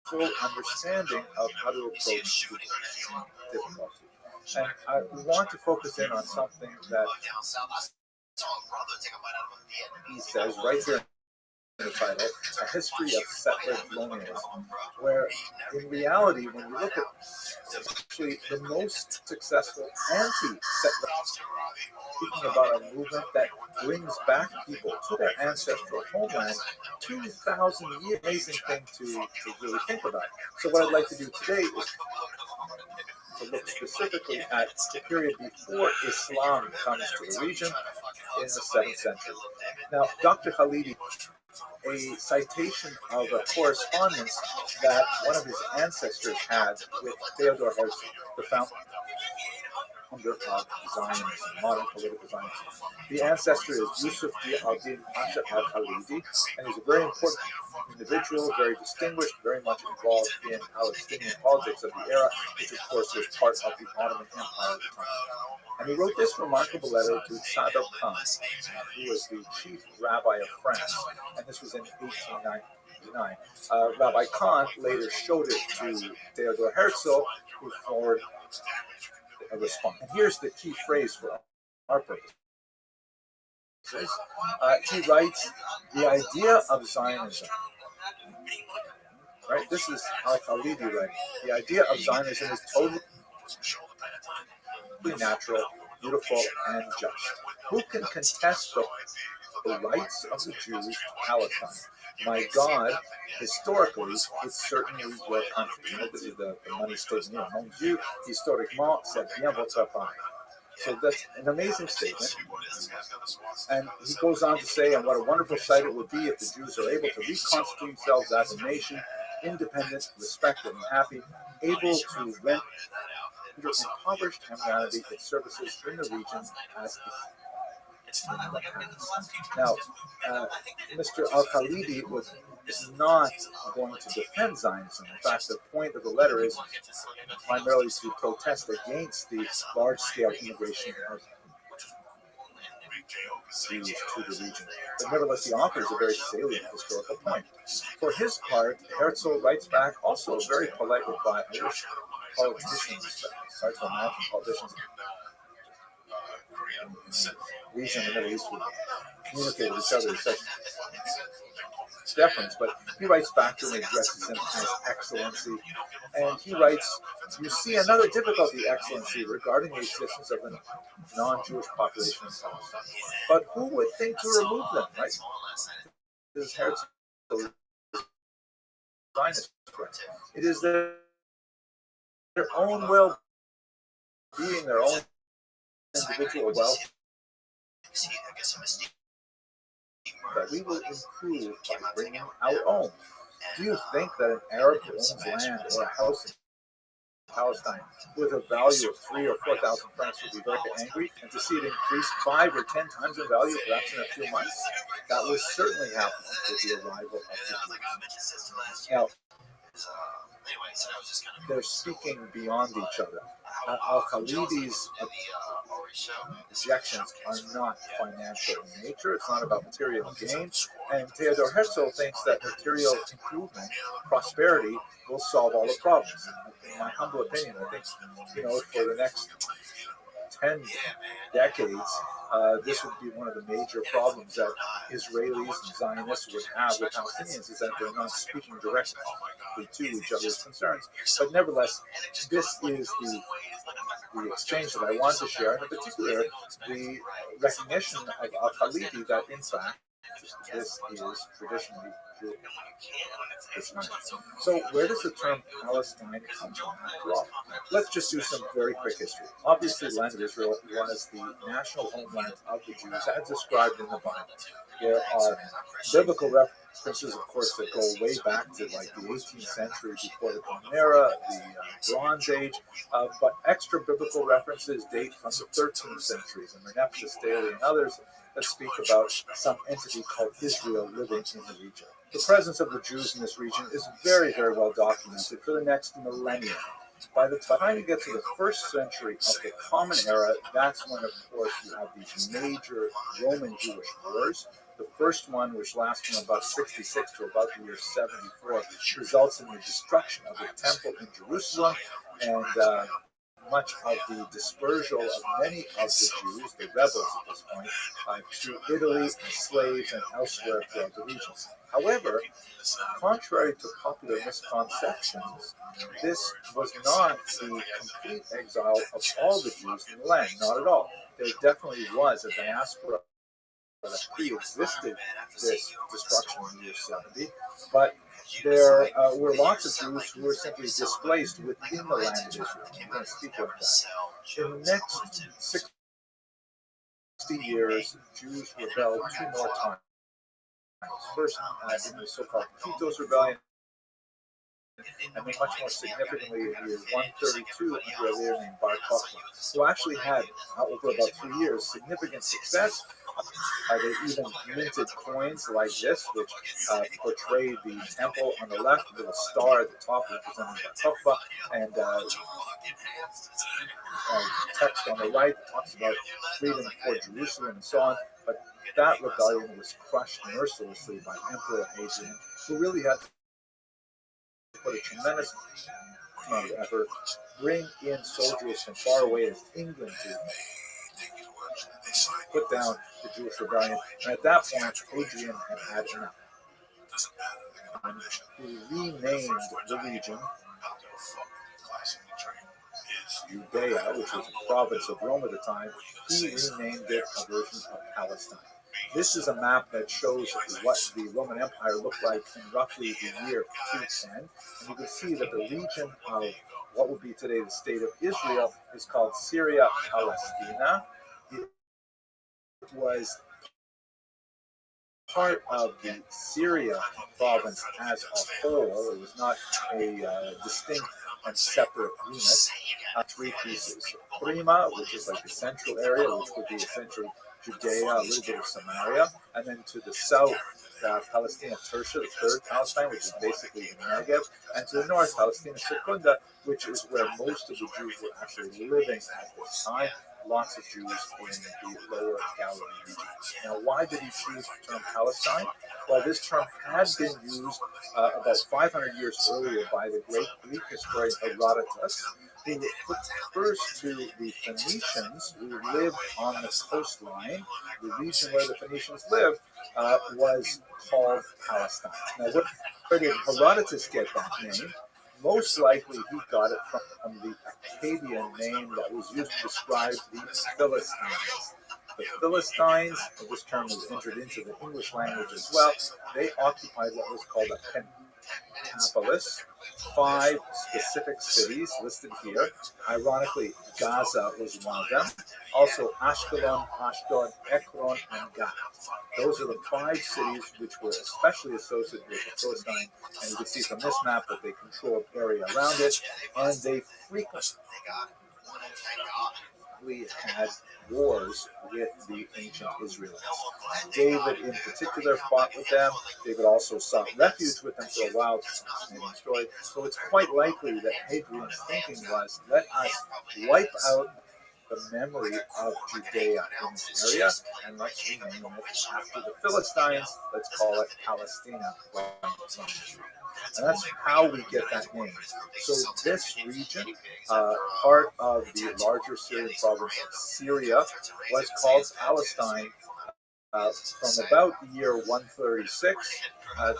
full understanding of how to approach difficulty. And I want to focus in on something that he says right here the title, A History of Settler Colonialism, where in reality, when you look at actually the most successful anti-settler, speaking about a movement that brings back people to their ancestral homeland 2,000 years. Amazing thing to really think about. So what I'd like to do today is to look specifically at the period before Islam comes to the region in the 7th century. Now, Dr. Khalidi, a citation of a correspondence that one of his ancestors had with Theodor Herzl, the founder of Zionism, modern political Zionism. The ancestor is Yusuf al-Din Pasha al-Khalidi, and he's a very important individual, very distinguished, very much involved in Palestinian politics of the era, which of course was part of the Ottoman Empire at the time. And he wrote this remarkable letter to Sadoq Khan, who was the chief rabbi of France, and this was in 1899. Rabbi Khan later showed it to Theodor Herzl, who forwarded a response. And here's the key phrase for our purpose. He writes, the idea of Zionism, right? This is al-Khalidi writing. The idea of Zionism is totally natural, beautiful, and just. Who can contest the rights of the Jews to Palestine? My God, historically, it's certainly your country. You know, this is the money statement here. Mon Dieu, historiquement, c'est bien votre pays. So that's an amazing statement. And he goes on to say, and what a wonderful sight it would be if the Jews are able to reconstitute themselves as a nation, independent, respected, and happy, able to render impoverished humanity its services in the region as now, Mr. Al-Khalidi is not going to defend Zionism. In fact, the point of the letter is primarily to protest against the large-scale immigration of Jews to the region. But nevertheless, he offers a very salient historical point. For his part, Herzl writes back also a very polite reply. I wish politicians, hard to imagine politicians region in the Middle East would communicate with each other with such deference, but he writes back to him and addresses him as Excellency, and he writes, you see another difficulty, Excellency, regarding the existence of a non-Jewish population in Palestine. But who would think to remove them, right? This is Herzl. It is their own well-being, their own individual wealth that we will improve by bringing our own. Do you think that an Arab who owns land or a house in Palestine with a value of 3,000 or 4,000 francs would be very angry, and to see it increase 5 or 10 times in value perhaps in a few months? That will certainly happen with the arrival of the Jews. Now, they're speaking beyond each other. Al-Khalidi's objections are not financial in nature. It's not about material gain. And Theodor Herzl thinks that material improvement, prosperity, will solve all the problems. In my humble opinion, I think, for the next 10 decades, this would be one of the major problems that Israelis and Zionists would have with Palestinians, is that they're not speaking directly to each other's concerns. But nevertheless, this is the exchange that I want to share, and in particular, the recognition of Al-Khalidi that, in fact, this is traditionally Jewish. So where does the term Palestine come from after all? Let's just do some very quick history. Obviously, the land of Israel was the national homeland of the Jews as described in the Bible. There are biblical references, of course, that go way back to like the 18th century before the Common Era, the Bronze Age, but extra biblical references date from the 13th century, the Merneptah, Staley, and others that speak about some entity called Israel living in the region. The presence of the Jews in this region is very, very well documented for the next millennium. By the time you get to the first century of the Common Era, that's when, of course, you have these major Roman-Jewish wars. The first one, which lasts from about 66 to about the year 74, results in the destruction of the temple in Jerusalem, and much of the dispersal of many of the Jews, the rebels at this point, to Italy, slaves, and elsewhere throughout the region. However, contrary to popular misconceptions, this was not the complete exile of all the Jews in the land, not at all. There definitely was a diaspora that pre-existed this destruction in the year 70, but there were lots of Jews who were simply displaced within the land of Israel. I'm going to speak about that. In the next 60 years, Jews rebelled two more times. First, in the so-called Titus rebellion, and then much more significantly in the year 132 under a leader named Bar Kokhba, who actually had, over about 3 years, significant success. They even minted coins like this, which portrayed the temple on the left with a star at the top representing Bar Kokhba, and text on the right that talks about freedom for Jerusalem and so on. But that rebellion was crushed mercilessly by Emperor Hadrian, who really had to put a tremendous amount of effort, bring in soldiers from far away as England to put down the Jewish rebellion. And at that point, Hadrian had enough. He renamed the region Judea, which was a province of Rome at the time. He renamed it a version of Palestine. This is a map that shows what the Roman Empire looked like in roughly the year 210. And you can see that the region of what would be today the state of Israel is called Syria Palestina. It was part of the Syria province as a whole. It was not a distinct and separate unit. Three pieces. Prima, which is like the central area, which would be essentially Judea, a little bit of Samaria, and then to the south, Palestina Tertia, the third Palestine, which is basically the Negev, and to the north, Palestina Secunda, which is where most of the Jews were actually living at this time. Lots of Jews in the lower Galilee region. Now, why did he choose the term Palestine? Well, this term had been used about 500 years earlier by the great Greek historian Herodotus, who refers to the Phoenicians who lived on the coastline. The region where the Phoenicians lived was called Palestine. Now, where did Herodotus get that name? Most likely he got it from the Akkadian name that was used to describe the Philistines. The Philistines, this term was entered into the English language as well, they occupied what was called a pentapolis, 5 specific cities listed here. Ironically, Gaza was one of them. Also, Ashkelon, Ashdod, Ekron, and Gath. Those are the 5 cities which were especially associated with the Philistine, and you can see from this map that they controlled area around it, and they frequently had wars with the ancient Israelites. David in particular fought with them. David also sought refuge with them for a while. It's a fascinating story. So it's quite likely that Hadrian's thinking was, let us wipe out the memory of Judea in this area, and let's rename it after the Philistines. Let's call it Palestina. And that's how we get that name. So this region, part of the larger Syrian province of Syria, was called Palestine from about the year 136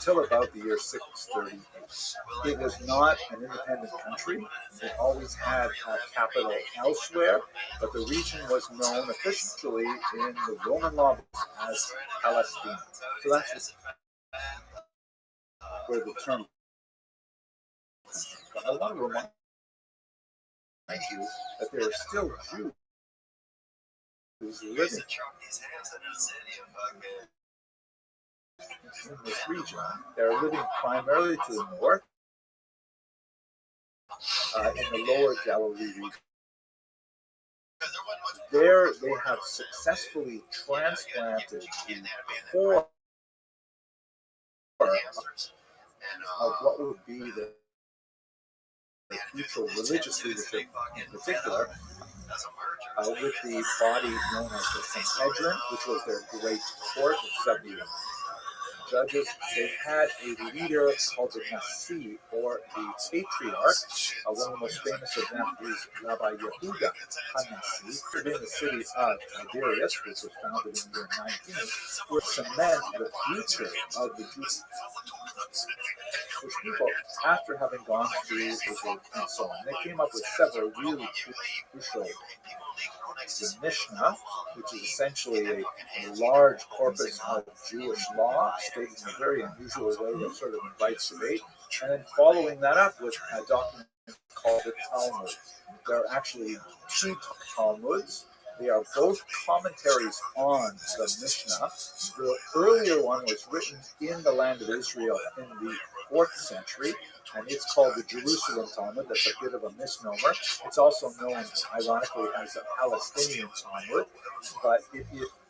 till about the year 638. It was not an independent country. It always had a capital elsewhere, but the region was known officially in the Roman law as Palestine. So that's where the term. But I want to remind you that there are still Jews living in this region. They are living primarily to the north, in the lower Galilee region. There they have successfully transplanted the core of what would be the future religious leadership in particular, with the body known as the Sanhedrin, which was their great court of 70 judges, they had a leader called the Nasi, or the patriarch. One of the most famous of them is Rabbi Yehuda HaNasi, in the city of Tiberias, which was founded in the year 19, would cement the future of the Jewish people after having gone through Egypt and so on. They came up with several really crucial. The Mishnah, which is essentially a large corpus of Jewish law, stated in a very unusual way that sort of invites debate, and then following that up with a document called the Talmud. There are actually two Talmuds. They are both commentaries on the Mishnah. The earlier one was written in the land of Israel in the 4th century, and it's called the Jerusalem Talmud. That's a bit of a misnomer. It's also known, ironically, as the Palestinian Talmud, but it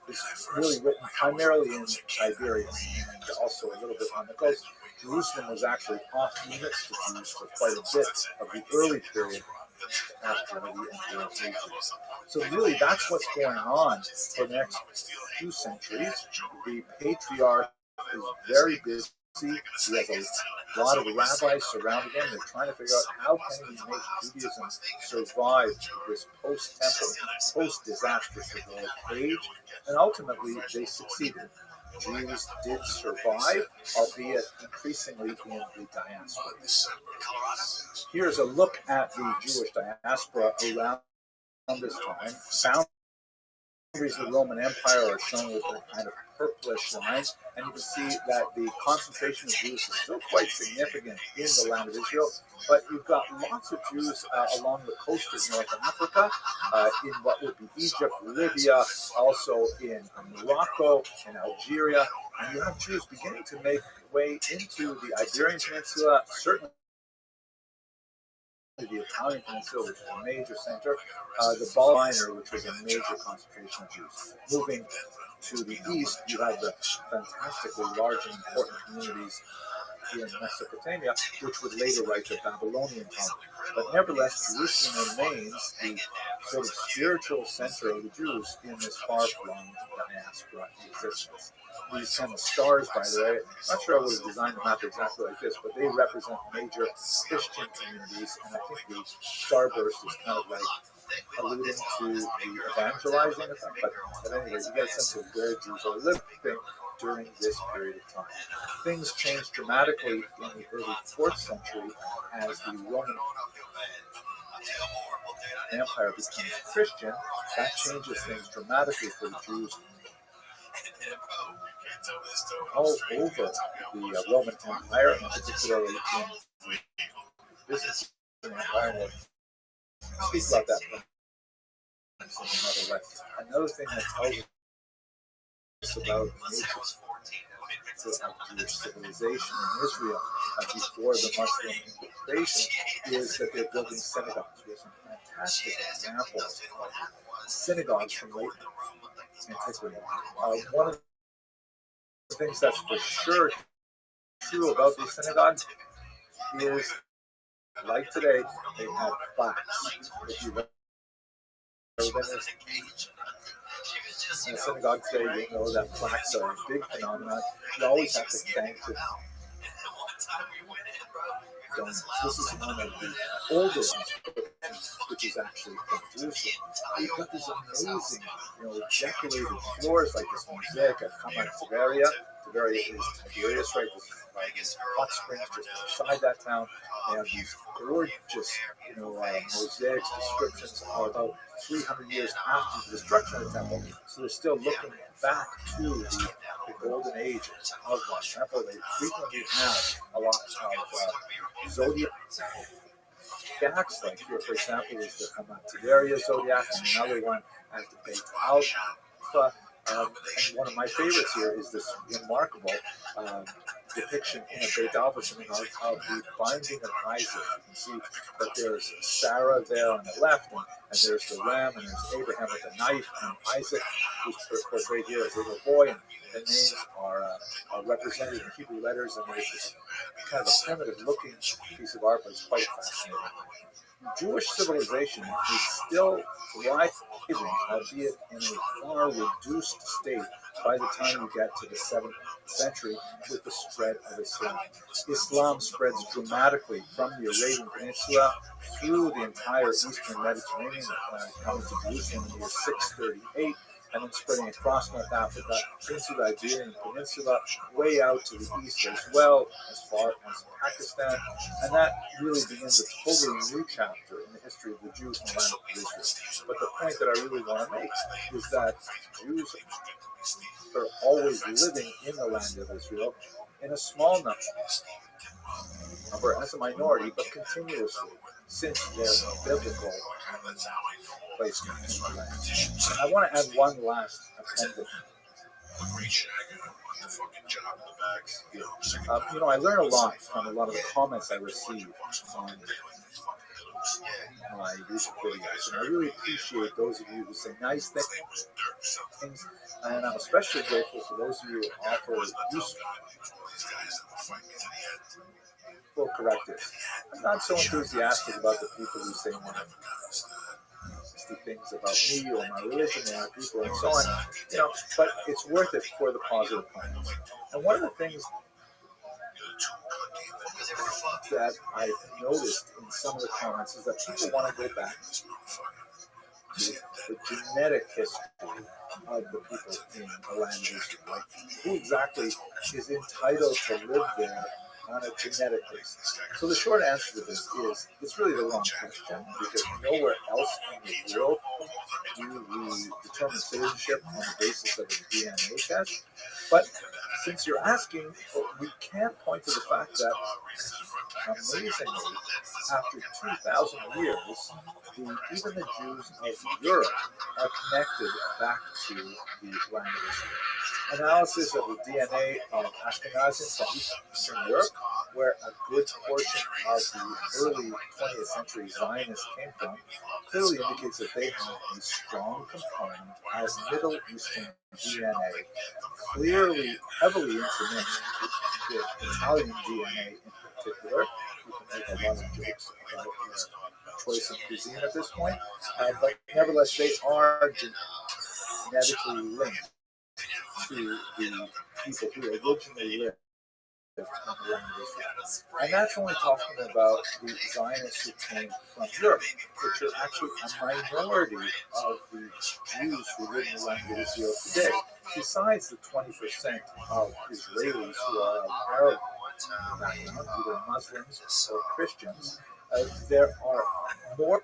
is really written primarily in Tiberias and also a little bit on the coast. Jerusalem was actually off limits to Jews for quite a bit of the early period after the Emperor of Egypt. So really, that's what's going on for the next few centuries. The patriarch is very busy. He has a lot of rabbis surrounding him. They're trying to figure out how can we make Judaism survive this post-temple, post-disastrous age, and ultimately they succeeded. Jews did survive, albeit increasingly in the diaspora. Here's a look at the Jewish diaspora around this time. Boundaries of the Roman Empire are shown with a kind of purplish line, and you can see that the concentration of Jews is still quite significant in the land of Israel, but you've got lots of Jews along the coast of North Africa, in what would be Egypt, Libya, also in Morocco and Algeria, and you have Jews beginning to make way into the Iberian Peninsula, certainly the Italian Peninsula, which is a major center, the Balkan, which was a major concentration of Jews. Moving to the east, you have the fantastically large and important communities in Mesopotamia, which would later write the Babylonian Talmud. But nevertheless, Jerusalem remains the sort of spiritual center of the Jews in this far-flung diaspora existence. These kind of stars, by the way, I'm not sure I would have designed the map exactly like this, but they represent major Christian communities, and I think the starburst is kind of like alluding to the evangelizing effect. But anyway, you get a sense of where Jews are living during this period of time. Things changed dramatically in the early 4th century as the Roman Empire becomes Christian. That changes things dramatically for the Jews all over the Roman Empire, and particularly in business empire. We'll speak about that another way. Another thing that tells us about Jewish civilization in Israel before the Muslim invasion is that they're building synagogues. We have some fantastic examples of synagogues from late antiquity. One of the things that's for sure true about these synagogues is, like today, they have plaques. If you've ever been in a synagogue today, you know that plaques are a big phenomenon. You always have to thank the donors. This is one of the oldest, which is actually from Jerusalem. You've got these amazing, decorated floors like this mosaic at Hamat Tiberia. Tiberia is Tiberias, right? This hot springs just outside that town. They have these gorgeous, mosaics, descriptions about 300 years after the destruction of the temple. So they're still looking back to the golden age of that temple. They frequently have a lot of zodiac acts, like here, for example, is the Hamat Tiberia zodiac, and another one at the Beit Alpha. And one of my favorites here is this remarkable depiction in a Beit Alpha synagogue of the binding of Isaac. You can see that there's Sarah there on the left, and and there's the ram, and there's Abraham with the knife, and Isaac, who's portrayed here as a little boy, and the names are represented in Hebrew letters, and there's this kind of a primitive-looking piece of art, but it's quite fascinating. Jewish civilization is still thriving, albeit in a far reduced state by the time you get to the 7th century with the spread of Islam. Islam spreads dramatically from the Arabian Peninsula through the entire eastern Mediterranean, coming to Jerusalem in the year 638, and then spreading across North Africa into the Iberian Peninsula, way out to the east as well, as far as Pakistan. And that really begins a totally new chapter in the history of the Jews in the land of Israel. But the point that I really want to make is that Jews are always living in the land of Israel in a small number as a minority, but continuously since their biblical placement in the land. And I want to add one last appendix. I learn a lot from a lot of the comments I receive on my YouTube videos, and I really appreciate those of you who say nice things, and I'm especially grateful for those of you who offer useful correctives. I'm not so enthusiastic about the people who say nasty things about me or my religion or my people and so on, but it's worth it for the positive comments. And one of the things that I've noticed in some of the comments is that people want to go back to the genetic history of the people in the land of Israel. Like, who exactly is entitled to live there on a genetic basis? So the short answer to this is, it's really the wrong question, because nowhere else in the world do we determine citizenship on the basis of a DNA test. But since you're asking, we can point to the fact that, amazingly, after 2,000 years, even the Jews of Europe are connected back to the land of Israel. Analysis of the DNA of Ashkenazim from Eastern Europe, where a good portion of the early 20th century Zionists came from, clearly indicates that they have a strong component of Middle Eastern DNA, clearly heavily intermixed with Italian DNA in particular. We can make a lot of jokes about choice in cuisine at this point, but nevertheless, they are genetically linked to the people who originally lived in the land of Israel. And that's only talking about the Zionists who came from Europe, which are actually a minority of the Jews who live in the land of Israel today. Besides the 20% of Israelis who are of Arab background, either Muslims or Christians, there are more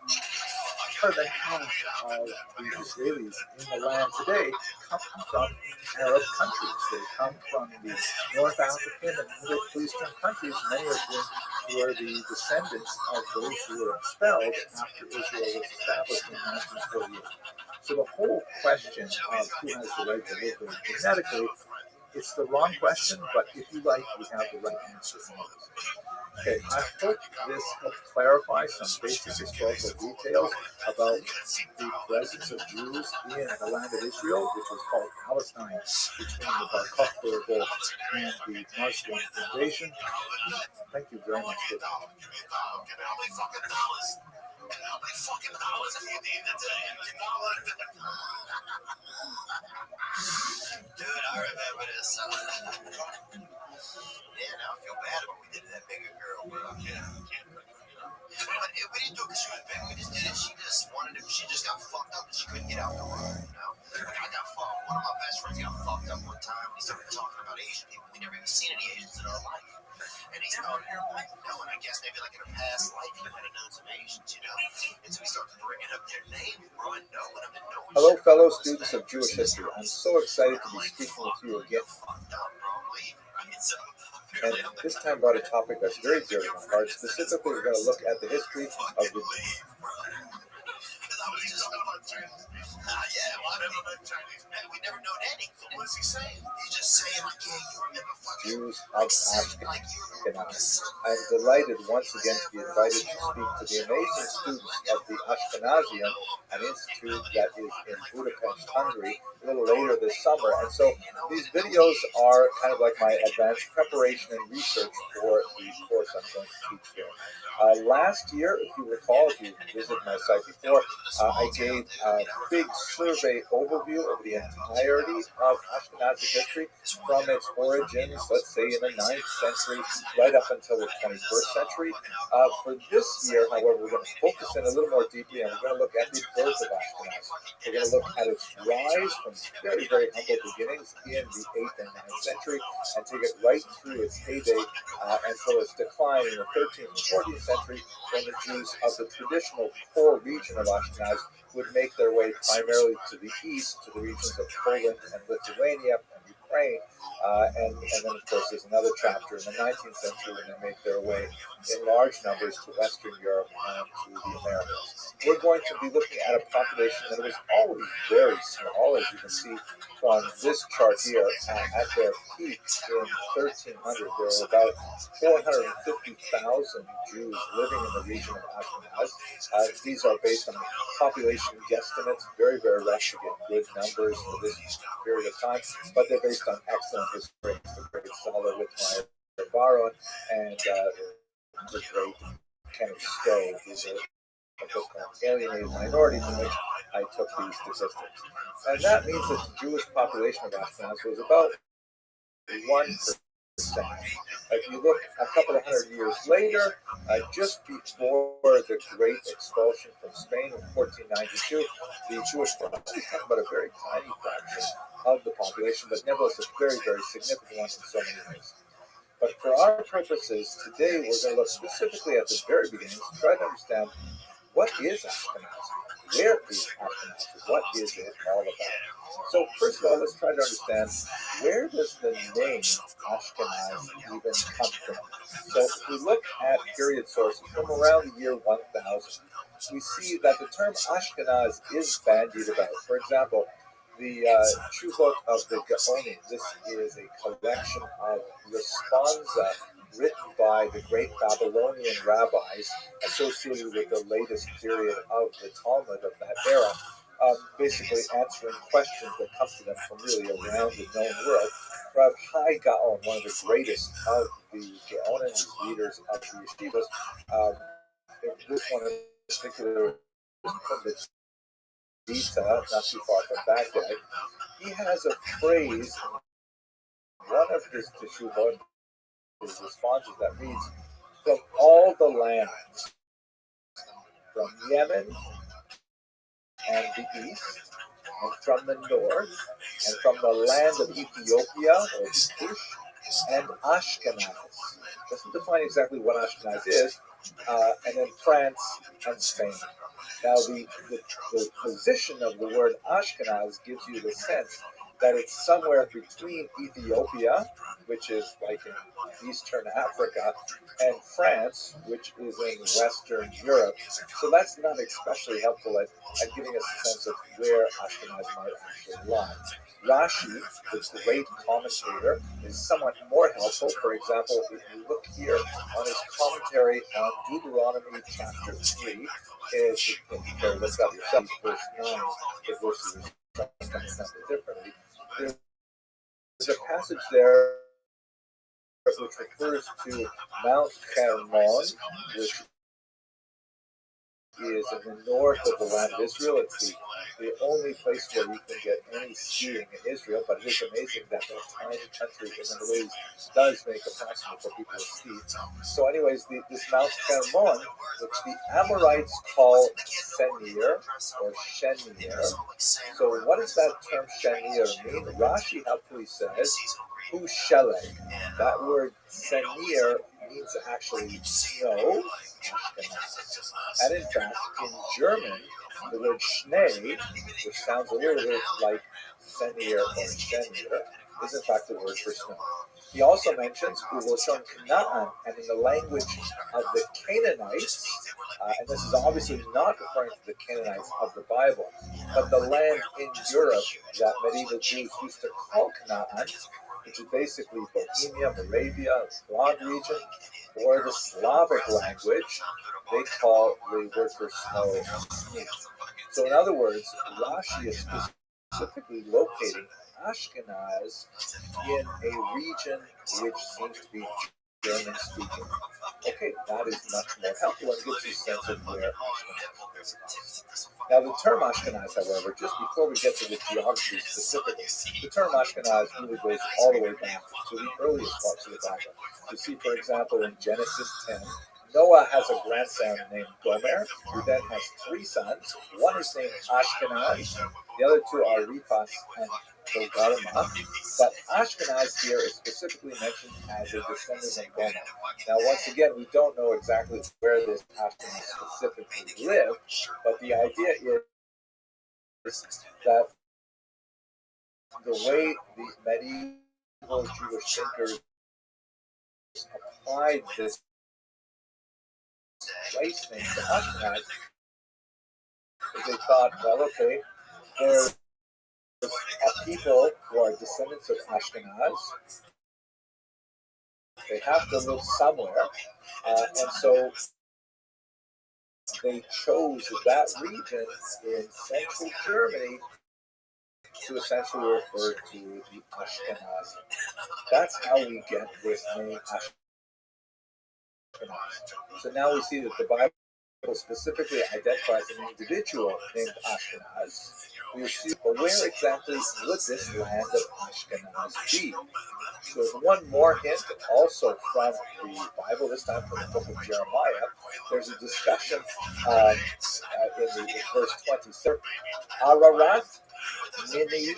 than half of the Israelis in the land today come from Arab countries. They come from the North African and Middle Eastern countries, many of whom were the descendants of those who were expelled after Israel was established in 1948. So the whole question of who has the right to live there genetically, it's the wrong question, but if you like, we have the right answer. Okay, I hope this helped clarify some basic historical details about the presence of Jews in the land of Israel, which was called Palestine, between the Bar Kokhba revolt and the Muslim invasion. Thank you very much for that. Dude, I remember this. I feel bad about we did to that bigger girl, bro. But we didn't do it because she was big. We just did it. She just got fucked up and she couldn't get out the room, Like, I got fucked. One of my best friends got fucked up one time. We started talking about Asian people. We never even seen any Asians in our life. And he started knowing, I guess, maybe like in a past life, he might have known some Asians, And so we started bringing up their names, bro, and knowing them and knowing. Hello, fellow students of Jewish history. I'm so excited to be speaking with you again. And this time about a topic that's very dear to my heart. Specifically, we're going to look at the history of the Jews of Ashkenaz. Ashkenaz. I'm delighted once again to be invited to speak to the amazing students of the Ashkenazium, an institute that is in Budapest, Hungary, a little later this summer. And so these videos are kind of like my advanced preparation and research for the course I'm going to teach here. Last year, if you recall, if you visited my site before, I gave a big survey overview of the entirety of Ashkenazic history from its origins, let's say in the 9th century, right up until the 21st century. For this year, however, we're going to focus in a little more deeply, and we're going to look at the birth of Ashkenaz. We're going to look at its rise from very, very humble beginnings in the 8th and 9th century, and take it right through its heyday until its decline in the 13th and 14th century, when the Jews of the traditional core region of Ashkenaz would make their way primarily to the east, to the regions of Poland and Lithuania and Ukraine. And then, of course, there's another chapter in the 19th century when they make their way in large numbers to Western Europe and to the Americas. We're going to be looking at a population that was always very small, as you can see from this chart here. At their peak in 1300, there were about 450,000 Jews living in the region of Ashkenaz. These are based on population guesstimates, very, very rough to get good numbers for this period of time, but they're based on excellent historians, the great scholar Whitmire Baron and the great Kenneth Stowe, who's a book called Alienated Minorities, in which I took these statistics. And that means that the Jewish population of Ashkenaz was about 1%. If you look a couple of hundred years later, just before the Great Expulsion from Spain in 1492, the Jewish population, talking about a very tiny fraction of the population, but nevertheless a very, very significant one in so many ways. But for our purposes, today we're going to look specifically at the very beginning to try to understand what is Ashkenaz, where is Ashkenaz, what is it all about. So first of all, let's try to understand, where does the name Ashkenaz even come from? So if we look at period sources from around the year 1000, we see that the term Ashkenaz is bandied about. For example, the Tshuvot of the Gaonim, this is a collection of responsa written by the great Babylonian rabbis associated with the latest period of the Talmud of that era, basically answering questions that come to them from really around the known world. Rav Hai Gaon, one of the greatest of the Gaonim leaders of the yeshivas, this one in particular is from the Dita, not too far from Baghdad. He has a phrase, one of his teshuvot, his responses, that reads, from all the lands, from Yemen and the east, and from the north, and from the land of Ethiopia, or Kush, and Ashkenaz. Doesn't define exactly what Ashkenaz is, and then France and Spain. Now, the position of the word Ashkenaz gives you the sense that it's somewhere between Ethiopia, which is like in Eastern Africa, and France, which is in Western Europe. So that's not especially helpful at giving us a sense of where Ashkenaz might actually lie. Rashi, the great commentator, is somewhat more helpful. For example, if you look here on his commentary on Deuteronomy chapter 3, let's have yourself, verse 9, the verses are something differently. There's a passage there which refers to Mount Hermon, which is in the north of the land of Israel. It's the only place where you can get any skiing in Israel, but it is amazing that that tiny country in the Middle East does make it possible for people to ski. So anyways, this Mount Hermon, which the Amorites call Senir or Shenir. So what does that term Shenir mean? Rashi helpfully says, Hu Sheleg. That word Senir means actually snow, and in fact, in German, the word Schnee, which sounds a little bit like Senir or Shenir, is in fact the word for snow. He also mentions Uvoshon Canaan, and in the language of the Canaanites, and this is obviously not referring to the Canaanites of the Bible, but the land in Europe that medieval Jews used to call Canaan, which is basically Bohemia, Moravia, Blonde region, or the Slavic language, they call the word for snow sneak. So in other words, Rashi is specifically locating Ashkenaz in a region which seems to be German speaking. Okay, that is much more helpful and gives you a sense of where Ashkenaz is. Now the term Ashkenaz, however, just before we get to the geography specifically, the term Ashkenaz really goes all the way back to the earliest parts of the Bible. You see, for example, in Genesis 10, Noah has a grandson named Gomer, who then has three sons. One is named Ashkenaz, the other two are Rifas and Togarma, but Ashkenaz here is specifically mentioned as a descendant of Gomer. Now, once again, we don't know exactly where this Ashkenaz specifically lived, but the idea is that the way the medieval Jewish thinkers applied this race thing to Ashkenaz is they thought, well, okay, there's a people who are descendants of Ashkenaz. They have to live somewhere, and so they chose that region in central Germany to essentially refer to the Ashkenazi. That's how we get this name Ashkenaz. So now we see that the Bible specifically identifies an individual named Ashkenaz. We see, well, where exactly would this land of Ashkenaz be? So there's one more hint also from the Bible, this time from the book of Jeremiah. There's a discussion in verse 20. Ararat, Mini,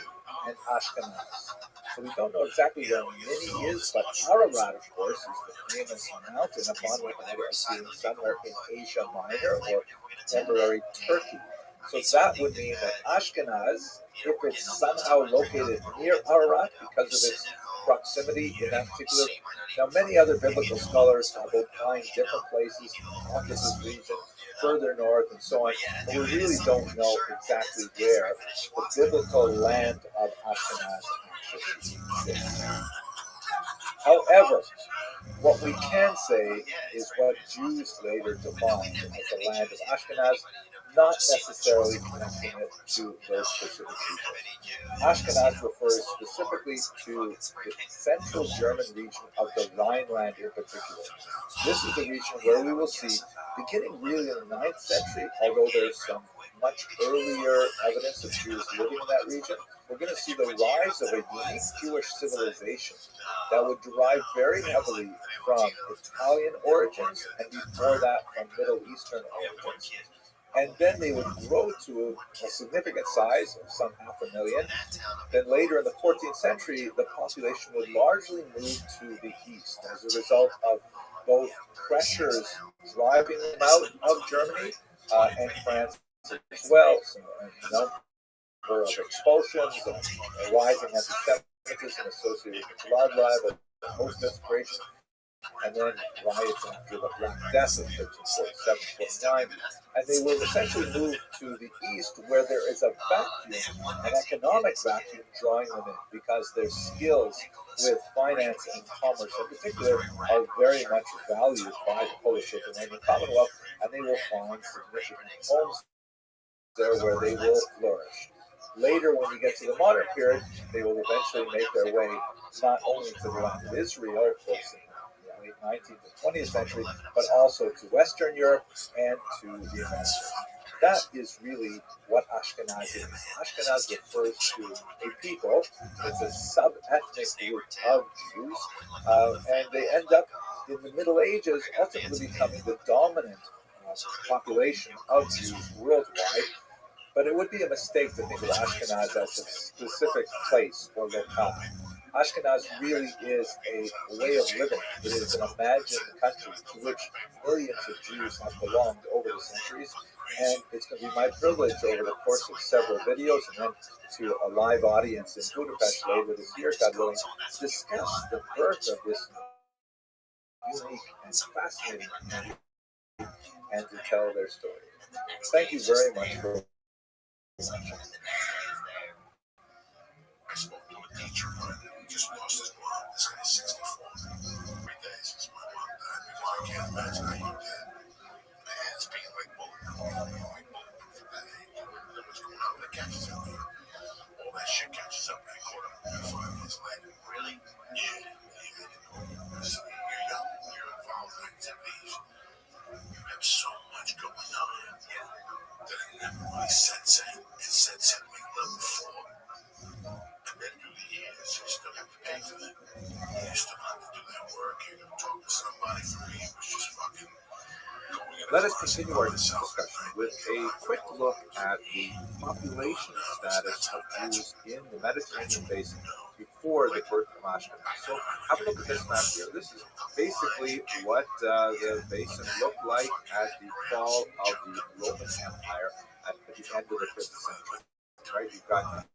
and Ashkenaz. So we don't know exactly where Mini is, but Ararat, of course, is the famous mountain upon which it is seen somewhere in Asia Minor or contemporary Turkey. So that would mean that Ashkenaz, if it's somehow located near Ararat because of its proximity in that particular. Now, many other biblical scholars have opined different places, Caucasus region, further north, and so on, but we really don't know exactly where the biblical land of Ashkenaz actually exists. However, what we can say is what Jews later defined as the land of Ashkenaz, not necessarily connecting it to those specific people. Ashkenaz refers specifically to the central German region of the Rhineland in particular. This is the region where we will see, beginning really in the 9th century, although there's some much earlier evidence of Jews living in that region, we're going to see the rise of a unique Jewish civilization that would derive very heavily from Italian origins and before that from Middle Eastern origins. And then they would grow to a significant size of some 500,000. Then later in the 14th century, the population would largely move to the east as a result of both pressures driving them out of Germany and France as well. So, number of expulsions, and rising anti-Semitism associated with bloodline, and host desecration, and then riots after the Black Death of 1347-49, and they will essentially move to the east where there is a vacuum, an economic vacuum drawing them in, because their skills with finance and commerce in particular are very much valued by the Polish-Lithuanian Commonwealth, and they will find significant homes there where they will flourish. Later, when we get to the modern period, they will eventually make their way not only to the land of Israel, of course, in the late 19th and 20th century, but also to Western Europe and to the Americas. That is really what Ashkenaz is. Ashkenaz refers to a people. It's a sub-ethnic group of Jews, and they end up in the Middle Ages ultimately becoming the dominant population of Jews worldwide. But it would be a mistake to think of Ashkenaz as a specific place or locale. Ashkenaz really is a way of living. It is an imagined country to which millions of Jews have belonged over the centuries. And it's going to be my privilege over the course of several videos and then to a live audience in Budapest later this year, God willing, to discuss the birth of this unique and fascinating community and to tell their story. Thank you very much for I spoke to a teacher who just lost his wife. 64. 3 days is my mom died because I can't imagine how you did. My hands being like bulletproof at that age. That was going on that catches up to you. All that shit catches up and I caught up with 5 years later. Really? Yeah. So you're young, you're involved in activities. You have so much going on that it never really sets in. It sets in like level 4. And then through the years, you still have to pay for that. You still have to do that work. You have to talk to somebody. For me, it was just fucking going in. Let us continue our discussion with a quick look at the population status of Jews in the Mediterranean basin before the birth of Ashkenaz. So have a look at this map here. This is basically what the basin looked like at the fall of the Roman Empire at the end of the 5th century. Right? You've got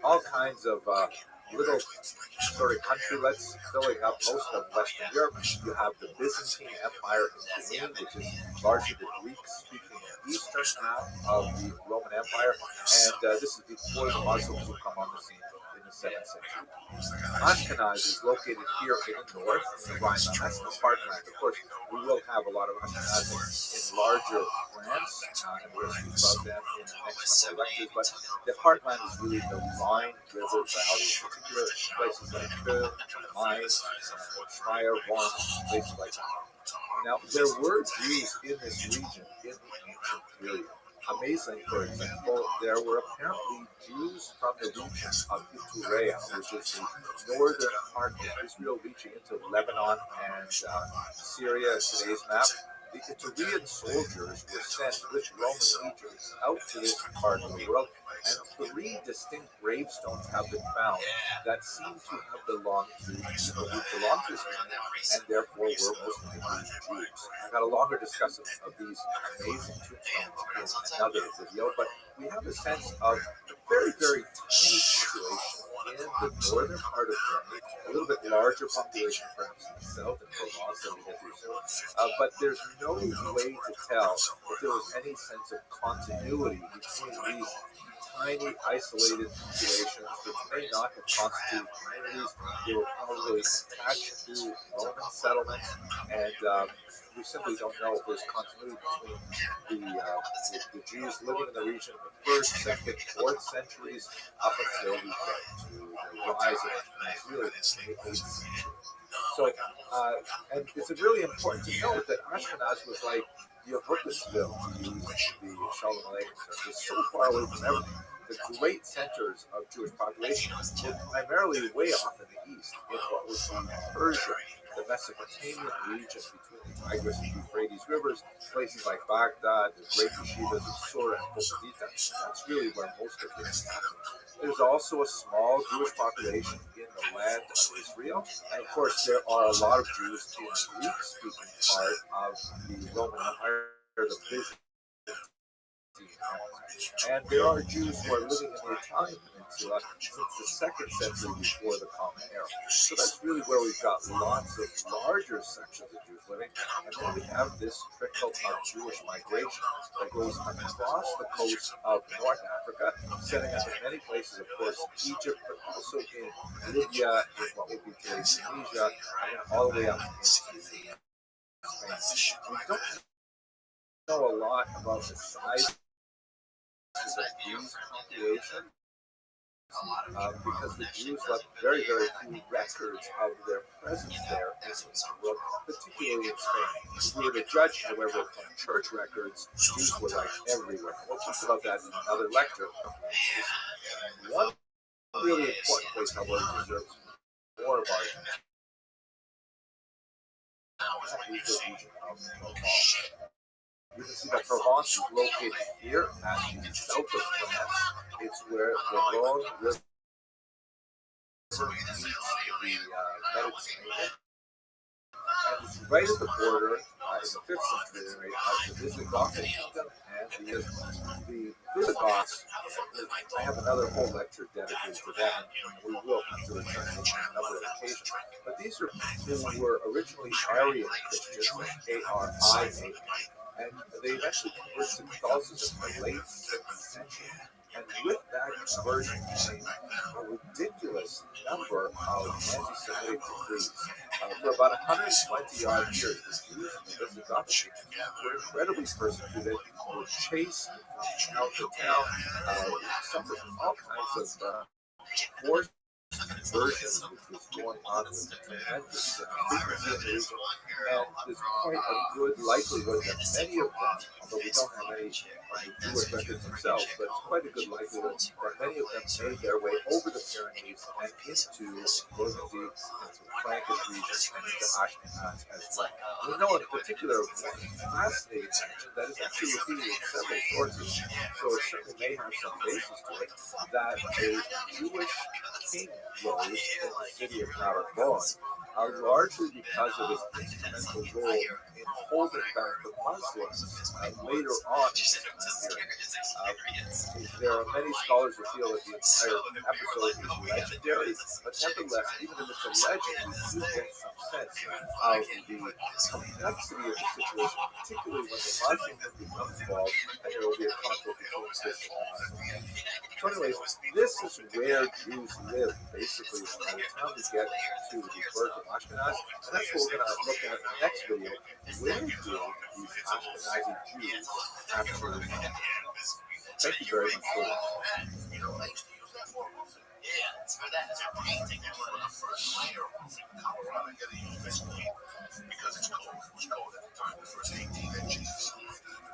all kinds of little sort of countrylets filling up most of Western Europe. You have the Byzantine Empire in between, which is largely the Greek-speaking eastern half of the Roman Empire, and this is before the Muslims who come on the scene in the 7th century. Ashkenaz is located here in the north, in the Rhineland. That's the heartland. Of course, we will have a lot of Ashkenaz in larger France, and we'll speak about them in the next couple of lectures, but the heartland is really the Rhine River Valley, in particular places like Köln, Mainz, Speyer, Bonn, places like that. Now, there were Jews in this region in the ancient period. Amazingly, for example, there were apparently Jews from the region of Iturea, which is the northern part of Israel, reaching into Lebanon and Syria, today's map. The Iturean soldiers were sent with Roman legions out to this part of the world, and 3 distinct gravestones have been found that seem to have belonged to people who belonged to Israel and therefore were most likely Jews. I've got a longer discussion of these amazing tombstones in another video, but we have a sense of a very, very tiny population in the northern part of Germany, a little bit larger population perhaps in the south in Provence than we get to, but there's no way to tell if there was any sense of continuity between these tiny, isolated populations which may not have constituted communities. They were probably attached to Roman settlements, and we simply don't know if there's continuity between the Jews living in the region in the 1st, 2nd, 4th centuries up until we get to the rise of really the 8th century. So, and it's really important to note that Ashkenaz was like Yehudatville, to use the Shalom Aleichem term. It's so far away from everything. The great centers of Jewish population were primarily way off in the east, in what was Persia, the Mesopotamian region between the Tigris and Euphrates rivers, places like Baghdad, the great yeshivas of Sura and Posadita. That's really where most of this happened. There's also a small Jewish population in the land of Israel, and of course there are a lot of Jews in the Greek-speaking part of the Roman Empire, the Byzantine Empire. And there are Jews who are living in the Italian peninsula since the 2nd century before the Common Era. So that's really where we've got lots of larger sections of Jews living, and then we have this trickle of Jewish migration that goes across the coast of North Africa, setting up in many places, of course, in Egypt, but also in Libya, in what would be today's Tunisia, and then all the way up into Spain. We don't know a lot about the size of the Jews' population because the Jews left very, very few records of their presence there in the world, particularly in Spain. If we were to judge, however, from church records, Jews were like everywhere. We'll talk about that in another lecture. One really important place, however, deserves more of our attention. That is the region of Provence. You can see that Provence is located here at the south of France. It's where the Rhone River meets the Mediterranean. And it's right at the border in the 5th century of the Visigoth kingdom and the Visigoths. I have another whole lecture dedicated to them, and we will have to return to them on another occasion. But these are people who were originally Arian Christians, A-R-I-A, and they eventually converted to Catholicism in the late 6th century. And with that conversion came a ridiculous number of anti-Semitic decrees. For about 120 odd years, the Jews in the Orthodox Doctrine were incredibly persecuted, were chased from town to town, suffered all kinds of forced conversions, which was going on with tremendous frequency in the region. And there's quite a good likelihood that many of them, although we don't have any Jewish records themselves, but it's quite a good likelihood that many of them made their way over the Pyrenees and into Burgundy, into the Frankish region, and into Ashkenaz as well. We know in particular one fascinating mention that is actually repeated in several sources, so it certainly may have some basis to it, that a Jewish king rose in the city of Narbonne, largely because of his instrumental role in holding back the Muslims later on in his period. There are many scholars who feel that the entire episode is legendary, but nevertheless, even if it's a legend, we do get some sense of the complexity of the situation, particularly when the Muslims have become involved and there will be a conflict between Christians and Muslims. So anyways, this is where Jews live, basically, by the time we get to the birth of Ashkenaz, and that's what we're going to look at in the next video. Where do these Ashkenazi Jews actually come? Thank you very much for that. Yeah, it's for that. It's a painting. When I first layer in Colorado, I gotta use this paint because it's cold. It was cold at the time. The first 18 inches.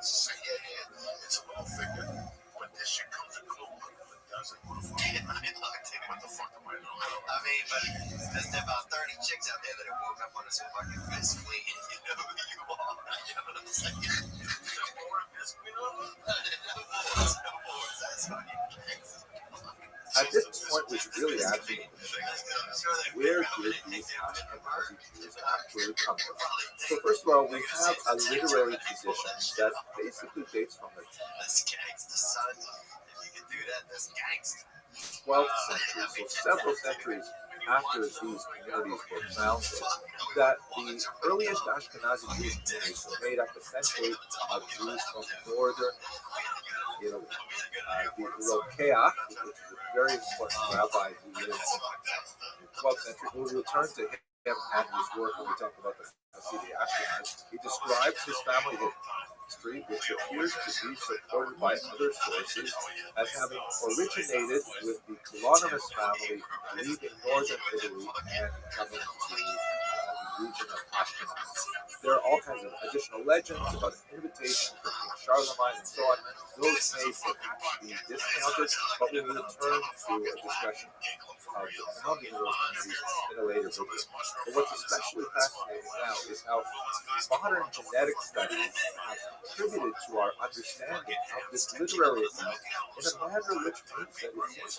So yeah, it's a little thicker. But this shit comes in glue. It doesn't. What the fuck am I doing? I mean, but there's about 30 chicks out there that have woke up on us fucking physically, and you know who you are. You know what I'm saying? No more biscuit on them. No more. That's fucking crazy. At this point, we should really ask the question, where did these Ashkenazi Jews actually come from? So first of all, we have a literary tradition that basically dates from the 12th century, so several centuries after these communities were founded, that the earliest Ashkenazi Jewish communities were made up essentially of Jews from northern Italy. The Rokeach, which is a very important rabbi who lived in the 12th century, who will return to him and his work when we talk about the Hasidic Ashkenaz. He describes his family history, which appears to be supported by other sources, as having originated with the Colonimus family leaving northern Italy and coming to the region of Ashkenaz. There are all kinds of additional legends about an invitation from King Charlemagne and so on. Those may perhaps be discounted, but we will return to a discussion of the founding of those communities in a later video. But what's especially fascinating now is how modern genetic studies have contributed to our understanding of this literary account in a manner which means that it's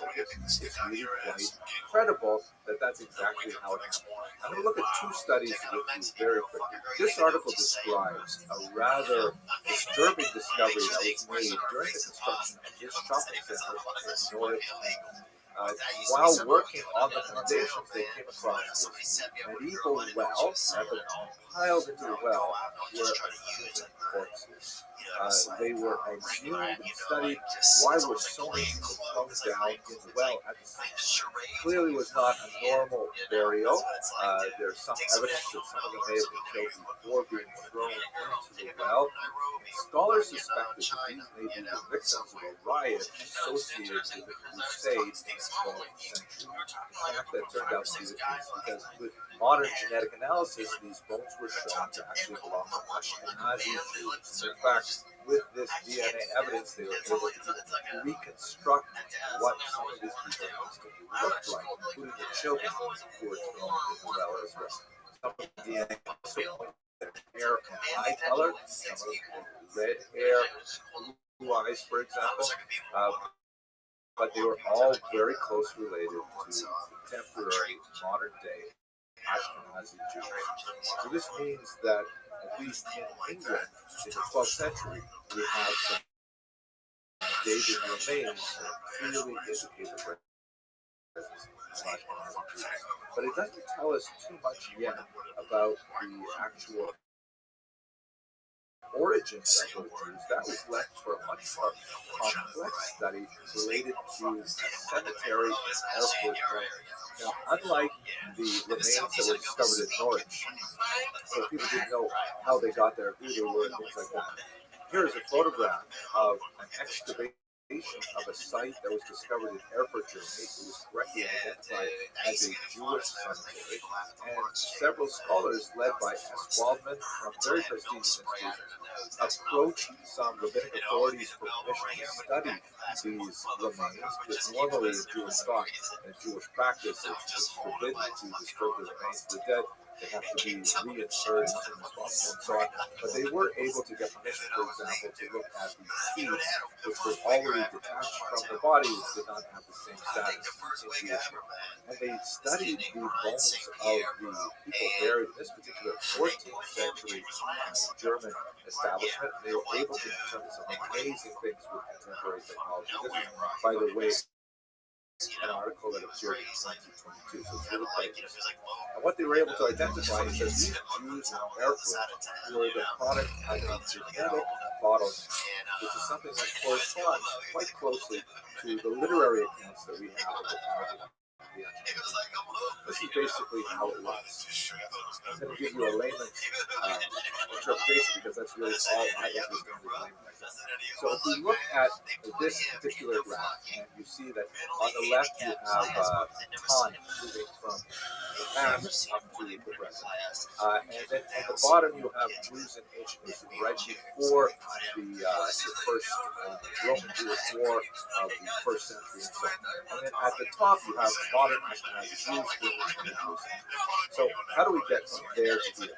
really quite credible that that's exactly how it happened. I'm going to look at two studies with you very quickly. This article describes a rather disturbing discovery that was made during the construction of this shopping center in Norwich. While working on the foundations, they came across this medieval well, and piled into the well were human corpses. They were exhumed and studied. Why were so many people thrown down in the well at the same time? Clearly was not a normal burial. There's some evidence that some of them may have been killed before being thrown into the well. Scholars suspect that these may be the victims of a riot associated with the Crusades in the 12th century. In fact, that turned out to be the case because with modern genetic analysis, these bones were shown to actually belong to Ashkenazi Jews. In fact, with this DNA evidence, they were able to reconstruct what some of these people must have looked like, including the children who were thrown in the well as well. Some of the DNA also pointed to hair and eye color, some of them red hair, blue eyes, for example. But they were all very closely related to contemporary, modern-day Ashkenazi Jews. So this means that, at least in England, in the 12th century, we have some dated remains that clearly indicate the presence of Ashkenazi Jews. But it doesn't tell us too much yet about the actual origins of those Jews, that was left for a much more complex study related to cemetery in Erfurt. Now, unlike the remains that were discovered in Norwich, where people didn't know how they got there, who they were, and things like that, here is a photograph of an excavation of a site that was discovered in Erfurt, Germany. It was correctly identified as a Jewish cemetery, and several scholars, led by S. Waldman from very prestigious institutions, approached some rabbinic authorities for permission to study these remains, because normally in Jewish thought and Jewish practice, it's forbidden to disturb the remains of the dead. They have to be reinterred as soon as possible and so on. But they were able to get permission, for example, to look at the teeth, which were already detached from the body, which did not have the same status in Jewish law. And they studied the bones of the people buried in this particular 14th century German establishment. They were able to determine some amazing things with contemporary technology. This is, by the way, an article that appeared in 1922, so it's really quite interesting. And what they were able to identify is that these Jews in Erfurt were the product of a genetic bottleneck, which is something that corresponds quite closely to the literary accounts that we have of the founding of the Ashkenazi. This is basically how it was. I'm going to give you a layman's interpretation, because that's really all I understand in layman's. So if we look at this particular graph, and you see that on the left you have time moving from the past up to the present, and then at the bottom you have Jews in ancient Israel, right before the first Roman Jewish War of the first century and so on. And then at the top you have modern Ashkenazi Jews during the 20th century. So how do we get from there to here?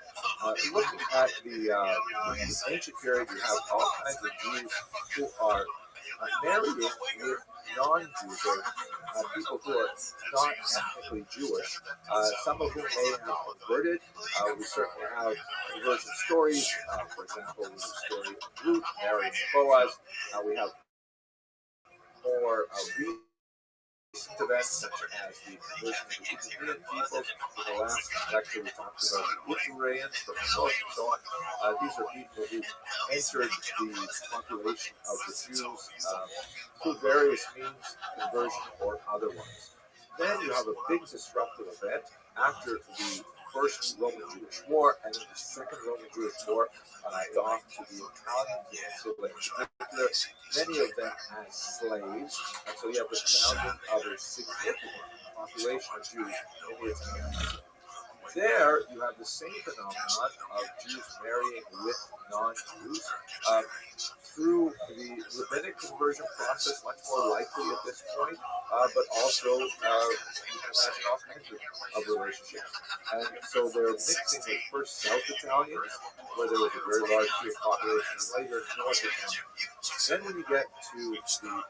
Looking at the ancient period, you have all kinds of Jews who are marrying with non-Jews, or people who are not ethnically Jewish, some of whom may have converted. We certainly have conversion stories. For example, the story of Ruth marrying Boaz. We have more recent events, such as the conversion of the Ukrainian peoples. In the last lecture, we talked about the Itureans from the north and so on. These are people who entered the population of the Jews through various means, conversion or otherwise. Then you have a big disruptive event after the First Roman Jewish War, and then the Second Roman Jewish War off to the Italian Peninsula in particular, many of them as slaves, and so you have the founding of a significant population of Jews in the Italian Peninsula. There, you have the same phenomenon of Jews marrying with non-Jews through the rabbinic conversion process, much more likely at this point, but also you can imagine all kinds of relationships. And so they're mixing with first South Italians, where there was a very large Jewish population, and later North Italians. Then when you get to the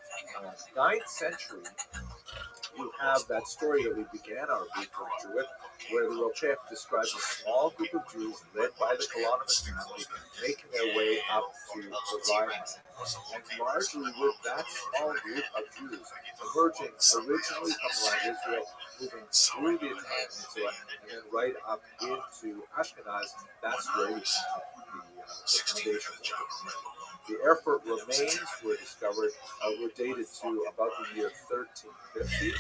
9th century, you have that story that we began our brief lecture with, where the Rothschild describes a small group of Jews led by the Kalanimus family making their way up to the Rhine. And largely with that small group of Jews emerging originally from the land of Israel, moving through the Italian Peninsula, and then right up into Ashkenaz, that's where you have the foundations of the community. The Erfurt remains were discovered, were dated to about the year 1350,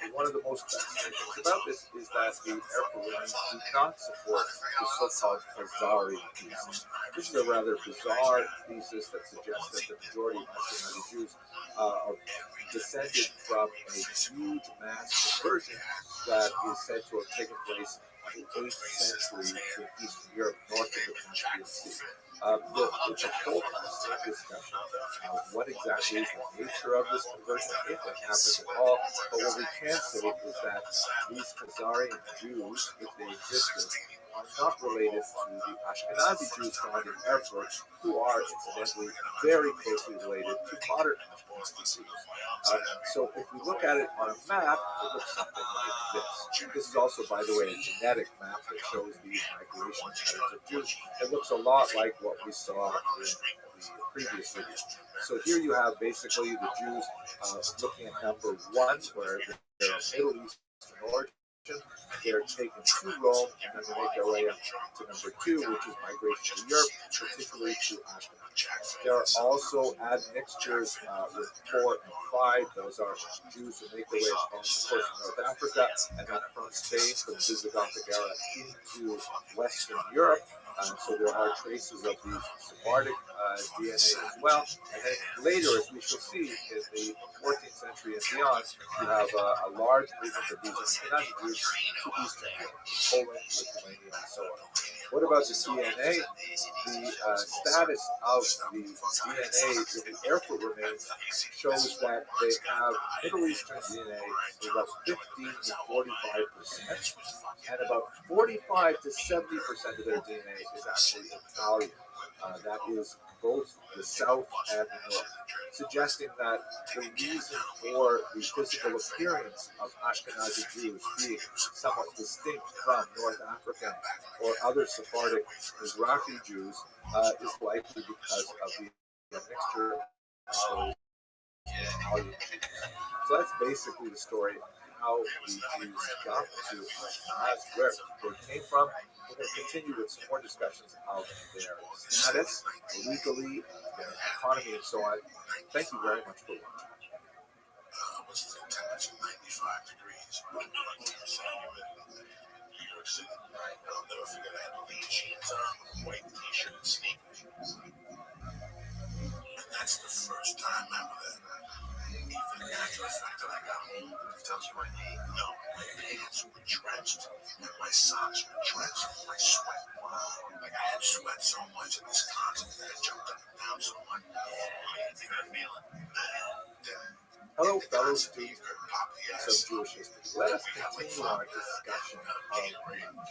and one of the most fascinating things about this is that the Erfurt remains do not support the so-called Khazari thesis. This is a rather bizarre thesis that suggests that the majority of Ashkenazi Jews are descended from a huge mass conversion that is said to have taken place in the 8th century in Eastern Europe, north of the Caspian Sea. It's a whole fascinating discussion of what exactly is the nature of this conversion, if it happens at all. But what we can say is that these Khazarian Jews, if they existed, are not related to the Ashkenazi Jews found in Erfurt, who are incidentally very closely related to modern Ashkenazi Jews. So if we look at it on a map, it looks something like this. This is also, by the way, a genetic map that shows the migration patterns of Jews. It looks a lot like what we saw in the previous video. So here you have basically the Jews looking at number 1, where they're Middle Eastern origin. They're taken to Rome, and then they make their way up to number 2, which is migration to Europe, particularly to Ashkenaz. There are also admixtures with 4 and 5. Those are Jews who make their way across, of course, North Africa, and then from Spain, from the Visigothic era into Western Europe. So there are traces of these Sephardic DNA as well. And then later, as we shall see, in the 14th century and beyond, you have a large movement of these Ashkenazi Jews to Eastern Europe, Poland, Lithuania, and so on. What about the DNA? The status of the DNA in the Erfurt remains shows that they have Middle Eastern DNA, so about 15 to 45%, and about 45 to 70% of their DNA is actually Italian. That is both the South and the North, suggesting that the reason for the physical appearance of Ashkenazi Jews being somewhat distinct from North African or other Sephardic Mizrahi Jews is likely because of the mixture of Italian. So that's basically the story of how the Jews got to Ashkenaz, where they came from. We're going to continue with some more discussions of their status, legally, their economy, and so on. Thank you very much for watching. What's the temperature? 95 degrees. New York City. I'll never forget I had the lead jeans on, white t-shirt and sneakers. And that's the first time ever that even after the fact that I got home, it tells you my name. No, my pants were drenched, and my socks were drenched with my sweat. Like I had sweat so much in this concert that I jumped up and down so much. You think I'm feeling? Hello, fellow students of Jewish history. Let us continue our discussion of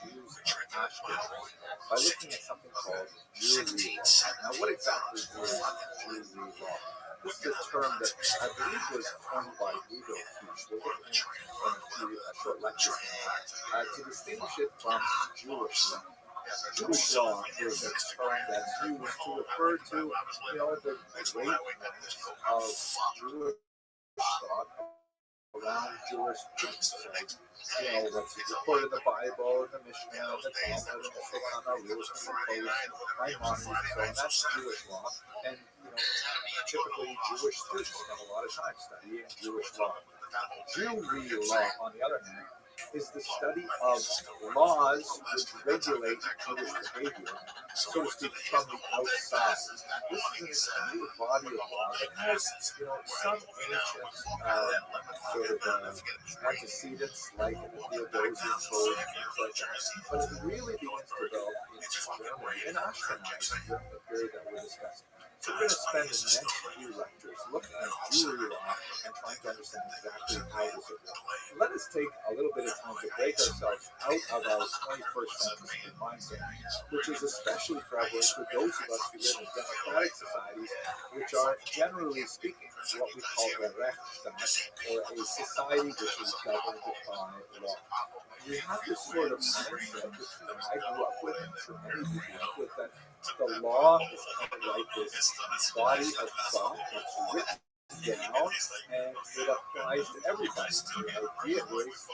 Jews and Ashkenazis by looking at something called Jewry law. Now, what exactly is Jewry law? This is a term that I believe was coined by Rudolf Fuchs. We'll look at a short lecture to distinguish it from Jewish law. Jewish law is a term that's used to refer to, the greatness of Jewish thought around Jewish truths. So, what's recorded in the Bible, in the Mishnah, in the Talmud, in the Shulchan Aruch, in the Maimonides, and so on. That's Jewish law. And, typically Jewish students spend a lot of time studying Jewish law. Jewry law, on the other hand, is the study of laws which regulate Jewish behavior, so to speak, from the outside. This is an entire body of law that has, some ancient antecedents, like the Theodosian Code and things like that. But it really begins to develop in Germany and Ashkenaz during the period that we're discussing. So we're going to spend the next few lectures looking at Jewry law and trying to understand exactly how this works. Let us take a little bit of time to break ourselves out of our 21st century mindset, which is especially prevalent for those of us who live in democratic societies, which are, generally speaking, what we call a Rechtsstaat, or a society which is governed by law. We have this sort of mindset, which I grew up with, and sure many people grew up with, that the law is kind of like this body of thought that's written down, and it applies to everybody. The idea is,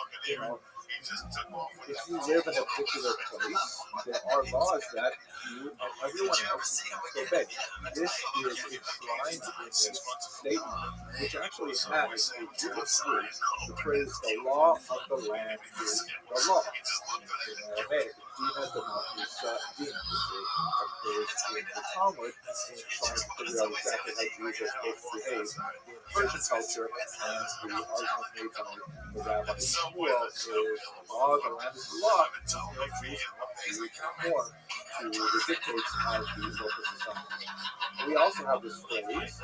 if you live in a particular place, there are laws that you and everyone else must obey. This is enshrined in this statement, which actually has, if you look through, the phrase, the law of the land is the law. In Aramaic, Dina Damatis Din, which occurs in the Talmud, in trying to figure out exactly how Jews are supposed to behave in Persian culture, and the argument made by the Rabbi Shmuel is the law of the land is the law. Jews have to conform to the dictates of the local society. We also have this phrase,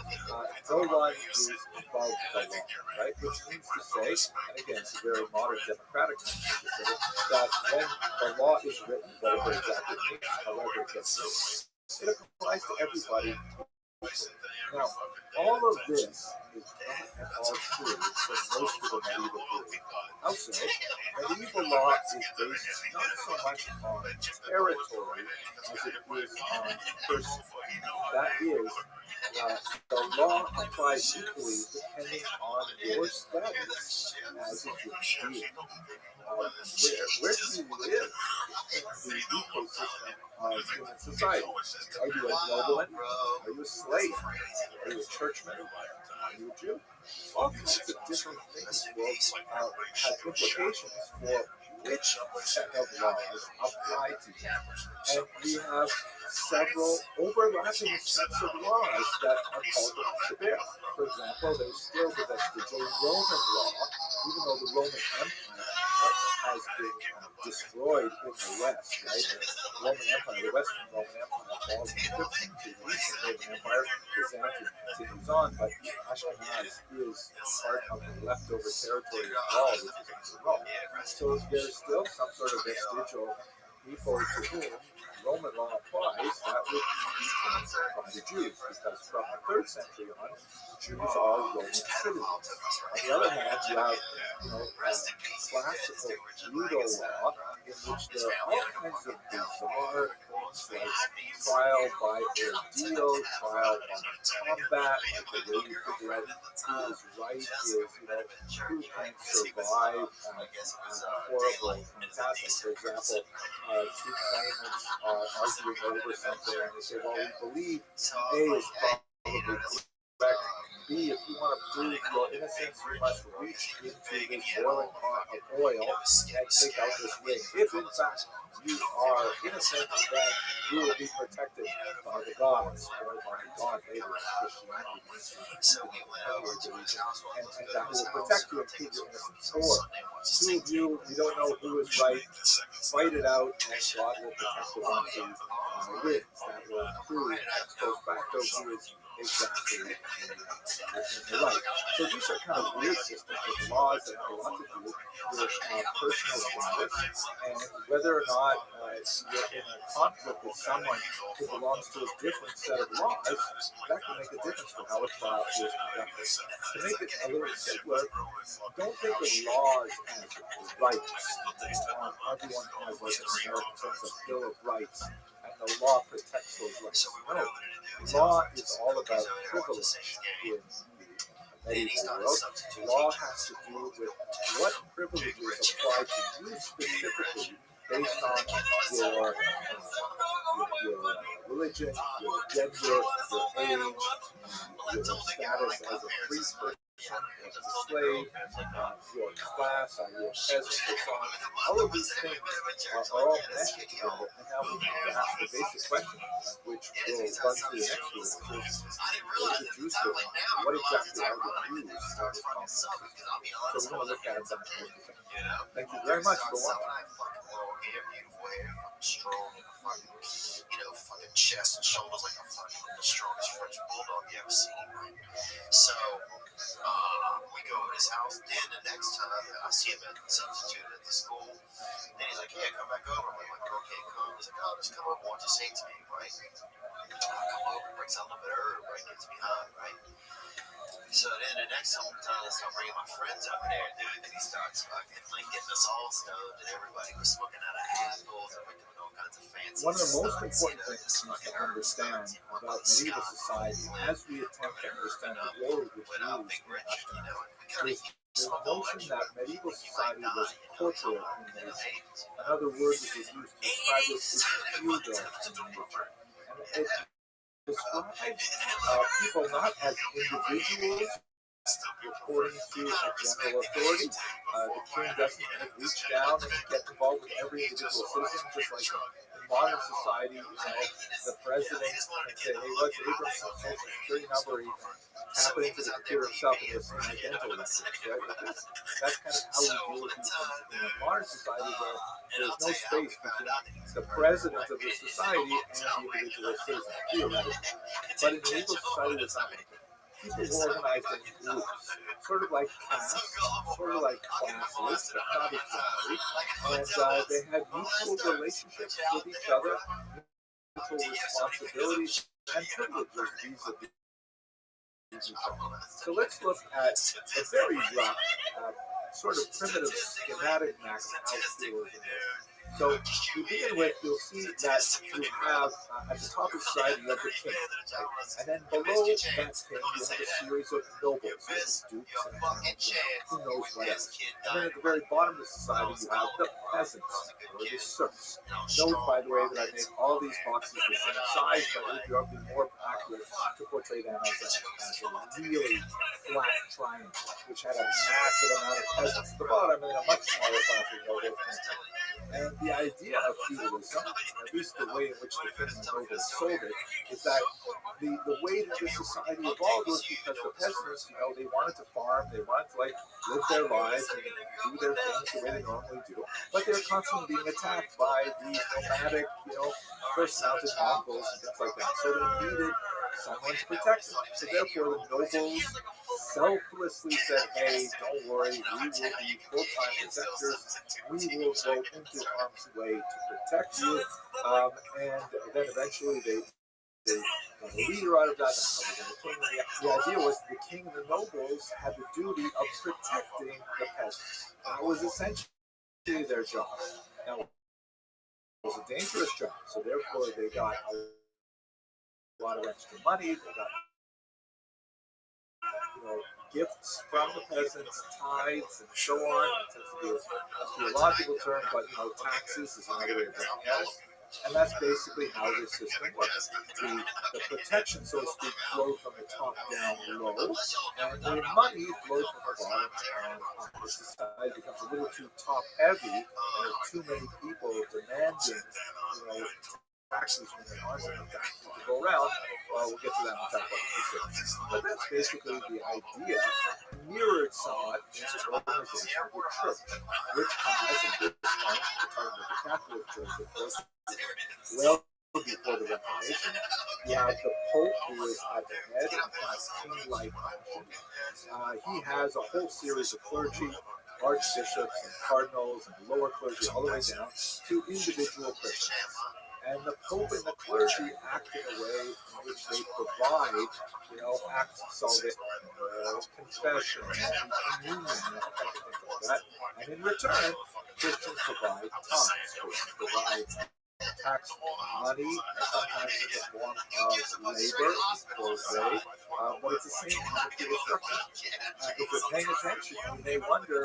no one is above the law, right? Which means to say, and again, it's a very modern democratic language to say, that when the law is written, whatever exactly it means, however it gets written, it applies to everybody. Now, all of this is not at all true for most of the medieval period. How so? Medieval law is based not so much on territory as it is on person. That is, the law applies equally depending on your status as a human being. Where do you live in the ecosystem of human society? Are you a nobleman? Are you a slave? Are you a churchman? Are you a Jew? All kinds of different things will have implications for which set of laws apply to you. And we have several overlapping sets of laws that are called to bear. For example, there's still the vestigial Roman law, even though the Roman Empire has been destroyed in the West, right? The Roman Empire, the Western Roman Empire falls in the 5th century. The Eastern Roman Empire, Byzantium, continues on, but Ashkenaz is part of the leftover territory of Gaul, which is under Rome. So there's still some sort of vestigial people to whom Roman law applies that would be by the Jews, because from the 3rd century on, Jews are Roman citizens. On the other hand, you have classical feudal law in which there are all kinds of bizarre things like trial by ordeal, trial by combat, like the way you figure out who is right is, who can survive horrible attacks. For example, two claimants are arguing over something, and they say, well, we believe A is probably correct. B, if you want to prove your innocence, you must reach into this boiling pot of oil and take out this ring. If, in fact, you are innocent, then you will be protected by the gods, or by God later in Christianity, and that will protect you and prove your innocence. Or, two of you, we don't know who is right, fight it out, and God will protect the one who wins. That will prove ex post facto who is exactly right. So these are kind of weird systems of laws that have a lot to do with personal status, and whether or not you're in a conflict with someone who belongs to a different set of laws, that can make a difference for how a trial is conducted. To make it a little simpler, don't think of laws as rights. Everyone has like an American sense of Bill of Rights, and the law protects those rights. No, law is all about privilege in the medieval world. Law has to do with what privileges apply to you specifically based on your religion, your gender, your age, your status as a free person, as a slave, your class, your peasant, and so on. All of these things are all meshed together, and now we have to ask the basic question, which will run through the next week, which is, what is the Jews doing? What exactly are the Jews in this context? So we're going to look at it back in just a second. Thank you very much for watching. Strong and a fucking chest and shoulders like a fucking the strongest French bulldog you ever seen, right? So, we go to his house. Then the next time I see him at the substitute at the school, then he's like, "Yeah, come back over." I'm like, "Okay, come." He's like, "Oh, just come over, want to sing to me, right?" I come over, brings out a little bit of herb, right? Gets behind, right? So then the next time I start bringing my friends over there, dude, and he starts fucking like getting us all stoned, and everybody was smoking out of apples, and we're doing all kinds of fancy One of the most stuff, important things to understand about medieval society, as we attempt to understand the war with the Jews in Ashkenaz, is the notion that medieval society was corporate in nature. Another word that was used to describe this is feudal in nature. And it describes people not as individuals reporting to a general authority. The king doesn't reach down and get involved with every individual citizen, just like in modern society, the president can say, "Hey, what's Abraham's social security number?" He can tap it into the computer himself and you'll see an identical records, right? Like that's kind of how we deal with these things in a modern society where there's no space between the president of the society and the individual citizen, theoretically. But in medieval society, it's not like that. People were organized in groups, sort of like castes, sort of like classes, but not exactly. And they had mutual relationships with each other, mutual responsibilities, and privileges vis-a-vis each other. So let's look at a very rough sort of primitive schematic map of how feudalism is. So to begin with, you'll see that you have, at the top of the society, you have the king, right? And then below that king, you have a series of nobles, like dukes and counts, who knows what else. And then at the very bottom of the society, you have the peasants, or the serfs. Note, by the way, that I made all these boxes the same size, but it would be more accurate to portray them as a really flat triangle, which had a massive amount of peasants at the bottom and a much smaller class of nobles. And the idea of feudalism, at least the way in which the king and nobles sold it, is that the way that this society evolved was because the peasants, they wanted to farm, they wanted to live their lives and do their things the way they normally do, but they were constantly being attacked by these nomadic, horse-mounted Mongols and things like that. So they needed someone to protect them. So therefore, the nobles selflessly said, "Hey, don't worry, we will be full-time protectors. We will go into harm's way to protect you." And then eventually they got a leader out of that. The idea was the king and the nobles had the duty of protecting the peasants. That was essentially their job. Now, it was a dangerous job, so therefore they got a lot of extra money. They got gifts from the peasants, tithes, and so on. It tends to be a theological term, but taxes is another way of looking at it. And that's basically how this system works. The protection, so to speak, flowed from the top down low, and the money flowed from the bottom down up. The society becomes a little too top heavy, and too many people demanding, taxes when there aren't enough taxes to go around. Well, we'll get to that in a second. But that's basically the idea, mirrored somewhat in the organization of the church, which has, at this point, we're talking about the Catholic Church, of course, well before the Reformation. You have the Pope, who is at the head and has king-like functions. He has a whole series of clergy, archbishops and cardinals and lower clergy, all the way down to individual Christians. And the Pope and the clergy act in a way in which they provide, acts of salvation, confession, and communion, and things like that. And in return, Christians provide tithes, Christians provide tax money, sometimes in the form of labor or wage, but it's the same kind of feudal structure. If you're paying attention, you may wonder,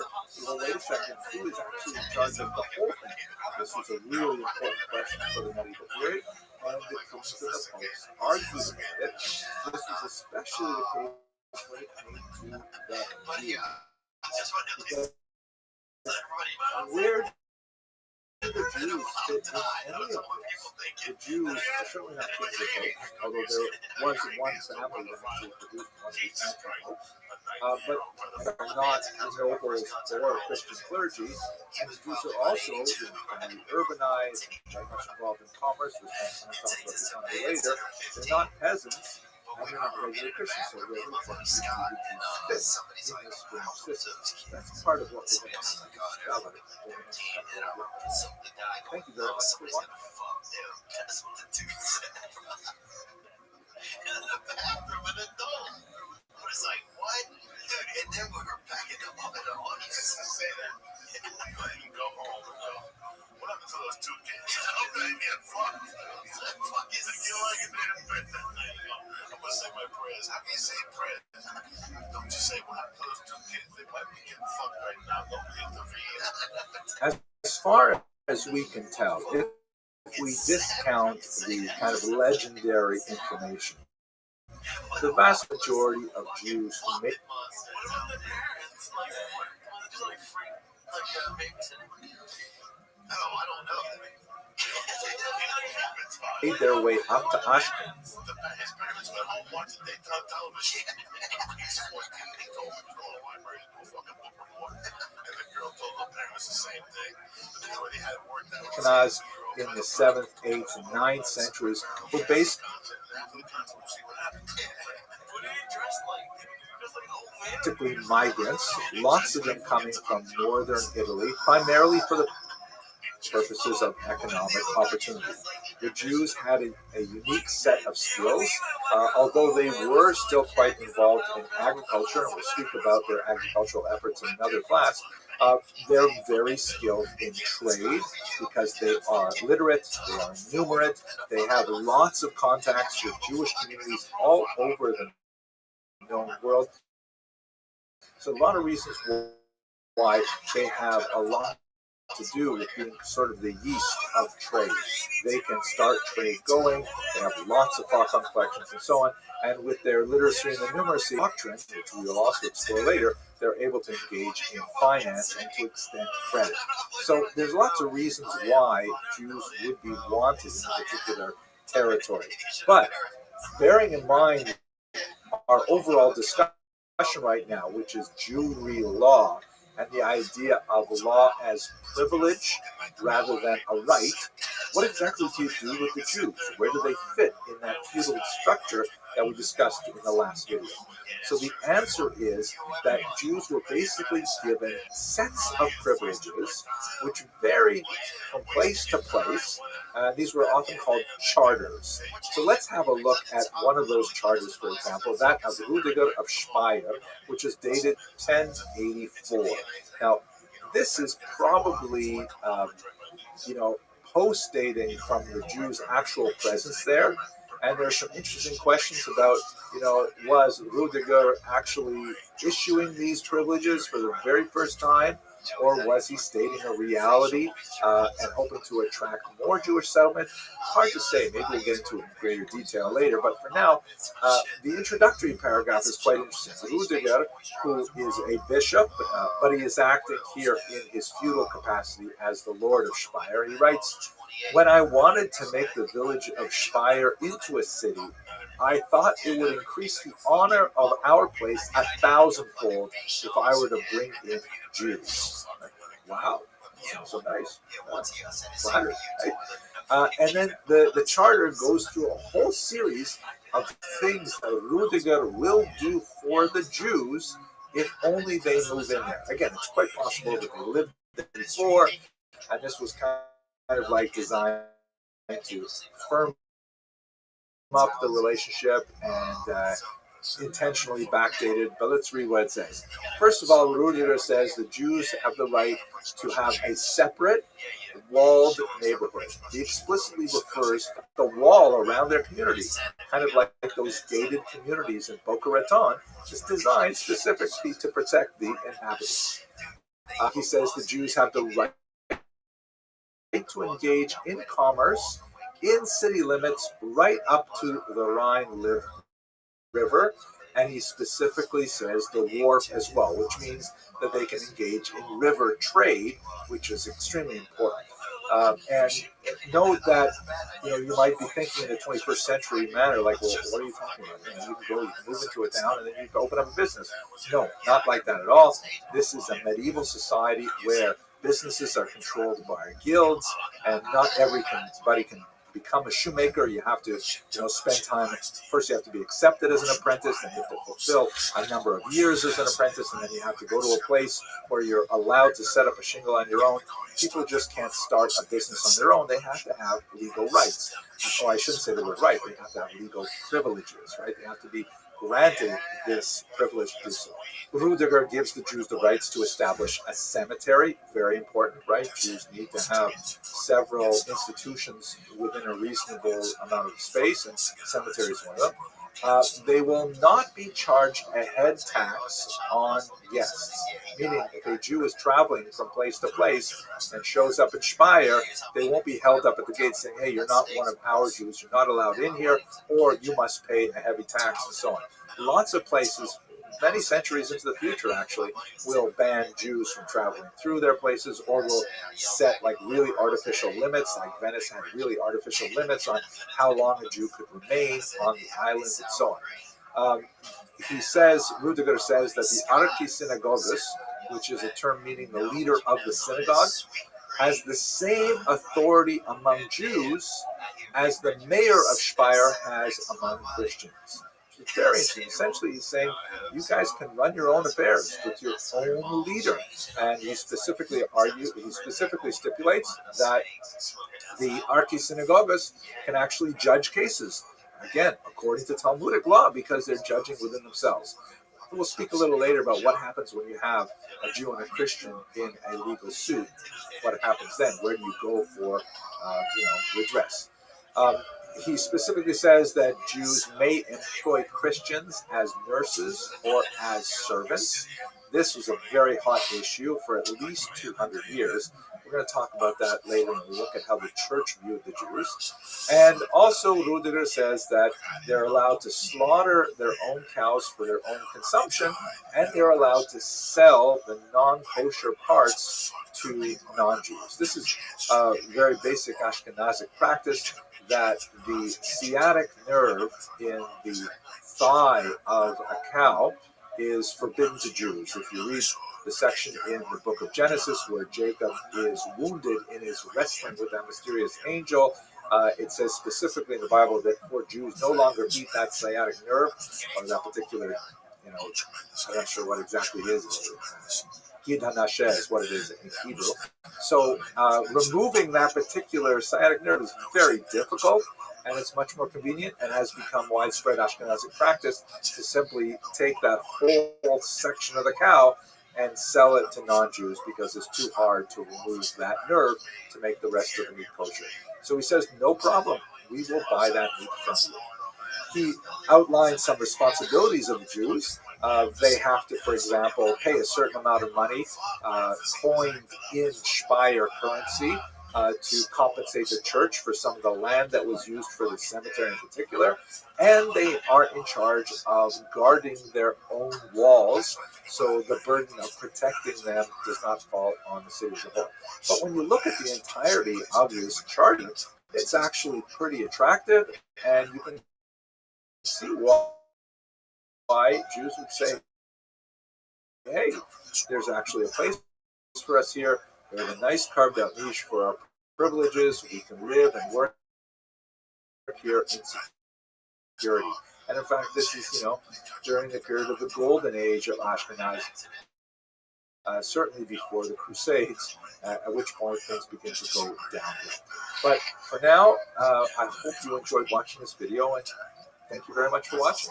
wait a second, who is actually in charge of the whole thing? This was a really important question for the medieval period, and the kings and the popes argued about it. This was especially the case when it came to the Jews. Because where the Jews fit in any of this? The Jews are certainly not kings of popes, although there was one family that actually produced one of these anti-popes. But they're not nobles or Christian clergy, and the Jews are also urbanized, very much involved in commerce, which I'm going to talk about later. They're not peasants, and they're not regular Christians, so they're exactly who the Jews fit in this strange system. That's part of what we're going to discover over the next couple of years. Thank you very much for watching. That's what the dude said. In the bathroom with a dog. I was like, what? Dude, and then we were backing them up in the audience to say that. Go ahead and go home and go. What happened to those 2 kids? I'm gonna get fucked. Fuck is it? You like it? I'm gonna say my prayers. How can you say prayers? Don't you say what happened to those 2 kids? They might be getting fucked right now. Don't intervene. As far as we can tell, if we discount the kind of legendary information, the vast majority of Jews who made their way up to Ashkelon. Ashkenaz in the 7th, 8th, and 9th centuries were basically migrants, lots of them coming from northern Italy, primarily for the purposes of economic opportunity. the Jews had a unique set of skills, although they were still quite involved in agriculture, and we'll speak about their agricultural efforts in another class. They're very skilled in trade because they are literate, they are numerate, they have lots of contacts with Jewish communities all over the known world. So a lot of reasons why they have a lot to do with being sort of the yeast of trade. They can start trade going, they have lots of thoughts on collections and so on, and with their literacy and the numeracy doctrine, which we will also explore later, they're able to engage in finance and to extend credit. So there's lots of reasons why Jews would be wanted in a particular territory. But bearing in mind our overall discussion right now, which is Jewry law, and the idea of law as privilege rather than a right, what exactly do you do with the Jews? Where do they fit in that feudal structure that we discussed in the last video? So the answer is that Jews were basically given sets of privileges which varied from place to place. These were often called charters. So let's have a look at one of those charters, for example, that of Rudiger of Speyer, which is dated 1084. Now, this is probably, post-dating from the Jews' actual presence there. And there are some interesting questions about, was Rudiger actually issuing these privileges for the very first time? Or was he stating a reality and hoping to attract more Jewish settlement? Hard to say. Maybe we'll get into it in greater detail later. But for now, the introductory paragraph is quite interesting. Rudiger, who is a bishop, but he is acting here in his feudal capacity as the Lord of Speyer, he writes, "When I wanted to make the village of Speyer into a city, I thought it would increase the honor of our place 1,000-fold if I were to bring in Jews." Wow, sounds so nice. Flattered, right? And then the charter goes through a whole series of things that Rudiger will do for the Jews if only they move in there. Again, it's quite possible that they lived there before, and this was kind of like designed to firm up the relationship and intentionally backdated, but let's read what it says. First of all, Rudiger says the Jews have the right to have a separate walled neighborhood. He explicitly refers to the wall around their community, kind of like those gated communities in Boca Raton, is designed specifically to protect the inhabitants. He says the Jews have the right to engage in commerce in city limits right up to the Rhine River, and he specifically says the wharf as well, which means that they can engage in river trade, which is extremely important. And note that you might be thinking in the 21st century manner, like, well, what are you talking about? You can move into a town and then you can open up a business. No, not like that at all. This is a medieval society where businesses are controlled by guilds, and not everybody can become a shoemaker. You have to, spend time. First, you have to be accepted as an apprentice, then you have to fulfill a number of years as an apprentice, and then you have to go to a place where you're allowed to set up a shingle on your own. People just can't start a business on their own. They have to have legal rights. Oh, I shouldn't say the word right. They have to have legal privileges, right? They have to be granted this privilege to do so. Rudiger gives the Jews the rights to establish a cemetery, very important, right? Jews need to have several institutions within a reasonable amount of space, and cemetery is one of them. They will not be charged a head tax on guests, meaning if a Jew is traveling from place to place and shows up in Speyer, they won't be held up at the gate saying, hey, you're not one of our Jews, you're not allowed in here, or you must pay a heavy tax, and so on. Lots of places, many centuries into the future actually, will ban Jews from traveling through their places, or will set like really artificial limits, like Venice had really artificial limits on how long a Jew could remain on the island and so on. Rudiger says that the Archisynagogus, which is a term meaning the leader of the synagogue, has the same authority among Jews as the mayor of Speyer has among Christians. It's very interesting. Essentially, he's saying you guys can run your own affairs with your own leader. And he specifically stipulates that the archisynagogus can actually judge cases, again, according to Talmudic law, because they're judging within themselves. We'll speak a little later about what happens when you have a Jew and a Christian in a legal suit. What happens then? Where do you go for, redress? He specifically says that Jews may employ Christians as nurses or as servants. This was a very hot issue for at least 200 years. We're going to talk about that later when we look at how the church viewed the Jews. And also, Rudiger says that they're allowed to slaughter their own cows for their own consumption, and they're allowed to sell the non-kosher parts to non-Jews. This is a very basic Ashkenazic practice, that the sciatic nerve in the thigh of a cow is forbidden to Jews. If you read the section in the book of Genesis where Jacob is wounded in his wrestling with that mysterious angel, it says specifically in the Bible that for Jews no longer beat that sciatic nerve, or that particular, I'm not sure what exactly it is. Gid HaNasheh is what it is in Hebrew. So removing that particular sciatic nerve is very difficult, and it's much more convenient and has become widespread Ashkenazic practice to simply take that whole section of the cow and sell it to non-Jews because it's too hard to remove that nerve to make the rest of the meat kosher. So he says, no problem, we will buy that meat from you. He outlines some responsibilities of the Jews. They have to, for example, pay a certain amount of money, coined in Speyer currency, to compensate the church for some of the land that was used for the cemetery in particular. And they are in charge of guarding their own walls, so the burden of protecting them does not fall on the city as a whole. But when you look at the entirety of this charter, it's actually pretty attractive, and you can see why Jews would say, hey, there's actually a place for us here. There's a nice carved out niche for our privileges. We can live and work here in security. And in fact, this is, during the period of the golden age of Ashkenaz, certainly before the Crusades, at which point things begin to go downhill. But for now, I hope you enjoyed watching this video, and thank you very much for watching.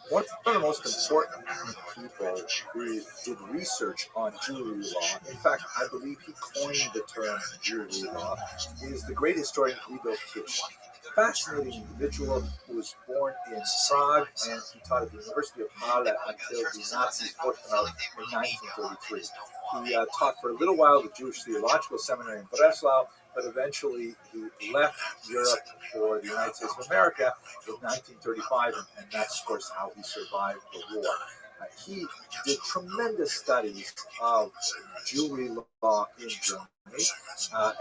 One of the most important people who did research on Jewry law, in fact, I believe he coined the term Jewry law, is the great historian Guido Kish. Fascinating individual who was born in Prague, and he taught at the University of Halle until the Nazis forced him out in 1933. He taught for a little while the Jewish Theological Seminary in Breslau, but eventually he left Europe for the United States of America in 1935, and that's, of course, how he survived the war. He did tremendous studies of Jewry law in Germany,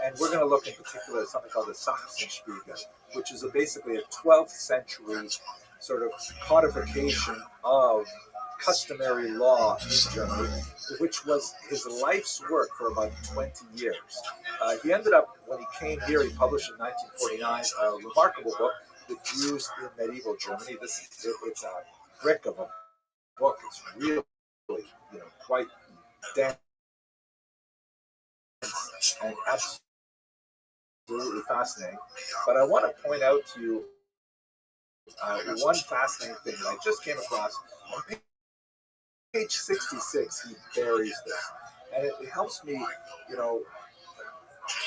and we're going to look in particular at something called the Sachsenspiegel, which is basically a 12th century sort of codification of customary law in Germany, which was his life's work for about 20 years. He ended up, when he came here, he published in 1949 a remarkable book, The Jews in Medieval Germany. It's a brick of a book. It's really, quite dense and absolutely fascinating. But I want to point out to you one fascinating thing that I just came across. On page 66, he buries this. And it helps me,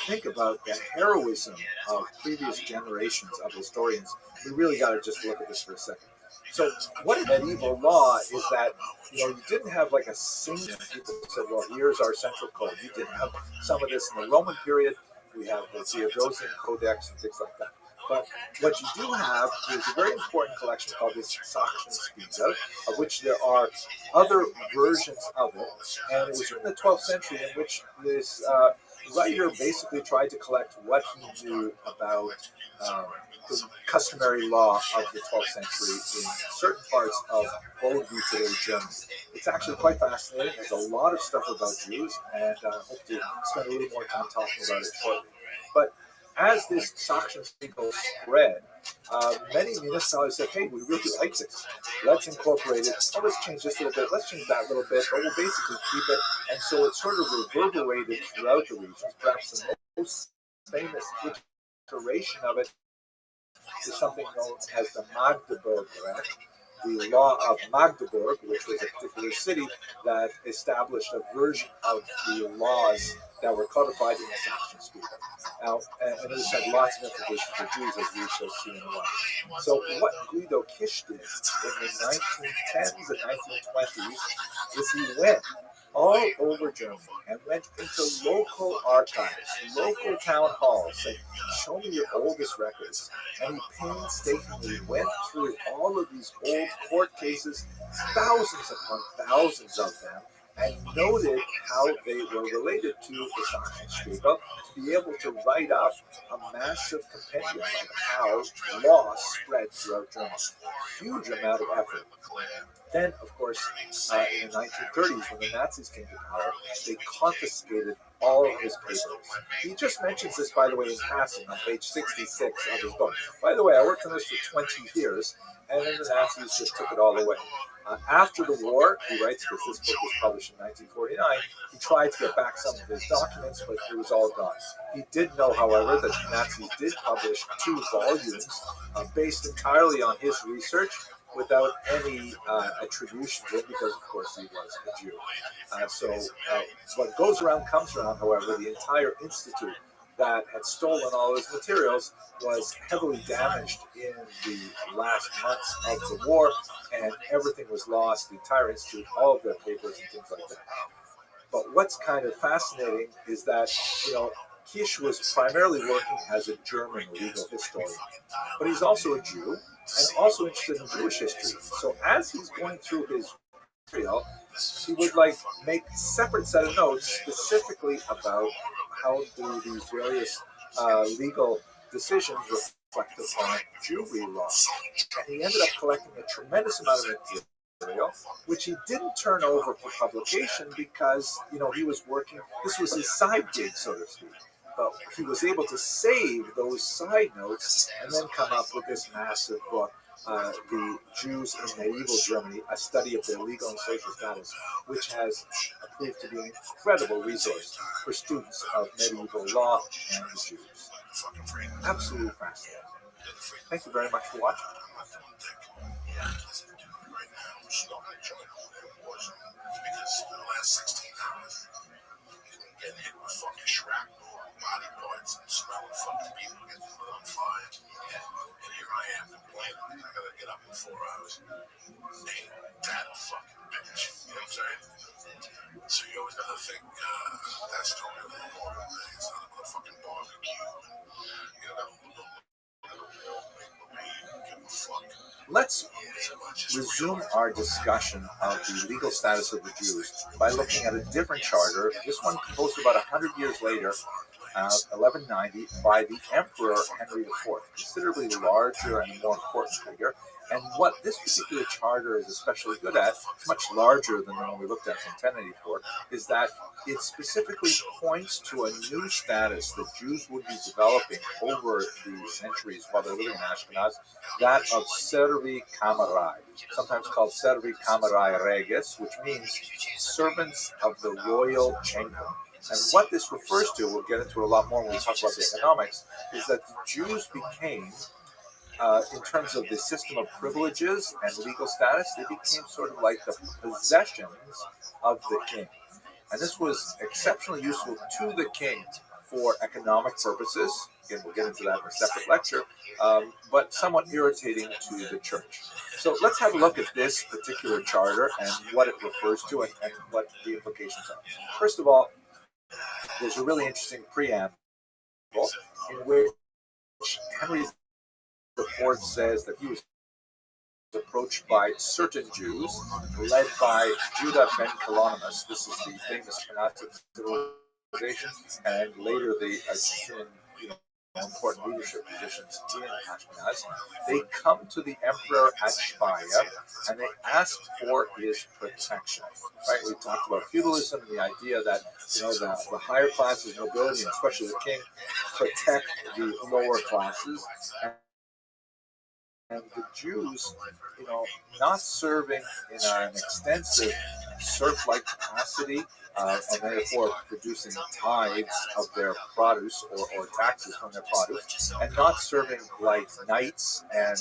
think about the heroism of previous generations of historians. We really got to just look at this for a second. So what in medieval law is that, you didn't have like a single people said, well, here's our central code. You didn't have some of this in the Roman period. We have the Theodosian Codex and things like that. But what you do have is a very important collection called the Sachsenspiegel, of which there are other versions of it. And it was written in the 12th century, in which this writer basically tried to collect what he knew about the customary law of the 12th century in certain parts of what would be today Germany. It's actually quite fascinating. There's a lot of stuff about Jews, and I hope to spend a little more time talking about it shortly. But as this Sachsenspiegel spread, many municipalities said, hey, we really like this. Let's incorporate it. Oh, let's change this a little bit. Let's change that a little bit. But we'll basically keep it. And so it sort of reverberated throughout the regions. Perhaps the most famous iteration of it is something known as the Magdeburg Recht, the law of Magdeburg, which was a particular city that established a version of the laws that were codified in the Sachsenspiegel. Now, and this had lots of implications for Jews, as we shall see in a while. So what Guido Kish did in the 1910s and 1920s is he went all over Germany and went into local archives, local town halls, saying, show me your oldest records. And he painstakingly went through all of these old court cases, thousands upon thousands of them, and noted how they were related to the Sachsenspiegel to be able to write up a massive compendium of how law spread throughout Germany. Huge amount of effort. Then, of course, in the 1930s, when the Nazis came to power, they confiscated all of his papers. He just mentions this, by the way, in passing on page 66 of his book. By the way, I worked on this for 20 years, and then the Nazis just took it all away. After the war, he writes, because this book was published in 1949, he tried to get back some of his documents, but it was all gone. He did know, however, that the Nazis did publish 2 volumes based entirely on his research, without any attribution to it, because of course he was a Jew. So what goes around comes around, however. The entire institute that had stolen all his materials was heavily damaged in the last months of the war, and everything was lost, the entire institute, all of their papers and things like that. But what's kind of fascinating is that, Kish was primarily working as a German legal historian, but he's also a Jew and also interested in Jewish history. So as he's going through his material, he would make separate set of notes specifically about how do these various legal decisions reflect upon Jewry law. And he ended up collecting a tremendous amount of material, which he didn't turn over for publication because, he was working, this was his side gig, so to speak. But he was able to save those side notes and then come up with this massive book, The Jews in Medieval Germany, a study of their legal and social status, which has proved to be an incredible resource for students of medieval law and the Jews. Absolutely fascinating. Thank you very much for watching. Because for the last 16 hours, he's been getting hit with fucking shrapnel, body parts, and smelling fucking people getting lit on fire. And here I am complaining. I gotta get up in 4 hours. Ain't that a fucking bitch? You know what I'm saying? So you always gotta think, that story of the Memorial Day, it's not a motherfucking barbecue. You know, let's resume our discussion of the legal status of the Jews by looking at a different charter, this one composed about 100 years later, 1190, by the Emperor Henry IV, considerably larger and more important figure. And what this particular charter is especially good at, it's much larger than the one we looked at from 1084, is that it specifically points to a new status that Jews would be developing over the centuries while they're living in Ashkenaz, that of servi camerai, sometimes called servi camerai regis, which means servants of the royal chamber. And what this refers to, we'll get into it a lot more when we talk about the economics, is that the Jews became, in terms of the system of privileges and legal status, they became sort of like the possessions of the king. And this was exceptionally useful to the king for economic purposes. Again, we'll get into that in a separate lecture, but somewhat irritating to the church. So let's have a look at this particular charter and what it refers to and what the implications are. First of all, there's a really interesting preamble in which Henry IV says that he was approached by certain Jews, led by Judah ben Kalonymus. This is the famous Ashkenazi civilization, and later the important leadership positions in Ashkenaz. They come to the emperor at Speyer and they ask for his protection. Right? We talked about feudalism and the idea that the higher classes, nobility, and especially the king, protect the lower classes. And the Jews, not serving in an extensive serf-like capacity, and therefore producing tithes of their produce or taxes from their produce, and not serving like knights and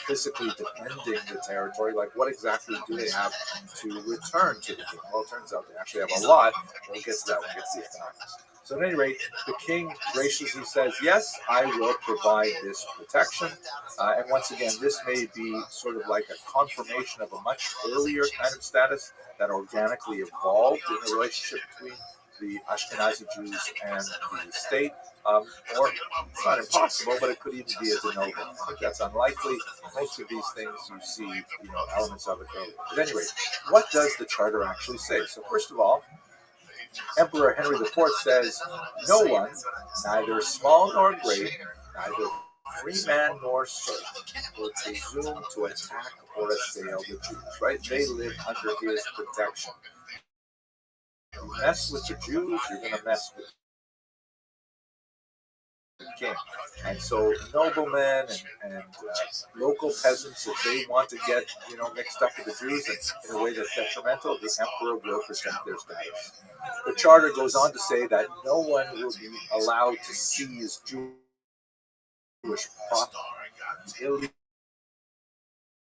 physically defending the territory. Like, what exactly do they have to return to the king? Well, it turns out they actually have a lot. We'll get to that when we get to the economics. So at any rate, the king graciously says, yes, I will provide this protection. And once again, this may be sort of like a confirmation of a much earlier kind of status that organically evolved in the relationship between the Ashkenazi Jews and the state. Or it's not impossible, but it could even be a de novo. I think that's unlikely. Most of these things you see, elements of it earlier. But anyway, what does the charter actually say? So first of all, Emperor Henry IV says, no one, neither small nor great, neither free man nor serf, will presume to attack or assail the Jews, right? They live under his protection. You mess with the Jews, you're going to mess with the king. And so noblemen and local peasants, if they want to get mixed up with the Jews in a way that's detrimental, the emperor will protect their status. The charter goes on to say that no one will be allowed to seize Jewish property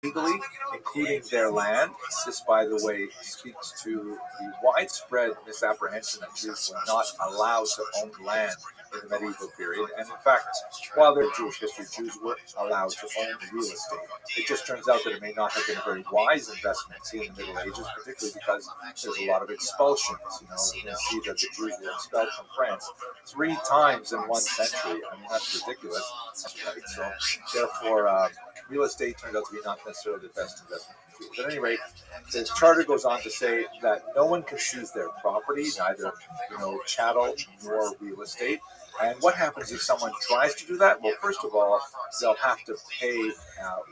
illegally, including their land. This, by the way, speaks to the widespread misapprehension that Jews were not allowed to own land in the medieval period. And in fact, while there's Jewish history, Jews were allowed to own real estate. It just turns out that it may not have been a very wise investment in the Middle Ages, particularly because there's a lot of expulsions. We're going to see that the Jews were expelled from France 3 times in 1 century. I mean, that's ridiculous. Right? So, therefore, real estate turned out to be not necessarily the best investment. But at any rate, the charter goes on to say that no one can seize their property, neither chattel nor real estate. And what happens if someone tries to do that? Well, first of all, they'll have to pay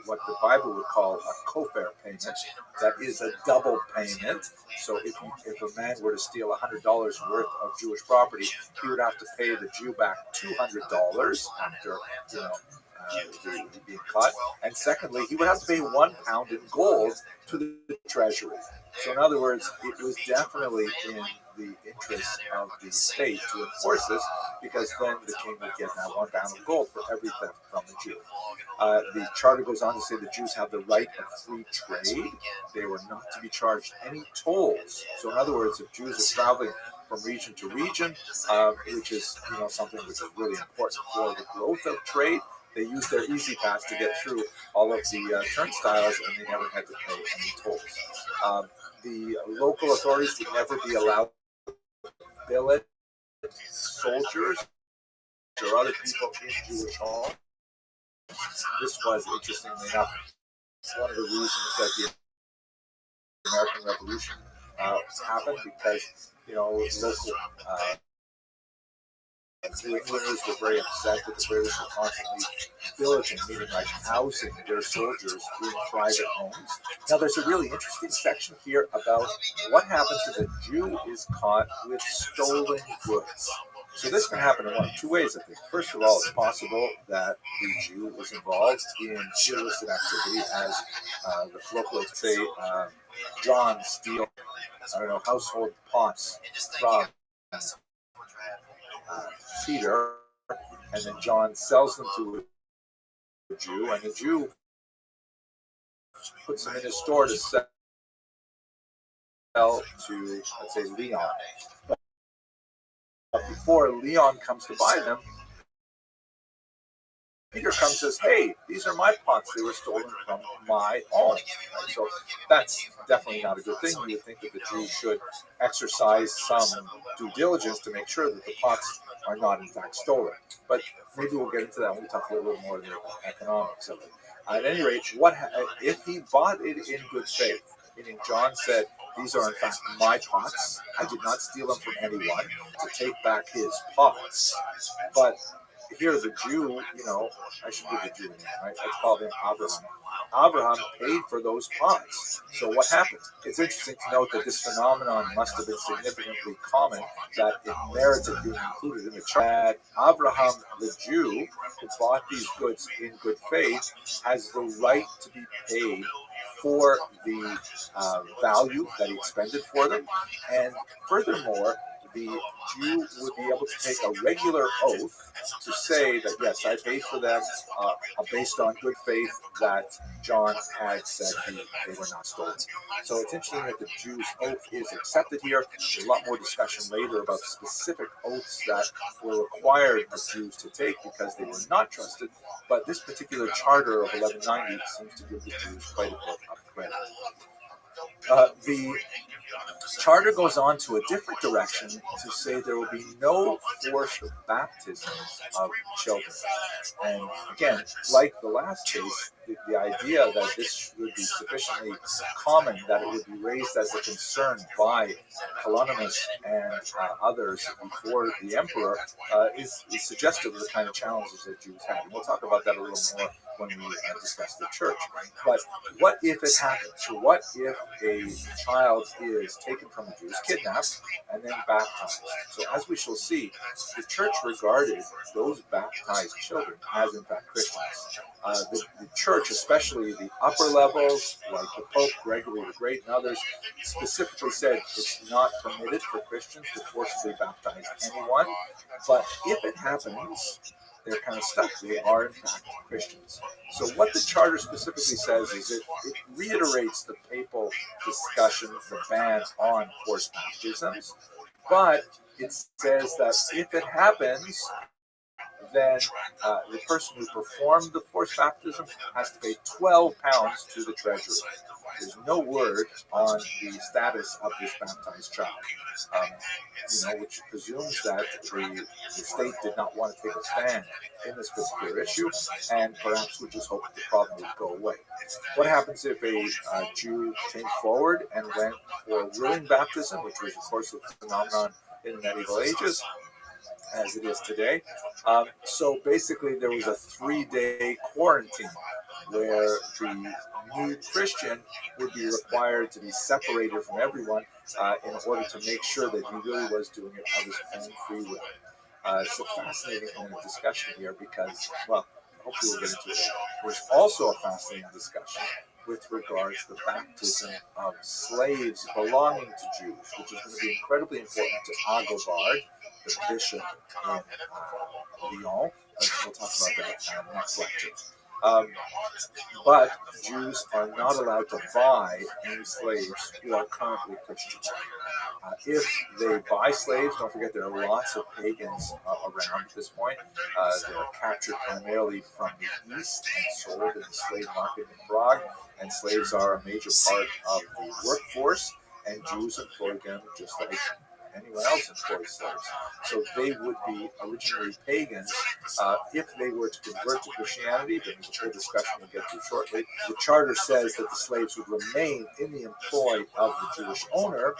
what the Bible would call a kofar payment. That is a double payment. So if a man were to steal $100 worth of Jewish property, he would have to pay the Jew back $200 after being caught. And secondly, he would have to pay £1 in gold to the treasury. So in other words, it was definitely in the interest of the state to enforce this, because then the king would get that £1 of gold for every theft from the Jew. The charter goes on to say the Jews have the right of free trade. They were not to be charged any tolls. So in other words, if Jews are traveling from region to region, which is something which is really important for the growth of trade, they used their easy pass to get through all of the turnstiles, and they never had to pay any tolls. The local authorities would never be allowed to billet soldiers or other people in Jewish homes. This was, interestingly enough, one of the reasons that the American Revolution happened, because local New Englanders were very upset that the British were constantly billeting, meaning like housing their soldiers in private homes. Now, there's a really interesting section here about what happens if a Jew is caught with stolen goods. So this can happen in one of 2 ways, I think. First of all, it's possible that the Jew was involved in illicit activity, as the colloquials say, John steals, household pots from Peter, and then John sells them to a Jew, and the Jew puts them in his store to sell to, let's say, Leon. But before Leon comes to buy them, Peter comes and says, hey, these are my pots. They were stolen from my own. Right? So that's definitely not a good thing. You would think that the Jew should exercise some due diligence to make sure that the pots are not in fact stolen. But maybe we'll get into that when we talk a little bit more of the economics of it. At any rate, if he bought it in good faith, meaning John said, these are in fact my pots, I did not steal them from anyone, to take back his pots. But here the Jew, I should give the Jew a name, right? Let's call him Abraham. Abraham paid for those pots. So what happened? It's interesting to note that this phenomenon must have been significantly common, that it merited being included in the chart. Abraham, the Jew, who bought these goods in good faith, has the right to be paid for the value that he expended for them. And furthermore, the Jew would be able to take a regular oath to say that, yes, I paid for them based on good faith that John had said they were not stolen. So it's interesting that the Jew's oath is accepted here. There's a lot more discussion later about specific oaths that were required of Jews to take because they were not trusted. But this particular charter of 1190 seems to give the Jews quite a bit of credit. The charter goes on to a different direction to say there will be no forced baptisms of children. And again, like the last case, the idea that this would be sufficiently common that it would be raised as a concern by Colonimus and others before the emperor is suggestive of the kind of challenges that Jews had. And we'll talk about that a little more when we discuss the church. But what if it happens? So what if a child is taken from the Jews, kidnapped, and then baptized? So as we shall see, the church regarded those baptized children as in fact Christians. The church, especially the upper levels, like the Pope, Gregory the Great, and others, specifically said it's not permitted for Christians to forcibly baptize anyone. But if it happens, they're kind of stuck. They are, in fact, Christians. So what the charter specifically says is it reiterates the papal discussion, the ban on forced baptisms, but it says that if it happens, then the person who performed the forced baptism has to pay £12 to the treasury. There's no word on the status of this baptized child, which presumes that the state did not want to take a stand in this particular issue, and perhaps would just hope that the problem would go away. What happens if a Jew came forward and went for willing baptism, which was, of course, a phenomenon in the medieval ages, as it is today? So basically, there was a 3-day quarantine where the new Christian would be required to be separated from everyone in order to make sure that he really was doing it of his own free will. It's a fascinating kind of discussion here because, well, hopefully we'll get into it. There's also a fascinating discussion with regards to the baptism of slaves belonging to Jews, which is going to be incredibly important to Agobard, the bishop in Lyon. We'll talk about that next lecture. But Jews are not allowed to buy any slaves who are currently Christian. If they buy slaves, don't forget there are lots of pagans around at this point. They're captured primarily from the east and sold in the slave market in Prague. And slaves are a major part of the workforce, and Jews employ them just like anyone else employs slaves. So they would be originally pagans. If they were to convert to Christianity, then there's a whole discussion we'll get to shortly. The charter says that the slaves would remain in the employ of the Jewish owner,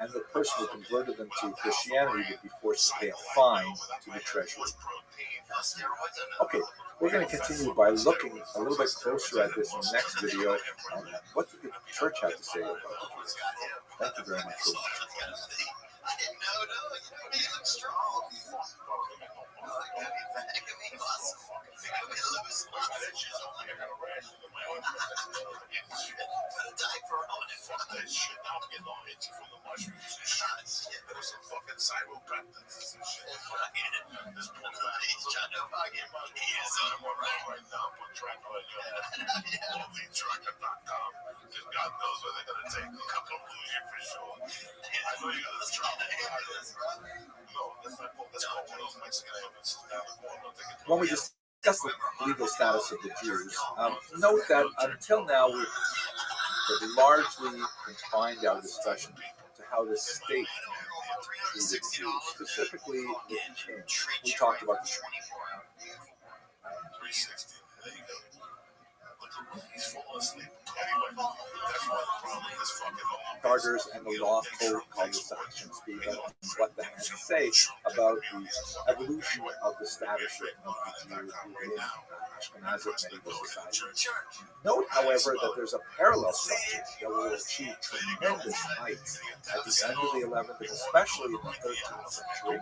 and the person who converted them to Christianity would be forced to pay a fine to the treasury. Okay, we're going to continue by looking a little bit closer at this in the next video. What did the church have to say about it? Thank you very much for watching. When we discuss the legal status of the Jews, note that until now we've largely confined our discussion to how the state to the Jews, specifically the king. We talked about the 360. There you go. He's falling asleep. Anyway, that's why the problem is fucking charters and the law code called the sanctions, being what the hands say about the evolution of the status of the Jew within Ashkenazic medieval society. Note, however, that there's a parallel structure that will achieve tremendous heights at the end of the 11th and especially in the 13th century,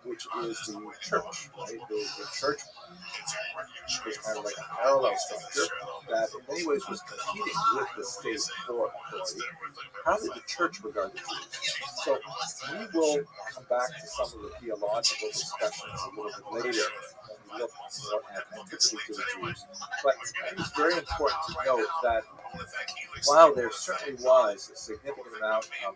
which is the church. Right? The church was kind of like a parallel structure that in many ways was competing with the state for authority. How did the church regard the Jews? So we will come back to some of the theological discussions a little bit later when we look more at antiquity to the Jews. But it's very important to note that while there certainly was a significant amount of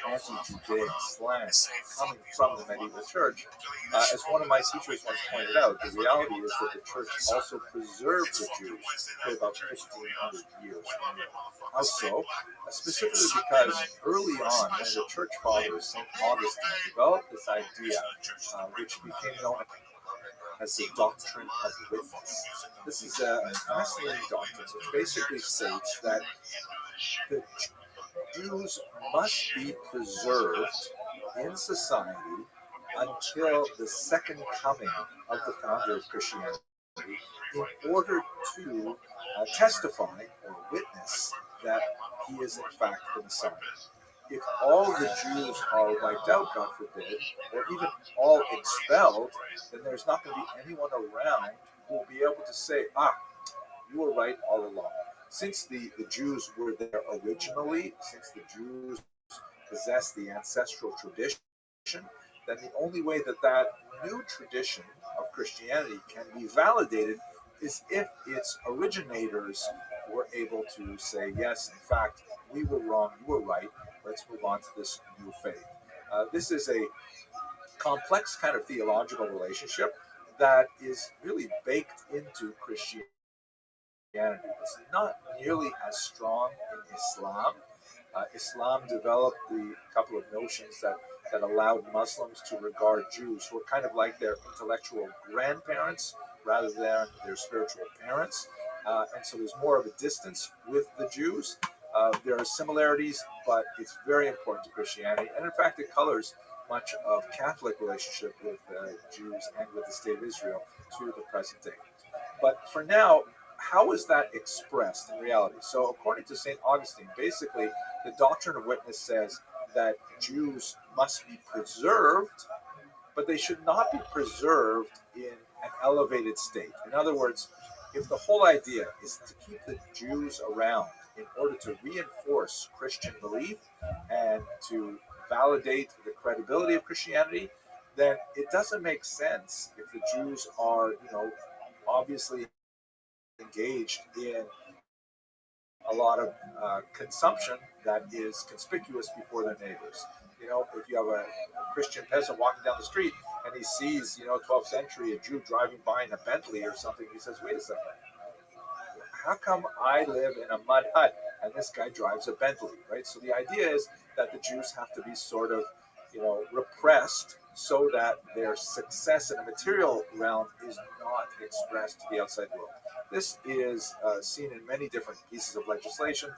anti-Judaic slang coming from the medieval church, as one of my teachers once pointed out, the reality is that the church also preserved the Jews for about 1,500 years. How so? Specifically because early on, one of the church fathers, St. Augustine, developed this idea, which became known as the doctrine of witness. This is a fascinating doctrine which basically states that the Jews must be preserved in society until the second coming of the founder of Christianity in order to testify or witness that he is in fact the Messiah. If all the Jews are wiped out, God forbid, or even all expelled, then there's not going to be anyone around who will be able to say, you were right all along. Since the Jews were there originally, since the Jews possess the ancestral tradition, then the only way that new tradition of Christianity can be validated is if its originators were able to say, yes, in fact, we were wrong, you were right, let's move on to this new faith. This is a complex kind of theological relationship that is really baked into Christianity. It's not nearly as strong in Islam. Islam developed the couple of notions that allowed Muslims to regard Jews who were kind of like their intellectual grandparents rather than their spiritual parents. And so there's more of a distance with the Jews. There are similarities, but it's very important to Christianity. And in fact, it colors much of Catholic relationship with Jews and with the state of Israel to the present day. But for now, how is that expressed in reality? So according to St. Augustine, basically, the doctrine of witness says that Jews must be preserved, but they should not be preserved in an elevated state. In other words, if the whole idea is to keep the Jews around in order to reinforce Christian belief and to validate the credibility of Christianity, then it doesn't make sense if the Jews are, obviously engaged in a lot of consumption that is conspicuous before their neighbors. If you have a Christian peasant walking down the street and he sees, 12th century, a Jew driving by in a Bentley or something, he says, wait a second, how come I live in a mud hut and this guy drives a Bentley, right? So the idea is that the Jews have to be sort of, repressed so that their success in a material realm is not expressed to the outside world. This is seen in many different pieces of legislation.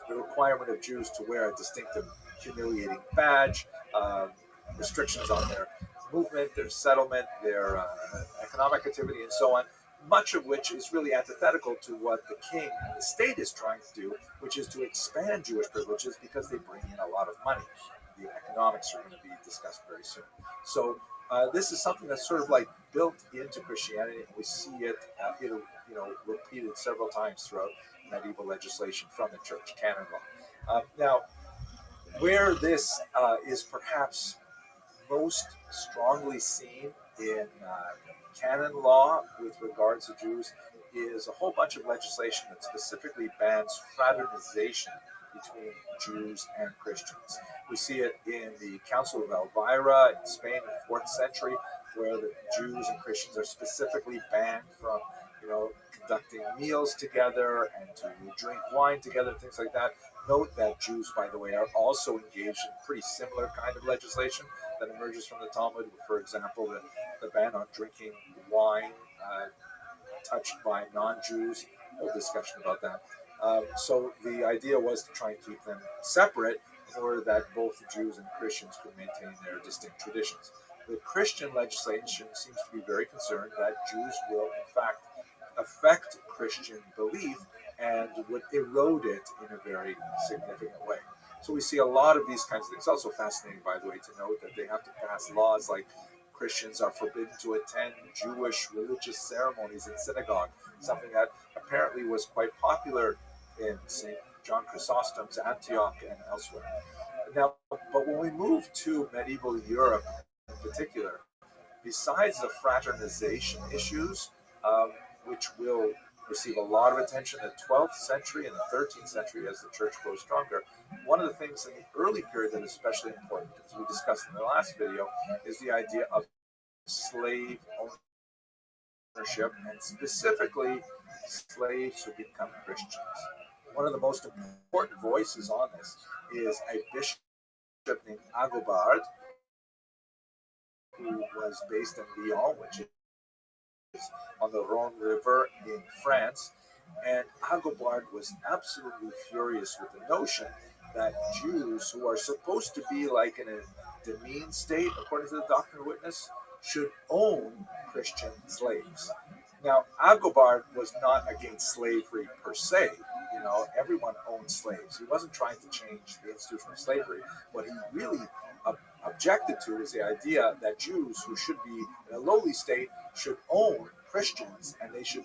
The requirement of Jews to wear a distinctive humiliating badge, restrictions on their movement, their settlement, their economic activity, and so on, much of which is really antithetical to what the king and the state is trying to do, which is to expand Jewish privileges because they bring in a lot of money. The economics are going to be discussed very soon. So this is something that's sort of like built into Christianity, and we see it, repeated several times throughout medieval legislation from the church, canon law. Now, where this is perhaps most strongly seen in canon law with regards to Jews is a whole bunch of legislation that specifically bans fraternization between Jews and Christians. We see it in the Council of Elvira in Spain in the 4th century, where the Jews and Christians are specifically banned from conducting meals together and to drink wine together, things like that. Note that Jews, by the way, are also engaged in pretty similar kind of legislation that emerges from the Talmud. For example, the ban on drinking wine touched by non-Jews. No discussion about that. So the idea was to try and keep them separate in order that both Jews and Christians could maintain their distinct traditions. The Christian legislation seems to be very concerned that Jews will, in fact, affect Christian belief and would erode it in a very significant way. So we see a lot of these kinds of things. It's also fascinating, by the way, to note that they have to pass laws like Christians are forbidden to attend Jewish religious ceremonies in synagogue, something that apparently was quite popular in St. John Chrysostom's Antioch and elsewhere. Now, but when we move to medieval Europe in particular, besides the fraternization issues, which will receive a lot of attention in the 12th century and the 13th century as the church grows stronger, one of the things in the early period that is especially important, as we discussed in the last video, is the idea of slave ownership and specifically slaves who become Christians. One of the most important voices on this is a bishop named Agobard, who was based in Lyon, which is on the Rhone River in France. And Agobard was absolutely furious with the notion that Jews, who are supposed to be like in a demesne state, according to the Doctrine and Witness, should own Christian slaves. Now, Agobard was not against slavery per se. Everyone owned slaves. He wasn't trying to change the institution of slavery. What he really objected to was the idea that Jews who should be in a lowly state should own Christians, and they should,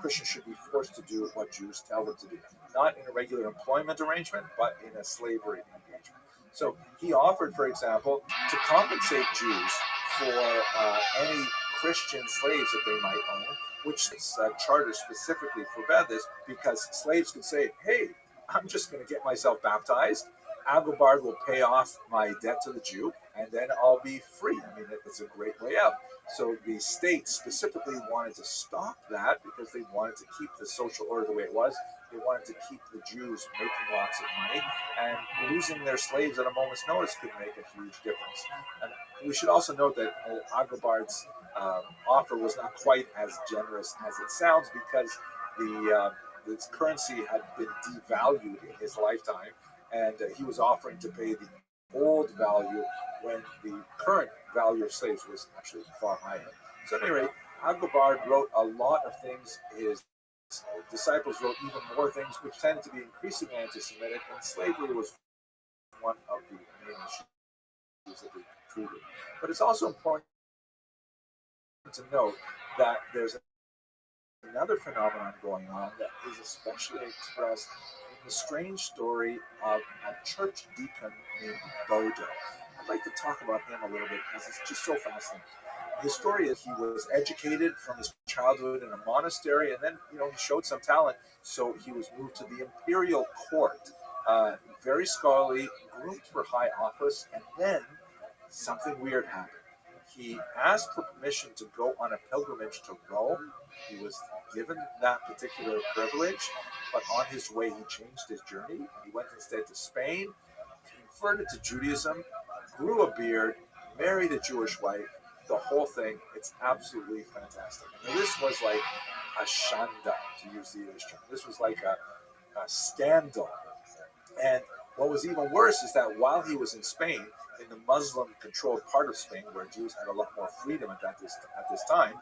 Christians should be forced to do what Jews tell them to do, not in a regular employment arrangement, but in a slavery engagement. So he offered, for example, to compensate Jews for any Christian slaves that they might own, which this charter specifically forbade this because slaves could say, hey, I'm just going to get myself baptized. Agobard will pay off my debt to the Jew, and then I'll be free. I mean, it's a great way out. So the state specifically wanted to stop that because they wanted to keep the social order the way it was. They wanted to keep the Jews making lots of money, and losing their slaves at a moment's notice could make a huge difference. And we should also note that Agobard's offer was not quite as generous as it sounds because its currency had been devalued in his lifetime, and he was offering to pay the old value when the current value of slaves was actually far higher. So at any rate, Agobard wrote a lot of things. His disciples wrote even more things, which tended to be increasingly anti-Semitic, and slavery was one of the main issues that they treated. But it's also important to note that there's another phenomenon going on that is especially expressed in the strange story of a church deacon named Bodo. I'd like to talk about him a little bit because it's just so fascinating. His story is he was educated from his childhood in a monastery, and then he showed some talent, so he was moved to the imperial court. Very scholarly, groomed for high office, and then something weird happened. He asked for permission to go on a pilgrimage to Rome. He was given that particular privilege, but on his way he changed his journey. He went instead to Spain, converted to Judaism, grew a beard, married a Jewish wife, the whole thing. It's absolutely fantastic. And this was like a shanda, to use the English term. This was like a scandal. And what was even worse is that while he was in Spain, in the Muslim-controlled part of Spain, where Jews had a lot more freedom at this time,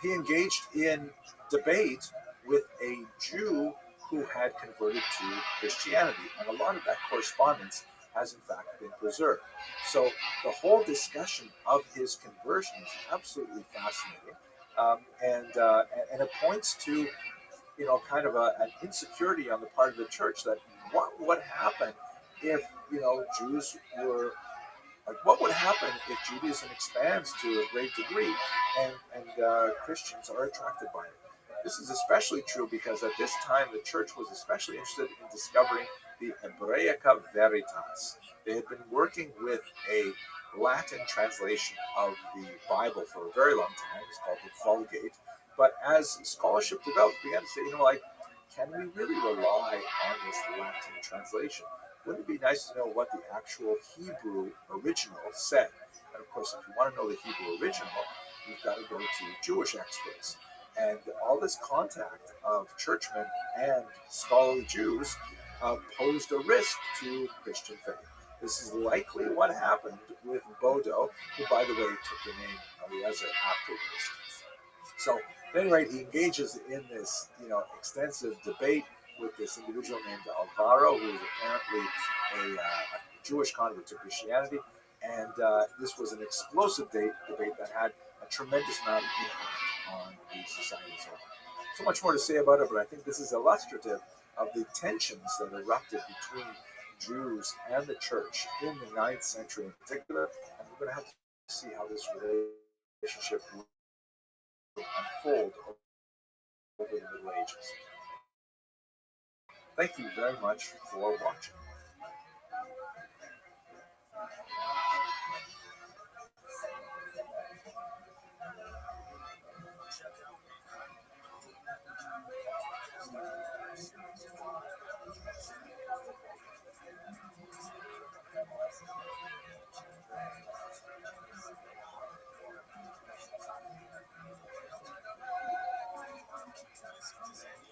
he engaged in debate with a Jew who had converted to Christianity. And a lot of that correspondence has in fact been preserved. So the whole discussion of his conversion is absolutely fascinating. And it points to, kind of an insecurity on the part of the church that what would happen if, Jews were, what would happen if Judaism expands to a great degree and Christians are attracted by it? This is especially true because at this time the church was especially interested in discovering the Hebraica Veritas. They had been working with a Latin translation of the Bible for a very long time. It's called the Vulgate. But as scholarship developed, we began to say, can we really rely on this Latin translation? Wouldn't it be nice to know what the actual Hebrew original said? And of course, if you want to know the Hebrew original, you've got to go to Jewish experts. And all this contact of churchmen and scholarly Jews posed a risk to Christian faith. This is likely what happened with Bodo, who, by the way, took the name Eliezer afterwards. So, at any rate, he engages in this, extensive debate with this individual named Alvaro, who is apparently a Jewish convert to Christianity, and this was an explosive debate that had a tremendous amount of impact on the society as well. So much more to say about it, but I think this is illustrative of the tensions that erupted between Jews and the church in the 9th century in particular, and we're going to have to see how this relationship will unfold over the Middle Ages. Thank you very much for watching.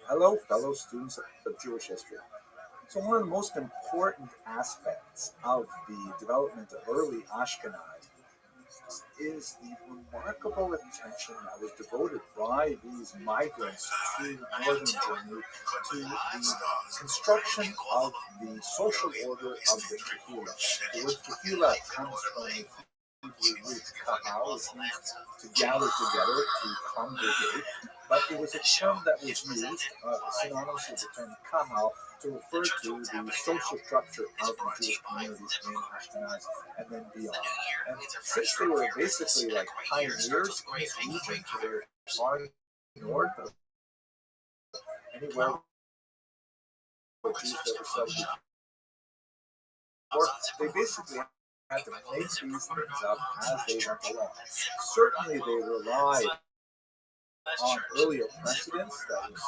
Hello, fellow students of Jewish history. So one of the most important aspects of the development of early Ashkenaz is the remarkable attention that was devoted by these migrants to northern Germany to the construction of the social order of the Kehillah. The word Kehillah comes from the Hebrew root kahal, which means to gather together, to congregate, but it was a term that was used, synonymous with the term kahal, to refer to the social structure of the Jewish community in Ashkenaz and then beyond. And since they were basically like pioneers in this region to their far north of anywhere where Jews ever settled before, they basically had to make these things up as they went along. Certainly they relied on earlier precedents that was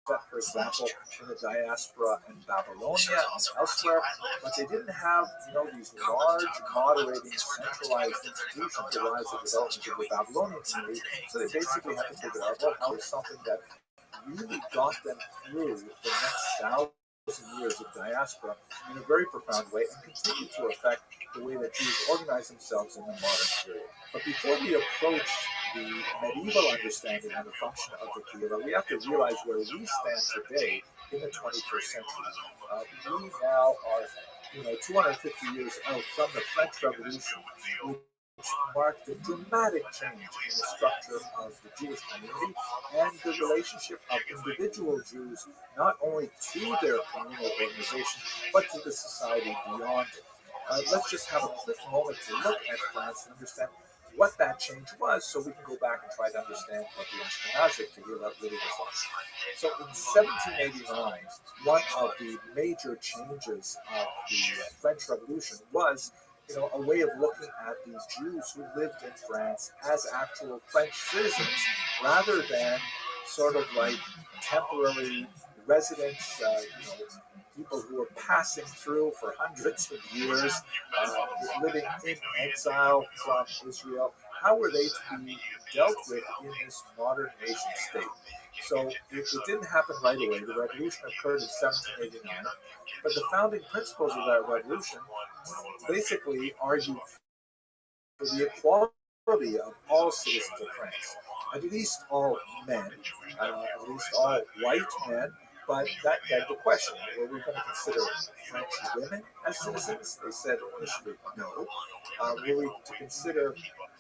set, for example, in the diaspora in Babylonia and elsewhere, but they didn't have, these large, moderating, centralized institutions to rise the development of the Babylonian community. So they basically had to figure out, how is something that really got them through the next 1,000 years of diaspora in a very profound way and continue to affect the way that Jews organize themselves in the modern period. But before we approach the medieval understanding and the function of the Kehillah, we have to realize where we stand today in the 21st century. We now are, 250 years out from the French Revolution, which marked a dramatic change in the structure of the Jewish community and the relationship of individual Jews not only to their communal organization, but to the society beyond it. Let's just have a quick moment to look at France and understand what that change was, so we can go back and try to understand what the Ashkenazic Kehillah really was like. So in 1789, one of the major changes of the French Revolution was, a way of looking at these Jews who lived in France as actual French citizens, rather than sort of like temporary residents, people who were passing through for hundreds of years, living in exile from Israel. How were they to be dealt with in this modern nation state? So it didn't happen right away. The revolution occurred in 1789, but the founding principles of that revolution basically argued for the equality of all citizens of France, at least all men, at least all white men. But that begged the question, were we going to consider French women as citizens? They said initially no. Were we to consider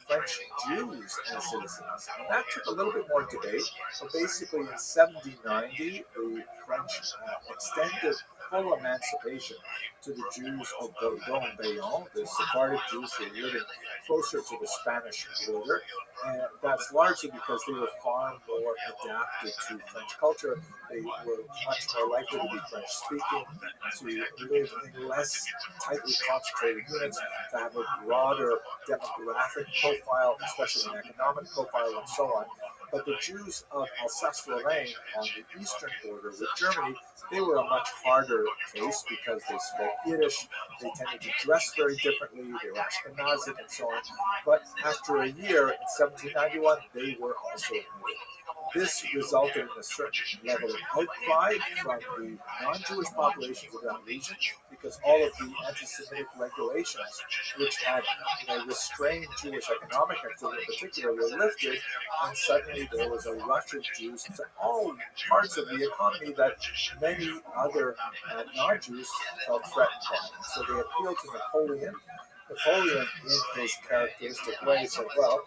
French Jews as citizens? And that took a little bit more debate. So basically in 1790, the French extended full emancipation to the Jews of Bordeaux and Bayonne, the Sephardic Jews who were living closer to the Spanish border. And that's largely because they were far more adapted to French culture. They were much more likely to be French speaking, to live in less tightly concentrated units, to have a broader demographic profile, especially an economic profile, and so on. But the Jews of Alsace-Lorraine on the eastern border with Germany, they were a much harder case because they spoke Yiddish, they tended to dress very differently, they were Ashkenazic and so on. But after a year, in 1791, they were also admitted. This resulted in a certain level of outcry from the non-Jewish populations of that region because all of the anti-Semitic regulations, which had restrained Jewish economic activity in particular, were lifted, and suddenly there was a rush of Jews into all parts of the economy that many other non-Jews felt threatened by. So they appealed to Napoleon. Napoleon, in his characteristic way, said, well,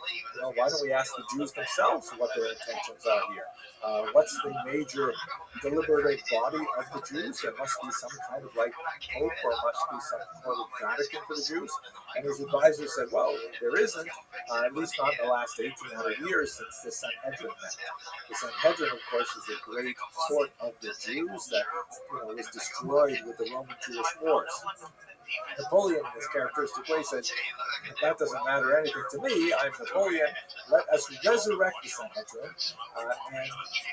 why don't we ask the Jews themselves what their intentions are here? What's the major deliberative body of the Jews? There must be some kind of like Pope, or must be some sort of Vatican for the Jews. And his advisor said, well, there isn't, at least not in the last 1,800 years since the Sanhedrin met. The Sanhedrin, of course, is the great court of the Jews that was destroyed with the Roman Jewish wars. Napoleon, in his characteristic way, said, that doesn't matter anything to me. I'm Napoleon. Let us resurrect the Sanhedrin, and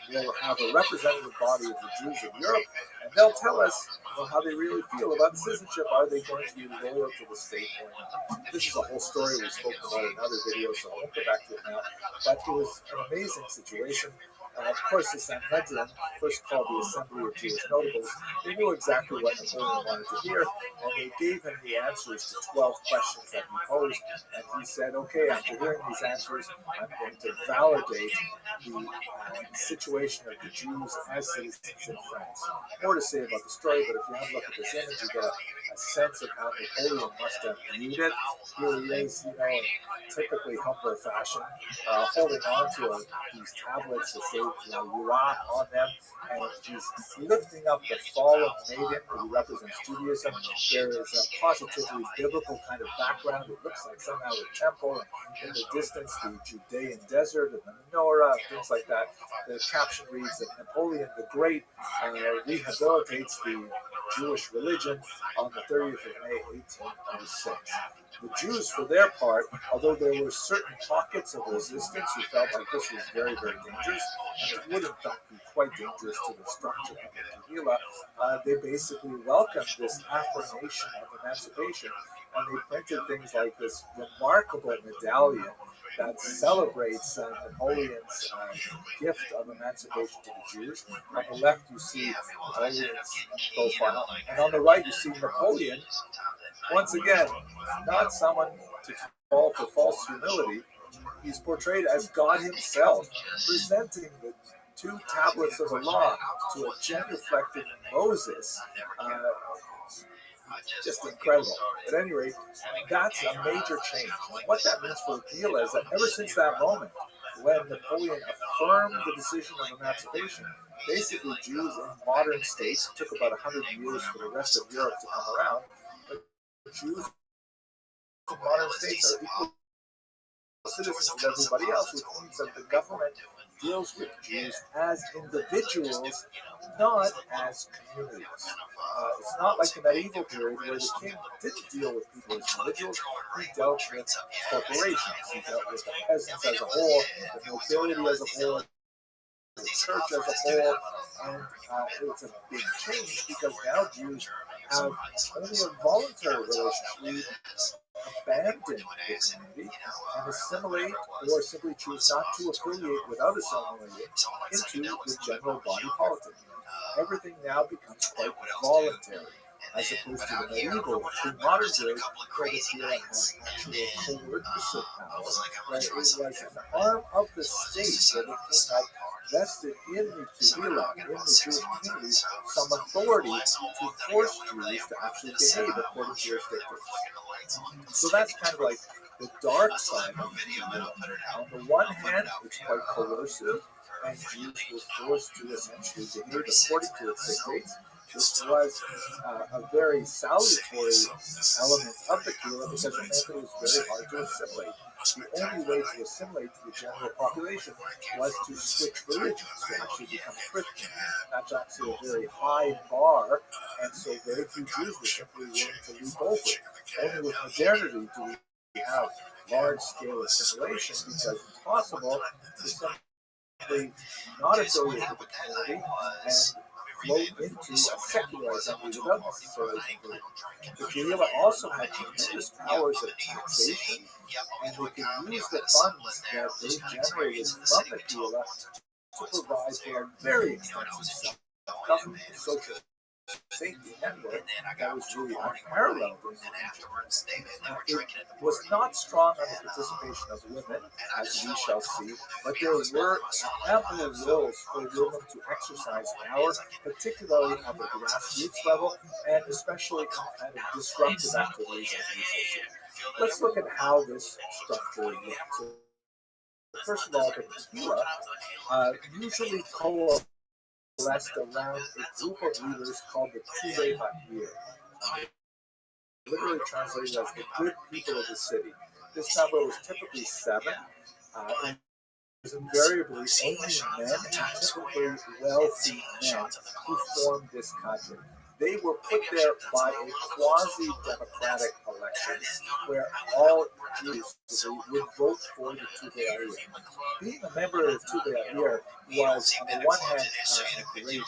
we'll have a representative body of the Jews of Europe, and they'll tell us how they really feel about citizenship. Are they going to be loyal to the state or not? This is a whole story we've spoken about in other videos, so I won't go back to it now. But it was an amazing situation. Of course, the Sanhedrin, first called the Assembly of Jewish Notables, they knew exactly what Napoleon wanted to hear, and they gave him the answers to 12 questions that he posed, and he said, okay, after hearing these answers, I'm going to validate the situation of the Jews as citizens in France. More to say about the story, but if you have a look at this image, you get a sense of how Napoleon must have viewed it. Here he is, in typically humble fashion, holding on to these tablets that say Roi on them, and he's lifting up the fallen maiden who represents Judaism. There is a positively biblical kind of background. It looks like somehow a temple, and in the distance, the Judean desert and the menorah, things like that. The caption reads that Napoleon the Great rehabilitates the Jewish religion on the 30th of May, 1806. The Jews, for their part, although there were certain pockets of resistance who felt like this was very, very dangerous, and it would in fact be quite dangerous to the structure of the Kehillah, they basically welcomed this affirmation of emancipation, and they printed things like this remarkable medallion that celebrates Napoleon's gift of emancipation to the Jews. On the left, you see Napoleon's profile, and on the right, you see Napoleon, once again, not someone to fall for false humility. He's portrayed as God himself, presenting the two tablets of the law to a genuflected Moses. Just incredible. At any rate, that's a major change. And what that means for Kehillah is that ever since that moment, when Napoleon affirmed the decision of emancipation, basically Jews in modern states, it took about 100 years for the rest of Europe to come around, but Jews in modern states are equal citizens of everybody else, which means that the government deals with Jews as individuals, not as communities. It's not like the medieval period where the king didn't deal with people as individuals, he dealt with corporations, he dealt with the peasants as a whole, the nobility as a whole, the church as a whole, and it's a big change because now Jews have only a voluntary relationship. Abandon the community and assimilate or simply choose not to affiliate without assimilating into the general body politic. Everything now becomes quite voluntary, as opposed to the medieval pre-modern period where the Kehillah had actual coercive power, where it was an arm of the state where the king had vested in the Kehillah, in the Jewish community, some authority to force Jews to actually behave according to their dictates. So that's kind of like the dark side of Kehillah. On the one hand, it's quite coercive, and Jews were forced to essentially behave according to its dictates. this was a very salutary element of the Kehillah because it meant it was very hard to assimilate. The only way to assimilate to the general population was to switch religions, to actually become Christian. That's actually a very high bar, and so very few Jews were simply willing to leap over it. Only with modernity do we have large-scale assimilation because it's possible to simply not affiliate with the community and float into a secular identity without necessarily converting. The Kehillah also had tremendous powers of taxation, and they could use the funds that they generated from the Kehillah to provide for a very extensive self-government social safety network that was really unparalleled in the region. It was not strong on the participation of women, as we shall see, but there were ample roles for women to exercise power, particularly at the grassroots level, and especially in kind of disruptive activities, as we shall see. Let's look at how this structure looked. So, first of all, the Kehillah usually coalesced around a group of leaders called the Tuvei Ha'ir, literally translated as the good people of the city. This number was typically 7, and was invariably only men, and typically wealthy men, who formed this cadre. They were put there by a quasi-democratic election where all Jews would vote for the Tuvei Ha'ir. Being a member of the Tuvei Ha'ir was, on the one hand, a great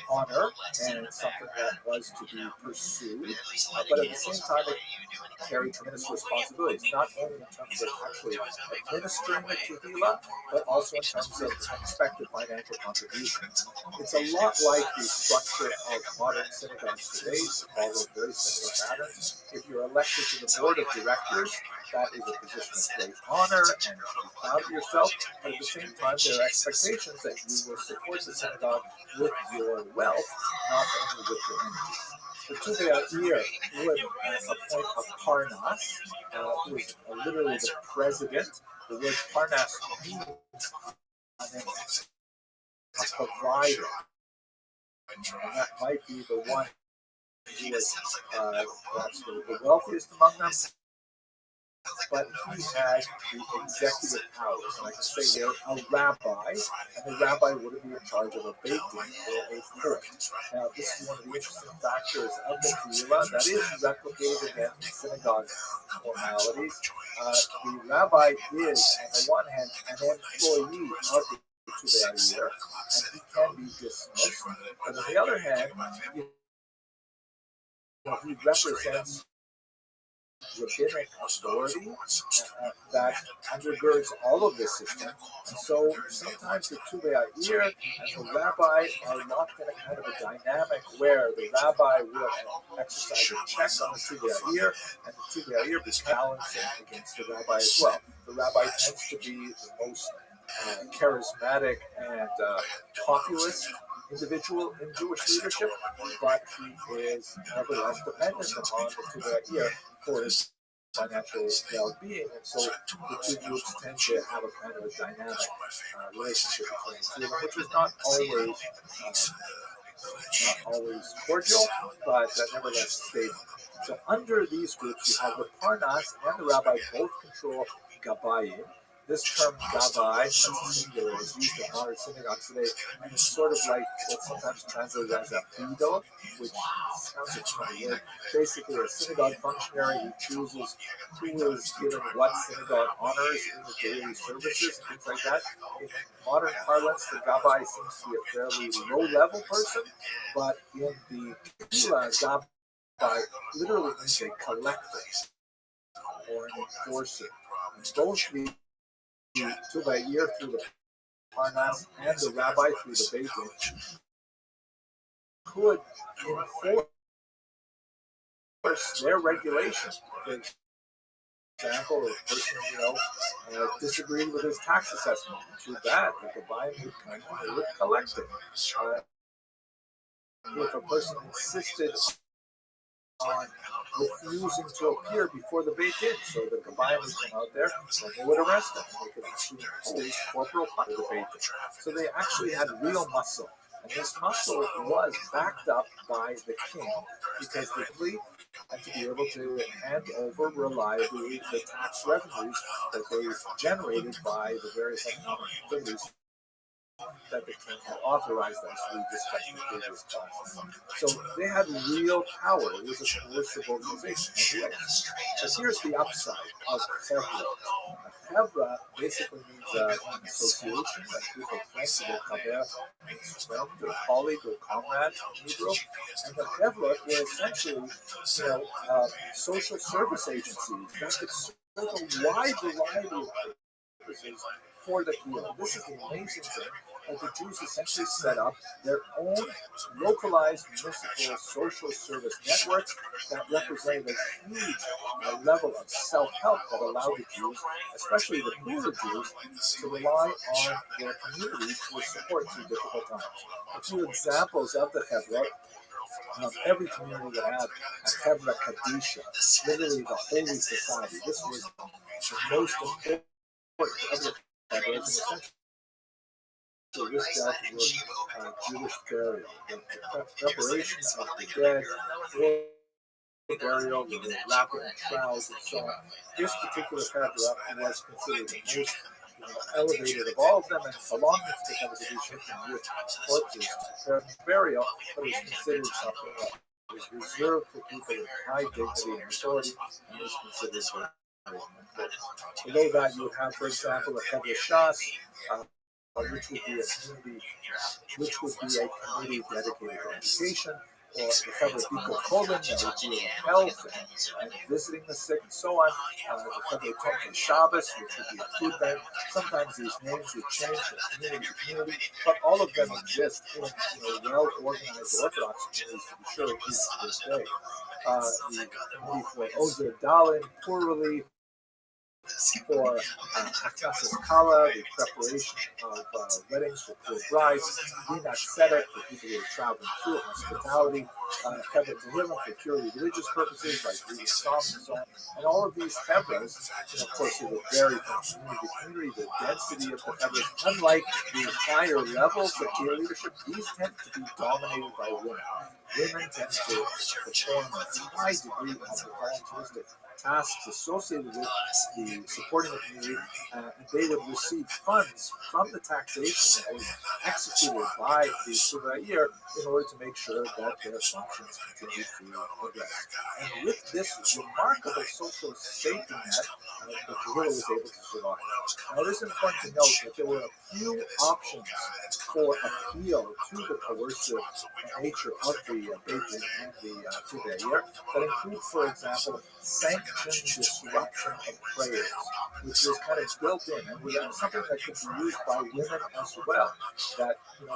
honor and something that was to be pursued, but at the same time, it carried tremendous responsibilities, not only in terms of actually administering the Kehillah, but also in terms of expected financial contributions. It's a lot like the structure of modern synagogues today. It follows very similar patterns. If you're elected to the board of directors, that is a position of great honor and you should be proud of yourself, but at the same time, there are expectations that you will support the synagogue with your wealth, not only with your energy. The Tuvei Ha'ir would appoint a Parnas, who is literally the president. The word Parnas means a provider, and that might be the one who was perhaps the wealthiest among them, but he had the executive powers. And I can say here, a rabbi, and the rabbi would be in charge of a beit din or a court. Now, this is one of the interesting factors of the Kehillah that is replicated again in synagogue formalities. The rabbi is, on the one hand, an employee of the Tuvei Ha'ir, and he can be dismissed. But on the other hand, he represents rabbinic authority that undergirds all of this system. And so sometimes the Tuvei Ha'ir and the rabbi are locked in a kind of a dynamic where the rabbi will exercise a check on the Tuvei Ha'ir, and the Tuvei Ha'ir is balancing against the rabbi as well. The rabbi tends to be the most charismatic and populist individual in Jewish leadership, but he is nevertheless dependent upon the Tuvei Ha'ir for his financial well-being, and so the two groups tend to have a kind of a dynamic relationship between the two, which is not always cordial, but nevertheless stable. So under these groups, you have the Parnas and the rabbi both control Gabayim. This term Gabbai, that's a singular, is used in modern synagogues today, and it's sort of like what's sometimes translated as a bido, which sounds like a funny word. Basically, a synagogue functionary who chooses who is given what synagogue honors in the daily services and things like that. In modern parlance, the Gabbai seems to be a fairly low-level person, but in the Kehillah, Gabbai literally means a collector or an enforcer. And both the Tuvei Ha'ir through the Parnas and the rabbi through the beit din could enforce their regulations. For example, if a person, disagreed with his tax assessment, too bad, the Gabayim would come and they would collect it. If a person insisted on refusing to appear before the beit din, so the Gabayim would come out there and they would arrest him. They could actually impose corporal punishment to the beit din. So they actually had real muscle. And this muscle was backed up by the king because the fleet had to be able to hand over reliably the tax revenues that they generated by the various economic activities that the king had authorized us. We discussed in previous classes. So they had real power. It was a coercive organization. But here's the upside of Chevra. Chevra basically means an association, a group of friends. Chaver means friend or colleague or comrade in Hebrew. And the Chevra were essentially, social service agencies that could serve a wide variety of purposes for the Kiyah. This is the amazing thing, that the Jews essentially set up their own localized municipal social service networks that represented a huge level of self-help that allowed the Jews, especially the poorer Jews, to rely on their community for support through difficult times. A few examples of the Chevra. Every community would have a Chevra Kadisha, literally the holy society. This was the most important of the Chevras. So this dealt with Jewish burial, the preparation of the dead, for burial, the wrapping of shrouds, and so on. This particular Chevra was considered the most elevated of all of them, and along with the Chevra Kadisha with corpses to prepare for burial, but it was considered something that was reserved for people of high dignity and authority, and was considered very important. Below that, you would have, for example, a Chevra Shas, which would be a committee dedicated to education, or the Chevra Biko Kolin, that would deal with health and visiting the sick and so on. The Chevra Tomchei Shabbos, which would be a food bank. Sometimes these names would change from community to community, but all of them exist in well-organized Orthodox communities, to be sure, even to this day. The committee for Ozer Dalin, poor relief, for Akasas Kala, the preparation of weddings for poor brides, Dinat Sedek for people who are traveling through, hospitality, Chevra Tehillim for purely religious purposes, like reading Psalms and so on. And all of these Chevras, of course, they would vary from community to community. The density of the Chevras, unlike the higher levels of peer leadership, these tend to be dominated by women. Women tend to perform a high degree of volunteeristic tasks associated with the supporting the community, and they would receive funds from the taxation that was executed by the Surveyor in order to make sure that their functions continue to progress. And with this remarkable social safety net, the Kehillah was able to survive. Now, it is important to note that there were a few options for appeal to the coercive nature of the Beit Din and the Surveyor, that include, for example, sanctioned disruption of prayers, which was kind of built in, and was something that could be used by women as well. That,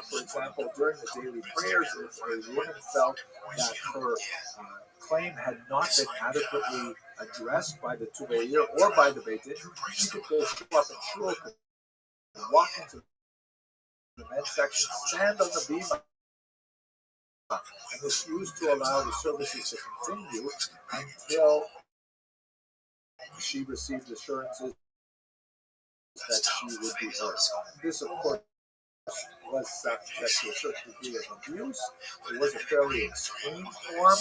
for example, during the daily prayers, if a woman felt that her claim had not been adequately addressed by the Tuveir or by the Beit Din, she could go show up in shul, walk into the men's section, stand on the bima, and was used to allow the services to continue until she received assurances that she would be heard. This, of course, was subject to a certain degree of abuse. It was a fairly extreme form of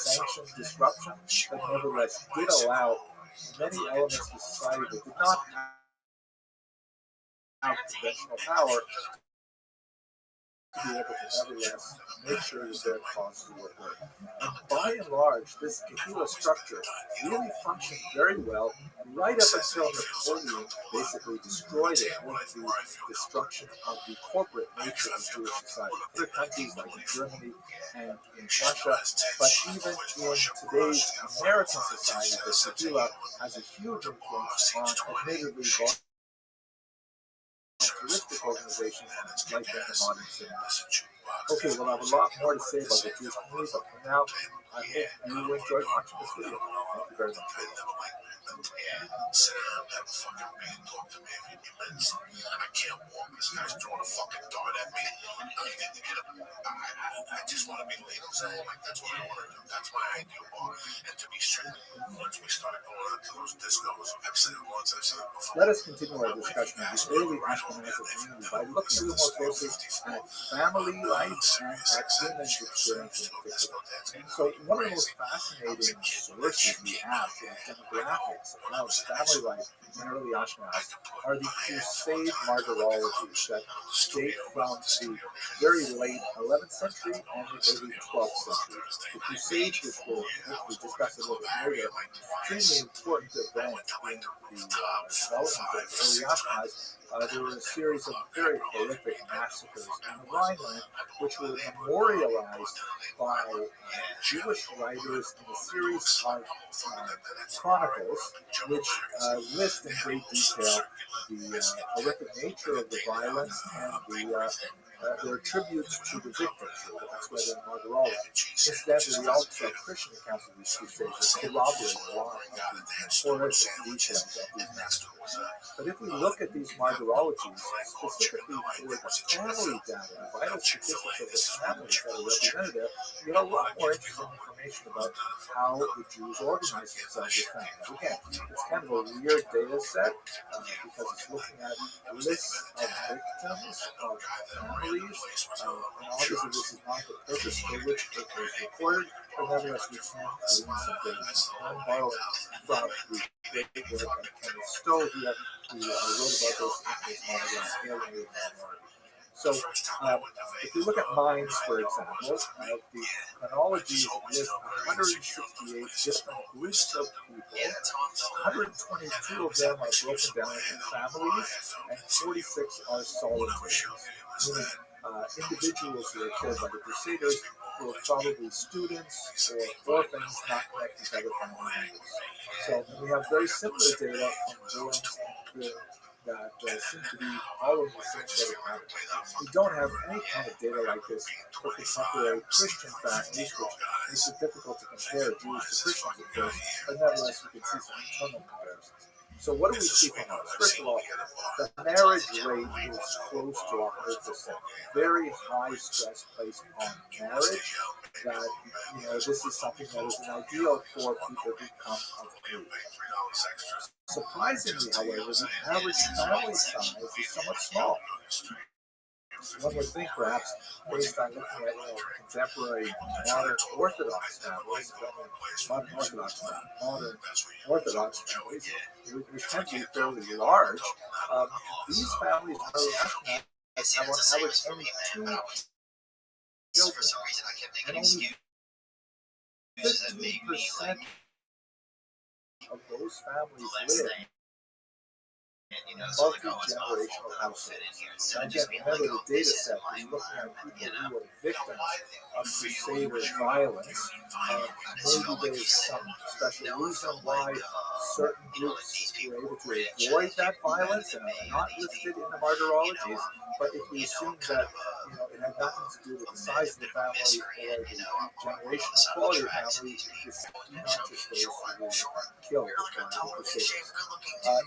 sanctioned disruption, but nevertheless did allow many elements of society that did not have conventional power to be able to nevertheless make sure that their causes were heard. And by and large, this Kehillah structure really functioned very well right up until Napoleon basically destroyed it with the destruction of the corporate nature of Jewish society. Other countries like in Germany and in Russia, but even in today's American society, the Kehillah has a huge influence on admittedly voluntaristic organizations like in the modern cities. Okay, well, I have a lot more to say about the Jewish community, but for now, I hope you enjoyed watching this video. Thank you very much. Sit down, have a fucking man talk to me if you convince. I can't walk. This guy's throwing a fucking dart at me. I just want to be legal. Like, that's what I want to do. That's my ideal bar. And to be straight, once we started going out to those discos, I've said it once, I've said it before. Let us continue our discussion of the early Ashkenazi community by looking a little more closely at family life and at women's experience in particular. So one of the most fascinating sources we have for the demographics of family life in early Ashkenaz are the Crusade martyrologies that date from the very late 11th century and the early 12th century. The Crusades, which we'll hopefully discuss a little bit later, extremely important event in the development of early Ashkenaz. There were a series of very horrific massacres in the Rhineland, which were memorialized by Jewish writers in a series of chronicles, which list in great detail the horrific nature of the violence and their tributes to the victims. That's why they're martyrology. Incidentally, the also Christian accounts of these crusades corroborate a lot of the horrific details of these massacres. But if we look at these martyrologies, specifically for the family data, the vital statistics of the families that are represented there, we get a lot more interesting information about how the Jews organized themselves as families. Again, it's kind of a weird data set because it's looking at lists of victims of families, and obviously this is not the purpose for which it was recorded, but nevertheless we can glean some data. I'm borrowing from the great work of Kenneth Stowe here, who wrote about this in his monograph, Alienated Minority. So, if you look at Minds, for example, the chronologies list 168 different groups of people. 122 of them are broken down into families, and 46 are solitaries, meaning individuals who were killed by the Crusaders were probably students or orphans not connected to other family members. So we have very similar data from Worms and Köln that seem to be following the same sort of pattern. We don't have any kind of data like this for contemporary Christian families, which makes it difficult to compare Jews to Christians, of course, but nevertheless we can see some internal comparisons. So what do we see from those? First of all, the marriage rate is close to 100%. Very high stress placed on marriage. That this is something that is an ideal for people who come of age. Surprisingly, however, the average family size is somewhat small. One would think, perhaps, based on looking at contemporary modern Orthodox families, modern Orthodox families, which tend to be fairly large, these families really have on average only 2 children, and only 15% of those families live in multi-generational households. Now again, remember the data set is looking at people who were victims of Crusader violence. Maybe there was some special reason why certain groups were able to avoid that violence and are not listed in the martyrologies. But if we assume that it had nothing to do with the size of the family or the generational quality of the family, it's not just those who were killed by the Crusaders.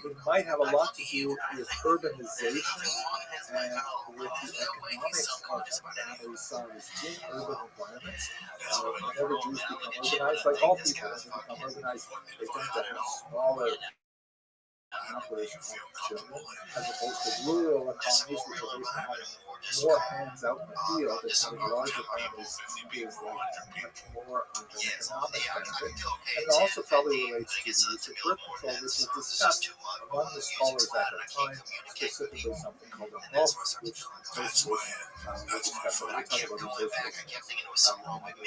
It might have a lot to do with urbanization and with the economics of family size in urban environments. Whenever Jews become urbanized, like all people, when they become urbanized, they tend to have smaller numbers of children, as opposed to rural economies, which are based on having more hands out in the field, and having larger families is much more of an economic benefit. And it also probably relates to the use of birth control, which is discussed among the scholars at the time, specifically something called a MOF, which Tosfos will discuss. We'll talk about the Tosfos.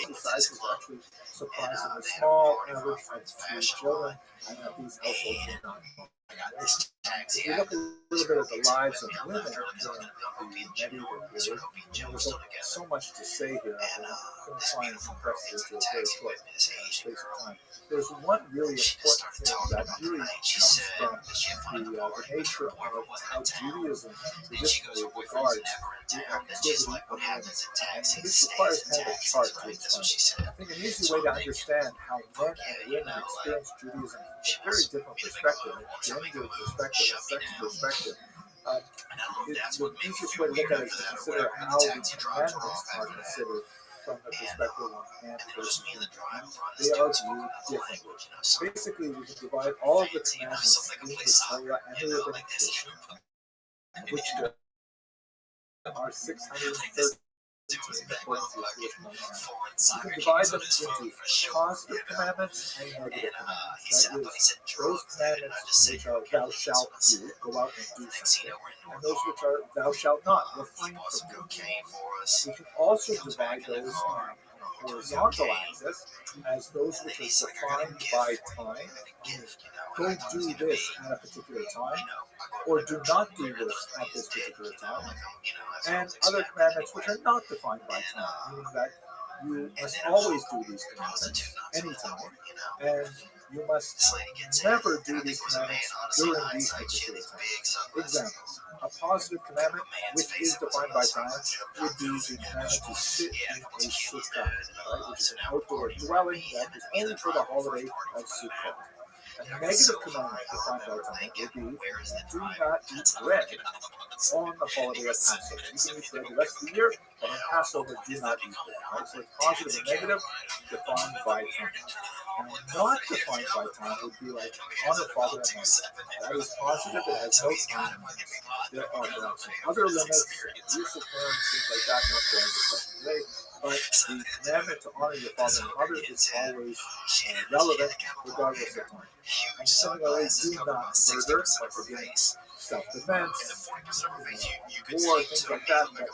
The size was actually surprisingly small, average of 3 children, and that these households were not If you look a little bit at the lives of women during the medieval period, there's so much to say here. I'm going to try and compress it into a very short space of time. There's one really important thing that really comes from the nature of how Judaism traditionally regards the activity of women. And this requires kind of a chart to explain. I think an easy way to understand how men and women experience Judaism from a very different perspective, a gender perspective, a sex perspective. The easiest way to look at it is to consider how the commandments are considered from the perspective of man versus woman. They are viewed differently. Basically, we can divide all of the commandments in the Torah and the rabbinic tradition, which there are 613 according to the Jewish Bible. You can divide them into positive commandments and negative commandments. That is, those commandments which are thou shalt do, go out and do something, and those which are thou shalt not, refrain from doing. We can also divide those on a horizontal axis as those which are defined by time. Go do this at a particular time, or do not do this at this particular time, and other commandments which are not defined by time, meaning that you must always do these commandments anytime, and you must never do these commandments during these particular times. Examples: a positive commandment which is defined by time would be the commandment to sit in a sukkah, right, which is an outdoor dwelling that is only for the holiday of Sukkot. A negative commandment defined by time would be do not eat bread on the holiday of Passover. You can eat bread the rest of the year, but on Passover, do not eat bread. Right? So it's positive and negative defined by time. Now, not defined by time would be like honor father and mother. That is positive, it has no time limits. There are some other limits, use of terms, things like that, not for our discussion today. But the commandment to honor your father and mother is always relevant, regardless of time. And similarly, do not murder, once again, self-defense, war, things like that. But there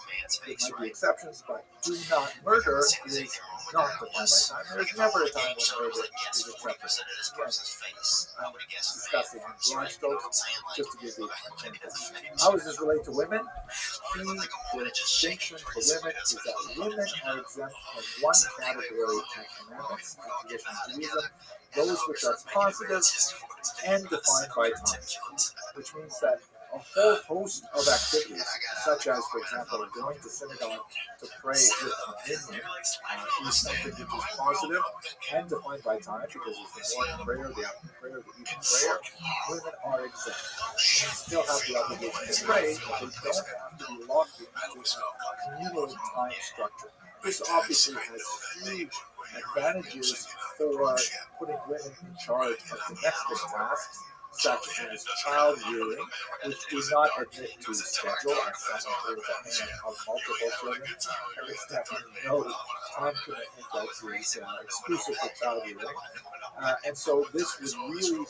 might be exceptions, but do not murder is not defined by time. There's never a time when murder is acceptable. Again, I'm discussing in broad strokes, just to give you an example. How does this relate to women? The distinction for women is that women are exempt from one category of commandments in traditional Judaism, those which are positive and defined by time, which means that a whole host of activities, such as, for example, going to synagogue to pray with a minion, is something which is positive and defined by time, because it's the morning prayer, the afternoon prayer, the evening prayer. Women are exempt. Women still have the obligation to pray, but they don't have to be locked into a communal time structure. This obviously has huge advantages for putting women in charge of domestic tasks, such as child rearing, which do not admit to schedule, as someone who is a man of multiple children. There is definitely no time commitment that is exclusive for child rearing. And so this would really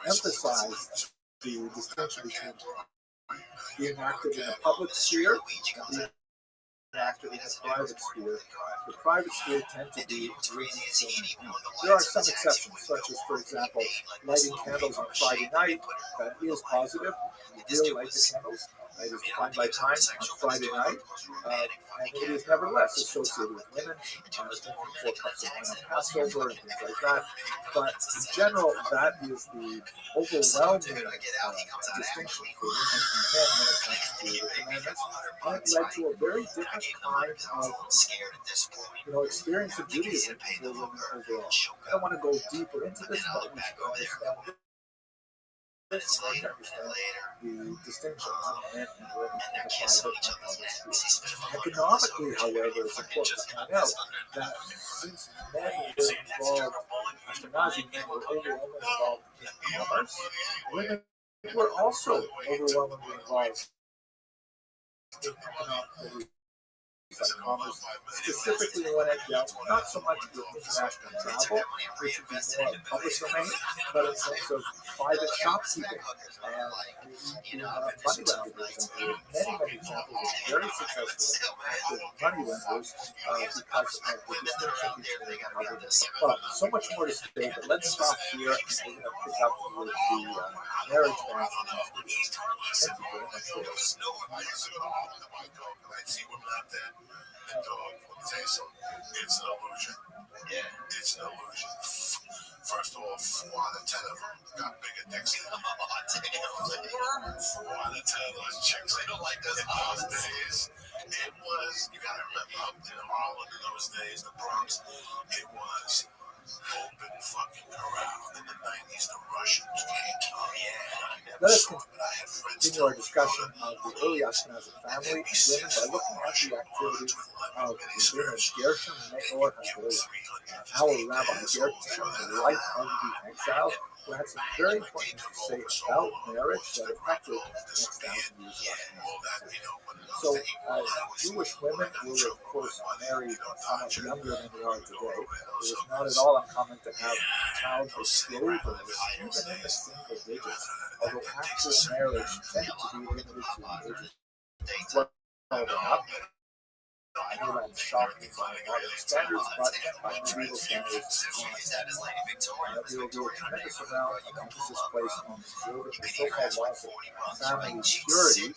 emphasize the distinction between being active in the public sphere and being active in the private sphere. The private sphere tend to be there are some exceptions, such as, for example, lighting candles on Friday night. That is positive. You really light the candles. It is defined by time on Friday night, and it is nevertheless associated with women, drinking 4 cups of wine on Passover and things like that. But in general, that is the overwhelming distinction for women and men when it comes to the commandments. And it led to a very different kind of experience of Judaism for women overall. I don't want to go deeper into this, but we should understand this in order to understand the distinctions of men and women in the private and public sphere. Economically, however, it's important to point out that since men were involved, Ashkenazi men were overwhelmingly involved in commerce, women were also overwhelmingly involved in economic commerce, specifically when it dealt not so much with international travel, which would be more of public domain, but in terms of private shopkeeping and money lending, for example. Many examples of very successful active money lenders because of the distinction between government. Well, so much more to say, but let's stop here and we're going to pick up with the marriage ban. Thank you very much for this. And dog, let me tell you something. It's an illusion. Yeah, it's an illusion. First of all, 4 out of 10 of them got bigger dicks than 4 out of 10 of those chicks. They don't like those days. It was, you gotta remember, in Harlem in those days, the Bronx, it was open fucking corral. In the 90s, the Russians came. Oh, yeah. Let us continue our discussion of the early Ashkenazi family and women by looking at the activity of Rabbi Gershom Meor HaGola, our Rabbi Gershom, the life of the exile, who had some very important things to say about marriage that affected the next 1,000 years of Ashkenazi. So, Jewish women were, of course, married somewhat younger than they are today. It was not at all uncommon to have childhood betrothals, even in the single digits, although actual marriage tended to be limited to the age of 12 and up. I know that's shocking by modern standards, but by medieval standards, there will be a tremendous amount of emphasis placed on observing the so-called laws of family purity,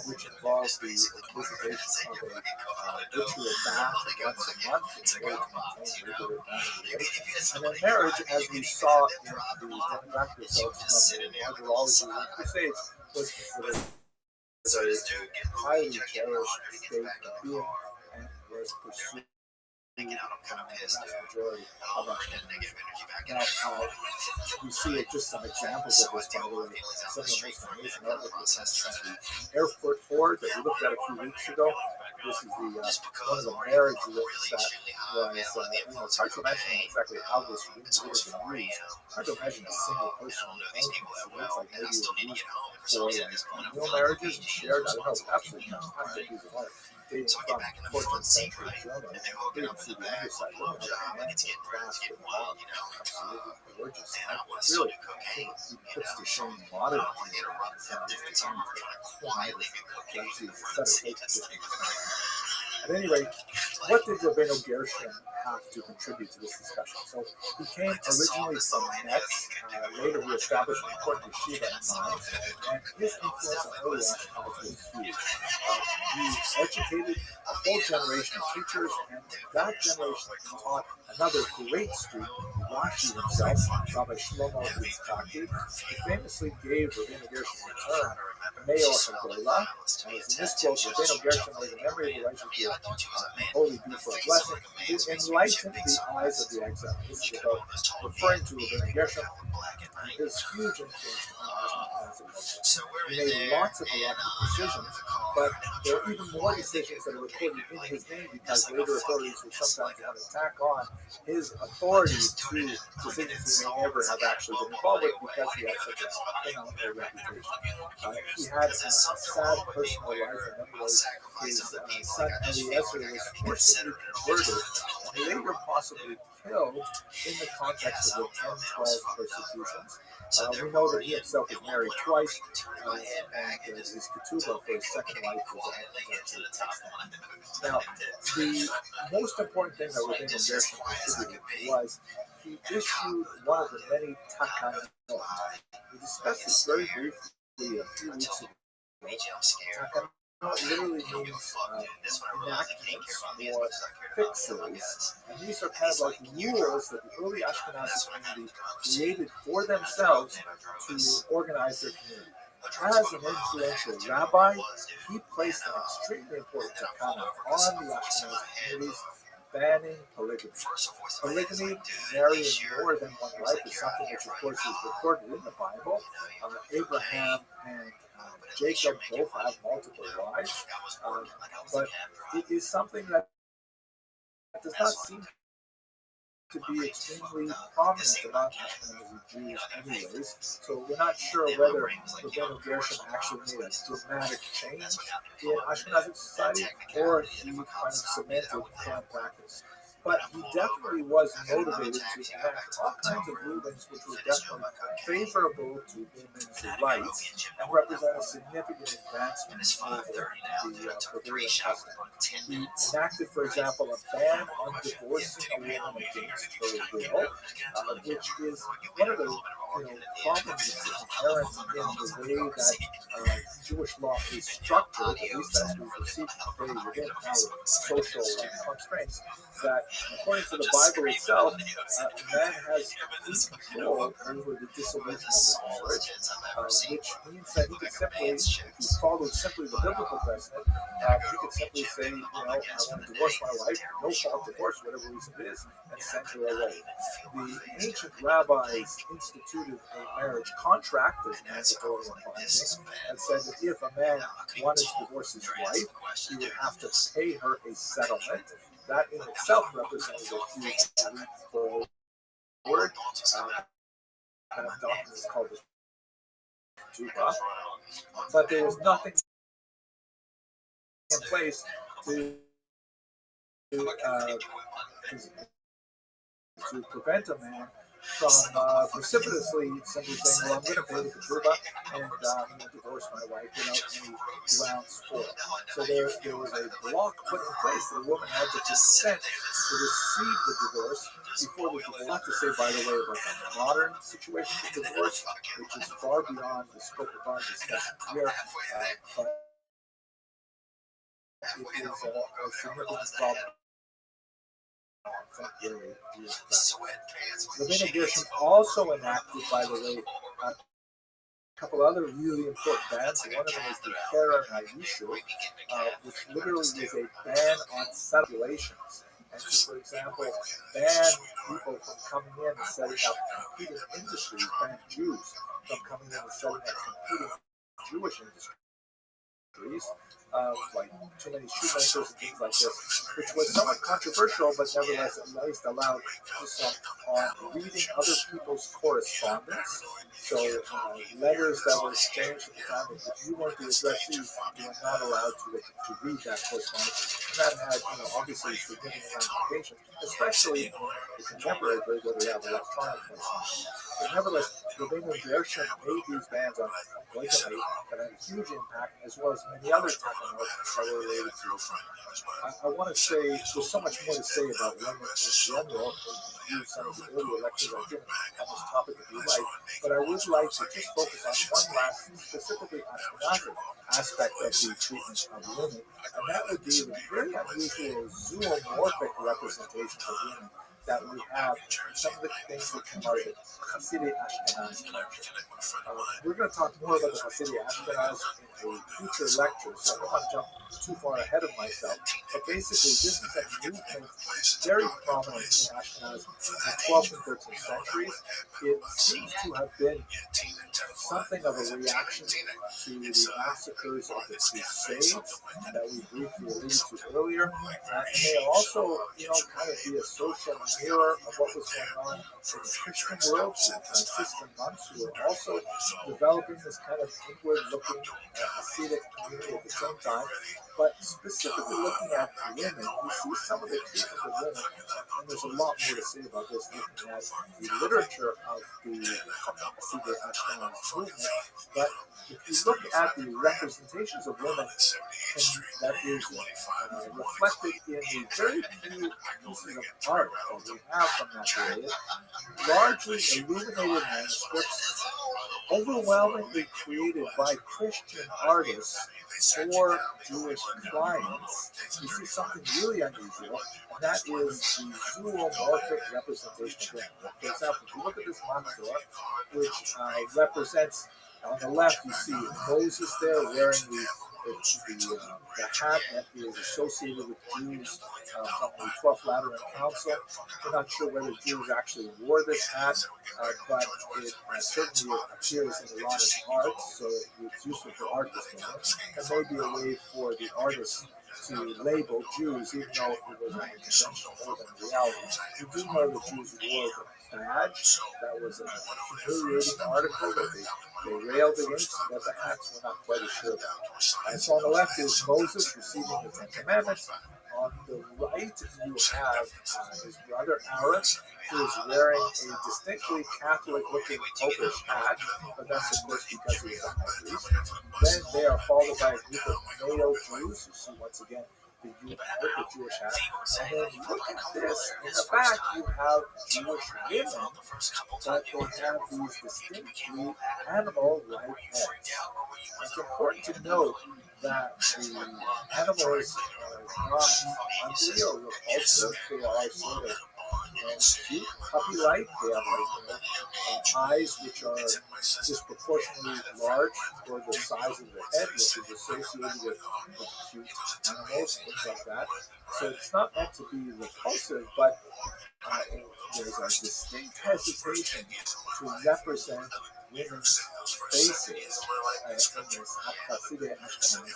which involves the visitation of a ritual bath once a month in order to maintain regular family relations. And then marriage, as we saw in the demographic results of the martyrology and crusades, was considered a highly cherished state of being and was pursued by the vast majority of Ashkenazis. Now, we see just some examples of this, by the way. Some of the most amazing artwork comes from the Erfurt Horde that we looked at a few weeks ago. This is one of the marriage lists that was, it's hard to imagine exactly how this ring would have been used. Hard to imagine a single person on the phone. It looks like maybe it was used for communal marriages and shared, I don't know, absolutely fantastic piece of art. Dating from 14th century Germany, dating through the underside, looking at the hands and clasp and wow, absolutely gorgeous. Really, I think it puts to shame modern people in some of these designs that quietly see the set of At any rate, what did Rabbeinu Gershom have to contribute to this discussion? So he came originally from Metz, later he established an important yeshiva in Mainz, and his influence on early Ashkenazis was huge. He educated a whole generation of teachers, and that generation taught another great student, Rashi himself, Rabbi Shlomo Yitzchaki, who famously gave Rabbeinu Gershom the term Meor HaGola. As in this quote, Rabbeinu Gershom made a memory of Elijah holy be for a blessing, who enlightened the eyes of the exile. This is about referring to Rabbeinu Gershom and his huge influence on Ashkenazi culture. He made lots of halachic decisions, but there are even more decisions that are recorded in his name because later authorities would sometimes want to tack on his authority to decisions he may never have actually been involved with because he had such a phenomenal reputation. He had a sad personal life in many ways. His son Eliezer was forcibly converted and later possibly killed in the context of the 10-12 persecutions. We know that he himself was married twice, and his ketubah for his second wife was actually excellent. Now, the most important thing that Rabbeinu Gershom contributed was he issued one of the many takanot. We discussed this very briefly a few weeks ago. Takanot literally means enactments or fixes, and these are kind of like rules that the early Ashkenazi community created for themselves to organize their community. As an influential rabbi, he placed an extremely important takana on the Ashkenazi communities, banning polygamy. Polygamy, marrying more than one wife, is something which, of course, is recorded in the Bible. Abraham and Jacob both have multiple wives, but it is something that does not seem to be extremely prominent among Ashkenazi Jews anyways, so we're not sure whether Rabbeinu Gershom actually made a dramatic change in Ashkenazi society or he kind of cemented current practice. but he definitely was motivated to enact all kinds of rulings which were definitely favorable to women's rights and represent a significant advancement over the prevailing custom. He enacted, for example, a ban on divorcing a woman against her will, which is one of the problems that's inherent in the way that Jewish law is structured, at least as we've received today within our social constraints, that according to the Bible itself, man has complete control over the dissolution of his marriage, which means that he could simply, if he followed simply the biblical precedent, he could simply say, I want to divorce my wife, no fault divorce, whatever reason it is, and send her away. The ancient rabbis instituted a marriage contract as mandatory and binding, and said that if a man wanted to divorce his wife, he would have to pay her a settlement. That in itself represented a huge leap forward. That doctrine is called the Tuba, but there was nothing in place to prevent a man from precipitously simply saying, well, I'm going to pay the ketubah and I'm going to divorce my wife without any grounds for it. So there was a block put in place that a woman had to consent to receive the divorce before the divorce. Not to say, by the way, about the modern situation of divorce, which is far beyond the scope of our discussion here, but it is a significant problem. Rabbinic Gershom also enacted, by the way, a couple other really important bans. One of them is the Keren HaYishuv, which literally is a ban on separations. And to, for example, ban people from coming in and setting up competing industries, ban Jews from coming in and setting up competing Jewish industries. Like too many shoemakers and things like this, which was somewhat controversial, but nevertheless at least allowed some reading other people's correspondence. So letters that were exchanged at the time, if you weren't the addressees, you were not allowed to read that correspondence. And that had, obviously significant ramifications, especially in the contemporary period where we have electronic correspondence. But nevertheless, Rabbeinu Gershom made these bans on polygamy that had a huge impact, as well as many other techniques that were related to it. I want to say there's so much more to say about women in general. You some of the earlier lectures I've given on this topic if you like, but I would like to just focus on one last, specifically Ashkenazi aspect of the treatment of women, and that would be the very unusual zoomorphic representations of women that we have in some of the things that come out of the Hasidic Ashkenazi culture. We're going to talk more about the Hasidic Ashkenazi in a future lecture, so I don't want to jump too far ahead of myself. But basically, this is a movement very prominent in Ashkenazi in the 12th and 13th centuries. It seems to have been something of a reaction to the massacres of the Crusades that we briefly alluded to earlier. And they also, kind of be a social mirror of what was going on in the Christian world, with Franciscan monks who were also developing this kind of inward-looking Hasidic community at the same time. But specifically looking at women, we see some of the treatment of women, and there's a lot more to say about this looking at the literature of the Hasidic Ashkenazi movement. But if you look at the representations of women, that is reflected in the very few pieces of art that we have from that period, largely illuminated manuscripts, overwhelmingly created by Christian artists for Jewish clients. You see something really unusual, and that is the zoomorphic representation of women. For example, if you look at this Matzah, which represents, on the left you see Moses there wearing the hat that is associated with Jews from the 12th Lateran Council. We're not sure whether Jews actually wore this hat, but it certainly appears in a lot of art, so it's useful for art displays. It may be a way for the artists to label Jews, even though it was only conventional more than reality. We do know that Jews wore the badge. That was a humiliating article that they railed against, but the hats were not quite as sure about. So on the left is Moses receiving the Ten Commandments, On the right, you have his brother Aaron, who is wearing a distinctly Catholic-looking popish hat, but that's of course because he is a high priest. Then they are followed by a group of male Jews. You see once again the youth with the Jewish hat. And then look at this. In the back, you have Jewish women, but they have these distinctly animal-like heads. It's important to note that the animals are not ugly or repulsive. They are sort of cute, puppy-like. They have eyes which are disproportionately large for the size of the head, which is associated with cute animals and things like that. So it's not meant to be repulsive, but there's a distinct hesitation to represent women's faces in this Hasidic Ashkenaz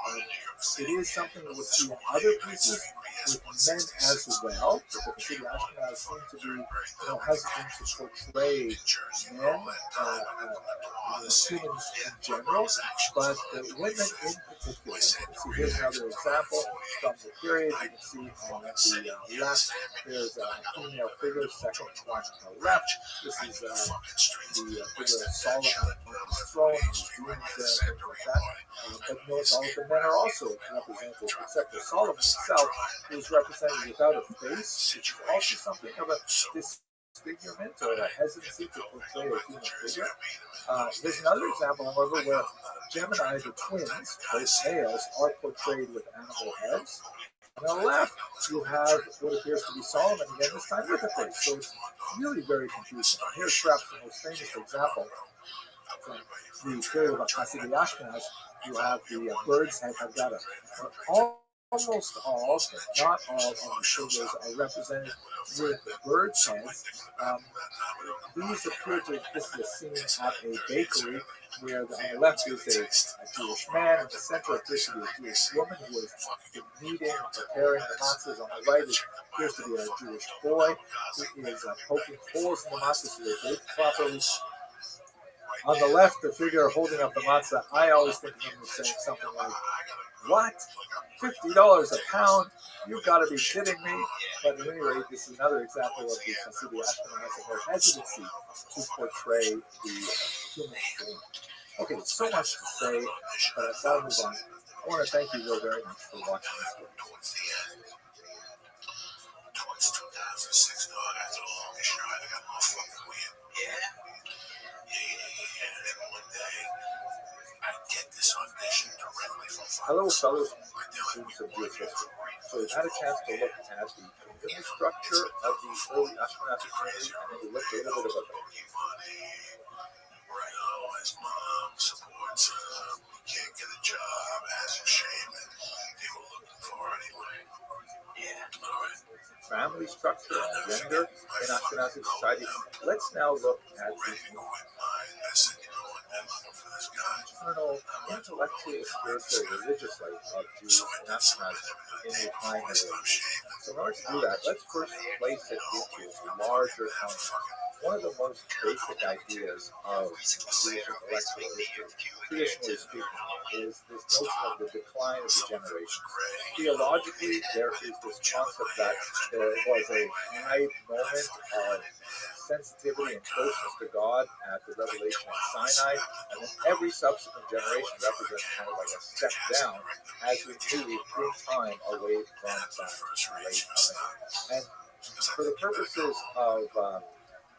artwork. It is something that we'll see in other pieces with men as well. The Hasidic Ashkenaz seem to be hesitant to portray men, humans in general, but the women in particular. So here's another example from the period. You can see on the left, there's a female figure, second one on the left. This is the figure of Solomon on his throne, his demons and things like that. But notice all of the men are also represented, except for Solomon himself, who is represented without a face, which is also something of a disfigurement or a hesitancy to portray a human figure. There's another example, however, where Gemini, the twins, both males, are portrayed with animal heads. And on the left, you have what appears to be Solomon again, this time with a face. So it's really very confusing. Here's perhaps the most famous example from the period of Hasidic Ashkenaz. You have the bird's head. Have got almost all, but not all, of the figures are represented with bird's heads. These appear to, this is a scene at a bakery where on the left is a Jewish man, in the center appears to be a Jewish woman who is kneading and preparing the matzahs. On the right appears to be a Jewish boy who is poking holes in the matzahs so they bake properly. On the left, the figure holding up the matzah, I always think of him as saying something like, "What? $50 a pound? You've got to be kidding me." But at any rate, this is another example of the Hasidic Ashkenaz and their hesitancy to portray the human form. Okay, so much to say, but I've got to move on. I want to thank you all very much for watching this video. Towards 2006, dog, after the longest shot, I got more fucking weird. Yeah. And then one day, I get this audition directly from Hello, fellow students of Jewish history. So we've had a chance to look at the community structure of the early Ashkenazi community, and then we looked a little bit about the his mom supports him. He can't get a job, has a shame, and they were looking for anyway. Yeah. All right. Family structure and gender in Ashkenazi society. Let's now look at the intellectual, spiritual, religious life of Jews and Ashkenazis in the time of the age. So in order to do that, let's first place it into a larger context. One of the most basic ideas of Jewish intellectual history, traditionally speaking, is this notion of the decline of the generations. Theologically, there is this concept that there was a high moment of sensitivity and closeness to God at the revelation of Sinai, and then every subsequent generation represents kind of like a step down as we move through time away from that late covenant. And for the purposes of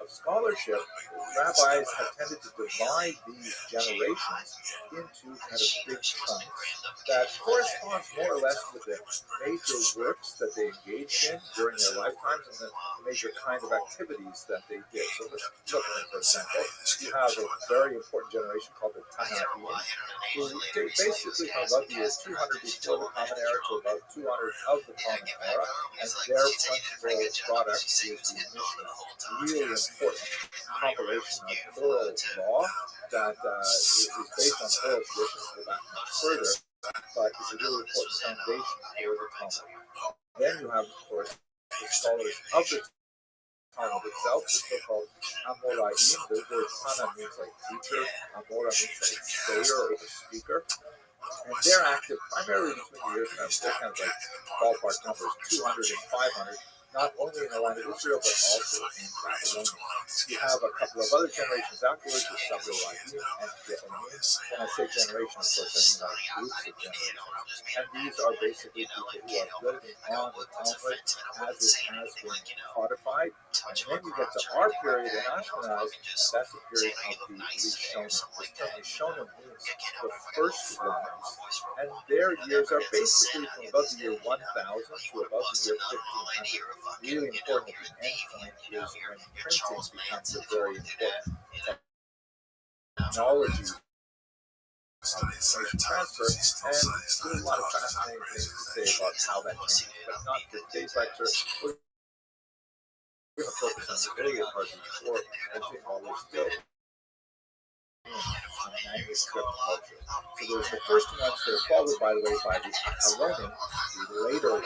scholarship, rabbis have tended to divide these generations into kind of big chunks that corresponds more or less with the major works that they engaged in during their lifetimes and the major kind of activities that they did. So let's look at it, for example. You have a very important generation called the Tanaim, who date basically from about the year 200 before the Common Era to about 200 of the Common Era, and their principal product is the Mishnah, really important compilation of oral law that is based on oral traditions go back much further, but is a really important foundation for the Talmud. Then you have, of course, the scholars of the Talmud itself, the so-called Amoraim. The word Tana means like teacher, Amora means like sayer or speaker. And they're active primarily between the years, and they're kind of like ballpark numbers, 200 and 500, not only in the land of Israel, but also in Babylonia. You have a couple of other generations afterwards, the Rabbi and the when I say generation, of course, I mean groups of generations. And these are basically people who are building on the Talmud as it has been codified. And then you get to our period in Ashkenaz, that's the period of the Rishonim. This term Rishonim means the first ones, and their years are basically from about the year 1000 to about the year 1500. Really important at the end point is when printing becomes a very important technology information transfer, and there's a lot of fascinating things to say about how that changed, but not for today's lecture. We're going to focus on the earlier part before printing, while we're still manuscript culture. So there's the first ones that are followed, by the way, by the Acharonim, the later ones,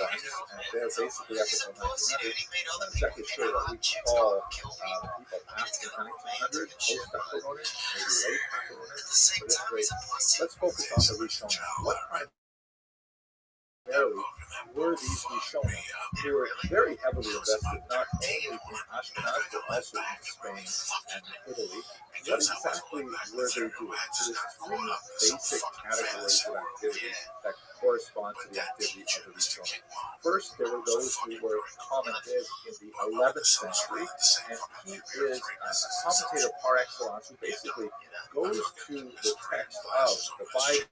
and they're basically up until 1900. I'm not exactly sure what we call people after 1900, post-Acharonim, maybe late Acharonim. But anyway, let's focus on the Rishonim. What primarily were these Rishonim who were very heavily invested not only in Ashkenaz but also in Spain and Italy? What exactly were they doing? So there's three basic categories of activity that correspond to the activity of the Rishonim. First, there were those who were commented in the 11th century, and he is a commentator par excellence who basically goes to the text of the Bible.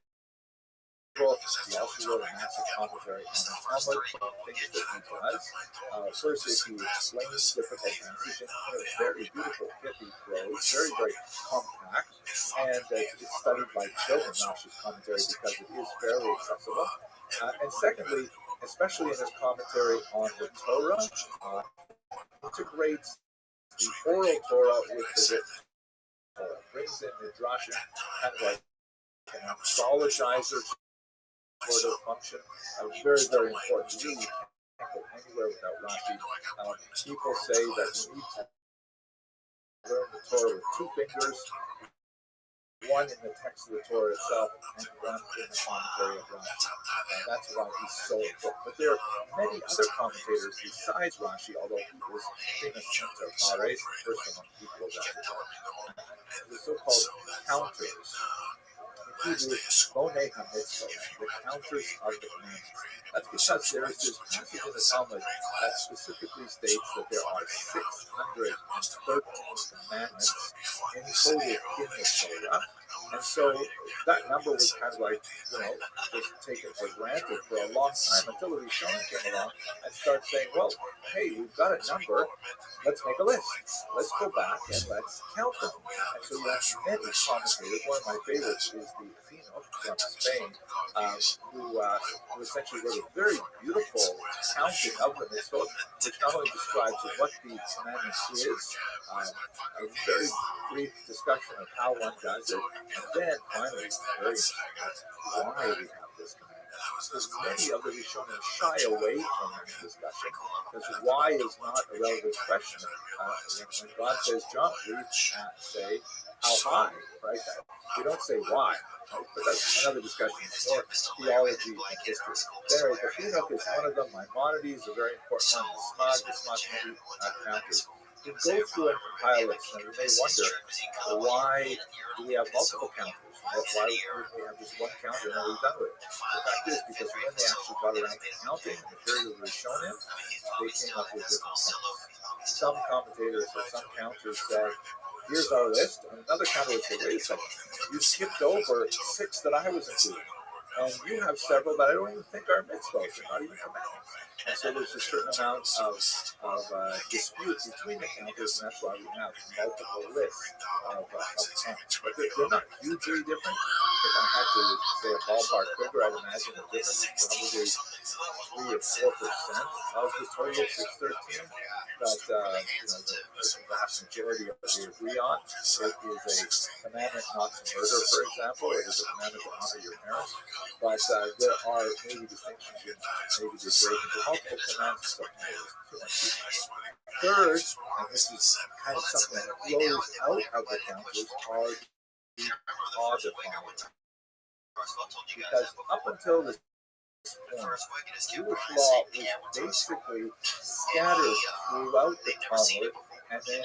He also wrote a massive commentary on the Talmud, things that he does. First is he explains difficult passages in a very beautiful, pithy prose, very, very compact, and it's studied by children, not just commentary, because it is fairly accessible. And secondly, especially in his commentary on the Torah, integrates the oral Torah with the written Torah, brings in the drasha, kind of like an astrologizer sort of function. Very, very important. You really can't go anywhere without Rashi. People say that you need to learn the Torah with two fingers, one in the text of the Torah itself, and one in the commentary of Rashi. That's why he's so important. But there are many other commentators besides Rashi, although he was famous for Pares, the first among people of that time. The so-called counters. Hebrew, Bonei HaMitzvot, the counters of the commandments. That's because there is this passage in the Talmud that specifically states that there are 613 commandments encoded in the Torah. And so that number was kind of like, was taken for granted for a long time until the Rishonim came along and started saying, well, hey, we've got a number, let's make a list. Let's go back and let's count them. And so you have many commentators. One of my favorites is the Fino from Spain, who essentially wrote a very beautiful counting of the mitzvot, which not only describes what the commandment is, a very brief discussion of how one does it, and then finally, very why we have this commandment. Because many of the Rishonim shy away from that discussion, because why is not a relevant question. When God says jump, we say how high, right? We don't say why. Right? But that's another discussion. It's more theology and history. Anyway, the Chinuch is one of them. Maimonides is a very important one. The Smag counters. You go through and compile it, and you may wonder why do we have multiple counters? Why would we have just one counter and we've done with it? The fact is, because when they actually got around to counting in the period of Rishonim, they came up with different things. Some commentators or some counters said, here's our list, and another counter would say, wait a second, you skipped over 6 that I was including, and you have several that I don't even think are mitzvot, they're not even commandments. And so there's a certain amount of dispute between the counters, and that's why we have multiple lists of counts. But they're not hugely different. If I had to say a ballpark figure, I'd imagine the difference is probably 3 or 4% of the total of 613. But the vast majority of what we agree on, it is a commandment not to murder, for example. It is a commandment to honor your parents. But there are maybe distinctions in maybe the equation to multiple commandments. So too much. Third, and this is kind of something that flows out of the counters, are the codifiers. because up until this point, Jewish law was basically scattered throughout the Talmud, and then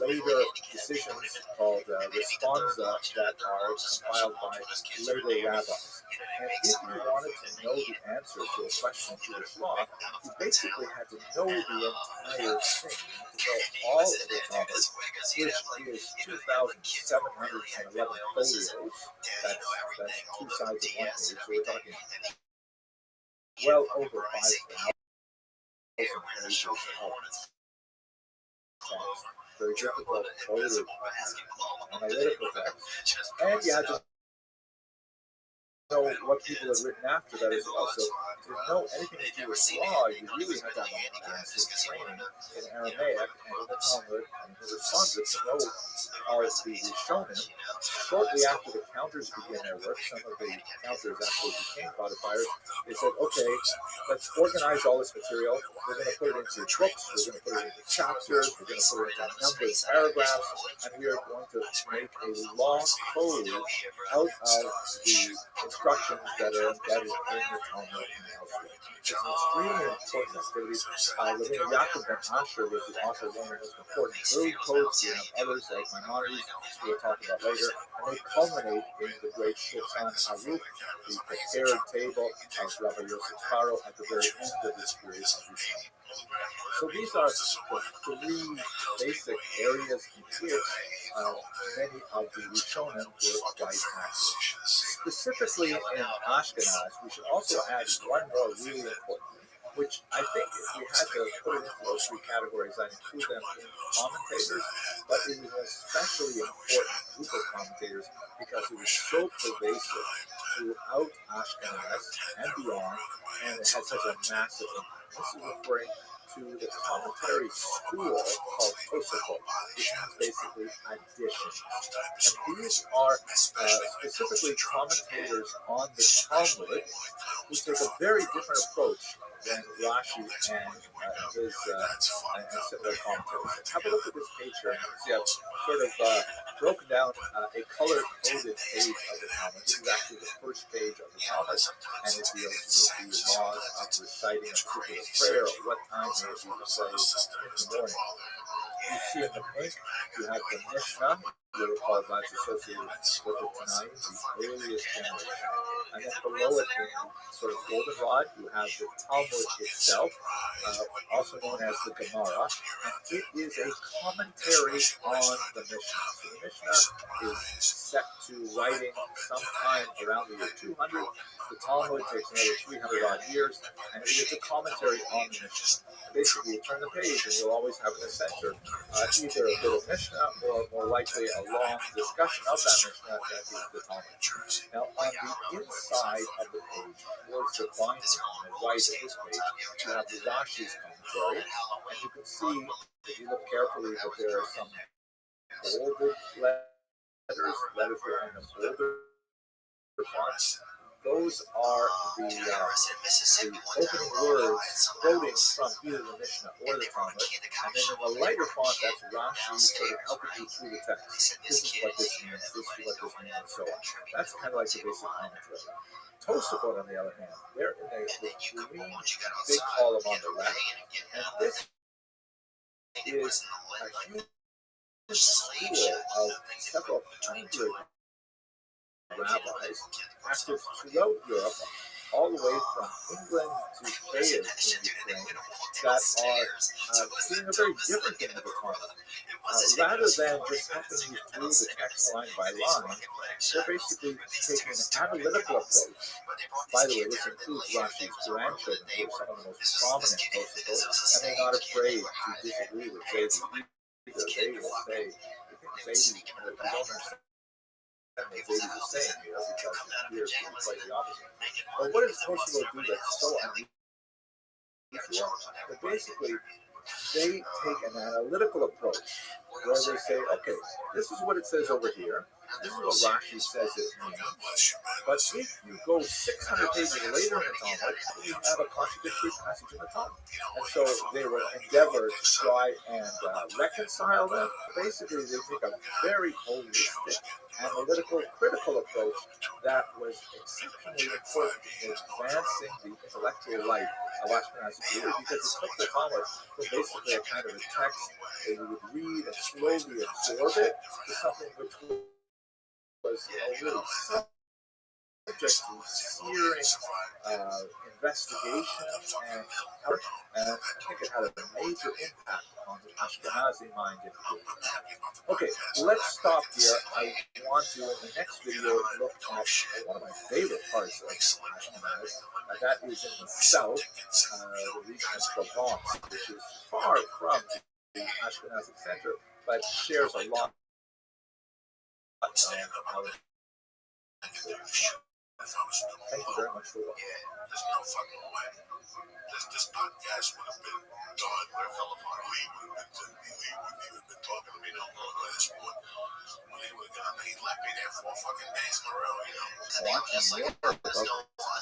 later decisions called responsa that are compiled by later rabbis. And if you wanted to know the answer to a question in Jewish law, you basically had to know the entire thing, to know all of the Talmud, which is 2,711 folios. That's two sides of one page, so we're talking well over 5,000 pages of text. Very difficult, totally analytical text. And you had to know what people had written after that as well. So to know anything to do with law, you really had to have a massive training in Aramaic and in the Talmud and in the responses to know all of the Rishonim. Shortly after the counters began their work, some of the counters actually became codifiers. They said, okay, let's organize all this material. We're going to put it into books, we're going to put it into chapters, we're going to put it into numbered paragraphs, and we are going to make a law code out of the instructions that are embedded in the Talmud and elsewhere. It's an extremely important activity. Rabbi Yaakov ben Asher was the author of one of the most important early codes. We have others like Maimonides, who we'll talk about later, and they culminate in the great Shulchan Aruch, the prepared table of Rabbi Yosef Karo at the very end of this period of Rishonim. So these are the three basic areas in which many of the Rishonim were quite active. Specifically in Ashkenaz, we should also add one more really important thing, which I think if we had to put it into those three categories, I'd include them in commentators, but it was an especially important group of commentators because it was so pervasive throughout Ashkenaz and beyond, and it had such a massive impact. This is referring to the commentary school called Tosafot, which means basically additions. And these are specifically commentators on the Talmud who take a very different approach than Rashi and his and similar commentaries. Have a look at this page here. See, I've sort of broken down a color-coded page of the Talmud. This is actually the first page of the Talmud, and it deals with the laws of reciting a particular prayer at what time may it be recited in the morning. You see in the pink, you have the Mishnah. You recall that's associated with the Tannaim, the earliest generation. And then below it, in sort of goldenrod, you have the Talmud itself, also known as the Gemara, and it is a commentary on the Mishnah. So the Mishnah is set to writing sometime around the year 200. The Talmud takes another 300 odd years, and it is a commentary on the Mishnah. Basically, you turn the page, and you'll always have in the center either a bit of Mishnah or more likely a long discussion of that Mishnah that is the Talmud. Now, on the inside of the page, towards the binder on the right of this page, you have the Rashi's commentary, and you can see, if you look carefully, that there are some bolded letters behind the bolder fonts. Those are the opening words quoting from either the Mishnah or the Talmud, and then in the lighter font, that's Rashi sort of helping you through the text. This is what this means, this is what this means, and so on. That's kind of like the basic commentary. Tosafot, on the other hand, they're in the green big column on the left, and this is a huge school of several hundred rabbis active throughout Europe, all the way from England to Kiev in Ukraine, that are doing a very different thing with the Talmud. Rather than just helping you through the text line by line, they're basically taking an analytical approach. By the way, this includes Rashi's grandchildren, who are some of the most prominent Tosafot, and they're not afraid to disagree with Zaidi either. They will say, we think Zaidi, we don't understand what Zaidi was saying here, because it appears to be quite the opposite. But what does Tosafot do that's so unusual? But basically, they take an analytical approach where they say, okay, this is what it says over here, This is what Rashi says it means. But if you go 600 pages later in the Talmud, you have a contradictory passage in the Talmud. And so they will endeavor to try and reconcile them. Basically, they take a very holistic, analytical, critical approach that was exceptionally important in advancing the intellectual life of Ashkenazi Jews, because it took the Talmud from basically a kind of a text that you would read and slowly absorb it to something which was really subject to searing investigation and effort, and I think it had a major impact on the Ashkenazi mind in Jewish. Okay, let's stop here. I want to, in the next video, look at one of my favorite parts of Ashkenaz, and that is in the south, the region of Provence, which is far from the Ashkenazi center, but shares a lot of Thank you very much for watching. There's no fucking way. This podcast would have been done where a fellow like Lee would have been talking to me no more at this point. Lee would have gone, he left me there 4 fucking days in a row, you know. Watching more about the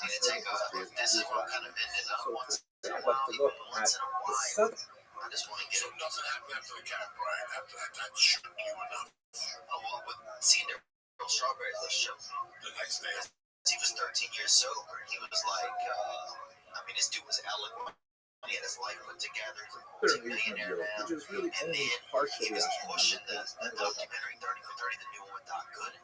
history of Jews. So I'd like to look at the southern. I just want to get nothing happened after the cat, Brian. After that shook you enough. Oh, well, with seeing their strawberries, let's show. The next day. He was 13 years sober. He was like, I mean, this dude was eloquent. He had his life put together. Third region of Europe, which is really only partially pushing the documentary 30 for 30, the new one with Doc Good.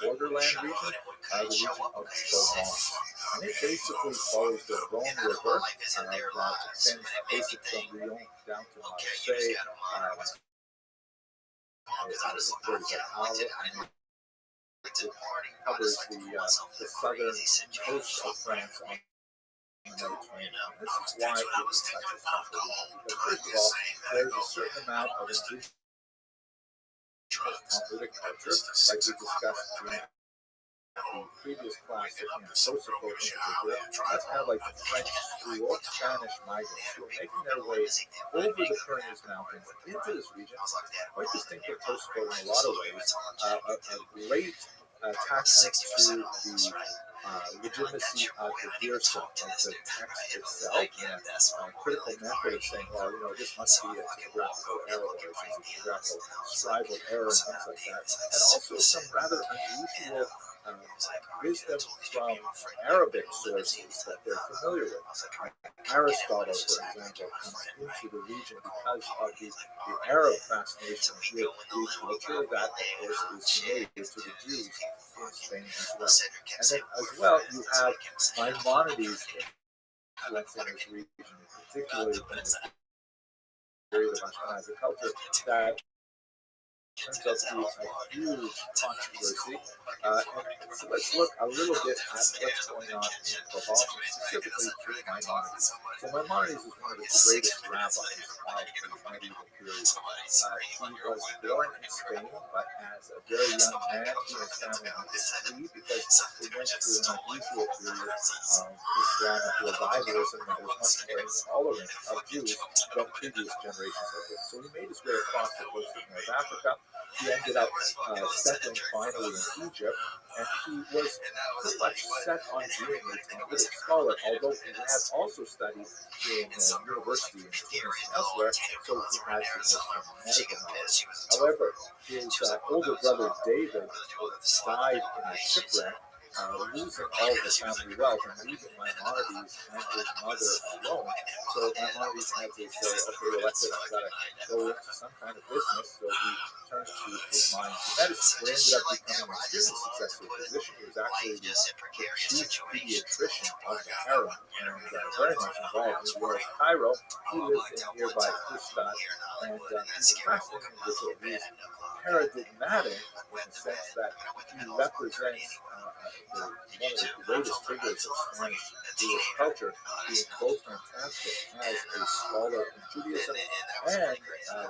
Borderland region, the region of Provence. And it basically follows the Rhone River that extends basically from Lyon down to Marseille. It covers the southern coast of France on the Mediterranean. This is why it is such a special region, because first of all, there's a certain amount of indigenous Talmudic culture, like we discussed during the previous class looking at Kosovo in particular. That's kind of like the French school, Spanish migrants who are making their way over the Pyrenees Mountains into this region, quite distinct from Kosovo in a lot of ways, a great attachment to the legitimacy of the Dirsa, of the text itself, and a critical method of saying, well, you know, this must be a typographical error, or some typographical scribal error, and things like that. And also some rather unusual wisdom from Arabic sources that they're familiar with. Aristotle, for example, comes into the region because of the Arab fascination with Greek culture that, of course, is familiar to the Jews in Spain as well. And then, as well, you have Maimonides influencing this region, particularly in the period of Ashkenazi culture, that turns out to be a huge controversy. And so let's look a little bit at what's going on in Provence, specifically through Maimonides. So Maimonides is one of the greatest rabbis of the medieval period. He was born in Spain, but as a very young man, he and his family had to flee because they went through an unusual period of Islam and revivalism that was much more intolerant of Jews than previous generations had been. So he made his way across the coast of North Africa. He ended up settling finally in Egypt, and he was pretty much set on being a Talmudic scholar, although he had also studied in university in Tunis and elsewhere, so he had significant medical knowledge. However, his older brother David died in a shipwreck, losing all of the family wealth and leaving Maimonides and his mother alone. So Maimonides had to say, okay, well, that's it, I've got to go into some kind of business. So he turned to his mind to medicine, where he ended up becoming an extremely successful physician. He was actually the chief pediatrician of the harem, and very much involved in the war of Cairo. He lived in nearby Fustat, and he's a fascinating individual. He's paradigmatic in the sense that he represents one of the greatest figures of Spanish Jewish culture, being both fantastic as a scholar in Judaism and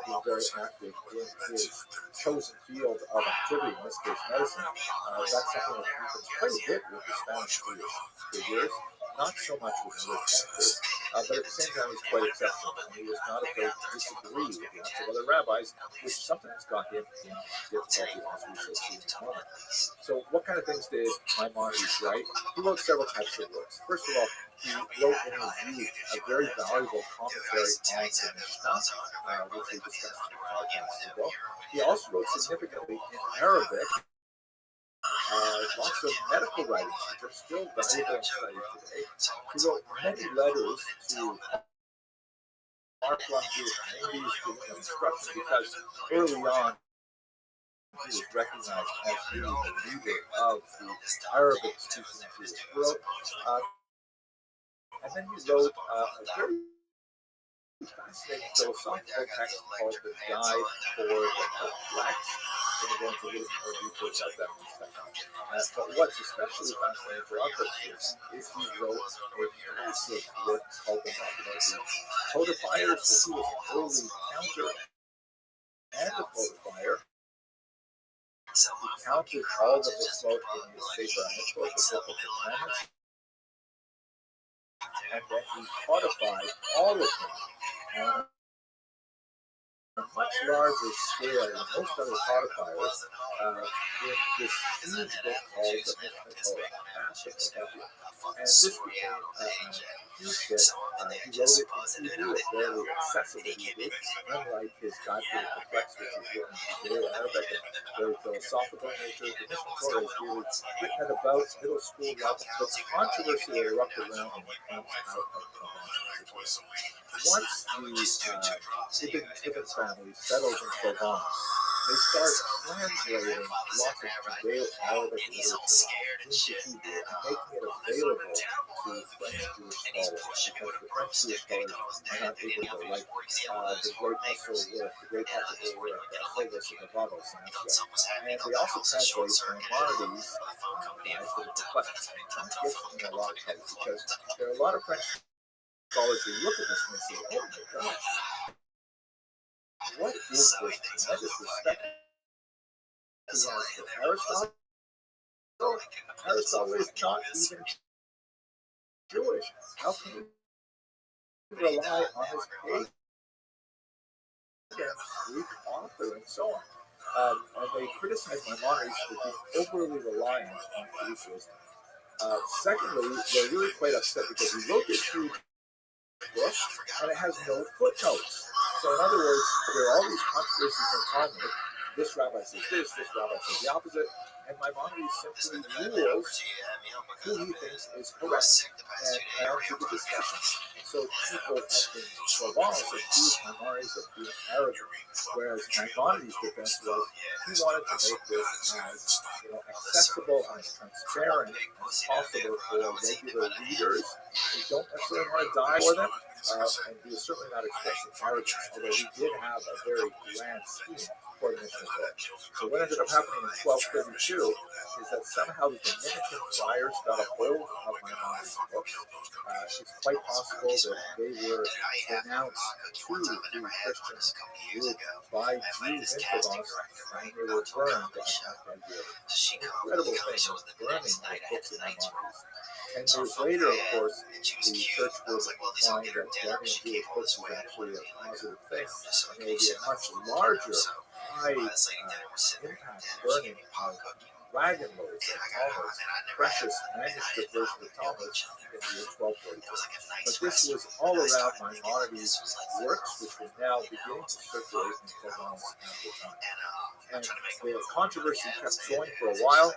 being very active in his chosen field of activity, in this case medicine. That's something that happens quite a bit with the Spanish Jewish figures. not so much with other characters, but at the same time he's quite exceptional. And he was not afraid to disagree with lots of other rabbis, which sometimes got him in difficulty, as we shall see in a moment. So what kind of things did Maimonides write? He wrote several types of works. First of all, he wrote in his youth a very valuable commentary on the Mishnah, which we discussed in the podcast ago. He also wrote significantly in Arabic lots of medical writings, which are still valuable and studied today. He wrote many letters to far-flung Jewish communities, giving them instruction, because early on he was recognized as really the leader of the Arabic-speaking Jewish world. And then he wrote a very fascinating philosophical text called The Guide for the Perplexed. We're going to go into a little more detail about that in a second. But what's especially fascinating for our purposes is he wrote a massive work called the Codifiers. So he was an early counter and a codifier. He counted all the mitzvot in his Sefer HaMitzvot, the Book of the Commandments, and then he codified all of them on a much larger scale than most other codifiers in this huge book called the Mishnah Torah. And this became a huge hit. He wrote it in Hebrew, a fairly accessible Hebrew, unlike his Guide for the Perplexed, which is written in very Arabic and very philosophical in nature. The Mishnah Torah is really written at about middle school level. The controversy that erupted around him comes out of Provence. Once the Ibn family settled in Provence, they start translating lots of Judeo-Arabic literature into Hebrew and making it available to French Jewish scholars, because the French Jewish scholars are not able to write the great Muscle work, the great ethical work, Phobos and Rabbi Sanskrit. And they also translate Maimonides' Guide for the Perplexed. That gets them in a lot of trouble, because there are a lot of French scholars who look at this and they say, oh my gosh, what is this tremendous respect he has for Aristotle? Aristotle is not even Jewish. How can we rely on his pagan Greek author and so on? And they criticize Maimonides for being overly reliant on Jewish wisdom. Secondly, they're really quite upset because he wrote this huge book and it has no footnotes. So in other words, there are all these controversies in Talmud. This rabbi says this rabbi says the opposite, and Maimonides simply rules who he thinks is correct and to the discussion. So people up in Provence accuse Maimonides of being arrogant, whereas Maimonides' defense was he wanted to make this as accessible and as transparent as possible for regular readers who don't necessarily want to die for them. And he was certainly not expressing arrogance, although he did have a very grand scheme for the Mishnah Torah. So what ended up happening in 1232 is that somehow the Dominican friars got a hold of Maimonides' books. It's quite possible that they were denounced to the Christian group by Jews in Provence, and they were burned by the incredible thing was burning the books of Maimonides. 10 years later, of course, the church would find that burning Jewish books was actually a positive thing, and there would be a much larger, high-impact burning of wagon loads of Talmud, precious manuscript version of Talmud, in the year 1242. But this was all around Maimonides' works, which were now beginning to circulate in Provence at the time. And the controversy kept going for a while.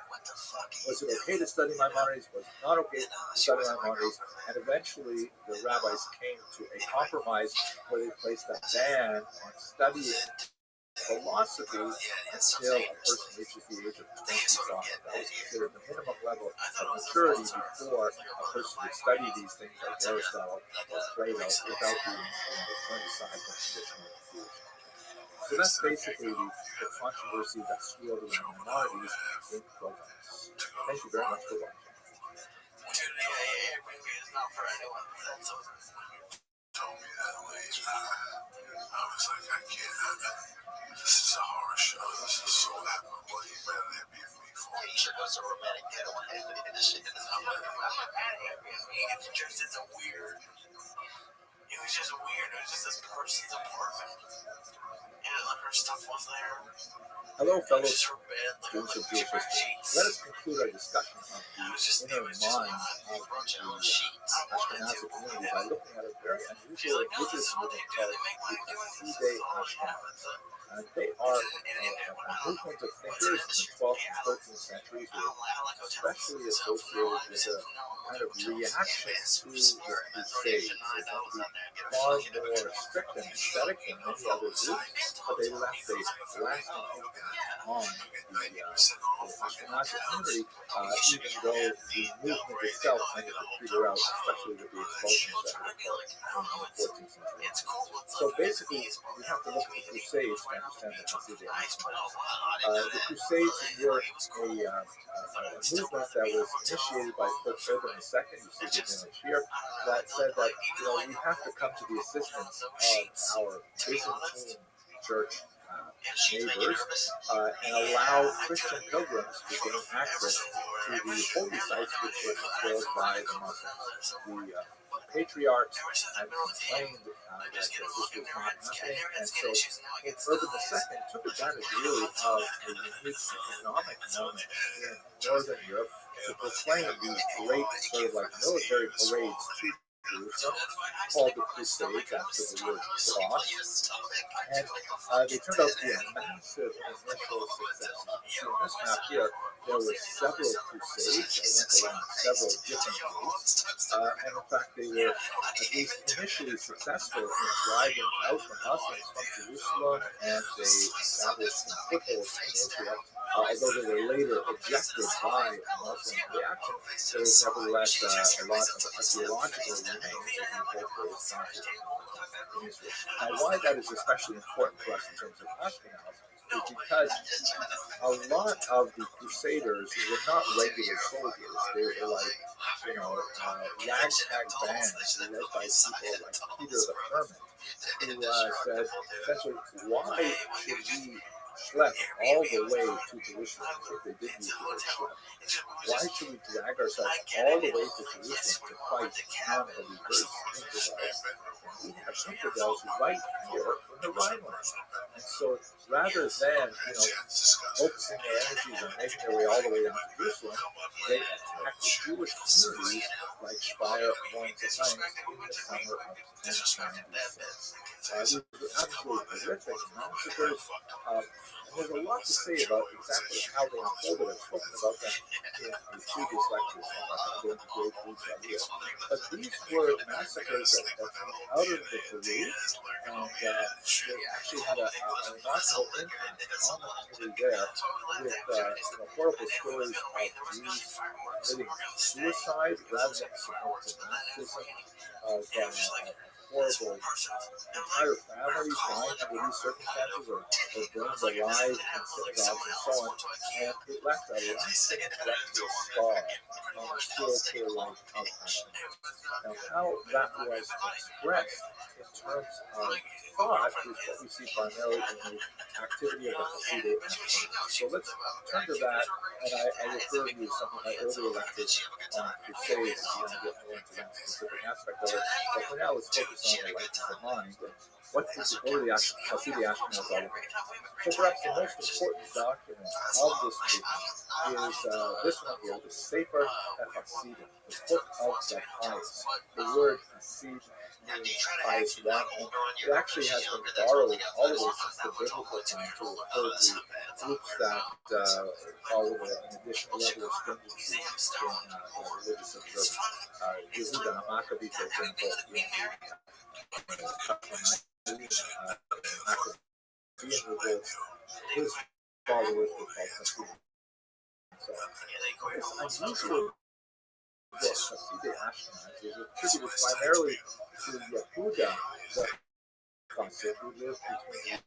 Was it okay to study Maimonides? Was it not okay to study Maimonides? And eventually the rabbis came to a compromise where they placed a ban on studying philosophy until a person reaches the age of 25. That was considered the minimum level of maturity before a person would study these things like Aristotle or Plato without being turned aside from traditional Jewish. So that's basically the controversy that swirled around Maimonides in Provence. Thank you very much for watching. Told me that late. I was like, I can't have it. This is a horror show. This is so that my buddy better be with me for. picture goes to romantic getaway. It's just it's a weird. It was just weird. It was just this person's apartment. And like her stuff was there. Hello, fellow Just her bed, like students of Jewish spread history. sheets. Let us conclude our discussion of It was just the inner a lot mind of of roaching on the sheets. Ashkenazi community by looking at a very unusual Like, no, this indigenous is what movement they do. called They make the money doing this. Hasidei Oh, yeah. Ashkenaz. They are a movement of thinkers in the 12th and 13th centuries who were especially associated with a kind of reaction to the Crusades. They tend to be far more strict and ascetic than many other groups, but they left a lasting impact on the Ashkenazi community, even though the movement itself tended to peter out, especially with the expulsions that occurred in the 14th century. So basically, we have to look at the Crusades to understand the Hasidei Ashkenaz. The Crusades were a movement that was initiated by Pope Urban II, you see the image here, that said that we have to come to the assistance of our Byzantine church neighbors and allow Christian pilgrims to gain access to the holy sites which were controlled by the Muslims. The patriarchs had complained that this was not happening, and so Pope Urban II took advantage really of a unique economic moment in Northern Europe to proclaim these great sort of like military parades to Jerusalem, called the Crusades after the word cross, and they turned out to be a massive initial success. You see on this map here, there were several crusades that went along several different routes, and in fact they were at least initially successful in driving out the Muslims from Jerusalem, and they established some footholds in Israel. Although they were later ejected by Muslim reaction, there was nevertheless a lot of archaeological remains of both those countries in Israel. Now, why that is especially important for us in terms of Ashkenaz is because a lot of the Crusaders were not regular soldiers. They were like, ragtag bands led by people like Peter the Hermit, who said, essentially, why should we schlep all the way to Jerusalem? If they did use the word schlep, why should we drag ourselves all the way to Jerusalem to fight non-believers, infidels? We have infidels right here in the Rhineland. And so rather than, focusing their energies on making their way all the way down to Jerusalem, they attacked Jewish communities like Speyer, Worms, and Mainz in the summer of 1096. These were absolutely horrific massacres, and there's a lot to say about exactly how they unfolded. I've spoken about them in a previous lecture, so I'm not going to go into great detail here. But these were massacres that came out of the Peru, and they actually had a remarkable impact on the community there, with horrible stories of Jews committing suicide rather than submitting to baptism, of horrible entire families dying under these circumstances, or burned alive in synagogues and so on. And it left a lasting intellectual scar on the spiritual life of Ashkenaz. Now, how that was expressed in terms of thought is what we see primarily in the activity of the Hasidei Ashkenaz. So let's turn to that, and I refer you to some of my earlier lectures on crusades if you want to get more into that specific aspect of it. But for now, let's focus on the life of the mind and what the Hasidei Ashkenaz all about. So perhaps the most important document of this movement is this one here, the Sefer HaChasidim, the Book of the Pious. The word Hasid means pious one, and it actually has been borrowed all the way since the biblical time to refer to groups that follow an additional level of stringency in religious observance. Yehuda HaMaccabee, for example, his followers were called Hasidim. So this unusual book, Hasidei Ashkenaz, is attributed primarily to Yehuda the Chassid, who lived between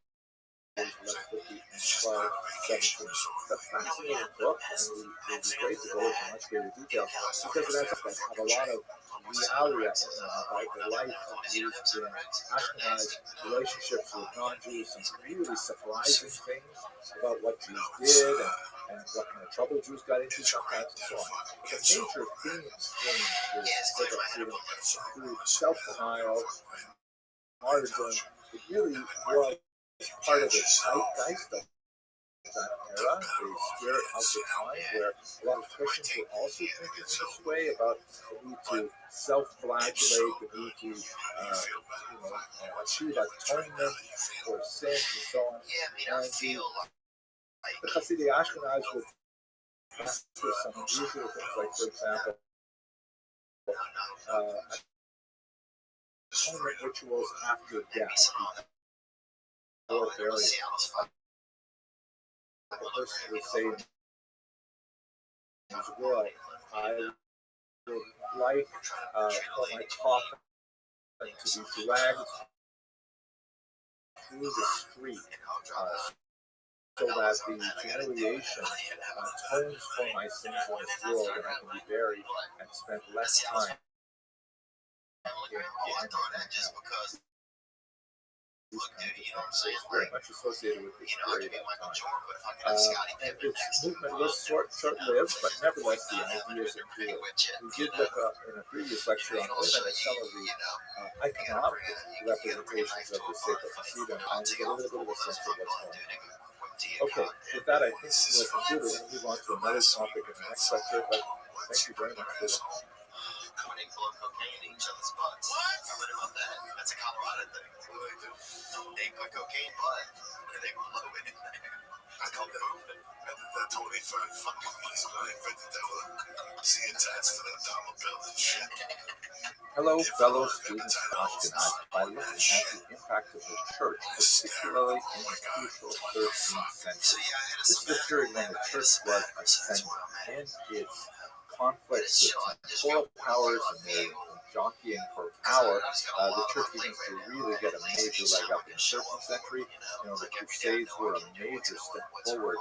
1150 and 1217. It's a fascinating book, and it would be great to go into much greater detail because it has that have a lot of reality in them about the life of Jews in Ashkenaz, relationships with non-Jews, some really surprising things about what Jews did and what kind of trouble Jews got into sometimes and so on. The major themes in this book of freedom include self-denial, martyrdom. It really was part of the zeitgeist of that era, the spirit of the time, where a lot of Christians were also thinking in this way about the need to self-flagellate, the need to achieve atonement for sins and so on. And the Hasidic Ashkenaz would practice some unusual things, like, for example, atonement rituals after death, before burial. The person would say in his will, I would like for my coffin to be dragged through the street so that the humiliation atones for my sins in this world, and I can be buried and spend less time in the It's very much associated with this period of time. And its movement was short-lived, but nevertheless the ideas endure. We did look up in a previous lecture on women at some of the iconographic representations of the sacred Hasidim, and we get a little bit of a sense of what's going on. Okay, with that I think we'll conclude. We're going to move on to another topic in the next lecture, but thank you very much for listening. Putting cocaine in each other's butts. What? I read about that. That's a Colorado thing. What do they do? They put cocaine butt and they blow it in there. That's called movement. I did that 25 fucking years ago. I invented that one. See attached to that dollar bill and shit. Hello, fellow students of Ashkenaz. By looking at the impact of the church, particularly in the crucial 13th century. This is the period when the church was ascending in its conflict with temporal powers and their jockeying for power. The church begins to really get a major leg up in the 13th century. The Crusades were a major step forward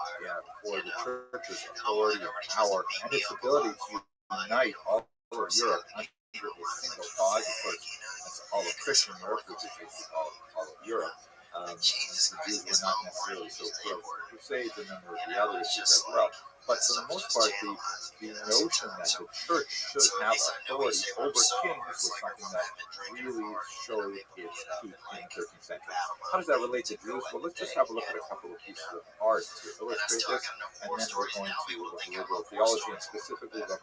for the church's authority and power and its ability to unite all over Europe under a single cause. Of course, that's all of Christian Europe, which is basically all of Europe. The Jews were not necessarily so thrilled with the Crusades, and then there were the other issues as well. But for the most part, the notion that the church should have authority over kings was something that really showed its peak in the 13th century. How does that relate to Jews? Well, let's just have a look at a couple of pieces of art to illustrate this, and then we're going to look at liberal theology and specifically look at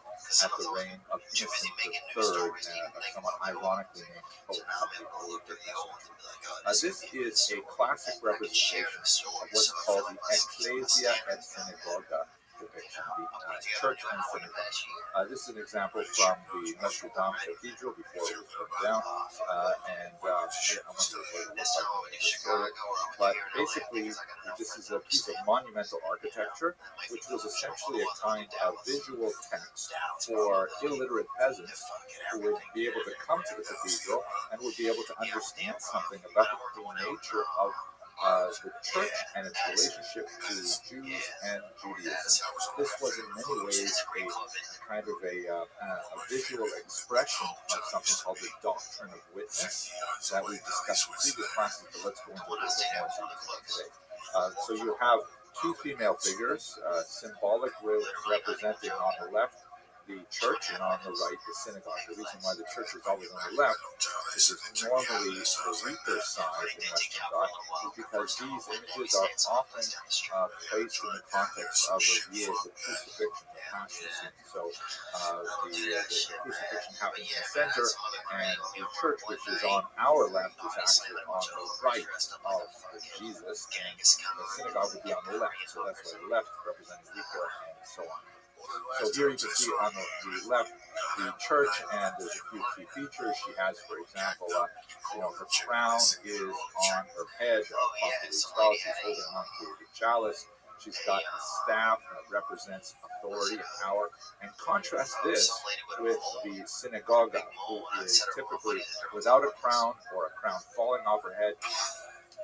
the reign of Innocent III, a somewhat ironically named pope of the Old Testament. This is a classic representation of what's called the Ecclesia et Synagoga depiction, the church and synagogue. This is an example from the Notre Dame Cathedral before it was burned down, and I wonder what it looks like. But basically, this is a piece of monumental architecture, which was essentially a kind of visual text for illiterate peasants who would be able to come to the cathedral and would be able to understand something about the nature of the church and its relationship to Jews and Judaism. This was in many ways a kind of a visual expression of something called the doctrine of witness that we discussed in previous classes, but let's go into a little bit more today. So you have two female figures, symbolically representing on the left the church and on the right the synagogue. The reason why the church is always on the left, which is normally the weaker side in Western thought, is because these images are often placed in the context of a view of the crucifixion, the passion scene. So the crucifixion happens in the center, and the church, which is on our left, is actually on the right of Jesus, and the synagogue would be on the left. So that's why the left representing weaker and so on. So here you can see on the left the church, and there's a few key features. She has, for example, her crown is on her head, properly spelled. She's holding on to the chalice. She's got a staff that represents authority and power. And contrast this with the synagogue, who is typically without a crown or a crown falling off her head.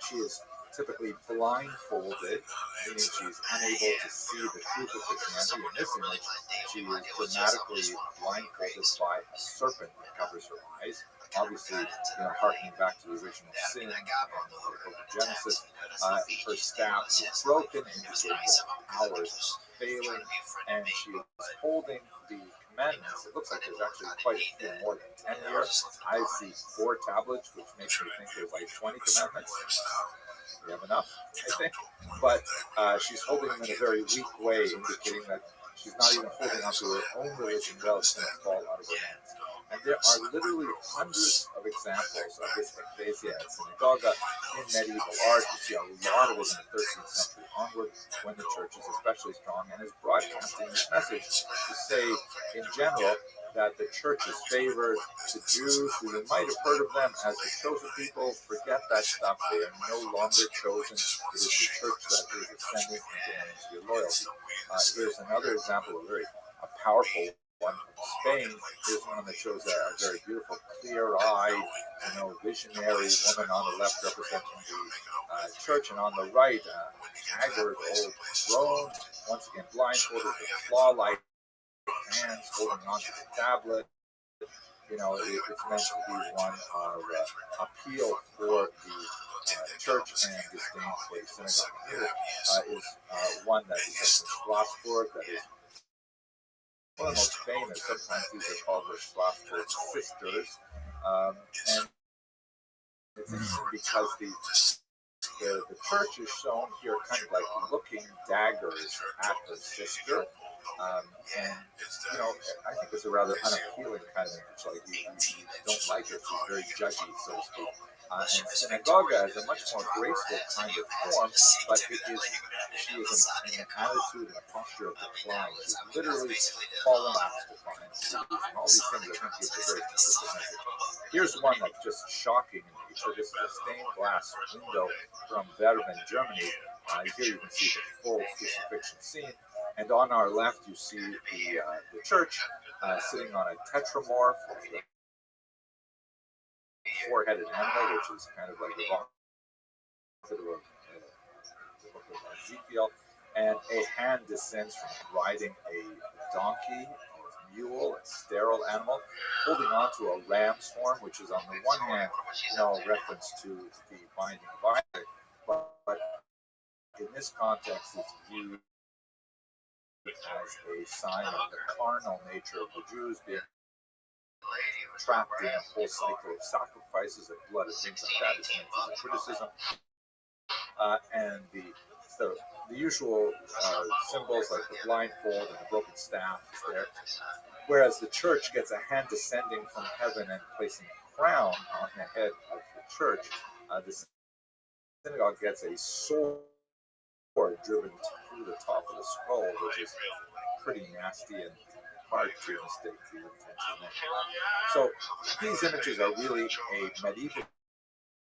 She is typically blindfolded, meaning she's unable to see the truth of Christianity. In this image, she is dramatically blindfolded by a serpent that covers her eyes. Obviously, harkening back to the original sin in the book of Genesis, her staff is broken, indicating that powers are failing, and she is holding the commandments. It looks like there's actually quite a few more than 10 here. I see 4 tablets, which makes me think there's like 20 commandments. We have enough, I think. But she's holding them in a very weak way, indicating that she's not even holding onto her own religion, well, it's going to fall out of her hands. And there are literally hundreds of examples of this ecclesia and synagogue in medieval art. You see a lot of it in the 13th century onward, when the church is especially strong and is broadcasting this message to say, in general, that the church is favored. The Jews, who you might have heard of them as the chosen people, forget that stuff. They are no longer chosen. It is the church that is ascending and demanding your loyalty. Here's another example, a powerful one from Spain. Here's one that shows a very beautiful, clear-eyed, visionary woman on the left representing the church, and on the right, haggard old crone, once again blindfolded with claw-like hands holding onto the tablet. It's meant to be one of appeal for the church and disdain for the synagogue. Here is one that is from Strasbourg, that is one of the most famous. Sometimes these are called the Strasbourg sisters. And it's interesting because the church is shown here kind of like looking daggers at her sister. I think it's a rather unappealing kind of image. Like, you don't like it. She's very judgy, so to speak. And synagogue is a much more graceful kind of form, but she is in an attitude and a posture of decline. She's literally fallen off decline. And all these things, I think, give a very consistent message. Here's one that's just shocking in nature. This is a stained glass window from Verben, Germany. Here you can see the full crucifixion scene. And on our left, you see the church sitting on a tetramorph, four-headed animal, which is kind of like the book of Ezekiel, and a hand descends from riding a donkey or mule, a sterile animal, holding onto a ram's horn, which is on the one hand, reference to the binding of Isaac, but in this context, it's viewed as a sign of the carnal nature of the Jews being trapped in a whole cycle of sacrifices of blood and things like that. It's meant as a criticism. And the usual symbols like the blindfold and the broken staff is there. Whereas the church gets a hand descending from heaven and placing a crown on the head of the church. The synagogue gets a sword driven through the top of the skull, which is pretty nasty and hard to mistake the intention. So these images are really a medieval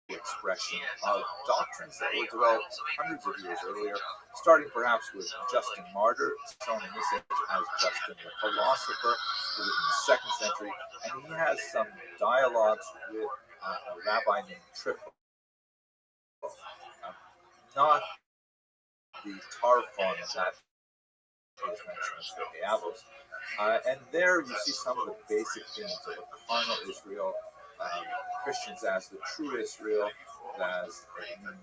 expression of doctrines that were developed hundreds of years earlier, starting perhaps with Justin Martyr, shown in this image as Justin the philosopher, who lived in the 2nd century, and he has some dialogues with a rabbi named Trifle. Not the Tarfon that is mentioned in the Avos. And there you see some of the basic themes of a carnal Israel, Christians as the true Israel, as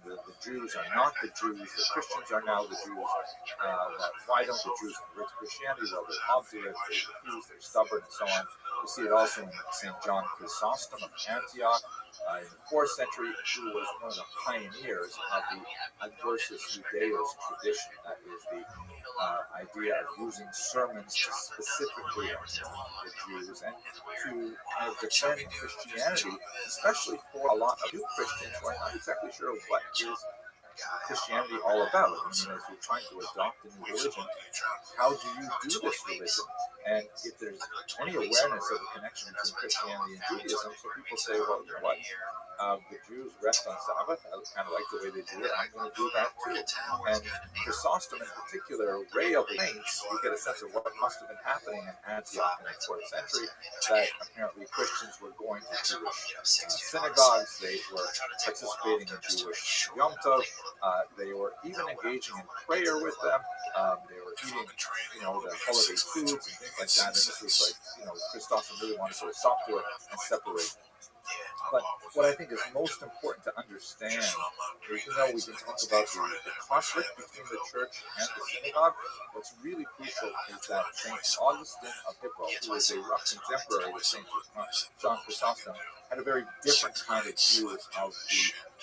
the Jews are not the Jews, the Christians are now the Jews. Why don't the Jews convert to Christianity? Well, they're obdurate, they refuse, they're stubborn, and so on. You see it also in St. John Chrysostom of Antioch in the 4th century, who was one of the pioneers of the Adversus Judaeos tradition. That is the idea of using sermons to specifically the Jews and to defend Christianity, especially for a lot of new Christians who are not exactly sure what is Christianity all about. I mean, as you're trying to adopt a new religion, how do you do this religion? And if there's any awareness of the connection between Christianity and Judaism, so people say, well, you know what, the Jews rest on Sabbath. I kind of like the way they do it. I'm going to do that too. And Chrysostom in particular railed against. You get a sense of what must have been happening in Antioch in the 4th century, that apparently Christians were going to Jewish synagogues. They were participating in Jewish Yom Tov. They were even engaging in prayer with them. They were eating, the holiday foods and things like that. And this was like, Chrysostom really wanted to sort of stop to it and separate. But what I think is most important to understand is, we can talk about the conflict between the church and the synagogue. What's really crucial is that St. Augustine of Hippo, who was a rough contemporary with St. John Chrysostom, had a very different kind of view of the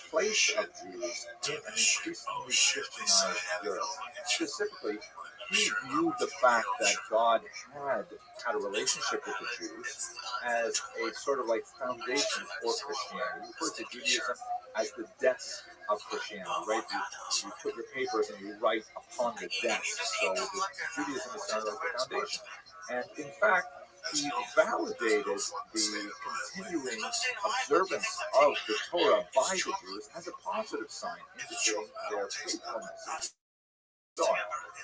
place of Jews in an increasingly Christianized Europe. Specifically, he viewed the fact that God had a relationship with the Jews as a sort of like foundation for Christianity. You refer to Judaism as the desk of Christianity, right? You put your papers and you write upon the desk. So Judaism is sort of like the foundation. And in fact, he validated the continuing observance of the Torah by the Jews as a positive sign, indicating their faithfulness. So,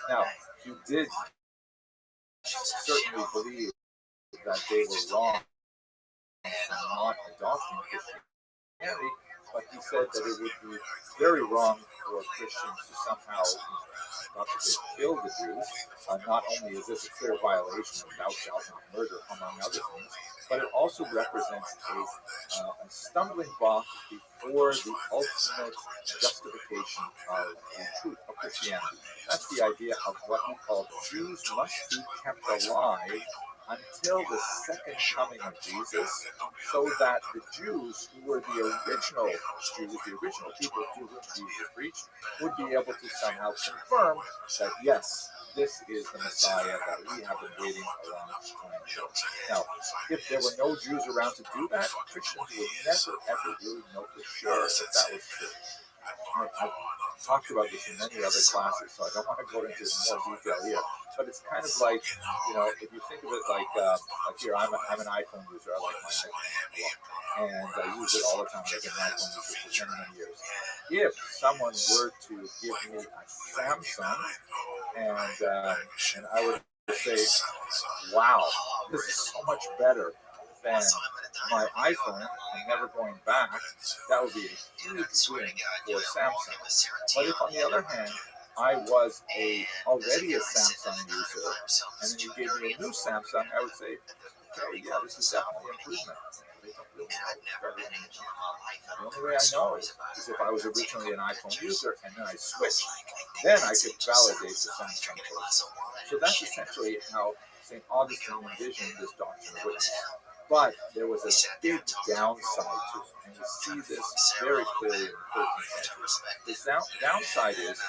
now, he did certainly believe that they were wrong in not adopting Christianity, but he said that it would be very wrong for Christians to somehow, not that they kill the Jews. Not only is this a clear violation of thou shalt not murder, among other things, but it also represents a stumbling block before the ultimate justification of the truth of Christianity. That's the idea of what he called Jews must be kept alive until the second coming of Jesus, so that the Jews who were the original Jews, the original people to whom Jesus preached, would be able to somehow confirm that, yes, this is the Messiah that we have been waiting a long time for. Now, if there were no Jews around to do that, Christians would never, ever really know for sure that that was true. I've talked about this in many other classes, so I don't want to go into more detail here. But it's kind of like, if you think of it like here, I'm an iPhone user. I like my iPhone a lot, and I use it all the time. I've been an iPhone user for many, many years. If someone were to give me a Samsung, and I would say, wow, this is so much better than my iPhone and never going back, that would be a huge win for Samsung. But if on the other hand, I was already a Samsung user, and then you gave me a new Samsung, I would say, okay, yeah, this is definitely an improvement. The only way I know is if I was originally an iPhone user and then I switched, then I could validate the Samsung code. So that's essentially how St. Augustine envisioned this doctrine of witness. But there was a big downside to it, and we see this very clearly in the 13th century. The downside is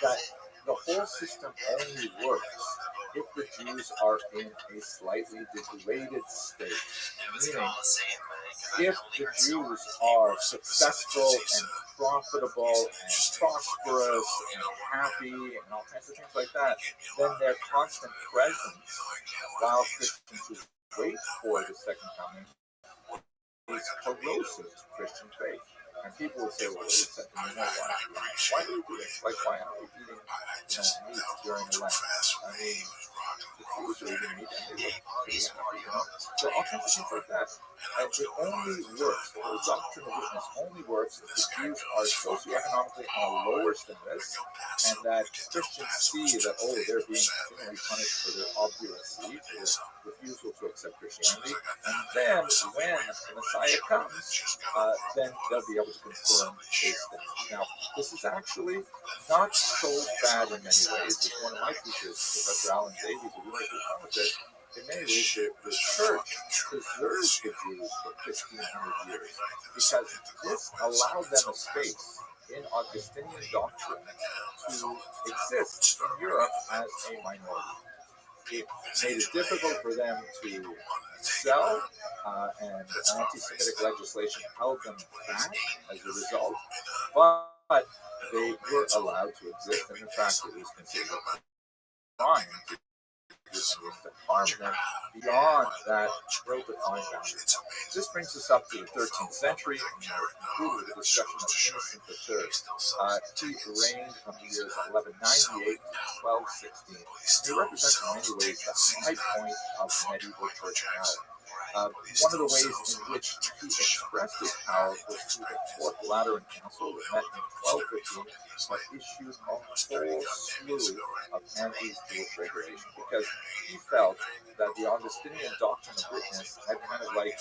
that the whole system only works if the Jews are in a slightly degraded state. Meaning, if the Jews are successful and profitable and prosperous and happy and all kinds of things like that, then their constant presence, while Christians who wait for the second coming, is corrosive to Christian faith. And people would say, well, wait a second, why do we do this? Like, why aren't we eating meat during the Lent? I mean, the Jews are eating meat, and they look, so all kinds of things like that. And it only works, the whole doctrine of witness only works if the Jews are socioeconomically on a lower status, and that Christians see that, they're being continually punished for their obduracy, for their refusal to accept Christianity. And then, when the Messiah comes, then they'll be able to confirm these things. Now, this is actually not so bad in many ways. As one of my teachers, Professor Alan Davies, who really promised it, in many ways, the church preserved the Jews for 1,500 years because this allowed them a space in Augustinian doctrine to exist in Europe as a minority. It made it difficult for them to sell, and anti-Semitic legislation held them back as a result, but they were allowed to exist, and in fact it was considered a crime to Jews and to harm them beyond that well-defined boundary. This brings us up to the 13th century, and we'll conclude with a discussion of Innocent III. He reigned from the years 1198 to 1216. He represents in many ways the high point of medieval personality. One of the ways in which he expressed his power was through the Fourth Lateran Council that met in 1215 that issued a whole slew of anti-Jewish regulations because he felt that the Augustinian doctrine of witness had kind of like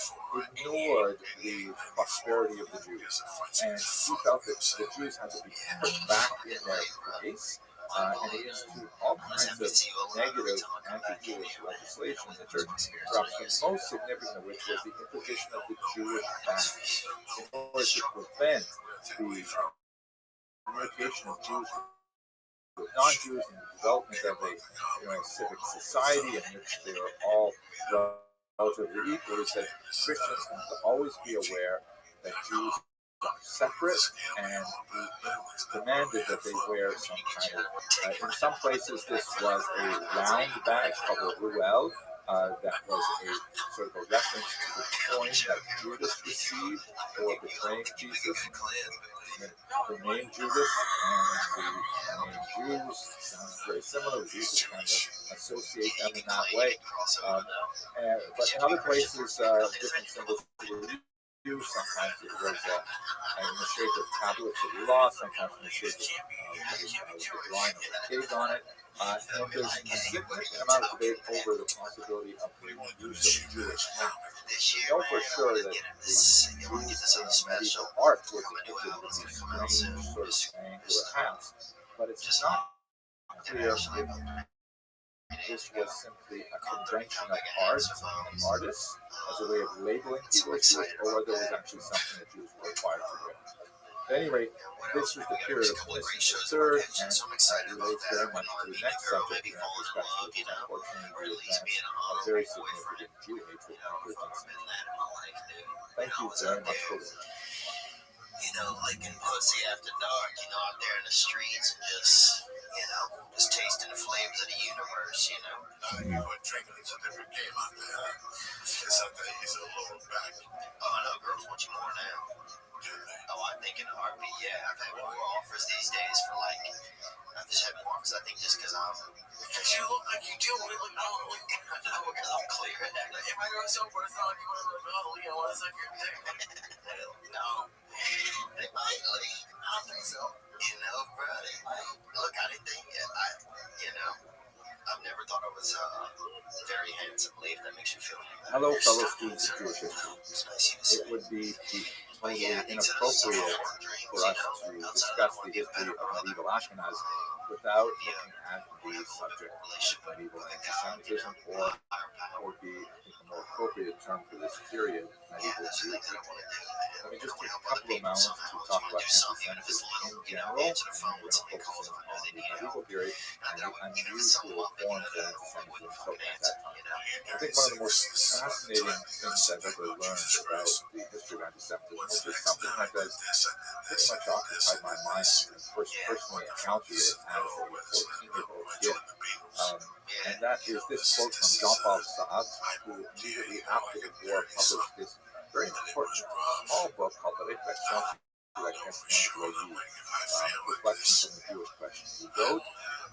ignored the prosperity of the Jews. And he felt that the Jews had to be put back in their place. And he instituted all kinds of negative anti-Jewish legislation in the church, perhaps the most significant of which was the imposition of the Jewish ban in order to prevent the communication of Jews with non-Jews and the development of a civic society in which they are all relatively equal. He said Christians have to always be aware that Jews are separate, and he demanded that they wear some kind of, in some places this was a round badge called a ruel, that was a sort of a reference to the coin that Judas received for betraying Jesus. The name Judas and the name Jews sounds very similar. We used to kind of associate them in that way. But in other places, different symbols were used. Sometimes it was in the shape of tablets of the law, sometimes in the shape of the drawing of a pig on it. And there's a significant amount of debate over the possibility of the use of Jewish hat. We know for sure that the Jews in medieval art were depicted with these strange sort of triangular hats, but it's not clear if this was simply a convention of art and artists as a way of labeling people as Jewish, or whether it was actually something that Jews were required to wear. At any rate, this was the period of Innocent III, and it relates very much to the next subject in our discussion, which is unfortunately the advance of very significant Jew hatred in the 13th century. Thank you very much for watching. Licking pussy after dark, out there in the streets and just tasting the flavors of the universe, You were drinking, it's a different game out there. It's out there, he's a little back. Oh, no, girls want you more now. Oh, I think in a heartbeat, yeah. I've had more offers these days for I've just had more offers, I think, just because because you look like you do. Because I'm clear. If I go sober, it's not like you want to go, it's like you're there. No. They might, I don't think so. Bro, they might. Look, I didn't think it. I've never thought I was very handsomely, if that makes you feel like that. Hello, fellow students of Jewish history. It would be totally inappropriate for us to discuss the history of medieval Ashkenaz without looking at the subject of medieval anti-Semitism, or would be, I think, a more appropriate term for this period, medieval Jewish. Let me just take a couple of moments to talk about anti-Semitism in general, and we're going to focus on the medieval period and the unusual forms of anti-Semitism spoken at that time. I think one of the most fascinating things I've ever learned about the history of anti-Semitism is something that has pretty much occupied my mind and first personally encountered it as a 14-year-old kid. And that is this quote from Jean-Paul Sartre, who immediately after the war published this very important small book called The Réflexion sur la question juive, Reflections on the Jewish Question. He wrote,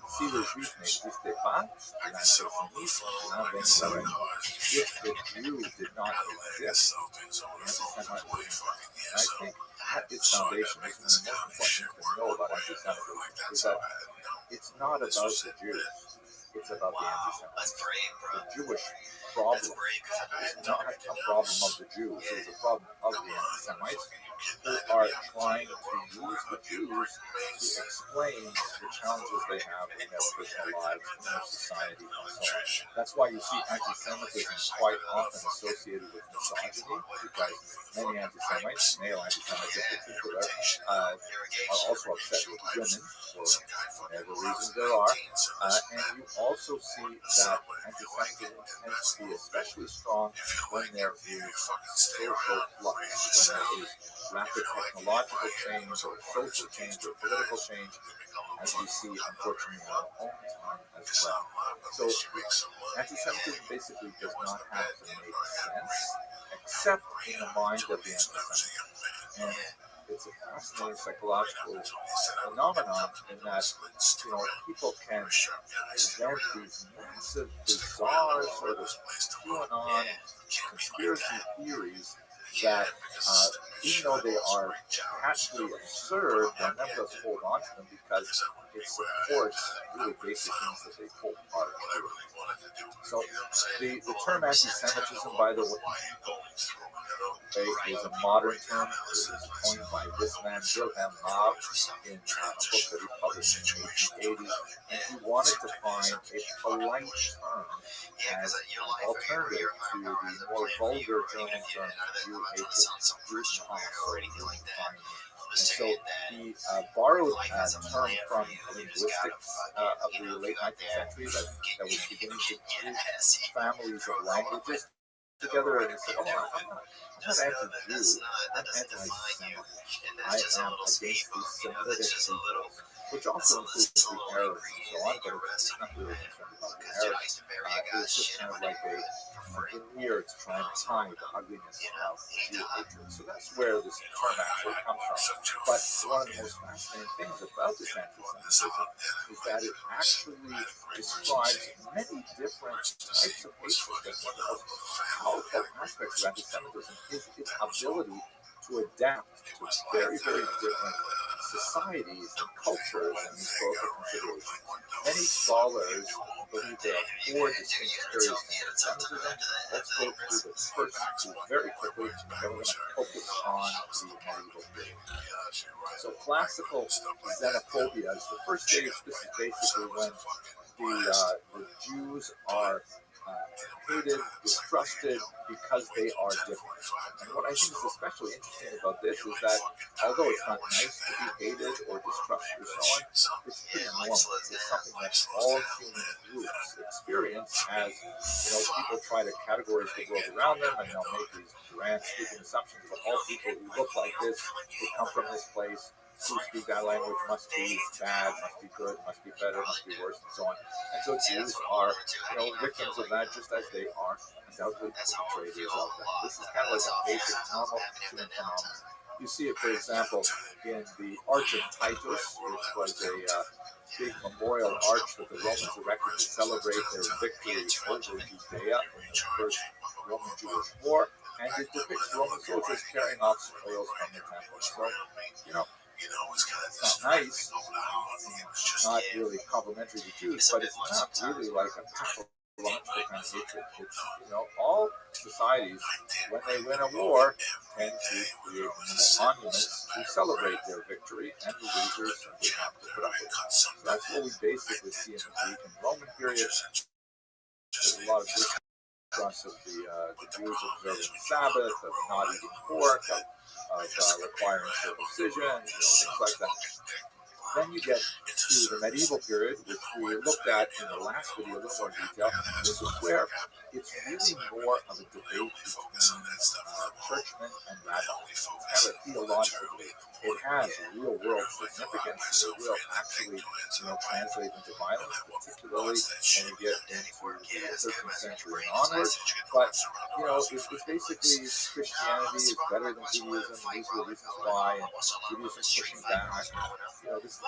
si le juif n'existait pas, l'antisémitisme n'invaincrait. If the Jew did not exist, anti-Semitism. And I think at its foundation, is one of the most important things to know about anti-Semitism is that it's not about the Jews. It's about the anti-Semites. The Jewish problem is not a problem of the Jews. It is a problem of the anti-Semites who are trying to use the Jews to explain the challenges they have in their personal lives, in their society, and so on. That's why you see anti-Semitism quite often associated with misogyny, because many anti-Semites, male anti-Semites in particular, are also upset with women for whatever reasons there are. And you also see that anti-Semitism tends to be especially strong when there is social flux, when there is rapid technological change or social change or political change, as we see, unfortunately, in our own time as well. So anti-Semitism basically does not have to make sense, except in the mind of the anti-Semite. And it's a fascinating psychological phenomenon in that, people can invent these massive, bizarre sort of QAnon conspiracy theories that, even though they are patently absurd, they'll nevertheless hold on to them because it supports really basic things that they hold hard to. So the term anti-Semitism, by the way, is a modern term. It was coined by this man, Wilhelm Marr, in a book that he published in the 1880s, and he wanted to find a polite term as an alternative to the more vulgar German term Jew hatred, Judenhass, or Judenfeindung. And so he borrowed a term from linguistics of the late 19th century that was beginning to group families of languages together, and he said, I'm not anti-Jew, I'm anti-Semite. I am against the Semitic people, which also includes the Arabs and so on, but it's not really concerned about the Arabs. It's just kind of like a veneer to try and hide the ugliness of Jew hatred. So that's where this term actually comes from. But one of the most fascinating things about this anti-Semitism is that it actually describes many different types of hatred. That's one of the most powerful aspects of anti-Semitism is its ability to adapt to very, very different societies and cultures and historical considerations. Many scholars believe there are four distinct periods of anti-Semitism. Let's go through the first two very quickly, then we're going to focus on the medieval period. So classical xenophobia is the first stage. This is basically when the Jews are hated, distrusted because they are different. And what I think is especially interesting about this is that although it's not nice to be hated or distrusted or so on, it's pretty normal. It's something that all human groups experience as, people try to categorize the world around them, and they'll make these grand sweeping assumptions that all people who look like this, who come from this place, who speak that language must be bad, must be good, must be better, must be worse, and so on. And so Jews are, victims of that, just as they are undoubtedly perpetrators of that. This is kind of like a basic normal human phenomenon. You see it, for example, in the Arch of Titus, which was a big memorial arch that the Romans erected to celebrate their victory over Judea in the First Roman-Jewish War, and it depicts Roman soldiers carrying off spoils from the temple. So, it's not nice, it's not really complimentary to Jews, but it's not really like a pathological kind of hatred. It's, all societies, when they win a war, tend to create monuments to celebrate their victory, and the losers simply have to put up with it. So that's what we basically see in the Greek and Roman period. There's a lot of distrust of the Jews observing the Sabbath, of not eating pork, of requiring circumcision, things like that. Then you get to the medieval period, which we looked at in the last video in a little more detail. This is where it's really more of a debate between churchmen and rabbis. It's kind of a theological debate. It has real-world significance. It will actually, translate into violence, particularly when we get into the 13th century and onward. But, it's basically Christianity is better than Judaism. These are the reasons why, and Judaism pushing back. That's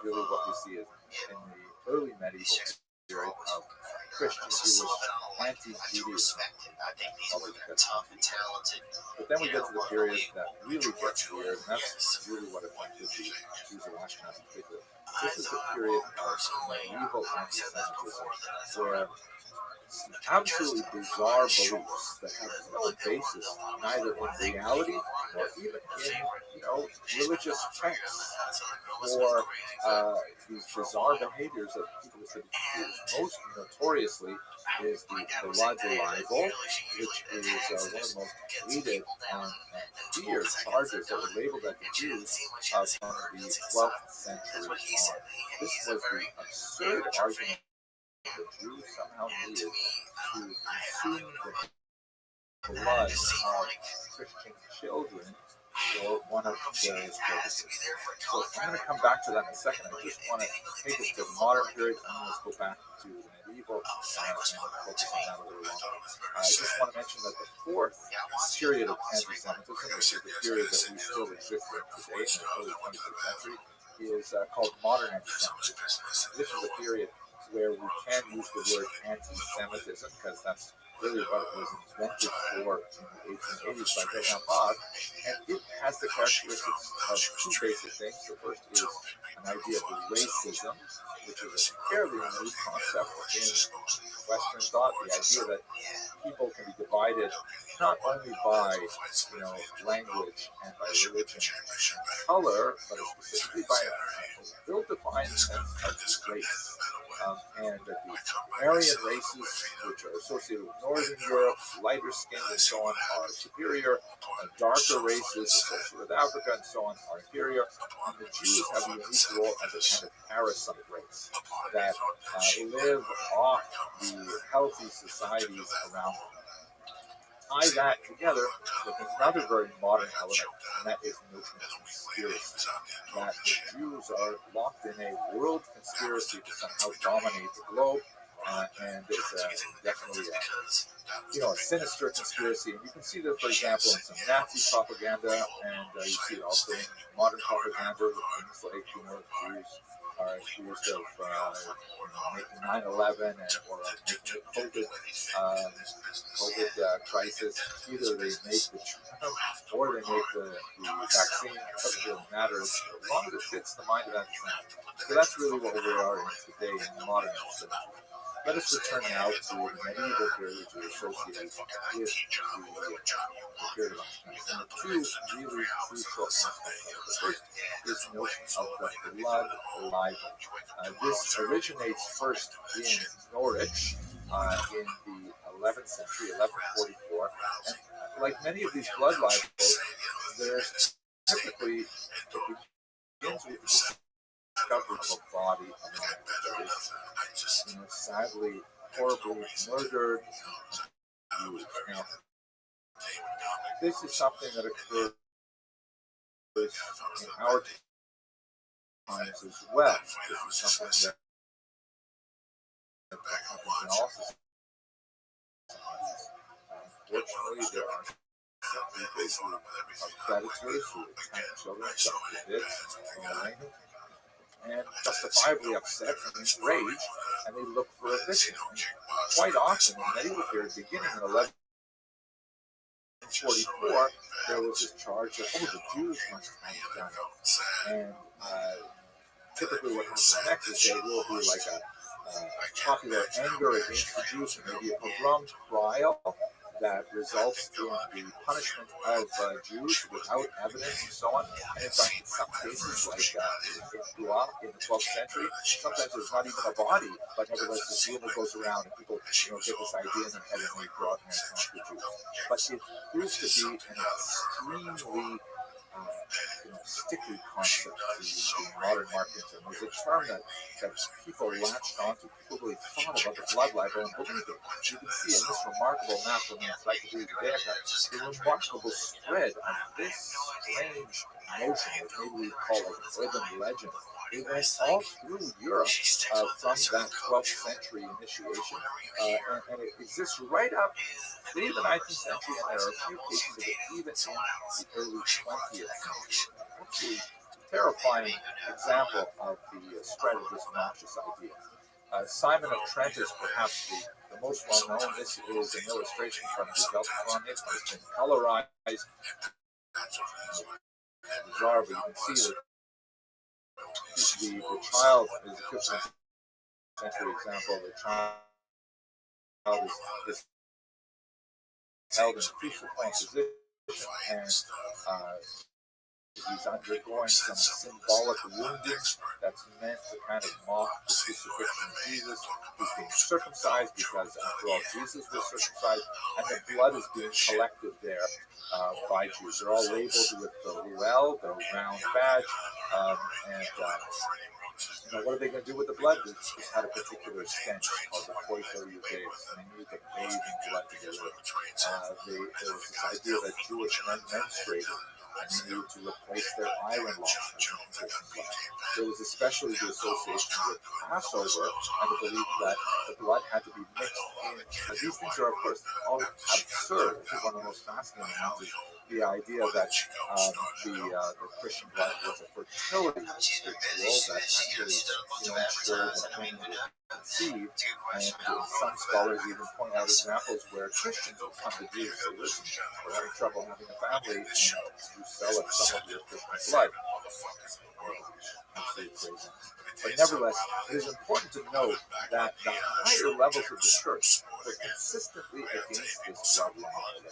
really what we see in the early medieval period of Christian Jewish anti-Judaism. But then we get to the period that really gets weird, and that's really what affected the Jews of Ashkenaz in particular. This is the period of medieval anti-Semitism, where absolutely bizarre beliefs that have no basis neither in reality nor even in religious texts for these bizarre behaviors that people attribute to Jews. Most notoriously is the blood libel, which is one of the most hated and feared charges that were labeled at the Jews from the 12th century on. This was the absurd argument the Jews somehow needed to consume the blood of Christian children for one of various purposes. So I'm going to come back to that in a second. I just want to take us to the modern period, and let's go back to the medieval and focus on that a little longer. I just want to mention that the fourth period of anti-Semitism, which is the period that we still exist in today, in the early 21st century, is called modern anti-Semitism. This is a period where we can use the word anti-Semitism because that's really what it was invented for in the 1880s by Rabbi, and it has the characteristics of two basic things. The first is an idea of racism, which is a fairly new concept in Western thought. The idea that people can be divided not only by language and by religion and color, but specifically by a ill-defined sense of race. And that the Aryan races, which are associated with Northern Europe, lighter skinned and so on, are superior. Darker races associated with Africa and so on are inferior. And the Jews have a unique role as a kind of parasite race that live off the healthy societies around them. Tie that together with another very modern element, and that is the notion of conspiracy. That the Jews are locked in a world conspiracy to somehow dominate the globe, and it's definitely a sinister conspiracy. And you can see that, for example, in some Nazi propaganda, and you see it also in modern propaganda with things like, Jews are accused of making 9/11 or making the COVID crisis. Either they make the Trump or they make the vaccine. It doesn't really matter as long as it fits the mind of that person. So that's really what we are in today in the modern century. Let us return now to the medieval period, which is associated with the period of Antichrists. And the two really crucial aspects of it. The first is the notion of the blood libel. This originates first in Norwich in the 11th century, 1144. And like many of these blood libels, there's typically, it begins with the discovery of a body of a man that is, sadly, horribly murdered. Now, this is something that occurs in our times as well. This is something that happens in all societies. Unfortunately, there are some people who are predators who attack children, and justifiably upset and enraged, and they look for a victim. And quite often, in the medieval period, beginning in 1144, there was this charge that, the Jews must have done it. And typically what happens next is there will be like a popular anger against the Jews, and maybe a pogrom trial that results in the punishment of Jews without evidence and so on. And in fact, in some cases, like in Blois in the 12th century, sometimes there's not even a body, but nevertheless this rumor goes around and people get this idea in their head and they brought in the Jews. But it proves to be an extremely sticky concept to modern marketing term. It was a term that people latched onto. People really thought about the blood libel and believed it. You can see in this remarkable map from the Encyclopedia Judaica the remarkable spread of this strange notion, which maybe we call like an urban legend. It went all through Europe from that 12th century initiation, and it exists right up through the 19th century, and there are a few cases of it even in the early 20th century. Absolutely terrifying example of the spread of this noxious idea. Simon of Trent is perhaps the most well known. This is an illustration from the Deltron. It has been colorized. Bizarre, but you can see that the child is a 15th century example. The child is held in a cruciform position, and he's undergoing some symbolic wounding that's meant to kind of mock the crucifixion of Jesus. He's being circumcised because, after all, Jesus was circumcised, and the blood is being collected there by Jews. They're all labeled with the Ruel, the round badge, and what are they going to do with the blood? This had a particular stench called the Koito Judaeus, and they needed to bathe in blood to get rid of it. There was this idea that Jewish men menstruated, and they needed to replace their iron laws. There was especially the association with Passover and the belief that the blood had to be mixed in. These things are, of course, all absurd. I think one of the most fascinating ones is the idea that the Christian blood was a fertility ritual that actually ensured that women would conceive. And some scholars even point out examples where Christians would come to Jesus and say, listen, we're having trouble having a family, and you sell us some of your Christian blood. Absolutely crazy. But nevertheless, it is important to note that the higher levels of the church were consistently against this blood law.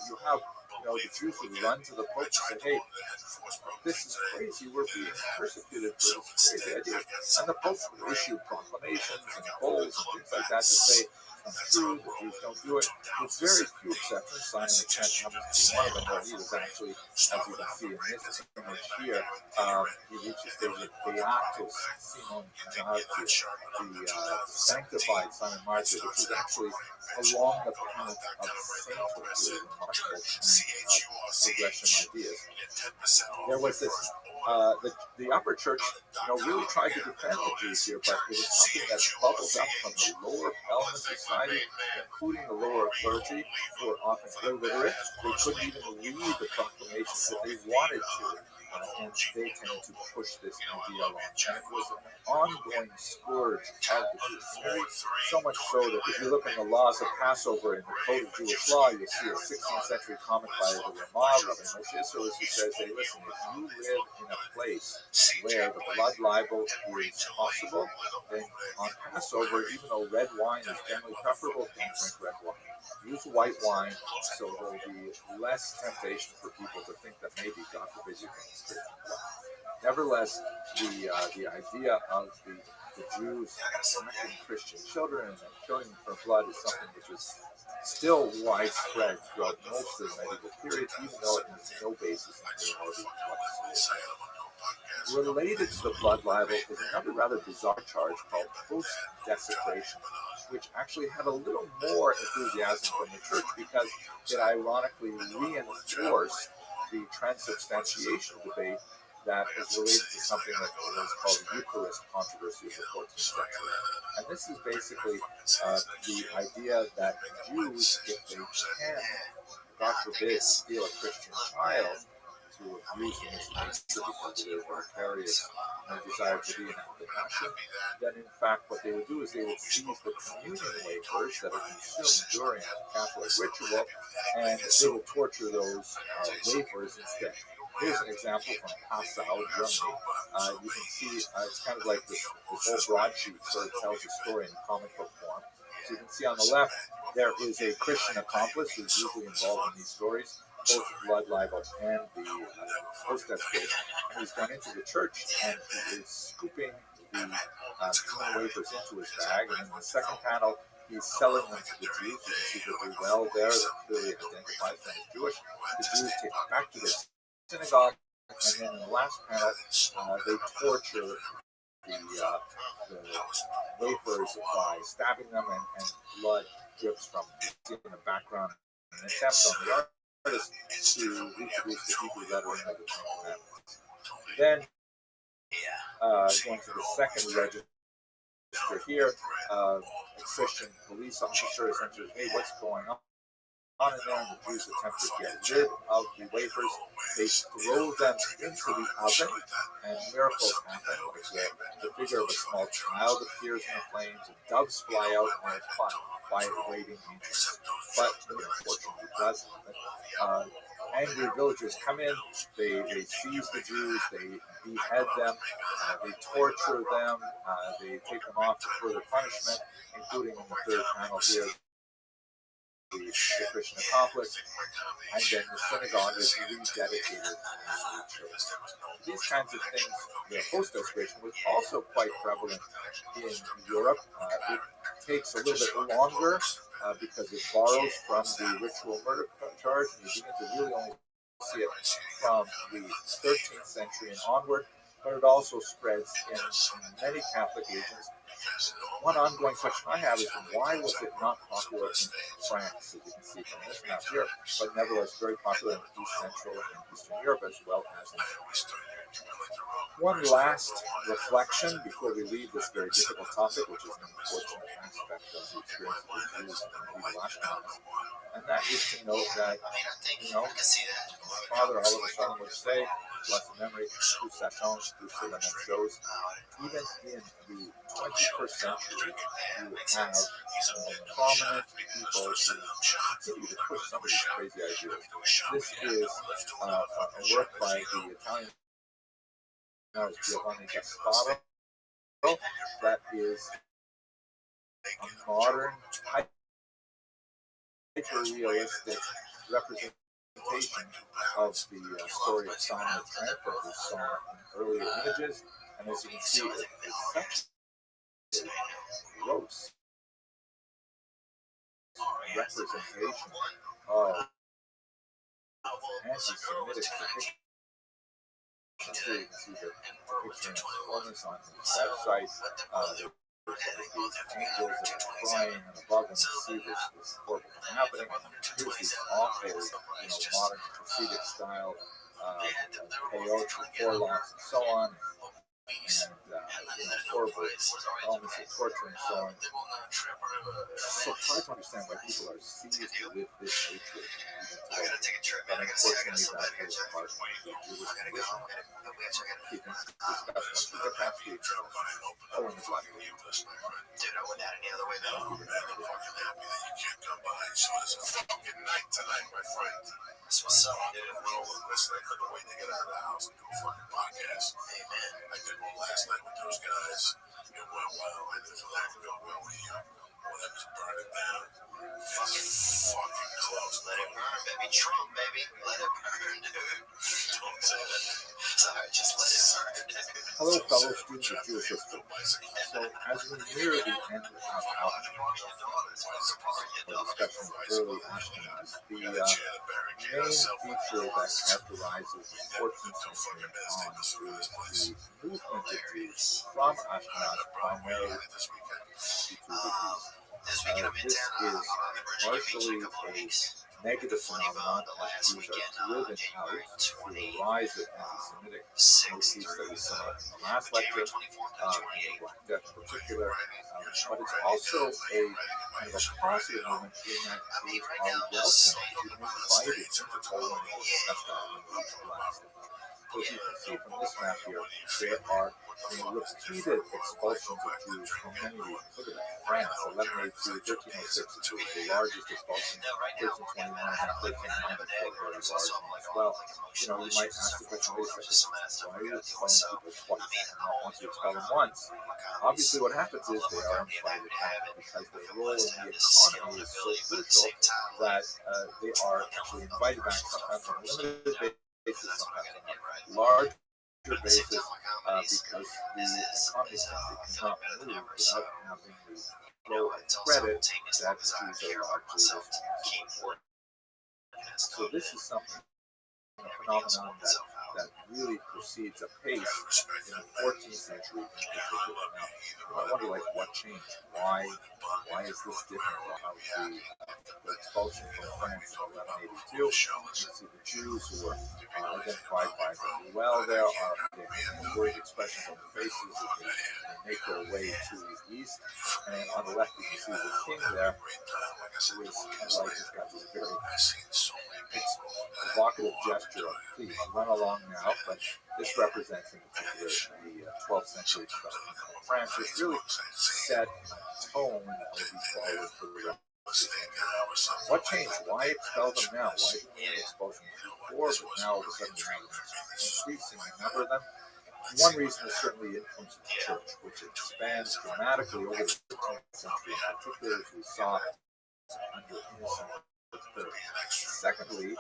You have the Jews who run to the Pope and say, hey, this is crazy, we're being persecuted for this crazy idea. And the Pope would issue proclamations and bulls and things like that to say, it's true, the Jews don't do it. With very few exceptions, Simon the Tenth happens to be one of them, where he was actually, as you can see in this image here, he reaches the Beatus Simon Martyr, the sanctified Simon Martyr, which is actually along the path of sainthood, really remarkable progression ideas. There was this, the upper church, really tried to defend the Jews here, but it was something that bubbles up from the lower element of society, including the lower clergy, who were often illiterate. They couldn't even read the proclamations if they wanted to, and they tended to push this idea along. And it was an ongoing scourge of the Jews. So much so that if you look in the laws of Passover in the Code of Jewish Law, you'll see a 16th century comment by the Rabbi, Rabbi Moshe Isserles, who says, hey, listen, if you live in a place where the blood libel is possible, then on Passover, even though red wine is generally preferable, don't drink red wine. Use white wine, so there will be less temptation for people to think that maybe, God forbid, you can drink blood. Nevertheless, the idea of the Jews attacking Christian children and killing them for blood is something which is still widespread throughout most of the medieval period, even though it has no basis in reality whatsoever. Related to the blood libel is another rather bizarre charge called post-desecration, which actually had a little more enthusiasm from the church because it ironically reinforced the transubstantiation debate that is related to something that was called the Eucharist controversy of the 14th century. And this is basically the idea that Jews, if they can, God forbid, steal a Christian child to abuse in this nature because of their vicarious desire to be an act of passion, then in fact what they would do is they would seize the communion wafers that are consumed during Catholic ritual, and they would torture those wafers instead. Here's an example from Passau, Germany. You can see it's kind of like this whole broadsheet sort of tells a story in comic book form. So you can see on the left there is a Christian accomplice who's usually involved in these stories, both blood libel and the post-desecration. And he's gone into the church and he is scooping the communion wafers into his bag. And in the second panel, he's selling them to the Jews. You can see very well there that clearly identifies them as Jewish. The Jews take it back to their synagogue, and then in the last panel, they torture the wafers by stabbing them, and blood drips from them in the background. An attempt on the artist to reproduce the Hebrew lettering of the Ten Commandments. Then, going to the second register here, a Christian police officer essentially, hey, what's going on? And then the Jews attempt to get rid of the wafers. They throw them into the oven, and miracles happen. The figure of a small child appears in the flames, and doves fly out and are caught by awaiting angels. But unfortunately, it does happen. Angry villagers come in, they seize the Jews, they behead them, they torture them, they take them off for further punishment, including in the third panel here, the Christian accomplice, and then the synagogue is rededicated to the church. These kinds of things, the post-desecration, was also quite prevalent in Europe. It takes a little bit longer because it borrows from the ritual murder charge, and you begin to really only see it from the 13th century and onward. but it also spreads in many Catholic regions. One ongoing question I have is why was it not popular in France, as you can see from this map here, but nevertheless very popular in East Central and Eastern Europe as well as in one last reflection before we leave this very difficult topic, which is an unfortunate aspect of the experience of the Jews in medieval Ashkenaz, and that is to note that, my father all of a sudden would say, blessed memory, through Sachons, through the même chose, even in the 21st century, you have prominent people who continue to push some of these crazy ideas. This is a work by the Italian Giovanni Gasparo that is a modern, hyper-realistic representation of the story of Simon the Tramp that we saw in earlier images, and as you can see, it's such a gross representation of anti-Semitic depictions. Here you can see the picture in performance on the website. These angels that are crying and above them see this horrible thing happening. Here's these awful, modern Hasidic style peyotes with forelocks and so on, and horrible elements of torture and so on. So try to understand why people are seized with this hatred even today. But unfortunately, that is part of the Jewish condition. Keep in discussion once we get past the following the slide. Dude, I wouldn't have any other way though. I'm fucking happy that you can't come by. So it's a fucking night tonight, my friend. That's what's up, dude. Listen, I couldn't wait to get out of the house and do a fucking podcast. Hey, man. I did one last night with those guys. It went well. I did feel like it went well with you. Well, that was burning down. Fucking close. Let it burn, baby. Trump, baby. Let it burn, dude. Don't say that. Sorry, just let it burn. Hello, fellow students of Jewish history. So, as we near the end of our discussion of early Ashkenaz, the main feature that characterizes the 14th century on is the movement of Jews from Ashkenaz primarily to the East. This is partially a negative phenomenon as Jews are driven out through the rise of anti-Semitic motifs that we saw in the last lecture, Black Death in particular, but it's also a kind of a positive movement in that Jews are welcome, invited into Poland, and we'll discuss that in the last. So as you can see from this map here, there are repeated expulsions of Jews from many regions. Look at that. France, 1182, 1306 is the largest expulsion, 1321 and 1394 very large as well. You might ask the question, wait a second, why are you expelling people twice? And once you expel them once, obviously what happens is they are invited back because their role in the economy is so crucial that they are actually invited back sometimes on a limited basis, sometimes on a large basis, because the economy simply cannot move without having the flow of credit that the Jews are largely responsible for. So this is something, a phenomenon that really proceeds apace in the 14th century in particular. Now, I wonder, what changed? Why is this different? The expulsion from France in 1182, you see the Jews who were identified by them well there are worried expressions on their faces as they make their way to the east. And on the left, you can see the king there, who is he's got this very evocative gesture of, please run along now. But this represents in particular the 12th century stuff in France, which really set a tone that will be followed for the rest. What changed? Why expel them now? Why didn't we have expulsion before, but now all of a sudden we have an increasing number of them? One reason is certainly the influence of the church, which expands dramatically over the 15th century, in particular as we saw under Innocent III. Secondly,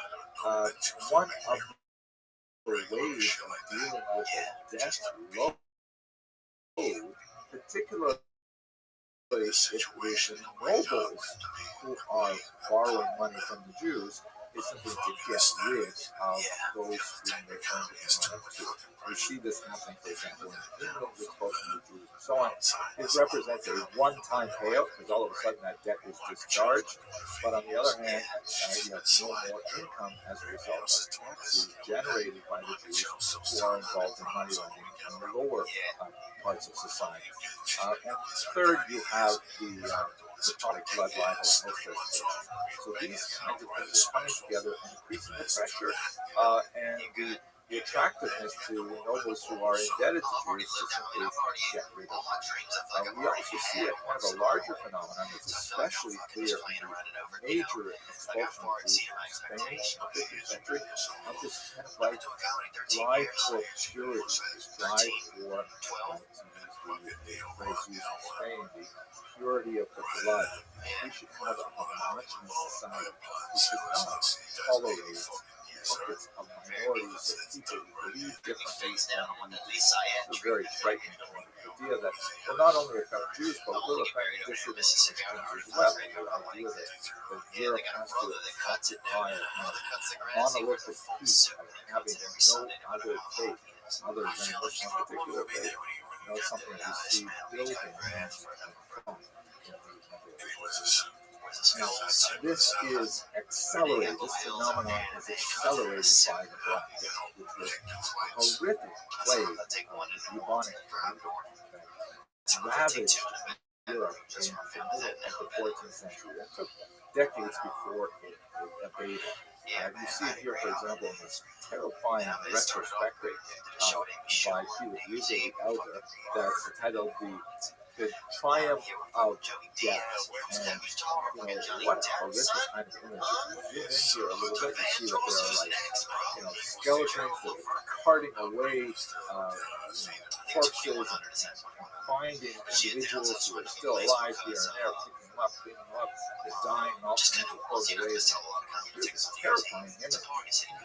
one of the ways of dealing with the debt load, particularly if with the nobles who are borrowing money from the Jews, is simply to get rid of those whom they earned in order to. We see this happening, for example, in England with Muslim Jews and so on. It represents a one-time payout because all of a sudden that debt is discharged. But on the other hand, you have no more income as a result of taxes generated by the Jews who are involved in money lending in the lower parts of society. And third, you have the product blood libel and healthcare station. So these kinds of things are coming together and increasing the pressure and the attractiveness to nobles who are indebted to Jews to simply get rid of them. We also see a kind of a larger phenomenon that's especially clear in the major expulsion of Jews from Spain in the 15th century, of this kind of like drive for purity, this drive for, to use the phrase used in Spain, the purity of the blood. We should have a homogeneous society. We should not tolerate pockets of minorities of people who believe differently than we do. It's a very frightening idea that will not only affect Jews, but will affect dissident Christians as well. The idea that Europe has to occupy a monolithic piece of having no other faith other than this one particular faith. Something we see building and now, this is accelerated, this phenomenon is accelerated by the Black Death, which was a horrific plague of the bubonic plague that ravaged Europe in the middle of the 14th century. It took decades before it abated. You see it here, for example, in this terrifying retrospective by Peter Bucer the Elder that's titled The Triumph of Death. And, what a horrific kind of image. If you zoom in here a little bit, you see that there are like, skeletons that are carting away corpses and finding individuals who are still alive here and there, picking them up, cleaning them up, they're dying in all kinds of horrible ways. Here's this terrifying image. It's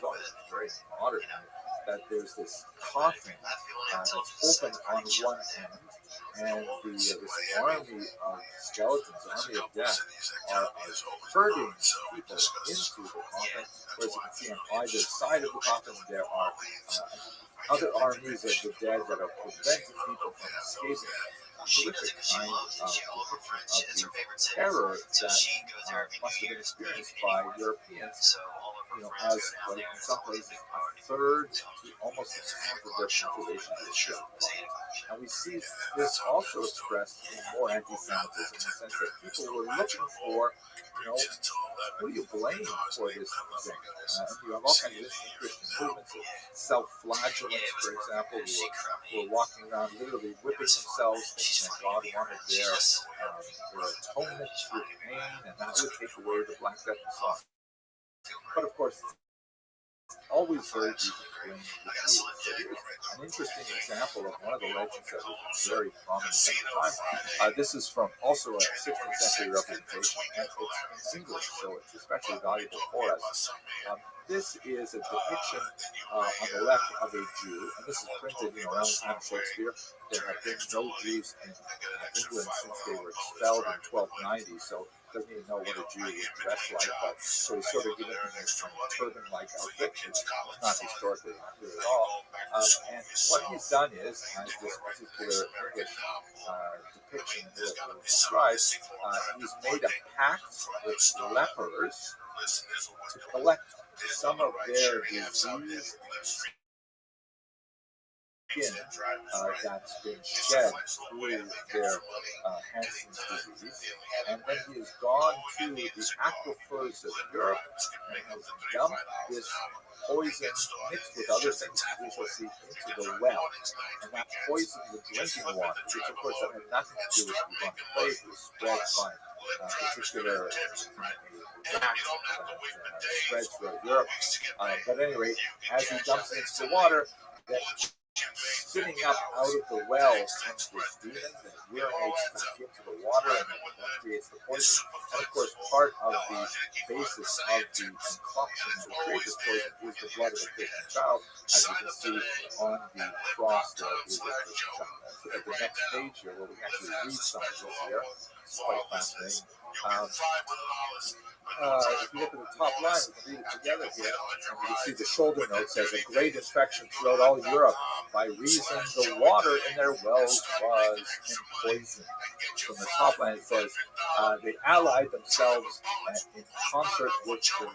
always very modern that there's this coffin that's open on one end, and this army of skeletons, army of death, are herding people into the coffin. Whereas you can see on either side of the coffin, there are other armies of the dead that are preventing people from escaping. Horrific kind of the terror that must have been experienced by Europeans, as like in some places a third to almost half of their population is killed. And we see this also expressed in more anti-Semitism in the sense that people were looking for, who do you blame for this thing? You have all kinds of interesting Christian movements, self-flagellants, for example, who are walking around literally whipping themselves, thinking that God wanted their atonement through pain, and that would take away the Black Death and so on. But of course, it's always very easy to blame the Jews. So here's an interesting example of one of the legends that was very prominent at the time. This is from also a 16th century representation, and it's in English, so it's especially valuable for us. This is a depiction on the left of a Jew, and this is printed around the time of Shakespeare. There have been no Jews in England since they were expelled in 1290, so doesn't even know what a Jew would dress like, but so he's sort of giving him this kind of turban-like outfit, which is not historically accurate at all. And what he's done is, as this particular English depiction will describe, he's made a pact with lepers to collect some of their disease skin that's been shed through their Hansen's disease, and then he has gone to the aquifers of Europe and has dumped this poison mixed with other things we shall see into the well, and that poisoned the drinking water, which of course had nothing to do with the bubonic plague. It was spread by particular rat that spreads throughout Europe. But at any rate, as he dumps it into the water, then spitting up out of the well comes this demon that urinates back into the water and that creates the poison. And of course, part of the basis of the concoction to create this poison is the blood of a Christian child. As you can see on the cross, there is a Christian child. Let's look at the next page here where we actually read some of this here. It's quite fascinating. If you look at the top line, we can read it together here. And you can see the shoulder note says a great infection throughout all Europe by reason the water in their wells was poisoned. From the top line it says they allied themselves in concert with the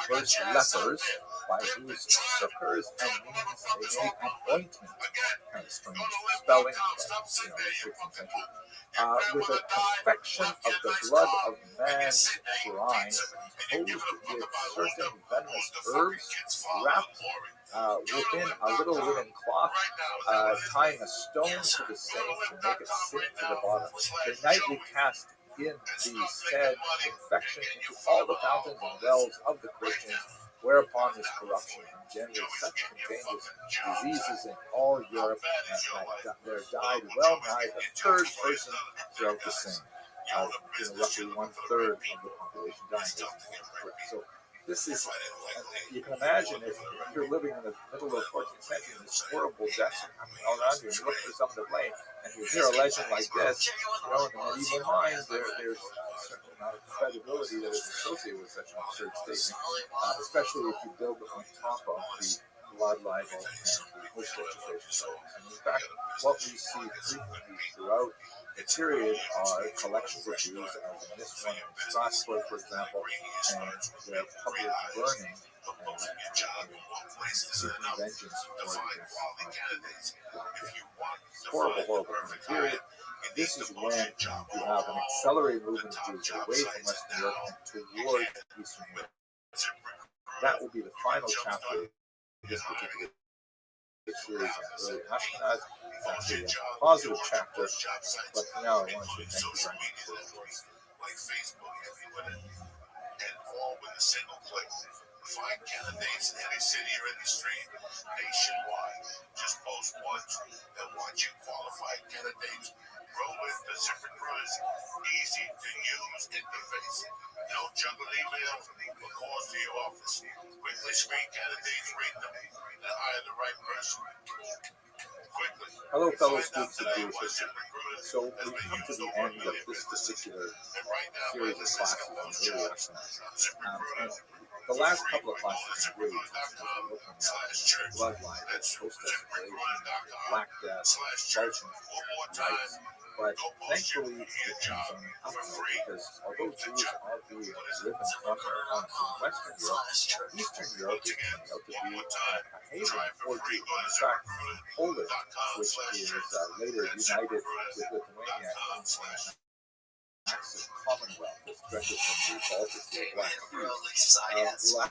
diverse lepers by whose succors and means they made an ointment. Kind of strange spelling, but the 16th century. With a confection of the blood of man's brine, composed with certain venomous herbs, wrapped within a little linen cloth, tying a stone to the same to make it sink to the bottom. They nightly cast in the said infection into all the fountains and wells of the Christians, whereupon this corruption engendered such contagious diseases in all Europe that there died well nigh the third person throughout the same. Roughly 1/3 of the population dying. So this is, you can imagine if you're living in the middle of the 14th century and this horrible deaths are happening all around you and you look for someone to blame and you hear a legend like this, in the medieval mind, there's a certain amount of credibility that is associated with such an absurd statement, especially if you build it on top of the blood libel and the host legislation. And in fact, what we see frequently throughout the period are collections of Jews, as in this one in Strasbourg, for example, and the public burning seeking vengeance for this horrible, horrible period. This is when you have an accelerated movement of Jews away from Western Europe and toward Eastern Europe. That will be the final chapter of this particular series on early Ashkenaz. It's actually a positive chapter, but for now I want to say thank you very much. Like Facebook, and all with a single click. Find candidates in any city or any street nationwide. Just post once and watch you qualified candidates grow with the ZipRecruiter's easy to use interface. No jungle email, but calls to your office. Quickly screen candidates, rate them, and hire the right person. Quickly. Hello, fellow students of Jewish history. So we come to the end of this particular series of classes on early Ashkenaz. The last couple of classes are really looking at blood libel, post-desecration, Black Death, expulsion rights. But thankfully, it comes on an upward because although Jews are being driven from Western Europe, Eastern Europe is turning out to be a haven for Jews. In fact, Poland, which is later united with Lithuania in Axis Commonwealth, that's directed from the Baltic to the Black Sea, will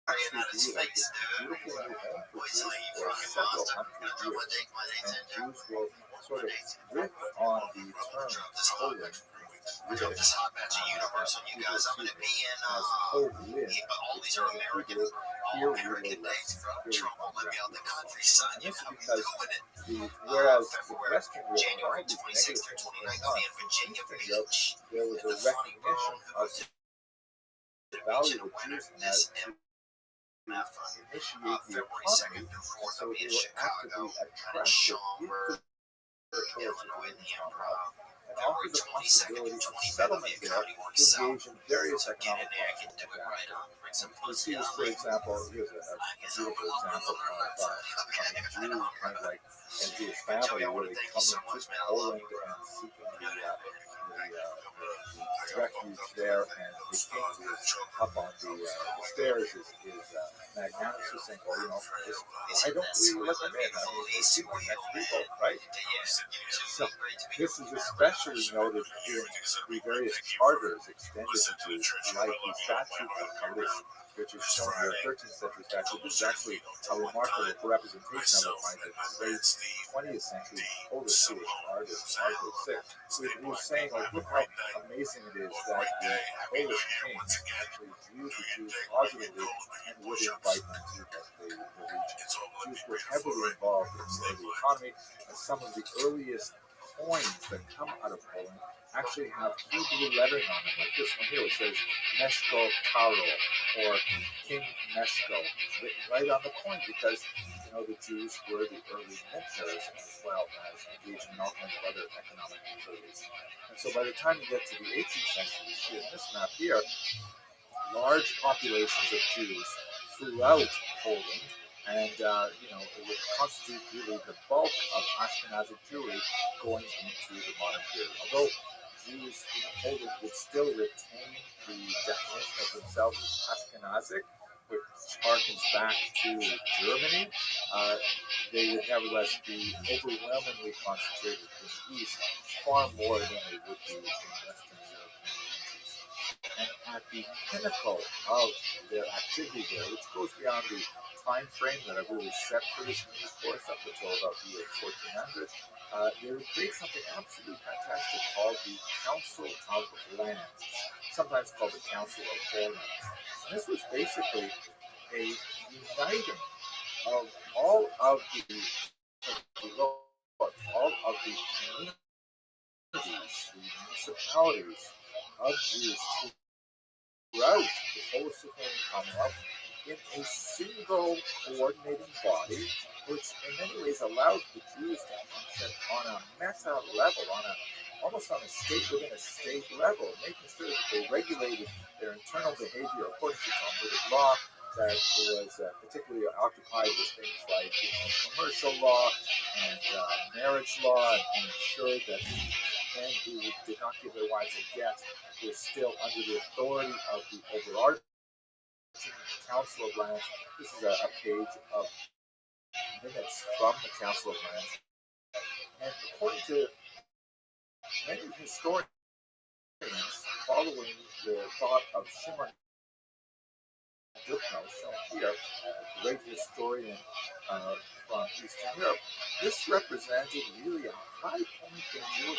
actually be like this beautiful new home for Jews for several hundred years. And Jews will sort of riff on the term Poland, which is Universal, you guys. I'm going to be in all these are American, all American days from trouble living out the countryside. And this is because whereas the Western Europe, January 26th through 29th, I'll be in Virginia Beach. there was a recognition of the value of Jews as to initiate the economy, so they were actively attracted into territories and offered the possibility of settlement there to engage in various economic projects. We see this, for example, here's a beautiful example of a Jew, kind of like a Jewish family, really coming to Poland and seeking the refuge there, and the king who is up on the stairs is magnanimously saying, well, why don't we let them in? I mean, they seem like nice people, right? So this is especially noted in the various charters extended to Jews, like the statute of Paris, which is shown here, 13th century statute. This is actually a remarkable representation of it by the late 20th century Polish Jewish artist, Arthur VI, who was saying, like, look how amazing it is that the Polish king actually viewed the Jews positively and would invite them to the region. Jews were heavily involved in the economy, and some of the earliest coins that come out of Poland actually have Hebrew lettering on them, like this one here, which says Meshko Karo, or King Meshko, written right on the coin, because the Jews were the early mentors as well as engaging in all kinds of other economic activities. And So by the time you get to the 18th century, you see in this map here, large populations of Jews throughout Poland, and it would constitute really the bulk of Ashkenazic Jewry going into the modern period. Although Jews in Poland would still retain the definition of themselves as Ashkenazic, which harkens back to Germany, they would nevertheless be overwhelmingly concentrated in the East, far more than they would be in Western Europe. And at the pinnacle of their activity there, which goes beyond the time frame that I've really set for this news course up until about the year 1400, they would create something absolutely fantastic called the Council of Lands, sometimes called the Council of Forelands. And this was basically a uniting of all of the communities, the municipalities of Jews throughout the post-Sicilian Commonwealth in a single coordinating body, which in many ways allowed the Jews to function on a meta level, almost on a state within a state level, making sure that they regulated their internal behavior according to Talmudic law that was particularly occupied with things like commercial law and marriage law, and ensured that men who did not give their wives a get were still under the authority of the overarching Council of Lands. This is a page of minutes from the Council of Lands. And according to many historians following the thought of Shimon Dukno, shown here, a great historian from Eastern Europe, this represented really a high point in Jewish